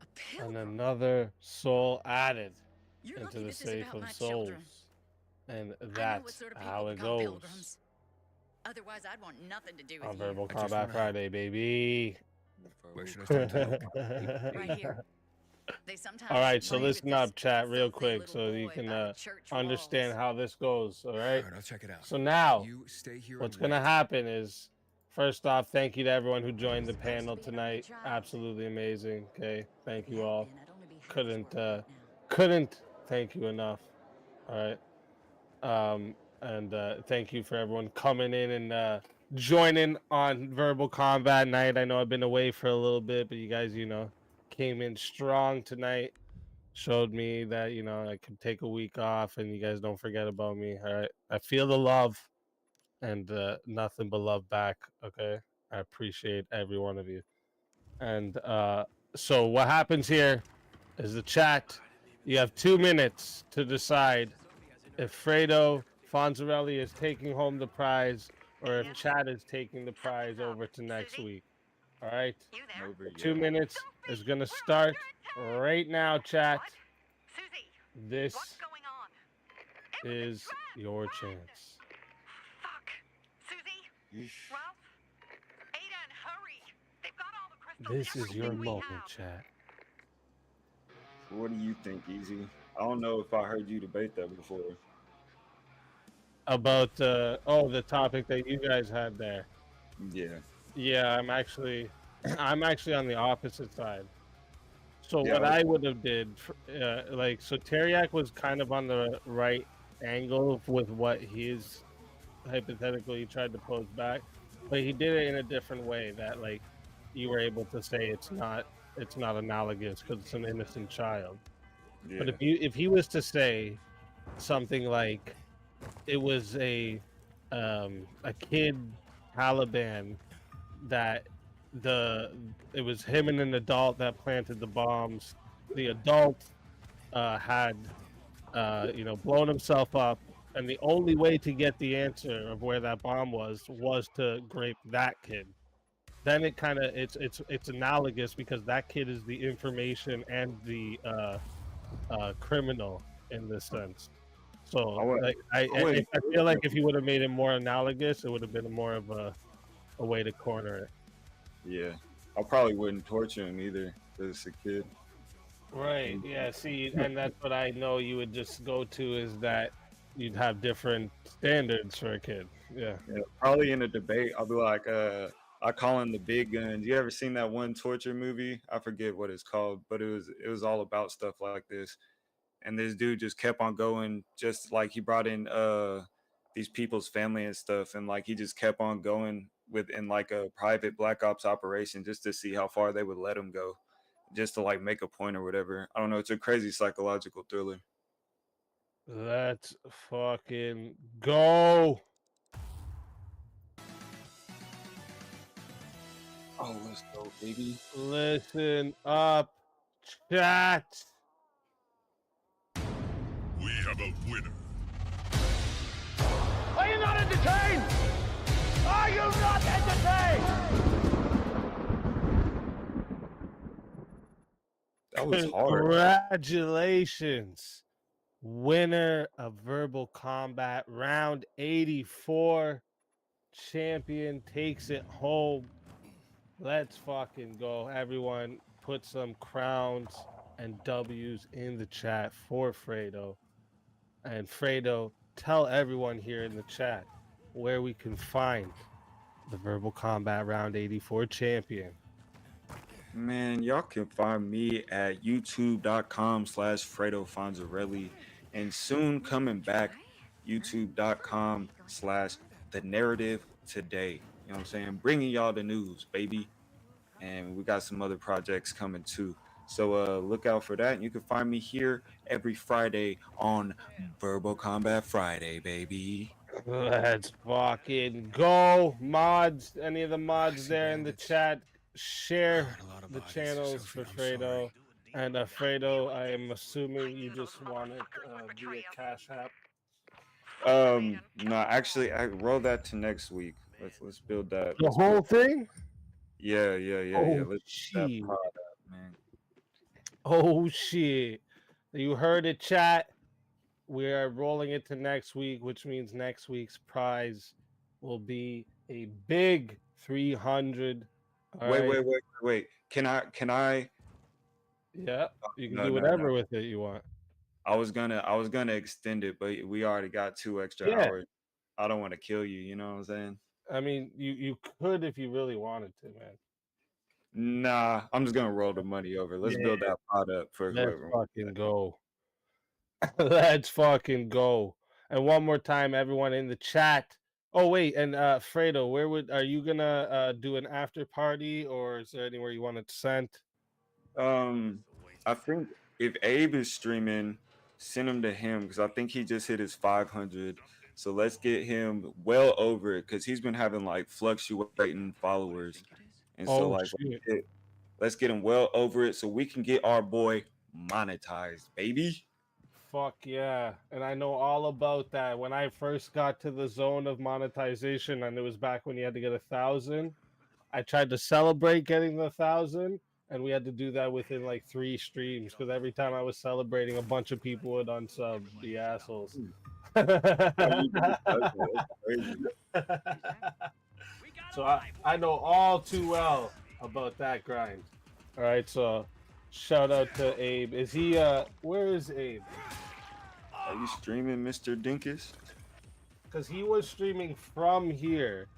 S16: Fatality.
S2: And another soul added
S19: You're
S2: into
S19: lucky
S2: the
S19: this isn't
S2: safe
S19: about
S2: of
S19: my
S2: souls.
S19: children.
S2: And
S19: I know what
S2: that's
S19: sort of people
S2: how it
S19: become
S2: goes
S19: pilgrims. Otherwise, I'd want nothing to do with
S2: on
S19: you.
S2: Verbal
S17: I just
S2: Combat
S17: wanna-
S2: Friday, baby.
S17: Where should I start typing?
S19: Right here. They sometimes
S2: All right, so
S19: leave it
S2: listen
S19: to
S2: up, chat, real
S19: filthy
S2: quick,
S19: little
S2: so you
S19: boy
S2: can
S19: by the church
S2: understand
S19: walls.
S2: how this goes. All right.
S17: All right, I'll check it out.
S2: So now,
S17: You stay here
S2: what's
S17: and
S2: gonna
S17: wait.
S2: happen is, first off, thank you to everyone who joined the panel tonight. Absolutely amazing. Okay, thank you all. Couldn't thank you enough. All right. And thank you for everyone coming in and joining on Verbal Combat Night. I know I've been away for a little bit, but you guys, came in strong tonight. Showed me that, I could take a week off and you guys don't forget about me. All right. I feel the love and nothing but love back. Okay. I appreciate every one of you. And so what happens here is the chat. You have 2 minutes to decide if Fredo Fonzarelli is taking home the prize or if Chad is taking the prize over to next week. All right. The 2 minutes is going to start right now, chat. This is your chance. This is your moment, chat.
S18: What do you think, Easy? I don't know if I heard you debate that before.
S2: About the topic that you guys had there.
S18: Yeah.
S2: Yeah, I'm actually on the opposite side. So
S18: Yeah,
S2: what I would have did, so Teriak was kind of on the right angle with what he's hypothetically tried to pose back, but he did it in a different way that you were able to say it's not analogous because it's an innocent child.
S18: Yeah.
S2: But if he was to say something like it was a kid Taliban that it was him and an adult that planted the bombs. The adult had blown himself up, and the only way to get the answer of where that bomb was to grape that kid. Then it kind of it's analogous because that kid is the information and the criminal in this sense. So I feel like if you would have made it more analogous, it would have been more of a way to corner it.
S18: Yeah. I probably wouldn't torture him either because it's a kid.
S2: Right. Yeah. See, and that's what I know you would just go to is that you'd have different standards for a kid. Yeah.
S18: Probably in a debate, I'll be like, I call him the big guns. You ever seen that one torture movie? I forget what it's called, but it was all about stuff like this. And this dude just kept on going, just like he brought in these people's family and stuff, and he just kept on going within a private black ops operation just to see how far they would let him go, just to make a point or whatever. I don't know. It's a crazy psychological thriller.
S2: Let's fucking go.
S18: Oh, let's go, baby.
S2: Listen up, chat.
S16: We have a winner.
S7: Are you not entertained? Are you not entertained?
S18: That was hard.
S2: Congratulations. Winner of Verbal Combat round 84. Champion takes it home. Let's fucking go. Everyone put some crowns and W's in the chat for Fredo. And Fredo, tell everyone here in the chat where we can find the Verbal Combat round 84 champion.
S18: Man, y'all can find me at youtube.com/Fredo Fonzarelli, and soon coming back, youtube.com/The Narrative Today. You know what I'm saying? Bringing y'all the news, baby. And we got some other projects coming too. So look out for that. You can find me here every Friday on Verbal Combat Friday, baby.
S2: Let's fucking go. Mods, any of the mods there in the chat, share the channels for Fredo. And Fredo, I am assuming you just want it via Cashapp.
S18: No, actually, I roll that to next week. Let's build that.
S2: The whole thing?
S18: Yeah.
S2: Oh,
S18: Let's
S2: shit.
S18: that up, man.
S2: Oh shit. You heard it, chat. We are rolling it to next week, which means next week's prize will be a big $300 All
S18: Wait,
S2: right.
S18: wait, wait, wait. Can I?
S2: Yeah, you can
S18: No,
S2: do
S18: no,
S2: whatever
S18: no.
S2: with it you want.
S18: I was gonna extend it, but we already got 2 extra
S2: Yeah.
S18: hours. I don't want to kill you. You know what I'm saying?
S2: I mean, you could if you really wanted to, man.
S18: Nah, I'm just gonna roll the money over. Let's build that pot up for
S2: Let's
S18: whoever.
S2: fucking go. Let's fucking go. And one more time, everyone in the chat. Oh wait, and Fredo, are you gonna do an after party, or is there anywhere you want it sent?
S18: I think if Abe is streaming, send him to him because I think he just hit his 500. So let's get him well over it because he's been having like fluctuating followers, and so
S2: Oh
S18: like
S2: shit.
S18: let's get him well over it so we can get our boy monetized, baby.
S2: Fuck yeah. And I know all about that. When I first got to the zone of monetization, and it was back when you had to get 1,000, I tried to celebrate getting the 1,000, and we had to do that within like 3 streams because every time I was celebrating, a bunch of people would unsub, the assholes. So I know all too well about that grind. All right, so shout out to Abe. Is he where is Abe?
S18: Are you streaming, Mr. Dinkus?
S2: Because he was streaming from here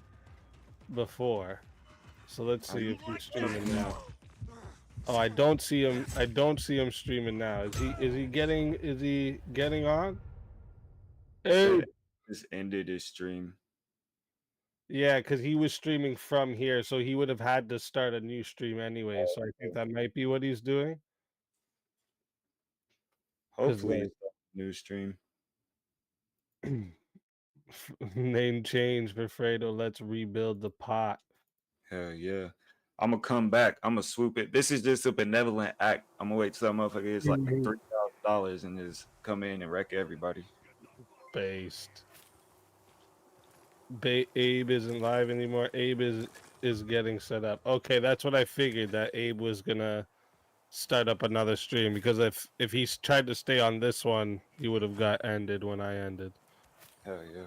S2: before. So let's see if he's streaming now. Oh, I don't see him. I don't see him streaming now. Is he getting on? Abe.
S18: Just ended his stream.
S2: Yeah, because he was streaming from here, so he would have had to start a new stream anyway. So I think that might be what he's doing.
S18: Hopefully,
S2: like-
S18: it's a new stream.
S2: Name change for Fredo. Let's rebuild the pot.
S18: Hell yeah. I'm gonna come back. I'm gonna swoop it. This is just a benevolent act. I'm gonna wait till that motherfucker is like $3,000 and just come in and wreck everybody.
S2: Based. Abe isn't live anymore. Abe is getting set up. Okay, that's what I figured, that Abe was gonna start up another stream, because if he's tried to stay on this one, he would have got ended when I ended.
S18: Hell yeah.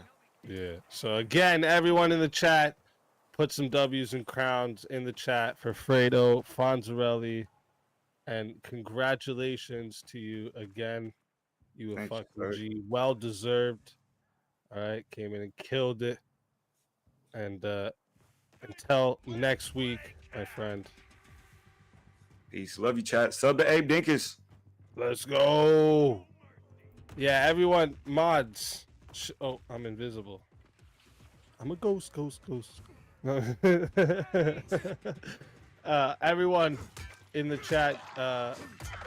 S2: Yeah. So again, everyone in the chat, put some W's and crowns in the chat for Fredo Fonzarelli, and congratulations to you again. You a
S18: Thank you,
S2: fucking
S18: sir.
S2: G. Well deserved. All right, came in and killed it. And until next week, my friend.
S18: Peace. Love you, chat. Sub to Abe Dinkus.
S2: Let's go. Yeah, everyone, mods. Oh, I'm invisible. I'm a ghost. Everyone in the chat,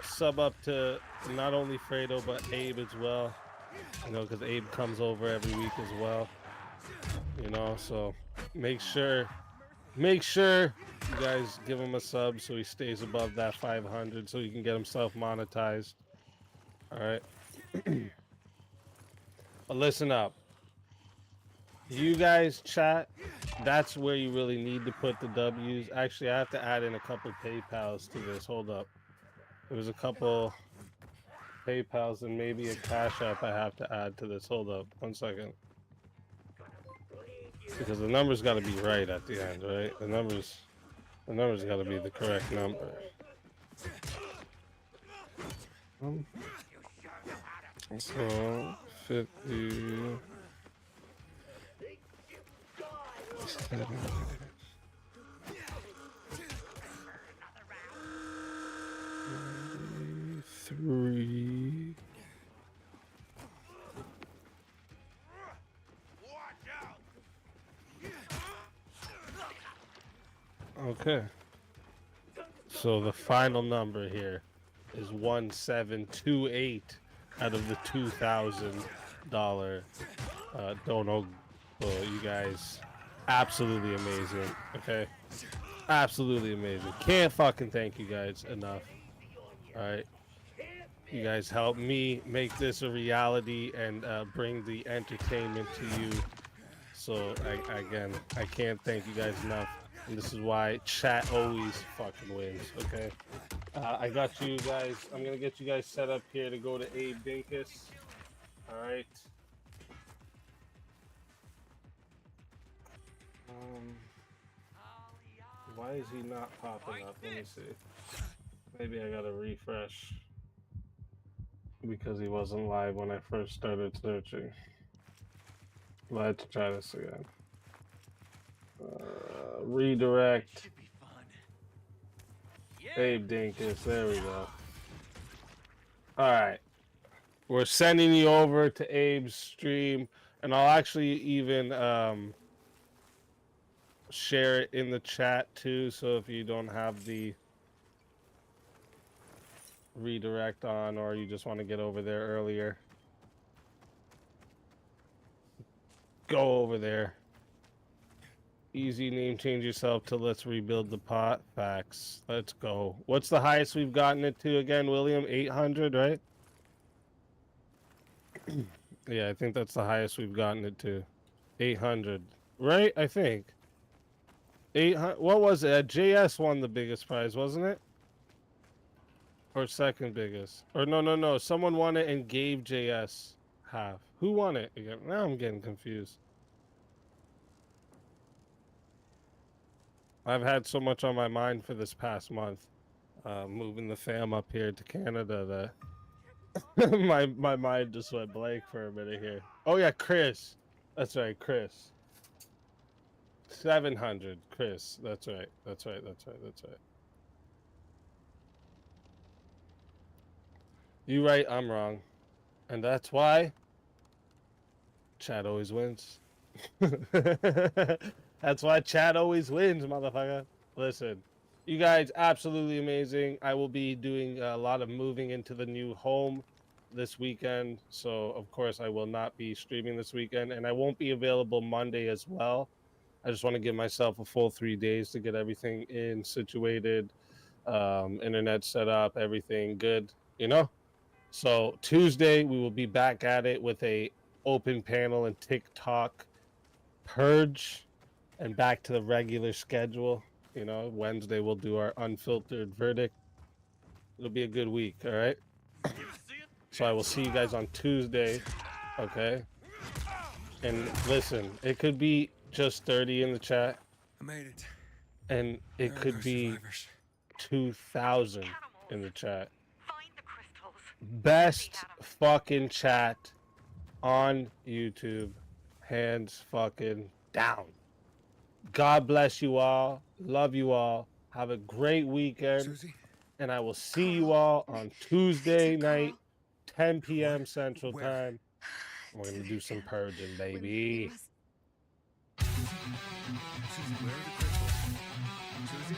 S2: sub up to not only Fredo but Abe as well. You know, because Abe comes over every week as well. You know, so make sure you guys give him a sub so he stays above that 500 so he can get himself monetized. All right. But listen up. You guys chat, that's where you really need to put the W's. Actually, I have to add in a couple PayPals to this. Hold up. There's a couple PayPals and maybe a Cash App I have to add to this. Hold up. 1 second. Because the number's got to be right at the end, right? The number's got to be the correct number. So 50. Three. Okay. So the final number here is 1728 out of the $2,000 dono. You guys, absolutely amazing. Okay, absolutely amazing. Can't fucking thank you guys enough. All right, you guys help me make this a reality and bring the entertainment to you. So I can't thank you guys enough. And this is why chat always fucking wins, okay? I got you guys. I'm going to get you guys set up here to go to Abe Dinkus. All right. Why is he not popping up? Let me see. Maybe I gotta refresh because he wasn't live when I first started searching. Let's try this again. Redirect. Abe Dinkus. There we go. All right. We're sending you over to Abe's stream, and I'll actually even share it in the chat too, so if you don't have the redirect on or you just want to get over there earlier, go over there. Easy name change yourself to Let's Rebuild the Pot. Facts. Let's go. What's the highest we've gotten it to again, William? 800, right? Yeah, I think that's the highest we've gotten it to. 800, right? I think 800. What was it? JS won the biggest prize, wasn't it? Or second biggest? Or no. Someone won it and gave JS half. Who won it again? Now I'm getting confused. I've had so much on my mind for this past month, moving the fam up here to Canada, that my mind just went blank for a minute here. Oh yeah, Chris. That's right, Chris. 700, Chris. That's right. You right, I'm wrong. And that's why Chad always wins. That's why Chad always wins, motherfucker. Listen, you guys, absolutely amazing. I will be doing a lot of moving into the new home this weekend. So, of course, I will not be streaming this weekend. And I won't be available Monday as well. I just want to give myself a full 3 days to get everything in, situated, internet set up, everything good, you know? So, Tuesday, we will be back at it with a open panel and TikTok purge. And back to the regular schedule. You know, Wednesday we'll do our unfiltered verdict. It'll be a good week, all right? So I will see you guys on Tuesday, okay? And listen, it could be just 30 in the chat.
S17: I made it.
S2: And it could be 2,000 in the chat. Best fucking chat on YouTube. Hands fucking down. God bless you all. Love you all. Have a great weekend.
S17: Susie?
S2: And I will see you all on Tuesday night, 10 p.m. Central Time. We're going to do some purging, baby.
S17: Susie, where are the crystals? Susie?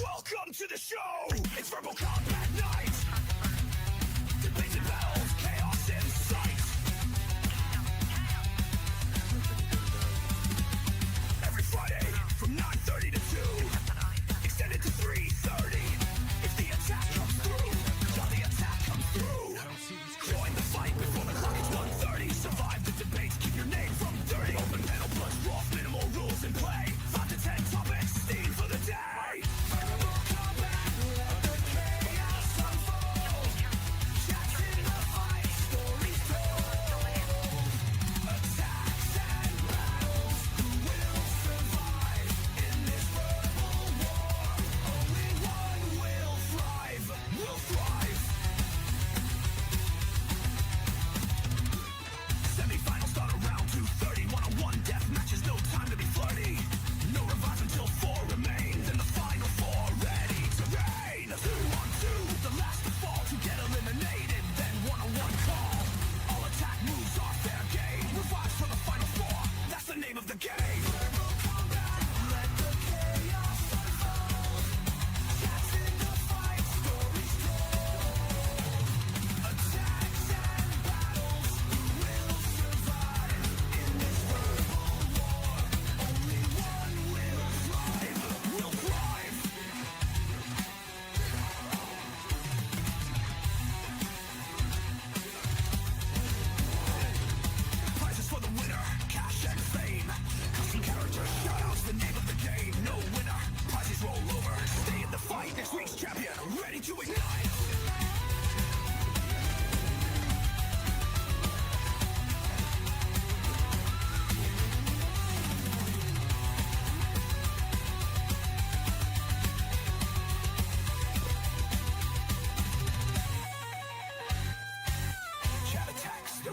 S29: Welcome to the show! It's Verbal Combat Night! Debates and battles, chaos in sight! Every Friday from 9:30 to 2, extended to 3:30. If the attack comes through, till the attack comes through. Join the fight before the clock is 1:30. Survive the debates, keep your name from dirty. Open panel, blood raw, minimal rules in play. 5 to 10 topics, steam for the day. Verbal combat, let the chaos unfold.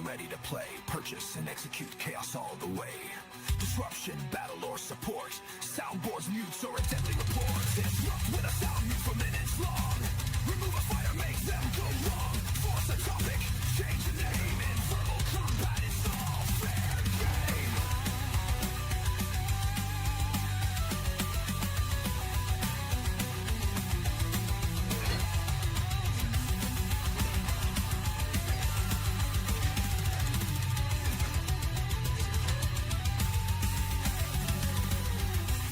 S29: ready to play. Purchase and execute chaos all the way. Disruption, battle, or support. Soundboards, mutes, or a deadly report. Disrupt with a sound mute for minutes long. Remove a fighter, make them go wrong. Force a topic, change the name. In verbal combat, it's all fair game.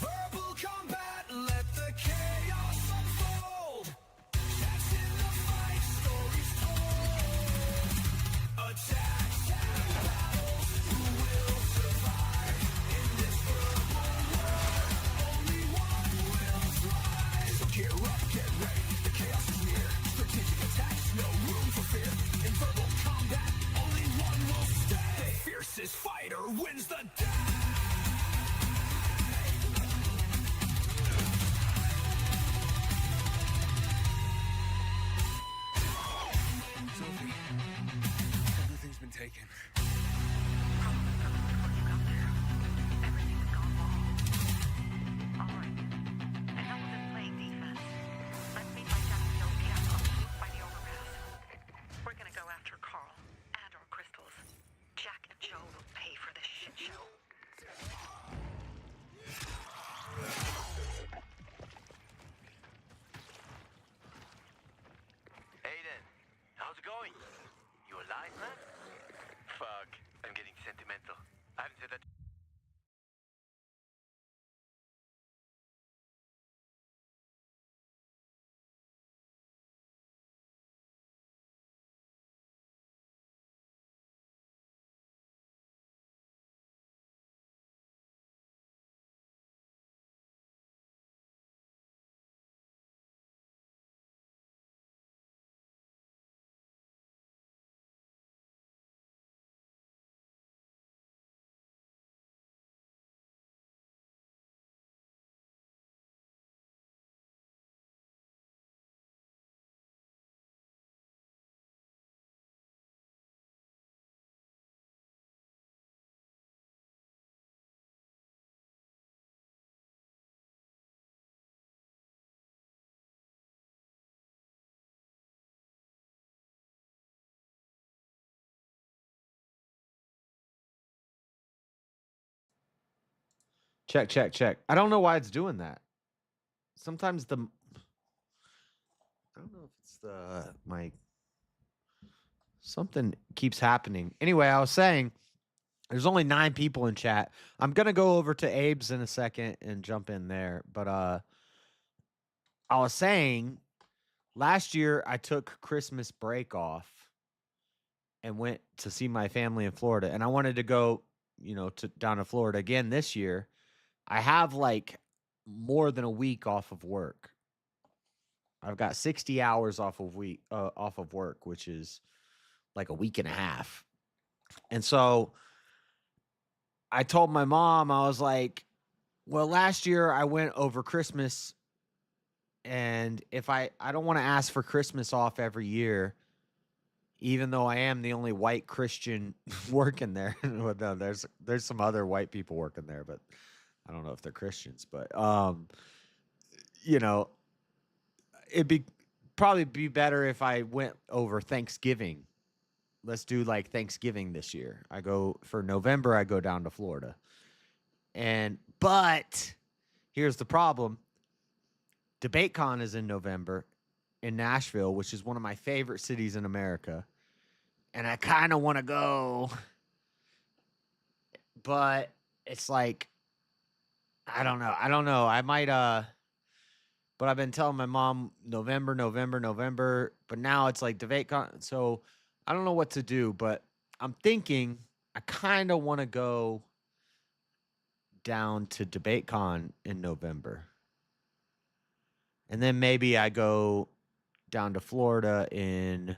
S29: Verbal combat, let the chaos unfold. That's in the fight, stories told. Attacks and battles, who will survive? In this verbal world, only one will thrive. So gear up, get ready, the chaos is near. Strategic attacks, no room for fear. In verbal combat, only one will stay. The fiercest fighter wins the day.
S17: Sophie, everything's been taken.
S6: We're gonna go after Carl and our crystals. Jack and Joe will pay for this shit show.
S3: Aiden, how's it going? You alive, man? Fuck, I'm getting sentimental. I haven't said that.
S1: Check, check, check. I don't know why it's doing that. Sometimes I don't know if it's something keeps happening. Anyway, I was saying there's only 9 people in chat. I'm gonna go over to Abe's in a second and jump in there. But I was saying last year I took Christmas break off and went to see my family in Florida, and I wanted to go, down to Florida again this year. I have like more than a week off of work. I've got 60 hours off of work, which is like a week and a half. And so I told my mom, I was like, well, last year I went over Christmas, and if I don't want to ask for Christmas off every year, even though I am the only white Christian working there. Well, no, there's some other white people working there, but I don't know if they're Christians. But it'd probably be better if I went over Thanksgiving. Let's do like Thanksgiving this year. I go for November, I go down to Florida. But here's the problem. DebateCon is in November in Nashville, which is one of my favorite cities in America. And I kind of want to go, but it's like, I don't know. I might, but I've been telling my mom November, but now it's like DebateCon. So I don't know what to do, but I'm thinking I kind of want to go down to DebateCon in November. And then maybe I go down to Florida in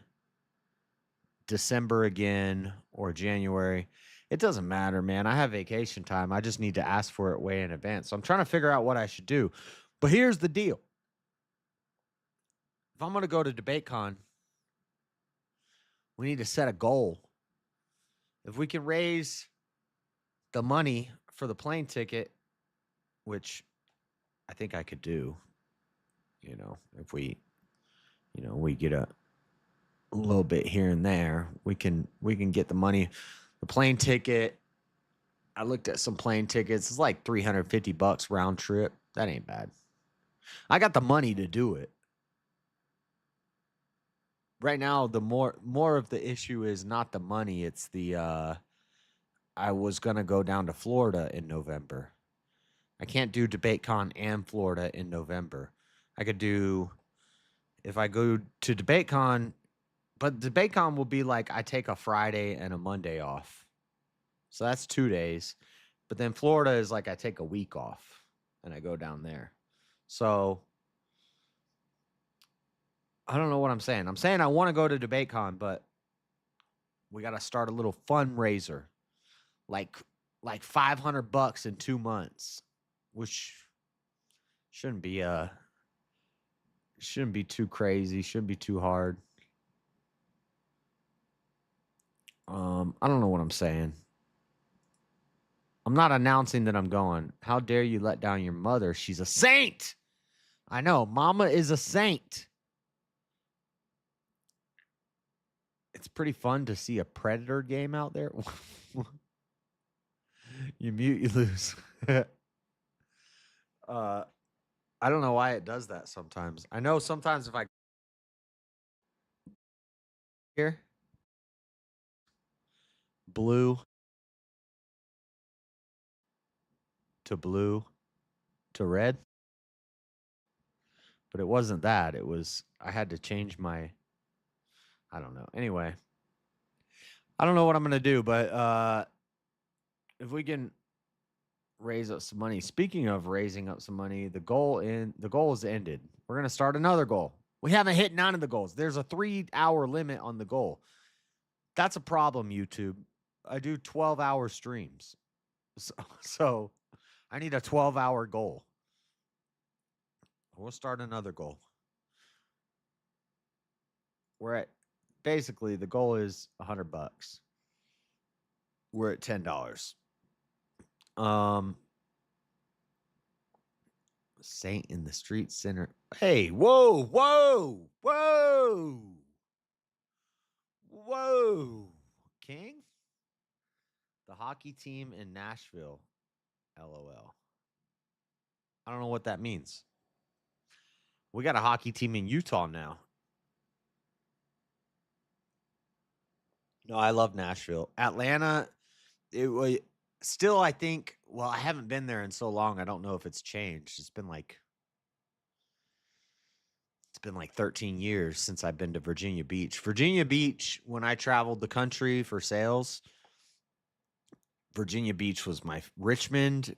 S1: December again or January. It doesn't matter, man. I have vacation time. I just need to ask for it way in advance. So I'm trying to figure out what I should do. But here's the deal. If I'm going to go to DebateCon, we need to set a goal. if we can raise the money for the plane ticket, which I think I could do, if we, we get a little bit here and there, we can get the money. The plane ticket, I looked at some plane tickets. It's like $350 round trip. That ain't bad. I got the money to do it. Right now, the more of the issue is not the money, it's the I was gonna go down to Florida in November. I can't do DebateCon and Florida in November. I could do if I go to DebateCon, but DebateCon will be like I take a Friday and a Monday off. So that's 2 days. But then Florida is like I take a week off and I go down there. So I don't know what I'm saying. I'm saying I want to go to DebateCon, but we got to start a little fundraiser. Like $500 in 2 months, which shouldn't be too crazy, shouldn't be too hard. I don't know what I'm saying. I'm not announcing that I'm going. How dare you let down your mother? She's a saint. I know, Mama is a saint. It's pretty fun to see a Predator game out there. You mute, you lose. I don't know why it does that sometimes. I know sometimes if I here blue to red, but it wasn't that. It was I had to change my I don't know. Anyway, I don't know what I'm gonna do, but if we can raise up some money. Speaking of raising up some money, the goal is ended. We're gonna start another goal. We haven't hit none of the goals. There's a 3-hour limit on the goal. That's a problem, YouTube. I do 12-hour streams. So I need a 12-hour goal. We'll start another goal. We're at basically the goal is $100. We're at $10. Saint in the Street Center. Hey, whoa. King? The hockey team in Nashville. LOL. I don't know what that means. We got a hockey team in Utah now. No, I love Nashville. Atlanta, it was still, I think, well, I haven't been there in so long. I don't know if it's changed. It's been like 13 years since I've been to Virginia Beach. Virginia Beach, when I traveled the country for sales, Virginia Beach was my Richmond.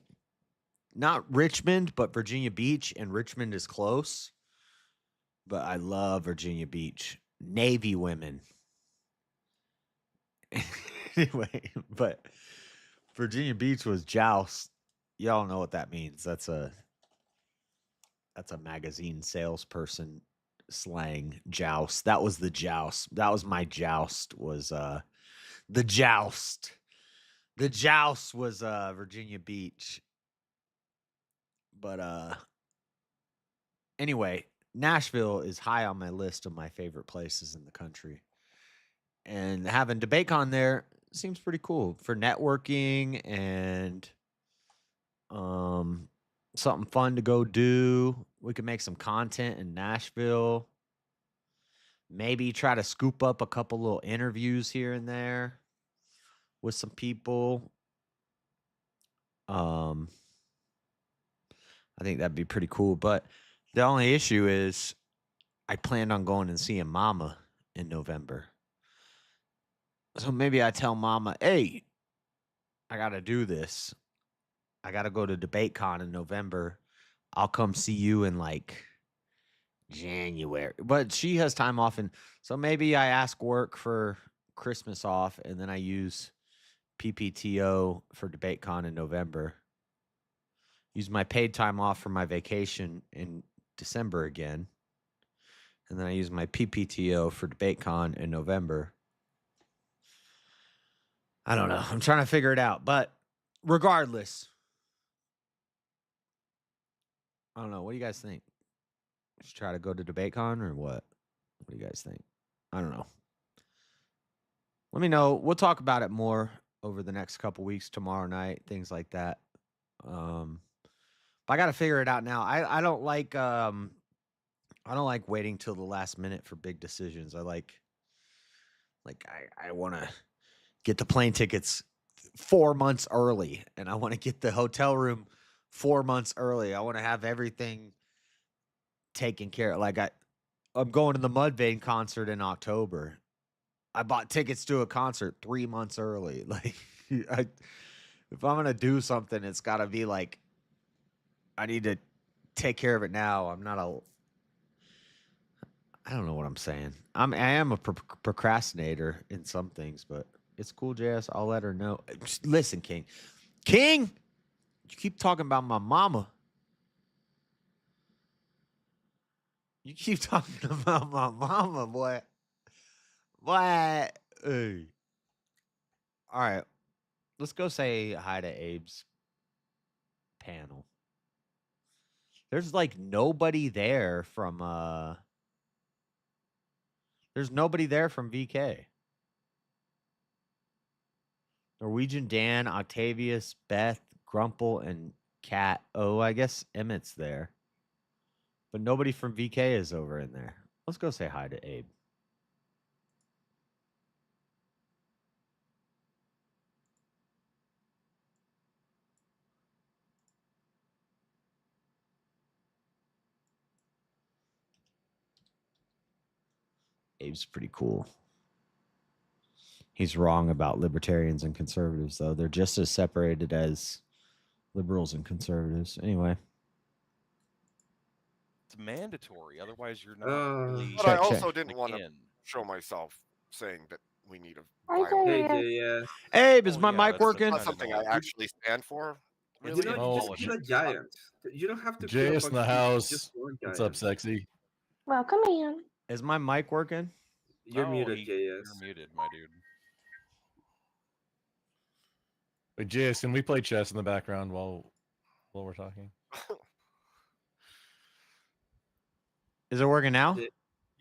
S1: Not Richmond, but Virginia Beach, and Richmond is close. But I love Virginia Beach. Navy women. Anyway, but Virginia Beach was joust. Y'all know what that means. That's a magazine salesperson slang. Joust. That was the joust. That was my joust. Was the joust. The joust was Virginia Beach. But anyway, Nashville is high on my list of my favorite places in the country. And having DebateCon there seems pretty cool for networking and something fun to go do. We could make some content in Nashville. Maybe try to scoop up a couple little interviews here and there with some people. I think that'd be pretty cool. But the only issue is I planned on going and seeing Mama in November. So maybe I tell Mama, hey, I got to do this. I got to go to DebateCon in November. I'll come see you in like January. But she has time off. And so maybe I ask work for Christmas off and then I use PPTO for DebateCon in November. Use my paid time off for my vacation in December again. And then I use my PPTO for DebateCon in November. I don't know. I'm trying to figure it out. But regardless, I don't know. What do you guys think? Just try to go to DebateCon or what? What do you guys think? I don't know. Let me know. We'll talk about it more over the next couple weeks, tomorrow night, things like that. But I got to figure it out now. I don't like waiting till the last minute for big decisions. I want to get the plane tickets 4 months early, and I want to get the hotel room 4 months early. I want to have everything taken care of. Like I'm going to the Mudvayne concert in October. I bought tickets to a concert 3 months early. Like, if I'm gonna do something, it's got to be like I need to take care of it now. I don't know what I'm saying. I am a procrastinator in some things, but it's cool, JS. I'll let her know. Just listen, King. King, you keep talking about my mama. You keep talking about my mama, boy. Boy. Hey. All right. Let's go say hi to Abe's panel. There's like nobody there from there's nobody there from VK. Norwegian Dan, Octavius, Beth, Grumple, and Cat. Oh, I guess Emmett's there. But nobody from VK is over in there. Let's go say hi to Abe. Abe's pretty cool. He's wrong about libertarians and conservatives, though. They're just as separated as liberals and conservatives. Anyway.
S13: It's mandatory. Otherwise, you're not really. But I also didn't want to show myself saying that we need a violent.
S1: Abe, is my mic working?
S13: Not something I actually stand for.
S10: You know, just be a giant. You don't have to.
S14: JS in the house. What's up, sexy?
S20: Welcome in.
S1: Is my mic working?
S10: You're muted, JS.
S13: You're muted, my dude.
S14: Wait, JS, can we play chess in the background while we're talking?
S1: Is it working now?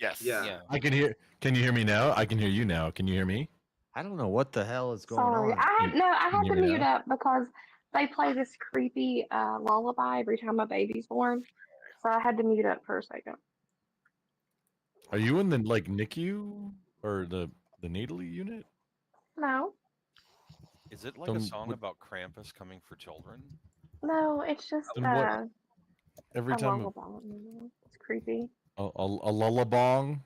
S13: Yes.
S10: Yeah.
S14: I can hear. Can you hear me now? I can hear you now. Can you hear me?
S1: I don't know what the hell is going
S20: Sorry,
S1: on.
S20: I had
S14: you
S20: to
S14: hear me
S20: mute
S14: now?
S20: up because they play this creepy lullaby every time a baby's born. So I had to mute up for a second.
S14: Are you in the NICU or the natally unit?
S20: No,
S13: Is it like a song about Krampus coming for children?
S20: no, it's just
S14: Then what- every
S20: a
S14: time
S20: lullaby. It's creepy.
S14: a lullabong.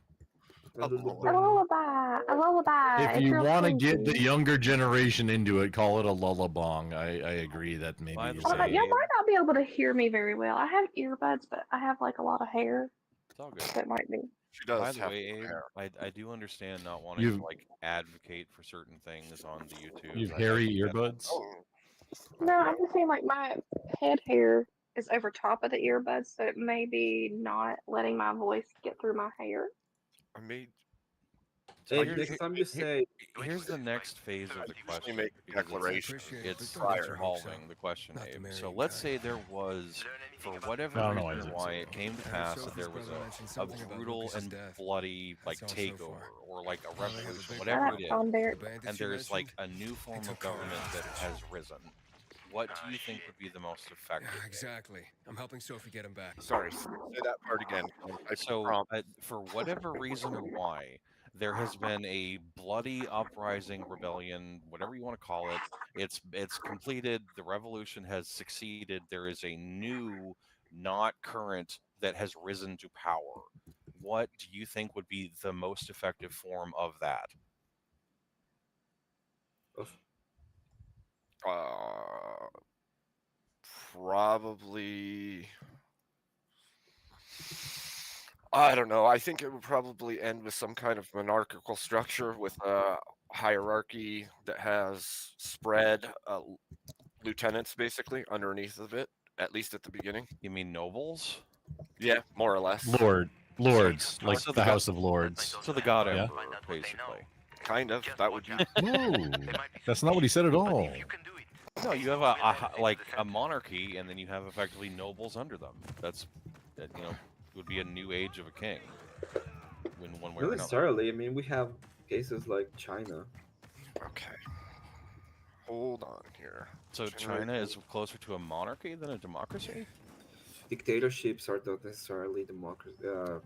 S20: A lullaby. A lullaby.
S14: If
S20: It's
S14: you
S20: real
S14: want to get the
S20: creepy.
S14: younger generation into it, call it a lullabong. I agree that maybe is
S20: Y'all
S14: a-
S20: might not be able to hear me very well. I have earbuds, but I have like a lot of hair.
S13: It's all good.
S20: That might be.
S13: She does
S21: By the
S13: have
S21: way, Abe,
S13: hair.
S21: I do understand not wanting
S14: You've-
S21: to like advocate for certain things on the YouTube.
S14: You've hairy earbuds.
S20: No, I'm just saying like my head hair is over top of the earbuds, so it may be not letting my voice get through my hair.
S13: I made.
S10: Hey, next time you say.
S21: Here's the next phase of the question.
S13: make a
S21: because
S13: declaration.
S21: It's
S13: Prior.
S21: involving the question, Abe. So let's say there was, for whatever
S14: I don't know why
S21: reason
S14: I
S21: why
S14: said
S21: it came to pass that there was a brutal and bloody like takeover or like a revolution, whatever it is, and there's like a new form of government that has risen. What do you think would be the most effective?
S17: Exactly. I'm helping Sophie get him back.
S13: Sorry, say that part again.
S21: So, for whatever reason or why, there has been a bloody uprising, rebellion, whatever you want to call it. It's completed. The revolution has succeeded. There is a new, not current, that has risen to power. What do you think would be the most effective form of that?
S13: Probably. I don't know. I think it would probably end with some kind of monarchical structure with a hierarchy that has spread lieutenants basically underneath of it, at least at the beginning.
S21: You mean nobles?
S13: Yeah, more or less.
S14: Lords, like
S21: So
S14: the House of Lords.
S21: So the God
S14: Yeah.
S21: Emperor, basically.
S13: Kind of. That would be.
S14: No, that's not what he said at all.
S21: No, you have like a monarchy, and then you have effectively nobles under them. That would be a new age of a king. In one way or
S10: Not
S21: another.
S10: necessarily. I mean, we have cases like China.
S13: Okay. Hold on here.
S21: So China is closer to a monarchy than a democracy?
S10: Dictatorships are not necessarily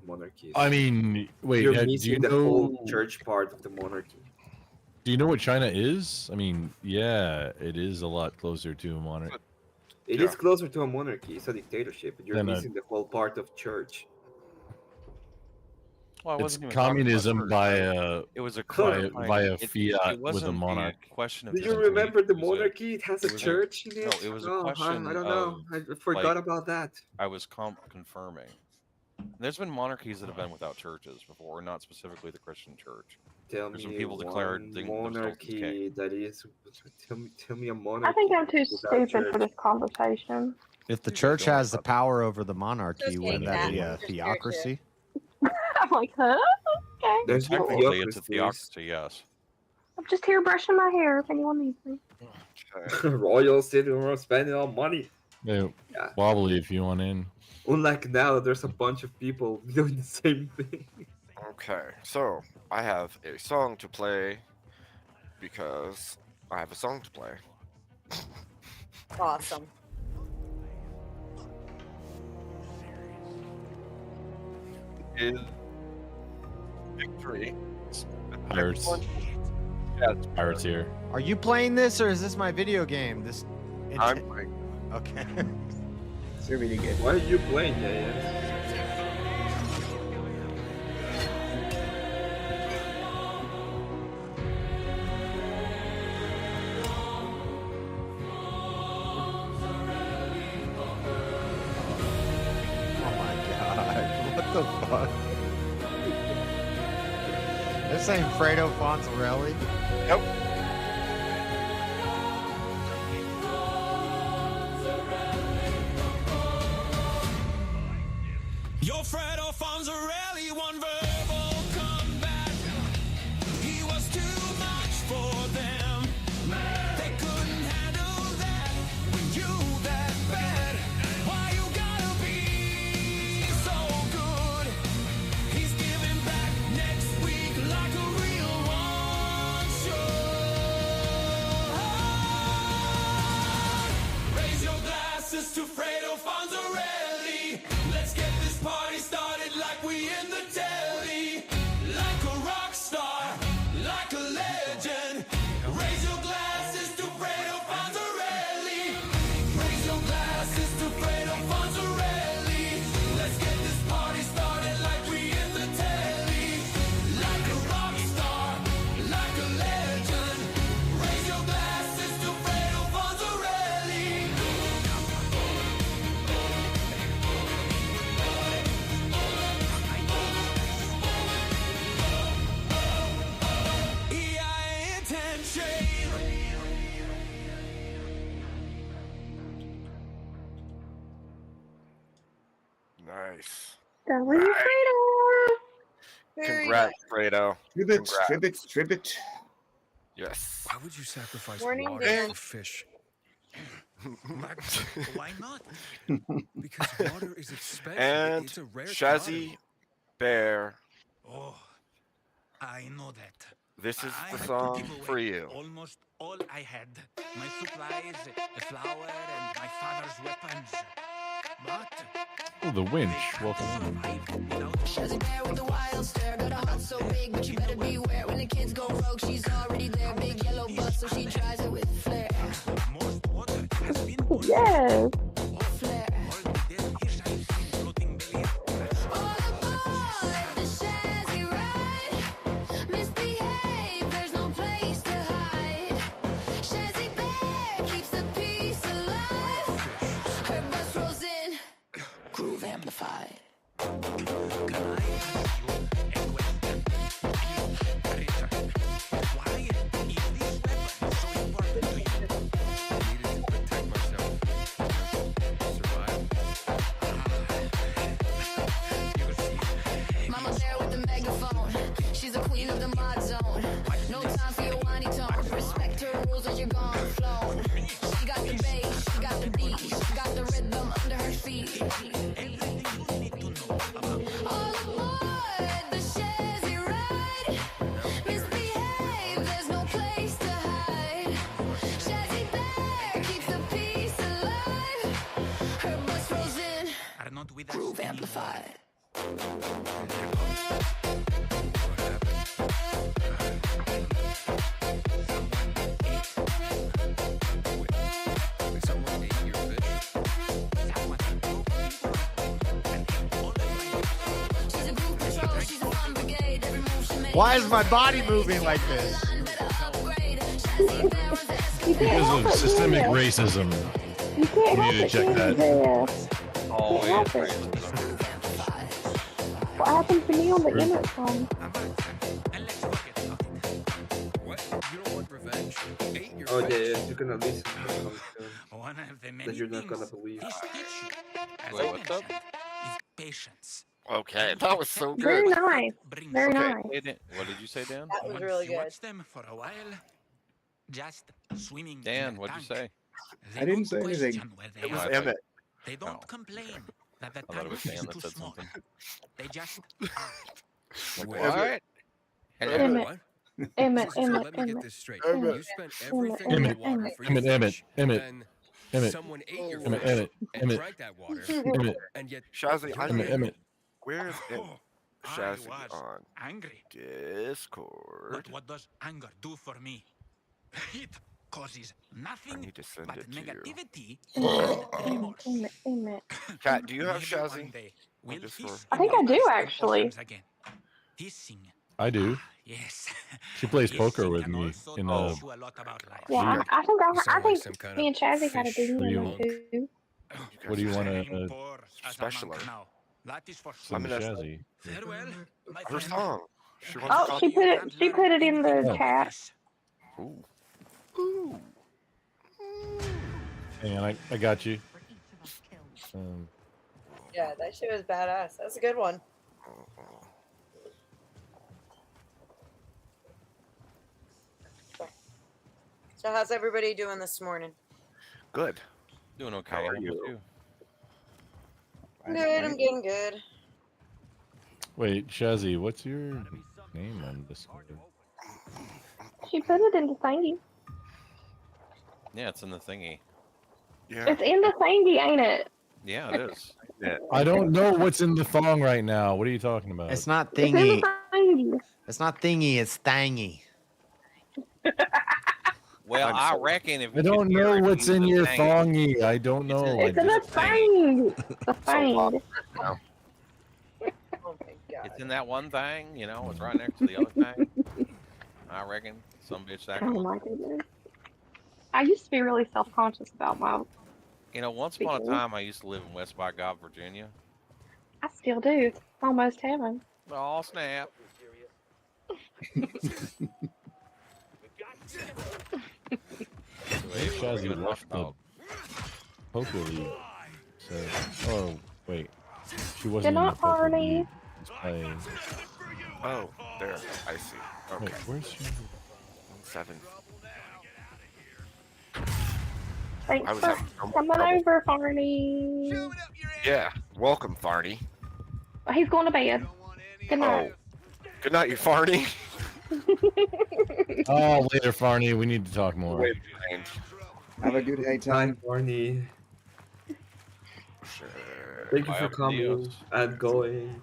S10: monarchies.
S14: I mean, wait,
S10: you're
S14: do
S10: missing
S14: you
S10: the
S14: know?
S10: whole church part of the monarchy.
S14: Do you know what China is? I mean, yeah, it is a lot closer to a monarchy.
S10: It is closer to a monarchy. It's a dictatorship, but you're
S14: Then
S10: missing the whole part of church.
S21: Well, I
S14: It's
S21: wasn't even talking about
S14: communism
S21: church.
S14: via
S21: It was a
S14: via
S21: clarifying- it
S14: fiat with a
S21: wasn't
S14: monarch.
S21: Question of
S10: Do you
S21: just
S10: remember the
S21: it was a-
S10: monarchy? It has
S21: it
S10: a
S21: was
S10: church in
S21: No,
S10: it.
S21: it was a
S10: No,
S21: question.
S10: I don't know. I forgot
S21: like,
S10: about that.
S21: I was confirming. There's been monarchies that have been without churches before, not specifically the Christian church.
S10: Tell
S21: There's
S10: me
S21: some people declared themselves as
S10: monarchy
S21: king.
S10: that is. Tell me a monarchy.
S20: I think I'm too
S10: without
S20: stupid
S10: church.
S20: for this conversation.
S1: If the church has the power over the monarchy,
S20: Just
S1: wouldn't
S20: kidding,
S1: that be
S20: Matt.
S1: a
S20: Just
S1: theocracy?
S20: I'm like, huh? Okay.
S10: There's no
S21: Technically, it's a
S10: theocracies.
S21: theocracy, yes.
S20: I'm just here brushing my hair if anyone needs me.
S10: Royals sitting around spending all money.
S14: Yeah, wobbly if you want in.
S10: Unlike now, there's a bunch of people doing the same thing.
S13: Okay, so I have a song to play because I have a song to play.
S9: Awesome.
S13: Is victory.
S14: Pirates.
S13: Yes.
S14: Pirates here.
S1: Are you playing this or is this my video game?
S13: I'm playing.
S1: Okay.
S10: It's really good. Why are you playing,
S1: Oh my god. What the fuck? This ain't Fredo Fonzarelli.
S13: Nope.
S7: Your Fredo Fonzarelli, one verbal comeback. He was too much for them. They couldn't handle that. When you that bad, why you gotta be so good? He's giving back next week like a real one should. Raise your glasses to Fredo Fonzarelli. Let's get this party started like we in the telly. Like a rock star, like a legend. Raise your glasses to Fredo Fonzarelli. Raise your glasses to Fredo Fonzarelli. Let's get this party started like we in the telly. Like a rock star, like a legend. Raise your glasses to Fredo Fonzarelli.
S13: Nice.
S20: That was Fredo.
S13: Congrats, Fredo.
S11: Tribbit,
S13: Congrats.
S11: tribbit, tribbit.
S13: Yes.
S17: Why would you sacrifice
S20: Morning,
S17: water
S20: Dan.
S17: for fish? Why not? Because water is expensive.
S13: And
S17: It's a rare
S13: Shazzy Bear,
S5: Oh, I know that.
S13: this is
S5: I
S13: the
S5: had to
S13: song
S5: give away
S13: for you.
S5: Almost all I had. My supplies, a flower, and my father's weapons. But
S14: Oh, the winch. Welcome in.
S7: Shazzy Bear with the wild stare, got a heart so big, but you better beware. When the kids go rogue, she's already there. Big yellow butt, so she tries it with flair.
S5: most water has been
S20: Yes.
S7: Flair.
S5: all the dead fish I've seen floating belly up.
S7: All aboard the Shazzy ride. Misbehave, there's no place to hide. Shazzy Bear keeps the peace alive. Her bus rolls in, groove amplified.
S5: Why is this weapon so important to you?
S17: I needed to protect myself.
S1: Why is my body moving like this?
S14: Because of systemic racism.
S20: You can't
S14: We
S20: help
S14: need to
S20: it.
S14: check that.
S21: Always
S20: help it.
S21: racism.
S20: What happened to me on the Emmett song?
S17: What? You don't want revenge? Ate your
S10: Oh yeah,
S17: fish.
S10: yeah, you can at least
S5: One of the many
S10: that you're not gonna
S5: things
S10: believe.
S5: fish teach you, as
S21: Wait,
S5: I
S21: what's up?
S5: mentioned, is patience.
S13: Okay, that was so
S20: Very
S13: good.
S20: nice. Very
S21: Okay,
S20: nice.
S21: say Dan- what did you say, Dan?
S19: That was
S5: Once
S19: really
S5: you
S19: good.
S5: watch them for a while, just swimming
S21: Dan,
S5: in a
S21: what'd you
S5: tank,
S21: say?
S5: they
S9: I didn't
S5: don't
S9: say anything.
S5: question where they
S13: It was
S5: are.
S13: Emmett.
S5: They don't
S21: Oh.
S5: complain that the
S21: I thought it
S5: tank
S21: was Dan
S5: is
S21: that
S5: too
S21: said
S5: small.
S21: something.
S5: They just are.
S17: Wait,
S21: What?
S20: Emmett.
S17: What?
S20: Emmett,
S17: So
S20: Emmett,
S17: let me get
S20: Emmett.
S17: this straight.
S20: Emmett.
S17: You spent
S20: Emmett,
S17: everything in the
S20: Emmett,
S17: water
S20: Emmett.
S17: for your
S14: Emmett,
S17: fish,
S14: Emmett,
S17: and
S14: Emmett.
S17: someone ate your
S14: Emmett,
S17: fish
S14: Emmett,
S17: and
S14: Emmett.
S17: drank that water,
S14: Emmett.
S17: and yet
S13: Shazzy, I
S17: you're
S14: Emmett,
S13: need.
S14: Emmett.
S13: Where's
S5: I
S13: Shazzy
S5: was
S13: on
S5: angry.
S13: Discord?
S5: But what does anger do for me? It causes
S13: I
S5: nothing
S13: need to send
S5: but
S13: it to you.
S5: negativity
S20: Emmett,
S5: and remorse.
S20: Emmett, Emmett.
S13: Cat, do you have
S5: Maybe one
S13: Shazzy?
S5: day
S13: Or
S5: we'll
S13: just
S5: fish
S13: for-
S20: I think
S5: in
S20: I do,
S5: rivers and
S20: actually.
S5: oceans again. Fishing.
S14: I do.
S5: Yes.
S14: She plays poker
S5: Fishing
S14: with
S5: can
S14: me
S5: also
S14: in
S5: teach you a lot about life.
S20: Yeah, I think
S17: You
S20: I
S17: sound like
S20: think
S17: some kind
S20: me
S17: of
S20: and Chazzy had a
S17: fish
S20: ding
S14: What do you
S20: in
S14: want?
S20: too.
S14: What do you want
S5: I'm
S14: to
S5: poor as a
S13: special
S5: monk
S13: her?
S5: now. That is for sure.
S14: send to
S13: gonna-
S14: Shazzy?
S5: Farewell, my
S13: Her
S5: friend.
S13: song. She wants
S20: Oh,
S13: to
S20: she put it. She put it in the
S14: Oh.
S20: chat.
S13: Ooh. Ooh.
S14: Hang on, I got you.
S19: Yeah, that shit was badass. That's a good one. So how's everybody doing this morning?
S13: Good.
S21: Doing okay.
S13: How are
S21: about
S13: you?
S19: Good, I'm getting good.
S14: Wait, Shazzy, what's your name on Discord?
S20: She put it in the thingy.
S21: Yeah, it's in the thingy.
S13: Yeah.
S20: It's in the thingy, ain't it?
S21: Yeah, it is.
S13: Yeah.
S14: I don't know what's in the thong right now. What are you talking about?
S1: It's not
S20: It's in
S1: thingy.
S20: the thingy.
S1: It's not thingy. It's thangy.
S21: Well,
S13: I'm
S21: I
S13: sorry.
S21: reckon if
S14: I don't know what's in your thongy. I don't know.
S20: It's in the thing. The thing.
S13: Now.
S19: Oh my god.
S21: It's in that one thing, you know, it's right next to the other thing. I reckon some bitch that
S20: Oh my goodness. I used to be really self-conscious about my.
S21: You know, once upon a time I used to live in West by God, Virginia.
S20: I still do. It's almost heaven.
S21: Oh snap.
S14: Hey, Shazzy left the poker league. So, oh wait, she wasn't
S20: Good
S14: in the
S20: night,
S14: poker
S20: Barney.
S14: league. She's playing.
S13: Oh, there. I see. Okay.
S14: Wait, where's she?
S13: 7.
S20: Thanks
S13: I was
S20: for
S13: having so much
S20: coming
S13: trouble.
S20: over, Barney.
S13: Yeah. Welcome, Farney.
S20: He's going to bed. Good night.
S13: Oh. Good night, you Farney.
S14: Oh, later, Farney. We need to talk more.
S13: Wait, and
S9: Have a good day, time.
S10: Barney. Thank you for coming and going.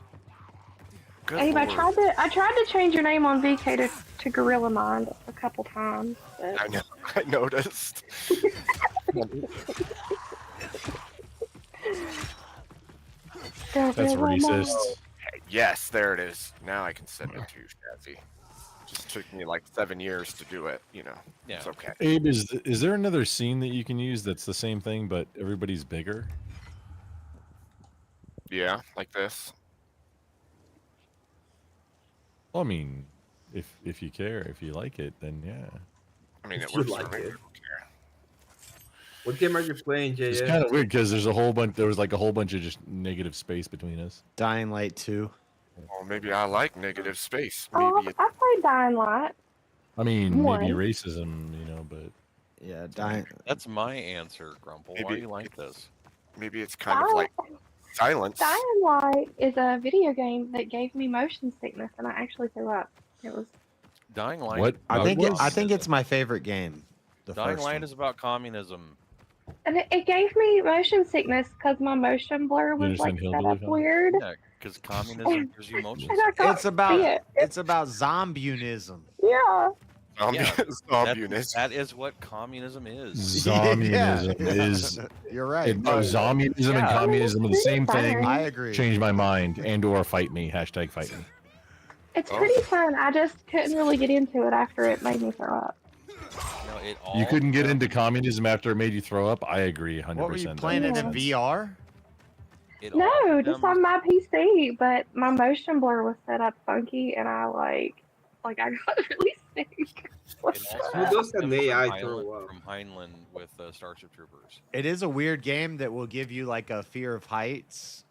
S13: Good
S20: Abe, I
S13: lord.
S20: tried to change your name on VK to Gorilla Mind a couple times. But
S13: I know. I noticed.
S14: That's racist.
S13: Yes, there it is. Now I can send it to you, Shazzy. Just took me like 7 years to do it. You know,
S21: Yeah.
S13: it's okay.
S14: Abe, is there another scene that you can use that's the same thing but everybody's bigger?
S13: Yeah, like this.
S14: Well, I mean, if you care, if you like it, then yeah.
S13: I mean, it
S10: If you
S13: works
S10: like
S13: for me.
S10: it.
S13: I don't care.
S10: What game are you playing, JS?
S14: It's kind of weird because there was like a whole bunch of just negative space between us.
S1: Dying Light 2.
S13: Well, maybe I like negative space.
S20: oh,
S13: Maybe it,
S20: I played Dying Light.
S14: I mean, maybe
S20: One.
S14: racism, but
S1: Yeah, dying.
S21: That's my answer, Grumple. Why do
S13: Maybe-
S21: you like this?
S13: maybe it's kind of like silence.
S20: Dying Light is a video game that gave me motion sickness, and I actually threw up. It was.
S21: Dying Light.
S14: What?
S1: I think
S14: was-
S1: I think it's my favorite game. The
S21: Dying
S1: first
S21: Light
S1: one.
S21: is about communism.
S20: And it gave me motion sickness because my motion blur was like
S14: understand
S20: set
S14: hillbilly
S20: up
S14: song?
S20: weird.
S21: Yeah, because communism gives you motion.
S20: And I can't
S1: It's about
S20: see it.
S1: it's about zombieism.
S20: Yeah.
S21: Yeah,
S13: Zombunist.
S21: that is what communism is.
S14: Zombieism
S1: Yeah.
S14: is.
S1: You're right.
S14: No, zombieism and communism are the same thing.
S1: I agree.
S14: Change my mind and/or fight me. #fight me.
S20: It's pretty fun. I just couldn't really get into it after it made me throw up.
S21: No, it all
S14: You couldn't get
S21: depends-
S14: into communism after it made you throw up? I agree 100%.
S1: What were you playing it in VR?
S21: It all
S20: No, just
S21: depends-
S20: on my PC, but my motion blur was set up funky, and I I got really sick.
S21: It also
S10: Who does an
S21: stems
S10: AI
S21: from
S10: throw
S21: Heinlein,
S10: up?
S21: from Heinlein with Starship Troopers.
S1: It is a weird game that will give you like a fear of heights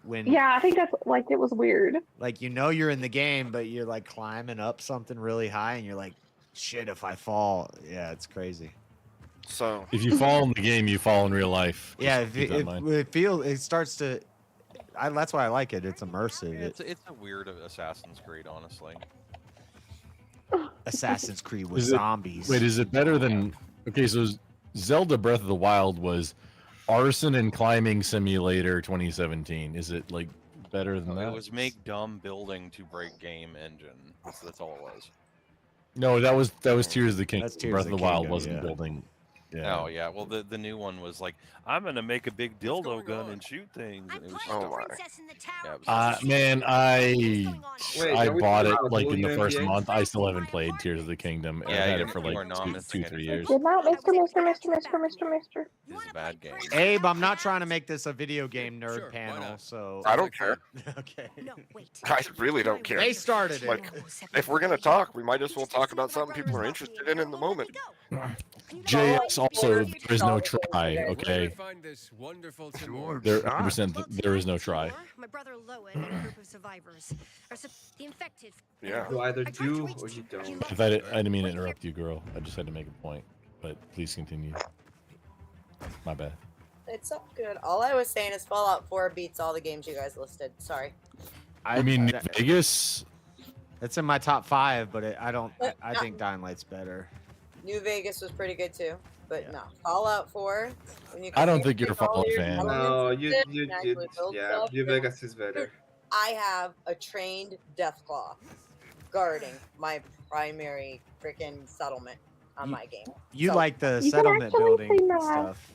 S1: when
S20: Yeah, I think that's it was weird.
S1: like you're in the game, but you're like climbing up something really high, and you're like, shit, if I fall, yeah, it's crazy.
S13: So
S14: If you fall in the game, you fall in real life. Just
S1: Yeah,
S14: keep that in mind.
S1: it starts to. That's why I like it. It's immersive.
S21: It's a weird Assassin's Creed, honestly.
S1: Assassin's Creed with
S14: Is it-
S1: zombies.
S14: Wait, is it better than? Okay, so Zelda Breath of the Wild was arson and climbing simulator 2017. Is it like better than that?
S21: It was make dumb building to break game engine. That's all it was.
S14: No, that was Tears of the Kingdom.
S1: That's Tears
S14: Breath
S1: of
S14: of
S1: the
S14: the Wild
S1: Kingdom,
S14: wasn't
S1: yeah.
S14: building. Yeah.
S21: Oh yeah, well the new one was like, I'm gonna make a big dildo gun and shoot things. And it was
S13: Oh my.
S21: yeah, it was
S14: Man, I
S10: Wait,
S14: I
S10: are we
S14: bought
S10: talking
S14: it
S10: about
S14: like in the
S10: Golden
S14: first
S10: NBA?
S14: month. I still haven't played Tears of the Kingdom. And
S21: Yeah,
S14: I've had
S21: you
S14: it for
S21: are
S14: like
S21: not missing
S14: 2-3
S21: anything.
S14: years.
S20: Good night, Mr.
S21: It's a bad game.
S1: Abe, I'm not trying to make this a video game nerd
S17: Sure, why
S1: panel,
S17: not?
S1: so
S13: I don't care.
S1: okay.
S13: I really don't care.
S1: They started it.
S13: Like, if we're gonna talk, we might as well talk about something people are interested in the moment.
S14: JS also there is no try. Okay,
S17: Find this wonderful tomorrow.
S14: there 100% there is no try.
S19: My brother Lowen and a group of survivors are the infected.
S13: Yeah.
S10: You either do or you don't.
S14: If I didn't mean to interrupt you, girl. I just had to make a point. But please continue. My bad.
S11: It's all good. All I was saying is Fallout 4 beats all the games you guys listed. Sorry.
S14: I mean, New Vegas.
S1: It's in my top 5, but I think Dying Light's better.
S11: New Vegas was pretty good too, but no. Fallout 4. When you
S14: I don't
S11: can
S14: think you're a
S11: take all
S14: Fallout
S11: your
S14: fan.
S11: elements
S10: No,
S11: and
S10: you
S11: actually build
S10: yeah,
S11: stuff,
S10: New
S11: then
S10: Vegas is better.
S11: I have a trained Deathclaw guarding my primary freaking settlement on my game.
S1: You
S11: So-
S1: like the
S20: You can
S1: settlement
S20: actually
S1: building
S20: see my-
S1: stuff.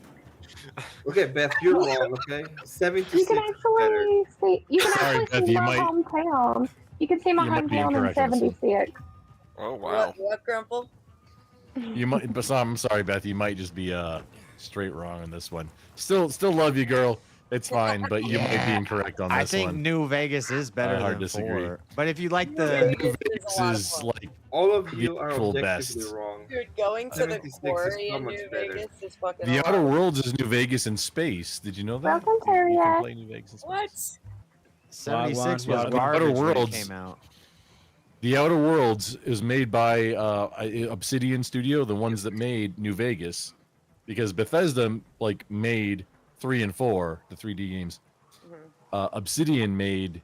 S10: Okay, Beth, you're wrong. Okay, 76
S20: You can
S10: is better.
S20: actually see. You can
S14: Sorry,
S20: actually
S14: Beth,
S20: see
S14: you
S20: my
S14: might-
S20: hometown. You can see my
S14: you might be
S20: hometown in
S14: incorrect on this one.
S20: 76.
S13: Oh wow.
S11: What Grumple?
S14: You might, but I'm sorry, Beth. You might just be straight wrong on this one. Still love you, girl. It's fine, but you might be incorrect on this
S1: I think
S14: one.
S1: New Vegas is better
S14: hard
S1: than
S14: disagree.
S1: 4. But if you like
S14: New
S1: the
S14: Vegas is like
S10: All of
S14: the
S10: you are
S14: actual
S10: objectively
S14: best.
S10: wrong.
S11: Dude, going to the
S10: 76 is
S11: quarry
S10: so
S11: in
S10: much
S11: New
S10: better.
S11: Vegas is fucking
S14: The
S11: awesome.
S14: Outer Worlds is New Vegas in space. Did you know that?
S20: Welcome,
S14: You can
S20: Terry.
S14: play New Vegas in space.
S11: What?
S1: 76
S14: Yeah,
S1: was
S14: the
S1: garbage
S14: Outer
S1: when it
S14: Worlds.
S1: came out.
S14: The Outer Worlds is made by Obsidian Studio, the ones that made New Vegas, because Bethesda made 3 and 4, the 3D games. Obsidian made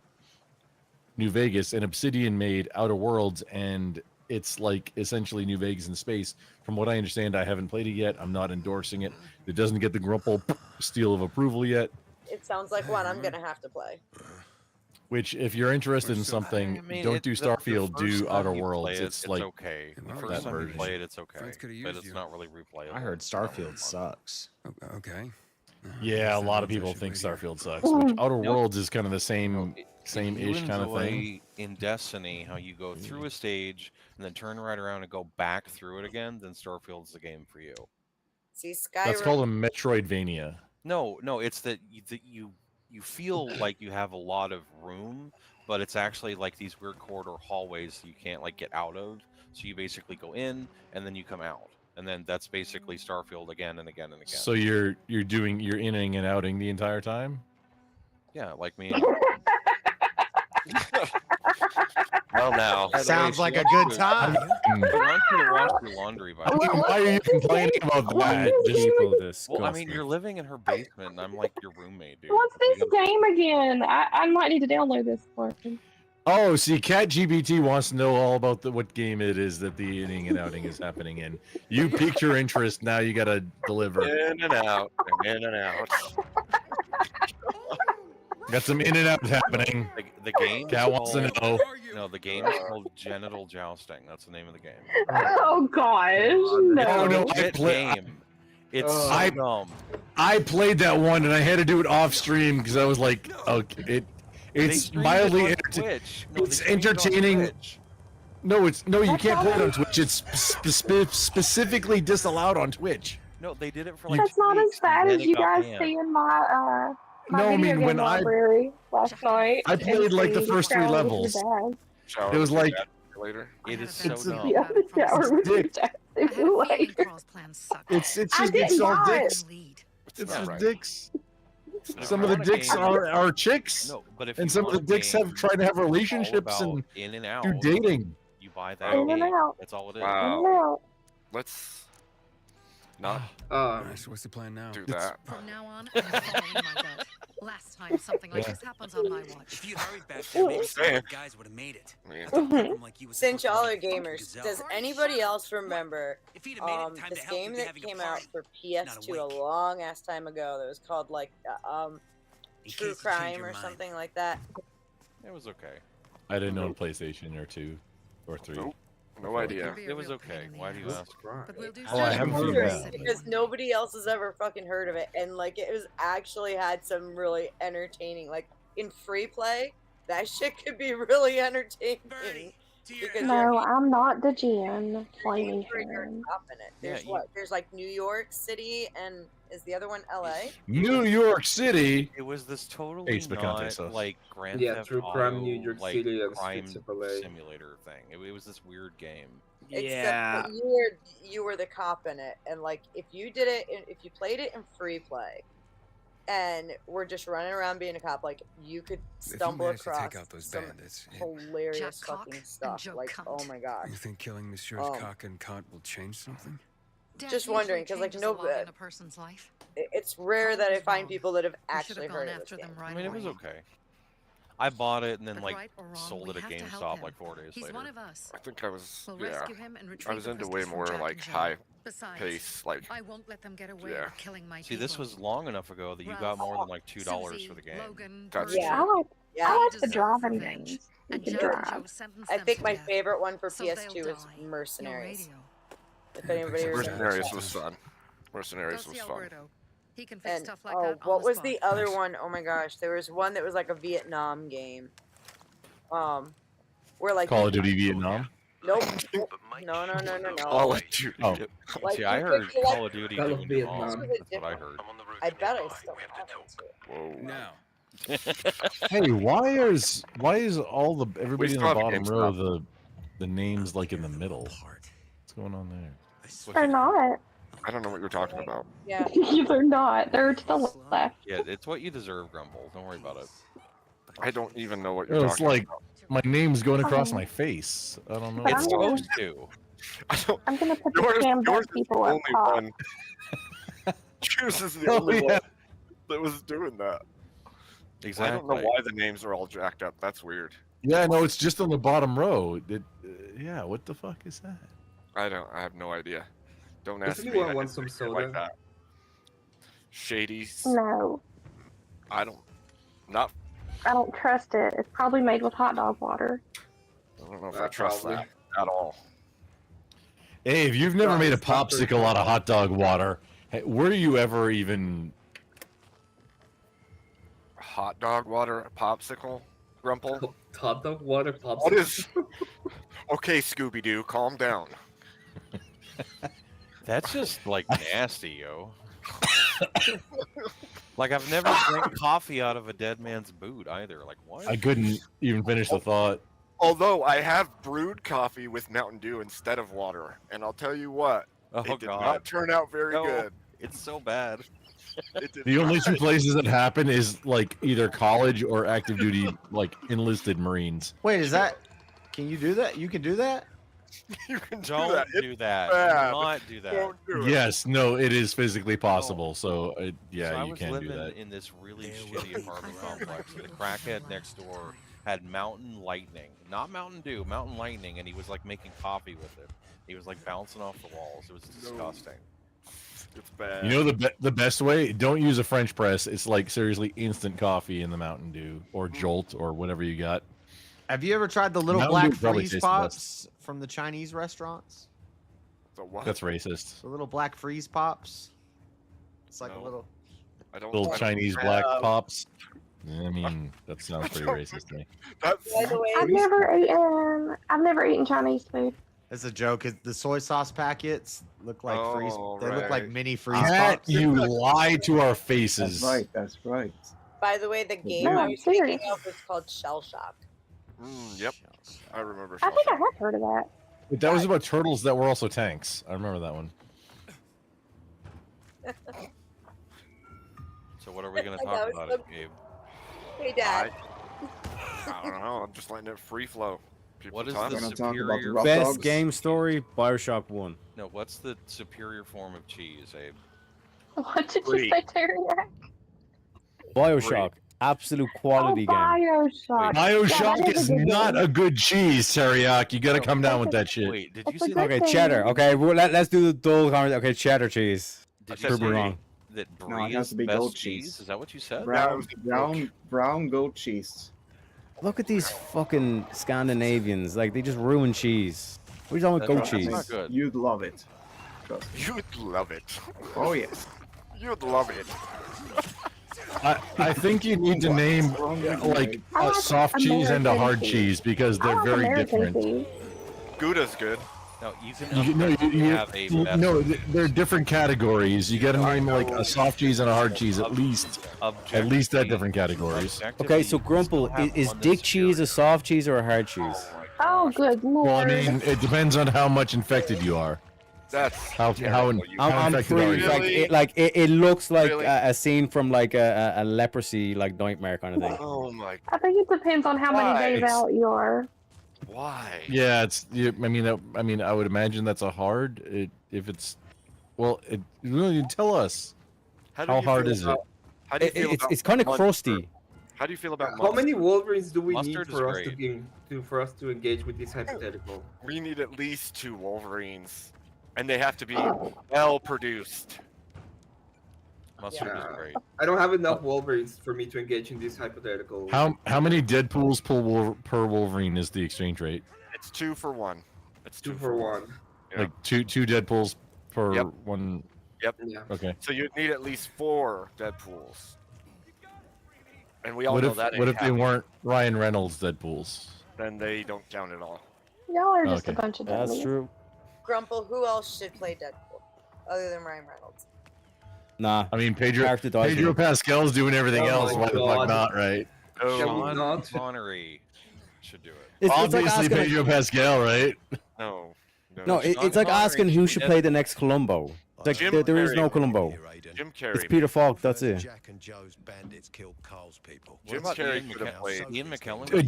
S14: New Vegas, and Obsidian made Outer Worlds, and it's like essentially New Vegas in space. From what I understand, I haven't played it yet. I'm not endorsing it. It doesn't get the Grumple seal of approval yet.
S11: It sounds like one I'm gonna have to play.
S14: Which, if you're interested in something,
S21: I mean,
S14: don't do
S21: the
S14: Starfield,
S21: first
S14: do
S21: time
S14: Outer
S21: you
S14: Worlds.
S21: play it,
S14: It's like
S21: okay. The
S14: that
S21: first time you
S14: version.
S21: play it, it's okay,
S17: Friends coulda
S21: but
S17: used
S21: it's
S17: you.
S21: not really replayable.
S1: I heard Starfield sucks.
S17: Okay.
S14: Yeah, a lot of people think Starfield sucks. Which Outer Worlds is kind of the same-ish kind of thing.
S21: In Destiny, how you go through a stage and then turn right around and go back through it again, then Starfield's the game for you.
S11: See, Skyrim.
S14: That's called a Metroidvania.
S21: No, it's that you feel like you have a lot of room, but it's actually like these weird corridor hallways you can't get out of. So you basically go in and then you come out, and then that's basically Starfield again and again and again.
S14: So you're inning and outing the entire time.
S21: Yeah, like me. Well, now
S1: Sounds like a good time.
S21: I want you to wash your laundry, by the way.
S14: Why are you complaining about that?
S8: People disgust
S21: Well, I mean,
S8: me.
S21: you're living in her basement, and I'm like your roommate, dude.
S20: What's this game again? I might need to download this one.
S14: Oh, see, CatGPT wants to know all about what game it is that the inning and outing is happening in. You piqued your interest. Now you gotta deliver.
S13: In and out, in and out.
S14: Got some in and out happening.
S21: The game.
S14: Cat wants to know.
S21: No, the game is called Genital Jousting. That's the name of the game.
S20: Oh gosh, no.
S14: Oh no, I
S21: Legit
S14: play.
S21: game. It's so
S14: I-
S21: dumb.
S14: I played that one and I had to do it off stream because I was like, okay, It's
S21: streamed
S14: mildly
S21: it on
S14: entertaining.
S21: Twitch. No, they
S14: It's
S21: streamed it on
S14: entertaining.
S21: Twitch.
S14: No, you
S20: That's
S14: can't play it on
S20: not-
S14: Twitch. It's specifically disallowed on Twitch.
S21: No, they did it for like
S20: That's
S21: 2
S20: not as
S21: weeks, and
S20: bad
S21: then
S20: as
S21: it
S20: you
S21: got
S20: guys
S21: banned.
S20: see in my my
S14: No, I
S20: video
S14: mean,
S20: game
S14: when
S20: library last night.
S14: I played like the
S20: and
S14: first 3
S20: Shower with
S14: levels.
S20: your dad.
S13: Shower
S14: It was
S13: with your
S14: like
S13: dad later.
S21: It is so
S14: It's
S21: dumb.
S20: Yeah, shower with your dad later.
S14: it's
S20: I
S14: just
S20: did
S14: it's all
S20: not.
S14: dicks. It's
S21: not
S14: just
S21: right.
S14: dicks.
S21: If
S14: Some
S21: you
S14: of the
S21: want a
S14: dicks
S21: game-
S14: are chicks,
S21: No, but if
S14: and
S21: you
S14: some of
S21: want
S14: the
S21: a
S14: dicks
S21: game
S14: have tried to have
S21: all
S14: relationships
S21: about
S14: and
S21: in and out,
S14: do dating.
S21: you buy that
S20: In and
S21: game.
S20: out.
S21: That's all it is.
S20: In and
S13: Wow.
S20: out.
S13: Let's not
S17: Nice. What's the plan now?
S13: do that.
S19: From now on, I'm following my gut. Last time something like this happens on my watch.
S5: If you'd hurried back there, maybe some of the guys would have made it.
S11: Since y'all are gamers, does anybody else remember
S5: If he'd have made it, time
S11: this
S5: to help
S11: game
S5: would be
S11: that
S5: having a
S11: came out
S5: party,
S11: for
S5: not
S11: PS2
S5: a
S11: a
S5: wake.
S11: long ass time ago that was called like
S5: In
S11: True
S5: case you change
S11: Crime
S5: your
S11: or
S5: mind.
S11: something like that?
S21: It was okay.
S14: I didn't own PlayStation or 2 or 3.
S13: Nope. No idea.
S21: It was okay. Why do you ask?
S19: But we'll do
S14: Oh, I haven't
S19: something
S14: heard of
S19: for
S14: that.
S19: the
S11: Because
S19: city.
S11: nobody else has ever fucking heard of it, and like it was actually had some really entertaining, like in free play, that shit could be really entertaining. Because
S20: No, I'm not the Jen. Flaming
S11: you're
S20: Heron.
S11: up in it. There's
S21: Yeah,
S11: what? There's like New York City, and is the other one LA?
S14: New York City.
S21: It was this totally
S14: Ace Picante
S21: not
S14: sauce.
S21: like Grand
S10: Yeah,
S21: Theft
S10: True
S21: Auto,
S10: Crime, New York
S21: like
S10: City, and
S21: crime
S10: Streets of LA.
S21: simulator thing. It was this weird game.
S11: Except that you were the cop in it, and like if you did it, if you played it in free play, and were just running around being a cop, like you could
S17: If you
S11: stumble
S17: manage to
S11: across
S17: take out those
S11: some
S17: bandits,
S11: hilarious
S19: Jack Cock
S11: fucking
S19: and
S11: stuff.
S19: Joe
S11: Like,
S19: Cunt.
S11: oh my god.
S17: you think killing Messieurs Cock and Cunt will change something?
S19: Death
S11: Just
S19: usually
S11: wondering, because like
S19: changes
S11: no,
S19: a lot in a person's life.
S11: it's rare that I
S19: Colin's
S11: find
S19: wrong.
S11: people that have
S19: We should
S11: actually
S19: have
S11: heard
S19: gone
S11: of this
S19: after
S11: game.
S19: them right
S21: I mean, it was
S19: away.
S21: okay. I bought it and then
S19: But
S21: like
S19: right or wrong,
S21: sold
S19: we
S21: it at
S19: have to help
S21: GameStop
S19: him.
S21: like 4 days
S19: He's
S21: later.
S19: one of us.
S13: I think I was
S19: We'll
S13: yeah.
S19: rescue him and
S13: I
S19: retrieve
S13: was
S19: the
S13: into way
S19: crystals from
S13: more
S19: Jack
S13: like
S19: and Joe.
S13: high
S19: Besides,
S13: pace, like
S19: I won't let them get away
S13: yeah.
S19: with killing my
S21: See, this
S19: people.
S21: was long enough ago that you got
S19: Ralph,
S21: more than like $2
S19: Susie,
S21: for the game.
S19: Logan,
S13: That's
S19: Bertie,
S20: I like
S11: Yeah.
S20: I like the
S19: deserve
S20: driving
S19: revenge.
S20: games. You
S19: And
S20: can
S19: Jack and
S20: drive.
S19: Joe sentenced
S11: I
S19: them
S11: think
S19: to
S11: my
S19: death.
S11: favorite one for
S19: So they'll
S11: PS2 is
S19: die. No
S11: Mercenaries.
S19: radio.
S11: If anybody remembers
S13: Mercenaries
S11: that.
S13: was fun. Mercenaries
S19: Go
S13: was
S19: see
S13: fun.
S19: Alberto. He can fix
S11: And
S19: stuff like
S11: oh,
S19: that on
S11: what
S19: the
S11: was
S19: spot.
S11: the other
S17: Nice.
S11: one? Oh my gosh, there was one that was like a Vietnam game. Where like
S14: Call of Duty Vietnam.
S11: Nope. No.
S13: Call of Duty.
S14: Oh.
S11: Like,
S21: See, I
S11: you could
S21: heard
S11: collect-
S21: Call of Duty
S10: Call of
S21: doing
S10: Vietnam.
S21: Vietnam.
S11: This was
S21: That's what I
S11: different.
S21: heard.
S11: I bet I still have it too.
S13: Whoa.
S17: Now,
S14: Hey, why is all the everybody in
S13: still
S14: the
S13: have
S14: bottom
S13: GameStop.
S14: row the names like in the middle? What's going on there?
S20: They're not.
S13: I don't know what you're talking about.
S11: Yeah.
S20: They're not. They're to the left.
S21: Yeah, it's what you deserve, Grumble. Don't worry about it.
S13: I don't even know what you're
S14: No, it's
S13: talking
S14: like
S13: about.
S14: my name's going across
S20: Oh.
S14: my face. I don't know.
S20: But
S21: It's
S20: I'm gonna,
S21: supposed to.
S13: I don't.
S20: I'm gonna put the
S13: Yours
S20: scam
S13: is
S20: bug
S13: the
S20: people up
S13: only
S20: top.
S13: one. Yours is the
S14: Oh,
S13: only
S14: yeah.
S13: one that was doing that.
S21: Exactly.
S13: I don't know why the names are all jacked up. That's weird.
S14: Yeah, no, it's just on the bottom row. Yeah, what the fuck is that?
S13: I have no idea. Don't
S10: Does
S13: ask me.
S10: anyone
S13: I
S10: want
S13: didn't
S10: some
S13: think
S10: soda?
S13: like that. Shady.
S20: No,
S13: I don't. Not.
S20: I don't trust it. It's probably made with hot dog water.
S13: I don't know if I trust
S10: Probably.
S13: that at all.
S14: Hey, if you've never
S10: Well,
S14: made a
S10: it's not very
S14: popsicle out of
S10: hot.
S14: hot dog water, hey, were you ever even?
S13: Hot dog water popsicle, Grumple.
S10: Hot dog water pops.
S13: What is? Okay, Scooby Doo, calm down.
S21: That's just like nasty, yo. Like I've never drank coffee out of a dead man's boot either. Like what?
S14: I couldn't even finish the thought.
S13: Although I have brewed coffee with Mountain Dew instead of water, and I'll tell you what,
S21: Oh
S13: it did
S21: god.
S13: not turn out very
S21: No.
S13: good.
S21: It's so bad.
S13: It did
S14: The
S13: not.
S14: only two places that happen is like either college or active duty, like enlisted Marines.
S1: Wait, is that? Can you do that? You can do that?
S13: You can
S21: Don't
S13: that.
S21: do that.
S13: bad.
S21: Do not do that.
S13: Don't do it.
S14: Yes, no, it is physically possible. So yeah,
S21: So I
S14: you
S21: was
S14: can do
S21: living
S14: that.
S21: in this really shitty apartment complex. The crackhead next door had Mountain Lightning, not Mountain Dew, Mountain Lightning, and he was like making coffee with it. He was like bouncing off the walls. It was disgusting.
S13: It's bad.
S14: You know the best way? Don't use a French press. It's like seriously instant coffee in the Mountain Dew or Jolt or whatever you got.
S1: Have you ever tried the little
S14: Mountain
S1: black
S14: Dew probably
S1: freeze
S14: tastes the best.
S1: pops from the Chinese restaurants?
S13: The what?
S14: That's racist.
S1: The little black freeze pops. It's like a
S13: No.
S1: little.
S13: I don't.
S14: Little
S13: I don't
S14: Chinese
S13: have-
S14: black pops. I mean, that sounds pretty racist to me.
S11: By the way,
S20: I've never eaten Chinese food.
S1: It's a joke. The soy sauce packets look like freeze. They look like mini freeze
S14: Pat,
S1: pops.
S14: you lie to our faces.
S9: That's right. That's right.
S11: by the way, the game
S20: No,
S11: I
S20: I'm
S11: was thinking
S20: serious.
S11: of was called Shell Shock.
S13: Yep, I remember.
S20: I think I have heard of that.
S14: Wait, that was about turtles that were also tanks. I remember that one.
S21: So what are we going to
S11: That
S21: talk
S11: was
S21: about,
S11: so-
S21: Gabe?
S11: Hey, Dad.
S13: I don't know. I'm just letting it free flow. People
S21: What is
S13: talk.
S21: the superior?
S8: Best game story, Bioshock 1.
S21: No, what's the superior form of cheese, Abe?
S20: What did you say, Teriyaki?
S8: Bioshock, absolute quality game.
S20: Bioshock.
S14: Bioshock is not a good cheese, Teriyaki. You gotta come down with that shit.
S21: Wait, did
S20: you say that?
S8: Okay, cheddar. Okay, well, let's do the dual comment. Okay, cheddar cheese.
S21: Did
S8: Prove me wrong.
S21: that
S9: No, it
S21: Brie
S9: has
S21: is
S9: to
S21: the
S9: be
S21: best
S9: goat
S21: cheese?
S9: cheese.
S21: Is that what you said?
S9: Brown goat cheese.
S8: Look at these fucking Scandinavians. Like, they just ruin cheese. What are you talking about goat
S21: That's
S8: cheese?
S21: not good.
S9: You'd love it. Trust me.
S13: You'd love it.
S9: Oh yes.
S13: You'd love it.
S14: I think you need to name like a soft cheese and a hard cheese because they're very different.
S21: Gouda's good. No, you can have a best
S14: No, they're different categories. You got to name like a soft cheese and a hard cheese at least. At least they're different categories.
S8: Okay, so Grumple, is dick cheese a soft cheese or a hard cheese?
S20: Oh, good lord.
S14: Well, I mean, it depends on how much infected you are.
S13: That's
S14: how
S8: I'm
S14: infected
S8: pretty
S14: are you?
S8: it looks like a scene from like a leprosy like nightmare kind of thing.
S13: Oh my.
S20: I think it depends on how many days out you are.
S13: Why?
S14: Yeah, it's. I mean, I would imagine that's a hard. If it's, well, you tell us.
S13: How
S14: hard is it?
S13: How do you feel about
S8: It's kind of
S13: mustard?
S8: crusty.
S13: How do you feel about
S10: How many
S13: mustard?
S10: Wolverines do we need
S13: Mustard is
S10: for us to
S13: great.
S10: for us to engage with this hypothetical?
S13: We need at least 2 Wolverines, and they have to be well produced.
S21: Mustard is great.
S10: I don't have enough Wolverines for me to engage in this hypothetical.
S14: How many Deadpools per Wolverine is the exchange rate?
S13: It's 2 for 1. It's
S10: 2 for 1.
S13: Yeah.
S14: Like two Deadpools per
S13: Yep.
S14: one.
S13: Yep.
S10: Yeah.
S14: Okay.
S13: So you'd need at least 4 Deadpools. And we all
S14: What
S13: know
S14: if
S13: that.
S14: what
S13: ain't
S14: if they
S13: happening.
S14: weren't Ryan Reynolds Deadpools?
S13: Then they don't count at all.
S20: Y'all are just
S14: Okay.
S20: a bunch of
S8: That's
S20: dummies.
S8: true.
S11: Grumple, who else should play Deadpool other than Ryan Reynolds?
S8: Nah.
S14: I mean, Pedro
S8: Character dies
S14: Pedro
S8: here.
S14: Pascal's doing everything
S10: Oh
S14: else.
S10: my
S14: Why the fuck
S10: God.
S14: not, right?
S21: Sean Connery should do it.
S8: It's like
S14: Obviously,
S8: asking,
S14: Pedro Pascal, right?
S13: No.
S8: no,
S21: Sean
S8: it's like
S21: Connery
S8: asking who
S21: should
S8: should
S21: be
S8: play the next Columbo. It's like
S13: Jim
S8: there is no
S13: Carrey.
S8: Columbo.
S13: Jim
S8: It's
S13: Carrey.
S8: Peter Falk. That's it.
S17: Jack and Joe's bandits killed Carl's people.
S13: Jim
S21: What about
S13: Carrey
S21: Ian
S13: could have played.
S21: Ian McKellen?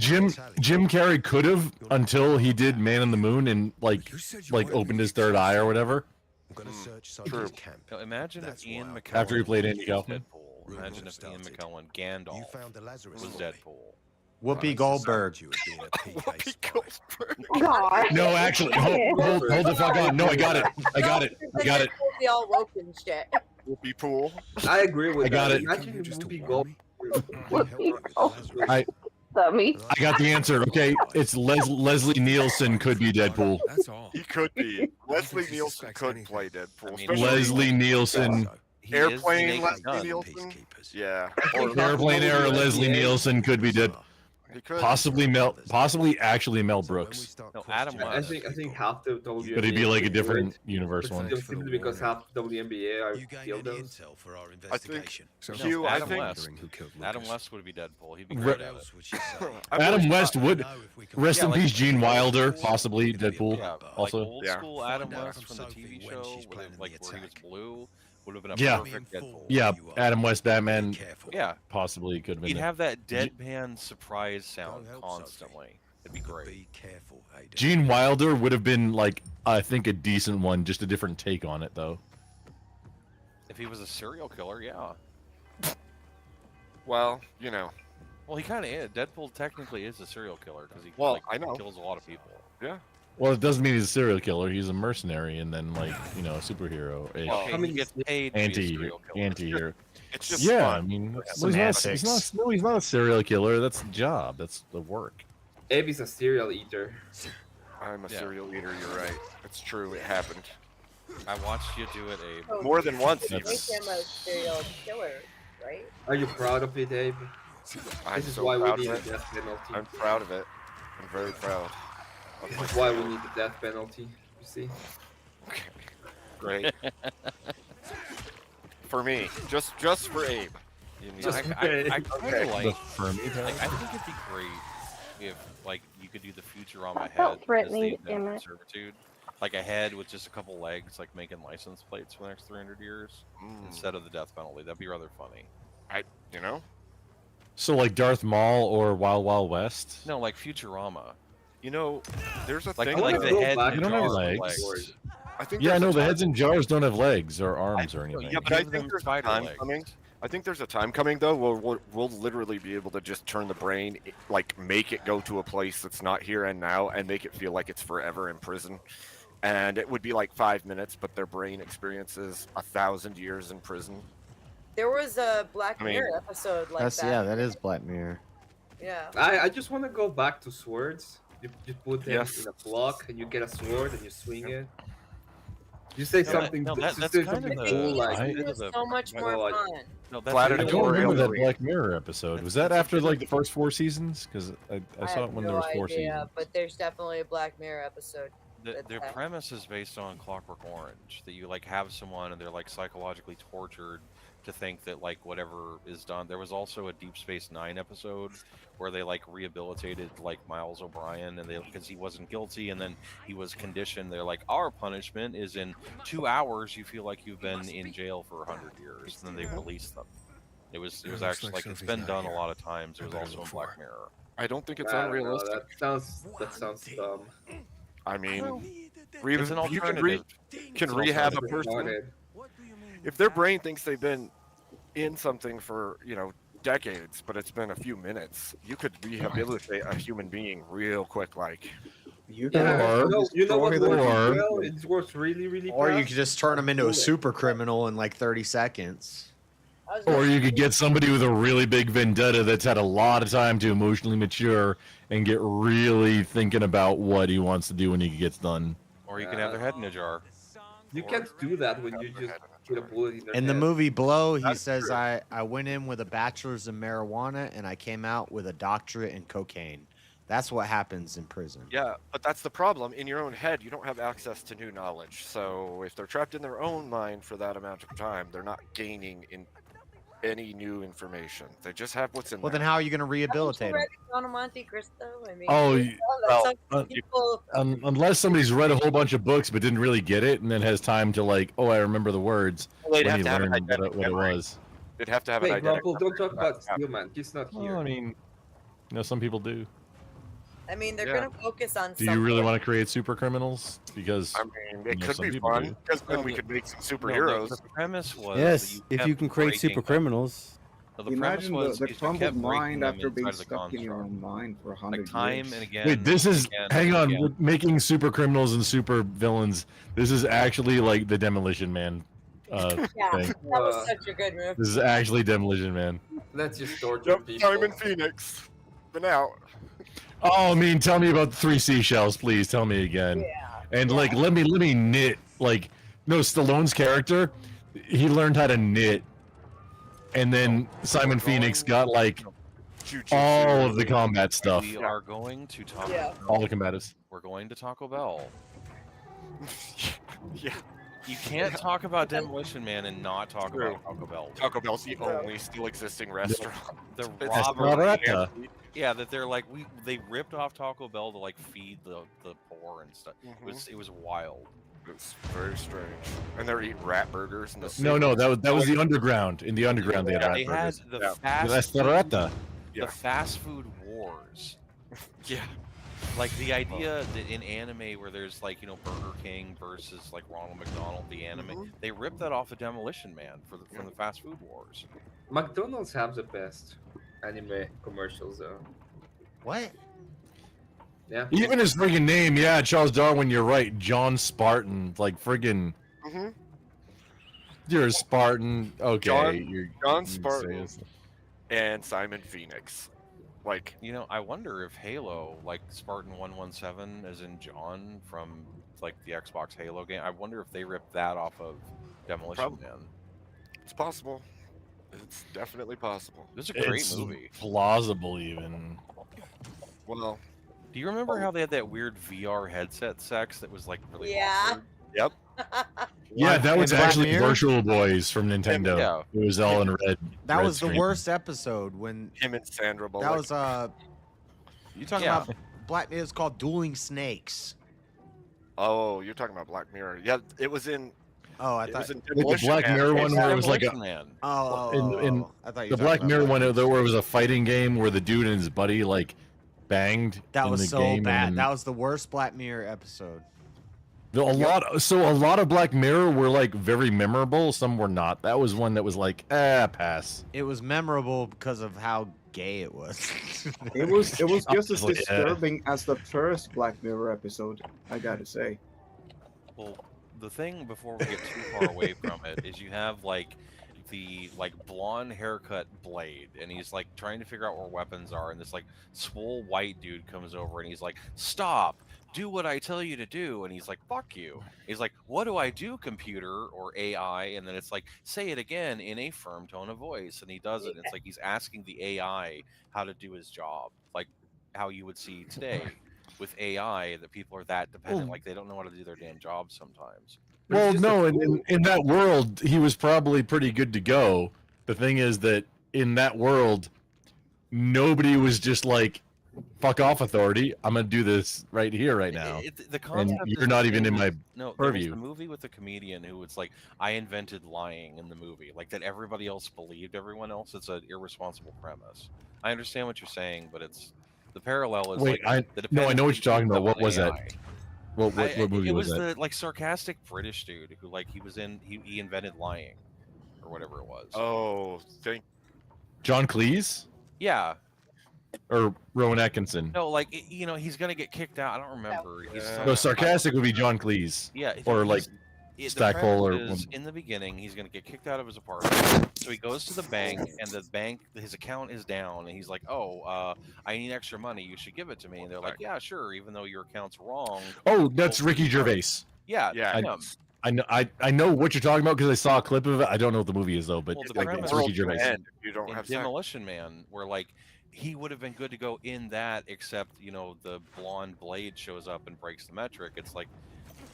S14: Jim Carrey could have until he did Man on the Moon and like opened his third eye or whatever.
S17: I'm gonna search
S13: True.
S17: Sophie's camp.
S21: No, imagine
S17: That's
S21: if Ian
S17: why I-
S21: McKellen
S14: After he played Andy
S21: was
S14: Kaufman.
S21: Deadpool. Imagine if Ian McKellen Gandalf
S17: You found the Lazarus
S21: was
S17: body.
S21: Deadpool.
S1: Whoopie Goldberg.
S17: You as being a PK spy.
S20: God.
S14: No, actually, hold the fuck on. No, I got it. I got it. I got it.
S11: They all woke and shit.
S13: Whoopie Pool.
S10: I agree with
S14: I got
S10: that.
S14: it.
S10: Imagine it would be gold.
S14: I
S20: Dummy.
S14: got the answer. Okay, it's Leslie Nielsen could be Deadpool.
S17: That's all.
S13: He could be. Leslie Nielsen could play Deadpool.
S21: I mean,
S13: especially
S14: Leslie Nielsen.
S21: He is
S13: Airplane
S21: Naked
S13: Leslie
S21: Gun.
S13: Nielsen. Yeah.
S10: think
S13: Or
S14: Airplane era Leslie Nielsen could be dead.
S13: he could.
S14: Possibly actually Mel Brooks.
S21: No, Adam
S10: I
S21: West.
S10: think half the WNBA.
S14: Could he be like a
S10: would do
S14: different
S10: it,
S14: universe
S10: but
S14: one?
S10: just simply because half the WNBA are
S17: You gained
S10: killed
S17: any
S10: those.
S17: intel for our
S13: I think
S17: investigation?
S21: No,
S13: Hugh, I
S21: Adam
S13: think
S21: West.
S17: Who killed
S21: Adam
S17: Lucas?
S21: West would be Deadpool. He'd be
S14: Re-
S21: great
S17: What
S21: at it.
S17: else would she say?
S14: Adam West would.
S17: Know if we can
S14: Rest
S21: Yeah,
S14: in
S21: like-
S14: peace, Gene Wilder, possibly Deadpool.
S21: Yeah, like
S14: Also,
S21: old
S13: Yeah.
S21: school Adam
S17: Find out
S21: West
S17: from
S21: from the
S17: Sophie
S21: TV
S17: when
S21: show,
S17: she's planning
S21: like
S17: the
S21: where he was
S17: attack.
S21: blue, would have been a
S14: Yeah.
S21: perfect Deadpool.
S14: yeah, Adam West Batman
S17: Careful.
S21: Yeah,
S14: possibly could have
S21: he'd
S14: been.
S21: have that deadpan surprise sound
S17: help
S21: constantly. It'd be great.
S17: Be careful, Aiden.
S14: Gene Wilder would have been like, I think, a decent one, just a different take on it, though.
S21: If he was a serial killer, yeah.
S13: Well, you know.
S21: Well, he kind of is. Deadpool technically is a serial killer because he
S13: Well,
S21: like,
S13: I know.
S21: kills a lot of people.
S13: Yeah.
S14: Well, it doesn't mean he's a serial killer. He's a mercenary, and then like a superhero.
S21: Okay, he gets paid to be a serial killer.
S14: Anti-hero.
S13: It's just
S14: Yeah,
S13: fun.
S14: I mean,
S1: Some antics.
S14: he's not a serial killer. That's the job. That's the work.
S10: Abe is a serial eater.
S13: I'm a
S21: Yeah.
S13: serial eater. You're right. It's true. It happened.
S21: I watched you do it, Abe.
S13: More than once.
S11: Make
S13: Even.
S11: him a serial killer, right?
S10: Are you proud of it, Abe?
S13: I'm
S10: This is
S13: so
S10: why we
S13: proud
S10: need
S13: of
S10: the
S13: it.
S10: death penalty.
S13: I'm proud of it. I'm very proud.
S10: This is why we need the death penalty. You see?
S13: Okay. Great. For me, just for Abe. You need
S10: Just
S13: it.
S10: for
S21: I
S10: Abe.
S21: kind
S13: Okay.
S21: of like,
S14: The Fermi
S21: like. I think it'd be great if like you could do the Futurama
S20: That
S21: head
S20: felt
S21: as
S20: threatening,
S21: the
S20: damn
S21: indentured
S20: it.
S21: servitude, like a head with just a couple legs, like making license plates for the next 300 years instead of the death penalty. That'd be rather funny.
S13: You know?
S14: So like Darth Maul or Wild Wild West?
S21: No, like Futurama.
S13: You know, there's a
S21: Like
S13: thing.
S21: like the head
S14: You
S21: in
S14: don't
S21: jar
S14: have
S21: with
S14: legs.
S13: I think
S14: Yeah, I
S13: there's a
S14: know the
S13: time-
S14: heads in jars don't have legs or arms or anything.
S13: Yeah, but I
S21: Give
S13: think
S21: them
S13: there's a
S21: spider
S13: time
S21: legs.
S13: coming. I think there's a time coming though where we'll literally be able to just turn the brain, like make it go to a place that's not here and now, and make it feel like it's forever in prison. And it would be like 5 minutes, but their brain experiences 1,000 years in prison.
S11: There was a Black
S13: I mean,
S11: Mirror episode like
S1: That's
S11: that.
S1: yeah, that is Black Mirror.
S11: Yeah.
S10: I just want to go back to swords. You put them
S13: Yes.
S10: in a block and you get a sword and you swing it. You say something.
S21: that's
S10: say
S21: kind
S10: something
S21: of
S10: cool
S21: the.
S10: like.
S11: It was so much more
S10: Oh,
S11: fun.
S21: No,
S14: I
S21: that's
S14: don't remember that Black Mirror episode. Was that after like the first 4 seasons? Because I saw
S11: have
S14: it when
S11: no
S14: there was 4
S11: idea,
S14: seasons.
S11: but there's definitely a Black Mirror episode.
S21: Their premise is based on Clockwork Orange, that you like have someone and they're like psychologically tortured to think that like whatever is done. There was also a Deep Space Nine episode where they like rehabilitated like Miles O'Brien and they because he wasn't guilty and then he was conditioned. They're like, our punishment is in 2 hours you feel like you've been in jail for 100 years, and then they released them. It was
S17: Looks
S21: actually
S17: like
S21: like it's
S17: Sophie's
S21: been
S17: not
S21: done a
S17: here.
S21: lot of times. It was
S17: I better
S21: also
S17: look
S21: in
S17: for
S21: Black
S17: her.
S21: Mirror.
S13: I don't think it's
S10: I don't know,
S13: unrealistic.
S10: that sounds dumb.
S13: I mean,
S21: It's an
S13: you
S21: alternative.
S13: can
S21: It's an
S13: rehab a
S21: alternative.
S13: person if their brain thinks they've been in something for decades, but it's been a few minutes. You could rehabilitate a human being real quick, like.
S9: You
S10: Yeah, you know what
S1: destroy
S10: works
S1: them.
S10: well? It works really
S1: Or you
S10: fast.
S1: could just turn them into a super criminal in like 30 seconds.
S14: Or you could get somebody with a really big vendetta that's had a lot of time to emotionally mature and get really thinking about what he wants to do when he gets done.
S21: Or you can have their head in a jar.
S10: You can't do that when you just put a bullet in their
S1: In the
S10: head.
S1: movie Blow, he
S10: That's
S1: says,
S10: true.
S1: I went in with a bachelor's in marijuana and I came out with a doctorate in cocaine. That's what happens in prison.
S13: Yeah, but that's the problem. In your own head, you don't have access to new knowledge. So if they're trapped in their own mind for that amount of time, they're not gaining in any new information. They just have what's in
S1: Well,
S13: there.
S1: then how are you going to rehabilitate them?
S11: Ready Count of Monte Cristo? I mean,
S14: Oh,
S11: that's some people.
S14: Unless somebody's read a whole bunch of books but didn't really get it and then has time to like, oh, I remember the words
S13: Well, they'd
S14: when
S13: have
S14: he
S13: to have an
S14: learned
S13: identical
S14: what it
S13: memory.
S14: was.
S13: They'd have to have
S10: Hey,
S13: an identical.
S10: Grumple, don't talk
S13: memory.
S10: about Steelman. He's not here.
S14: Well, I mean, some people do.
S11: I mean, they're
S13: Yeah.
S11: gonna focus on.
S14: Do you really want to create super criminals? Because
S13: I mean, it could
S14: some
S13: be
S14: people
S13: fun
S14: do.
S13: because then
S21: No,
S13: we
S21: the-
S13: could make some
S21: No,
S13: superheroes.
S21: the premise was
S8: Yes,
S21: that
S8: if
S21: kept
S8: you can create super
S21: breaking-
S8: criminals.
S21: No, the premise
S9: Imagine
S21: was
S9: the
S21: is you
S9: crumbled
S21: kept breaking
S9: mind
S21: them
S9: after being
S21: inside of the
S9: stuck in your
S21: construct.
S9: own mind for 100
S21: Like time
S9: years.
S21: and again.
S14: wait, this is
S21: again,
S14: hang
S21: and
S14: on.
S21: again.
S14: With making super criminals and super villains. This is actually like the Demolition Man
S11: Yeah,
S14: thing.
S11: that was such a good move.
S14: This is actually Demolition Man.
S10: Let's just torture
S13: Yep,
S10: people.
S13: Simon Phoenix. Been out.
S14: Oh, I mean, tell me about the 3 seashells, please. Tell me again. And like, let me knit. Like, no, Stallone's character, he learned how to knit, and then Simon Phoenix got like all of the combat stuff,
S21: We are going to Taco
S11: Yeah.
S21: Bell.
S14: all the combatives.
S21: We're going to Taco Bell.
S13: Yeah.
S21: You can't talk about Demolition Man and not talk
S13: True.
S21: about Taco Bell.
S13: Taco Bell's the only still existing restaurant.
S21: The
S13: It's
S21: robbery.
S14: Esmeralda.
S21: Yeah, that they're like they ripped off Taco Bell to like feed the poor and stuff. It was wild.
S13: It's very strange. And they're eating rat burgers in the
S14: No, that was the underground. In the underground, they had
S21: Yeah,
S14: rat
S21: they had
S14: burgers.
S21: the
S13: Yeah.
S21: fast
S14: Esmeralda.
S21: the fast food wars.
S13: Yeah.
S21: Like the idea that in anime where there's like, Burger King versus like Ronald McDonald, the anime, they ripped that off of Demolition Man from the fast food wars.
S10: McDonald's have the best anime commercials, though.
S1: What?
S10: Yeah.
S14: Even his friggin' name, yeah, Charles Darwin, you're right. John Spartan, like friggin'. You're a Spartan. Okay,
S13: John Spartan and Simon Phoenix. Like,
S21: I wonder if Halo, like Spartan 117, as in John from like the Xbox Halo game, I wonder if they ripped that off of Demolition Man.
S13: it's possible. It's definitely possible.
S21: It was a great
S14: It's
S21: movie.
S14: plausible, even.
S13: Well,
S21: Do you remember how they had that weird VR headset sex that was like really
S11: Yeah.
S21: awkward?
S13: Yep.
S14: Yeah, that was
S1: in Black
S14: actually
S1: Mirror?
S14: Virtual Boys from Nintendo.
S21: Yeah.
S14: It was all in red.
S1: That
S14: red
S1: was the
S14: screen.
S1: worst episode when
S13: Him and Sandra Bullock.
S1: that was you talking
S21: Yeah.
S1: about Black? It was called Dueling Snakes.
S13: Oh, you're talking about Black Mirror. Yeah, it was in.
S1: Oh, I
S13: It
S1: thought.
S13: was in
S14: Like the
S13: Demolition
S14: Black
S13: Man.
S14: Mirror one where it was like a
S21: Demolition Man.
S14: in
S1: I thought you
S14: the
S1: were
S14: Black
S1: talking
S14: Mirror
S1: about
S14: one where it was a fighting game where the dude and his buddy like banged
S1: That
S14: in
S1: was
S14: the
S1: so
S14: game.
S1: bad.
S14: and
S1: That was the worst Black Mirror episode.
S14: a lot of Black Mirror were like very memorable. Some were not. That was one that was like pass.
S1: It was memorable because of how gay it was.
S9: It was just as
S14: Yeah.
S9: disturbing as the first Black Mirror episode, I gotta say.
S21: Well, the thing before we get too far away from it is you have like the blonde haircut Blade, and he's like trying to figure out where weapons are, and this like swole white dude comes over and he's like, "Stop! Do what I tell you to do." And he's like, "Fuck you." He's like, "What do I do, computer or AI?" And then it's like, "Say it again in a firm tone of voice." And he does it. It's like he's asking the AI how to do his job, like how you would see today with AI that people are that dependent, like they don't know how to do their damn job sometimes.
S14: Well, no, in that world, he was probably pretty good to go. The thing is that in that world, nobody was just like, "Fuck off, authority! I'm gonna do this right here, right now."
S21: The
S14: And
S21: concept
S14: you're
S21: is
S14: not
S21: the
S14: even
S21: same
S14: in my
S21: as- no, there was
S14: purview.
S21: the movie with the comedian who was like, "I invented lying" in the movie, like that everybody else believed everyone else. It's an irresponsible premise. I understand what you're saying, but it's the parallel is
S14: Wait,
S21: like
S14: I know what you're talking about. What was that?
S21: AI.
S14: What movie
S21: it
S14: was
S21: was
S14: that?
S21: the like sarcastic British dude who like he invented lying or whatever it was.
S13: Oh, thank.
S14: John Cleese
S21: Yeah.
S14: or Rowan Atkinson?
S21: No, like he's gonna get kicked out. I don't remember. He's
S14: No, sarcastic would be John Cleese.
S21: Yeah,
S14: or like
S21: the
S14: Stackpole or
S21: premise is, in the beginning, he's going to get kicked out of his apartment. So he goes to the bank, and the bank, his account is down, and he's like, "Oh, I need extra money. You should give it to me." And they're like, "Yeah, sure, even though your account's wrong."
S14: Oh, that's Ricky Gervais.
S21: Yeah,
S14: I know what you're talking about because I saw a clip of it. I don't know what the movie is though, but
S21: Well, the
S14: like,
S21: premise
S14: it's Ricky
S21: is
S14: Gervais.
S13: You don't
S21: in
S13: have sex.
S21: Demolition Man, where like he would have been good to go in that, except the blonde Blade shows up and breaks the metric. It's like,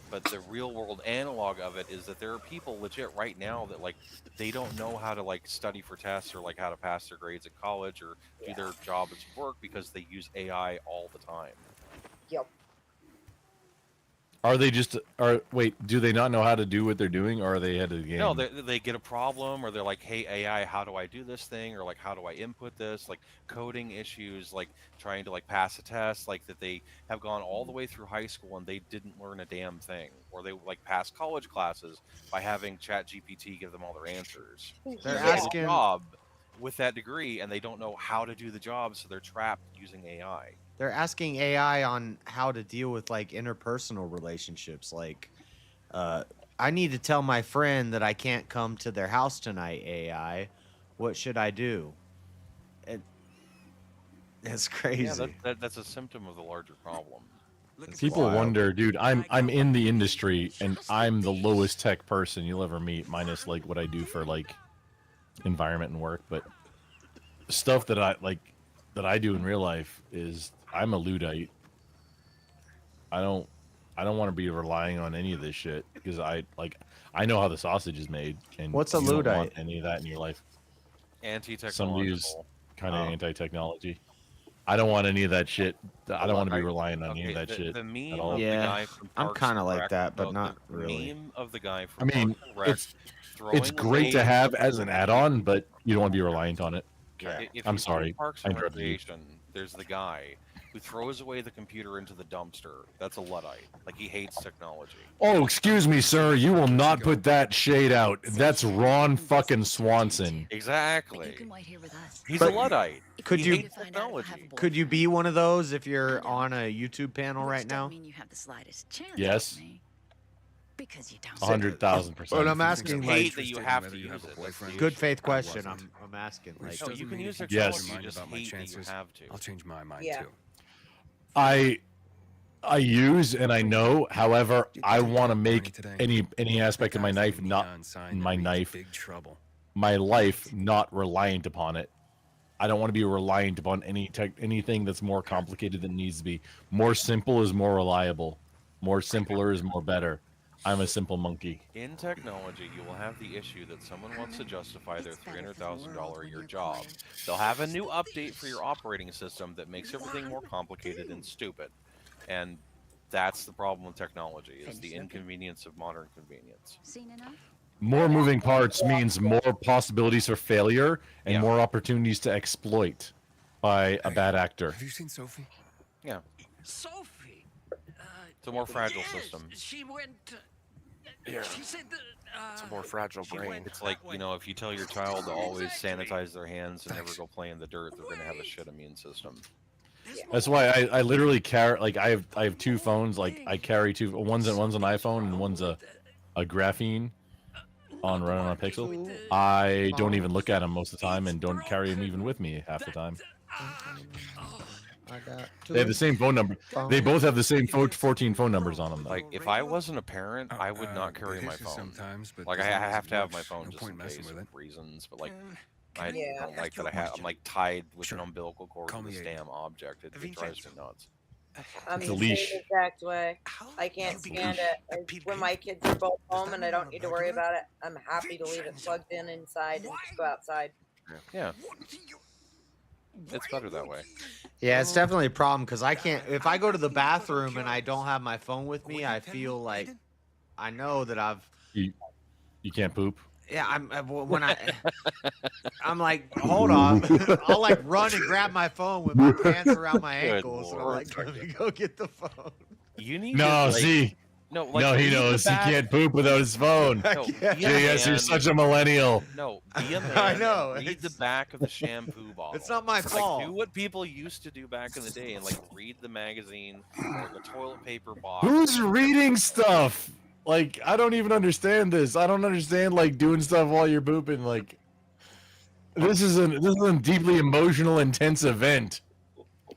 S21: but the real world analog of it is that there are people legit right now that like they don't know how to like study for tests or like how to pass their grades at college or do their job as work because they use AI all the time.
S11: Yep.
S14: Are they just wait? Do they not know how to do what they're doing, or are they ahead of the game?
S21: No, they get a problem, or they're like, "Hey AI, how do I do this thing?" Or like, "How do I input this?" Like coding issues, like trying to like pass a test, like that they have gone all the way through high school and they didn't learn a damn thing, or they like pass college classes by having ChatGPT give them all their answers.
S1: They're
S21: They have a
S1: asking-
S21: job with that degree, and they don't know how to do the job, so they're trapped using AI.
S1: They're asking AI on how to deal with like interpersonal relationships. Like, I need to tell my friend that I can't come to their house tonight. AI, what should I do? It's crazy.
S21: Yeah, that's a symptom of the larger problem.
S14: People
S1: wild.
S14: wonder, dude. I'm in the industry and I'm the lowest tech person you'll ever meet, minus like what I do for like environment and work. But stuff that I do in real life is I'm a Luddite. I don't want to be relying on any of this shit because I know how the sausage is made. And
S1: What's a
S14: you don't want
S1: Luddite?
S14: any of that in your life.
S21: Anti-technological.
S14: Somebody who's kind of anti-technology. I don't want any of that shit. I don't want to be relying on any of that shit.
S21: The meme
S14: at all.
S21: of the guy from
S1: I'm
S21: Parks
S1: kinda
S21: and
S1: like
S21: Rec-
S1: that, but
S21: no,
S1: not
S21: the
S1: really.
S21: Meme of the guy from
S14: I mean,
S21: Parks and Rec
S14: it's
S21: throwing
S14: great to
S21: away-
S14: have as an add-on, but you don't want to be reliant on it.
S21: If
S14: I'm
S21: you see
S14: sorry.
S21: Parks
S14: I
S21: and
S14: interrupted you.
S21: Recreation, there's the guy who throws away the computer into the dumpster. That's a Luddite. Like he hates technology.
S14: Oh, excuse me, sir. You will not put that shade out. That's Ron fucking Swanson.
S21: Exactly.
S19: Wait here with us.
S21: He's
S1: But
S21: a Luddite.
S1: Could
S21: He
S1: you
S21: hates technology.
S1: could you be one of those if you're on a YouTube panel right now?
S19: mean you have the slightest chance.
S14: Yes.
S19: Because you don't.
S14: 100,000%.
S1: But I'm asking,
S21: You
S1: like,
S21: hate that you have to use it. That's the
S1: good
S21: issue.
S1: faith question. I'm asking.
S17: Which
S1: Like,
S21: No, you
S17: doesn't
S21: can
S17: mean
S21: use
S17: if
S21: technology.
S14: Yes.
S21: You just
S17: about my
S21: hate that you
S17: chances,
S21: have to.
S17: I'll change my mind
S11: Yeah.
S17: too.
S14: I use and I know. However, I want to
S17: Morning
S14: make
S17: today.
S14: any aspect of my
S17: Guys
S14: knife
S17: leaving
S14: not
S17: neon sign that
S14: my
S17: reads
S14: knife
S17: Big trouble.
S14: my life not reliant upon it. I don't want to be reliant upon anything that's more complicated than needs to be. More simple is more reliable. More simpler is more better. I'm a simple monkey.
S21: In technology, you will have the issue that someone wants to justify their $300,000 a year job. They'll have a new update for your operating system that makes everything more complicated and stupid. And that's the problem with technology, is the inconvenience of modern convenience.
S14: More moving parts means more possibilities for failure and more opportunities to exploit by a bad actor.
S17: Have you seen Sophie?
S21: Yeah.
S5: Sophie.
S21: It's a more fragile system.
S5: She went.
S13: Yeah.
S5: She said that.
S13: It's a more fragile brain.
S21: It's like, you know, if you tell your child to always sanitize their hands and never go play in the dirt, they're going to have a shit immune system.
S14: That's why I literally carry, like, I have two phones. Like, I carry two. One's an iPhone and one's a graphene running on a Pixel. I don't even look at them most of the time and don't carry them even with me half the time.
S1: I got
S14: They have the same phone number. They both have the same 14 phone numbers on them, though.
S21: Like, if I wasn't a parent, I would not carry my phone.
S17: Sometimes, but
S21: Like, I
S17: there's not
S21: have
S17: as
S21: to have
S17: much.
S21: my phone
S17: No
S21: just
S17: point
S21: in
S17: messing
S21: case
S17: with
S21: of
S17: it.
S21: reasons. But like, I
S11: Yeah.
S21: don't like that I'm like tied with an umbilical cord
S17: Call
S21: to this
S17: me Aiden.
S21: damn object. It drives me nuts.
S11: I'm
S14: It's a
S11: the
S14: leash.
S11: same exact way. I can't stand it. Like, when my kids are both home and I don't need to worry about it, I'm happy to leave it plugged in inside and just go outside.
S21: Yeah. It's better that way.
S1: Yeah, it's definitely a problem because I can't. If I go to the bathroom and I don't have my phone with me, I feel like I know that I've.
S14: You can't poop.
S1: Yeah, I'm like, hold on. I'll like run and grab my phone with my pants around my
S21: Good
S1: ankles, and I'm
S21: Lord.
S1: like, let me go get the phone.
S21: You need
S14: No,
S21: to, like,
S14: see.
S21: No, like,
S14: No, he
S21: leave the
S14: knows he
S21: back-
S14: can't poop without his phone.
S21: No, be a
S14: JS, you're
S21: man.
S14: such a millennial.
S21: No, be a man.
S1: I know,
S21: and Read the back of the shampoo bottle.
S1: It's not my fault.
S21: Like, do what people used to do back in the day and like read the magazine or the toilet paper box.
S14: Who's reading stuff? Like, I don't even understand this. I don't understand like doing stuff while you're pooping. Like, this is a deeply emotional, intense event.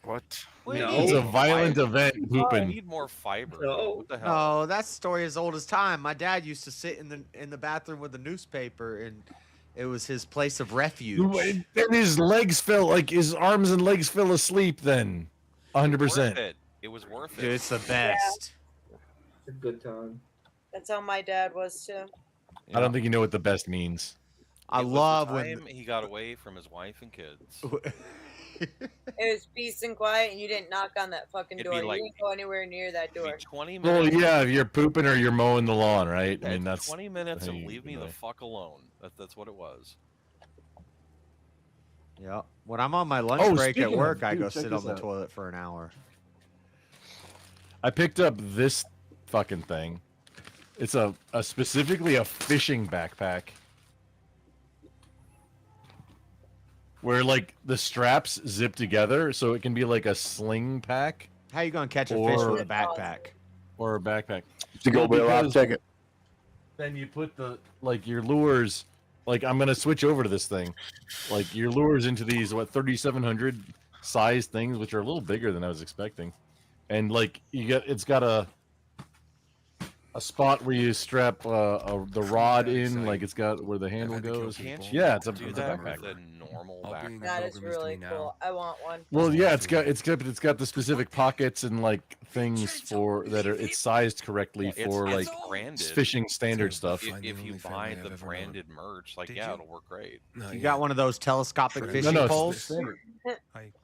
S13: What?
S14: It's a violent event.
S21: You
S14: Pooping.
S21: need more fiber.
S10: No.
S21: What the hell?
S1: No, that story is old as time. My dad used to sit in the bathroom with a newspaper, and it was his place of refuge.
S14: Then his legs fell, like his arms and legs fell asleep. Then, 100%.
S21: It was worth it.
S1: Dude, it's the best.
S10: It's a good time.
S11: That's how my dad was too.
S14: I don't think you know what the best means.
S1: I
S21: It was
S1: love
S21: the
S1: when
S21: time he got away from his wife and kids.
S11: It was peace and quiet, and you didn't knock on that fucking
S21: It'd
S11: door.
S21: be like-
S11: You didn't go anywhere near that door.
S21: 20
S14: Well,
S21: minutes.
S14: yeah, if you're pooping or you're mowing the lawn, right? I mean, that's
S21: 20 minutes
S14: how
S21: and
S14: you-
S21: leave me
S14: you
S21: the
S14: know.
S21: fuck alone. That's what it was.
S1: Yeah. When I'm on my lunch
S14: Oh,
S1: break at
S14: speaking
S1: work,
S14: of-
S1: I
S14: dude,
S1: go
S14: check
S1: sit on
S14: this
S1: the
S14: out.
S1: toilet for an hour.
S14: I picked up this fucking thing. It's a specifically a fishing backpack. Where like the straps zip together so it can be like a sling pack.
S1: How you gonna catch a fish
S14: Or-
S1: with a backpack?
S14: Or a backpack.
S12: To go Bill, I'll
S14: Because
S12: take it.
S14: Then you put the like your lures. Like I'm gonna switch over to this thing. Like your lures into these 3700 size things, which are a little bigger than I was expecting. And like it's got a spot where you strap the rod in, like it's got where the handle goes.
S21: Can't
S14: Yeah, it's a
S21: do that
S14: backpack.
S21: with a normal
S17: I'll bring
S21: backpack.
S17: the
S11: That is
S17: pilgrims to
S11: really
S17: me
S11: cool. I want one.
S14: Well, yeah, it's got the specific pockets and like things for that are it's sized correctly
S21: Yeah,
S14: for like
S21: it's branded.
S14: fishing standard stuff.
S21: If you
S17: Only family
S21: buy
S17: I've
S21: the
S17: ever known.
S21: branded merch, like,
S17: Did
S21: yeah,
S17: you?
S21: it'll work great.
S17: Not
S1: You
S17: yet.
S1: got one of those telescopic
S17: No,
S1: fishing
S14: no, it's
S1: poles?
S14: standard.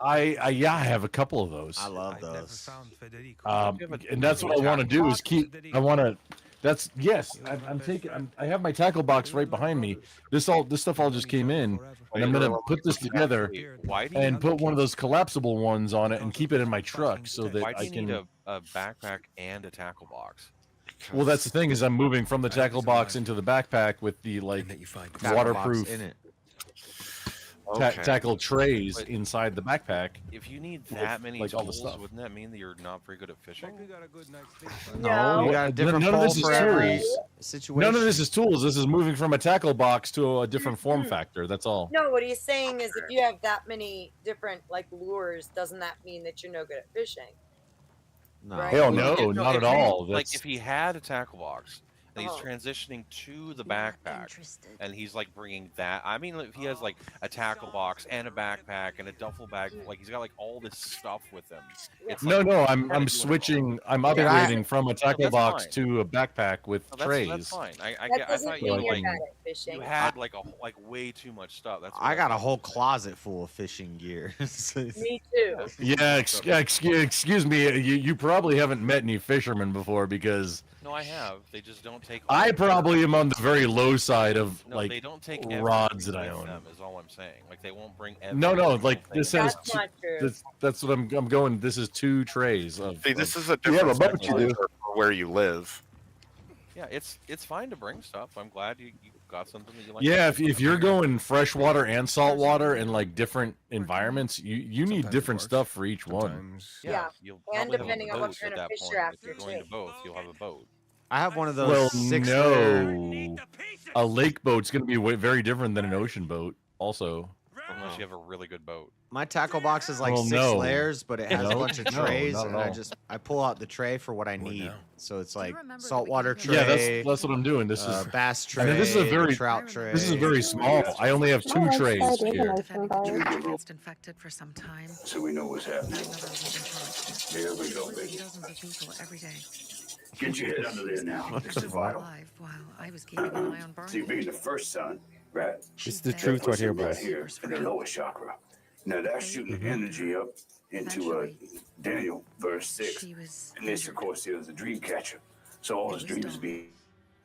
S17: I
S14: I have a couple of those.
S1: I love
S17: never
S1: those.
S17: found Federico.
S14: And that's what I want to do is keep. I want to. That's yes. I'm taking. I have my tackle box right behind me. This stuff all just came in, and I'm gonna put this together
S21: Why do you,
S14: and put one of those collapsible ones on it and keep it in my truck so that
S21: why do
S14: I
S21: you need
S14: can.
S21: a backpack and a tackle box?
S14: Well, that's the thing is I'm moving from the tackle box into the backpack with the like
S17: And that you find
S1: Tackle box
S14: waterproof
S1: in it.
S21: Okay.
S14: tackle trays
S21: But-
S14: inside the backpack.
S21: If you need
S14: With,
S21: that many
S14: like, all the
S21: tools,
S14: stuff.
S21: wouldn't that mean that you're not very good at fishing?
S1: No, you got a
S14: None-
S1: different
S14: none of
S1: pole
S14: this is
S1: for every
S14: tools.
S1: situation.
S14: None of this is tools. This is moving from a tackle box to a different form factor. That's all.
S11: No, what he's saying is if you have that many different like lures, doesn't that mean that you're no good at fishing?
S1: No.
S11: Right.
S14: Hell no,
S21: If-
S14: not
S21: if
S14: at
S21: he-
S14: all.
S21: Like
S14: That's
S21: if he had a tackle box and he's transitioning to the backpack, and he's like bringing that. I mean, if he has like a tackle box and a backpack and a duffel bag, like he's got like all this stuff with him. It's
S14: No,
S21: like,
S14: no,
S21: he's
S14: I'm
S21: kinda doing
S14: switching. I'm
S21: Yeah,
S14: upgrading from a tackle
S21: that's
S14: box
S21: fine.
S14: to a backpack with
S21: No,
S14: trays.
S21: that's fine. I
S11: That doesn't
S21: thought
S11: mean
S21: you
S11: you're
S21: like
S11: bad at fishing.
S21: you had like way too much stuff. That's what
S1: I got a
S21: thought.
S1: whole closet full of fishing gear.
S11: Me too.
S14: Yeah, excuse me. You probably haven't met any fishermen before because
S21: No, I have. They just don't take.
S14: I
S21: all-
S14: probably am on the very low side of
S21: No,
S14: like
S21: they don't take
S14: rods
S21: everything
S14: that I
S21: with
S14: own.
S21: them. Is all I'm saying. Like they won't bring.
S14: No,
S21: every
S14: no,
S21: single
S14: like
S21: thing
S14: this
S21: in.
S14: says
S11: That's not true.
S14: that's what I'm going. This is 2 trays of.
S13: See, this
S14: of-
S13: is a
S12: You have a
S13: different
S12: boat, you do.
S13: for where you live.
S21: Yeah, it's fine to bring stuff. I'm glad you got something that you like.
S14: Yeah, if you're going freshwater and saltwater and like different environments, you need different stuff for each one.
S11: Yeah,
S21: You'll
S11: and
S21: probably have a
S11: depending on what
S21: boat
S11: kind
S21: at
S11: of
S21: that
S11: fish
S21: point.
S11: you're
S21: If
S11: after
S21: you're going
S11: too.
S21: to both, you'll have a boat.
S1: I have one of those
S14: Well,
S1: 6-layer.
S14: no, a lake boat's going to be very different than an ocean boat. Also,
S21: Unless you have a really good boat.
S1: My tackle box is like
S14: Well,
S1: 6
S14: no.
S1: layers, but it has a
S14: No,
S1: bunch of
S14: no,
S1: trays,
S14: not at
S1: and
S14: all.
S1: I pull out the tray for what I need.
S14: now?
S1: So it's like saltwater tray.
S14: yeah, that's what I'm doing. This is
S1: bass tray.
S14: And this is a very
S1: trout tray.
S14: This is very small. I only have 2 trays here.
S6: Against infected for some time.
S16: So we know what's happening. Here we go, baby.
S6: Dozens of people every day.
S16: Get your head under there now. This is vital.
S6: Alive while I was keeping an eye on Barney.
S16: See, being the first son, right?
S8: This is the truth right here,
S16: Right
S8: boys.
S16: here in the lower chakra. Now that's shooting energy up into Daniel verse 6. And this, of course, is a dream catcher. So all his dreams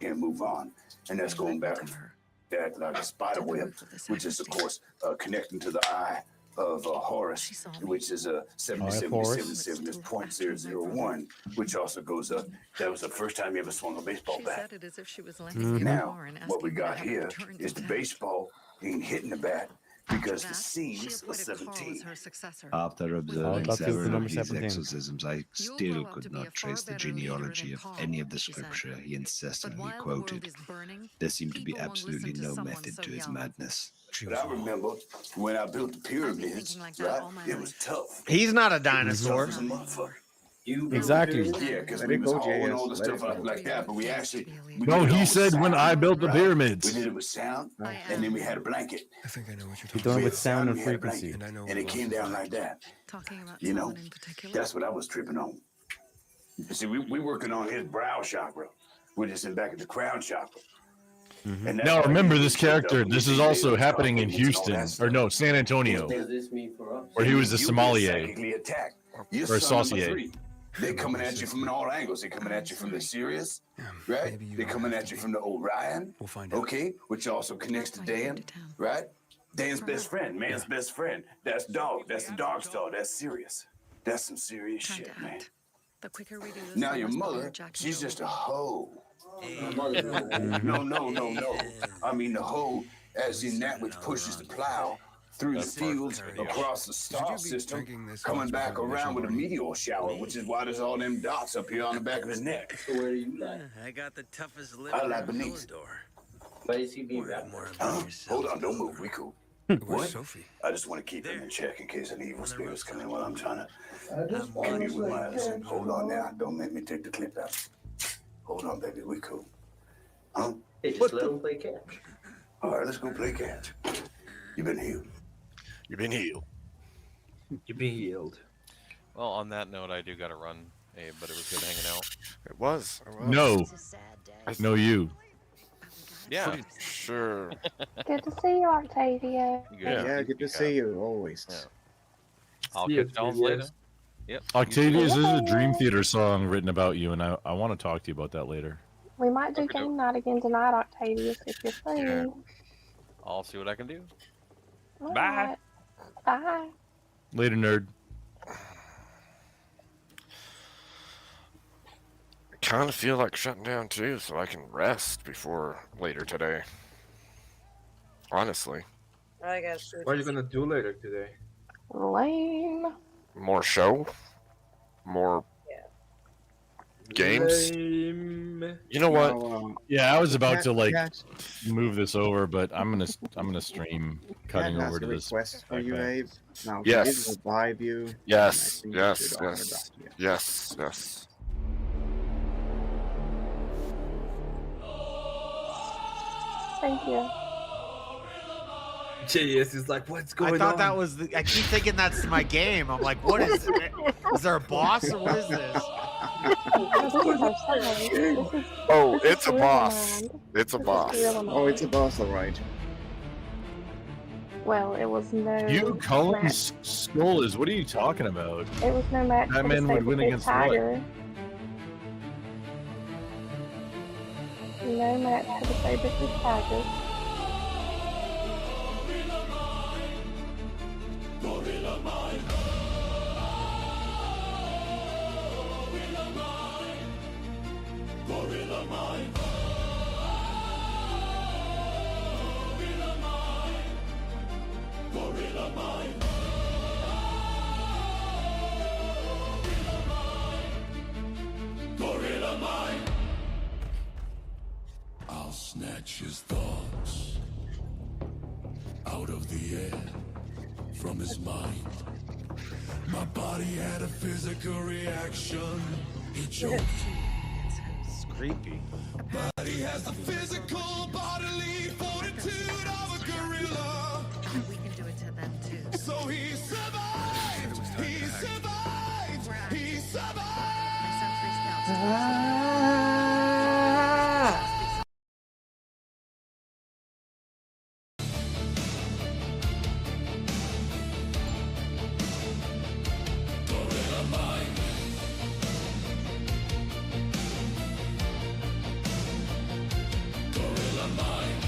S16: can move on. And that's going back that like a spider web, which is, of course, connecting to the eye of Horus, which is a 7777.001, which also goes up. That was the first time you ever swung a baseball
S6: She
S16: bat.
S6: said it as if she was lending me
S16: Now,
S6: more and
S16: what we
S6: asking me to
S16: got
S6: have it
S16: here
S6: returned
S16: is the
S6: intact.
S16: baseball ain't hitting the bat because the
S6: That,
S16: seams
S6: she
S16: are
S6: appointed Carl as
S16: 17.
S6: her successor.
S4: After observing
S8: that's the
S4: several
S8: number
S4: of his
S8: 17.
S4: exorcisms, I
S6: You'll
S4: still
S6: grow up to
S4: could
S6: be a
S4: not
S6: far
S4: trace the
S6: better leader
S4: genealogy
S6: than
S4: of
S6: Carl,
S4: any of the
S6: she said.
S4: scripture he
S6: But
S4: incessantly
S6: while the world
S4: quoted.
S6: is burning,
S4: There seemed to be
S6: people won't
S4: absolutely
S6: listen to
S4: no
S6: someone
S4: method
S6: so
S4: to his
S6: young.
S4: madness.
S16: But I remember when I built the pyramids,
S6: thinking like that
S16: right?
S6: all my
S16: It was tough.
S1: He's not a
S16: It was tough
S1: dinosaur.
S16: as a motherfucker. You
S8: Exactly.
S16: Yeah, because
S9: Let
S16: we
S9: it
S16: was
S9: go,
S16: hauling all
S9: JS.
S16: the
S9: Let
S16: stuff
S9: it
S16: out
S9: go.
S16: like that, but we actually we
S14: No,
S16: did it all
S14: he
S16: with
S14: said when
S16: sound,
S14: I built the
S16: right?
S14: pyramids.
S16: We did it with sound, and then we had a blanket.
S17: I think I know what you're
S8: He
S17: talking
S8: done it
S16: We
S8: with
S16: had
S8: sound and
S16: we had a
S8: frequency.
S16: blanket,
S17: And I know
S16: and it
S17: what
S16: came
S17: else
S16: down
S17: is
S16: like that.
S6: Talking about
S16: You know,
S6: someone in particular.
S16: that's what I was tripping on. You see, we working on his brow chakra. We're just in back at the crown chakra. And that's
S14: Now
S16: why
S14: remember
S16: you
S14: this
S16: get tripped up
S14: character.
S16: when
S14: This
S16: you
S14: is
S16: see
S14: also
S16: David
S14: happening in
S16: Stark and all
S14: Houston,
S16: that
S14: or
S16: stuff.
S14: no, San Antonio,
S16: What does
S10: this mean for us?
S14: where he was a
S16: You get
S14: sommelier
S16: psychically attacked. You're
S14: or a
S16: son number
S14: saucier.
S16: 3. They're coming at you from all angles. They're coming at you from the Sirius, right? They're coming at you from the Orion,
S17: We'll find out.
S16: okay, which also connects to Dan, right? Dan's best friend, man's best friend. That's Dog. That's the Dog Star. That's Sirius. That's some serious
S6: Time
S16: shit,
S6: to
S16: man.
S6: act. The quicker we do this,
S16: Now
S6: the
S16: your
S6: less we'll
S16: mother,
S6: hear Jack and
S16: she's
S6: Joe.
S16: just a hoe.
S10: Mhm.
S16: No. I mean the hoe, as in that which pushes the plow through the fields, across the star system, coming back around with a meteor shower, which is why there's all them dots up here on the back of his neck.
S10: So where do you like?
S5: I got the toughest lip
S16: I
S5: in
S16: like
S5: the
S16: beneath.
S5: door.
S10: Why is he being that?
S16: Hold on, don't move. We cool.
S17: Where's
S16: What?
S17: Sophie?
S16: I just want to keep him in check in case any evil spirits come in while I'm trying to
S10: I just want
S16: commute
S10: to
S16: with my
S10: say
S16: listen. Hold on now. Don't make me take the clip out. Hold on, baby. We cool. Huh?
S10: Hey, just let him play catch.
S16: All right, let's go play catch. You've been healed.
S13: You've been healed.
S10: You've been healed.
S21: Well, on that note, I do got to run, Abe, but it was good hanging out.
S13: It was.
S14: No, no, you.
S21: Yeah.
S13: Pretty sure.
S20: Good to see you, Octavia.
S9: Yeah, good to see you always.
S21: Yeah. I'll
S10: See you,
S21: catch y'all
S10: Octavia.
S21: later. Yep.
S14: Octavius, this is a Dream Theater song written about you, and I want to talk to you about that later.
S20: We might do game night again tonight, Octavius, if you're free.
S21: Yeah. I'll see what I can do.
S20: All
S21: Bye.
S20: right. Bye.
S14: Later, nerd.
S13: I kind of feel like shutting down too, so I can rest before later today. Honestly,
S11: I got food.
S10: What are you gonna do later today?
S20: Lame.
S13: more show, more games.
S10: Lame.
S13: You know what?
S9: No,
S14: Yeah, I was about
S9: Cat-
S14: to like
S9: Cat-
S14: move this over, but I'm gonna stream cutting
S9: Cat
S14: over
S9: has
S14: to
S9: a
S14: this.
S9: request for you,
S14: backpack.
S9: Abe. Now,
S13: Yes.
S9: he will bribe you. and I
S13: Yes,
S9: think you
S13: yes,
S9: should honor
S13: yes,
S9: that, yeah.
S13: yes, yes.
S20: Thank you.
S10: JS is like, what's going on?
S1: I thought that was. I keep thinking that's my game. I'm like, what is it? Is there a boss or what is this?
S13: Oh, it's a boss. It's a boss.
S9: Oh, it's a boss, all right.
S20: Well, it was no.
S14: You Cullen's skull is. What are you talking about?
S20: It was no match.
S14: That
S20: for
S14: man
S20: the
S14: would win
S20: saber-tooth
S14: against what?
S20: tiger. No match for the saber-tooth tiger.
S4: I'll snatch his thoughts out of the air from his mind. My body had a physical reaction. It choked.
S1: It's creepy.
S4: But he has the physical bodily fortitude of a gorilla.
S19: We can do it to them too.
S4: So he survived. He survived. He survived. Gorilla mind. Gorilla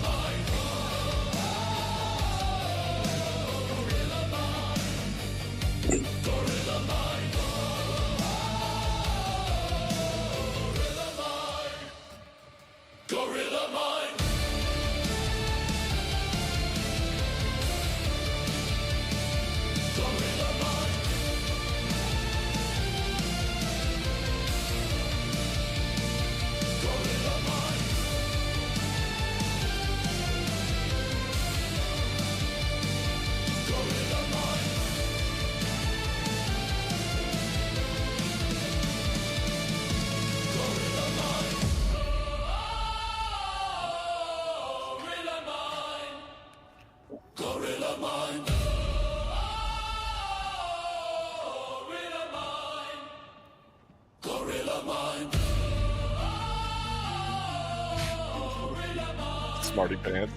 S4: mind. Gorilla mind. Gorilla mind. Gorilla mind. Gorilla mind. Gorilla mind. Gorilla mind. Gorilla mind. Gorilla mind. Gorilla mind. Gorilla mind. Gorilla mind. Gorilla mind.
S13: Smarty pants.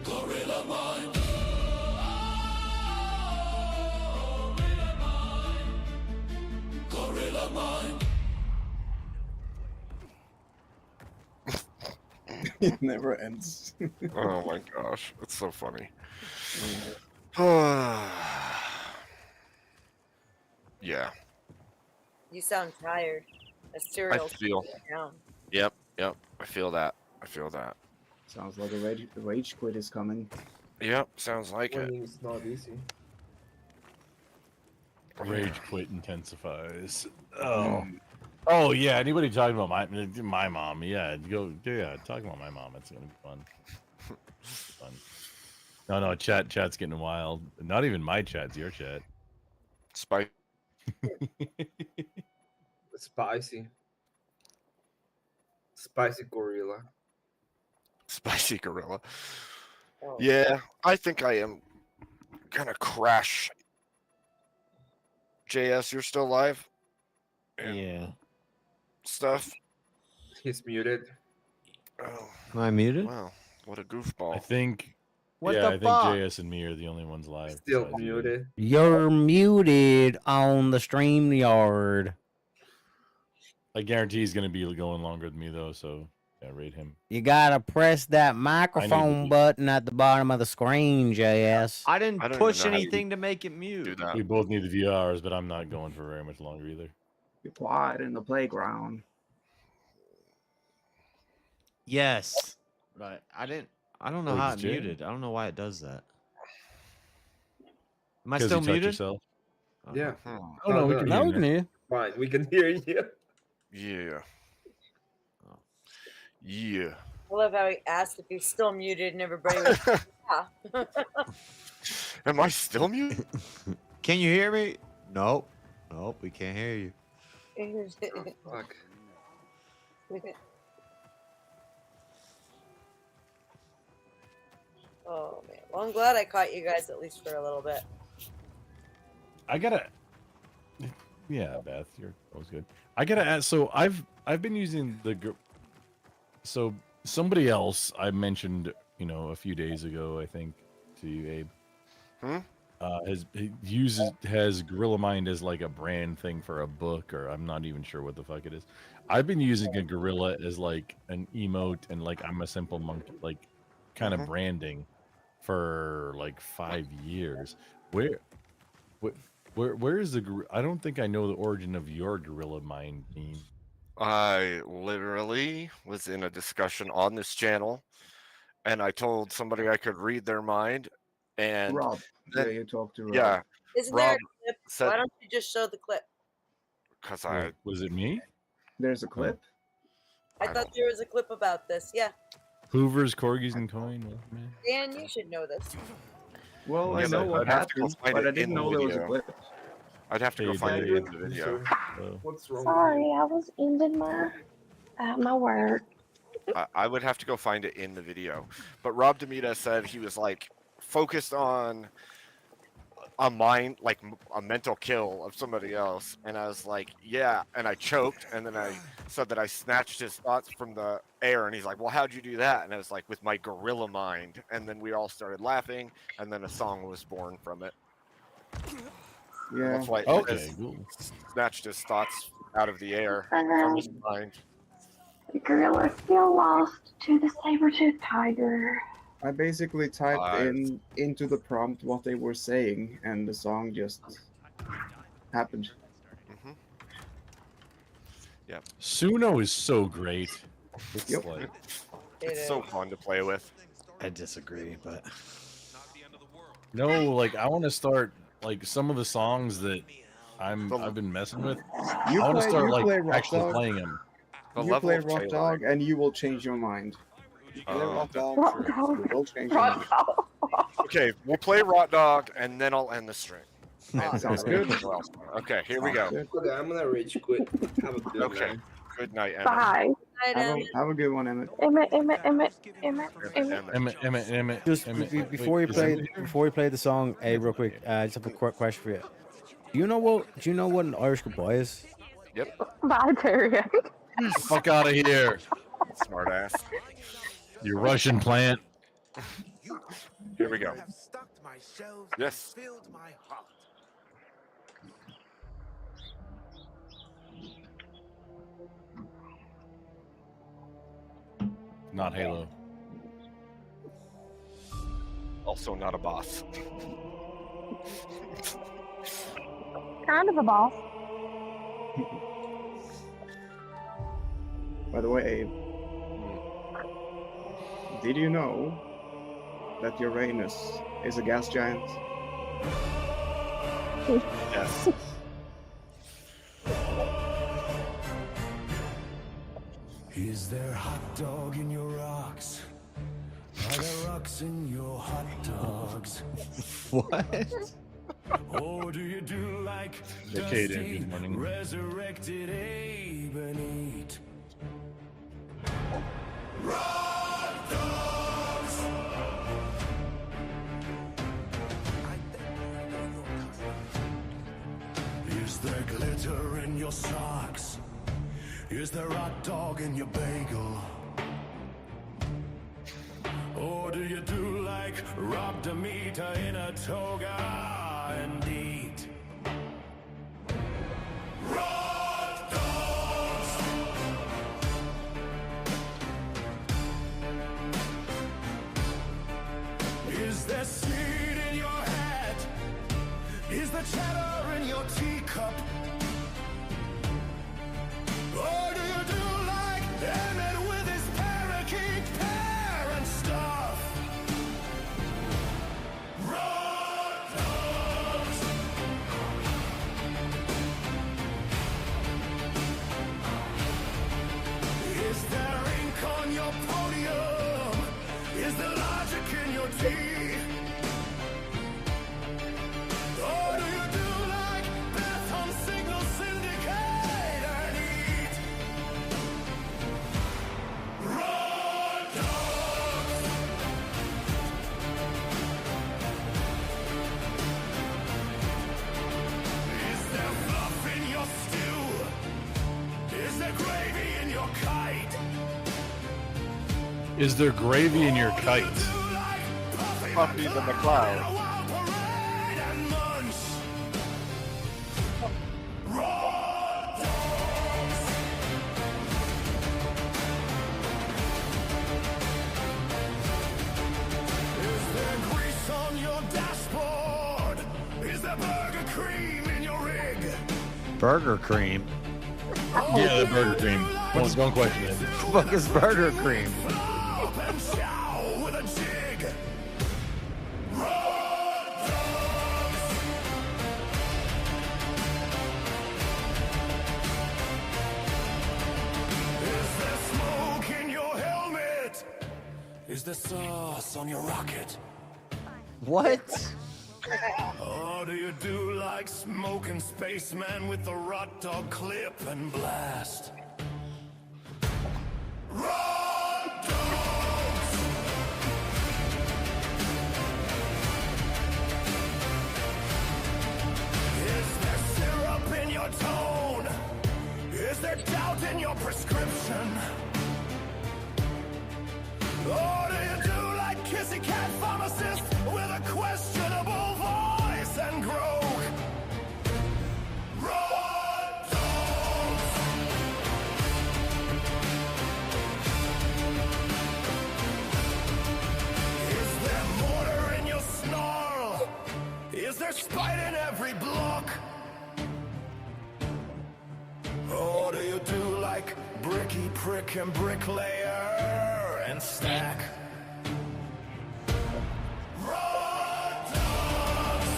S4: Gorilla mind. Gorilla mind.
S9: It never ends.
S13: Oh my gosh, it's so funny. Yeah,
S11: You sound tired. A
S13: I
S11: cereal
S13: feel.
S11: down.
S13: Yep, I feel that. I feel that.
S9: Sounds like a rage quit is coming.
S13: Yep, sounds like it.
S10: Winning is not easy.
S14: Rage quit intensifies. Oh. Oh yeah. Anybody talking about my mom? Yeah, talking about my mom. It's gonna be fun. Fun. No, chat's getting wild. Not even my chat's your chat.
S13: Spike.
S10: Spicy. Spicy gorilla.
S13: Spicy gorilla.
S11: Oh.
S13: Yeah, I think I am gonna crash. JS, you're still live?
S15: Yeah.
S13: Stuff.
S10: He's muted.
S13: Oh,
S15: Am I muted?
S13: wow. What a goofball.
S14: I think.
S1: What
S14: I
S1: the
S14: think
S1: fuck?
S14: JS and me are the only ones live.
S10: Still
S14: besides you.
S10: muted.
S8: You're muted on the stream yard.
S14: I guarantee he's gonna be going longer than me though, so yeah, rate him.
S8: You gotta press that microphone button at the bottom of the screen, JS.
S1: I didn't
S13: I don't
S1: push
S13: even know how you
S1: anything to make it mute.
S13: Do that.
S14: We both need the VRs, but I'm not going for very much longer either.
S9: Be quiet in the playground.
S1: Yes. Right. I don't know
S14: Oh,
S1: how
S14: just
S1: it
S14: Jay?
S1: muted. I don't know why it does that. Am I
S14: 'Cause
S1: still
S14: you touch
S1: muted?
S14: yourself.
S10: Yeah.
S14: Oh no, we can
S8: Now
S14: hear
S8: we
S14: you.
S8: can hear you.
S10: Fine, we can hear you.
S13: Yeah. Yeah.
S11: I love how he asked if he's still muted, and everybody was yeah.
S13: Am I still muted?
S1: Can you hear me? Nope. Nope, we can't hear you.
S10: Fuck.
S11: Oh man. Well, I'm glad I caught you guys at least for a little bit.
S14: I gotta. Yeah, Beth, you're always good. I gotta ask. So I've been using so somebody else I mentioned, a few days ago, I think, to you, Abe. Has Gorilla Mind as like a brand thing for a book, or I'm not even sure what the fuck it is. I've been using a gorilla as like an emote and like I'm a simple monkey, like kind of branding for like 5 years. Where is the? I don't think I know the origin of your Gorilla Mind meme.
S13: I literally was in a discussion on this channel, and I told somebody I could read their mind, and
S9: Rob.
S13: then,
S9: Yeah, you talked to Rob.
S13: yeah,
S11: Isn't there
S13: Rob
S11: a clip?
S13: said
S11: Why don't you just show the clip?
S13: because I
S14: Was it me?
S9: There's a clip.
S11: I thought there was a clip about this. Yeah.
S14: Hoover's, corgis, and coin. Man.
S11: Dan, you should know this.
S9: Well, I
S13: Yes,
S9: know
S13: I'd
S9: what
S13: have to go
S9: happened,
S13: find
S9: but
S13: it
S9: I didn't
S13: in the
S9: know there was a
S13: video.
S9: clip.
S13: I'd have to go find it in the video.
S10: What's wrong?
S20: Sorry, I was ending my work.
S13: I would have to go find it in the video. But Rob Demita said he was like focused on a mind, like a mental kill of somebody else, and I was like, yeah, and I choked, and then I said that I snatched his thoughts from the air, and he's like, well, how'd you do that? And I was like, with my gorilla mind, and then we all started laughing, and then a song was born from it.
S9: Yeah.
S13: That's why
S14: Okay,
S13: snatched his thoughts out of the air from his mind.
S20: The gorilla still lost to the saber-toothed tiger.
S9: I basically typed into the prompt what they were saying, and the song just happened.
S13: Yeah.
S14: Suno is so great. It's
S9: Yep.
S14: like
S13: It's so fun to play with.
S1: I disagree, but
S14: no, like I want to start like some of the songs that I've been messing with. I want to start like actually playing them.
S9: You play Rock Dog, and you will change your mind. You play Rock Dog, you will change your mind.
S13: Okay, we'll play Rot Dog, and then I'll end the stream.
S9: Sounds good.
S13: Okay, here we go.
S10: Okay, I'm gonna rage quit. Have a good night.
S13: Good night, Emmett.
S20: Bye.
S9: Have a good one, Emmett.
S8: Emmett. Just before you play the song, hey, real quick, I just have a quick question for you. Do you know what an Irish goodbye is?
S13: Yep.
S20: Bye, Terry.
S14: Fuck out of here,
S13: smart ass.
S14: You Russian plant.
S13: Here we go. Yes.
S14: Not Halo.
S13: Also not a boss.
S20: Kind of a boss.
S9: By the way, did you know that Uranus is a gas giant?
S13: Yes.
S4: Is there hot dog in your rocks? Are there rocks in your hot dogs?
S1: What?
S4: Or do you do like
S14: Decade
S4: Dusty,
S14: engine running.
S4: resurrected Abe and eat? Is there glitter in your socks? Is there hot dog in your bagel? Or do you do like Rob Demita in a toga and eat? Hot dogs! Is there seed in your hat? Is there cheddar in your teacup? Or do you do like Emmett with his parakeet parent stuff? Hot dogs!
S14: Is there gravy in your kite?
S13: Puffy the McCloud.
S4: Is there grease on your dashboard? Is there burger cream in your rig?
S1: Burger cream.
S14: Yeah, the burger cream. Don't question it.
S1: What the fuck is burger cream?
S4: And chow with a jig. Is there smoke in your helmet? Is there sauce on your rocket?
S1: What?
S4: Or do you do like smoking spaceman with the rot dog clip and blast? Rot dogs! Is there syrup in your tone? Is there doubt in your prescription? Or do you do like kissy cat pharmacist with a questionable voice and grow? Rot dogs! Is there mortar in your snarl? Is there spite in every block? Or do you do like bricky prick and bricklayer and stack? Rot dogs!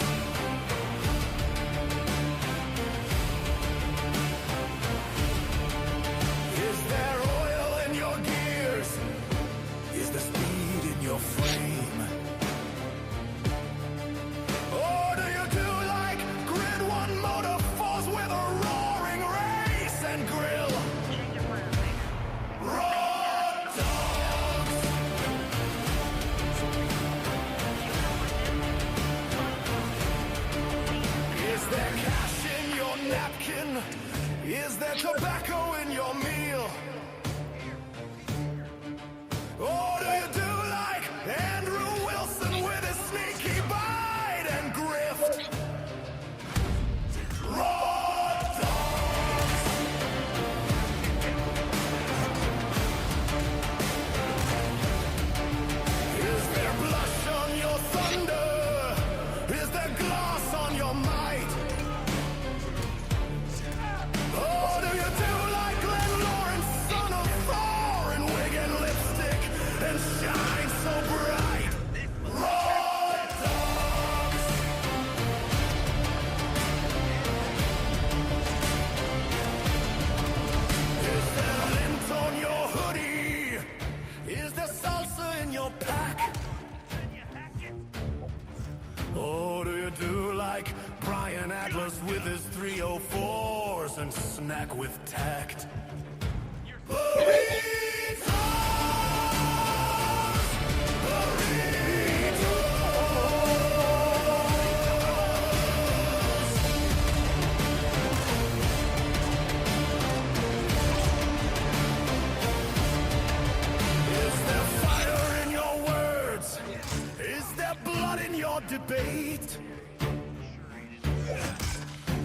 S4: Is there oil in your gears? Is there speed in your frame? Or do you do like Grid 1 Motor Force with a roaring race and grill? Rot dogs! Is there cash in your napkin? Is there tobacco in your meal? Or do you do like Andrew Wilson with his sneaky bite and grift? Rot dogs! Is there blush on your thunder? Is there glass on your might? Or do you do like Glenn Lawrence, son of Thor, in wig and lipstick and shine so bright? Rot dogs! Is there lint on your hoodie? Is there salsa in your pack? Or do you do like Brian Atlas with his 304s and snack with tact? Is there fire in your words? Is there blood in your debate?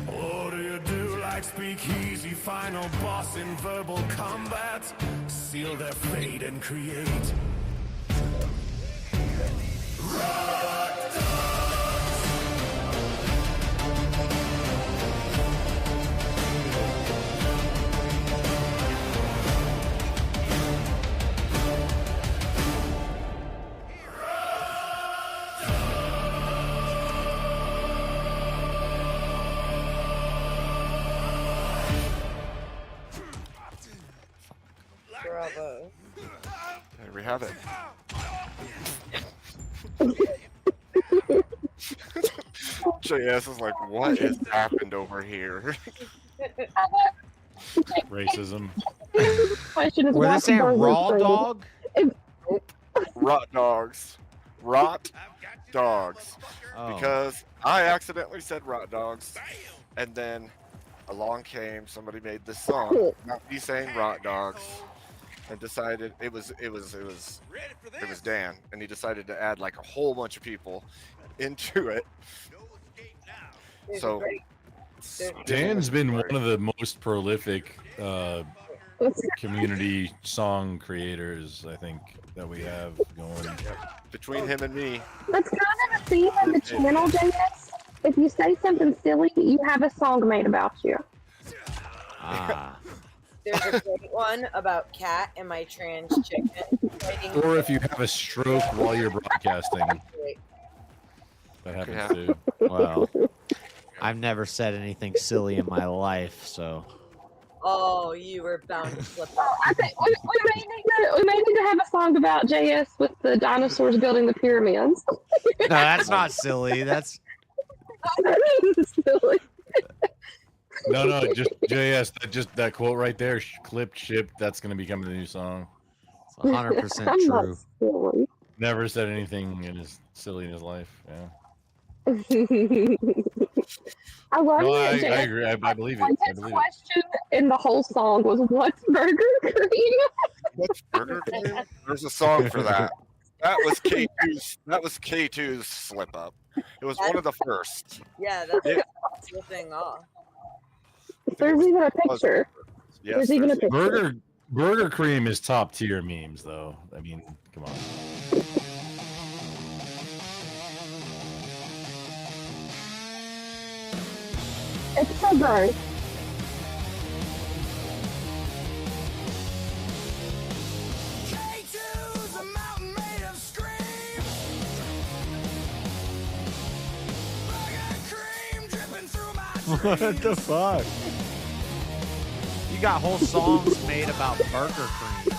S4: Or do you do like Speakeasy final boss in verbal combat? Seal their fate and create? Rot dogs!
S11: Bravo.
S13: There we have it. JS is like, what has happened over here?
S14: Racism.
S20: Question is,
S1: Were they
S20: why
S1: saying
S20: burgers
S1: raw
S20: traded?
S1: dog?
S13: Rot dogs. Rot dogs.
S1: Oh.
S13: Because I accidentally said rot dogs, and then along came somebody made this song, not me saying rot dogs. and decided it was Dan, and he decided to add like a whole bunch of people into it. So
S14: Dan's been one of the most prolific community song creators, I think, that we have going.
S13: Between him and me.
S20: That's kind of a theme of the channel, JS. If you say something silly, you have a song made about you.
S1: Ah.
S11: There's a great one about Cat and my trans chicken.
S14: Or if you have a stroke while you're broadcasting. That happens too.
S1: Well, I've never said anything silly in my life, so.
S11: Oh, you were bound to slip up.
S20: I think we may need to have a song about JS with the dinosaurs building the pyramids.
S1: No, that's not silly. That's
S20: silly.
S14: No, just JS. That quote right there, clipped, shipped. That's gonna become the new song.
S1: It's 100% true.
S20: Silly.
S14: Never said anything silly in his life. Yeah.
S20: I love
S14: No,
S20: it.
S14: I agree. I believe it. I
S20: His
S14: believe it.
S20: question in the whole song was, "What's burger cream?"
S13: What's Burger King? There's a song for that. That was K2's. That was K2's slip up. It was one of the first.
S11: Yeah, that's
S13: Yeah.
S11: slipping off.
S20: There's even a picture.
S13: Yes,
S20: There's even a picture.
S14: Burger Cream is top tier memes, though. I mean, come on.
S20: It's so good.
S1: What the fuck? You got whole songs made about Burger Cream.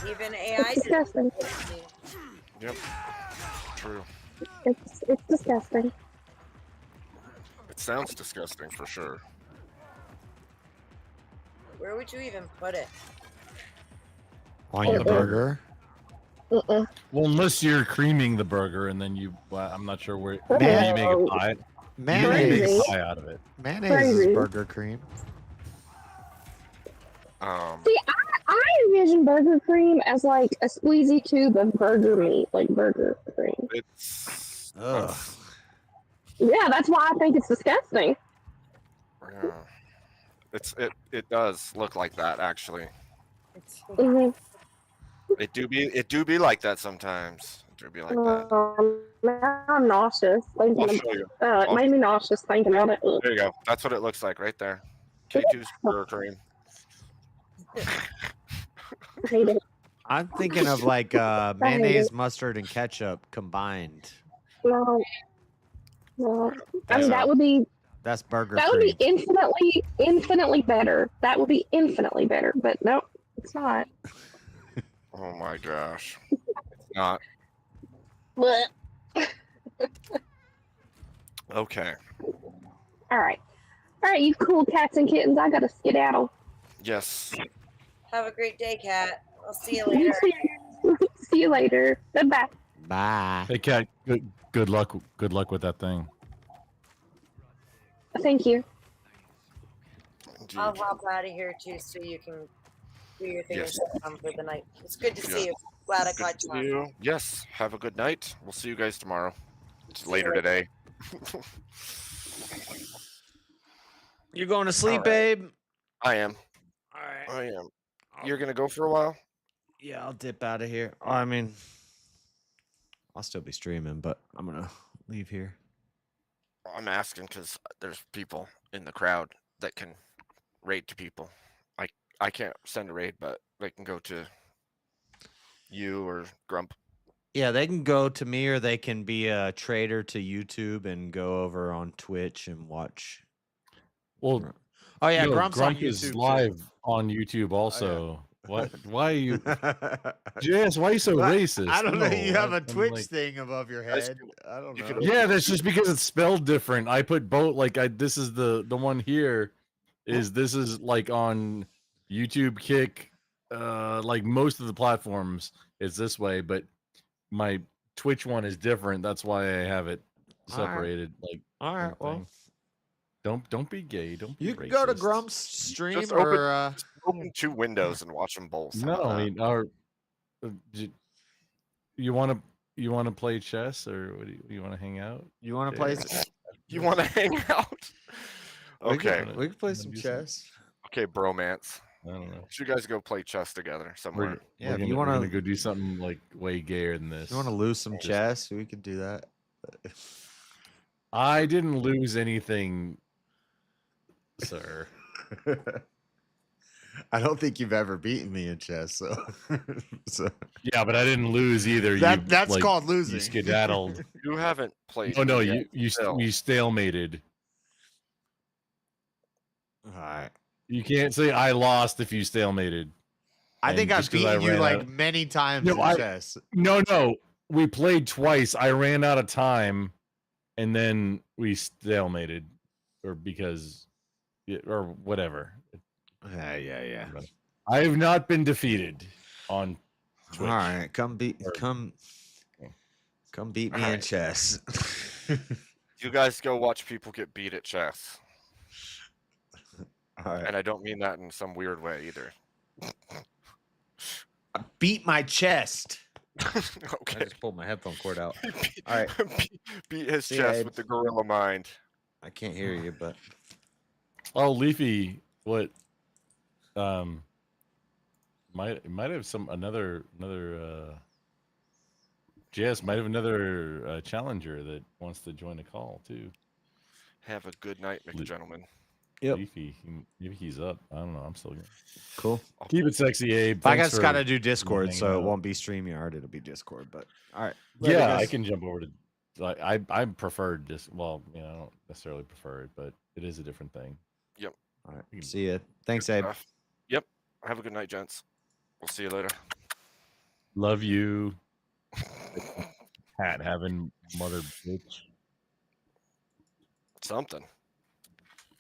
S11: Even AI
S20: It's disgusting.
S13: Yep. True.
S20: It's disgusting.
S13: It sounds disgusting for sure.
S11: Where would you even put it?
S1: On the burger?
S14: Well, unless you're creaming the burger and then I'm not sure where. Maybe you make a pie.
S1: Mayonnaise.
S14: You make a pie out of it.
S1: Mayonnaise is burger cream.
S20: See, I envision burger cream as like a squeezy tube of burger meat, like burger cream.
S13: It's.
S1: Ugh.
S20: Yeah, that's why I think it's disgusting.
S13: Yeah. It does look like that actually.
S20: Mm-hmm.
S13: It do be like that sometimes. It do be like that.
S20: Now I'm nauseous. Thinking
S13: I'll
S20: of,
S13: show you.
S20: it made me nauseous thinking about it. Ugh.
S13: There you go. That's what it looks like right there. K2's burger cream.
S20: I hate it.
S1: I'm thinking of like mayonnaise, mustard, and ketchup combined.
S20: No, no. I mean,
S1: That's that's burger
S20: that would be
S1: cream.
S20: infinitely better. That would be infinitely better. But no, it's not.
S13: Oh my gosh. It's not.
S20: Blech.
S13: Okay.
S20: All right, you cool cats and kittens. I gotta skedaddle.
S13: Yes.
S11: Have a great day, Cat. I'll see you
S20: You
S11: later.
S20: too. See you later. Goodbye.
S1: Bye.
S14: Hey, Cat. Good luck. Good luck with that thing.
S20: Thank you.
S11: I'll hop out of here too, so you can do your thing
S13: Yes.
S11: and come for the night. It's good to see
S13: Yeah.
S11: you. Glad I
S13: Good
S11: caught
S13: to
S11: you.
S13: see you. Yes. Have a good night. We'll see you guys tomorrow. It's
S11: See you
S13: later
S11: later.
S13: today.
S1: You going to sleep,
S13: All right.
S1: babe?
S13: I am.
S1: All right.
S13: I am. You're gonna go for a while?
S1: Yeah, I'll dip out of here. I mean, I'll still be streaming, but I'm gonna leave here.
S13: I'm asking because there's people in the crowd that can raid to people. I can't send a raid, but they can go to you or Grump.
S1: Yeah, they can go to me, or they can be a trader to YouTube and go over on Twitch and watch.
S14: Well,
S1: Oh yeah,
S14: no,
S1: Grump's on
S14: Grump is
S1: YouTube too.
S14: live on YouTube also. What? Why are you? JS, why are you so
S1: Well,
S14: racist?
S1: I don't know. You have a
S14: I'm
S1: Twitch
S14: like-
S1: thing above your head. I don't know.
S14: Yeah, that's just because it's spelled different. I put both. Like, this is the one here. This is like on YouTube, Kick, like most of the platforms. It's this way, but my Twitch one is different. That's why I have it
S1: All right.
S14: separated. Like,
S1: All right, well,
S14: don't be gay. Don't be
S1: you
S14: racist.
S1: can go to Grump's stream
S13: Just
S1: or
S13: open two windows and watch them both. How
S14: No,
S13: about
S14: I
S13: that?
S14: mean, you want to play chess, or what do you want to hang out?
S1: you want to play?
S13: You want to hang out? Okay.
S1: We can play some chess.
S13: Okay, bromance.
S14: I don't know.
S13: You guys go play chess together somewhere.
S1: Yeah, if
S14: we're
S1: you want
S14: gonna
S1: to
S14: go do something like way gayer than this.
S1: You want to lose some chess? We could do that.
S14: I didn't lose anything, sir.
S1: I don't think you've ever beaten me in chess, so.
S14: Yeah, but I didn't lose either.
S1: That's called losing.
S14: You skedaddled.
S13: You haven't played.
S14: Oh no,
S13: yet,
S14: you
S13: still.
S14: stalemated.
S1: All right.
S14: You can't say I lost if you stalemated.
S1: I
S14: And
S1: think I've
S14: just 'cause
S1: beaten you
S14: ran
S1: like
S14: out-
S1: many times
S14: No,
S1: in chess.
S14: No, we played twice. I ran out of time, and then we stalemated, or because, or whatever.
S1: Yeah.
S14: I have not been defeated on Twitch.
S1: All right, come beat me in
S13: Alright.
S1: chess.
S13: You guys go watch people get beat at chess.
S1: All right.
S13: And I don't mean that in some weird way either.
S1: Beat my chest.
S13: Okay.
S1: I just pulled my headphone cord out. All right.
S13: Beat his
S1: See ya,
S13: chest
S1: Abe.
S13: with the gorilla mind.
S1: I can't hear you, but
S14: Oh, Leafy, what? Might have another JS might have another challenger that wants to join a call too.
S13: Have a good night, gentlemen.
S1: Yep.
S14: Leafy, maybe he's up. I don't know. I'm still good.
S1: Cool.
S14: Keep it sexy, Abe.
S1: I
S14: Thanks
S1: just got to
S14: for
S1: do Discord,
S14: hanging
S1: so it
S14: out.
S1: won't be StreamYard. It'll be Discord. But all right. Later,
S14: Yeah, I
S1: guys.
S14: can jump over to. Like, I preferred this. Well, I don't necessarily prefer it, but it is a different thing.
S13: Yep.
S1: All right. See ya. Thanks,
S13: Good
S1: Abe.
S13: stuff. Yep. Have a good night, gents. We'll see you later.
S14: Love you. Hat having mother bitch.
S13: Something.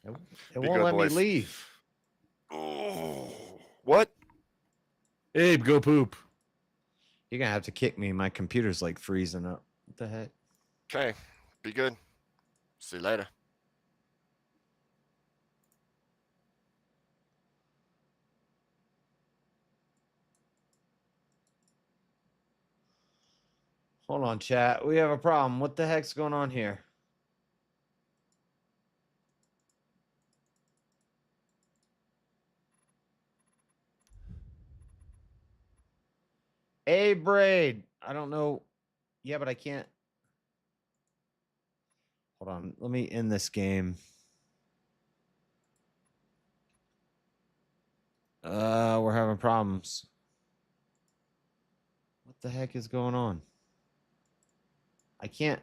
S1: It
S13: Be
S1: won't
S13: good,
S1: let
S13: boys.
S1: me leave.
S13: Oh, what?
S14: Abe, go poop.
S1: You're gonna have to kick me. My computer's like freezing up. What the heck?
S13: Okay. Be good. See you later.
S1: Hold on, chat. We have a problem. What the heck's going on here? Hey, Braid. I don't know. Yeah, but I can't. Hold on. Let me end this game. We're having problems. the heck is going on? I can't.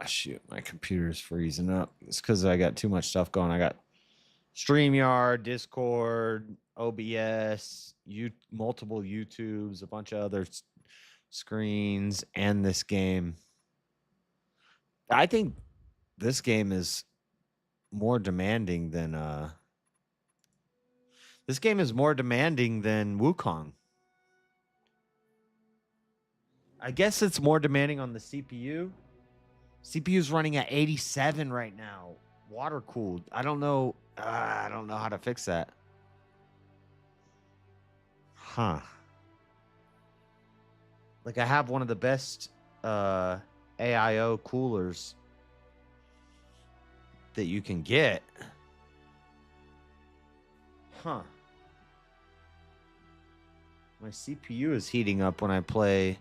S1: Shoot, my computer's freezing up. It's because I got too much stuff going. I got StreamYard, Discord, OBS, multiple YouTubes, a bunch of other screens, and this game. I think this game is more demanding than Wukong. I guess it's more demanding on the CPU. CPU's running at 87 right now, water cooled. I don't know how to fix that. Huh. Like, I have one of the best AIO coolers that you can get. Huh. My CPU is heating up when I play.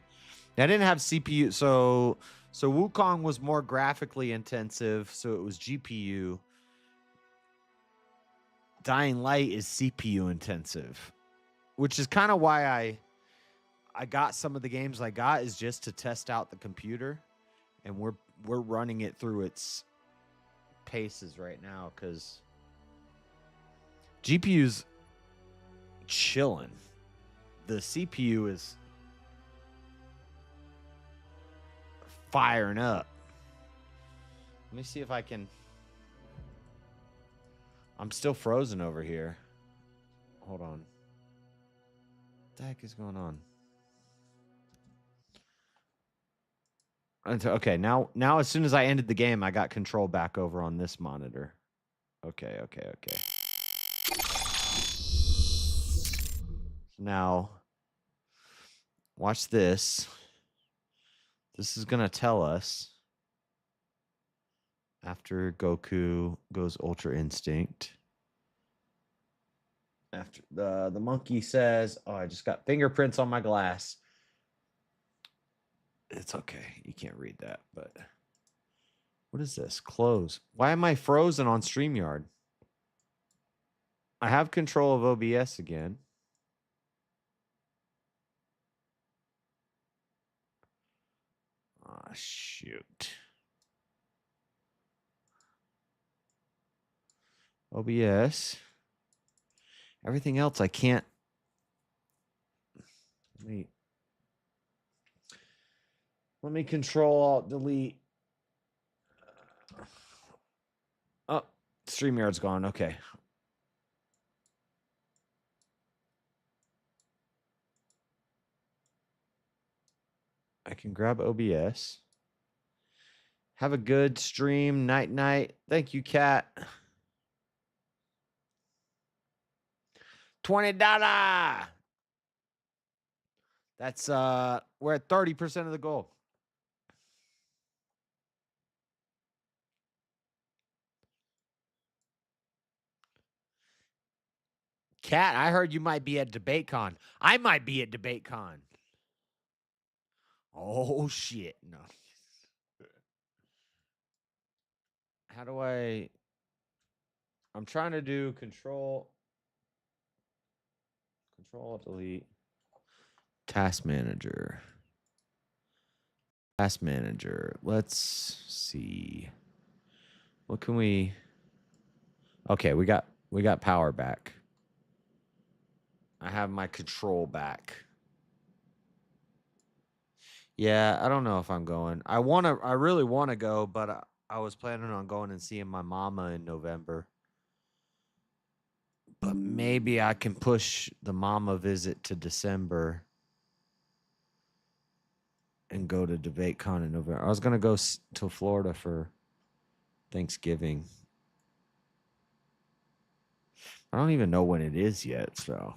S1: I didn't have CPU, so Wukong was more graphically intensive, so it was GPU. Dying Light is CPU intensive, which is kind of why I got some of the games I got, is just to test out the computer, and we're running it through its paces right now because GPU's chilling. The CPU is firing up. Let me see if I can. I'm still frozen over here. Hold on. What the heck is going on? Okay, now as soon as I ended the game, I got control back over on this monitor. Okay. Now, watch this. This is gonna tell us after Goku goes Ultra Instinct. After the monkey says, "Oh, I just got fingerprints on my glass." It's okay. You can't read that, but what is this? Close. Why am I frozen on StreamYard? I have control of OBS again. Oh, shoot. OBS. Everything else I can't. Let me Control Alt Delete. Oh, StreamYard's gone. Okay. I can grab OBS. Have a good stream. Night. Thank you, Kat. $20. That's we're at 30% of the goal. Kat, I heard you might be at DebateCon. I might be at DebateCon. Oh shit. No. How do I'm trying to do Control Delete. Task Manager. Let's see. What can we? Okay, we got power back. I have my control back. Yeah, I don't know if I'm going. I really want to go, but I was planning on going and seeing my mama in November. But maybe I can push the mama visit to December and go to DebateCon in November. I was going to go to Florida for Thanksgiving. I don't even know when it is yet, so.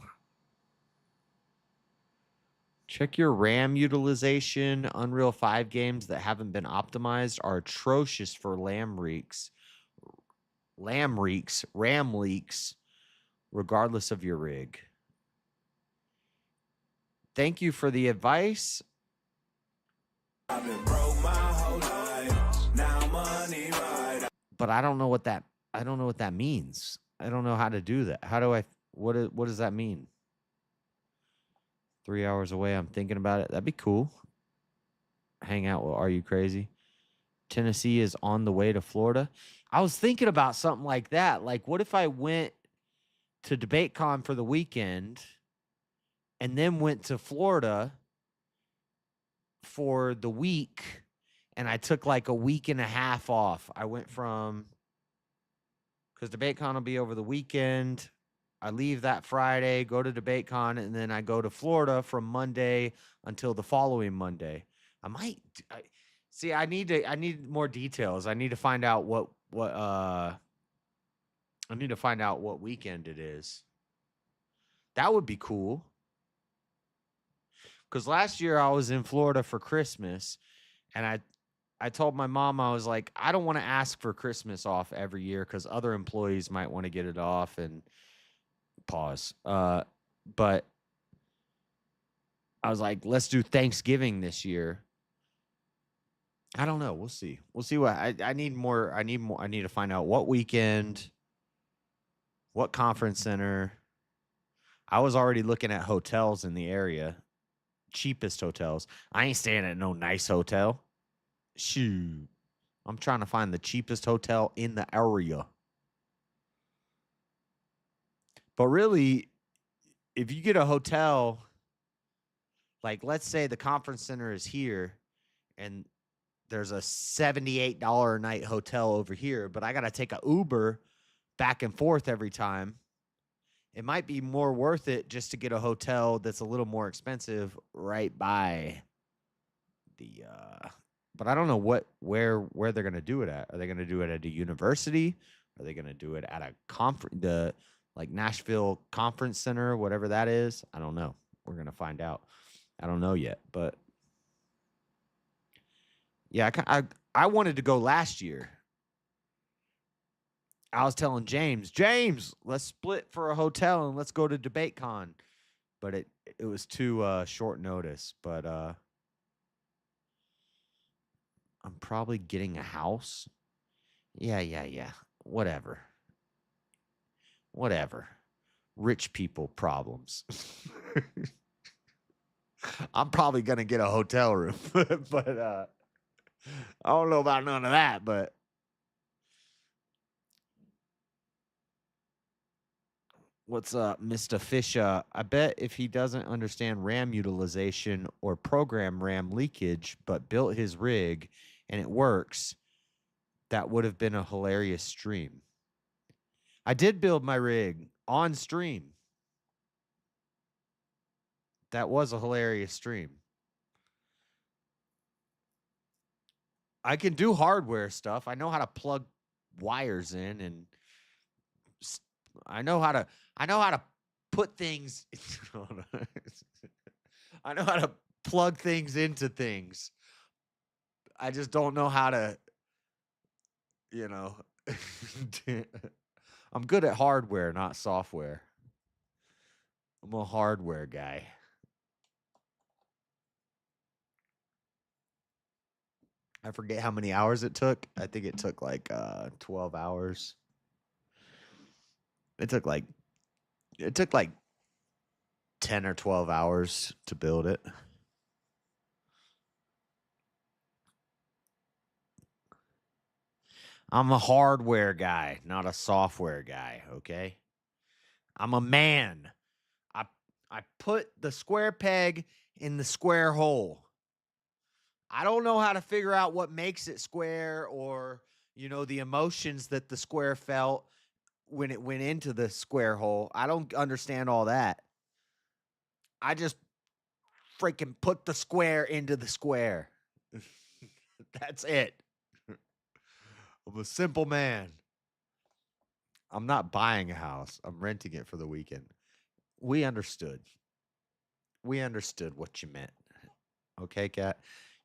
S1: Check your RAM utilization. Unreal 5 games that haven't been optimized are atrocious for RAM leaks, regardless of your rig. Thank you for the advice. I've been broke my whole life. Now money right. But I don't know what that means. I don't know how to do that. What does that mean? 3 hours away. I'm thinking about it. That'd be cool. Hang out with Are You Crazy? Tennessee is on the way to Florida. I was thinking about something like that. Like, what if I went to DebateCon for the weekend and then went to Florida for the week, and I took like a week and a half off. I went from, because DebateCon will be over the weekend. I leave that Friday, go to DebateCon, and then I go to Florida from Monday until the following Monday. I need more details. I need to find out what weekend it is. That would be cool. Because last year I was in Florida for Christmas, and I told my mom, I was like, I don't want to ask for Christmas off every year because other employees might want to get it off, and pause. But I was like, let's do Thanksgiving this year. I don't know. We'll see. We'll see what I need more. I need to find out what weekend, what conference center. I was already looking at hotels in the area, cheapest hotels. I ain't staying at no nice hotel. Shoot. I'm trying to find the cheapest hotel in the area. But really, if you get a hotel, like let's say the conference center is here and there's a $78 a night hotel over here, but I got to take a Uber back and forth every time. It might be more worth it just to get a hotel that's a little more expensive right by the but I don't know where they're going to do it at. Are they going to do it at a university? Are they going to do it at a conference, like Nashville Conference Center, whatever that is? I don't know. We're going to find out. I don't know yet, but yeah, I wanted to go last year. I was telling James, let's split for a hotel and let's go to DebateCon. But it was too short notice. But I'm probably getting a house. Yeah. Whatever. Rich people problems. I'm probably gonna get a hotel room, but I don't know about none of that. But what's up, Mr. Fisher? I bet if he doesn't understand RAM utilization or program RAM leakage, but built his rig and it works, that would have been a hilarious stream. I did build my rig on stream. That was a hilarious stream. I can do hardware stuff. I know how to plug wires in, and I know how to put things. I know how to plug things into things. I just don't know how to, I'm good at hardware, not software. I'm a hardware guy. I forget how many hours it took. I think it took like 12 hours. It took like 10 or 12 hours to build it. I'm a hardware guy, not a software guy, okay? I'm a man. I put the square peg in the square hole. I don't know how to figure out what makes it square or, the emotions that the square felt when it went into the square hole. I don't understand all that. I just freaking put the square into the square. That's it. I'm a simple man. I'm not buying a house. I'm renting it for the weekend. We understood. We understood what you meant. Okay, Kat?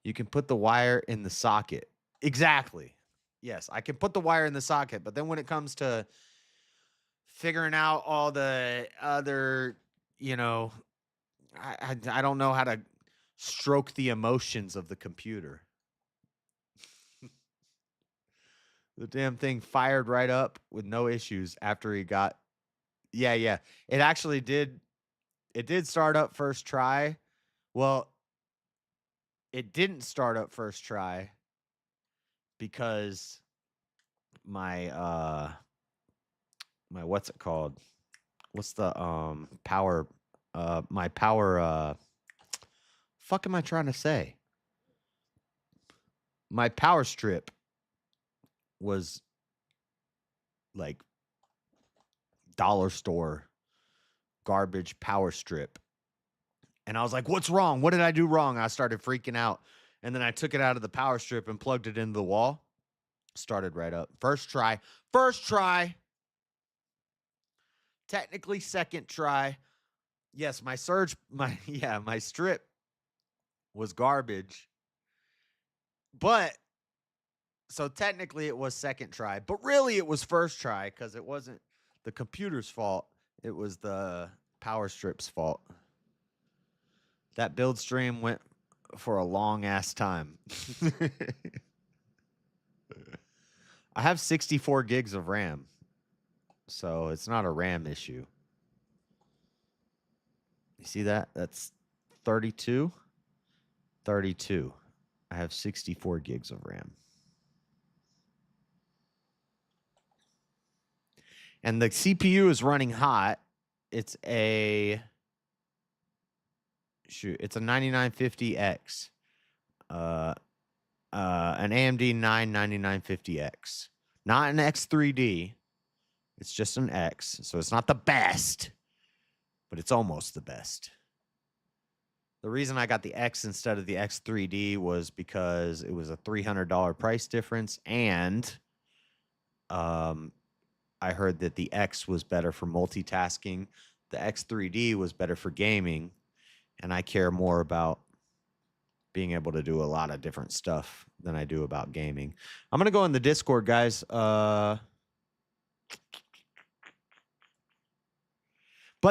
S1: You can put the wire in the socket. Exactly. Yes, I can put the wire in the socket, but then when it comes to figuring out all the other, I don't know how to stroke the emotions of the computer. The damn thing fired right up with no issues after he got Yeah. It actually did. It did start up first try. Well, it didn't start up first try because my my what's it called? What's the power my power fuck am I trying to say? My power strip was like dollar store garbage power strip. And I was like, what's wrong? What did I do wrong? I started freaking out. And then I took it out of the power strip and plugged it into the wall. Started right up. First try. First try. Technically second try. Yes, my strip was garbage. But so technically it was second try, but really it was first try because it wasn't the computer's fault. It was the power strip's fault. That build stream went for a long ass time. I have 64 gigs of RAM, so it's not a RAM issue. You see that? That's 32. 32. I have 64 gigs of RAM. And the CPU is running hot. It's a 9950X. An AMD 99950X. Not an X3D. It's just an X. So it's not the best, but it's almost the best. The reason I got the X instead of the X3D was because it was a $300 price difference, and I heard that the X was better for multitasking. The X3D was better for gaming, and I care more about being able to do a lot of different stuff than I do about gaming. I'm going to go in the Discord, guys. But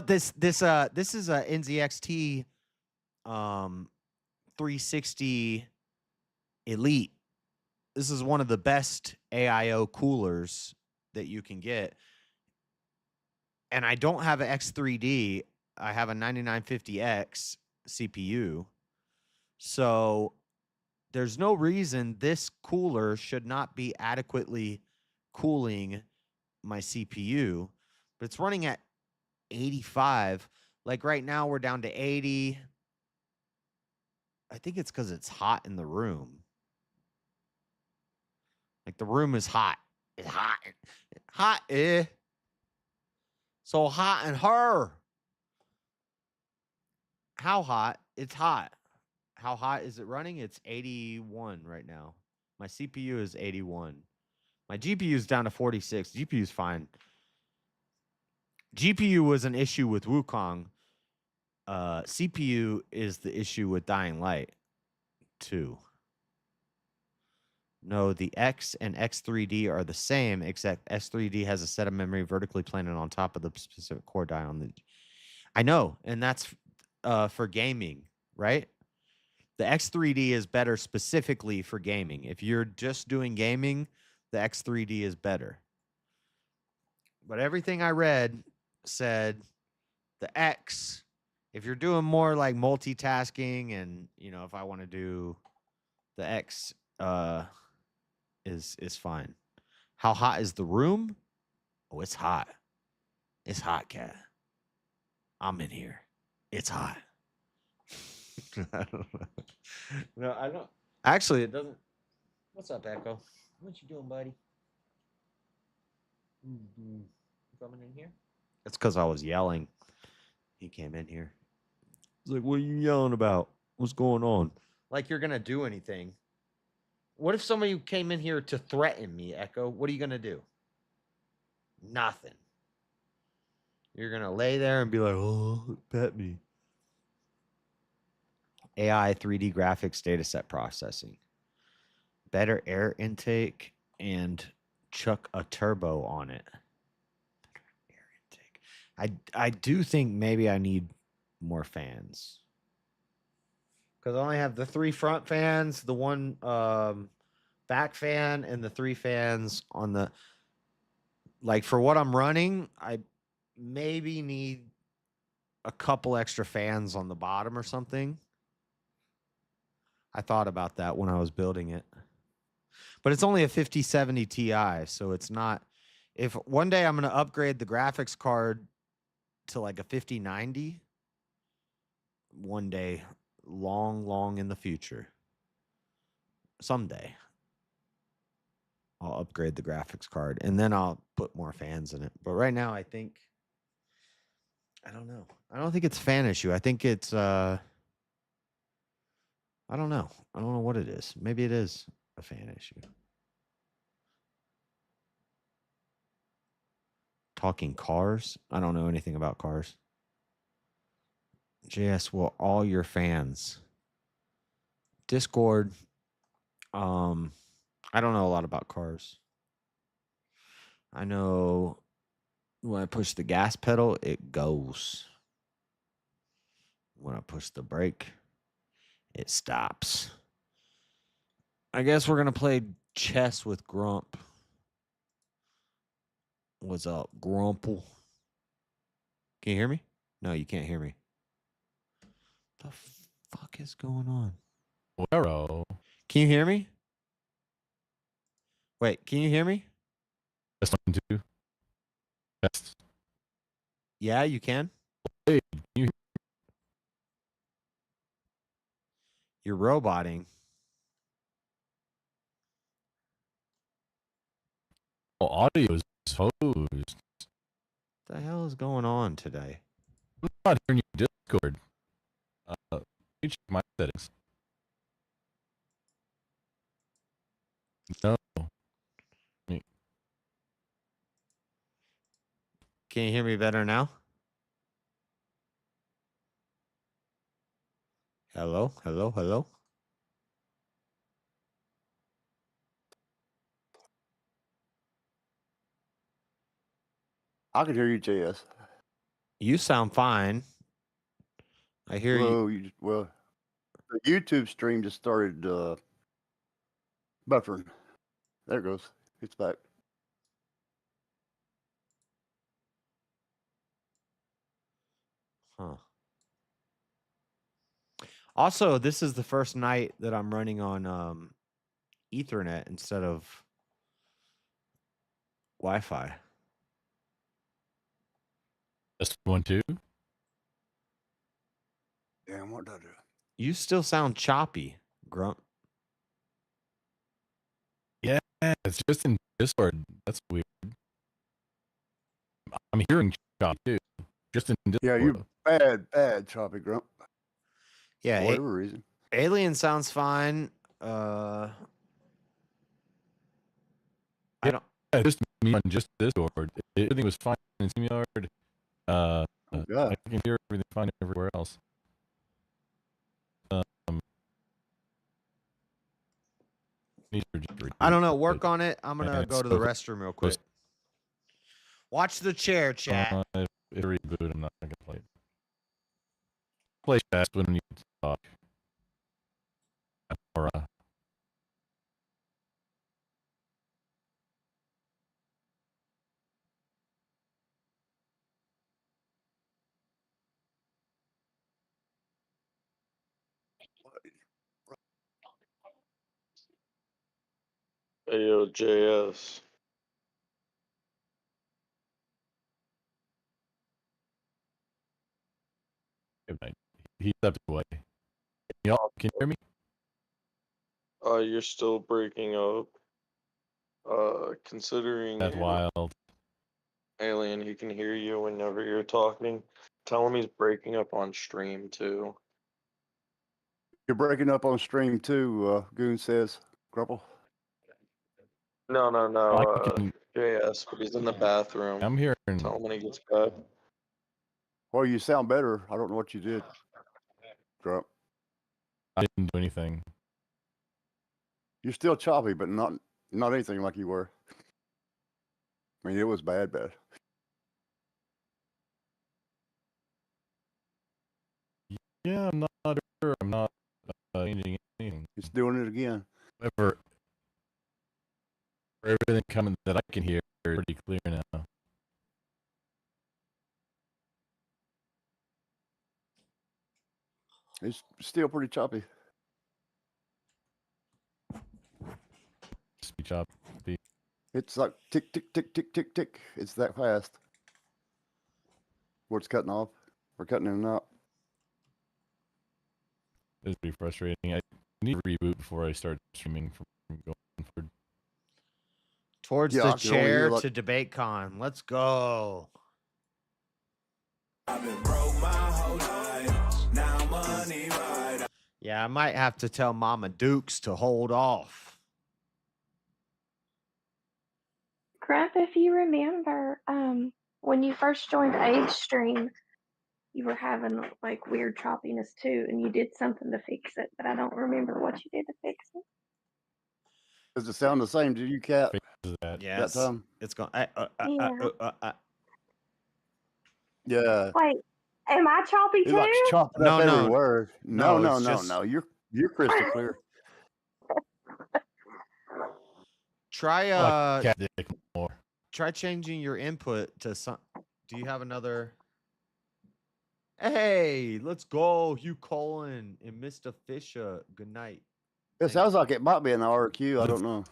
S1: this is a NZXT 360 Elite. This is one of the best AIO coolers that you can get. And I don't have an X3D. I have a 9950X CPU. So there's no reason this cooler should not be adequately cooling my CPU. But it's running at 85. Like right now we're down to 80. I think it's because it's hot in the room. Like the room is hot. It's hot. Hot, eh? So hot in her. How hot? It's hot. How hot is it running? It's 81 right now. My CPU is 81. My GPU is down to 46. GPU is fine. GPU was an issue with Wukong. CPU is the issue with Dying Light 2. No, the X and X3D are the same, except X3D has a set of memory vertically planted on top of the specific core die on the. I know, and that's for gaming, right? The X3D is better specifically for gaming. If you're just doing gaming, the X3D is better. But everything I read said the X, if you're doing more like multitasking and, if I want to do the X, is fine. How hot is the room? Oh, it's hot. It's hot, cat. I'm in here. It's hot. I don't know. No, I don't. Actually, it doesn't. What's up, Echo? What you doing, buddy? You coming in here? It's because I was yelling. He came in here. He's like, what are you yelling about? What's going on? Like you're going to do anything. What if somebody came in here to threaten me, Echo? What are you going to do? Nothing. You're going to lay there and be like, oh, pet me. AI 3D graphics dataset processing. Better air intake and chuck a turbo on it. Better air intake. I do think maybe I need more fans. Because I only have the 3 front fans, the 1 back fan, and the 3 fans on the. Like for what I'm running, maybe need a couple extra fans on the bottom or something. I thought about that when I was building it. But it's only a 5070 Ti, so it's not. If one day I'm going to upgrade the graphics card to like a 5090, one day, long in the future, someday, I'll upgrade the graphics card and then I'll put more fans in it. But right now, I think, I don't know. I don't think it's a fan issue. I think it's, I don't know. I don't know what it is. Maybe it is a fan issue. Talking cars? I don't know anything about cars. JS, will all your fans. Discord. I don't know a lot about cars. I know when I push the gas pedal, it goes. When I push the brake, it stops. I guess we're gonna play chess with Grump. What's up, Grumple? Can you hear me? No, you can't hear me. The fuck is going on?
S14: Hello.
S1: Can you hear me? Wait, can you hear me?
S14: Test 1, 2. Test.
S1: Yeah, you can.
S14: Hey, you.
S1: You're roboting.
S14: Oh, audio is exposed.
S1: What the hell is going on today?
S14: I'm not hearing you Discord. Let me check my settings. No.
S1: Can you hear me better now? Hello, hello, hello.
S12: I can hear you, JS.
S1: You sound fine. I hear you.
S12: Well, the YouTube stream just started buffering. There it goes. It's back.
S1: Huh. Also, this is the first night that I'm running on Ethernet instead of Wi-Fi.
S14: Test 1, 2.
S12: Damn, what did I do?
S1: You still sound choppy, Grump.
S14: Yeah, it's just in Discord. That's weird. I'm hearing chop too. Just in Discord.
S12: Yeah, you bad choppy Grump.
S1: Yeah,
S12: For whatever reason.
S1: Alien sounds fine. I don't.
S14: Yeah, just me on just Discord. Everything was fine in StreamYard. I can hear everything fine everywhere else.
S1: I don't know. Work on it. I'm gonna go to the restroom real quick. Watch the chair, chat.
S14: If it reboot, I'm not gonna play it. Play fast when you talk. Or
S2: Hey, yo, JS.
S14: he stepped away. Y'all can you hear me?
S2: You're still breaking up. Considering
S14: That's wild.
S2: Alien, he can hear you whenever you're talking. Tell him he's breaking up on stream, too.
S12: You're breaking up on stream too, Goon says. Grumple.
S2: No, JS, but he's in the bathroom.
S14: I'm hearing.
S2: Tell him when he gets back.
S12: Well, you sound better. I don't know what you did, Grump.
S14: I didn't do anything.
S12: You're still choppy, but not anything like you were. I mean, it was bad.
S14: Yeah, I'm not sure. I'm not changing anything.
S12: It's doing it again.
S14: For everything coming that I can hear, pretty clear now.
S12: It's still pretty choppy.
S14: Just be choppy.
S12: It's like tick, tick, tick, tick, tick, tick. It's that fast. Where it's cutting off. We're cutting in and out.
S14: It's pretty frustrating. I need to reboot before I start streaming from going forward.
S1: Towards
S12: Yeah,
S1: the
S12: I can only hear,
S1: chair
S12: like-
S1: to DebateCon. Let's go. Yeah, I might have to tell Mama Dukes to hold off.
S20: Crap, if you remember, when you first joined Age Stream, you were having like weird choppiness too, and you did something to fix it, but I don't remember what you did to fix it.
S12: Does it sound the same to you, Cat?
S1: Yes,
S12: That time?
S1: it's going.
S12: Yeah.
S20: Wait, am I choppy
S12: It's like
S20: too?
S12: chopping
S1: No,
S12: up every
S1: no.
S12: word.
S1: No,
S12: No,
S1: it's
S12: no,
S1: just-
S12: no. You're crystal clear.
S1: Try
S14: Cat dick more.
S1: try changing your input to some. Do you have another? Hey, let's go, Hugh Colin and Mr. Fisher. Good night.
S12: It sounds like it might be an RQ. I don't know.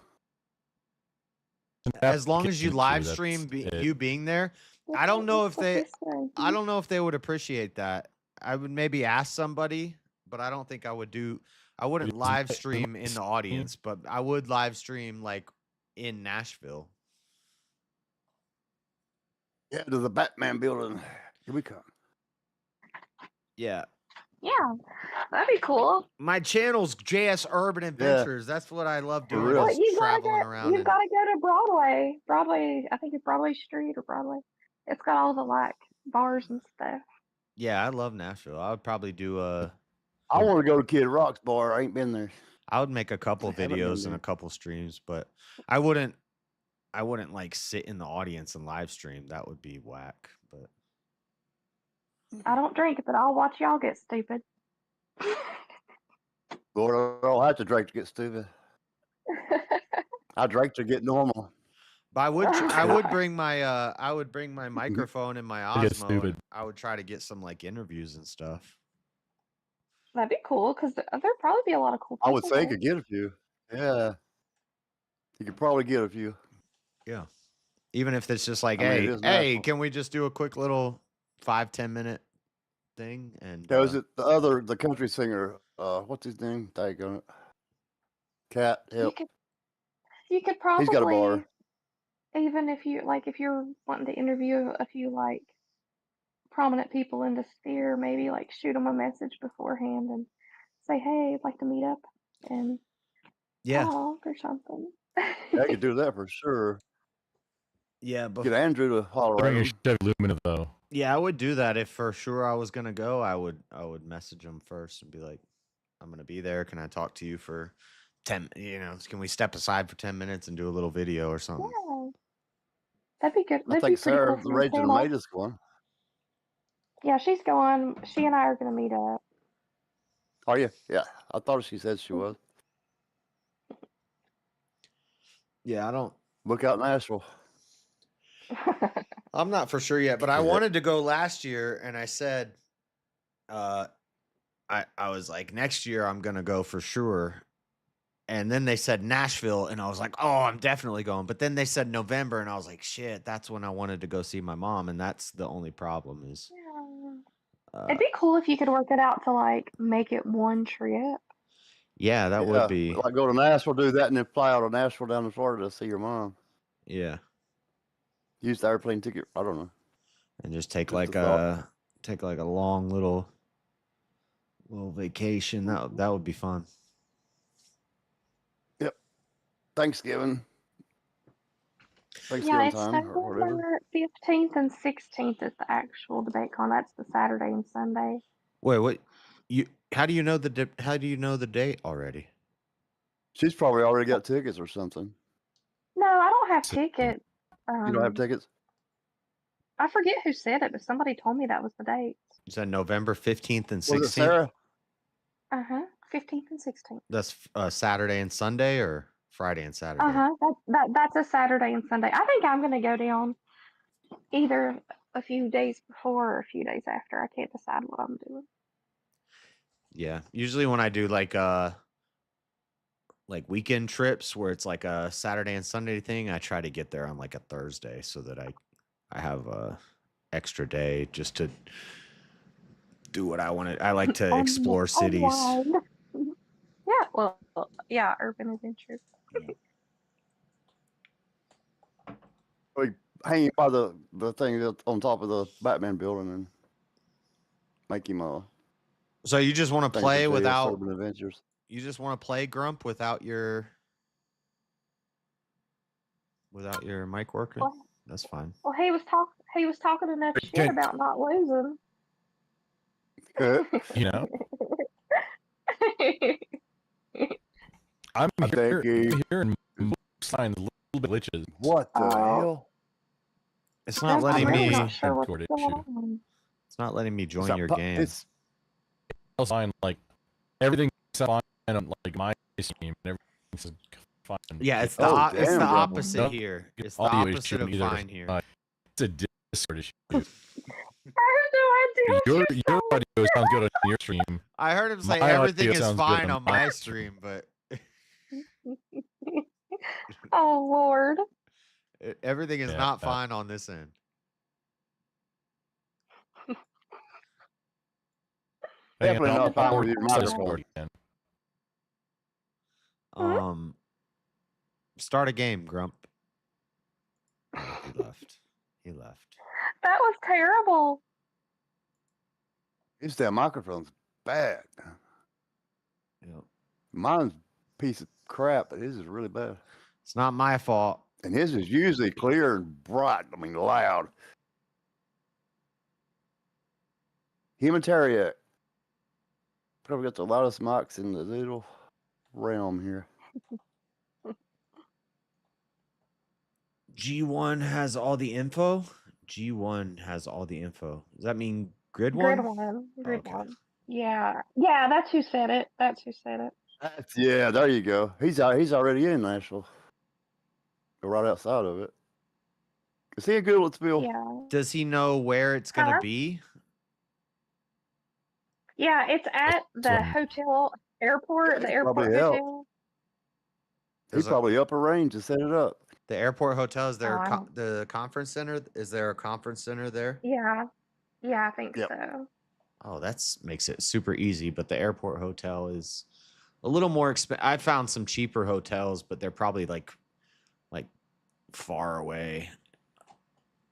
S1: As long as you
S14: Too,
S1: live
S14: that's
S1: stream
S14: it.
S1: you being there, I don't know if they I don't know if they would appreciate that. I would maybe ask somebody, but I don't think I would do I wouldn't live stream in the audience, but I would live stream like in Nashville.
S12: Yeah, to the Batman building. Here we come.
S1: Yeah.
S20: Yeah, that'd be cool.
S1: My channel's JS Urban Adventures. That's what I love doing.
S12: real.
S1: Is
S20: You gotta
S1: traveling
S20: go.
S1: around.
S20: You've got to go to Broadway. Broadway, I think it's Broadway Street or Broadway. It's got all the like bars and stuff.
S1: Yeah, I love Nashville. I would probably do
S12: I want to go to Kid Rock's bar. I ain't been there.
S1: I would make a couple
S12: haven't been
S1: videos and
S12: there.
S1: a couple streams, but I wouldn't like sit in the audience and live stream. That would be whack. But
S20: I don't drink, but I'll watch y'all get stupid.
S12: Lord, I don't have to drink to get stupid. I drink to get normal.
S1: But I would bring my microphone and my
S14: I get
S1: Osmo.
S14: stupid.
S1: And I would try to get some like interviews and stuff.
S20: That'd be cool because there'd probably be a lot of cool people.
S12: I would say you
S20: there.
S12: could get a few. Yeah. You could probably get a few.
S1: Yeah. Even if it's just like,
S12: I mean, it
S1: hey,
S12: is
S1: hey,
S12: Nashville.
S1: can we just do a quick little 5-10 minute thing? And
S12: Yeah, was it the country singer? What's his name? Daggone it. Cat. Help.
S20: You could probably
S12: He's got a bar.
S20: even if you're wanting to interview a few like prominent people in the sphere, maybe like shoot them a message beforehand and say, hey, I'd like to meet up and
S1: Yeah.
S20: talk or something.
S12: I could do that for sure.
S1: Yeah, but
S12: Get Andrew to holler at
S14: Bring a
S12: him.
S14: Chevy Lumina though.
S1: yeah, I would do that if for sure I was gonna go. I would message them first and be like, I'm gonna be there. Can I talk to you for 10? Can we step aside for 10 minutes and do a little video or something?
S20: Yeah. That'd be good.
S12: I
S20: That'd be
S12: think
S20: pretty
S12: Sarah,
S20: cool
S12: the
S20: for your
S12: Rage of the
S20: channel.
S12: Maid is going.
S20: Yeah, she's going. She and I are gonna meet up.
S12: Are you? Yeah. I thought she said she was.
S1: Yeah, I don't.
S12: Look out Nashville.
S1: I'm not for sure yet, but I wanted to go last year, and I said, I was like, next year I'm gonna go for sure. And then they said Nashville, and I was like, oh, I'm definitely going. But then they said November, and I was like, shit, that's when I wanted to go see my mom, and that's the only problem is.
S20: It'd be cool if you could work it out to like make it one trip.
S1: Yeah, that would be.
S12: Like go to Nashville, do that, and then fly out of Nashville down to Florida to see your mom.
S1: Yeah.
S12: Use the airplane ticket. I don't know.
S1: And just take
S12: Just
S1: like
S12: a thought.
S1: a long little vacation. That would be fun.
S12: Yep. Thanksgiving.
S20: Yeah,
S12: Thanksgiving
S20: it's
S12: time or whatever.
S20: November 15th and 16th is the actual debate con. That's the Saturday and Sunday.
S1: Wait, what? How do you know the date already?
S12: She's probably already got tickets or something.
S20: No, I don't have tickets.
S12: You don't have tickets?
S20: I forget who said it, but somebody told me that was the date.
S1: Is that November 15th and
S12: Was it
S1: 16th?
S12: Sarah?
S20: 15th and 16th.
S1: That's Saturday and Sunday or Friday and Saturday?
S20: That's a Saturday and Sunday. I think I'm gonna go down either a few days before or a few days after. I can't decide what I'm doing.
S1: Yeah. Usually when I do like weekend trips where it's like a Saturday and Sunday thing, I try to get there on like a Thursday so that I have a extra day just to do what I want to. I like to explore cities.
S20: Unwind. Yeah, well, yeah, urban adventures.
S12: Like hanging by the thing that's on top of the Batman building and make him
S1: So you just want to
S12: thing for
S1: play without
S12: Urban Adventures.
S1: you just want to play Grump without your mic working?
S20: Well,
S1: That's fine.
S20: well, he was talking enough shit
S14: Okay.
S20: about not losing.
S14: You know, I'm here and signs a little bit glitches.
S12: What the hell?
S1: It's not
S20: I'm
S1: letting
S20: really
S1: me.
S20: not sure what's
S14: Discord
S20: going
S14: issue.
S20: on.
S1: It's not letting me join
S12: not
S1: your
S12: pu-
S1: game.
S12: it's-
S14: Fine, like everything's fine on like my stream and everything's fine.
S1: Yeah, it's the
S12: Oh,
S1: it's the
S12: damn, Grump.
S1: opposite
S14: Nope.
S1: here. It's the
S14: Audio
S1: opposite
S14: issue
S1: of
S14: either.
S1: fine here.
S14: It's a Discord issue.
S20: I have no idea what
S14: Your
S20: you're
S14: your audio sounds good on your stream.
S1: I heard him say
S14: My
S1: everything
S14: audio
S1: is
S14: sounds good
S1: fine
S14: on
S1: on
S14: my
S1: my stream, but
S20: Oh Lord.
S1: everything is
S14: Yeah,
S1: not fine on this end.
S12: Definitely not fine with your microphone.
S14: Discord again.
S1: Start a game, Grump. Oh, he left. He left.
S20: That was terrible.
S12: His damn microphone's bad.
S1: Yep.
S12: Mine's a piece of crap, but his is really bad.
S1: It's not my fault.
S12: And his is usually clear and bright. I mean, loud. Humanitarian. Probably got the loudest mics in the little realm here.
S1: G1 has all the info. G1 has all the info. Does that mean Grid
S20: Grid
S1: One?
S20: one. Grid
S1: Okay.
S20: one. Yeah. Yeah, that's who said it. That's who said it.
S12: Yeah, there you go. He's already in Nashville. Go right outside of it. Is he a Goodlettsville?
S20: Yeah.
S1: Does he know where it's gonna
S20: Huh?
S1: be?
S20: Yeah, it's at the
S14: one.
S20: hotel airport, the airport
S12: Probably help.
S20: hotel.
S12: He's probably up a range to set it up.
S1: The airport hotel, is there
S20: Oh, I don't-
S1: the conference center? Is there a conference center there?
S20: Yeah. Yeah, I think
S12: Yep.
S20: so.
S1: Oh, that's makes it super easy. But the airport hotel is a little more expensive. I found some cheaper hotels, but they're probably like far away.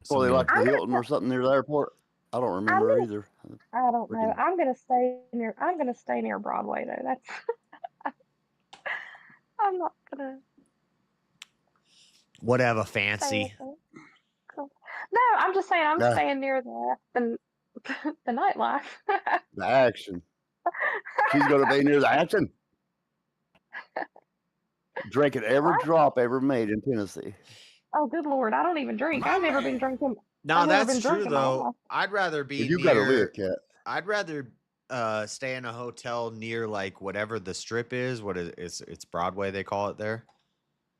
S12: Well, they like the
S20: I'm gonna
S12: Hilton or something near the airport. I don't remember
S20: gonna-
S12: either.
S20: I don't know.
S12: Freaking-
S20: I'm gonna stay near Broadway though. That's I'm not gonna
S1: Whatever,
S20: stay
S1: fancy.
S20: at the- Cool. No, I'm just saying I'm
S12: Nah.
S20: staying near the nightlife.
S12: The action. She's going to be near the action. Drinking every
S20: What?
S12: drop ever made in Tennessee.
S20: Oh, good Lord. I don't even drink. I've never been drinking.
S1: No,
S20: I've never
S1: that's
S20: been
S1: true
S20: drinking my
S1: though.
S20: life.
S1: I'd rather be
S12: You
S1: near.
S12: got to live, cat.
S1: I'd rather stay in a hotel near like whatever the strip is. What is it's Broadway they call it there.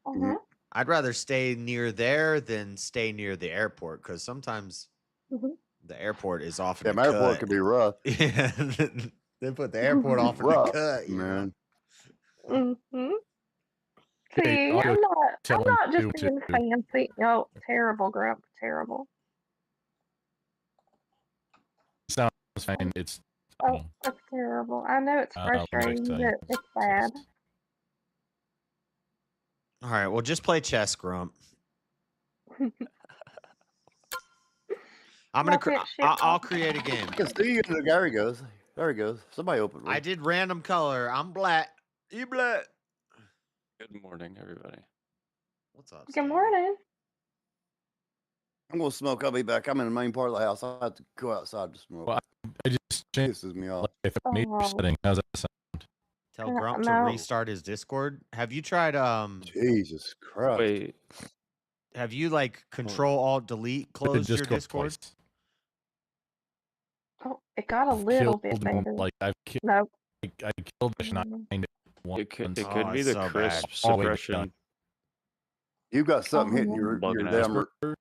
S20: Uh-huh.
S1: I'd rather stay near there than stay near the airport because sometimes
S20: Mhm.
S1: the airport is off in
S12: Yeah,
S1: the
S12: my airport
S1: cut.
S12: could be rough.
S1: Yeah, they put the airport off in the
S12: Rough,
S1: cut, you know?
S12: man.
S20: Mm-hmm.
S14: Okay,
S20: See,
S14: I'll go
S20: I'm
S14: tell
S20: not
S14: him
S20: just
S14: to-
S20: being fancy. Oh, terrible, Grump. Terrible.
S14: Sounds fine. It's
S20: Oh, that's terrible. I know it's
S14: what was I
S20: frustrating,
S14: saying?
S20: but it's bad.
S1: All right, well, just play chess, Grump. I'm gonna.
S20: Not that shit,
S1: I'll
S20: Grump.
S1: create a game.
S12: I can see you. There he goes. There he goes. Somebody opened one.
S1: I did random color. I'm black. You black.
S18: Good morning, everybody.
S1: What's up?
S20: Good morning.
S12: I'm going to smoke. I'll be back. I'm in the main part of the house. I have to go outside to smoke.
S14: Well, I just changed
S12: Pisses me off.
S14: like a major
S20: Oh.
S14: setting. How's that sound?
S1: Tell
S20: No,
S1: Grump to
S20: no.
S1: restart his Discord. Have you tried?
S12: Jesus Christ.
S18: Wait,
S1: Have you like Control Alt Delete closed your Discord?
S14: twice.
S20: Oh, it got a
S14: I've
S20: little
S14: killed
S20: bit
S14: him,
S20: better.
S14: like I've killed.
S20: Nope.
S14: I killed the
S20: Mm.
S14: Schneider once.
S18: it could
S1: Oh,
S18: be
S1: it's
S18: the
S1: so bad.
S18: crisp
S14: All the way
S18: suppression.
S14: done.
S12: You got something hitting
S20: Oh,
S12: your
S18: Bugging
S12: damn.
S18: out.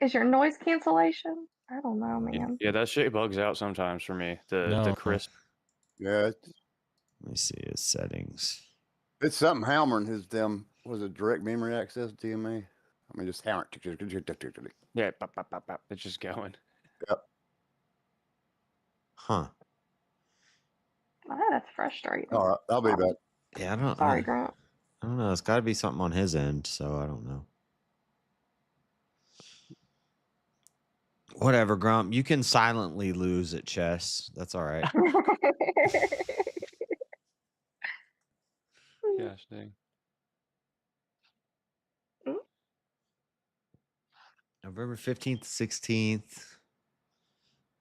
S20: Is your noise cancellation? I don't know,
S18: Yeah,
S20: man.
S18: yeah, that shit bugs out sometimes for me. The
S14: No.
S18: crisp.
S12: Yeah,
S1: Let me see his settings.
S12: it's something hammering his was it direct memory access DMA? I mean, just hammer.
S3: Yeah, pop, pop, pop, pop. It's just going.
S12: Yep.
S1: Huh.
S20: Oh, that's frustrating.
S12: All right, I'll be back.
S1: Yeah, I don't.
S20: Sorry, Grant.
S1: I don't know. It's got to be something on his end, so I don't know. Whatever, Grump. You can silently lose at chess. That's all right.
S3: Gosh dang.
S1: November 15th, 16th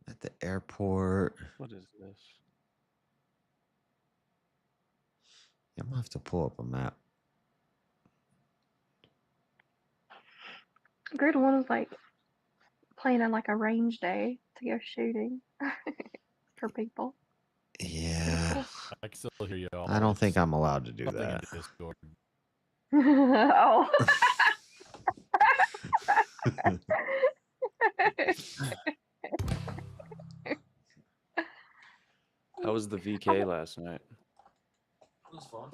S1: at the airport.
S3: What is this?
S1: I'm gonna have to pull up a map.
S20: Grid one was like planning like a range day to go shooting for people.
S1: Yeah.
S14: I can still hear you all.
S1: I don't think I'm allowed to do
S14: Nothing in
S1: that.
S14: Discord.
S20: Oh.
S3: How was the VK last night?
S1: It was fun.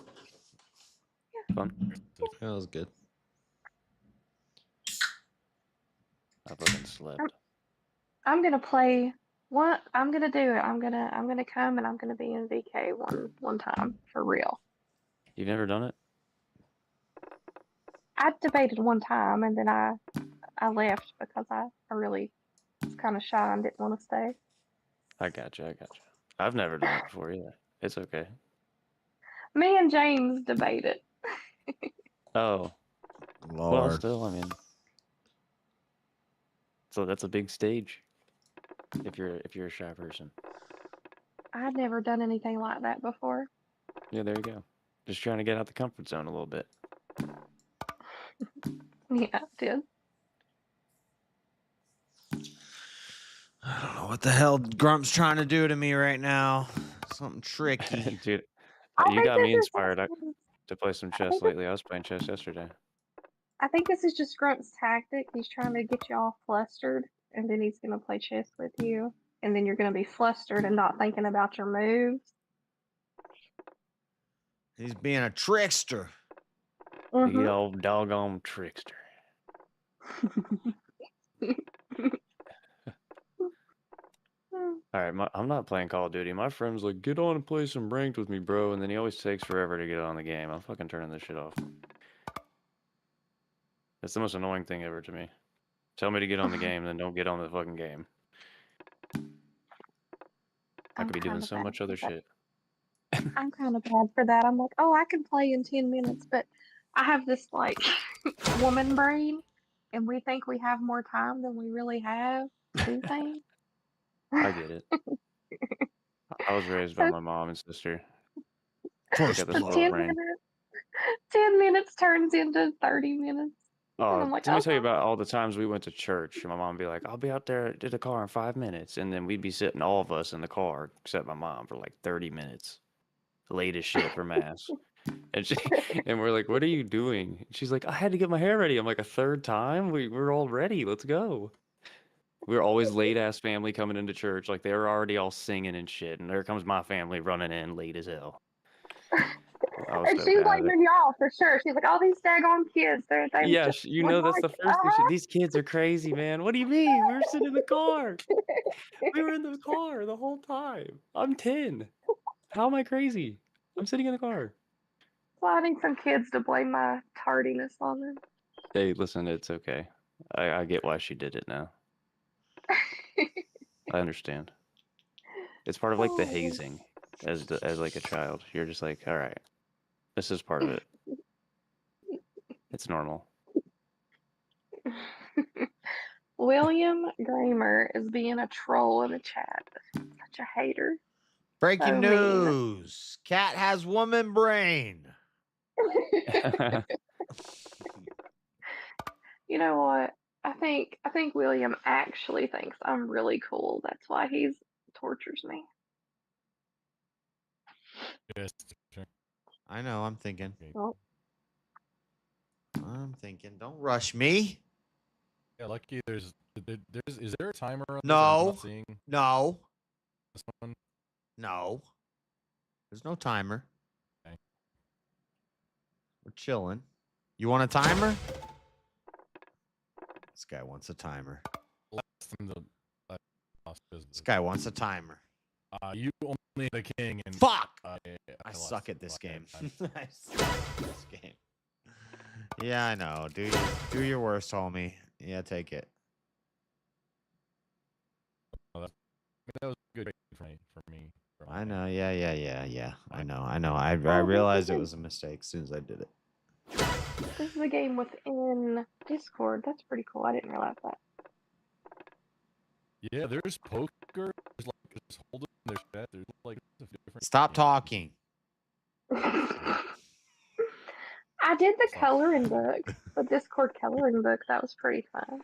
S3: Fun?
S1: That was good.
S3: I fucking slept.
S20: I'm gonna play. What I'm gonna do it. I'm gonna come and I'm gonna be in VK one time for real.
S3: You've never done it?
S20: I debated one time and then I left because I really was kind of shy and didn't want to stay.
S3: I got you. I've never done it before either. It's okay.
S20: Me and James debated.
S3: Oh.
S1: Lord.
S3: Well, still, I mean. So that's a big stage. If you're a shy person.
S20: I'd never done anything like that before.
S3: Yeah, there you go. Just trying to get out the comfort zone a little bit.
S20: Yeah, I did.
S1: I don't know what the hell Grump's trying to do to me right now. Something tricky.
S3: Dude,
S20: I
S3: you
S20: think
S3: got me
S20: this is
S3: inspired to play some chess lately. I was playing chess yesterday.
S20: I think this is just Grunt's tactic. He's trying to get you all flustered, and then he's gonna play chess with you, and then you're gonna be flustered and not thinking about your moves.
S1: He's being a trickster.
S3: You old doggone trickster. Alright, I'm not playing Call of Duty. My friend's like, get on and play some ranked with me, bro. And then he always takes forever to get on the game. I'm fucking turning this shit off. That's the most annoying thing ever to me. Tell me to get on the game, then don't get on the fucking game. I could be doing so much other shit.
S20: I'm kind of bad for that. I'm like, oh, I can play in 10 minutes, but I have this like woman brain, and we think we have more time than we really have to do things.
S3: I get it. I was raised by my mom and sister. I got this little
S20: 10
S3: brain.
S20: minutes, 10 minutes turns into 30 minutes. And
S3: Oh,
S20: I'm like,
S3: let me
S20: oh,
S3: tell you about all the times we went to church. And my mom would be like, I'll be out there to the car in 5 minutes. And then we'd be sitting, all of us in the car, except my mom, for like 30 minutes. Late as shit for mass. And we're like, what are you doing? She's like, I had to get my hair ready. I'm like, a third time? We're all ready. Let's go. We're always late ass family coming into church. Like they were already all singing and shit. And there comes my family running in late as hell. I was
S20: and
S3: so
S20: she's
S3: bad at it.
S20: blaming y'all for sure. She's like, all these daggone kids, they
S3: Yeah,
S20: just
S3: you
S20: would
S3: know that's the
S20: like,
S3: first thing. These kids are crazy, man. What do you mean? We were sitting in the car. We were in the car the whole time. I'm 10. How am I crazy? I'm sitting in the car.
S20: finding some kids to blame my tardiness on them.
S3: Hey, listen, it's okay. I get why she did it now. I understand. It's part of like the hazing as like a child. You're just like, all right, this is part of it. It's normal.
S20: William Gramer is being a troll in the chat. Such a hater.
S1: Breaking
S20: So mean.
S1: news. Cat has woman brain.
S20: You know what? I think William actually thinks I'm really cool. That's why he tortures me.
S14: Yes.
S1: I know. I'm thinking.
S20: Well,
S1: I'm thinking. Don't rush me.
S14: Yeah, lucky is there a timer on this I'm
S1: No.
S14: not seeing
S1: No.
S14: this one?
S1: No. There's no timer.
S14: Okay.
S1: We're chilling. You want a timer? This guy wants a timer.
S14: Less than the lost business.
S1: This guy wants a timer.
S14: You only the king and
S1: Fuck!
S14: I
S1: I
S14: lost
S1: suck at this
S14: by
S1: game.
S14: time.
S1: I suck at this game. Yeah, I know. Do your worst, homie. Yeah, take it.
S14: That was a good for me.
S1: I know. Yeah. I know. I realized it was a mistake as soon as I did it.
S20: This is a game within Discord. That's pretty cool. I didn't realize that.
S14: Yeah, there's poker. There's like there's hold'em. There's chat. There's like a few different.
S1: Stop talking.
S20: I did the coloring book, the Discord coloring book. That was pretty fun.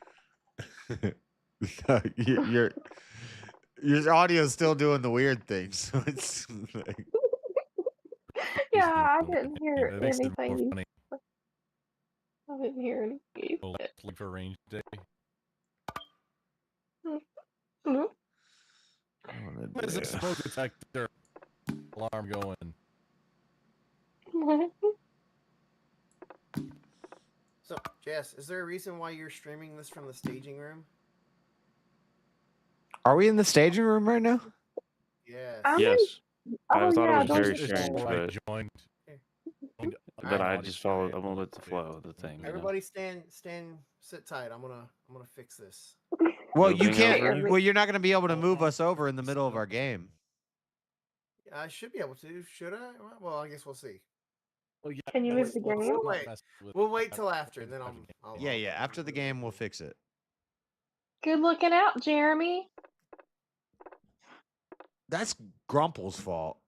S1: Your audio's still doing the weird thing, so it's like...
S20: Yeah, I didn't hear
S14: That makes it more
S20: anything.
S14: funny.
S20: I didn't hear anything.
S14: Oh, like for range day.
S20: Nope.
S14: What is the smoke detector alarm going?
S7: So, Jess, is there a reason why you're streaming this from the staging room?
S1: Are we in the staging room right now?
S7: Yes.
S3: Yes. I
S20: Oh,
S3: thought
S20: yeah,
S3: it was very
S20: don't you
S3: strange,
S20: say.
S3: but I just followed. I'm gonna let the flow of the thing. You know?
S7: Everybody sit tight. I'm gonna fix this.
S1: Well, you
S3: Moving
S1: can't.
S3: over?
S1: Well, you're not going to be able to move us over in the middle of our game.
S7: I should be able to. Should I? Well, I guess we'll see.
S14: Well, yeah,
S20: Can you move the game?
S7: We'll wait till after, and then I'll
S1: Yeah. After the game, we'll fix it.
S20: Good looking out, Jeremy.
S1: That's Grumple's fault.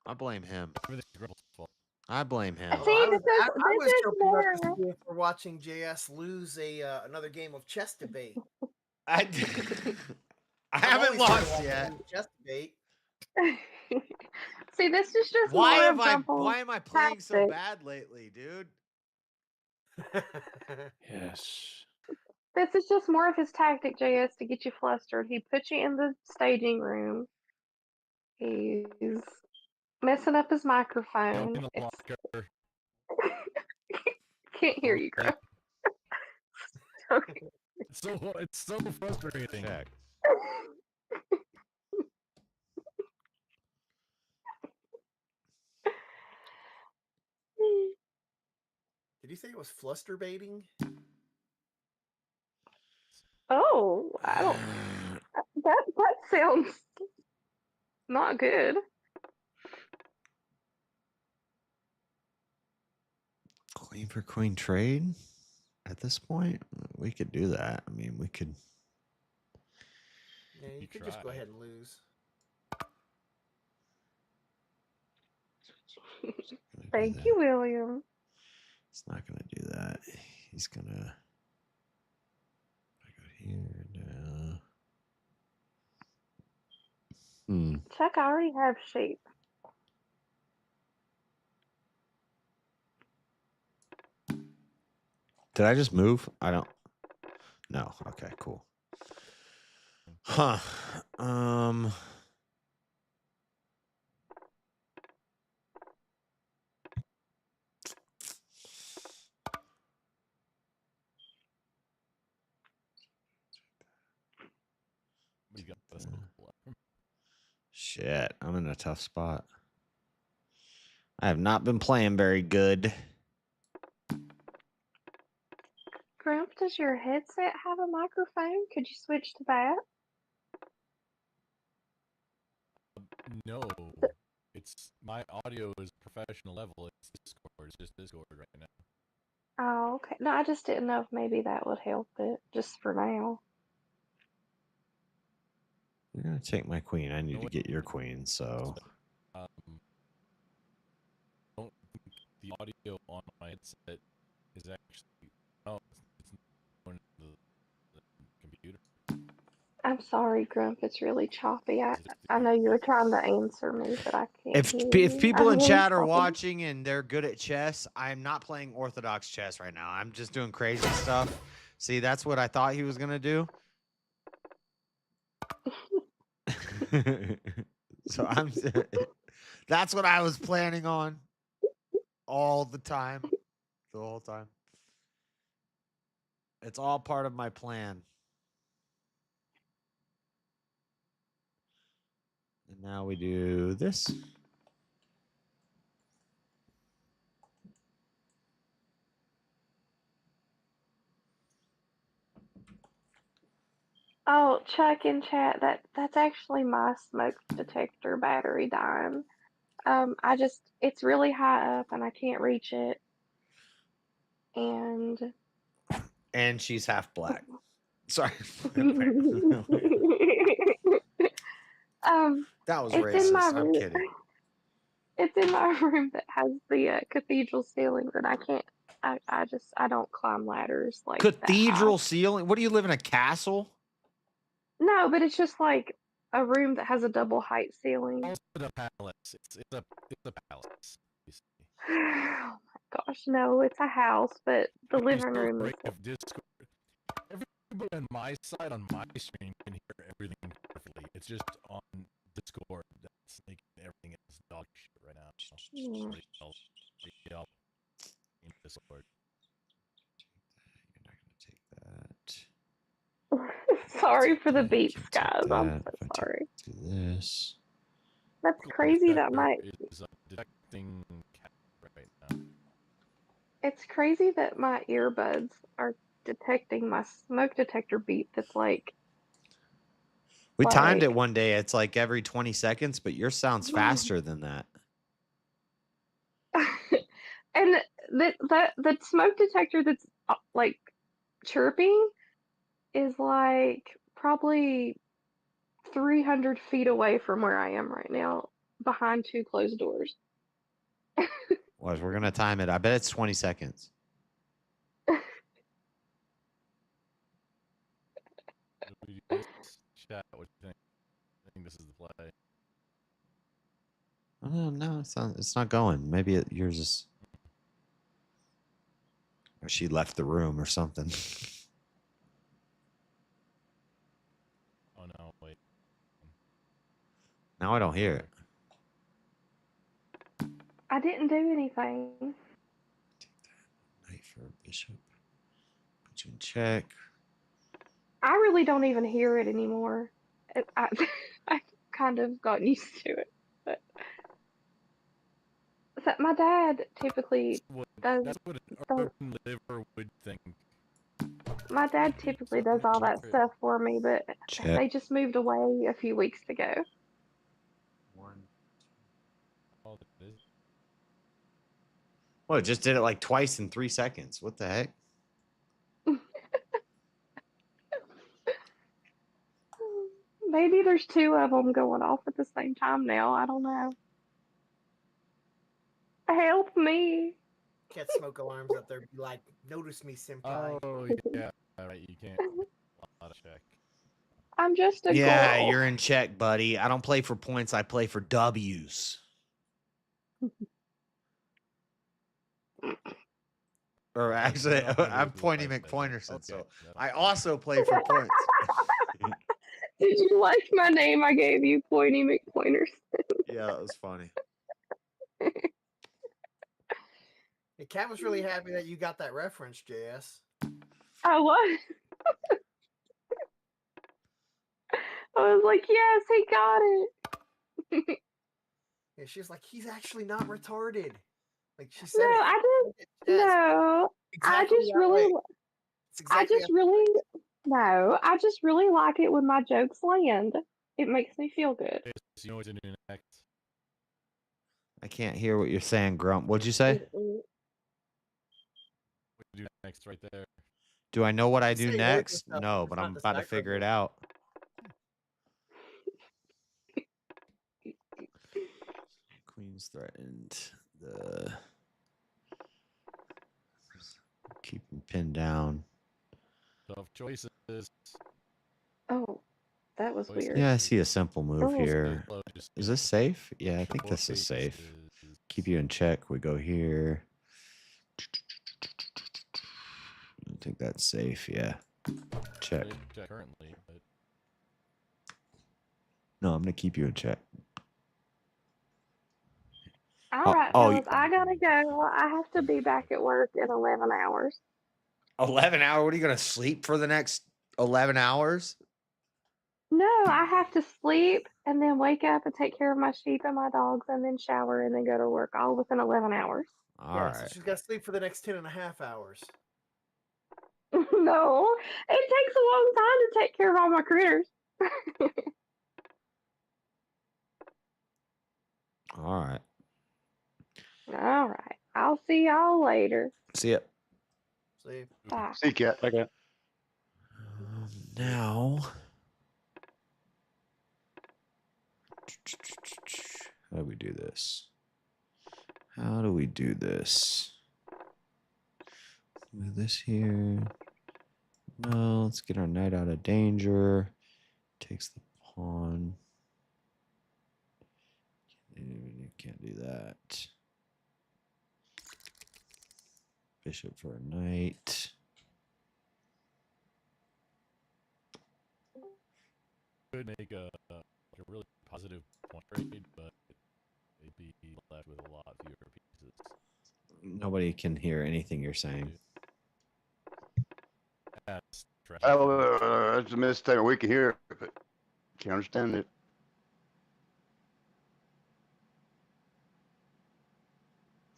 S1: I blame him.
S14: Everything's Grumple's fault.
S1: I blame him.
S20: See,
S7: I
S20: this
S7: was
S20: is
S7: joking
S20: more.
S7: about this for watching JS lose another game of chess debate.
S1: I haven't lost yet.
S7: Chess debate.
S20: See, this is just
S1: Why
S20: more
S1: am
S20: of
S1: I?
S20: Grumple's
S1: Why am I playing so
S20: tactic.
S1: bad lately, dude?
S3: Yes.
S20: This is just more of his tactic, JS, to get you flustered. He puts you in the staging room. He's messing up his microphone.
S14: In the locker.
S20: Can't hear you, Grumpy.
S14: It's so frustrating.
S1: Check.
S7: Did you say it was fluster baiting?
S20: Oh, I don't. That sounds not good.
S1: Queen for queen trade? At this point, we could do that. I mean, we could.
S7: Yeah, you could just go ahead and lose.
S20: Thank you, William.
S1: It's not gonna do that. He's gonna. I go here now.
S20: Chuck, I already have shape.
S1: Did I just move? I don't. No. Okay. Cool. Huh.
S14: You got this.
S1: Shit. I'm in a tough spot. I have not been playing very good.
S20: Grump, does your headset have a microphone? Could you switch to that?
S14: No, it's my audio is professional level. It's Discord. It's just Discord right now.
S20: Oh, okay. No, I just didn't know if maybe that would help it, just for now.
S1: You're gonna take my queen. I need to get your queen. So.
S14: Don't think the audio on my headset is actually. Oh, it's on the computer.
S20: I'm sorry, Grump. It's really choppy. I know you were trying to answer me, but I can't.
S1: If
S20: hear
S1: if
S20: you.
S1: people
S20: I'm
S1: in
S20: really
S1: chat are
S20: sorry.
S1: watching and they're good at chess, I'm not playing orthodox chess right now. I'm just doing crazy stuff. See, that's what I thought he was gonna do. So that's what I was planning on all the time, the whole time. It's all part of my plan. And now we do this.
S20: Oh, Chuck in chat, that's actually my smoke detector battery dying. It's really high up and I can't reach it. And
S1: she's half black. Sorry. That was
S20: it's
S1: racist.
S20: in my
S1: I'm
S20: room.
S1: kidding.
S20: It's in my room that has the cathedral ceilings, and I can't. I don't climb ladders like that high.
S1: Cathedral ceiling? What do you live in, a castle?
S20: No, but it's just like a room that has a double height ceiling.
S14: Also a palace. It's a palace. You see.
S20: Oh my gosh, no, it's a house, but the living room is.
S14: Of Discord. Everybody on my side, on my screen, can hear everything perfectly. It's just on Discord that's making everything else dog shit right now. In Discord.
S20: Sorry for the beeps, guys. I'm so sorry.
S1: Do this.
S20: That's crazy that my.
S14: Is detecting right now.
S20: It's crazy that my earbuds are detecting my smoke detector beep. That's like.
S1: We timed it one day. It's like every 20 seconds, but yours sounds faster than that.
S20: And the smoke detector that's like chirping is like probably 300 feet away from where I am right now, behind two closed doors.
S1: Watch, we're gonna time it. I bet it's 20 seconds.
S14: Chat, what do you think? I think this is the play.
S1: Oh no, it's not going. Maybe yours is. Or she left the room or something.
S14: Oh no, wait.
S1: Now I don't hear it.
S20: I didn't do anything.
S1: Knight for bishop. Put you in check.
S20: I really don't even hear it anymore. I kind of gotten used to it. But so my dad typically does.
S14: That's what an urban liver would think.
S20: My dad typically does all that stuff for me, but they just moved away a few weeks ago.
S1: Well, it just did it like twice in 3 seconds. What the heck?
S20: Maybe there's two of them going off at the same time now. I don't know. Help me.
S7: Can't smoke alarms up there. Be like, notice me, senpai.
S14: Oh yeah, right. You can't. Check.
S20: I'm just a
S1: Yeah,
S20: girl.
S1: you're in check, buddy. I don't play for points. I play for W's. Or actually, I'm Pointy McPointerson, so I also play for points.
S20: Did you like my name I gave you, Pointy McPointerson?
S1: Yeah, that was funny.
S7: Hey, Cat was really happy that you got that reference, JS.
S20: I was. I was like, yes, he got it.
S7: Yeah, she was like, he's actually not retarded. Like she said.
S20: No, I didn't. No,
S7: Exactly
S20: I just
S7: that
S20: really.
S7: way.
S20: I just really. No, I just really like it when my jokes land. It makes me feel good.
S14: You know what to do next.
S1: I can't hear what you're saying, Grump. What'd you say?
S14: What to do next, right there.
S1: Do I know what I do
S7: Say
S1: next?
S7: stuff,
S1: No,
S7: it's
S1: but
S7: not
S1: I'm about to figure it
S7: decipherable.
S1: out. Queen's threatened. Keep him pinned down.
S14: Tough choices.
S20: Oh, that was weird.
S1: Yeah, I see a simple move
S20: Oh.
S1: here. Is this safe? Yeah, I think this is safe. Keep you in check. We go here. I think that's safe. Yeah. Check.
S14: Check currently, but
S1: No, I'm going to keep you in check.
S20: All right,
S1: oh,
S20: fellas, I gotta go. I have to be back at work in 11 hours.
S1: 11 hours? What are you going to sleep for the next 11 hours?
S20: No, I have to sleep and then wake up and take care of my sheep and my dogs and then shower and then go to work all within 11 hours.
S1: All
S7: Yeah,
S1: right.
S7: so she's got to sleep for the next 10.5 hours.
S20: No, it takes a long time to take care of all my critters.
S1: All right.
S20: All right. I'll see y'all later.
S1: See ya.
S7: See.
S20: Bye.
S12: See, Cat.
S14: Okay.
S1: Now, how do we do this? How do we do this? Move this here. No, let's get our knight out of danger. Takes the pawn. You can't do that. Bishop for a knight.
S14: Could make a really positive point trade, but they'd be left with a lot fewer pieces.
S1: Nobody can hear anything you're saying.
S14: That's trash.
S12: That's a misstatement. We can hear it, but can't understand it.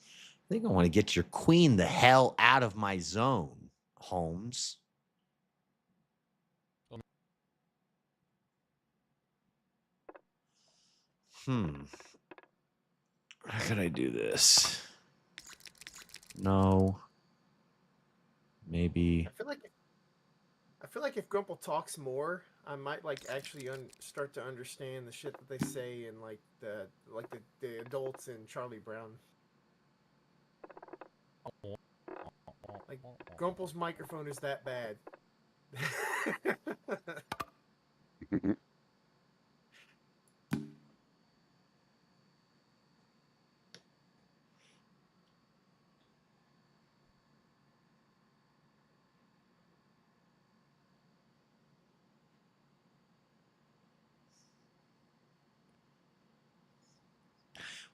S1: I think I want to get your queen the hell out of my zone, Holmes. How can I do this? No. Maybe.
S7: I feel like if Grumple talks more, I might like actually start to understand the shit that they say in like the adults in Charlie Brown. Like Grumple's microphone is that bad.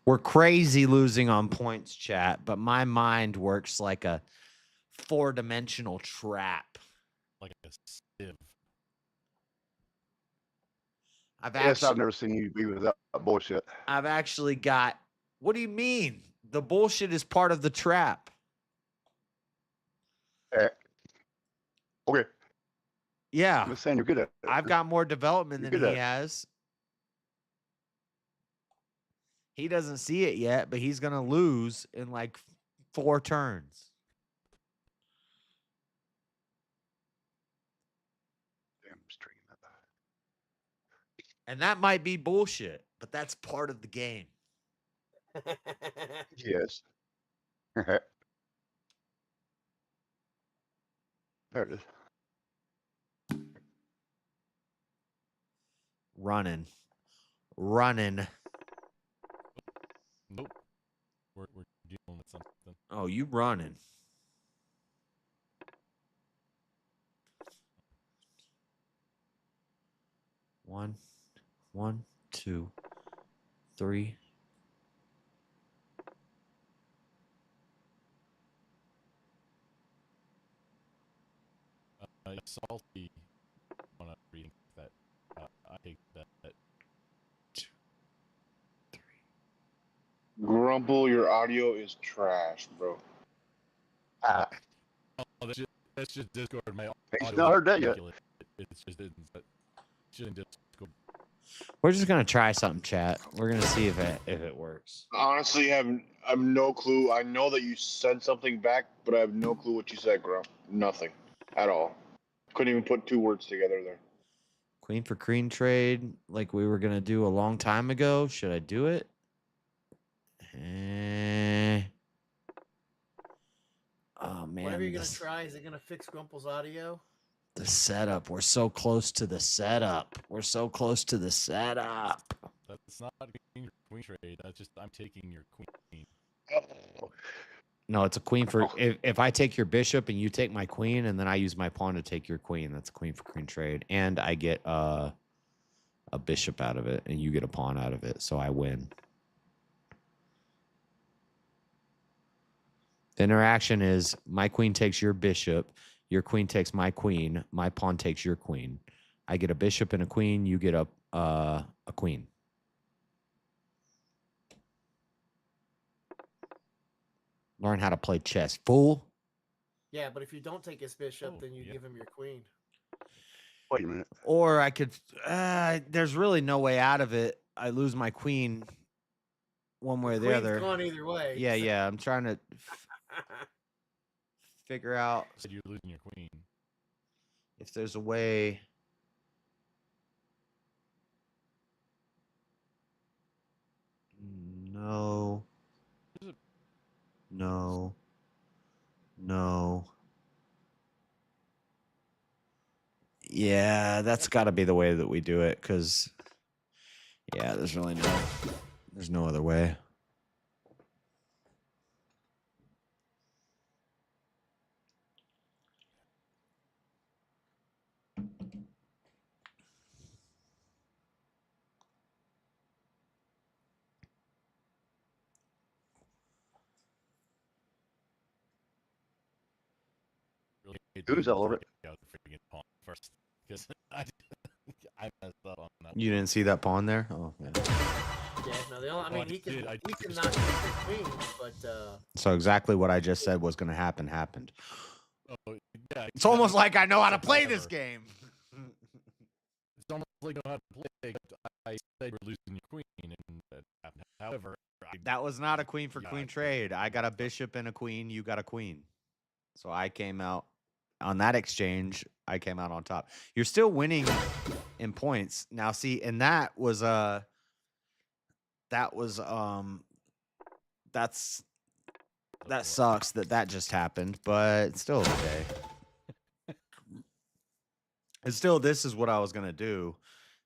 S1: We're crazy losing on points, chat, but my mind works like a 4-dimensional trap.
S14: Like a sieve.
S12: I've never seen you be with that bullshit.
S1: I've actually got. What do you mean? The bullshit is part of the trap.
S12: Okay.
S1: Yeah.
S12: I'm just saying you're good at it.
S1: I've got more development
S12: You're
S1: than
S12: good
S1: he
S12: at it.
S1: has. He doesn't see it yet, but he's going to lose in like 4 turns.
S12: Damn stream.
S1: And that might be bullshit, but that's part of the game.
S12: Yes. There it is.
S1: Running.
S14: Nope. We're dealing with something.
S1: Oh, you running. One, 2, 3.
S14: Salty. When I'm reading that, I think that.
S6: Grumble, your audio is trash, bro.
S14: Oh, that's just Discord. My
S12: He's not heard that yet.
S14: It's just in Discord.
S1: We're just gonna try something, chat. We're gonna see if it works.
S6: Honestly, I have no clue. I know that you said something back, but I have no clue what you said, Grump. Nothing at all. Couldn't even put 2 words together there.
S1: Queen for queen trade, like we were gonna do a long time ago. Should I do it? Oh man,
S7: Whatever you're gonna try, is it gonna fix Grumple's audio?
S1: the setup. We're so close to the setup. That's
S14: not a queen trade. That's just I'm taking your queen.
S1: No, it's a queen for if I take your bishop and you take my queen, and then I use my pawn to take your queen. That's a queen for queen trade, and I get a bishop out of it, and you get a pawn out of it, so I win. The interaction is my queen takes your bishop, your queen takes my queen, my pawn takes your queen. I get a bishop and a queen, you get a queen. Learn how to play chess, fool.
S7: Yeah, but if you don't take his bishop, then you give him your queen.
S12: Wait a minute.
S1: Or I could, there's really no way out of it. I lose my queen one way or the
S7: Queen's
S1: other.
S7: gone either way.
S1: Yeah, yeah. I'm trying to figure out.
S14: Said you're losing your queen.
S1: If there's a way. No. No. No. Yeah, that's got to be the way that we do it, because, yeah, there's no other way.
S12: Who's all of it?
S14: First, because I messed up on that.
S1: You didn't see that pawn there? Oh, yeah.
S7: Yeah, no, the only, I mean, he can not take your queen, but
S1: So exactly what I just said was going to happen happened.
S14: Oh, yeah,
S1: It's almost like I know how to play this game.
S14: It's almost like I know how to play. I said we're losing your queen, and that happened. However,
S1: That was not a queen for queen trade. I got a bishop and a queen. You got a queen. So I came out on that exchange. I came out on top. You're still winning in points. Now, see, and that sucks that just happened, but it's still okay. And still, this is what I was going to do,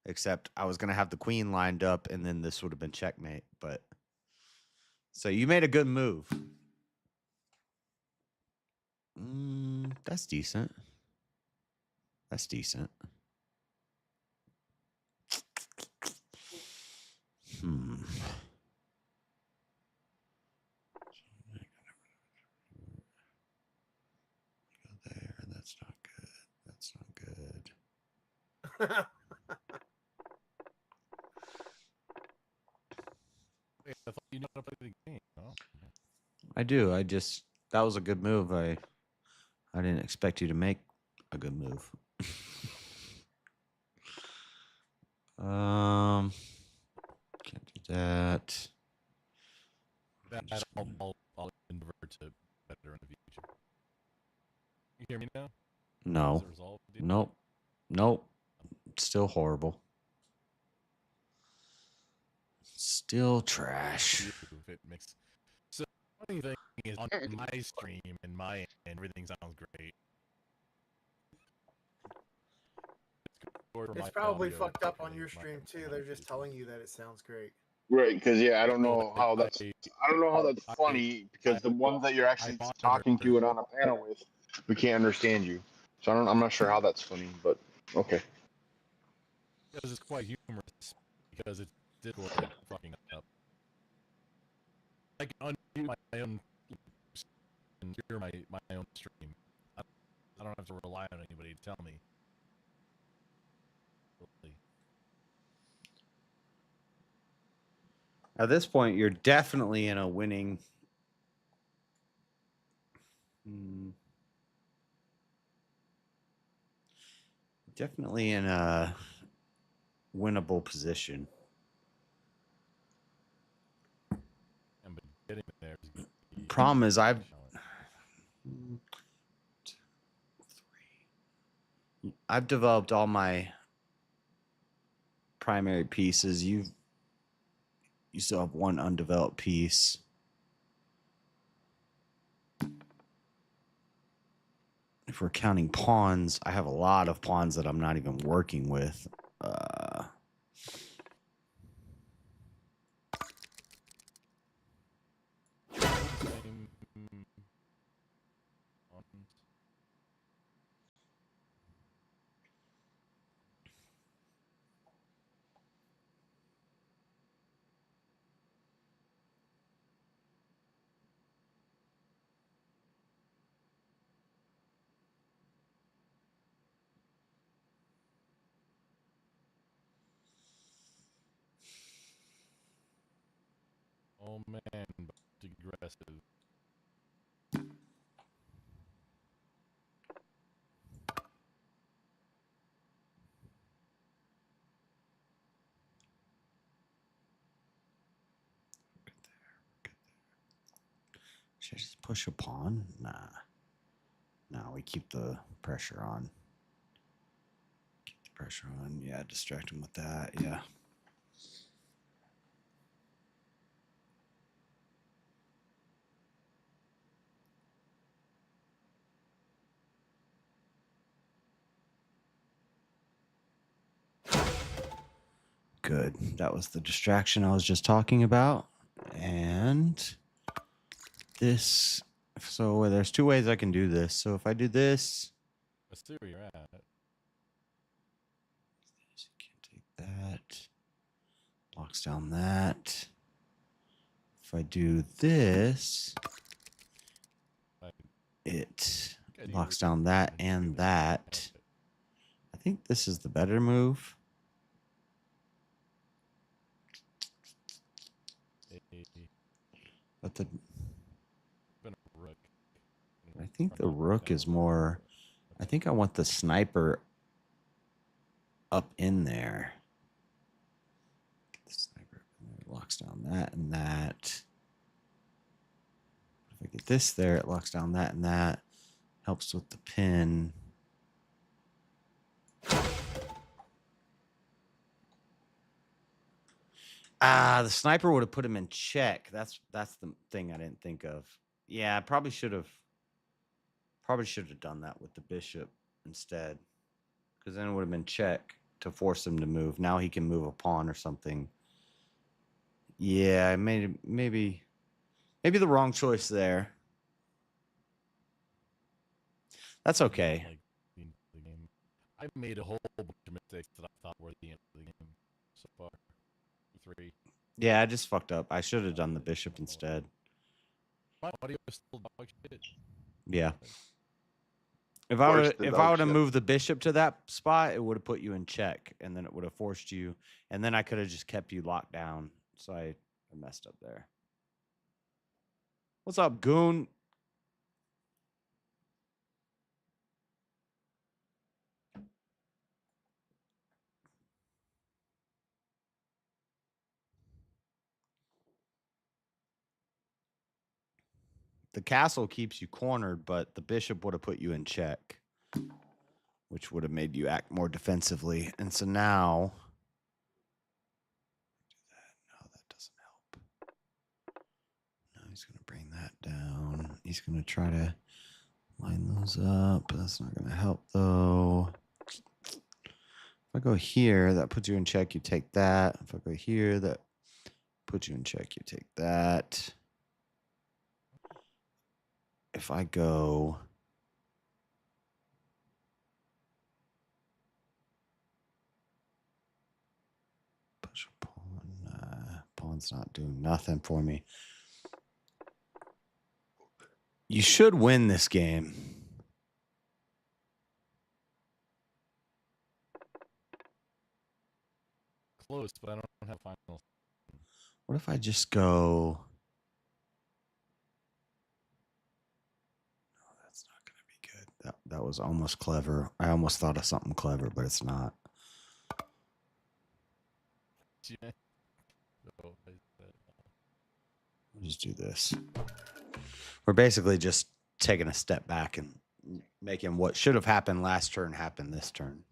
S1: except I was going to have the queen lined up, and then this would have been checkmate. But so you made a good move. That's decent. That's decent. Go there. That's not good. That's not good.
S14: Wait, I thought you know how to play the game. Oh.
S1: I do. That was a good move. I didn't expect you to make a good move. Can't do that.
S14: I'll endeavor to better in the future. You hear me now?
S1: No.
S14: Is it resolved?
S1: Nope. Nope. Still horrible. Still trash.
S14: If it makes... So, the funny thing is, on my stream and my end, everything sounds great.
S7: it's probably fucked up on your stream too. They're just telling you that it sounds great.
S6: Right, because yeah, I don't know how that's funny because the ones that you're actually talking to and on a panel with, we can't understand you. So I'm not sure how that's funny, but okay.
S14: Because it's quite humorous because it did look like fucking up. I can undo my own and hear my own stream. I don't have to rely on anybody to tell me.
S1: At this point, you're definitely in a winning. Definitely in a winnable position.
S14: But getting there is
S1: Problem is, I've developed all my primary pieces. You still have one undeveloped piece. If we're counting pawns, I have a lot of pawns that I'm not even working with.
S14: Oh man, aggressive.
S1: Should I just push a pawn? Nah. No, we keep the pressure on. Keep the pressure on. Yeah, distract him with that. Yeah. Good. That was the distraction I was just talking about. And this. So there's two ways I can do this. So if I do this.
S14: I see where you're at.
S1: That. Locks down that. If I do this. It locks down that and that. I think this is the better move. But I think the rook is more. I think I want the sniper up in there. The sniper up in there locks down that and that. If I get this there, it locks down that and that. Helps with the pin. The sniper would have put him in check. That's the thing I didn't think of. Yeah, I probably should have done that with the bishop instead. Because then it would have been check to force him to move. Now he can move a pawn or something. Yeah, I made maybe the wrong choice there. That's okay.
S14: I made a whole bunch of mistakes that I thought were the end of the game so far. 3.
S1: Yeah, I just fucked up. I should have done the bishop instead.
S14: My audio is still dog shit.
S1: Yeah. If I would have moved the bishop to that spot, it would have put you in check, and then it would have forced you, and then I could have just kept you locked down. So I messed up there. What's up, Goon? The castle keeps you cornered, but the bishop would have put you in check, which would have made you act more defensively. And so now, no, that doesn't help. Now he's going to bring that down. He's going to try to line those up. That's not going to help, though. If I go here, that puts you in check. You take that. If I go here, that puts you in check. You take that. If I go push a pawn, pawn's not doing nothing for me. You should win this game.
S14: Close, but I don't have final.
S1: What if I just go? That was almost clever. I almost thought of something clever, but it's not. We'll just do this. We're basically just taking a step back and making what should have happened last turn happen this turn.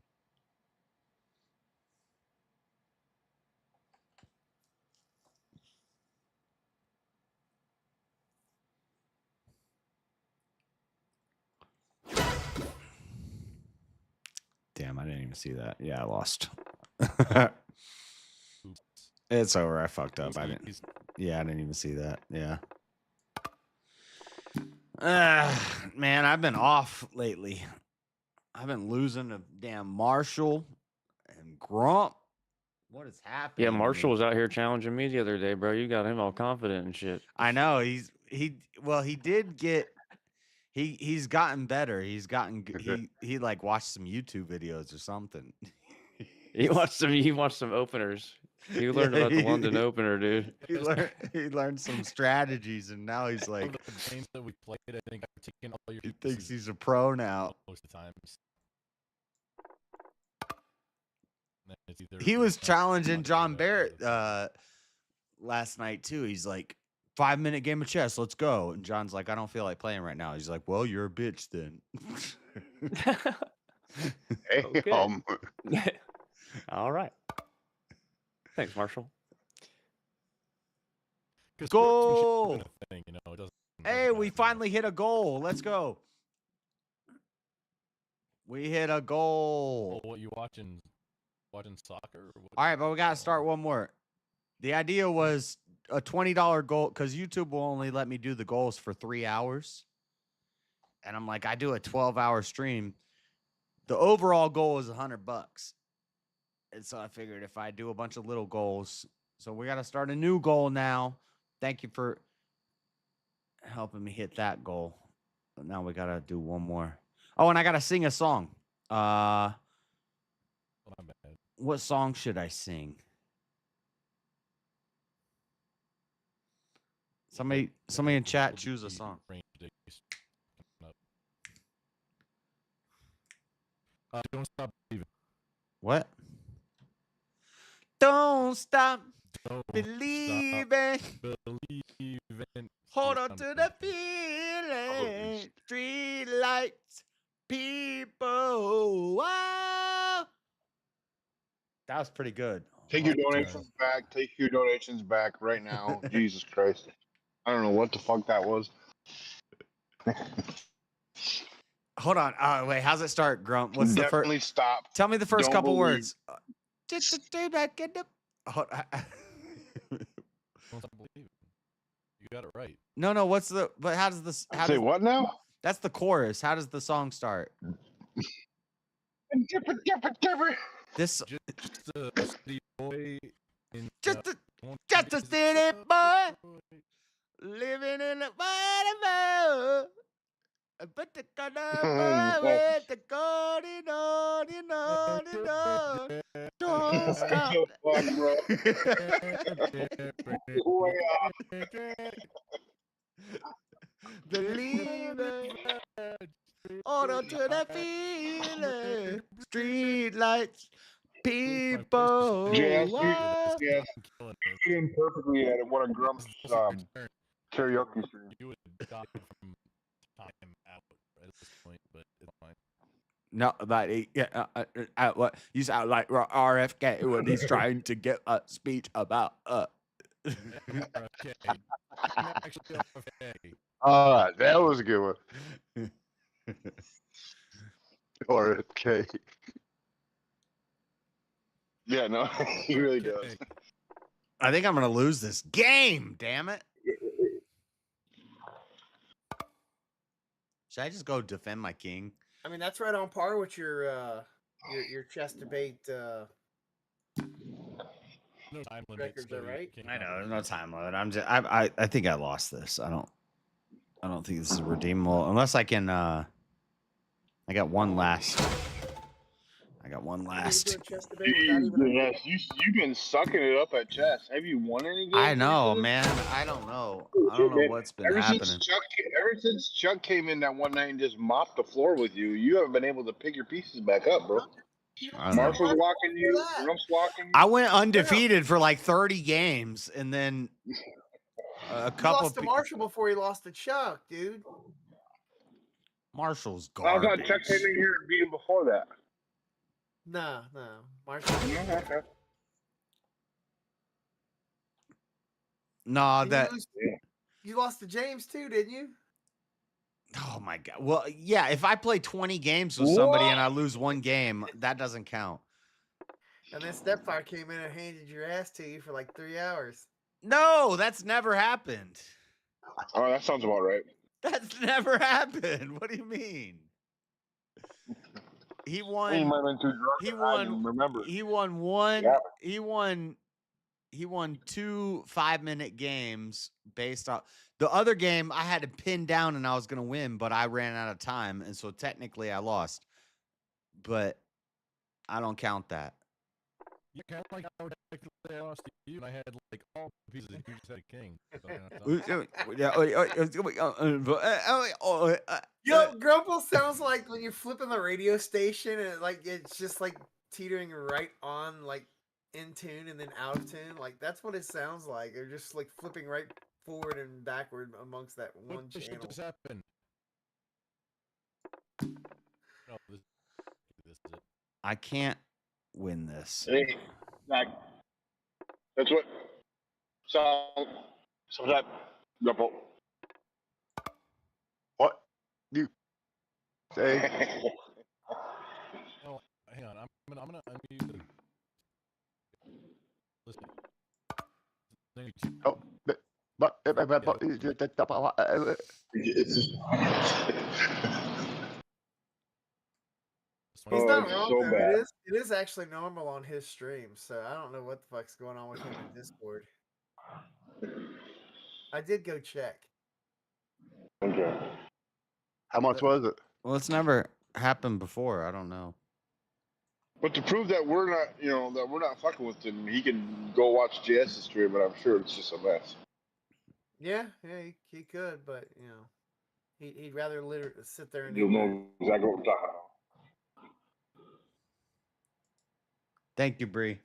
S1: Damn, I didn't even see that. Yeah, I lost. It's over. I fucked up. I didn't even see that. Yeah. Man, I've been off lately. I've been losing to damn Marshall and Grump. What is happening?
S3: Yeah, Marshall was out here challenging me the other day, bro. You got him all confident and shit.
S1: I know. He did get. He's gotten better. He's gotten. He like watched some YouTube videos or something.
S3: He watched some openers. You learned about the London opener, dude.
S1: He learned some strategies, and now he's
S14: Some
S1: like,
S14: of the games that we played, I think I've taken all your
S1: he thinks
S14: pieces
S1: he's a pro now.
S14: most of the times. And then it's either
S1: He was
S14: London
S1: challenging
S14: or
S1: John
S14: the-
S1: Barrett last night too. He's like, 5-minute game of chess, let's go. And John's like, I don't feel like playing right now. He's like, well, you're a bitch then.
S6: Hey,
S3: Okay. All right. Thanks, Marshall.
S14: 'Cause sports
S1: Goal!
S14: should have been a thing, you know, it doesn't
S1: Hey, we finally hit a goal. Let's go. We hit a goal.
S14: What you watching soccer? Or what?
S1: All right, but we got to start one more. The idea was a $20 goal because YouTube will only let me do the goals for 3 hours. And I'm like, I do a 12-hour stream. The overall goal is $100. And so I figured if I do a bunch of little goals, so we got to start a new goal now. Thank you for helping me hit that goal. But now we got to do one more. Oh, and I got to sing a song.
S14: My bad.
S1: What song should I sing? Somebody in chat choose a song.
S14: Don't stop believing.
S1: What? Don't stop
S14: Don't
S1: believing.
S14: stop believing.
S1: Hold on to the feeling. Street lights, people. Wow. That was pretty good.
S6: Take your donations back. Take your donations back right now. Jesus Christ. I don't know what the fuck that was.
S1: Hold on. Wait, how's it start, Grump? What's the
S6: Definitely
S1: first?
S6: stop.
S1: Tell me the 1st
S6: Don't
S1: couple
S6: believe.
S1: words. Hold-
S14: Don't stop believing. You got it right.
S1: No, what's the? But how does this? How
S6: Say
S1: does,
S6: what now?
S1: That's the chorus. How does the song start? This
S14: Just a city boy.
S1: just a city boy living in the bottom. But the boy with the golden on. Don't stop.
S6: Fuck, bro. Way off.
S1: Believe it. Order to the feeling. Street lights, people.
S6: Yes,
S1: Wow.
S6: yes. You did perfectly at one of Grump's karaoke streams.
S14: You would die from time out at this point, but it's fine.
S1: No, but what you sound like RFK when he's trying to get a speech about
S14: Okay. I'm actually RFK.
S6: That was a good one. RFK. Yeah, no, he really does.
S1: I think I'm gonna lose this game. Damn it! Should I just go defend my king?
S7: I mean, that's right on par with your chess debate
S14: No time limit.
S7: records,
S14: so
S7: are
S14: you
S7: right?
S14: can't
S1: I know
S14: have
S1: there's no time limit. I'm just I think I lost this. I don't think this is redeemable unless I can. I got one last.
S7: Chess debate without even
S6: Yes, you've been sucking it up at chess. Have you won any games?
S1: I know,
S6: recently?
S1: man. I don't know. I don't know what's been happening.
S6: Ever since Chuck came in that one night and just mopped the floor with you, you haven't been able to pick your pieces back up, bro.
S1: I don't know.
S6: Marshall's walking you, Grump's walking you.
S1: I went undefeated for like 30 games, and then a
S7: He
S1: couple.
S7: lost to Marshall before he lost to Chuck, dude.
S1: Marshall's
S6: I
S1: garbage.
S6: thought Chuck came in here and beat him before that.
S7: No, Marshall.
S1: No,
S7: And
S1: that.
S7: you lost to James too, didn't you?
S1: Oh my god. Well, yeah. If I play 20 games with somebody and I lose one game, that doesn't count.
S7: And then Stepfire came in and handed your ass to you for like 3 hours.
S1: No, that's never happened.
S6: Oh, that sounds about right.
S1: That's never happened. What do you mean? He won.
S6: He might have been too drunk.
S1: He
S6: I
S1: won.
S6: didn't remember.
S1: He won one.
S6: Yeah.
S1: He won 2 5-minute games based off the other game. I had to pin down and I was gonna win, but I ran out of time, and so technically I lost. But I don't count that.
S14: Yeah, kind of like how technically I lost to you, and I had like all the pieces, and you just had a king.
S7: Yo, Grumble sounds like when you're flipping the radio station and it's just like teetering right on like in tune and then out of tune. Like that's what it sounds like. They're just like flipping right forward and backward amongst that one
S14: What
S7: channel.
S14: just happened? No, this is it.
S1: I can't win this.
S6: Hey, Zach. That's what. So that.
S12: What you say?
S14: Oh, hang on. I'm gonna unmute and listen.
S12: Oh,
S7: He's not wrong
S6: so
S7: though.
S6: bad.
S7: It is actually normal on his stream, so I don't know what the fuck's going on with him in Discord. I did go check.
S6: Okay.
S12: How much was it?
S1: Well, it's never happened before. I don't know.
S6: But to prove that we're not, that we're not fucking with him, he can go watch JS's stream, but I'm sure it's just a mess.
S7: Yeah, he could, but he'd rather sit there and
S6: You'll know exactly what we're talking about.
S1: Thank you, Bree.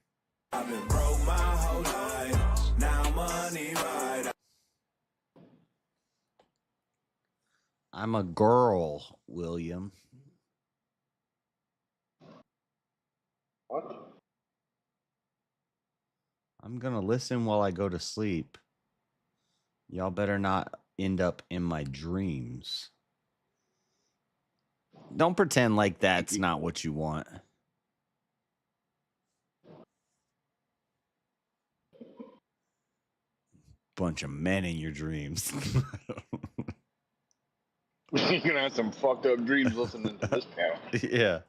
S4: I've been broke my whole life. Now money right.
S1: I'm a girl, William.
S6: What?
S1: I'm gonna listen while I go to sleep. Y'all better not end up in my dreams. Don't pretend like that's not what you want. Bunch of men in your dreams.
S6: You're gonna have some fucked up dreams listening to this panel.
S1: Yeah.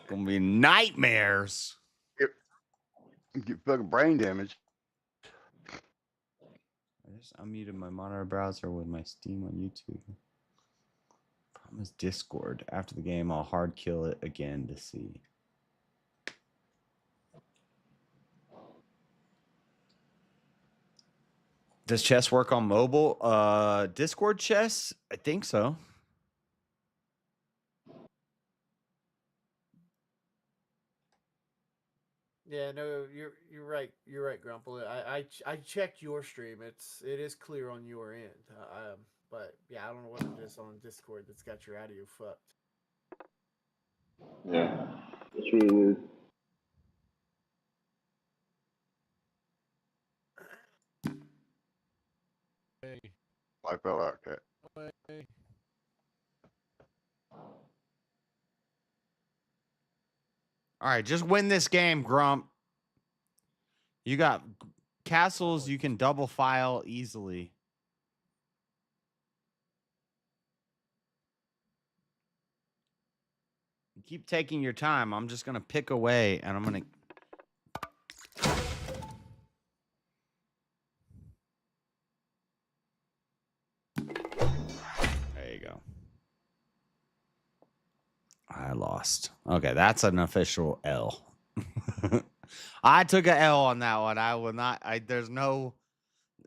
S1: Gonna be nightmares.
S12: Get fucking brain damage.
S1: I just unmuted my monitor browser with my Steam on YouTube. Problem is Discord. After the game, I'll hard kill it again to see. Does chess work on mobile? Discord chess? I think so.
S7: Yeah, no, you're right. You're right, Grumple. I checked your stream. It is clear on your end. But yeah, I don't know what it is on Discord that's got your audio fucked.
S6: Yeah, it's really weird.
S14: Hey.
S12: I felt like that.
S14: Hey.
S1: All right, just win this game, Grump. You got castles you can double file easily. You keep taking your time. I'm just going to pick away and I'm going to... There you go. I lost. Okay, that's an official L. I took a L on that one. I will not. There's no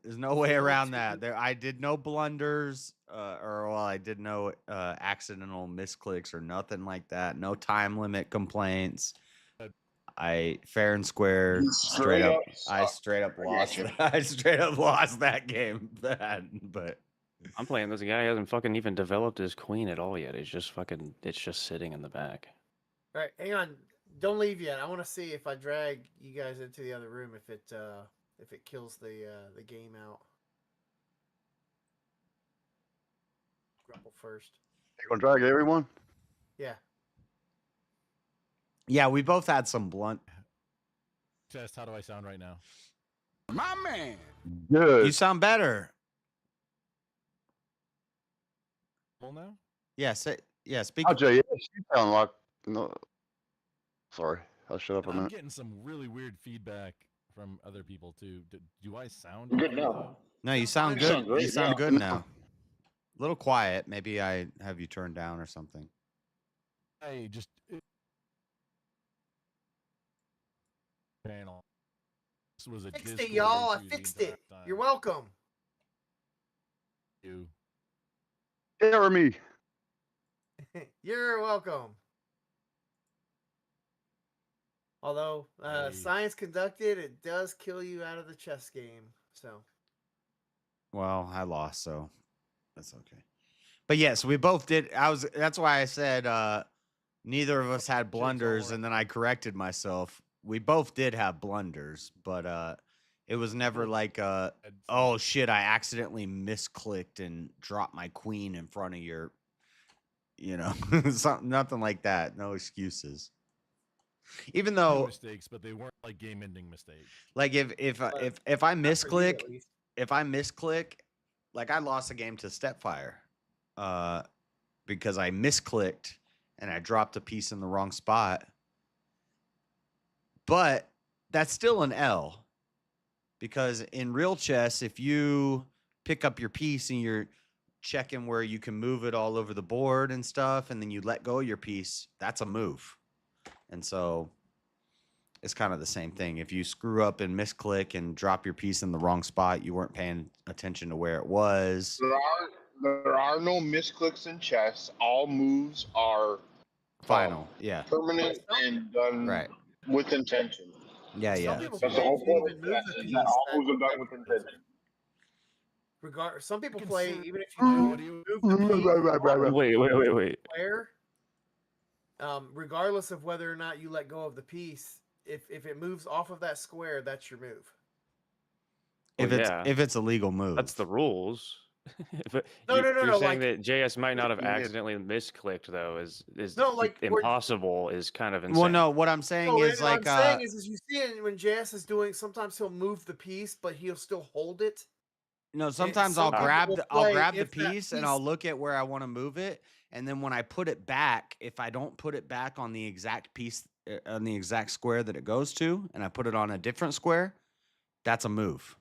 S1: way around that. I did no blunders, I did no accidental misclicks or nothing like that. No time limit complaints. I fair and square, straight up. I straight up lost. I straight up lost that game. But
S3: I'm playing this guy who hasn't fucking even developed his queen at all yet. It's just sitting in the back.
S7: All right, hang on. Don't leave yet. I want to see if I drag you guys into the other room if it kills the game out. Grumble first.
S12: You gonna drag everyone?
S7: Yeah.
S1: Yeah, we both had some blunt.
S14: Test. How do I sound right now?
S4: My man.
S12: Good.
S1: You sound better.
S14: Well, now?
S1: Yeah, speak.
S12: Oh, Jay, yes, you sound like no. Sorry, I'll shut up a
S14: I'm
S12: minute.
S14: getting some really weird feedback from other people too. Do I sound
S6: Good
S14: okay,
S6: now.
S14: though?
S1: No, you sound
S6: You
S1: good.
S6: sound great,
S1: You sound
S6: yeah.
S1: good now. A little quiet. Maybe I have you turned down or something.
S14: I just panel. This was a
S7: Fixed
S14: Discord
S7: it, y'all. I
S14: issue the
S7: fixed it.
S14: entire
S7: You're
S14: time.
S7: welcome.
S14: You.
S12: Jeremy.
S7: You're welcome. Although science conducted, it does kill you out of the chess game. So.
S1: Well, I lost, so that's okay. But yes, we both did. That's why I said neither of us had blunders, and then I corrected myself. We both did have blunders, but it was never like oh shit, I accidentally misclicked and dropped my queen in front of your, nothing like that. No excuses. Even though
S14: mistakes, but they weren't like game-ending mistakes.
S1: like if I misclick, like I lost a game to Stepfire, because I misclicked and I dropped a piece in the wrong spot. But that's still an L, because in real chess, if you pick up your piece and you're checking where you can move it all over the board and stuff, and then you let go of your piece, that's a move. And so it's kind of the same thing. If you screw up and misclick and drop your piece in the wrong spot, you weren't paying attention to where it was.
S6: There are no misclicks in chess. All moves are
S1: Final. Yeah.
S6: permanent and done with intention.
S1: Yeah, yeah.
S6: That's the whole point of chess, is that all moves are done with intention.
S7: Some people play even if you move the piece.
S3: Wait.
S7: Square, regardless of whether or not you let go of the piece, if it moves off of that square, that's your move.
S1: If it's a legal move,
S3: that's the rules.
S7: No.
S3: You're saying
S7: like,
S3: that JS might not have accidentally misclicked, though, is
S7: like
S3: impossible, is kind of insane.
S1: Well, no, what I'm saying is
S7: what
S1: like
S7: I'm saying is you see it when JS is doing. Sometimes he'll move the piece, but he'll still hold it.
S1: No, sometimes I'll grab the piece and I'll look at where I want to move it, and then when I put it back, if I don't put it back on the exact piece on the exact square that it goes to, and I put it on a different square, that's a move.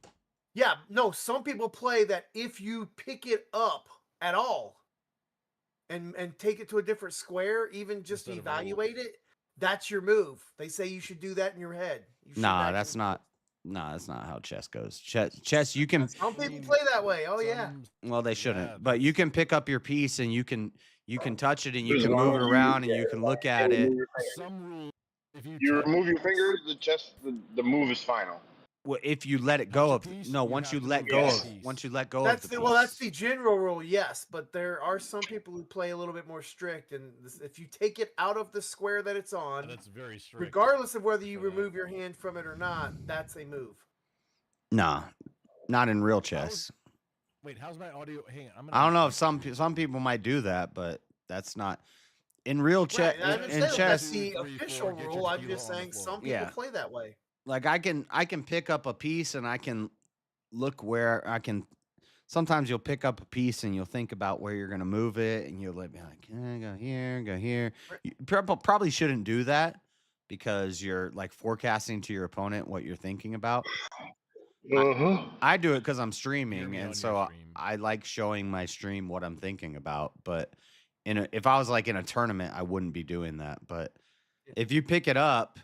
S7: Yeah, no, some people play that if you pick it up at all and take it to a different square, even just evaluate it, that's your move. They say you should do that in your head.
S1: That's not how chess goes. Chess, you can.
S7: Some people play that way. Oh yeah.
S1: Well, they shouldn't. But you can pick up your piece and you can touch it and you can move it around and you can look at it.
S14: Some rule, if
S6: you remove your fingers, the move is final.
S1: Well, if you let it go of once you let go of the piece.
S7: Well, that's the general rule, yes. But there are some people who play a little bit more strict, and if you take it out of the square that it's on,
S14: that's very strict.
S7: Regardless of whether you remove your hand from it or not, that's a move.
S1: Nah, not in real chess.
S14: Wait, how's my audio? Hang on,
S1: I don't know if some people might do that, but that's not in real chess. In chess,
S7: that's the official rule. I'm just saying some people play that way.
S1: Like I can pick up a piece and I can look where I can. Sometimes you'll pick up a piece and you'll think about where you're going to move it, and you'll be like, go here. You probably shouldn't do that because you're like forecasting to your opponent what you're thinking about. I do it because I'm streaming, and so I like showing my stream what I'm thinking about. But if I was like in a tournament, I wouldn't be doing that. But if you pick it up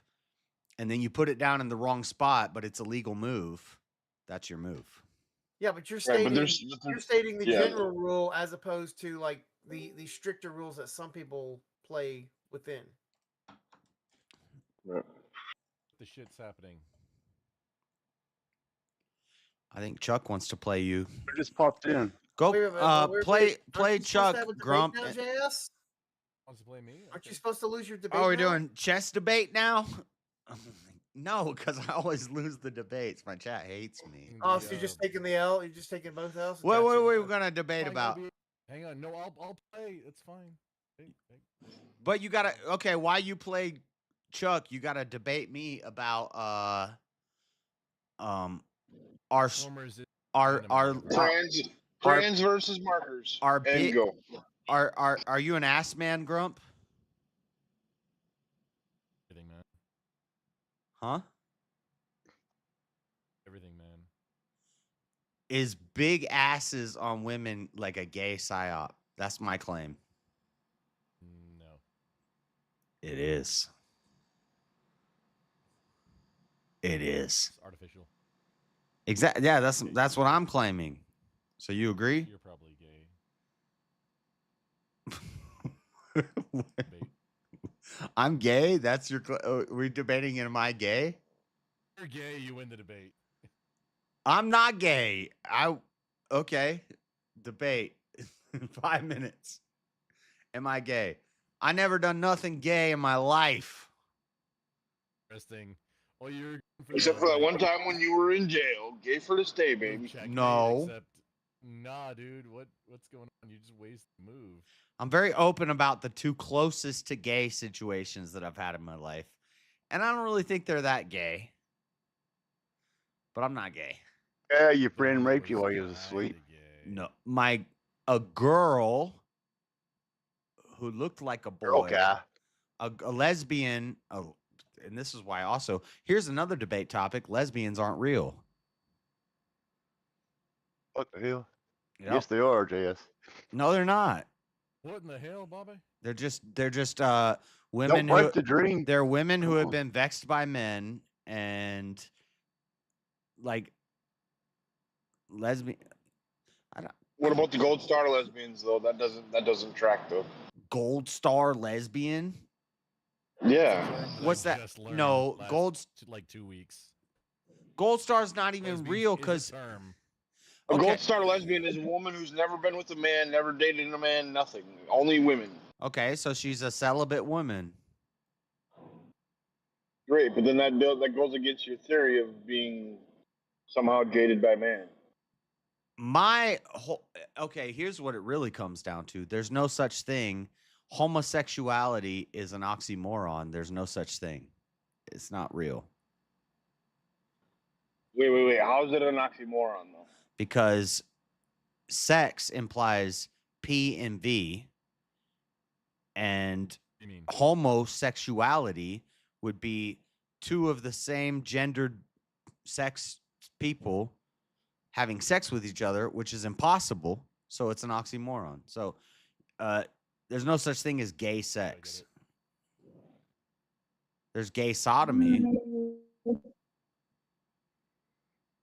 S1: and then you put it down in the wrong spot, but it's a legal move, that's your move.
S7: Yeah, but you're stating the general rule as opposed to like the stricter rules that some people play within.
S6: Right.
S14: The shit's happening.
S12: I
S1: think Chuck wants to play you.
S12: I just popped in.
S1: Go play Chuck, Grump.
S7: Now, JS?
S14: Wants to play me?
S7: Aren't you supposed to lose your debate?
S1: Oh, we're doing chess debate now? No, because I always lose the debates. My chat hates me.
S7: Oh, so you're just taking the L? You're just taking both L's?
S1: What are we going to debate about?
S14: Hang on. No, I'll play. It's fine.
S1: But you got to, okay, while you play Chuck, you got to debate me about our
S6: trans versus markers.
S1: Are you an ass man, Grump?
S14: Everything, man.
S1: Huh?
S14: Everything, man.
S1: Is big asses on women like a gay psyop? That's my claim.
S14: No.
S1: It is. It is.
S14: It's artificial.
S1: Exactly. Yeah, that's what I'm claiming. So you agree?
S14: You're probably gay.
S1: I'm gay. That's your. We're debating. Am I gay?
S14: You're gay. You win the debate.
S1: I'm not gay. Okay. Debate. 5 minutes. Am I gay? I never done nothing gay in my life.
S14: Interesting. Well, you're
S6: Except for that one time when you were in jail. Gay for the stay, baby.
S1: No.
S14: Except, nah, dude. What's going on? You just waste the move.
S1: I'm very open about the two closest to gay situations that I've had in my life. And I don't really think they're that gay. But I'm not gay.
S12: Yeah, your friend raped you while you was asleep.
S1: No, a girl who looked like a boy,
S12: Girl guy.
S1: a lesbian. Oh, and this is why also. Here's another debate topic: lesbians aren't real.
S12: What the hell?
S1: Yep.
S12: Yes, they are, JS.
S1: No, they're not.
S14: What in the hell, Bobby?
S1: They're just women.
S12: Don't break
S1: who,
S12: the dream.
S1: They're women who have been vexed by men and like lesbian. I don't.
S6: What about the Gold Star lesbians though? That doesn't track though.
S1: Gold Star lesbian?
S6: Yeah.
S1: What's that? No,
S14: like 2 weeks.
S1: Gold Star's not even real because
S6: A Gold Star lesbian is a woman who's never been with a man, never dated a man, nothing. Only women.
S1: Okay, so she's a celibate woman.
S6: Great, but then that goes against your theory of being somehow jaded by man.
S1: Okay, here's what it really comes down to. There's no such thing. Homosexuality is an oxymoron. There's no such thing. It's not real.
S6: Wait. How is it an oxymoron though?
S1: Because sex implies P and V, and homosexuality would be two of the same gendered sex people having sex with each other, which is impossible. So it's an oxymoron. So there's no such thing as gay sex. There's gay sodomy.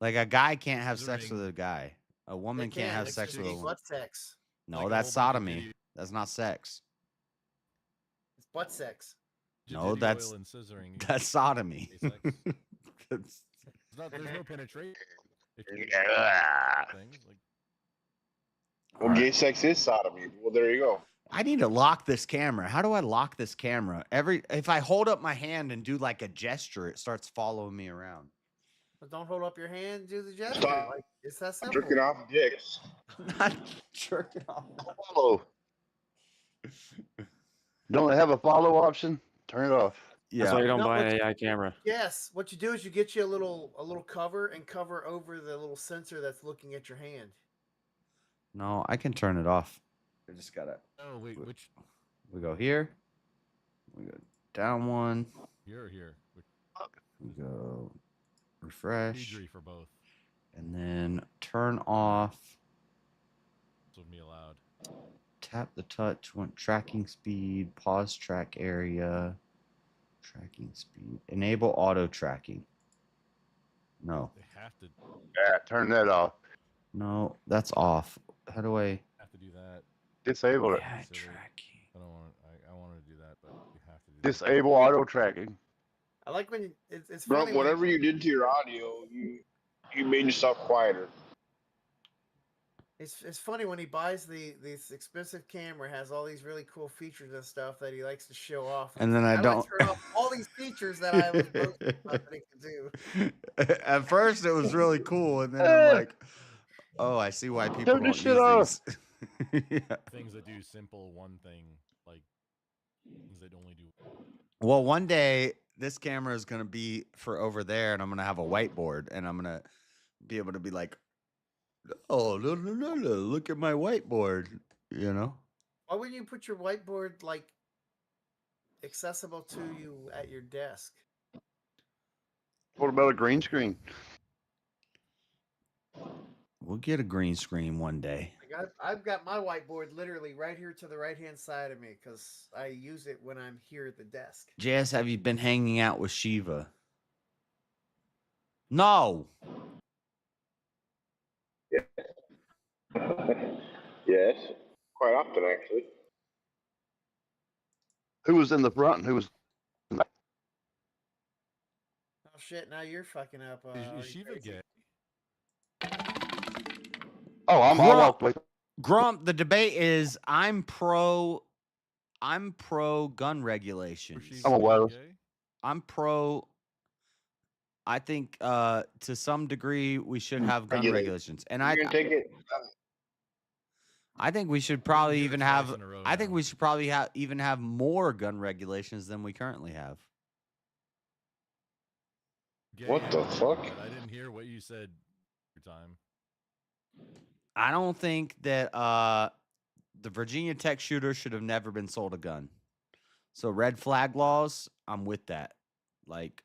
S1: Like a guy can't have sex with a guy. A woman can't have sex with a woman.
S7: Butt sex.
S1: No,
S14: Like a
S1: that's
S14: whole bunch of
S1: sodomy.
S14: video-
S1: That's not sex.
S7: It's butt sex.
S1: No,
S14: Jizzy
S1: that's
S14: oil and scissoring.
S1: that's sodomy.
S14: Gay sex.
S1: That's-
S14: There's no penetration. If you things like
S6: Well, gay sex is sodomy. Well, there you go.
S1: I need to lock this camera. How do I lock this camera? If I hold up my hand and do like a gesture, it starts following me around.
S7: But don't hold up your hand. Do the gesture.
S6: Stop
S7: Like, it's that simple.
S6: jerking off dicks.
S1: Not jerking off.
S12: Follow. Don't they have a follow option? Turn it off.
S3: That's why you don't
S7: No,
S3: buy
S7: what
S3: an AI camera.
S7: Yes. What you do is you get you a little cover and cover over the little sensor that's looking at your hand.
S1: No, I can turn it off. I just gotta.
S14: Oh wait, which
S1: We go here. We go down one.
S14: you're here?
S1: We go refresh.
S14: Degree for both.
S1: And then turn off.
S14: This would be allowed.
S1: Tap the touch. Want tracking speed. Pause track area. Tracking speed. Enable auto tracking. No.
S14: They have to
S12: Yeah, turn that off.
S1: No, that's off. How do I?
S14: have to do that.
S12: Disable it.
S1: Yeah,
S14: Silly.
S1: tracking.
S14: I don't want. I wanted to do that, but you have to do
S12: Disable auto tracking.
S7: I like when it's funny.
S6: Bro, whatever you did to your audio, you made yourself quieter.
S7: It's funny when he buys this expensive camera, has all these really cool features and stuff that he likes to show off.
S1: And then I
S7: How do
S1: don't.
S7: turn off all these features that I was boasting about that he can do.
S1: At first, it was really cool, and then I'm like, "Oh, I see why people
S12: Turn
S1: don't
S12: this
S1: use
S12: shit off.
S1: these." Yeah.
S14: things that do simple one thing, like things that only do.
S1: Well, one day this camera is gonna be for over there, and I'm gonna have a whiteboard, and I'm gonna be able to be like, "Oh, no, look at my whiteboard," you know.
S7: Why wouldn't you put your whiteboard like accessible to you at your desk?
S12: What about a green screen?
S1: We'll get a green screen one day.
S7: I've got my whiteboard literally right here to the right hand side of me because I use it when I'm here at the desk.
S1: JS, have you been hanging out with Shiva? No.
S6: Yes, quite often actually.
S12: Who was in the front and who was in the back?
S7: Oh shit! Now you're fucking up.
S14: Is Shiva gay?
S12: Oh, I walked away.
S1: Grump, the debate is I'm pro gun regulations.
S12: I'm aware.
S1: I'm pro. I think to some degree we should have gun regulations, and
S6: You're gonna take it.
S1: I think we should probably even have. I think we should probably even have more gun regulations than we currently have.
S6: What the fuck?
S14: I didn't hear what you said. Time.
S1: I don't think that the Virginia Tech shooter should have never been sold a gun. So red flag laws, I'm with that. Like,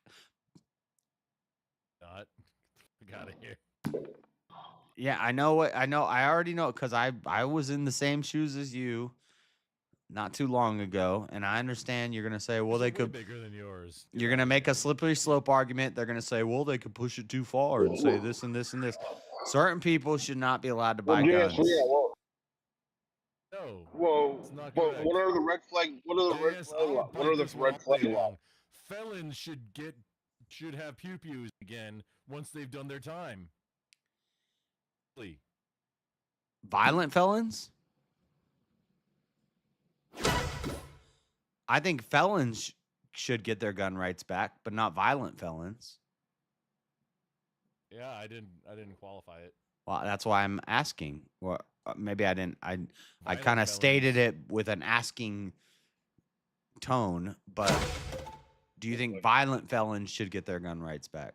S14: not got it here.
S1: Yeah, I know what I know. I already know because I was in the same shoes as you not too long ago, and I understand you're gonna say, well, they could
S14: bigger than yours.
S1: You're gonna make a slippery slope argument. They're gonna say, well, they could push it too far and say this and this and this. Certain people should not be allowed to buy guns.
S14: No.
S6: Whoa. But what are the red flag? What are the red flag? What are the red flag laws?
S14: Felons should have pew-pews again once they've done their time.
S1: Violent felons? I think felons should get their gun rights back, but not violent felons.
S14: Yeah, I didn't qualify it.
S1: Well, that's why I'm asking. Well, maybe I didn't. I kind of stated it with an asking tone, but do you think violent felons should get their gun rights back?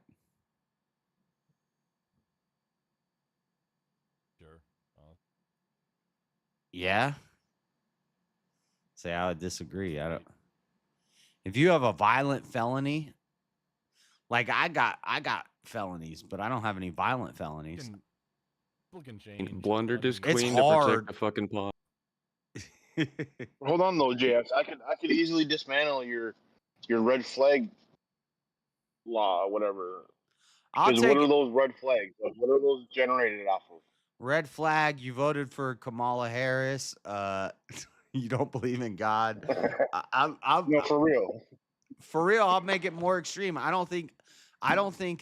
S14: Sure.
S1: Yeah. Say I would disagree. I don't. If you have a violent felony, like I got felonies, but I don't have any violent felonies.
S14: People can change.
S18: Blundered his
S1: It's
S18: queen to
S1: hard.
S18: protect the fucking pawn.
S6: Hold on though, JF. I could easily dismantle your red flag law, whatever. Because what are those red flags? Like, what are those generated off of?
S1: Red flag. You voted for Kamala Harris. You don't believe in God. I'm
S6: no, for real.
S1: For real, I'll make it more extreme. I don't think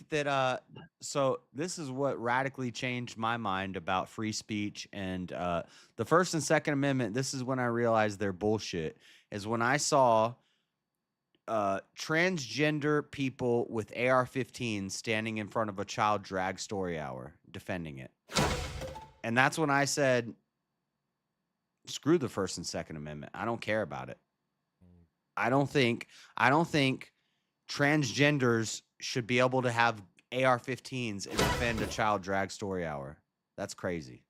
S1: that so this is what radically changed my mind about free speech and the First and Second Amendment. This is when I realized they're bullshit. Is when I saw transgender people with AR-15s standing in front of a child drag story hour defending it. And that's when I said, screw the First and Second Amendment. I don't care about it. I don't think transgenders should be able to have AR-15s and defend a child drag story hour. That's crazy.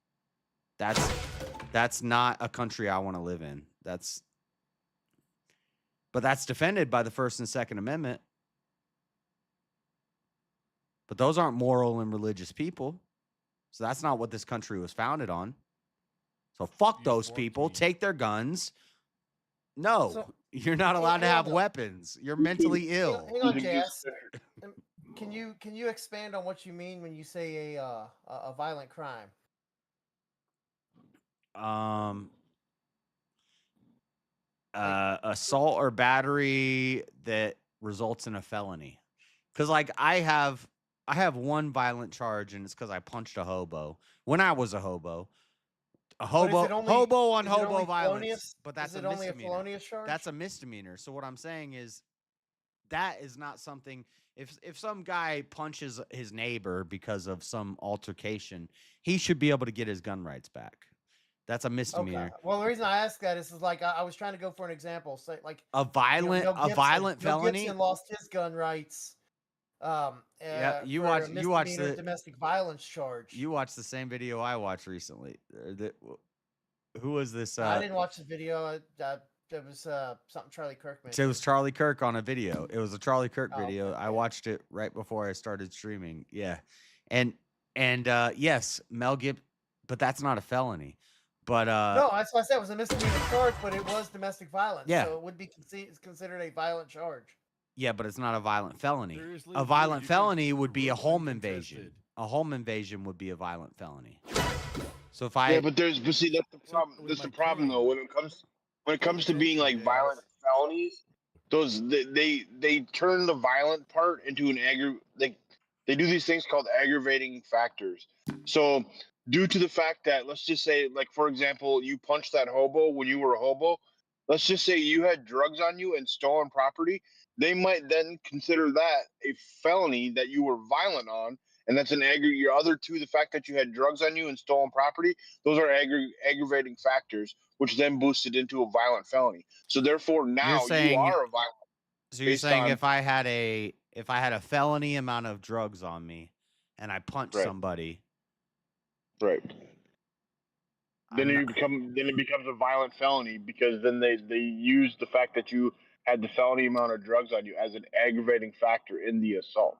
S1: That's not a country I want to live in. But that's defended by the First and Second Amendment. But those aren't moral and religious people. So that's not what this country was founded on. So fuck those people. Take their guns. No, you're not allowed to have weapons. You're mentally ill.
S7: Hang on, Jazz. Can you expand on what you mean when you say a violent crime?
S1: Assault or battery that results in a felony. Because like I have one violent charge, and it's because I punched a hobo when I was a hobo. Hobo on hobo violence, but that's a misdemeanor. That's a misdemeanor. So what I'm saying is that is not something. If some guy punches his neighbor because of some altercation, he should be able to get his gun rights back. That's a misdemeanor.
S7: Okay. Well, the reason I asked that is like I was trying to go for an example. Say like
S1: a violent
S7: Mel
S1: felony.
S7: Gibson lost his gun rights.
S1: Yeah, you watched the
S7: domestic violence charge.
S1: You watched the same video I watched recently. Who was this?
S7: I didn't watch the video. It was something Charlie Kirk made.
S1: It was Charlie Kirk on a video. It was a Charlie Kirk video. Okay. I watched it right before I started streaming. Yeah, and yes, Mel Gibson, but that's not a felony. But
S7: no, that's why I said it was a misdemeanor charge, but it was domestic violence.
S1: Yeah.
S7: So it would be considered a violent charge.
S1: Yeah, but it's not a violent felony.
S14: Seriously,
S1: A
S14: dude,
S1: violent
S14: you
S1: felony would be a home
S14: Brooklyn
S1: invasion.
S14: contested.
S1: A home invasion would be a violent felony. So if
S6: Yeah,
S1: I
S6: but see, that's the problem. That's the problem, though. When it comes to being like violent felonies, they turn the violent part into an they do these things called aggravating factors. So due to the fact that, let's just say, like for example, you punched that hobo when you were a hobo. Let's just say you had drugs on you and stolen property. They might then consider that a felony that you were violent on, and that's your other two. The fact that you had drugs on you and stolen property, those are aggravating factors, which then boosted into a violent felony. So therefore,
S1: you're
S6: now you
S1: saying
S6: are a violent.
S1: so you're
S6: based
S1: saying
S6: on
S1: if I had a felony amount of drugs on me and I punched
S6: Right.
S1: somebody,
S6: right. Then
S1: I'm
S6: it becomes a violent felony because then they use the fact that you had the felony amount of drugs on you as an aggravating factor in the assault.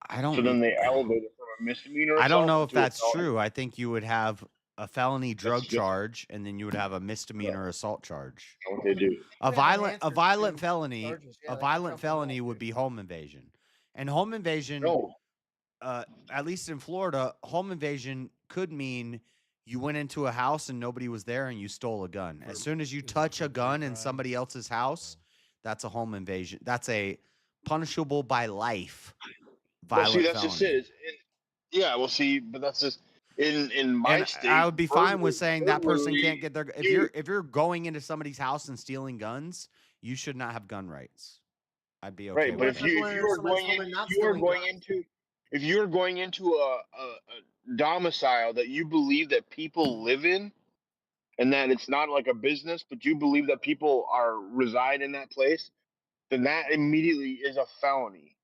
S1: I don't.
S6: So then they elevate it from a misdemeanor.
S1: I don't
S6: assault
S1: know if
S6: into a
S1: that's
S6: felony.
S1: true. I think you would have a felony drug
S6: just-
S1: charge, and then you would have a misdemeanor assault charge.
S6: That's what they do.
S1: A
S7: They have
S1: violent
S7: enhancers to
S1: felony,
S7: charges. Yeah,
S1: a
S7: they can
S1: violent
S7: jump them
S1: felony
S7: all.
S1: would be home invasion, and home invasion.
S6: No.
S1: At least in Florida, home invasion could mean you went into a house and nobody was there and you stole a gun. As soon as you touch a gun in somebody else's house, that's a home invasion. That's a punishable by life
S6: Well,
S1: violent
S6: see, that's
S1: felony.
S6: just it. Yeah, well, see, but that's just in my
S1: And
S6: state.
S1: I would be fine with saying that person
S6: burglary,
S1: can't get their. If you're going into somebody's house and stealing guns, you should not have gun rights. I'd be okay.
S6: Right, but
S1: with
S6: if you are going into a domicile that you believe that people live in, and that it's not like a business, but you believe that people reside in that place, then that immediately is a felony,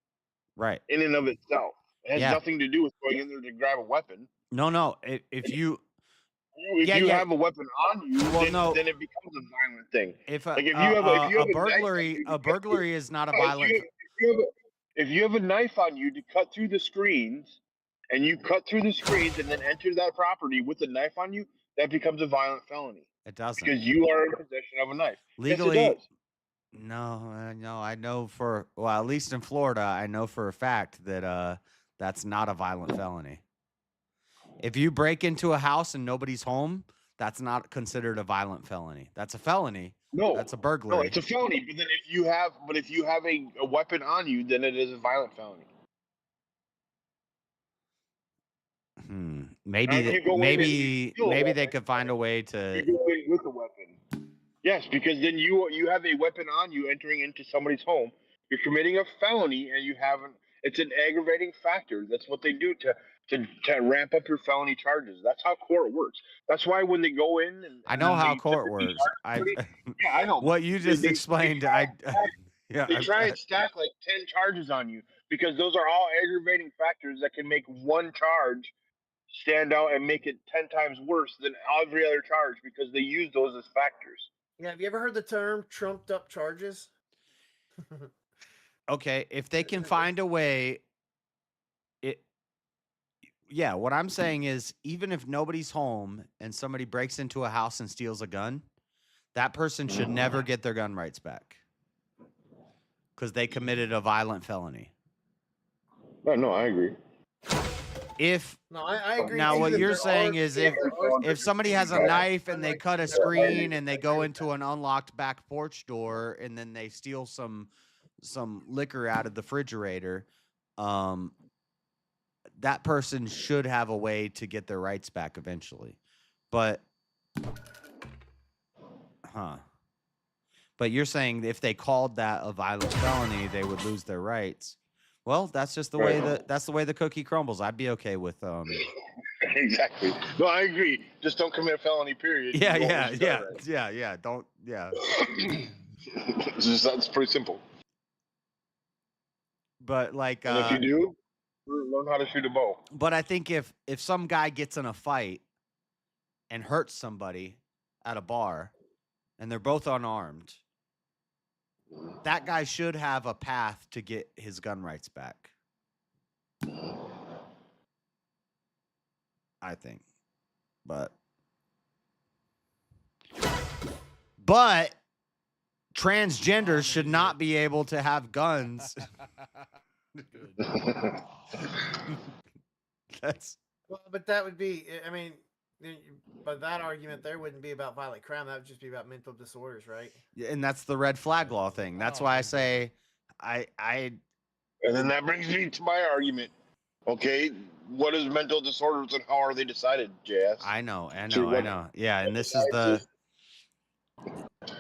S1: right?
S6: In and of itself, it has
S1: Yeah.
S6: nothing to do with going in there to grab a weapon.
S1: No. If you
S6: have a weapon on you, then it becomes a violent thing.
S1: If
S6: Like if you have a
S1: a burglary is not a violent.
S6: If you have a knife on you to cut through the screens, and you cut through the screens and then enter that property with a knife on you, that becomes a violent felony.
S1: It doesn't.
S6: Because you are in possession of a knife.
S1: Legally,
S6: yes, it does.
S1: no. I know at least in Florida, I know for a fact that that's not a violent felony. If you break into a house and nobody's home, that's not considered a violent felony. That's a felony.
S6: No,
S1: that's a burglary.
S6: No, it's a felony. But then if you have a weapon on you, then it is a violent felony.
S1: Maybe they could find a way to.
S6: You go in with a weapon. Yes, because then you have a weapon on you entering into somebody's home. You're committing a felony, and it's an aggravating factor. That's what they do to ramp up your felony charges. That's how court works. That's why when they go in,
S1: I know how court works.
S6: Yeah, I know.
S1: What you just explained.
S6: They try and stack like 10 charges on you because those are all aggravating factors that can make one charge stand out and make it 10 times worse than every other charge because they use those as factors.
S7: Yeah, have you ever heard the term trumped up charges?
S1: Okay, if they can find a way, what I'm saying is even if nobody's home and somebody breaks into a house and steals a gun, that person should never get their gun rights back because they committed a violent felony.
S6: No, I agree.
S7: I agree.
S1: Now,
S7: too,
S1: what
S7: that
S1: you're
S7: there
S1: saying
S7: are-
S1: is
S7: yeah, there are
S1: if somebody has a knife and they cut a screen and they go into an unlocked back porch door and then they steal some liquor out of the refrigerator, that person should have a way to get their rights back eventually. But you're saying if they called that a violent felony, they would lose their rights. Well, that's just the way the cookie crumbles. I'd be okay with
S6: Exactly. No, I agree. Just don't commit a felony. Period.
S1: Yeah. Don't. Yeah.
S6: That's pretty simple.
S1: But like,
S6: and if you do, learn how to shoot a bow.
S1: But I think if some guy gets in a fight and hurts somebody at a bar, and they're both unarmed, that guy should have a path to get his gun rights back. I think. But transgenders should not be able to have guns. That's
S7: Well, but that would be. I mean, but that argument there wouldn't be about violent crime. That would just be about mental disorders, right?
S1: and that's the red flag law thing. That's why I say I
S6: And then that brings me to my argument. Okay, what is mental disorders and how are they decided, JS?
S1: I know.
S6: what-
S1: Yeah, and this is the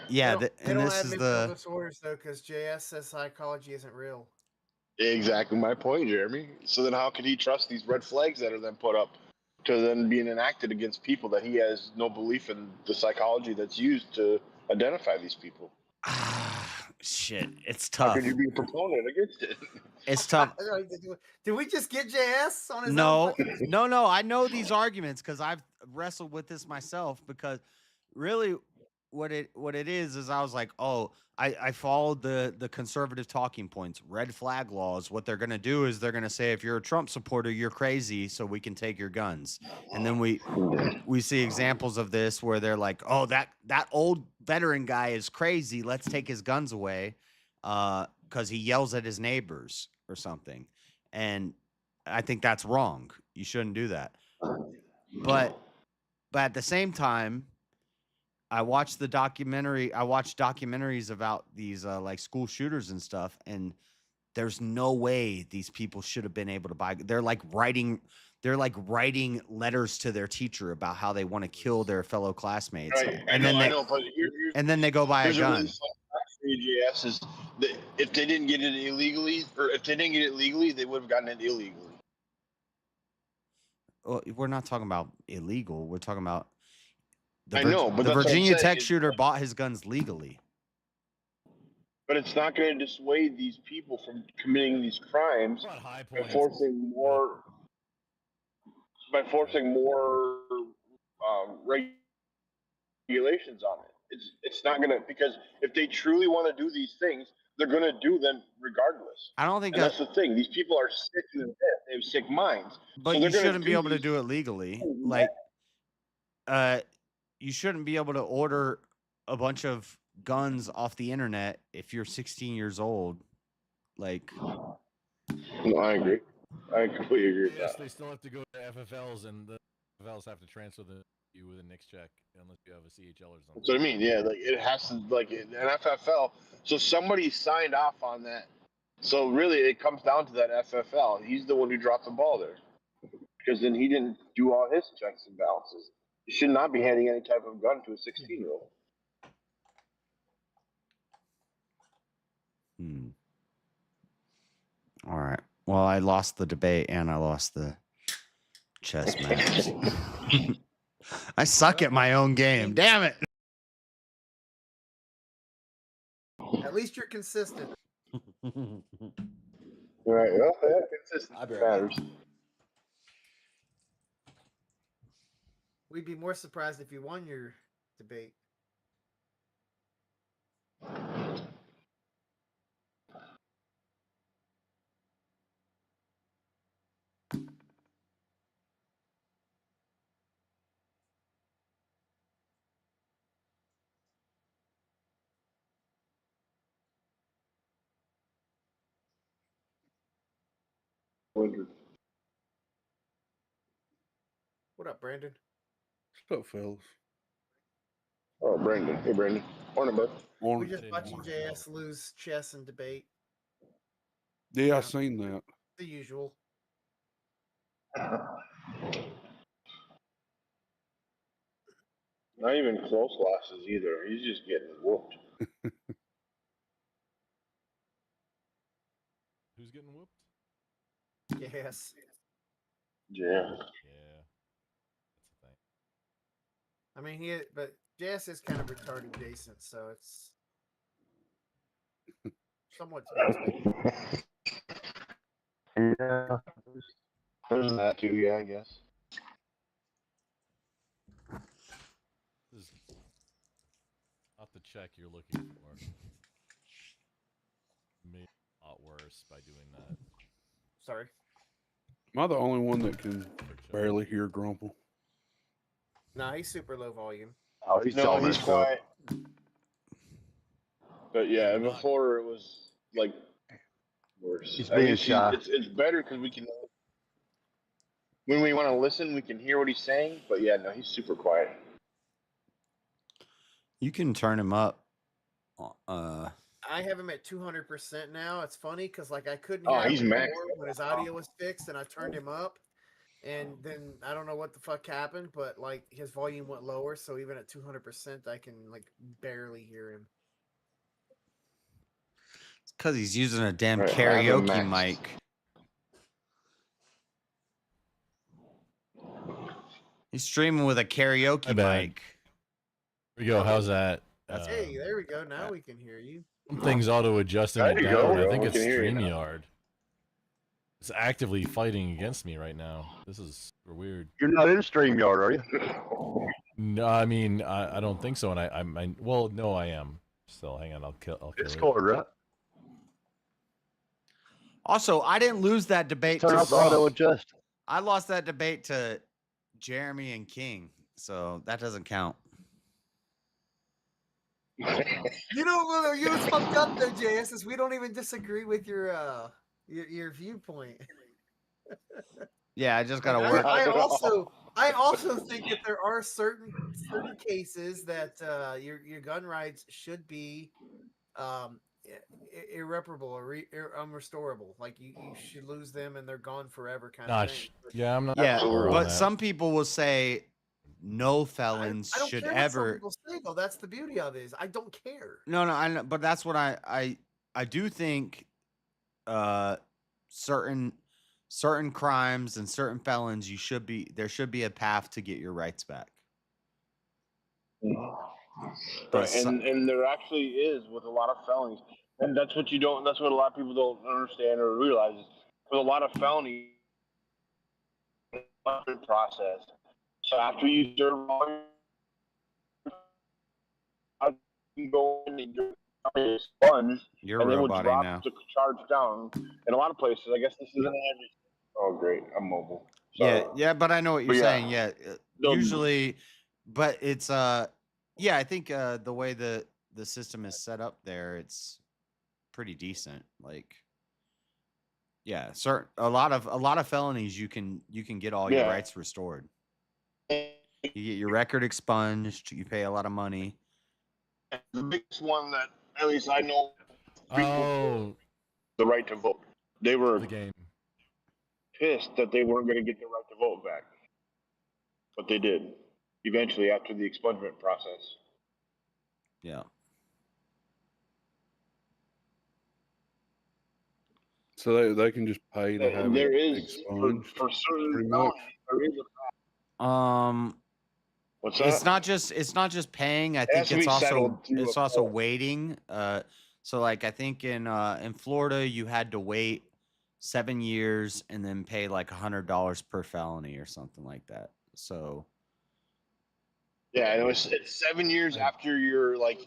S1: yeah,
S7: They
S1: and
S7: don't
S1: this
S7: have
S1: is
S7: mental
S1: the
S7: disorders though, because JS says psychology isn't real.
S6: Exactly my point, Jeremy. So then how could he trust these red flags that are then put up to then being enacted against people that he has no belief in the psychology that's used to identify these people?
S1: shit. It's
S6: How
S1: tough.
S6: could you be a proponent against it?
S1: It's tough.
S7: Did we just get JS on his own?
S1: No,
S7: fucking-
S1: no. I know these arguments because I've wrestled with this myself. Because really, what it is I was like, oh, I followed the conservative talking points. Red flag laws. What they're gonna do is they're gonna say if you're a Trump supporter, you're crazy, so we can take your guns. And then we see examples of this where they're like, oh, that old veteran guy is crazy. Let's take his guns away, because he yells at his neighbors or something. And I think that's wrong. You shouldn't do that. But at the same time, I watched documentaries about these like school shooters and stuff, and there's no way these people should have been able to buy. They're like writing letters to their teacher about how they want to kill their fellow classmates.
S6: Right.
S1: And
S6: I
S1: then
S6: know, but
S1: and then they go buy a
S6: here's
S1: gun.
S6: really fun fact for you, JS, is that if they didn't get it illegally, or if they didn't get it legally, they would have gotten it illegally.
S1: Well, we're not talking about illegal. We're talking about
S6: I know, but
S1: the
S6: that's what I'm
S1: Virginia
S6: saying
S1: Tech
S6: is-
S1: shooter bought his guns legally.
S6: But it's not going to dissuade these people from committing these crimes by forcing more regulations on it. It's not going to, because if they truly want to do these things, they're going to do them regardless.
S1: I don't think
S6: And that's the thing. These people are sick in the head. They have sick minds.
S1: But
S6: So
S1: you
S6: they're gonna
S1: shouldn't be able to
S6: these-
S1: do it legally. Like, you shouldn't be able to order a bunch of guns off the internet if you're 16 years old. Like,
S6: No, I agree. I completely agree with
S14: Yes,
S6: that.
S14: they still have to go to FFLs, and the FFLs have to transfer you with a NICS check unless you have a CHL or something.
S6: That's what I mean. Yeah, like it has to, like an FFL. So somebody signed off on that. So really, it comes down to that FFL. He's the one who dropped the ball there, because then he didn't do all his checks and balances. You should not be handing any type of gun to a 16-year-old.
S1: all right. Well, I lost the debate and I lost the chess match. I suck at my own game. Damn it.
S7: At least you're consistent.
S6: Right. Well, yeah, consistency matters.
S7: We'd be more surprised if you won your debate. What up, Brandon?
S5: What's up, fellas?
S6: Oh, Brandon. Hey, Brandon. Morning, bud.
S7: We're just watching JS lose chess and debate.
S5: Yeah, I seen that.
S7: The usual.
S6: Not even close losses either. He's just getting whooped.
S14: Who's getting whooped?
S7: Yes.
S6: Yeah.
S14: Yeah.
S7: I mean, but JS is kind of retarded adjacent, so it's somewhat to be expected.
S6: Yeah. There's that too, yeah, I guess.
S14: This is not the check you're looking for. Made a lot worse by doing that.
S7: Sorry.
S5: Am I the only one that can barely hear Grumple?
S7: Nah, he's super low volume.
S6: Oh, he's quiet. But yeah, before it was like worse.
S12: He's
S6: At
S12: being
S6: least
S12: shy.
S6: it's better because we can, when we want to listen, we can hear what he's saying. But yeah, no, he's super quiet.
S1: You can turn him up.
S7: I have him at 200% now. It's funny because like I couldn't
S6: Oh,
S7: hear
S6: he's
S7: him
S6: maxed
S7: before
S6: out.
S7: when his audio was fixed, and I turned him up, and then I don't know what the fuck happened, but like his volume went lower, so even at 200%, I can like barely hear him.
S1: It's because he's using a damn
S6: Right, I have him
S1: karaoke
S6: maxed.
S1: mic. He's streaming with a karaoke mic.
S14: There we go. How's that?
S7: Hey, there we go. Now we can hear you.
S14: Something's auto adjusting
S6: There
S14: it
S6: you
S14: down.
S6: go.
S14: I think
S6: We
S14: it's
S6: can hear you now.
S14: StreamYard. It's actively fighting against me right now. This is super weird.
S12: You're not in StreamYard, are you?
S14: No, I mean I don't think so. And I well, no, I am. Still, hang on. I'll kill it.
S12: Discord, right?
S1: Also, I didn't lose that debate
S12: Turn
S1: to
S12: off the auto
S1: Gronk.
S12: adjust.
S1: I lost that debate to Jeremy and King, so that doesn't count.
S7: You know, you was fucked up there, JS, is we don't even disagree with your viewpoint.
S1: Yeah, I just gotta
S7: Like,
S1: work.
S7: I also think that there are certain cases that your gun rights should be irreparable or unrestorable. Like you should lose them and they're gone forever, kind of thing.
S14: Yeah, I'm not.
S1: Yeah,
S14: sure on
S1: but
S14: that.
S1: some people will say no felons
S7: I don't
S1: should
S7: care what some
S1: ever.
S7: people say, though. That's the beauty of it. Is I don't care.
S1: No, I know, but that's what I do think. Certain crimes and certain felons, there should be a path to get your rights back.
S6: Right, and there actually is with a lot of felonies, and that's what a lot of people don't understand or realize. With a lot of felonies, process. So after you serve all you go in and you're expunged,
S1: You're
S6: and then we'll
S1: roboting
S6: drop
S1: now.
S6: the charge down. In a lot of places, I guess this isn't every. Oh, great! I'm mobile. Sorry.
S1: Yeah, but I know what you're
S6: But yeah.
S1: saying. Yeah, usually, but it's yeah, I think the way the system is set up there, it's pretty decent. Like, yeah, a lot of felonies you can get all your rights restored. You get your record expunged. You pay a lot of money.
S6: The biggest one that at least I know. The right to vote. They were
S14: the game.
S6: Pissed that they weren't going to get the right to vote back, but they did eventually after the expungement process.
S1: Yeah.
S5: So they can just pay to have
S6: There
S5: it
S6: is
S5: expunged.
S6: for certain
S5: pretty
S6: felonies,
S5: much.
S6: there is a What's
S1: It's
S6: that?
S1: not just paying. I
S6: It has
S1: think
S6: to be settled through
S1: it's
S6: a
S1: also
S6: court.
S1: waiting. So like I think in Florida you had to wait 7 years and then pay like $100 per felony or something like that. So
S6: Yeah, and it's 7 years after you're like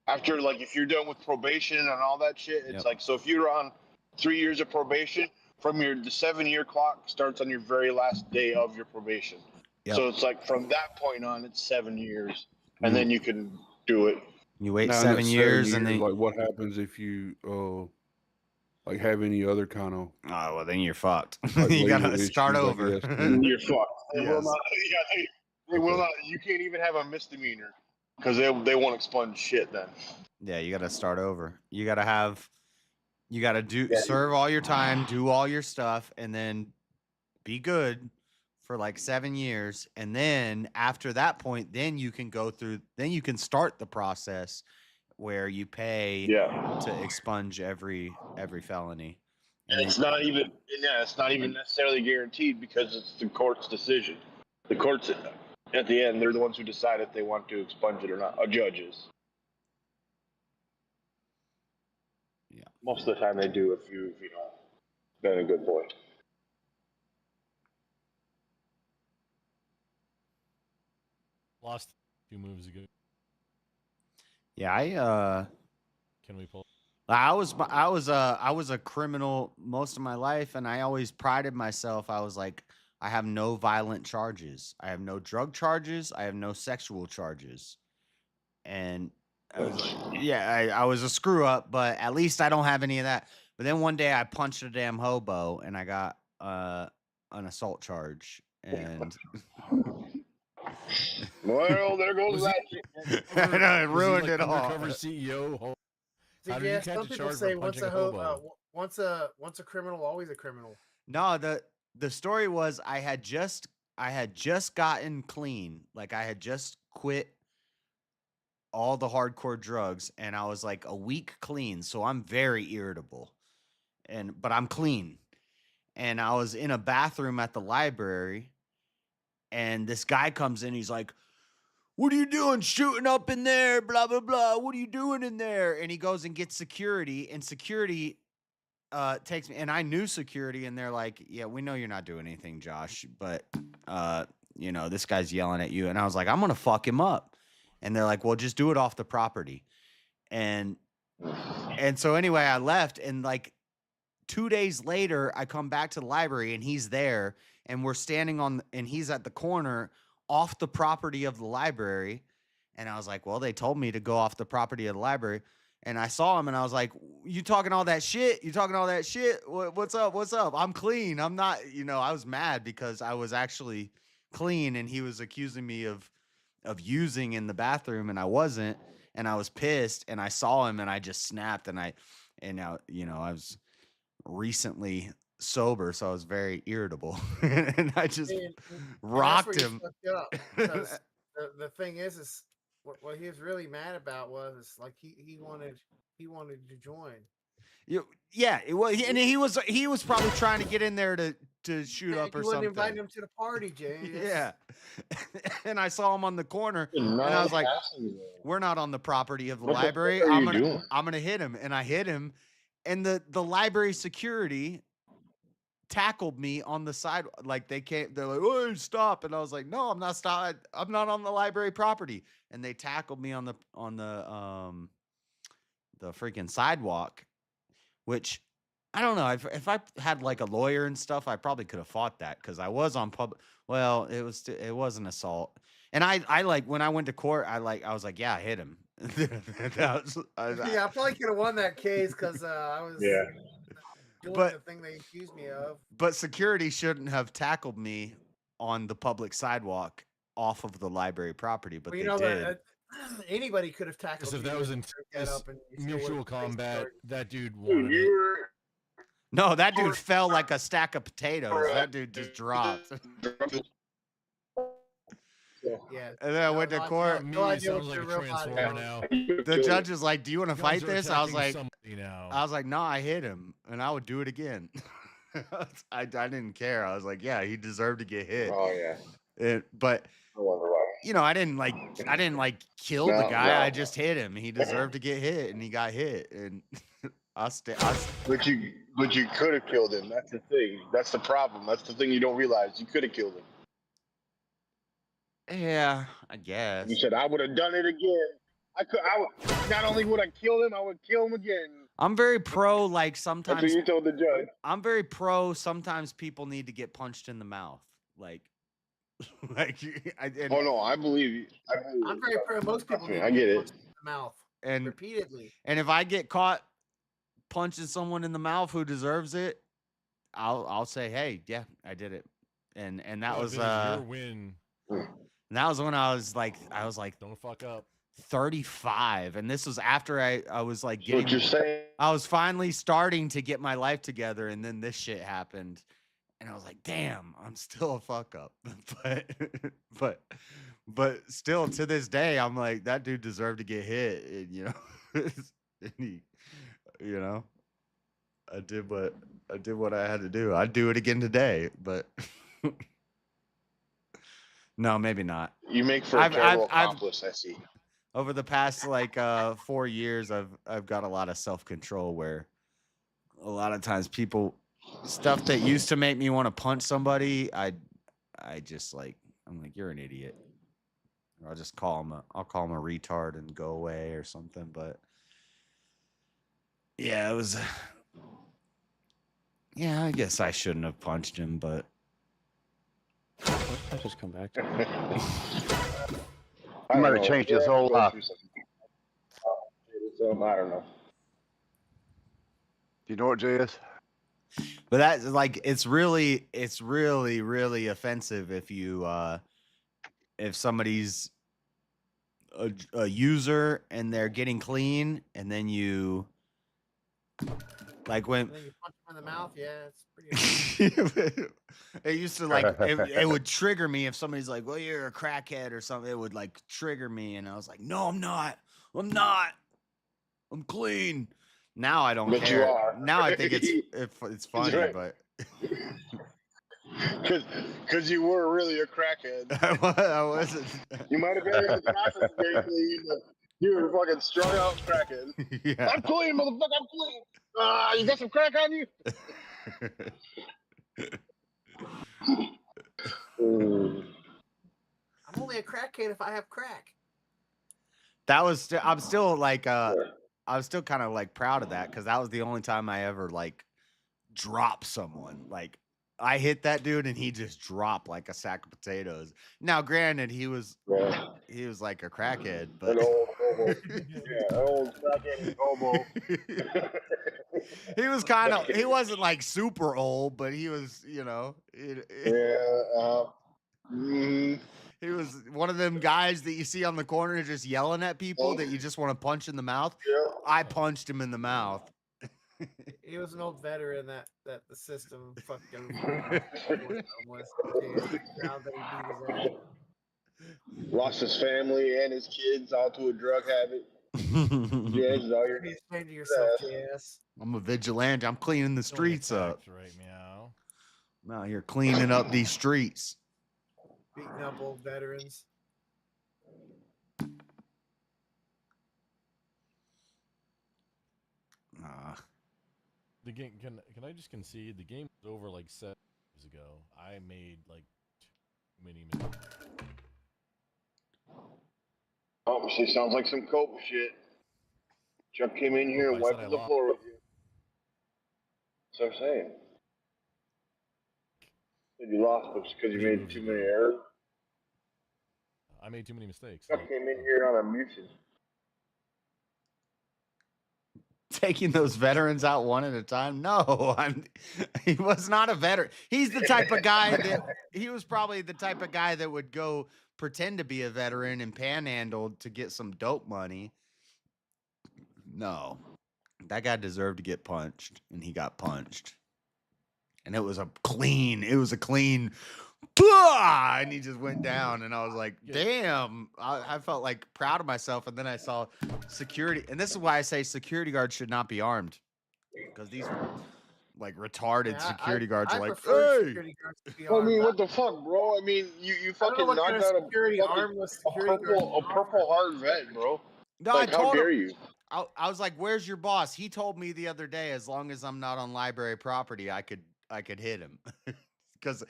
S6: if you're done with probation and all that shit. It's
S1: Yep.
S6: like, so if you're on 3 years of probation, from the 7-year clock starts on your very last day of your probation.
S1: Yep.
S6: So it's like from that point on, it's 7 years, and
S1: You-
S6: then you can do it.
S1: you wait
S5: Now, in that
S1: 7 years and then
S5: like what happens if you like have any other kind of
S1: oh well then you're fucked.
S5: like,
S1: You gotta
S5: legal
S1: start
S5: issues, I
S1: over.
S5: guess, too?
S6: You're fucked. They will
S1: Yes.
S6: not. Yeah, they will not. You can't even have a misdemeanor because they won't expunge shit then.
S1: Yeah, you got to start over. You got to
S6: Yeah.
S1: serve all your time, do all your stuff, and then be good for like 7 years. And then after that point, then you can start the process where you pay to expunge every felony.
S6: And it's not even necessarily guaranteed because it's the court's decision. The courts at the end, they're the ones who decide if they want to expunge it or not. Judges.
S1: Yeah.
S6: Most of the time they do if you've been a good boy.
S14: Lost 2 moves ago.
S1: Yeah,
S14: Can we pull?
S1: I was a criminal most of my life, and I always prided myself. I was like, I have no violent charges. I have no drug charges. I have no sexual charges. And I was like, yeah, I was a screw up, but at least I don't have any of that. But then one day I punched a damn hobo and I got an assault charge and
S6: Well, there goes that.
S1: I know, it
S14: Was he,
S1: ruined
S14: like,
S1: it all.
S14: undercover CEO?
S7: See,
S14: How did you
S7: yeah,
S14: catch
S7: some
S14: a
S7: people
S14: charge
S7: say
S14: for
S7: once
S14: punching
S7: a
S14: a hobo?
S7: once a criminal, always a criminal.
S1: No, the story was I had just gotten clean. Like I had just quit all the hardcore drugs and I was like a week clean. So I'm very irritable. But I'm clean. And I was in a bathroom at the library and this guy comes in, he's like, "What are you doing shooting up in there? Blah blah blah. What are you doing in there?" And he goes and gets security and security takes me, and I knew security, and they're like, "Yeah, we know you're not doing anything, Josh, but this guy's yelling at you." And I was like, "I'm gonna fuck him up," and they're like, "Well, just do it off the property," and so anyway, I left, and like 2 days later, I come back to the library, and he's there, and we're standing and he's at the corner off the property of the library, and I was like, "Well, they told me to go off the property of the library." And I saw him and I was like, "You talking all that shit? You talking all that shit? What's up? What's up? I'm clean. I'm not," I was mad because I was actually clean and he was accusing me of using in the bathroom and I wasn't. And I was pissed and I saw him and I just snapped and now, I was recently sober, so I was very irritable and I just
S7: And
S1: rocked
S7: that's where
S1: him.
S7: you fucked up, because the thing is what he was really mad about was like he wanted to join.
S1: Yeah, it was, and he was probably trying to get in there to shoot up or
S7: You wouldn't
S1: something.
S7: invite him to the party, Jay.
S1: Yeah, and I saw him on the corner, and I was like, "We're not on the property of the
S6: What the
S1: library.
S6: fuck are you doing?"
S1: I'm gonna hit him," and I hit him, and the library security tackled me on the side. Like they're like, "Oh, stop!" And I was like, "No, I'm not stopping. I'm not on the library property." And they tackled me on the freaking sidewalk, which I don't know. If I had like a lawyer and stuff, I probably could have fought that because I was on public. Well, it was an assault, and I like when I went to court, I was like, "Yeah, I hit him."
S7: Yeah, I probably could have won that case because I was doing the thing they accused me of.
S1: But security shouldn't have tackled me on the public sidewalk off of the library property, but
S7: Well,
S1: they did.
S7: that anybody could have tackled
S14: Because if
S7: you
S14: that was
S7: and
S14: in
S7: that up and you still
S14: mutual
S7: would've faced
S14: combat,
S7: charges.
S14: that dude wanted it.
S1: No, that dude fell like a stack of potatoes. That dude just dropped.
S7: Yeah.
S1: And then I went to court.
S7: No idea what
S14: sounds like
S7: your
S14: a
S7: real body
S14: transformer
S7: was.
S14: now.
S1: The judge is like, "Do you want to
S14: You
S1: fight
S14: guys are
S1: this?" I was
S14: attacking
S1: like,
S14: somebody now.
S1: "No, I hit him, and I would do it again." I didn't care. I was like, "Yeah, he deserved to get hit."
S6: Oh yeah.
S1: But
S6: I wonder why.
S1: I didn't like kill the
S6: No,
S1: guy.
S6: no.
S1: I just hit him. He deserved to get hit, and he got hit. And
S6: But you could have killed him. That's the thing. That's the problem. That's the thing you don't realize. You could have killed him.
S1: Yeah, I guess.
S6: You said I would have done it again. I would, not only would I kill him, I would kill him again.
S1: I'm very pro. Like
S6: That's
S1: sometimes
S6: what you told the judge.
S1: I'm very pro. Sometimes people need to get punched in the mouth. Like,
S6: Oh no, I believe you.
S7: I'm very pro. Most people need
S6: I
S7: to
S6: get
S7: get
S6: it.
S7: punched in the mouth
S1: and
S7: repeatedly.
S1: And if I get caught punching someone in the mouth who deserves it, I'll say, "Hey, yeah, I did it." And that
S14: Well,
S1: was
S14: this is your win.
S1: and that was when I was like
S14: Don't fuck up.
S1: 35, and this was after I was like
S6: So what
S1: getting
S6: you're saying?
S1: I was finally starting to get my life together, and then this shit happened, and I was like, "Damn, I'm still a fuck up." but still to this day, I'm like, that dude deserved to get hit, and and he, I did what I had to do. I'd do it again today, but no, maybe not.
S6: You make for a terrible accomplice. I see.
S1: Over the past 4 years, I've got a lot of self-control where a lot of times stuff that used to make me want to punch somebody, I just I'm like, "You're an idiot." Or I'll just call him a retard and go away or something. But yeah, it was. Yeah, I guess I shouldn't have punched him, but
S3: I just come back to it.
S12: I might have changed his whole life.
S6: So I don't know.
S12: Do you know what, JS?
S1: But that's like it's really really offensive if you if somebody's a user and they're getting clean and then you like when
S7: And then you punch him in the mouth. Yeah, it's pretty.
S1: it used to like it would trigger me if somebody's like, well, you're a crackhead or something. It would like trigger me and I was like, no, I'm not I'm clean. Now I don't
S6: But
S1: care.
S6: you are.
S1: Now I think it's funny,
S6: right.
S1: but
S6: Because you were really a crackhead.
S1: I wasn't.
S6: You might have been in the process of getting clean, but you were fucking strung out crackhead.
S1: Yeah.
S6: I'm clean, motherfucker. I'm clean. You got some crack on you?
S7: I'm only a crackhead if I have crack.
S1: That was I'm still like I was still kind of like proud of that because that was the only time I ever like dropped someone. Like I hit that dude and he just dropped like a sack of potatoes. Now, granted, he was like a crackhead, but
S6: An old hobo. Yeah, an old crackhead hobo.
S1: he was he wasn't like super old, but he was, you know. He was one of them guys that you see on the corner just yelling at people that you just want to punch in the mouth.
S6: Yeah.
S1: I punched him in the mouth.
S7: He was an old veteran that the system fucked over.
S6: Lost his family and his kids all to a drug habit. Yeah, he's all your
S7: Be ashamed of yourself, JS.
S1: I'm a vigilante. I'm cleaning the streets up.
S14: Right, meow.
S1: I'm out here cleaning up these streets.
S7: Beating up old veterans.
S14: The game can I just concede the game was over like 7 years ago. I made like too many mistakes.
S6: Oh, she sounds like some cope shit. Chuck came in here and wiped the floor with you. That's what I'm saying. You lost because you made too many errors.
S14: I made too many mistakes.
S6: Chuck came in here on a mission.
S1: Taking those veterans out one at a time? No, he was not a veteran. He's the type of guy that he was probably the type of guy that would go pretend to be a veteran and panhandle to get some dope money. No, that guy deserved to get punched, and he got punched. And it was a clean, and he just went down, and I was like, damn, I felt like proud of myself. And then I saw security, and this is why I say security guards should not be armed, because these like retarded security guards are like, hey.
S6: I mean, what the fuck, bro? I mean, you fucking knocked out a purple heart vet, bro.
S1: No,
S6: like,
S1: I told
S6: how dare
S1: him,
S6: you?
S1: I was like, where's your boss? He told me the other day, as long as I'm not on library property, I could hit him. Because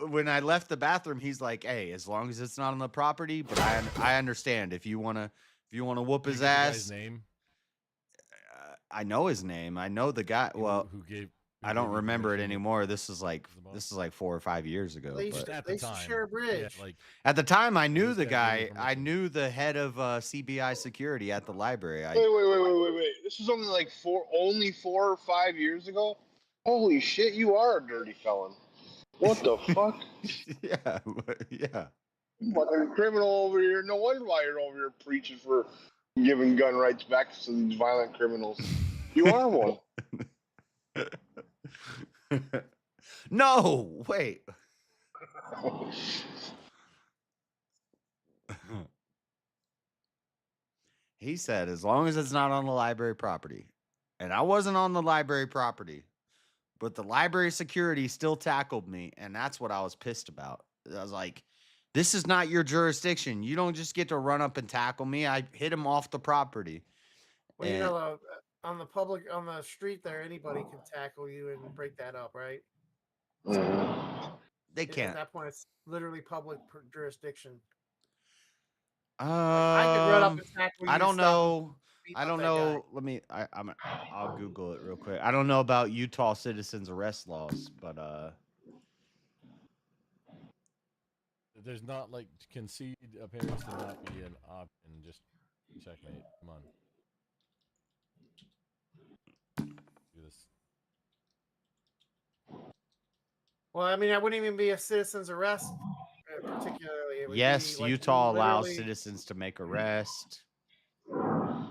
S1: when I left the bathroom, he's like, hey, as long as it's not on the property, but I understand if you wanna whoop his ass.
S14: His name?
S1: I know his name. I know the guy. Well, I don't remember it
S14: permission?
S1: anymore. This is like 4 or 5 years ago.
S7: They used
S1: but-
S7: to share a bridge.
S1: At the time, I knew the guy. I knew the head of CBI security at the library.
S6: Wait. This was only like 4 or 5 years ago? Holy shit, you are a dirty felon. What the fuck?
S1: Yeah.
S6: Fucking criminal over here. No wonder why you're over here preaching for giving gun rights back to these violent criminals. You are one.
S1: No, wait. He said, as long as it's not on the library property. And I wasn't on the library property, but the library security still tackled me. And that's what I was pissed about. I was like, this is not your jurisdiction. You don't just get to run up and tackle me. I hit him off the property.
S7: Well, you know, on the street there, anybody can tackle you and break that up, right?
S1: They can't.
S7: At that point, it's literally public jurisdiction. I could run up and tackle you.
S1: I don't
S7: stop
S1: know.
S7: beat
S1: I
S7: up
S1: don't
S7: that
S1: know. Let me. I'll Google it real quick. I don't know about Utah citizens arrest laws, but
S14: There's not like concede appears to not be an option. Just checkmate. Come on.
S7: Well, I mean, that wouldn't even be a citizen's arrest, particularly. It would
S1: Yes,
S7: be like
S1: Utah allows
S7: literally.
S1: citizens to make arrest.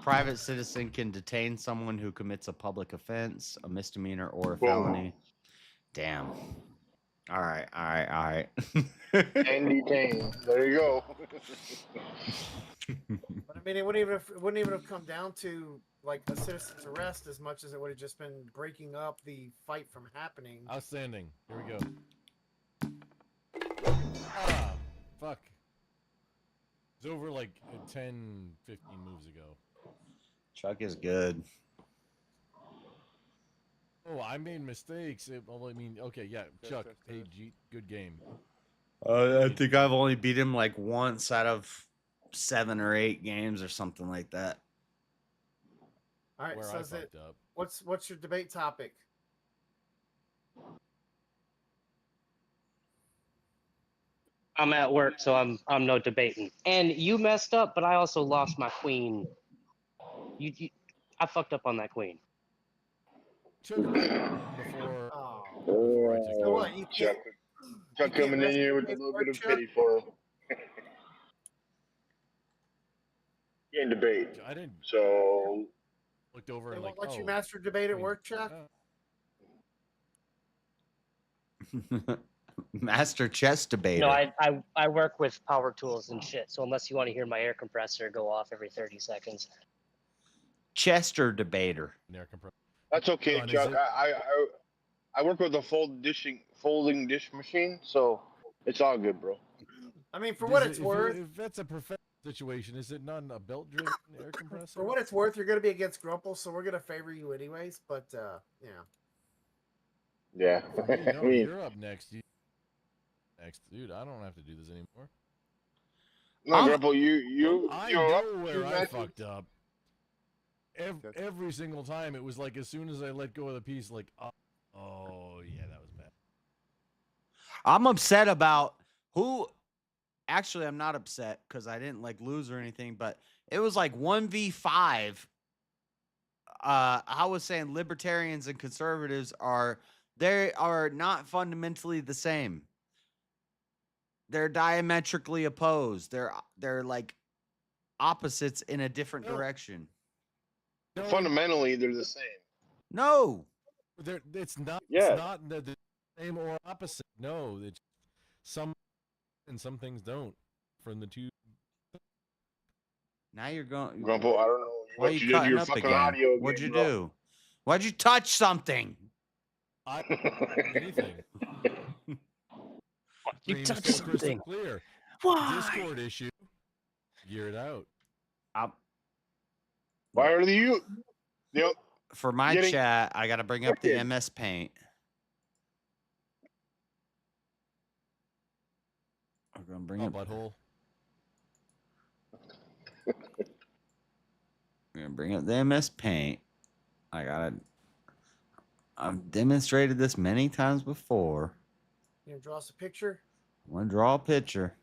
S1: Private citizen can detain someone who commits a public offense, a misdemeanor, or a felony. Damn. All right.
S6: And detain. There you go.
S7: But I mean, it wouldn't even have come down to like a citizen's arrest as much as it would have just been breaking up the fight from happening.
S14: Outstanding. Here we go. Ah, fuck. It's over like 10, 15 moves ago.
S1: Chuck is good.
S14: Oh, I made mistakes. Well, I mean, okay, yeah, Chuck. Hey, good game.
S1: I think I've only beat him like once out of 7 or 8 games or something like that.
S7: All right,
S14: Where
S7: so
S14: I
S7: is it,
S14: fucked up.
S7: what's your debate topic?
S17: I'm at work, so I'm no debating. And you messed up, but I also lost my queen. I fucked up on that queen.
S14: Before.
S6: Oh,
S7: So what,
S6: Chuck coming in here with a little bit of pity for him. Can't debate.
S14: I didn't.
S6: So
S14: Looked over
S7: They
S14: and
S7: won't
S14: like,
S7: let you
S14: oh,
S7: master debate at work, Chuck?
S1: Master chess debater.
S17: No, I work with power tools and shit. So unless you want to hear my air compressor go off every 30 seconds.
S1: Chester debater.
S6: that's okay,
S14: John, is
S6: Chuck.
S14: it-
S6: I work with a folding dish machine, so it's all good, bro.
S7: I mean, for
S14: Is
S7: what
S14: it-
S7: it's
S14: if
S7: worth,
S14: If that's a professional situation, is it not a belt-driven air compressor?
S7: for what it's worth, you're going to be against Grumple, so we're going to favor you anyways. But yeah.
S6: Yeah.
S14: No, you're up next. Next, dude. I don't have to do this anymore.
S6: No, Grandpa, you're
S14: know
S6: up
S14: where
S6: two
S14: I
S6: matches.
S14: fucked up. Every single time, it was like as soon as I let go of the piece, like, oh yeah, that was bad.
S1: I'm upset about who. Actually, I'm not upset because I didn't like lose or anything, but it was like 1v5. I was saying libertarians and conservatives are not fundamentally the same. They're diametrically opposed. They're like opposites in a different direction.
S6: Fundamentally, they're the same.
S1: No,
S14: it's not.
S6: Yeah.
S14: It's not the same or opposite. No, it's some and some things don't. From the two.
S1: now you're going.
S6: Grandpa, I don't know
S1: Why are
S6: what
S1: you
S6: you did to
S1: cutting
S6: your
S1: up
S6: fucking
S1: again?
S6: audio
S1: What'd
S6: game,
S1: you
S6: bro.
S1: do? Why'd you touch something?
S14: Anything.
S17: You
S14: Stream
S17: touched
S14: is so crystal
S17: something.
S14: clear.
S17: Why?
S14: Discord issue. Gear it out.
S6: Why are you? Yep.
S1: For my
S6: Getting-
S1: chat, I got to bring up the
S6: Wicked.
S1: MS Paint. I'm gonna bring up.
S14: Butthole.
S1: I'm gonna bring up the MS Paint. I've demonstrated this many times before.
S7: You gonna draw us a picture?
S1: I want to draw a picture.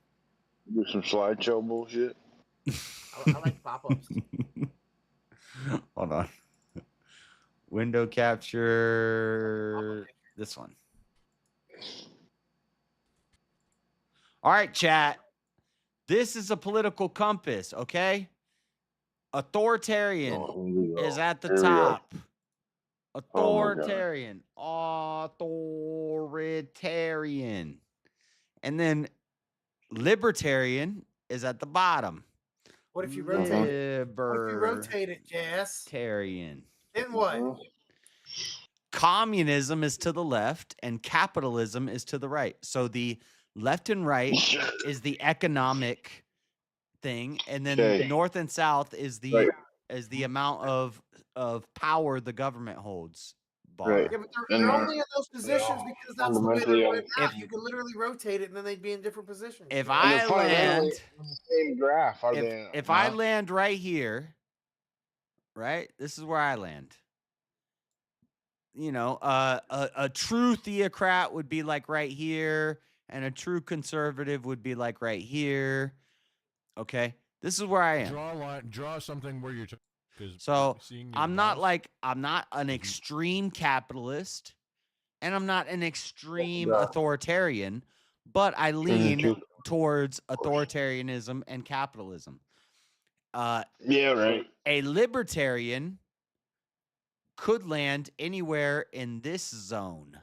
S6: Do some slideshow bullshit.
S7: I like pop-ups.
S1: Hold on. Window capture. This one. All right, chat. This is a political compass, okay? Authoritarian is at the
S6: Here we go.
S1: top.
S6: Oh my God.
S1: Authoritarian. And then libertarian is at the bottom.
S7: What if you rotate it? What if you rotate it, Jess?
S1: Libertarian.
S7: Then what?
S1: Communism is to the left and capitalism is to the right. So the left and right is the economic thing, and then
S6: Okay.
S1: north and south is the
S6: Right.
S1: amount of power the government holds. Bar.
S6: Right.
S7: Yeah, but they're
S6: And
S7: only in those positions because that's the way
S6: fundamentally,
S7: they're right now. You can literally rotate it and then they'd be in different positions.
S1: If
S6: And
S1: I
S6: they're fundamentally
S1: land,
S6: on the same graph, are they?
S1: if I land right here, right, this is where I land. You know, a true theocrat would be like right here, and a true conservative would be like right here. Okay, this is where I am.
S14: Draw a line. Draw something where you're.
S1: So
S14: seeing your
S1: I'm not
S14: mouse-
S1: like I'm not an extreme capitalist, and I'm not an extreme
S6: Yeah.
S1: authoritarian, but I
S6: Mhm,
S1: lean
S6: too.
S1: towards authoritarianism and capitalism.
S6: Yeah, right.
S1: A libertarian could land anywhere in this zone.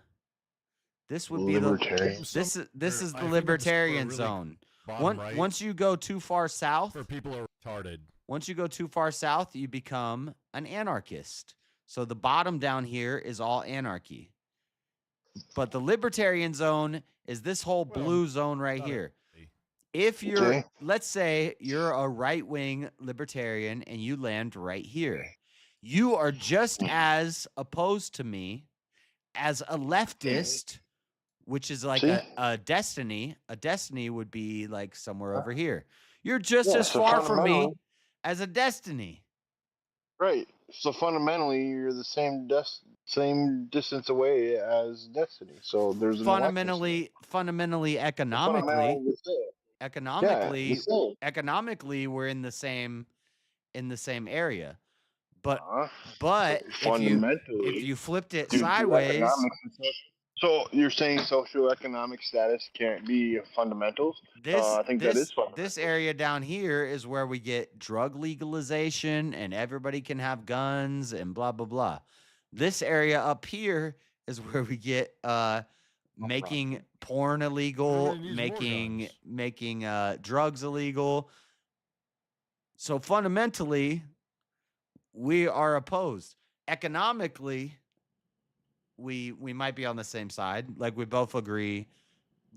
S1: This would be
S6: Libertarian.
S1: this is
S14: I
S1: the
S14: think I'm somewhere
S1: libertarian
S14: really
S1: zone.
S14: bottom right.
S1: Once you go too far south,
S14: Where people are retarded.
S1: once you go too far south, you become an anarchist. So the bottom down here is all anarchy. But the libertarian zone is this whole blue zone right here. If you're,
S6: Okay.
S1: let's say you're a right-wing libertarian and you land right here, you are just as opposed to me as a leftist, which is like
S6: See?
S1: a destiny. A destiny would be like somewhere over here. You're just
S6: Yeah,
S1: as
S6: so
S1: far from me
S6: fundamentally-
S1: as a destiny.
S6: Right. So fundamentally, you're the same distance away as Destiny. So there's an
S1: Fundamentally, economically,
S6: the same.
S1: economically,
S6: the same.
S1: economically, we're in the same area. But
S6: Uh-huh.
S1: but if
S6: Fundamentally,
S1: you flipped it
S6: due to
S1: sideways,
S6: economics and so you're saying socioeconomic status can't be fundamentals? I think that is fundamental.
S1: this area down here is where we get drug legalization and everybody can have guns and blah blah blah. This area up here is where we get making porn illegal,
S14: Everybody needs more
S1: making drugs illegal. So fundamentally, we are opposed. Economically, we might be on the same side. Like we both agree,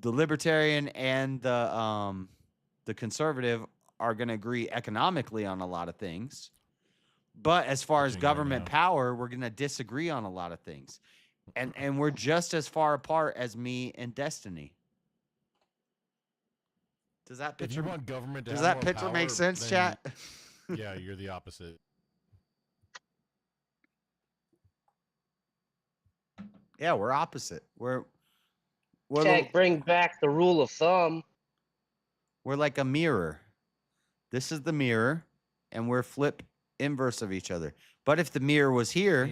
S1: the libertarian and the conservative are going to agree economically on a lot of things. But as far as government power, we're going to disagree on a lot of things. And we're just as far apart as me and Destiny. Does that
S14: If
S1: picture
S14: you want government to
S1: does
S14: have
S1: that
S14: more
S1: picture
S14: power,
S1: make sense,
S14: then-
S1: chat?
S14: Yeah, you're the opposite.
S1: Yeah, we're opposite. We're
S17: Tech, bring back the rule of thumb.
S1: we're like a mirror. This is the mirror, and we're flip inverse of each other. But if the mirror was here,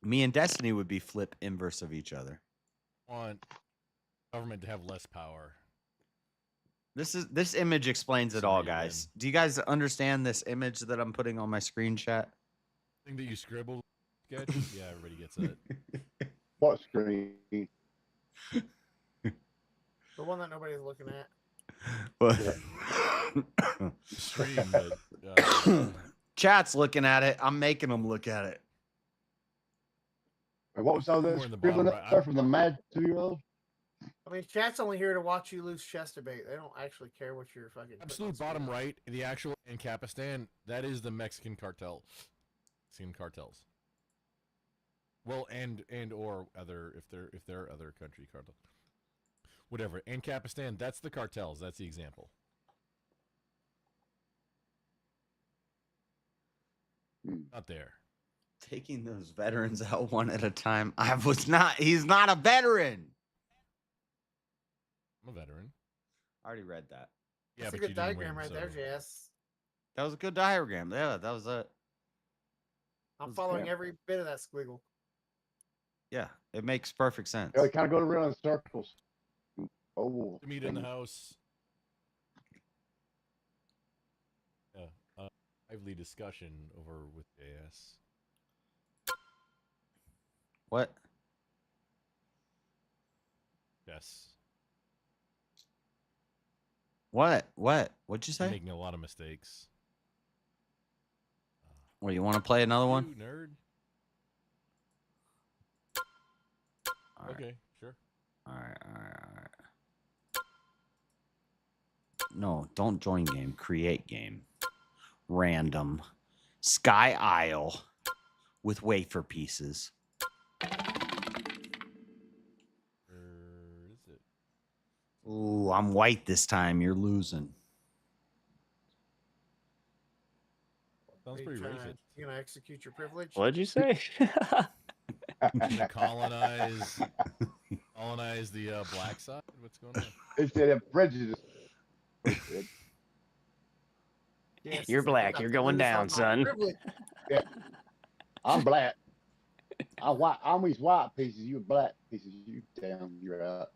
S1: me and Destiny would be flip inverse of each other.
S14: Want government to have less power.
S1: This image explains it all, guys. Do you guys understand this image that I'm putting on my screen chat?
S14: Thing that you scribbled, sketch. Yeah, everybody gets it.
S6: What screen?
S7: The one that nobody's looking at.
S14: Stream, but,
S1: Chat's looking at it. I'm making them look at it.
S12: What was all
S14: More
S12: this
S14: in the
S12: scribbling
S14: bottom
S12: up
S14: right.
S12: there from the mad 2-year-old?
S7: I mean, chat's only here to watch you lose chess debate. They don't actually care what you're fucking. putting on
S14: Absolute
S7: screen.
S14: bottom right, the actual Ancapistan, that is the Mexican cartel. Mexican cartels. Well, and or other if there are other country cartels. Whatever. Ancapistan, that's the cartels. That's the example. Not there.
S1: Taking those veterans out one at a time. He's not a veteran.
S14: I'm a veteran.
S1: I already read that.
S14: Yeah,
S7: That's a
S14: but
S7: good
S14: you didn't
S7: diagram
S14: win,
S7: right there,
S14: so-
S7: JS.
S1: That was a good diagram. Yeah, that was it.
S7: I'm following every bit of that squiggle.
S1: Yeah, it makes perfect sense.
S12: Yeah, they kind of go around in circles. Oh,
S14: To meet in the house. Yeah, lively discussion over with JS.
S1: What?
S14: Yes.
S1: What? What'd you
S14: You're
S1: say?
S14: making a lot of mistakes.
S1: Well, you want to play another one?
S14: You nerd.
S1: All right.
S14: Okay, sure.
S1: All right. No, don't join game. Create game. Random. Sky Isle with wafer pieces.
S14: Where is it?
S1: Ooh, I'm white this time. You're losing.
S14: Sounds
S7: Are you
S14: pretty
S7: trying to-
S14: racist.
S7: You gonna execute your privilege?
S3: What'd you say?
S14: Gonna colonize the black side? What's going on?
S12: They said a prejudice.
S7: Yes,
S3: You're
S7: it's
S3: black.
S7: like,
S3: You're going
S7: lose
S3: down,
S7: on my
S3: son.
S7: privilege.
S12: Yeah. I'm black. I'm these white pieces. You black pieces. You down. You're out.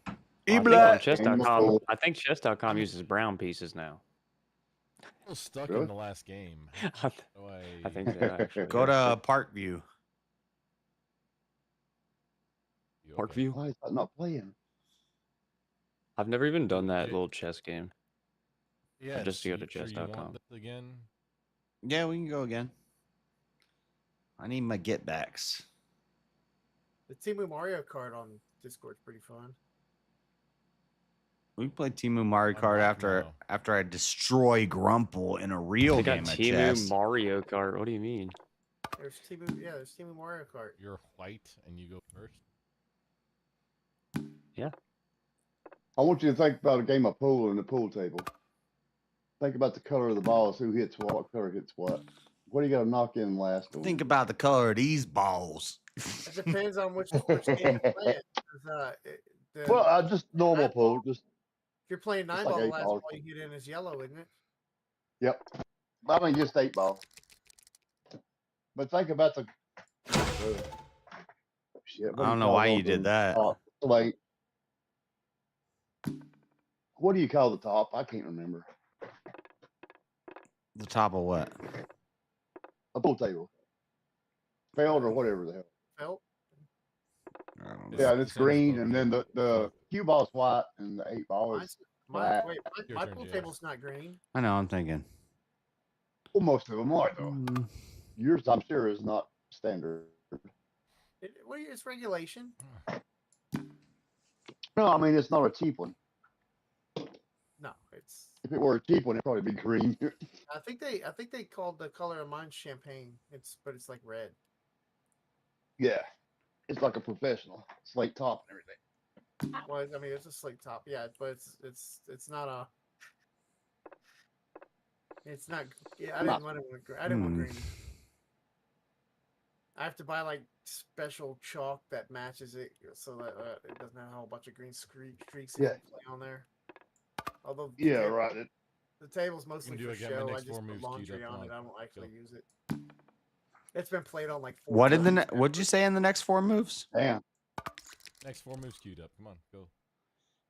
S3: I think on chess.com, I think chess.com uses brown pieces now.
S14: Still stuck
S12: Really?
S14: in the last game.
S3: I think so, actually.
S1: Go to Parkview.
S3: Parkview?
S12: Why is that not playing?
S3: I've never even done that little chess game.
S14: Yeah,
S3: Just to go to
S14: sure you want
S3: chess.com.
S14: this again?
S1: Yeah, we can go again. I need my get backs.
S7: The Timu Mario Kart on Discord's pretty fun.
S1: We can play Timu Mario Kart after I destroy Grumple in a real
S3: They
S1: game
S3: got
S1: of
S3: Timu
S1: chess.
S3: Mario Kart. What do you mean?
S7: There's Timu Mario Kart.
S14: You're white and you go first.
S3: Yeah.
S12: I want you to think about a game of pool and the pool table. Think about the color of the balls, who hits what color hits what. What do you got to knock in last?
S1: Think about the color of these balls.
S7: It depends on which game you're playing. 'Cause,
S12: Well, just normal pool. Just
S7: if you're playing
S12: just
S7: 9
S12: like
S7: ball, the
S12: 8
S7: last
S12: ball.
S7: ball you get in is yellow, isn't it?
S12: Yep. I mean, just 8 ball. But think about the. Shit,
S1: I don't know why you did that.
S12: Like, what do you call the top? I can't remember.
S1: The top of what?
S12: A pool table. Felt or whatever the hell.
S7: Felt.
S12: Yeah, and it's green, and then the cue ball is white, and the 8 ball is black.
S7: My pool table's not green.
S1: I know, I'm thinking.
S12: Well, most of them are, though. Yours, I'm sure, is not standard.
S7: It's regulation.
S12: No, I mean, it's not a cheap one.
S7: No, it's.
S12: If it were a cheap one, it'd probably be green.
S7: I think they called the color of mine champagne. But it's like red.
S12: Yeah. It's like a professional slate top and everything.
S7: Well, I mean, it's a slate top, yeah, but it's not a. It's not. Yeah, I didn't want it. I didn't want green. I have to buy like special chalk that matches it, so that it doesn't have a whole bunch of green streaks
S12: Yeah.
S7: on there. Although
S12: Yeah, right.
S7: The table's mostly
S14: do
S7: for
S14: it again.
S7: show.
S14: My
S7: I
S14: next
S7: just
S14: 4
S7: put
S14: moves
S7: laundry
S14: queued up
S7: on it.
S14: on.
S7: I don't actually
S14: Go.
S7: use it. It's been played on like 4
S1: What in
S7: times.
S1: the what'd you say in the next 4 moves?
S12: Damn.
S14: Next 4 moves queued up. Come on, go.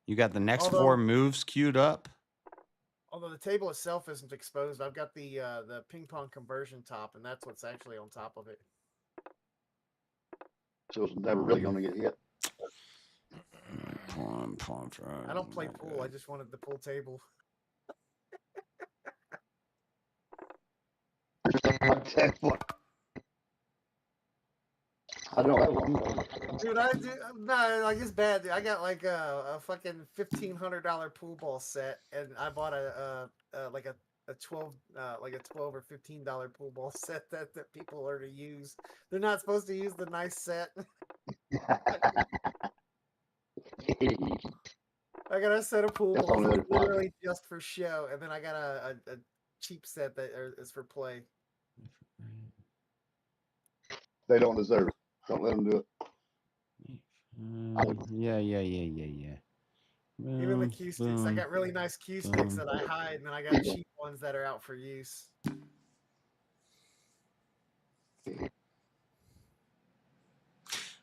S1: You got the next
S7: Although-
S1: 4 moves queued up.
S7: Although the table itself isn't exposed, I've got the ping pong conversion top, and that's what's actually on top of it.
S12: So it's never really going to get hit.
S7: I don't play pool. I just wanted the pool table.
S12: I don't have one.
S7: Dude, like it's bad. Dude. I got like a fucking $1,500 pool ball set, and I bought a 12 or $15 pool ball set that people are to use. They're not supposed to use the nice set. I got a set of pool
S12: That's
S7: balls
S12: on the
S7: that's
S12: other side.
S7: literally just for show, and then I got a cheap set that is for play.
S12: They don't deserve it. Don't let them do it.
S1: Yeah.
S7: Even the cue sticks. I got really nice cue sticks that I hide, and then I got cheap ones that are out for use.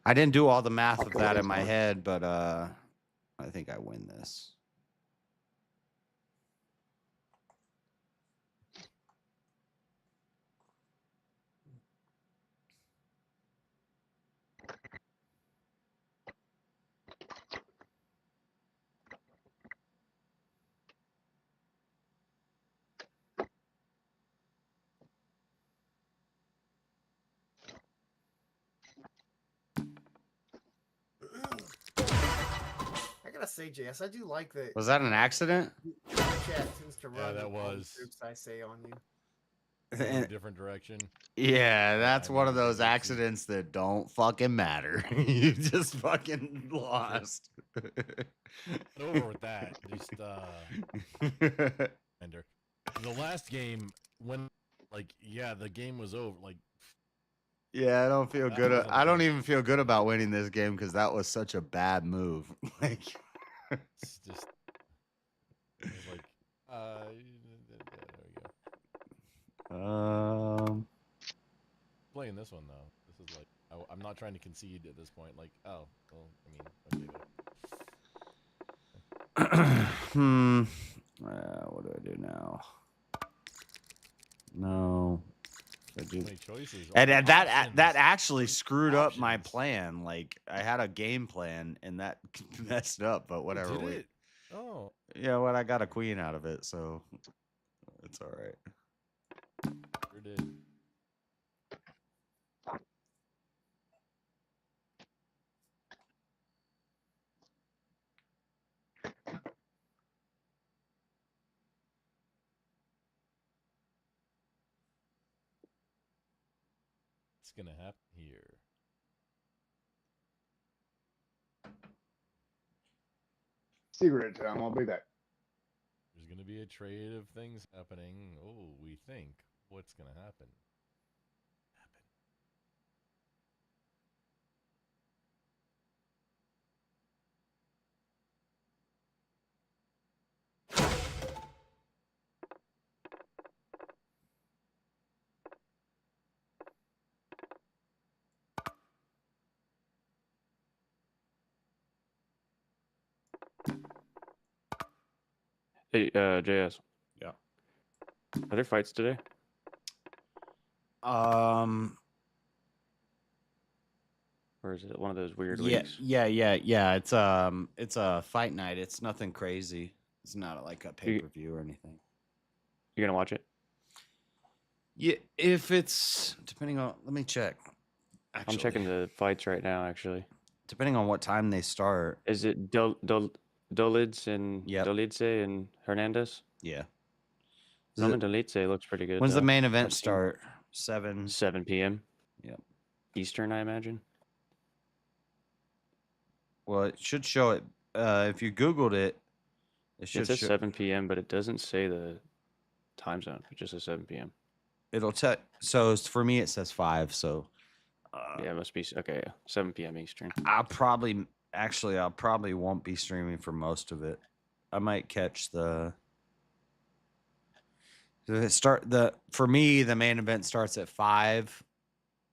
S1: I didn't do all the math of that in my head, but I think I win this.
S7: I gotta say, JS, I do like that.
S1: Was that an accident?
S7: Chat tends to run.
S14: that
S7: all the
S14: was.
S7: jokes I say on you.
S14: In a different direction.
S1: Yeah, that's one of those accidents that don't fucking matter. You just fucking lost.
S14: Over with that. Just Ender. The last game, when the game was over.
S1: Yeah, I don't feel
S14: That
S1: good.
S14: wasn't
S1: I don't even feel good about winning this game because that was such a bad move. Like,
S14: it's just. It was like, there we go. Playing this one though. This is like I'm not trying to concede at this point. Like, oh, well, I mean, okay.
S1: What do I do now? No. I do.
S14: Many choices.
S1: And
S14: Options.
S1: that actually screwed up my plan. Like I had a game plan and that messed up, but whatever.
S14: Did it? Oh.
S1: Yeah, well, I got a queen out of it, so it's all right.
S14: Sure did. What's gonna happen here?
S6: Secret time. I'll be back.
S14: There's gonna be a trade of things happening. Oh, we think what's gonna happen.
S3: Hey, JS.
S1: Yeah.
S3: Are there fights today?
S1: Um.
S3: Or is it one of those weird
S1: Yeah,
S3: weeks?
S1: yeah. It's a fight night. It's nothing crazy. It's not like a pay per view or anything.
S3: You gonna watch it?
S1: Yeah, if it's depending on. Let me check.
S3: I'm checking the fights right now. Actually,
S1: depending on what time they start.
S3: Is it Dolids and Dolidze and Hernandez?
S1: Yeah.
S3: Roman Dolidze looks pretty good.
S1: When's the
S3: though.
S1: main event
S3: I've seen
S1: start? 7
S3: p.m.
S1: Yep.
S3: Eastern, I imagine.
S1: Well, it should show it. If you Googled it, it should
S3: It says
S1: show.
S3: 7 p.m., but it doesn't say the time zone. It just says 7 p.m.
S1: It'll tell. So for me, it says 5. So.
S3: Yeah, it must be okay. Yeah, 7 p.m. Eastern.
S1: I'll probably won't be streaming for most of it. I might catch for me the main event starts at 5,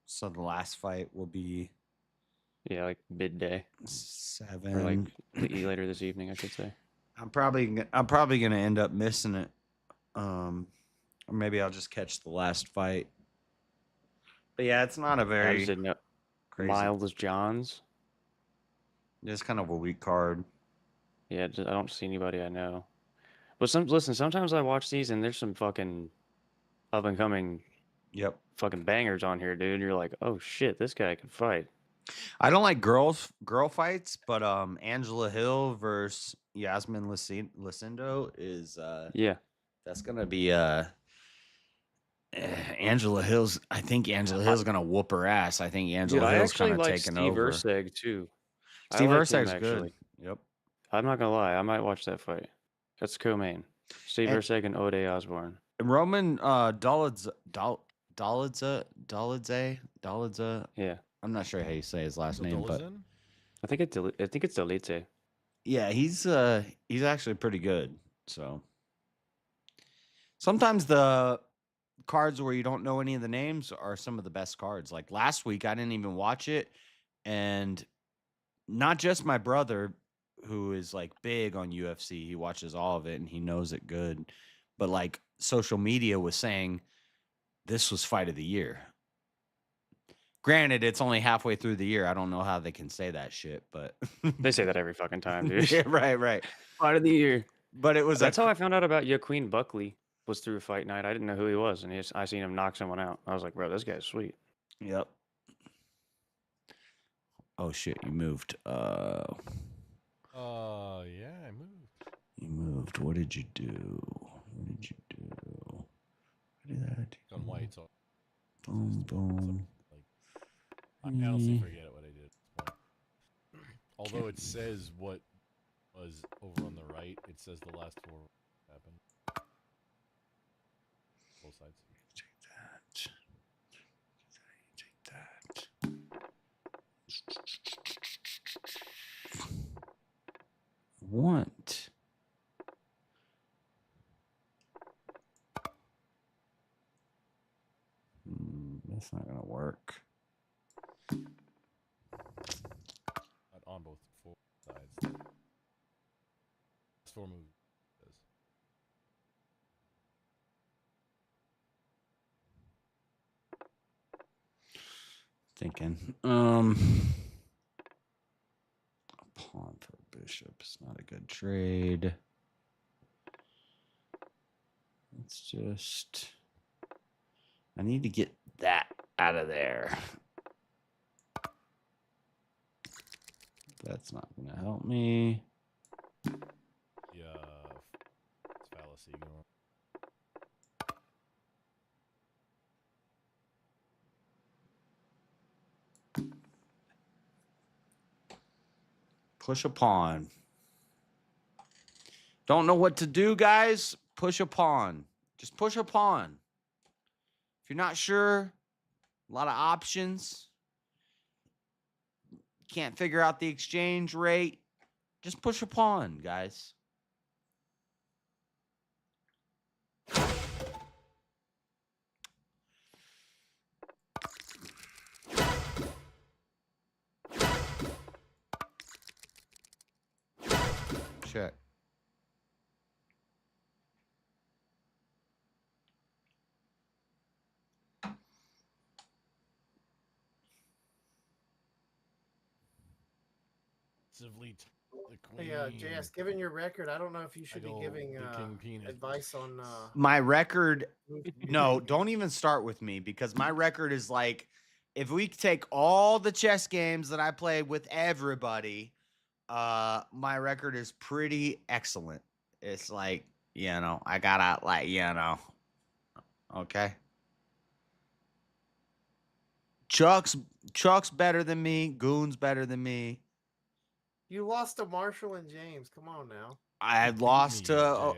S1: so the last fight will be
S3: like midday
S1: 7
S3: or like later this evening, I should say.
S1: I'm probably gonna end up missing it, or maybe I'll just catch the last fight. But yeah, it's not a
S3: I
S1: very
S3: just didn't know.
S1: crazy.
S3: Miles Johns.
S1: It's kind of a weak card.
S3: Yeah, I don't see anybody I know. But sometimes I watch these and there's some fucking up and coming fucking bangers on here, dude. You're like, oh shit, this guy can fight.
S1: I don't like girl fights, but Angela Hill versus Yasmin Lucindo is that's gonna be Angela Hill's. I think Angela Hill's gonna whoop her ass. I think Angela Hill's kind of taking
S3: Steve
S1: over.
S3: Erceg too.
S1: Steve
S3: I like him,
S1: Erceg's good.
S3: actually.
S1: Yep.
S3: I'm not gonna lie, I might watch that fight. That's co-main. Steve
S1: And-
S3: Erceg and Ode Osborne.
S1: Roman Dolidze.
S3: Yeah.
S1: I'm not sure how you say his last name, but
S3: I think it's Dolidze.
S1: yeah, he's actually pretty good. So sometimes the cards where you don't know any of the names are some of the best cards. Like last week, I didn't even watch it, and not just my brother, who is like big on UFC, he watches all of it and he knows it good, but like social media was saying this was fight of the year. Granted, it's only halfway through the year. I don't know how they can say that shit, but
S3: They say that every fucking time, dude.
S1: yeah, right.
S3: Fight of the year.
S1: But it was
S3: That's how I found out about Joaquin Buckley was through Fight Night. I didn't know who he was, and I seen him knock someone out. I was like, bro, this guy's sweet.
S1: Yep. Oh shit, you moved.
S14: Yeah, I moved.
S1: You moved. What did you do? What did you do? What did I do?
S14: On white, so
S1: Boom.
S14: I honestly forget what I did at this point. Although it says what was over on the right, it says the last 4 happened. Both sides.
S1: Take that. Want. That's not gonna work.
S14: 4 moves.
S1: Thinking. A pawn for a bishop is not a good trade. Let's just. I need to get that out of there. That's not going to help me.
S14: Yeah, it's fallacy going.
S1: Push a pawn. Don't know what to do, guys? Push a pawn. Just push a pawn. If you're not sure, a lot of options. Can't figure out the exchange rate. Just push a pawn, guys. Check.
S14: The queen.
S7: Hey, JS, given your record, I don't know if you should be giving advice on.
S1: My record, no, don't even start with me because my record is like, if we take all the chess games that I played with everybody, my record is pretty excellent. It's like, I gotta okay. Chuck's better than me. Goon's better than me.
S7: You lost to Marshall and James. Come on now.
S1: I've lost to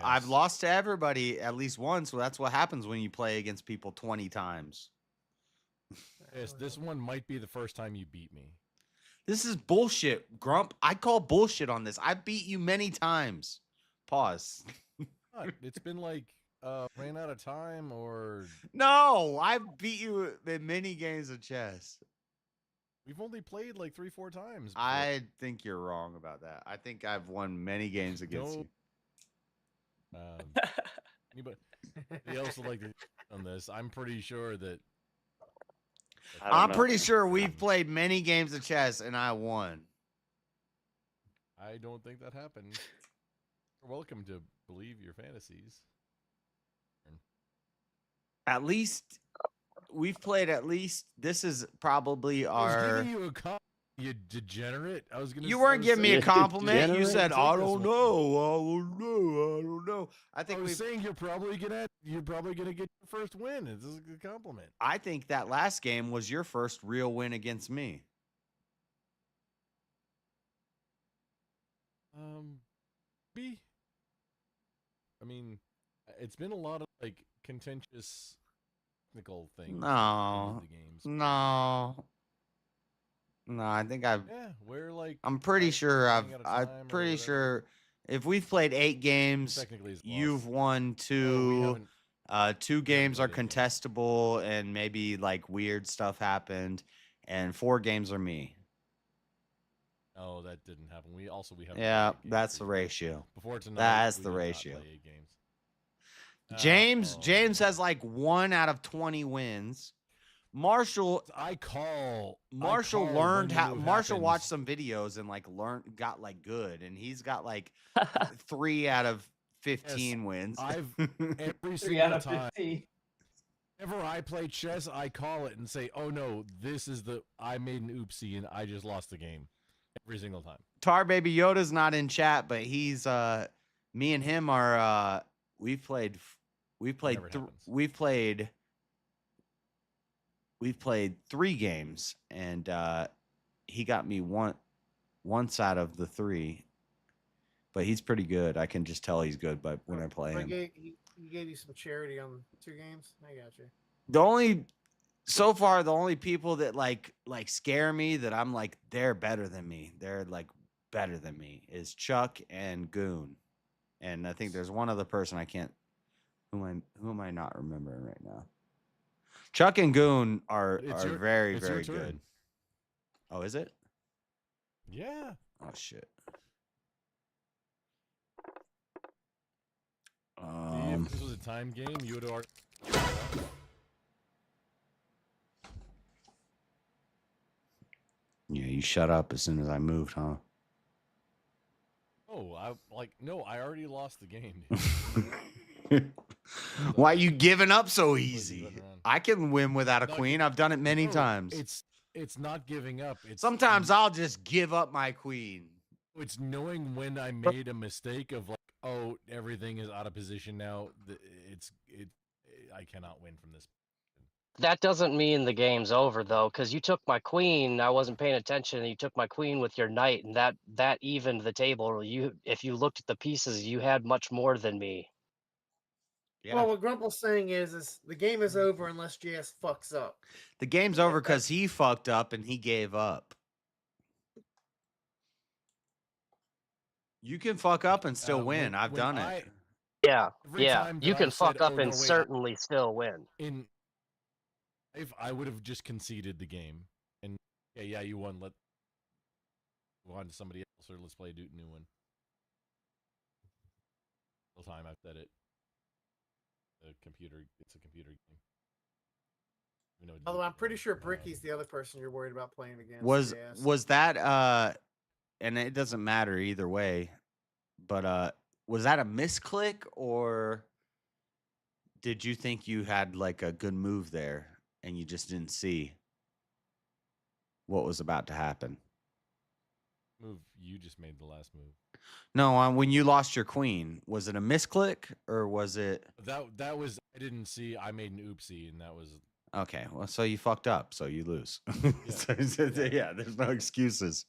S1: everybody at least once. So that's what happens when you play against people 20 times.
S14: Yes, this one might be the first time you beat me.
S1: This is bullshit, Grump. I call bullshit on this. I beat you many times. Pause.
S14: It's been like ran out of time or
S1: no. I beat you in many games of chess.
S14: We've only played like 3-4 times. Before.
S1: I think you're wrong about that. I think I've won many games against you.
S14: Anybody else would like to on this? I'm pretty sure that.
S1: I'm pretty sure we've played many games of chess and I won.
S14: I don't think that happened. You're welcome to believe your fantasies.
S1: At least we've played this is probably our.
S14: I was giving you a compliment, you degenerate.
S1: You weren't giving me a compliment. You said, I don't know. I think
S14: I was saying you're probably gonna get your first win. This is a good compliment.
S1: I think that last game was your first real win against me.
S14: B. I mean, it's been a lot of like contentious technical things.
S1: No, I think I've.
S14: Yeah, we're like.
S1: I'm pretty sure I'm pretty sure if we've played 8 games, you've won 2. 2 games are contestable, and maybe like weird stuff happened, and 4 games are me.
S14: Oh, that didn't happen. We have.
S1: Yeah, that's the ratio.
S14: Before tonight,
S1: that's the ratio. James has like 1 out of 20 wins. Marshall learned how. Marshall watched some videos and like got like good, and he's got like 3 out of 15 wins.
S14: I've every single time. Whenever I play chess, I call it and say, "Oh no, I made an oopsie and I just lost the game." Every single time.
S1: Tar Baby Yoda's not in chat, but he's me and him are we've played 3 games, and he got me once out of the 3. But he's pretty good. I can just tell he's good, but when I play him,
S7: He gave you some charity on 2 games. I got you.
S1: the only people that like scare me that I'm like they're better than me. They're like better than me is Chuck and Goon, and I think there's one other person I can't. Who am I not remembering right now? Chuck and Goon are very very good. Oh, is it?
S14: Yeah.
S1: Oh shit.
S14: See, if this was a time game, you would have already.
S1: Yeah, you shut up as soon as I moved, huh?
S14: Oh, I already lost the game.
S1: Why you giving up so easy? I can win without a queen. I've done it many times.
S14: It's not giving up. It's
S1: Sometimes I'll just give up my queen.
S14: It's knowing when I made a mistake of like, oh, everything is out of position now. I cannot win from this.
S17: That doesn't mean the game's over though, because you took my queen. I wasn't paying attention, and you took my queen with your knight, and that evened the table. If you looked at the pieces, you had much more than me.
S1: Yeah.
S7: Well, what Grumple's saying is the game is over unless JS fucks up.
S1: The game's over because he fucked up and he gave up. You can fuck up and still win. I've done it.
S17: Yeah,
S14: Every
S17: yeah.
S14: time
S17: You
S14: that
S17: can
S14: I've
S17: fuck
S14: said,
S17: up
S14: "Oh,
S17: and
S14: no, wait,
S17: certainly still win.
S14: If I would have just conceded the game and yeah, you won. Let move on to somebody else, or let's play a new one. Whole time I've said it. It's a computer game.
S7: Although I'm pretty sure Bricky's the other person you're worried about playing against.
S1: Was that and it doesn't matter either way, but was that a misclick, or did you think you had like a good move there and you just didn't see what was about to happen?
S14: Move you just made the last move.
S1: No, when you lost your queen, was it a misclick or was it?
S14: That was, I didn't see. I made an oopsie, and that was
S1: Okay, well, so you fucked up, so you lose. Yeah, there's no excuses.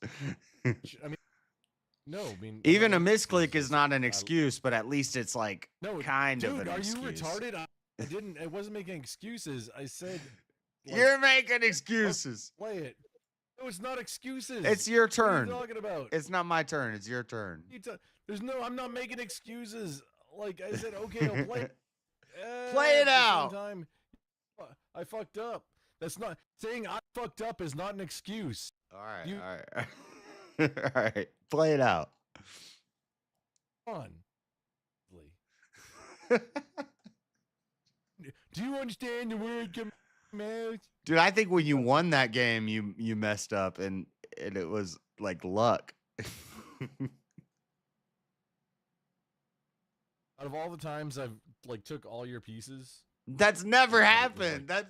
S14: I mean, no, I mean
S1: Even a misclick is not an excuse, but at least it's like kind of
S14: dude,
S1: an
S14: are
S1: excuse.
S14: you retarded? I wasn't making excuses. I said
S1: You're making excuses.
S14: Play it. No, it's not excuses.
S1: It's your turn.
S14: What are you talking about?
S1: It's not my turn. It's your turn.
S14: I'm not making excuses. Like I said, okay, I'll play.
S1: Play it
S14: at the same
S1: out.
S14: time, I fucked up. That's not saying I fucked up is not an excuse.
S1: All right, all right, all right. Play it out.
S14: Come on. Do you understand the word command?
S1: Dude, I think when you won that game, you messed up, and it was like luck.
S14: Out of all the times I've like took all your pieces,
S1: That's never happened. That's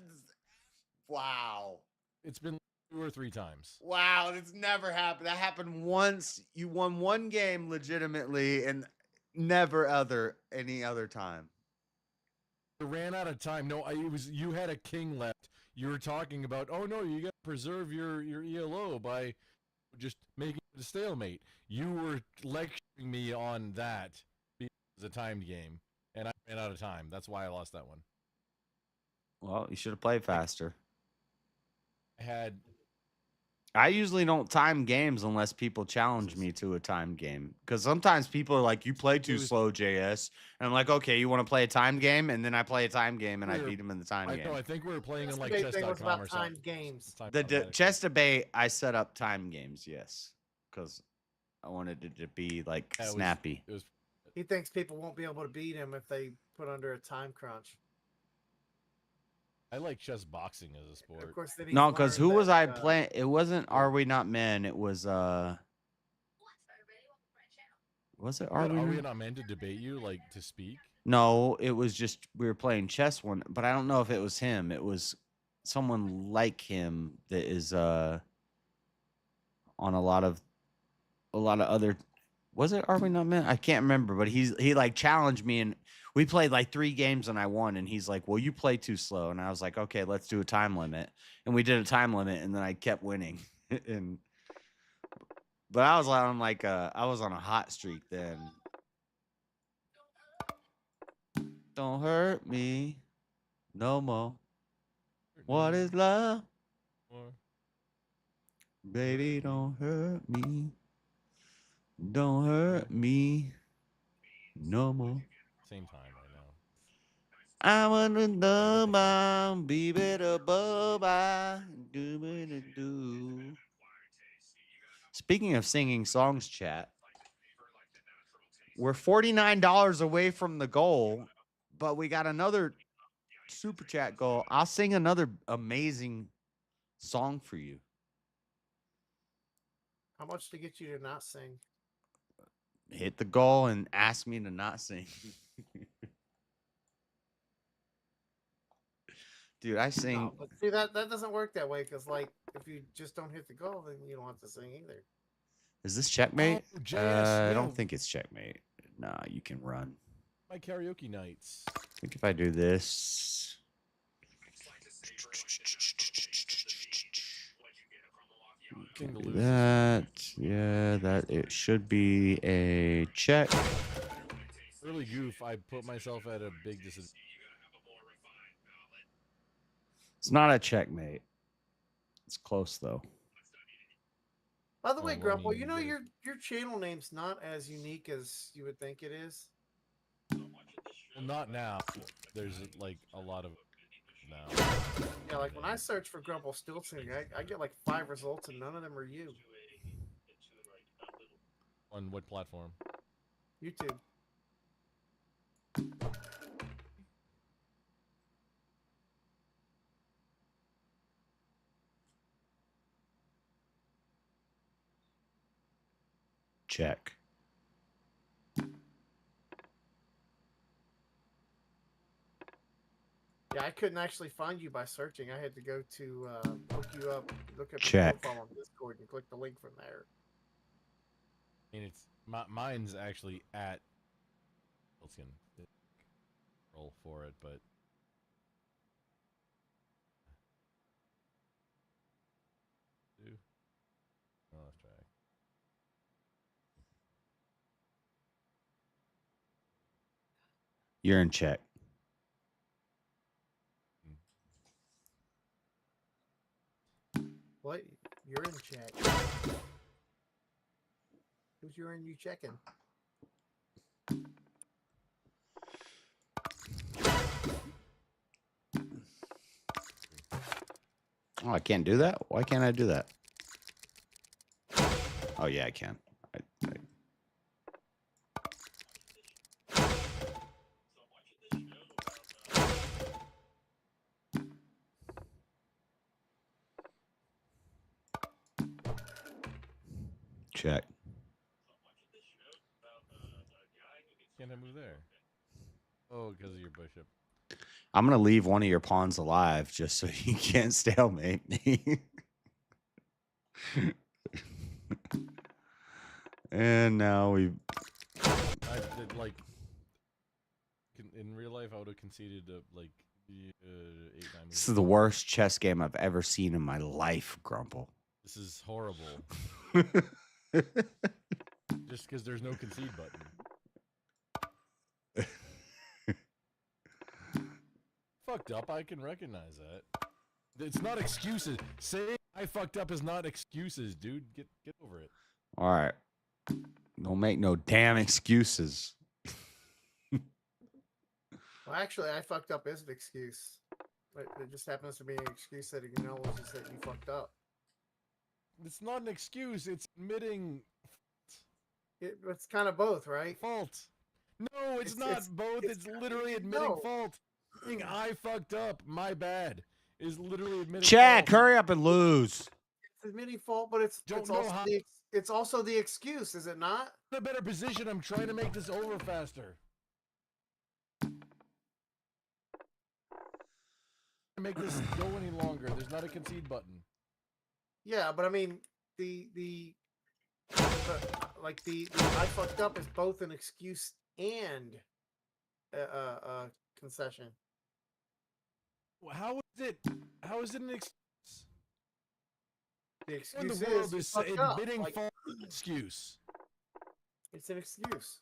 S1: wow.
S14: It's been 2 or 3 times.
S1: Wow, that's never happened. That happened once. You won one game legitimately, and never any other time.
S14: I ran out of time. No, it was you had a king left. You were talking about, oh no, you got to preserve your ELO by just making it a stalemate. You were lecturing me on that because it's a timed game, and I ran out of time. That's why I lost that one.
S1: Well, you should have played faster.
S14: I
S1: usually don't time games unless people challenge me to a time game. Because sometimes people are like, you play too slow, JS. And I'm like, okay, you want to play a time game? And then I play a time game and I beat them in the time game.
S14: No, I think we were playing in like
S7: Chess
S14: chess.com
S7: was about
S14: or
S7: timed
S14: something.
S7: games.
S1: The chess debate, I set up time games, yes. Because I wanted it to be like snappy.
S7: He thinks people won't be able to beat him if they put under a time crunch.
S14: I like chess boxing as a sport.
S7: Of course,
S1: No, because who was I playing? It wasn't Are We Not Men? It was was it Are We
S14: Not Men to debate you, like to speak?
S1: No, it was just we were playing chess one, but I don't know if it was him. It was someone like him that is on a lot of other. Was it Are We Not Men? I can't remember, but he like challenged me, and we played like 3 games and I won, and he's like, well, you play too slow. And I was like, okay, let's do a time limit. And we did a time limit, and then I kept winning. But I was on like I was on a hot streak then. Don't hurt me no more. What is love? Baby, don't hurt me. Don't hurt me no more.
S14: Same time right now.
S1: I want to know my baby the boba. Do. Speaking of singing songs, chat. We're $49 away from the goal, but we got another super chat goal. I'll sing another amazing song for you.
S7: How much to get you to not sing?
S1: Hit the goal and ask me to not sing. Dude, I sing.
S7: No, but see that doesn't work that way because like if you just don't hit the goal, then you don't have to sing either.
S1: Is this checkmate?
S14: Oh, JS,
S1: I
S14: yeah.
S1: don't think it's checkmate. Nah, you can run.
S14: My karaoke nights.
S1: I think if I do this.
S14: Thing to
S1: Do
S14: lose.
S1: that. Yeah, that it should be a check.
S14: Really goof. I put myself at a big disadvantage.
S1: It's not a checkmate. It's close though.
S7: By the way,
S14: well, I
S7: Grumple,
S14: mean,
S7: you know
S14: but-
S7: your channel name's not as unique as you would think it is.
S14: Well, not now. There's like a lot of now.
S7: Yeah, like when I search for Grumple Stilton, I get like 5 results and none of them are you.
S14: On what platform?
S7: YouTube.
S1: Check.
S7: Yeah, I couldn't actually find you by searching. I had to go to look you up, look up
S1: Check.
S7: your profile on Discord, and click the link from there.
S14: And it's mine's actually at. Let's get roll for it, but lost track.
S1: You're in check.
S7: What? You're in check. Who's urine you checking?
S1: Oh, I can't do that? Why can't I do that? Oh, yeah, I can. Check.
S14: Can't I move there? Oh, because of your bishop.
S1: I'm going to leave one of your pawns alive just so you can't stalemate me. And now we.
S14: I did like. In real life, I would have conceded like 8-9 moves.
S1: This is the worst chess game I've ever seen in my life, Grumple.
S14: This is horrible. Just because there's no concede button. Fucked up, I can recognize that. It's not excuses. Saying I fucked up is not excuses, dude. Get over it.
S1: All right. Don't make no damn excuses.
S7: Well, actually, I fucked up is an excuse. But it just happens to be an excuse that acknowledges that you fucked up.
S14: It's not an excuse. It's admitting.
S7: It's kind of both, right?
S14: Fault. No, it's not both. It's literally admitting fault. Saying I fucked up. My bad. Is literally admitting
S1: Check.
S14: fault.
S1: Hurry up and lose.
S7: It's admitting fault, but it's also the excuse, is it not?
S14: In a better position. I'm trying to make this over faster. Make this go any longer. There's not a concede button.
S7: Yeah, but I mean the I fucked up is both an excuse and a concession.
S14: How is it? How is it an excuse?
S7: The
S14: In
S7: excuse
S14: the world
S7: you
S14: is
S7: fucked up.
S14: admitting
S7: Like,
S14: fault. Excuse.
S7: it's an excuse.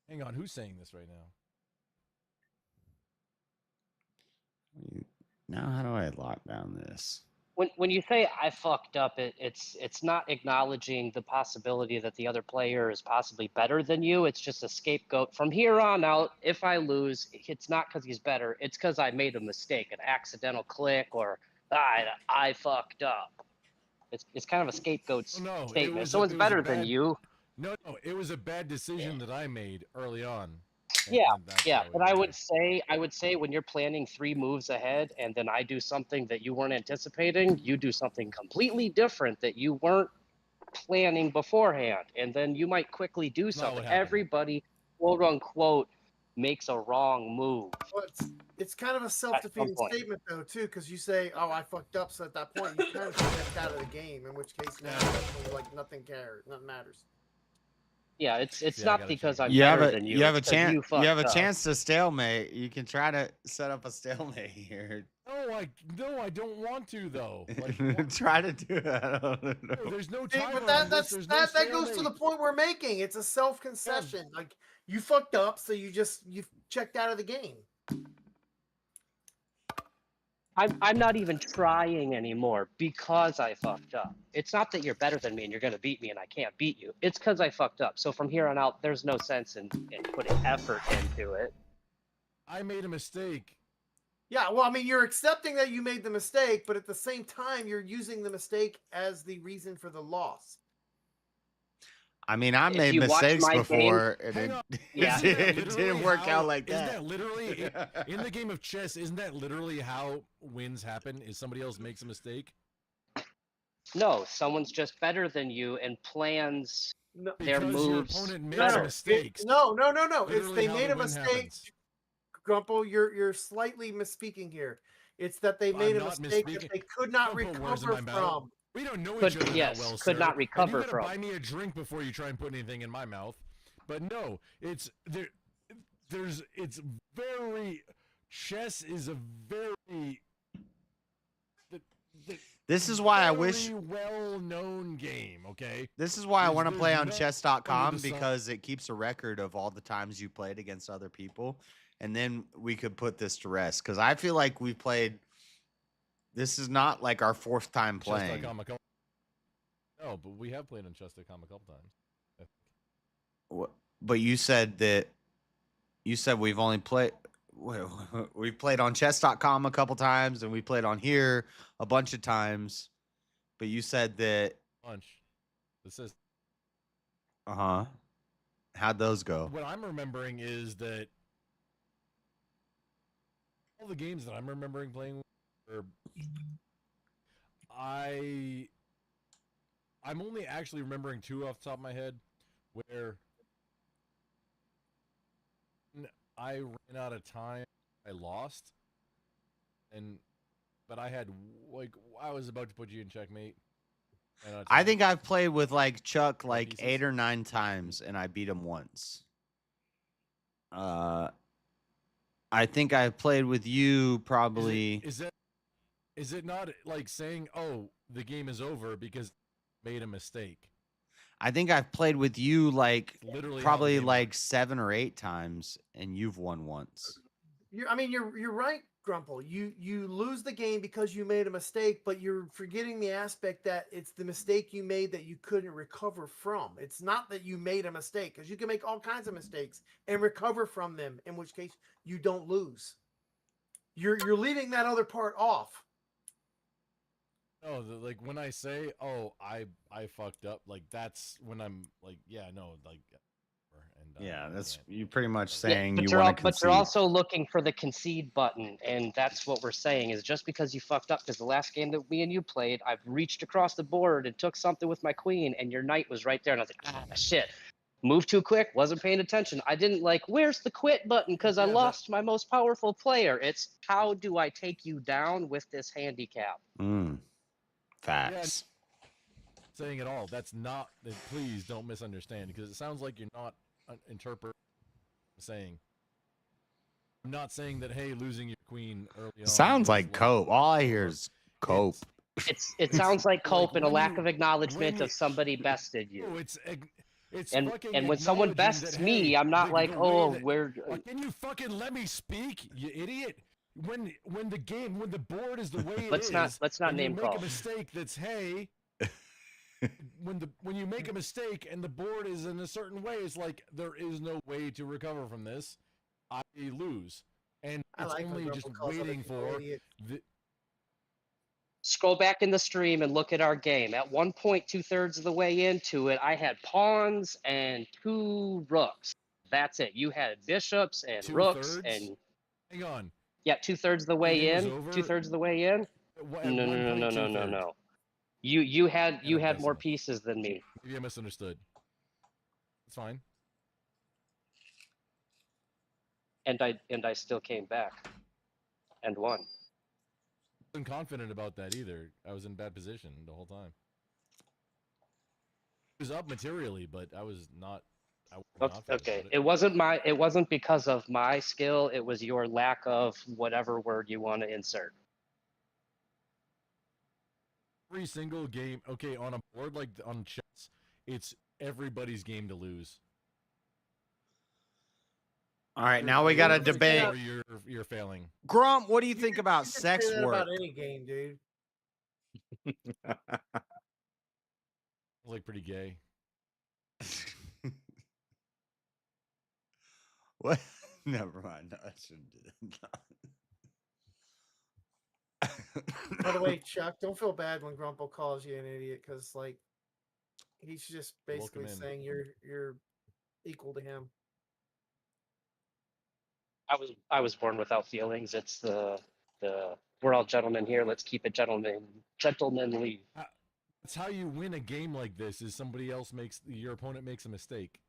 S14: Hang on, who's saying this right now?
S1: Now, how do I lock down this?
S17: When you say I fucked up, it's not acknowledging the possibility that the other player is possibly better than you. It's just a scapegoat. From here on out, if I lose, it's not because he's better. It's because I made a mistake, an accidental click, or I fucked up. It's kind of a scapegoat
S14: Oh, no,
S17: statement. If
S14: it
S17: someone's
S14: was a
S17: better than
S14: bad-
S17: you,
S14: No, it was a bad decision that I made early on.
S17: Yeah,
S14: that's
S17: yeah,
S14: how it
S17: but I would say when you're planning 3 moves ahead and then I do something that you weren't anticipating, you do something completely different that you weren't planning beforehand, and then you might quickly do
S14: not
S17: something.
S14: what happened.
S17: Everybody, quote unquote, makes a wrong move.
S7: Well, it's kind of a self-defeating statement though too, because you say, "Oh, I fucked up," so at that point you kind of stepped out of the game. In which case now like nothing cares, nothing matters.
S17: Yeah, it's not because I'm
S1: You have
S17: better
S1: a
S17: than you.
S1: you have a
S17: it's 'cause
S1: chance. You have a
S17: fucked up.
S1: chance to stalemate. You can try to set up a stalemate here.
S14: No, I don't want to though. Like,
S1: Try to do it. I don't know.
S14: no, there's no
S7: See,
S14: timer
S7: but
S14: on this. There's no
S7: that goes to the
S14: stalemate.
S7: point we're making. It's a self-concession. Like you fucked up, so you checked out of the game.
S17: I'm not even trying anymore because I fucked up. It's not that you're better than me and you're gonna beat me and I can't beat you. It's because I fucked up. So from here on out, there's no sense in putting effort into it.
S14: I made a mistake.
S7: Yeah, well, I mean, you're accepting that you made the mistake, but at the same time, you're using the mistake as the reason for the loss.
S1: I mean, I
S17: If
S1: made
S17: you watch
S1: mistakes
S17: my game-
S1: before, and
S14: Hang on.
S17: Yeah.
S14: Isn't that
S1: it
S14: literally
S1: didn't work
S14: how-
S1: out like
S14: Isn't
S1: that.
S14: that literally in the game of chess? Isn't that literally how wins happen? Is somebody else makes a mistake?
S17: No, someone's just better than you and plans their
S14: Because your
S17: moves
S14: opponent makes
S17: better.
S14: mistakes.
S7: No. It's
S14: Literally
S7: they
S14: how
S7: made
S14: the
S7: a
S14: win
S7: mistake.
S14: happens.
S7: Grumple, you're slightly misspeaking here. It's that they made a
S14: not
S7: mistake that
S14: misspeaking.
S7: they could not
S14: Don't put words in
S7: recover
S14: my mouth.
S7: from.
S14: We don't know
S17: Could-
S14: each other
S17: yes,
S14: that well,
S17: could
S14: sir.
S17: not
S14: And
S17: recover
S14: you gotta
S17: from.
S14: buy me a drink before you try and put anything in my mouth. But no, it's there. It's very. Chess is a very.
S1: This is why I wish.
S14: very well-known game. Okay.
S1: This is why I want to
S14: There's
S1: play on
S14: no
S1: chess.com
S14: under the sun.
S1: because it keeps a record of all the times you played against other people. And then we could put this to rest. Because I feel like we've played. This is not like our 4th time playing.
S14: Chess.com a couple. No, but we have played on chess.com a couple times.
S1: But you said that. You said we've only played. We've played on chess.com a couple times and we played on here a bunch of times. But you said that.
S14: Bunch. This is.
S1: How'd those go?
S14: What I'm remembering is that all the games that I'm remembering playing were I'm only actually remembering 2 off the top of my head where I ran out of time, I lost, but I had I was about to put you in checkmate.
S1: I think I've played with like Chuck like 8 or 9 times and I beat him once. I think I played with you probably.
S14: Is it not like saying, "Oh, the game is over because I made a mistake"?
S1: I think I've played with you like
S14: Literally how
S1: probably
S14: the game
S1: like 7 or 8 times and you've won once.
S7: You're right, Grumple. You lose the game because you made a mistake, but you're forgetting the aspect that it's the mistake you made that you couldn't recover from. It's not that you made a mistake, because you can make all kinds of mistakes and recover from them, in which case you don't lose. You're leaving that other part off.
S14: No, like when I say, "Oh, I fucked up," like that's when I'm like, "Yeah, no, like."
S1: Yeah, that's you pretty much
S17: Yeah,
S1: saying
S17: but
S1: you
S17: you're
S1: want to
S17: but you're
S1: concede.
S17: also looking for the concede button, and that's what we're saying is just because you fucked up, because the last game that me and you played, I've reached across the board and took something with my queen, and your knight was right there, and I was like, ah, shit. Moved too quick, wasn't paying attention. I didn't where's the quit button because I lost my most powerful player. It's how do I take you down with this handicap?
S1: Facts.
S14: Saying it all. That's not. Please don't misunderstand, because it sounds like you're not interpreting what I'm saying. I'm not saying that, hey, losing your queen early on.
S1: Sounds like cope. All I hear is cope.
S17: It sounds like cope and a
S14: when
S17: lack
S14: you-
S17: of acknowledgement
S14: when
S17: of somebody bested you.
S14: No, it's fucking
S17: and when someone
S14: acknowledging
S17: bests
S14: that,
S17: me,
S14: hey,
S17: I'm not
S14: the
S17: like,
S14: way
S17: oh,
S14: that-
S17: we're.
S14: Can you fucking let me speak, you idiot? When the board is the way it
S17: Let's
S14: is,
S17: not
S14: and
S17: name
S14: you make
S17: call.
S14: a mistake that's hey. when you make a mistake and the board is in a certain way, it's like there is no way to recover from this. I lose, and
S7: I
S14: it's
S7: like when
S14: only
S7: Grumple
S14: just
S7: calls other
S14: waiting
S7: people
S14: for
S7: idiots.
S14: the.
S17: Scroll back in the stream and look at our game. At one point, 2/3 of the way into it, I had pawns and 2 rooks. That's it. You had bishops and rooks
S14: 2/3?
S17: and
S14: Hang on.
S17: yeah, 2/3 of the
S14: The
S17: way
S14: game was
S17: in.
S14: over?
S17: 2/3 of the way in.
S14: At
S17: No,
S14: one
S17: no, no,
S14: point,
S17: no, no, no,
S14: 2/3.
S17: no. You had
S14: And a
S17: more
S14: decimal.
S17: pieces than me,
S14: Maybe I misunderstood. It's fine.
S17: and I still came back and won.
S14: I wasn't confident about that either. I was in bad position the whole time. It was up materially, but I was not. I was confident
S17: Okay,
S14: about
S17: it wasn't because of my skill. It was your lack of whatever word you want to insert.
S14: Every single game, okay, on a board like on chess, it's everybody's game to lose.
S1: All right, now we got a debate.
S14: Or you're failing.
S1: Grump, what do you think about
S7: You can
S1: sex
S7: say that
S1: work?
S7: about any game, dude.
S14: Like pretty gay.
S1: What? Never mind. No, I shouldn't do that.
S7: By the way, Chuck, don't feel bad when Grumple calls you an idiot, because like he's just basically
S14: in.
S7: saying you're equal to him.
S17: I was born without feelings. It's the we're all gentlemen here. Let's keep it gentlemanly.
S14: That's how you win a game like this. Is somebody else your opponent makes a mistake.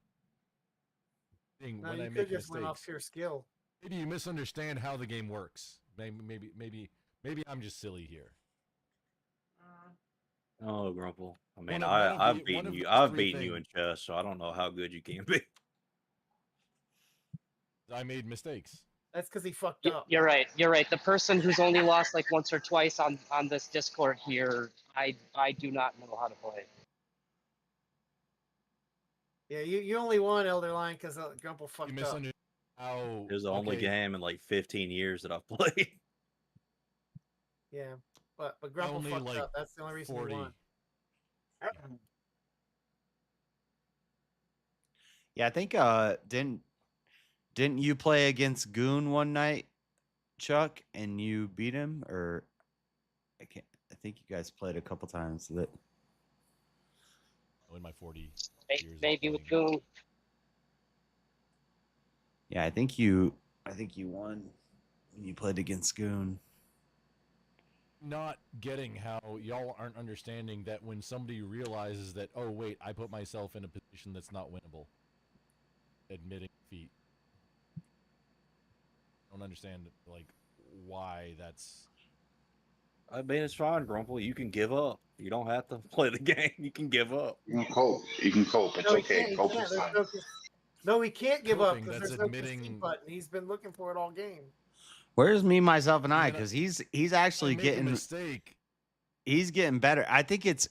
S7: No,
S14: When
S7: you
S14: I
S7: could
S14: make
S7: just win off
S14: mistakes.
S7: pure skill.
S14: Maybe you misunderstand how the game works. Maybe I'm just silly here.
S16: Oh, Grumple. I mean,
S14: One of
S16: I've
S14: the- one
S16: beaten
S14: of
S16: you.
S14: those
S16: I've
S14: three
S16: beaten you in
S14: things.
S16: chess, so I don't know how good you can be.
S14: I made mistakes.
S7: That's because he fucked up.
S17: You're right. You're right. The person who's only lost like once or twice on this Discord here, I do not know how to play.
S7: Yeah, you only won Elder Line because Grumple fucked up.
S14: misunderstood how.
S16: It was the only
S14: okay.
S16: game in like 15 years that I've played.
S7: Yeah, but Grumple
S14: only,
S7: fucked
S14: like,
S7: up. That's the only reason
S14: 40.
S7: he won.
S1: Yeah, I think didn't you play against Goon one night, Chuck, and you beat him? Or I think you guys played a couple times. That
S14: In my 40 years.
S17: Maybe with Goon.
S1: yeah, I think you won when you played against Goon.
S14: Not getting how y'all aren't understanding that when somebody realizes that, oh wait, I put myself in a position that's not winnable. Admitting defeat. I don't understand like why that's.
S16: I mean, it's fine, Grumple. You can give up. You don't have to play the game. You can give up.
S6: You can cope. You can cope. It's
S7: No, he
S6: okay.
S7: can't.
S6: Cope
S7: He
S6: is
S7: can't.
S6: fine.
S7: No, he can't give up
S14: Coping,
S7: because
S14: that's
S7: there's no
S14: admitting-
S7: PC button. He's been looking for it all game.
S1: Where's me, myself, and I?
S14: And then
S1: Because he's actually
S14: make a
S1: getting
S14: mistake.
S1: he's getting better. I think it's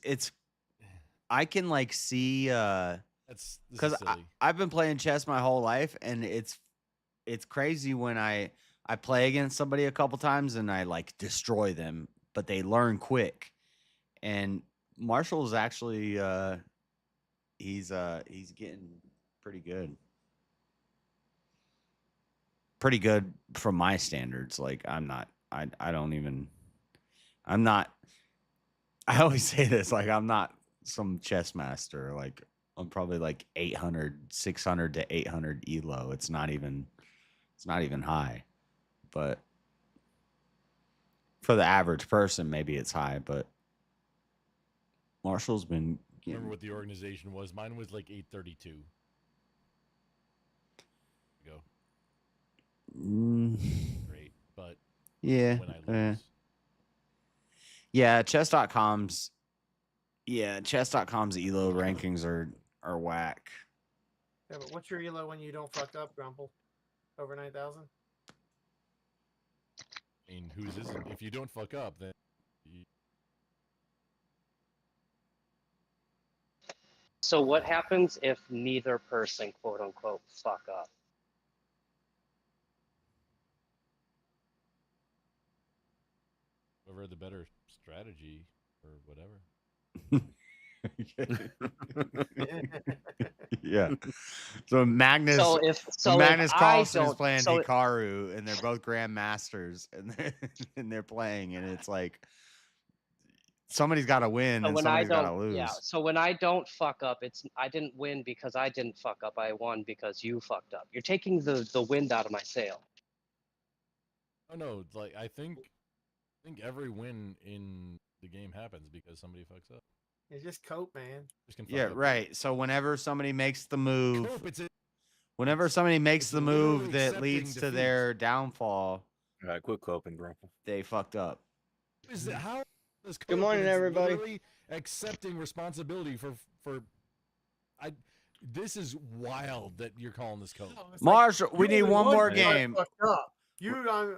S1: I can like see
S14: This is
S1: because
S14: silly.
S1: I've been playing chess my whole life, and it's crazy when I play against somebody a couple times and I like destroy them, but they learn quick. And Marshall's actually he's getting pretty good. Pretty good from my standards. Like I always say this, like I'm not some chess master. Like I'm probably like 600 to 800 elo. It's not even high. But for the average person, maybe it's high, but Marshall's been getting...
S14: Remember what the organization was? Mine was like 832. Go. Great, but
S1: yeah.
S14: when I lose.
S1: Yeah, chess.com's elo rankings are whack.
S7: Yeah, but what's your elo when you don't fuck up, Grumple? Over 9,000?
S14: I mean, whose isn't? If you don't fuck up, then
S17: So what happens if neither person, quote unquote, fuck up?
S14: whoever had the better strategy or whatever.
S1: Yeah. So Magnus Magnus Carlsen is playing Hikaru, and they're both grandmasters, and they're playing, and it's like somebody's got to win
S17: So
S1: and
S17: when I
S1: somebody's got to
S17: don't,
S1: lose.
S17: yeah. So when I don't fuck up, it's I didn't win because I didn't fuck up. I won because you fucked up. You're taking the wind out of my sail.
S14: Oh no, like I think every win in the game happens because somebody fucks up.
S7: It's just cope, man.
S14: Just can fuck
S1: Yeah,
S14: up.
S1: right. So whenever somebody makes the move,
S14: Cope,
S1: whenever somebody makes the move
S14: literally
S1: that
S14: accepting
S1: leads to
S14: defeat.
S1: their downfall,
S16: All right, quit coping, Grumple.
S1: they fucked up.
S14: Is it how? Is
S21: Good morning,
S14: it's
S21: everybody.
S14: literally accepting responsibility for. This is wild that you're calling this cope.
S1: Marshall, we
S7: You
S1: need
S7: only
S1: one
S7: won
S1: more
S7: because I
S1: game.
S7: fucked up.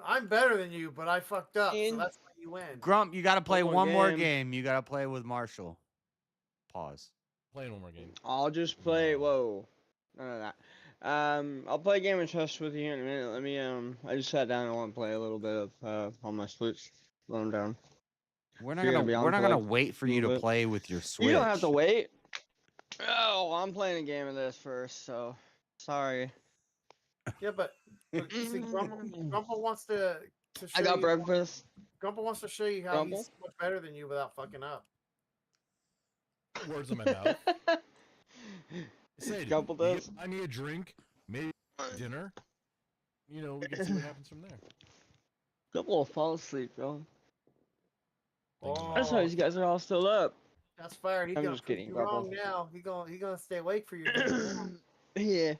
S7: I'm better than you, but I fucked up, so that's why you win.
S1: Grump, you got to play
S21: One
S1: one
S21: more
S1: more
S21: game.
S1: game. You got to play with Marshall. Pause.
S14: Playing one more game.
S21: I'll just play. Whoa, none of that. I'll play a game of chess with you in a minute. Let me. I just sat down and want to play a little bit of on my Switch. Let them down.
S1: We're not
S21: You're
S1: gonna
S21: be on
S1: we're not
S21: for,
S1: gonna
S21: like,
S1: wait for you to
S21: bit.
S1: play with your Switch.
S21: You don't have to wait. Oh, I'm playing a game of this first, so sorry.
S7: Yeah, but see, Grumple wants to show
S21: I got
S7: you,
S21: breakfast.
S7: Grumple wants to show you how
S21: Grumple?
S7: he's so much better than you without fucking up.
S14: Words in my mouth. Say,
S21: Grumple does.
S14: I need a drink, maybe dinner. You know, we can see what happens from there.
S21: Grumple will fall asleep, bro.
S7: Oh,
S21: That's why you guys are all still up.
S7: that's fire. He's
S21: I'm
S7: gonna
S21: just
S7: prove
S21: kidding,
S7: you wrong
S21: Grumple.
S7: now. He gonna stay awake for your game.
S21: Yeah.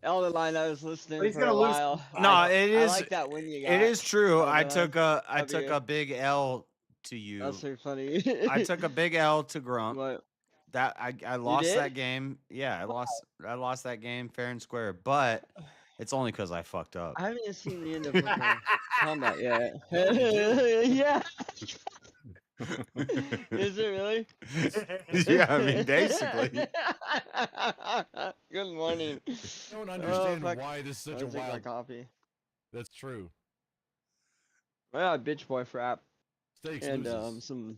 S21: Elder Line, I was listening
S7: But he's
S21: for
S7: gonna
S21: a
S7: lose.
S21: while.
S1: No,
S21: I
S1: is
S21: like that win you got.
S1: it is true. I
S21: Elder
S1: took
S21: Line.
S1: I took
S21: W.
S1: a big L to you.
S21: That's so funny.
S1: I took a big L to Grump.
S21: What?
S1: That I lost
S21: did?
S1: that game. Yeah, I lost that game fair and square, but it's only because I fucked up.
S21: I haven't even seen the end of fucking combat yet. Yeah. Is it really?
S1: Yeah, I mean, basically.
S21: Good morning.
S14: I don't understand
S21: fuck.
S14: why this is such
S21: I'll
S14: a
S21: take my
S14: wild.
S21: coffee.
S14: That's true.
S21: Yeah, bitch boy frap.
S14: Steaks
S21: And
S14: loses.
S21: some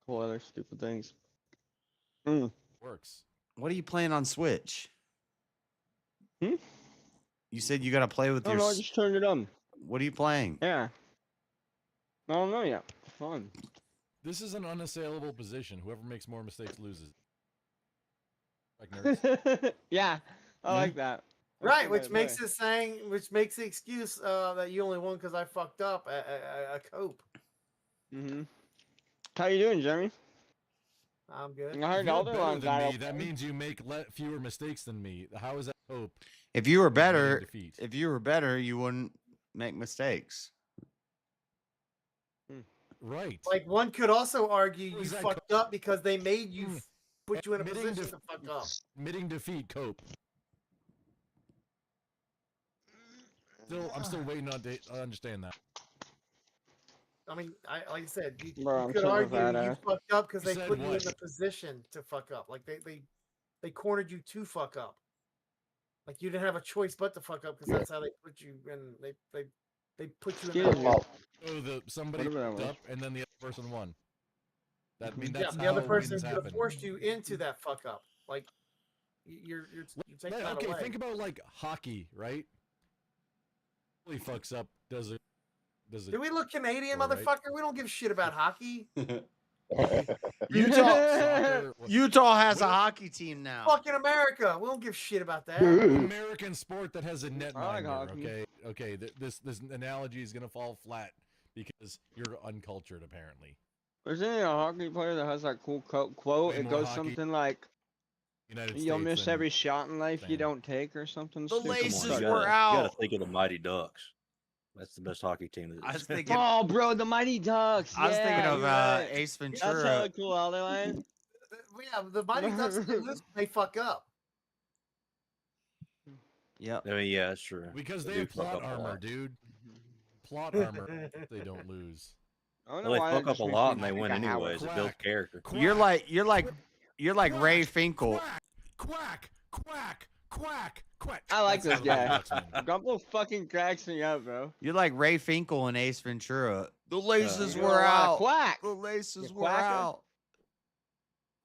S21: cool other stupid things.
S14: Works.
S1: What are you playing on Switch?
S21: Hmm?
S1: You said you got to play with
S21: Oh
S1: your.
S21: no, I just turned it on.
S1: What are you playing?
S21: Yeah. I don't know yet. Fun.
S14: This is an unassailable position. Whoever makes more mistakes loses. Like nerds.
S21: Yeah, I like that. That's
S7: Right,
S21: the way
S7: which
S21: to
S7: makes
S21: play.
S7: which makes the excuse that you only won because I fucked up a cope.
S21: How you doing, Jeremy?
S7: I'm good.
S21: I heard
S14: If you're
S21: Elder
S14: better
S21: Line
S14: than
S21: got
S14: me,
S21: up.
S14: that means you make fewer mistakes than me. How is that hope?
S1: If you were
S14: Winning
S1: better,
S14: defeat.
S1: if you were better, you wouldn't make mistakes.
S14: Right.
S7: Like one could also argue you
S14: is that
S7: fucked up because they made you put you in a
S14: Admitting
S7: position to fuck up.
S14: Admitting defeat, cope. I'm still waiting on to understand that.
S7: I mean, like I said, you,
S21: Bro,
S7: you
S21: I'm
S7: could
S21: such a
S7: argue
S21: fat
S7: you
S21: ass.
S7: fucked up because
S14: You
S7: they
S14: said
S7: put you in
S14: what?
S7: the position to fuck up. Like they cornered you to fuck up. Like you didn't have a choice but to fuck up because that's how they put you in. They put you in.
S21: Excuse me.
S14: So somebody
S21: Whatever that
S14: fucked
S21: was.
S14: up and then the other person won. That
S21: Mm-hmm.
S14: mean
S7: Yeah,
S14: that's
S7: the
S14: how
S7: other person
S14: wins
S7: could have
S14: happen.
S7: forced you into that fuck up. Like you're taking that
S14: Okay,
S7: away.
S14: think about like hockey, right? Really fucks up. Does it?
S7: Do we look Canadian,
S14: All right.
S7: motherfucker? We don't give a shit about hockey.
S1: Utah has a hockey team now.
S7: Fucking America. We don't give a shit about that.
S14: American sport that has a net
S21: I like
S14: minder.
S21: hockey.
S14: Okay. This analogy is gonna fall flat because you're uncultured apparently.
S21: There's any hockey player that has that cool quote.
S14: Way
S21: It
S14: more
S21: goes
S14: hockey
S21: something like,
S14: United
S21: "You'll
S14: States
S21: miss
S14: than
S21: every shot in life you
S14: Spain.
S21: don't take," or something.
S1: The
S21: stupid
S1: laces
S21: like
S16: you
S1: were
S21: that.
S16: gotta, You
S1: out.
S16: gotta think of the Mighty Ducks. That's the best hockey team.
S1: I was
S16: That
S1: thinking.
S21: Oh, bro, the Mighty Ducks.
S1: I was thinking
S21: Yeah,
S1: of
S21: you're right.
S1: Ace
S21: That's
S1: Ventura.
S21: hella cool, Elder Line.
S7: Yeah, the Mighty Ducks they lose, they fuck up.
S1: Yep.
S16: I mean, yeah, that's true.
S14: Because
S16: They
S14: they
S16: do
S14: have
S16: fuck
S14: plot
S16: up a
S14: armor,
S16: lot.
S14: dude. Plot armor. They don't lose.
S21: I don't know
S16: Well, they
S21: why
S16: fuck
S21: that
S16: up
S21: just
S16: a
S21: makes
S16: lot
S21: me
S16: and they
S21: think
S16: win
S21: of Howard.
S16: anyways. It builds character.
S1: You're like Ray Finkel.
S14: Quack.
S21: I like this
S14: That's how the
S21: guy.
S14: Ducks win.
S21: Grumple fucking cracks me up, bro.
S1: You're like Ray Finkel in Ace Ventura. The laces
S21: You
S1: were
S21: don't wanna
S1: out.
S21: Quack.
S1: The laces
S21: You
S1: were
S21: quacker.
S1: out.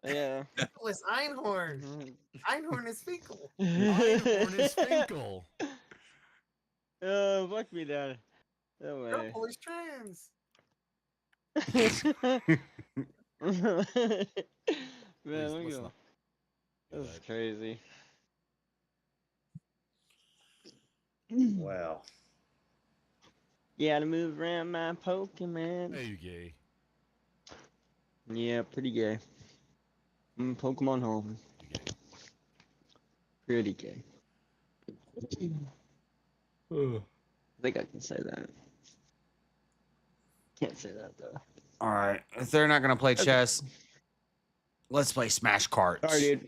S21: Yeah.
S7: It's Einhorn. Einhorn is Finkel.
S14: Einhorn is Finkel.
S21: Oh, fuck me, Dad. No way.
S7: Grumple is trans.
S21: Man, let me go. This is crazy.
S16: Wow.
S21: Yeah, to move around my Pokemon.
S14: Hey, you gay.
S21: Yeah, pretty gay. Pokemon home. Pretty gay. I think I can say that. Can't say that though.
S1: All right. If they're not gonna play chess, let's play Smash Cards.
S21: Sorry, dude.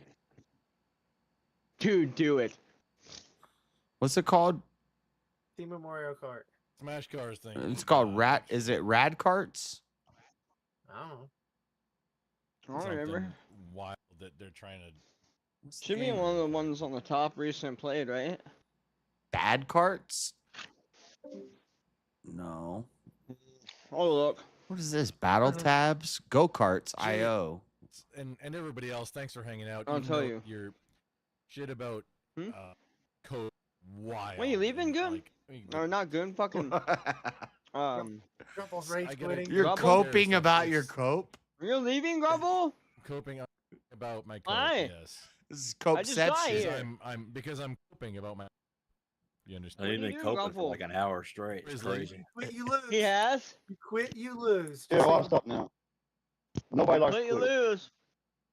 S21: Dude, do it.
S1: What's it called?
S7: Team of Mario Kart.
S14: Smash Cars thing.
S1: It's called Rat. Is it Rad Carts?
S7: I don't know.
S21: I don't
S14: Something
S21: remember.
S14: wild that they're trying to.
S21: Should be one of the ones on the top recent played, right?
S1: Bad Carts? No.
S21: Oh look.
S1: What is this? Battle tabs? Go Karts IO.
S14: And everybody else, thanks for hanging out.
S21: I'll
S14: even
S21: tell
S14: though
S21: you.
S14: Your shit about code wild.
S21: Wait, you leaving Goon?
S14: Like,
S21: Or not Goon? Fucking.
S7: Grumple's rage quitting.
S1: You're
S21: Grumble?
S1: coping about your cope?
S21: You're leaving, Grumble?
S14: Coping about my code.
S21: Why?
S14: Yes.
S1: This is
S21: I just got
S1: copeception.
S21: here.
S14: Because I'm coping about my. You
S16: I
S14: understand?
S16: need been coping for like an hour straight. It's
S14: Grizzly.
S16: crazy.
S7: Quit, you lose.
S21: He has?
S7: You quit, you lose.
S12: Yeah, I'll stop now. Nobody likes
S21: Let you
S12: quitting.
S21: lose.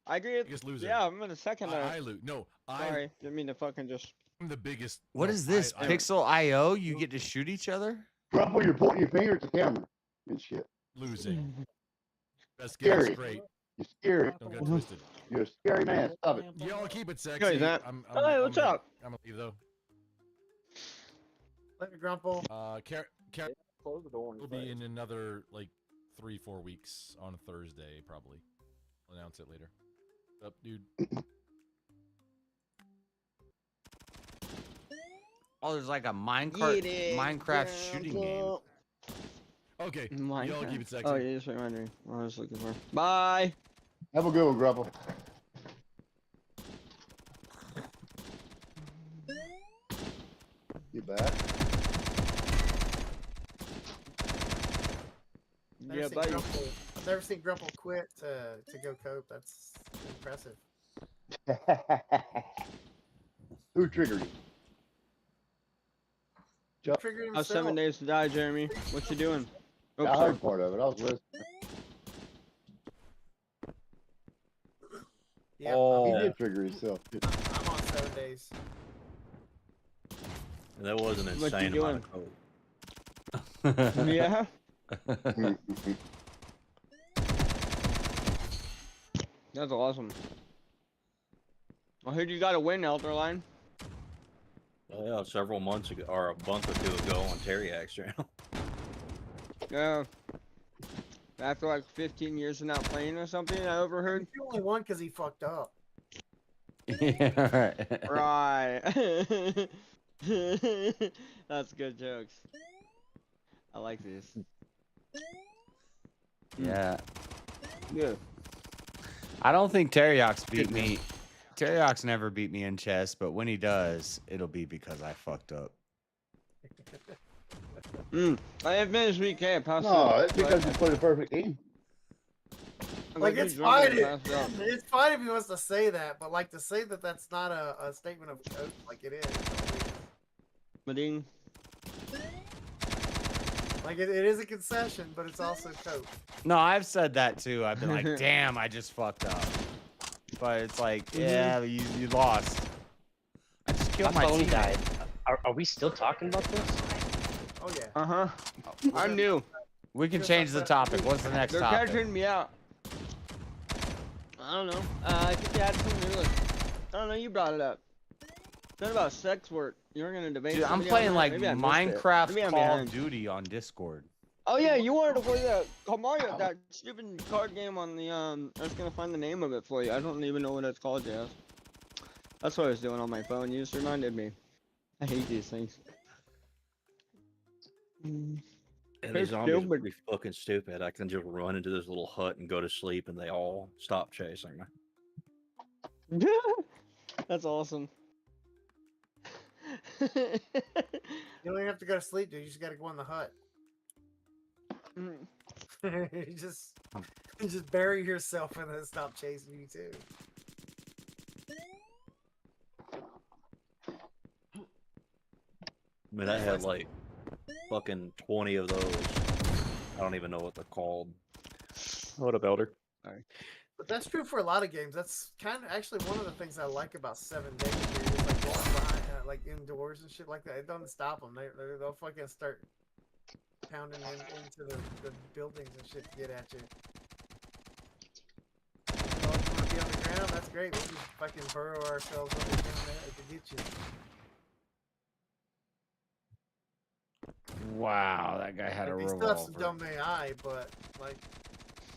S21: I agree.
S14: Biggest loser.
S21: Yeah, I'm in a second.
S14: I lose. No,
S21: Sorry, didn't mean to fucking just.
S14: I'm the biggest.
S1: What
S14: no,
S1: is this?
S14: I-
S1: Pixel IO? You get to shoot each other?
S12: Grumble, you're pointing your finger at the camera and shit.
S14: Losing. Best game
S12: Scary.
S14: straight.
S12: You're scary.
S14: Don't get twisted.
S12: You're a scary man. Stop it.
S14: Y'all keep it sexy.
S21: Hey, Zach.
S14: I'm
S21: Hey, what's
S14: gonna,
S21: up?
S14: I'm gonna leave though.
S7: Let me Grumple.
S16: Close the door.
S14: We'll be in another like 3-4 weeks on Thursday probably. I'll announce it later. Up, dude.
S1: Oh, there's like a
S21: Get it,
S1: Minecraft shooting game.
S21: Grumple.
S14: Okay. Y'all keep it sexy.
S21: Oh, you just reminded me what I was looking for. Bye.
S12: Have a good one, Grumble. You back?
S21: Yeah, buddy.
S7: I've never seen Grumple quit to go cope. That's impressive.
S12: Who triggered you? Chuck?
S7: Triggered
S21: How's
S7: himself.
S21: 7 days to die, Jeremy? What you doing?
S12: I heard part of it. I was listening.
S7: Yeah,
S12: He did trigger himself.
S7: I'm on 7 days.
S16: That was an
S21: What you
S16: insane amount of code.
S21: Yeah. That's awesome. I heard you got a win, Elderline.
S16: Yeah, several months ago, or a month or two ago on Terriax channel.
S21: Yeah. After like 15 years of not playing or something, I overheard.
S7: He only won because he fucked up.
S1: Yeah,
S21: Right. That's good jokes. I like this.
S1: Yeah.
S21: Good.
S1: I don't think Teriyaks beat me. Teriyaks never beat me in chess, but when he does, it'll be because I fucked up.
S21: I have finished week passed
S12: No,
S21: it.
S12: it's because you played a perfect game.
S7: Like it's fine. It's fine if he wants to say that, but like to say that that's not a statement of coach, like it is.
S21: Mading.
S7: Like it is a concession, but it's also coach.
S1: No, I've said that too. I've been like, damn, I just fucked up. But it's like, yeah, you lost. I just killed my
S17: phone
S1: team.
S17: died. Are we still talking about this?
S7: Oh yeah.
S21: Uh-huh. I'm new.
S1: We can change the topic. What's the next
S21: They're
S1: topic?
S21: catching me out. I don't know. I think you had something new. I don't know. You brought it up. Something about sex work. You were gonna debate.
S1: Dude, I'm
S21: somebody on
S1: playing
S21: that?
S1: like
S21: Maybe I missed it.
S1: Minecraft
S21: Maybe I'm
S1: Call
S21: behind.
S1: of Duty on Discord.
S21: Oh yeah, you wanted to play that Mario, that stupid card game on the I was gonna find the name of it for you. I don't even know what it's called yet. That's what I was doing on my phone. You just reminded me. I hate these things.
S16: And
S21: It's
S16: these zombies are
S21: stupid.
S16: pretty fucking stupid. I can just run into this little hut and go to sleep, and they all stop chasing me.
S21: That's awesome.
S7: You don't even have to go to sleep, dude. You just gotta go in the hut. you just bury yourself and then stop chasing you too.
S16: I mean, I had like fucking 20 of those. I don't even know what they're called.
S3: What up, Elder?
S16: Sorry.
S7: But that's true for a lot of games. That's kind of actually one of the things I like about 7 Days. Is like going behind, like indoors and shit like that. It doesn't stop them. They'll fucking start pounding into the buildings and shit to get at you. Oh, if you want to be underground? That's great. We'll just fucking burrow ourselves underground there to get you.
S8: Wow, that guy had a
S7: Like, they still have some
S8: revolver.
S7: dumb AI, but like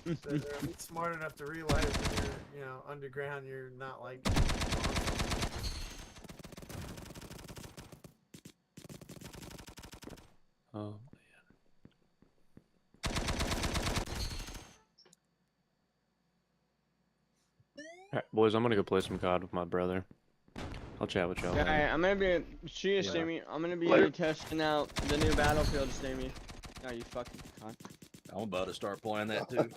S7: they're at least smart enough to realize when you're, underground, you're not like.
S3: Oh. Alright, boys, I'm gonna go play some COD with my brother. I'll chat with y'all later.
S21: Alright, I'm gonna be Steamy. I'm gonna be testing out the new Battlefield, Steamy. No, you fucking cunt.
S16: I'm about to start playing that too.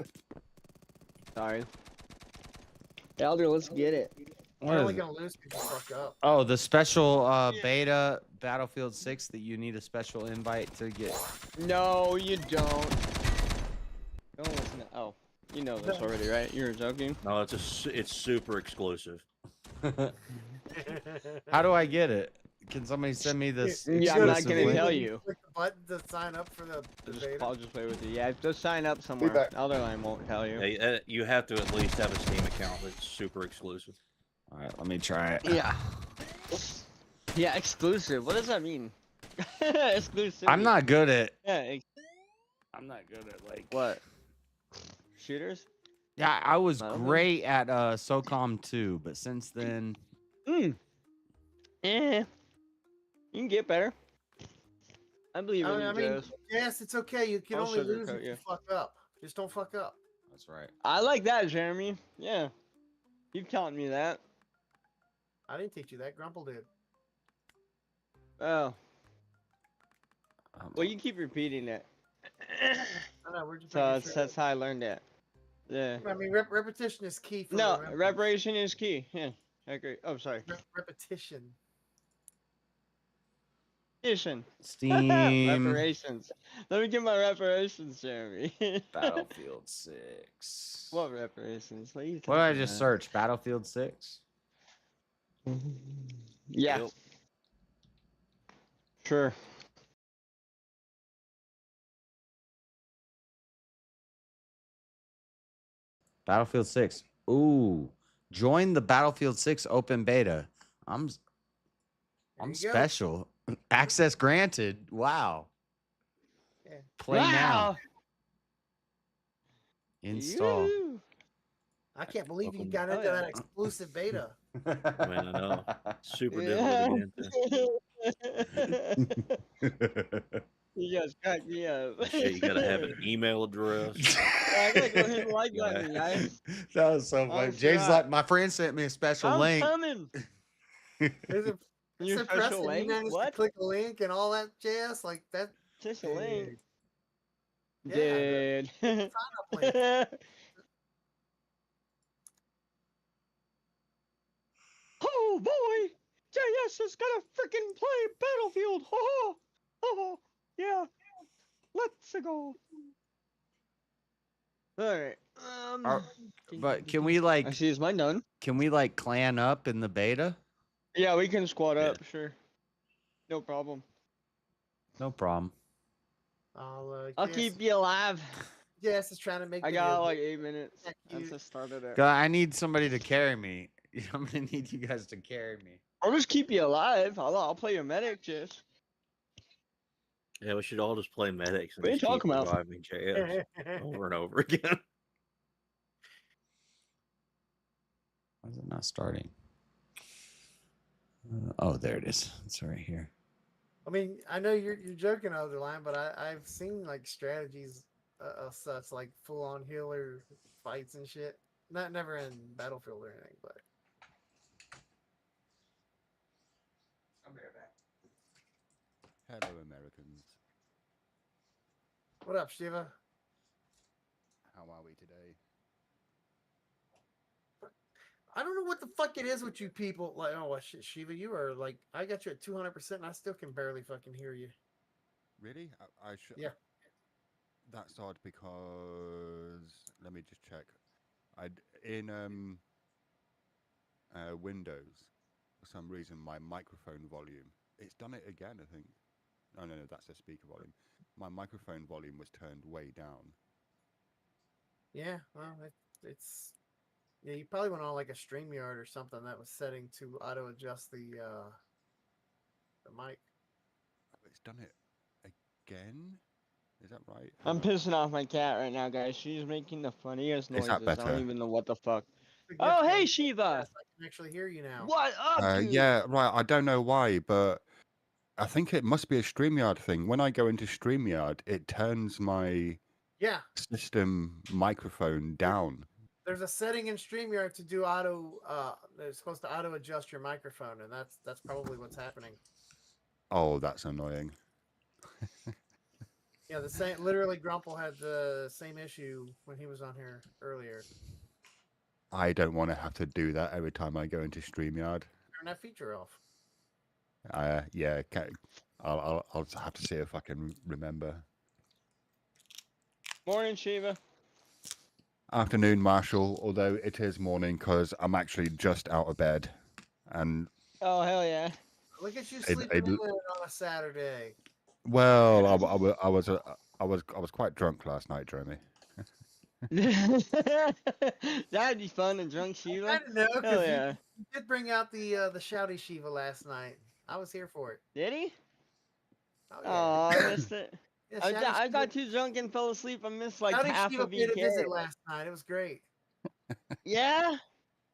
S21: Sorry. Elder, let's get it.
S7: You're only gonna lose if you fuck up.
S1: Oh, the special beta Battlefield 6 that you need a special invite to get.
S21: No, you don't. Don't listen to. Oh, you know this already, right? You're joking.
S16: No, it's super exclusive.
S1: How do I get it? Can somebody send me this?
S21: Yeah, I'm not gonna
S1: link?
S21: tell you.
S7: Click the button to sign up for the beta.
S21: I'll just play with you. Yeah, just sign up somewhere. Elder line won't tell you.
S16: Hey, you have to at least have a Steam account that's super exclusive.
S8: All right, let me try it.
S21: Yeah. Yeah, exclusive. What does that mean? Exclusive.
S1: I'm not good at.
S21: Yeah.
S8: I'm not good at like
S21: what? Shooters?
S1: Yeah, I was great at SOCOM 2, but since then.
S21: Yeah. You can get better. I believe in you,
S7: I mean,
S21: Jez.
S7: yes, it's okay. You can
S21: I'll
S7: only lose
S21: sugarcoat
S7: if
S21: you.
S7: you fuck up. Just don't fuck up.
S1: That's right.
S21: I like that, Jeremy. Yeah. You've taught me that.
S7: I didn't teach you that. Grumple did.
S21: Oh. Well, you keep repeating it.
S7: I know, we're just
S21: So
S7: making sure
S21: that's how I learned it. Yeah.
S7: I mean, repetition is key for
S21: No,
S7: remembering.
S21: reparation is key. Yeah. I agree. Oh, sorry.
S7: Repetition.
S21: Repetition.
S1: Steam.
S21: Reparations. Let me get my reparations, Jeremy.
S1: Battlefield 6.
S21: What reparations? What are you
S1: What did I
S21: talking
S1: just
S21: about?
S1: search? Battlefield 6?
S21: Yeah.
S16: Yep.
S21: Sure.
S1: Battlefield 6. Ooh. Join the Battlefield 6 open beta. I'm
S7: you go.
S1: special. Access granted. Wow.
S7: Yeah.
S1: Play now.
S21: Wow.
S1: Install.
S21: Yoo-hoo.
S7: I can't believe you
S16: Welcome.
S7: got
S21: Oh,
S7: into
S21: yeah.
S7: that exclusive beta.
S16: Man, I know. Super
S21: Yeah.
S16: difficult to get into.
S21: You guys cracked me up.
S16: Shit, you gotta have an email address.
S21: I gotta go hit the like button, guys.
S1: That was so funny. James
S21: shot.
S1: like, my friend sent me a special
S21: I'm
S1: link.
S21: coming.
S7: Is it
S21: Your
S7: impressive
S21: special
S7: you
S21: link?
S7: managed to
S21: What?
S7: click a link and all that jazz? Like that.
S21: Just a link.
S7: Yeah,
S21: Dude.
S7: sign up link.
S21: Oh boy! JS is gonna freaking play Battlefield! Oh, oh, yeah. Let's go. Alright.
S1: But can we like?
S21: I see. Is mine done?
S1: Can we like clan up in the beta?
S21: Yeah, we can squad up. Sure. No problem.
S1: No problem.
S21: I'll keep you alive.
S7: Jess is trying to make.
S21: I got like 8 minutes.
S7: Heck,
S21: Since I started it.
S1: God, I need somebody to carry me. I'm gonna need you guys to carry me.
S21: I'll just keep you alive. I'll play your medic, Jess.
S16: Yeah, we should all just play medics and
S21: What are you
S16: just keep
S21: talking about?
S16: reviving JS over and over again.
S1: Why is it not starting? Oh, there it is. It's right here.
S7: I mean, I know you're joking on the line, but I've seen like strategies of such like full on healer fights and shit. Never in Battlefield or anything, but. I'll be right back.
S12: Hello, Americans.
S7: What up, Shiva?
S12: how are we today?
S7: I don't know what the fuck it is with you people. Like, oh well, shit, Shiva, you are like, I got you at 200%, and I still can barely fucking hear you.
S12: Really? I should.
S7: Yeah.
S12: That's odd because let me just check. In Windows, for some reason, my microphone volume. It's done it again, I think. No, that's the speaker volume. My microphone volume was turned way down.
S7: Yeah, well, it's yeah. You probably went on like a StreamYard or something that was setting to auto adjust the mic.
S12: It's done it again. Is that right?
S21: I'm pissing off my cat right now, guys. She's making the funniest
S12: Is
S21: noises.
S12: that
S21: I
S12: better?
S21: don't even know what the fuck.
S7: Good
S21: Oh,
S7: gift,
S21: hey,
S7: man.
S21: Shiva.
S7: Yes, I can actually hear you now.
S21: What up, dude?
S12: Yeah, right. I don't know why, but I think it must be a StreamYard thing. When I go into StreamYard, it turns my
S7: Yeah.
S12: system microphone down.
S7: There's a setting in StreamYard to do auto. It's supposed to auto adjust your microphone, and that's probably what's happening.
S12: Oh, that's annoying.
S7: Yeah, the same. Literally, Grumple had the same issue when he was on here earlier.
S12: I don't want to have to do that every time I go into StreamYard.
S7: Turn that feature off.
S12: Yeah, I'll have to see if I can remember.
S21: Morning, Shiva.
S12: Afternoon, Marshall. Although it is morning because I'm actually just out of bed, and
S21: Oh, hell yeah.
S7: Look at you
S12: It-
S7: sleeping
S12: it-
S7: in on a Saturday.
S12: well, I was quite drunk last night, Jeremy.
S21: That'd be fun, a drunk Shiva.
S7: I didn't know
S21: Hell
S7: because
S21: yeah.
S7: you did bring out the shouty Shiva last night. I was here for it.
S21: Did he?
S7: Oh,
S21: Oh,
S7: yeah.
S21: I missed it.
S7: Yeah,
S21: I,
S7: Shouty
S21: I got
S7: Shiva-
S21: too drunk and fell asleep. I missed like
S7: Shouty
S21: half
S7: Shiva
S21: of
S7: paid a
S21: BK.
S7: visit last night. It was great.
S21: Yeah?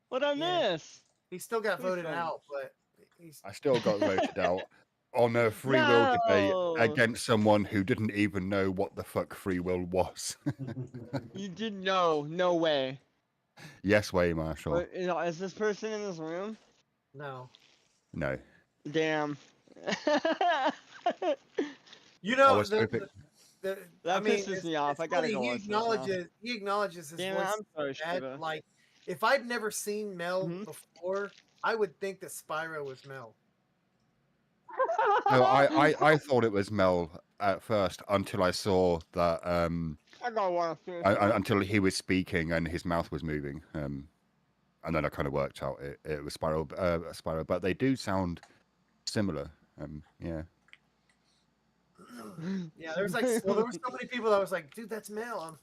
S21: What'd I
S7: Yeah.
S21: miss?
S7: He still got
S21: Please
S7: voted
S21: tell me.
S7: out, but he's
S12: I still got voted out on a free will debate
S21: No.
S12: against someone who didn't even know what the fuck free will was.
S21: You did no way.
S12: Yes, way, Marshall.
S21: But, is this person in this room?
S7: no.
S12: No.
S21: Damn.
S7: You
S12: I
S7: know,
S12: was hoping.
S21: That
S7: I mean,
S21: pisses
S7: it's-
S21: me off.
S7: it's
S21: I gotta
S7: funny,
S21: go
S7: He
S21: watch this now.
S7: acknowledges his
S21: Damn,
S7: voice.
S21: I'm sorry,
S7: is bad.
S21: Shiva.
S7: Like, if I'd never seen Mel
S21: Mm-hmm.
S7: before, I would think that Spyro was Mel.
S12: No, I thought it was Mel at first until I saw that.
S21: I gotta watch this.
S12: Until he was speaking and his mouth was moving. And then I kind of worked out it was Spyro, but they do sound similar. Yeah.
S7: Yeah, there was so many people that was like, dude, that's Mel. I'm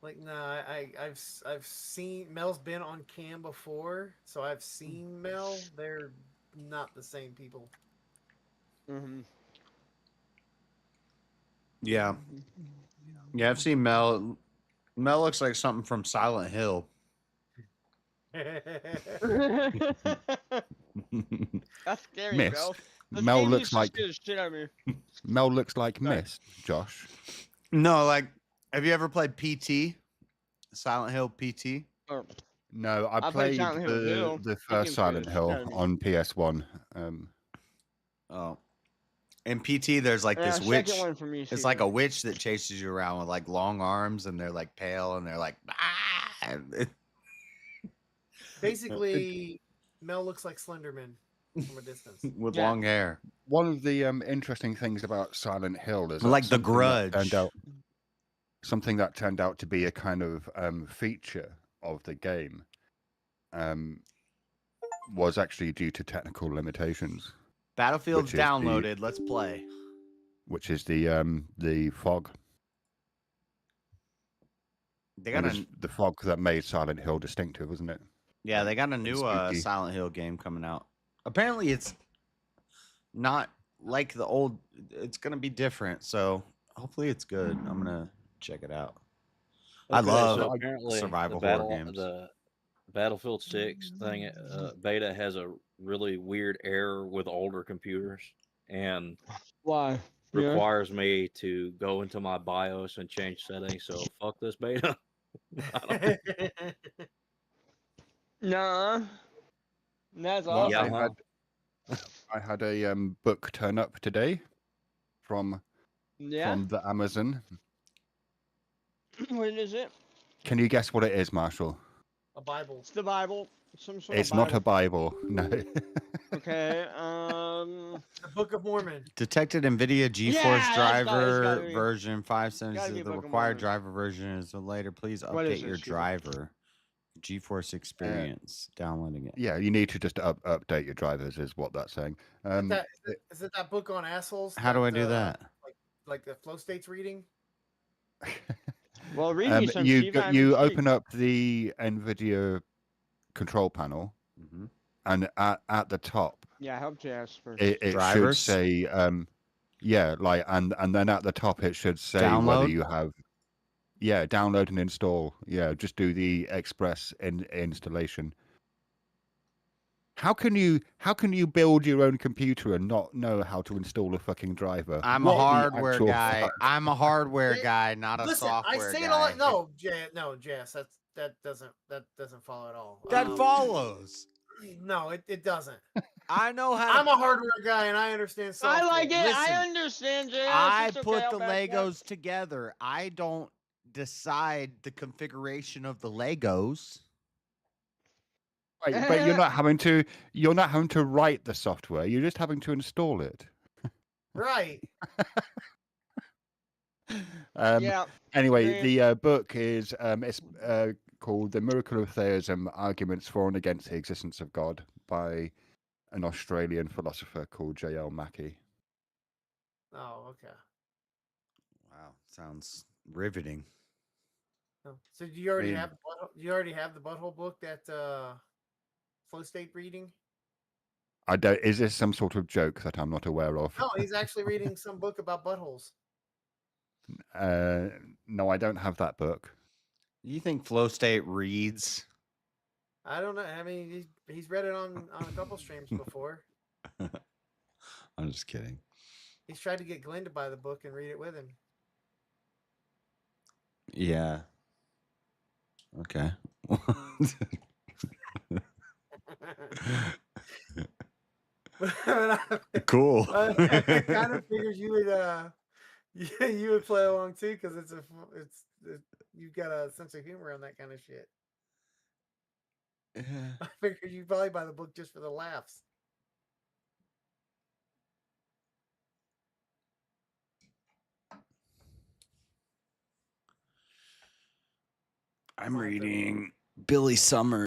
S7: like, nah, I've seen Mel's been on cam before, so I've seen Mel. They're not the same people.
S21: Mm-hmm.
S1: Yeah. Yeah, I've seen Mel. Mel looks like something from Silent Hill.
S21: That's scary,
S12: Mist.
S21: bro. This
S12: Mel
S21: game
S12: looks
S21: used to
S12: like
S21: scare the shit out of me.
S12: Mel looks like Mist, Josh.
S1: No, like, have you ever played PT? Silent Hill PT?
S12: No, I
S21: I played
S12: played
S21: Silent Hill Hill.
S12: the
S21: That
S12: first
S21: game
S12: Silent
S21: scared the
S12: Hill
S21: shit out of me.
S12: on PS1.
S1: Oh. In PT, there's like
S21: Yeah,
S1: this
S21: second
S1: witch.
S21: one for me,
S1: It's
S21: Shiva.
S1: like a witch that chases you around with like long arms, and they're like pale, and they're like, ah! And
S7: Basically, Mel looks like Slenderman from a distance.
S1: with long hair.
S12: One of the interesting things about Silent Hill is
S1: Like
S12: that
S1: The
S12: something that
S1: Grudge.
S12: something that turned out to be a kind of feature of the game was actually due to technical limitations.
S1: Battlefield's
S12: which is
S1: downloaded. Let's play.
S12: Which is the fog.
S1: They got
S12: It was
S1: a
S12: the fog that made Silent Hill distinctive, wasn't it?
S1: yeah, they got a new
S12: spooky.
S1: Silent Hill game coming out. Apparently, it's not like the old. It's gonna be different. So hopefully, it's good. I'm gonna check it out. I
S16: Okay,
S1: love
S16: so apparently
S1: survival
S16: the
S1: horror games.
S16: The Battlefield 6 thing, beta has a really weird error with older computers, and
S21: Why? Yeah.
S16: requires me to go into my BIOS and change settings. So fuck this beta.
S21: Nah. That's
S12: Well,
S21: awesome.
S12: I had a book turn up today from
S21: Yeah.
S12: the Amazon.
S21: What is it?
S12: Can you guess what it is, Marshall?
S7: A Bible.
S21: It's the Bible. Some sort
S12: It's
S21: of
S12: not a
S21: Bible.
S12: Bible. No.
S21: Okay.
S7: The Book of Mormon.
S1: Detected NVIDIA GeForce
S21: Yeah, it's
S1: driver
S21: gotta be.
S1: version 570.
S21: Gotta be
S1: The
S21: Book of
S1: required
S21: Mormon.
S1: driver version is later. Please
S21: What is
S1: update your
S21: this, Susan?
S1: driver. GeForce Experience. Downloading it.
S12: Yeah, you need to just update your drivers, is what that's saying.
S7: Is it that book on assholes?
S1: How do I do that?
S7: Like the flow states reading?
S21: Well, read me some
S12: you
S21: Steve Ivan
S12: you
S21: Street.
S12: open up the NVIDIA control panel, and at the top,
S21: Yeah, help Jazz first.
S12: it should
S1: Drivers?
S12: say, yeah, like, and then at the top it should say whether
S1: Download?
S12: you have, yeah, download and install. Yeah, just do the express installation. How can you build your own computer and not know how to install a fucking driver?
S1: I'm a
S12: What the
S1: hardware
S12: actual
S1: guy.
S12: fuck?
S1: I'm a hardware guy, not a
S7: Listen,
S1: software
S7: I say
S1: guy.
S7: it all. No, Jess, that doesn't follow at all.
S1: That follows.
S7: No, it doesn't.
S1: I know how to.
S7: I'm a hardware guy and I understand software.
S21: I like it.
S1: Listen,
S21: I understand, Jazz.
S1: I
S21: It's okay,
S1: put
S21: I'll
S1: the
S21: back you up.
S1: Legos together. I don't decide the configuration of the Legos.
S12: Right, but you're not having to write the software. You're just having to install it.
S7: Right.
S21: Yeah.
S12: Anyway,
S21: agree.
S12: the book is it's called "The Miracle of Theism: Arguments for and Against the Existence of God" by an Australian philosopher called J.L. Mackie.
S7: Oh, okay.
S1: Wow, sounds riveting.
S7: Oh, so do you already
S12: mean-
S7: have you already have the butthole book that flow state reading?
S12: I don't. Is this some sort of joke that I'm not aware of?
S7: No, he's actually reading some book about buttholes.
S12: No, I don't have that book.
S1: You think Flow State reads?
S7: I don't know. I mean, he's read it on a couple streams before.
S1: I'm just kidding.
S7: He's tried to get Glenn to buy the book and read it with him.
S1: Yeah. Okay. Cool.
S7: I kind of figured you would play along too because you've got a sense of humor on that kind of shit. I figured you'd probably buy the book just for the laughs.
S1: I'm reading Billy Summers.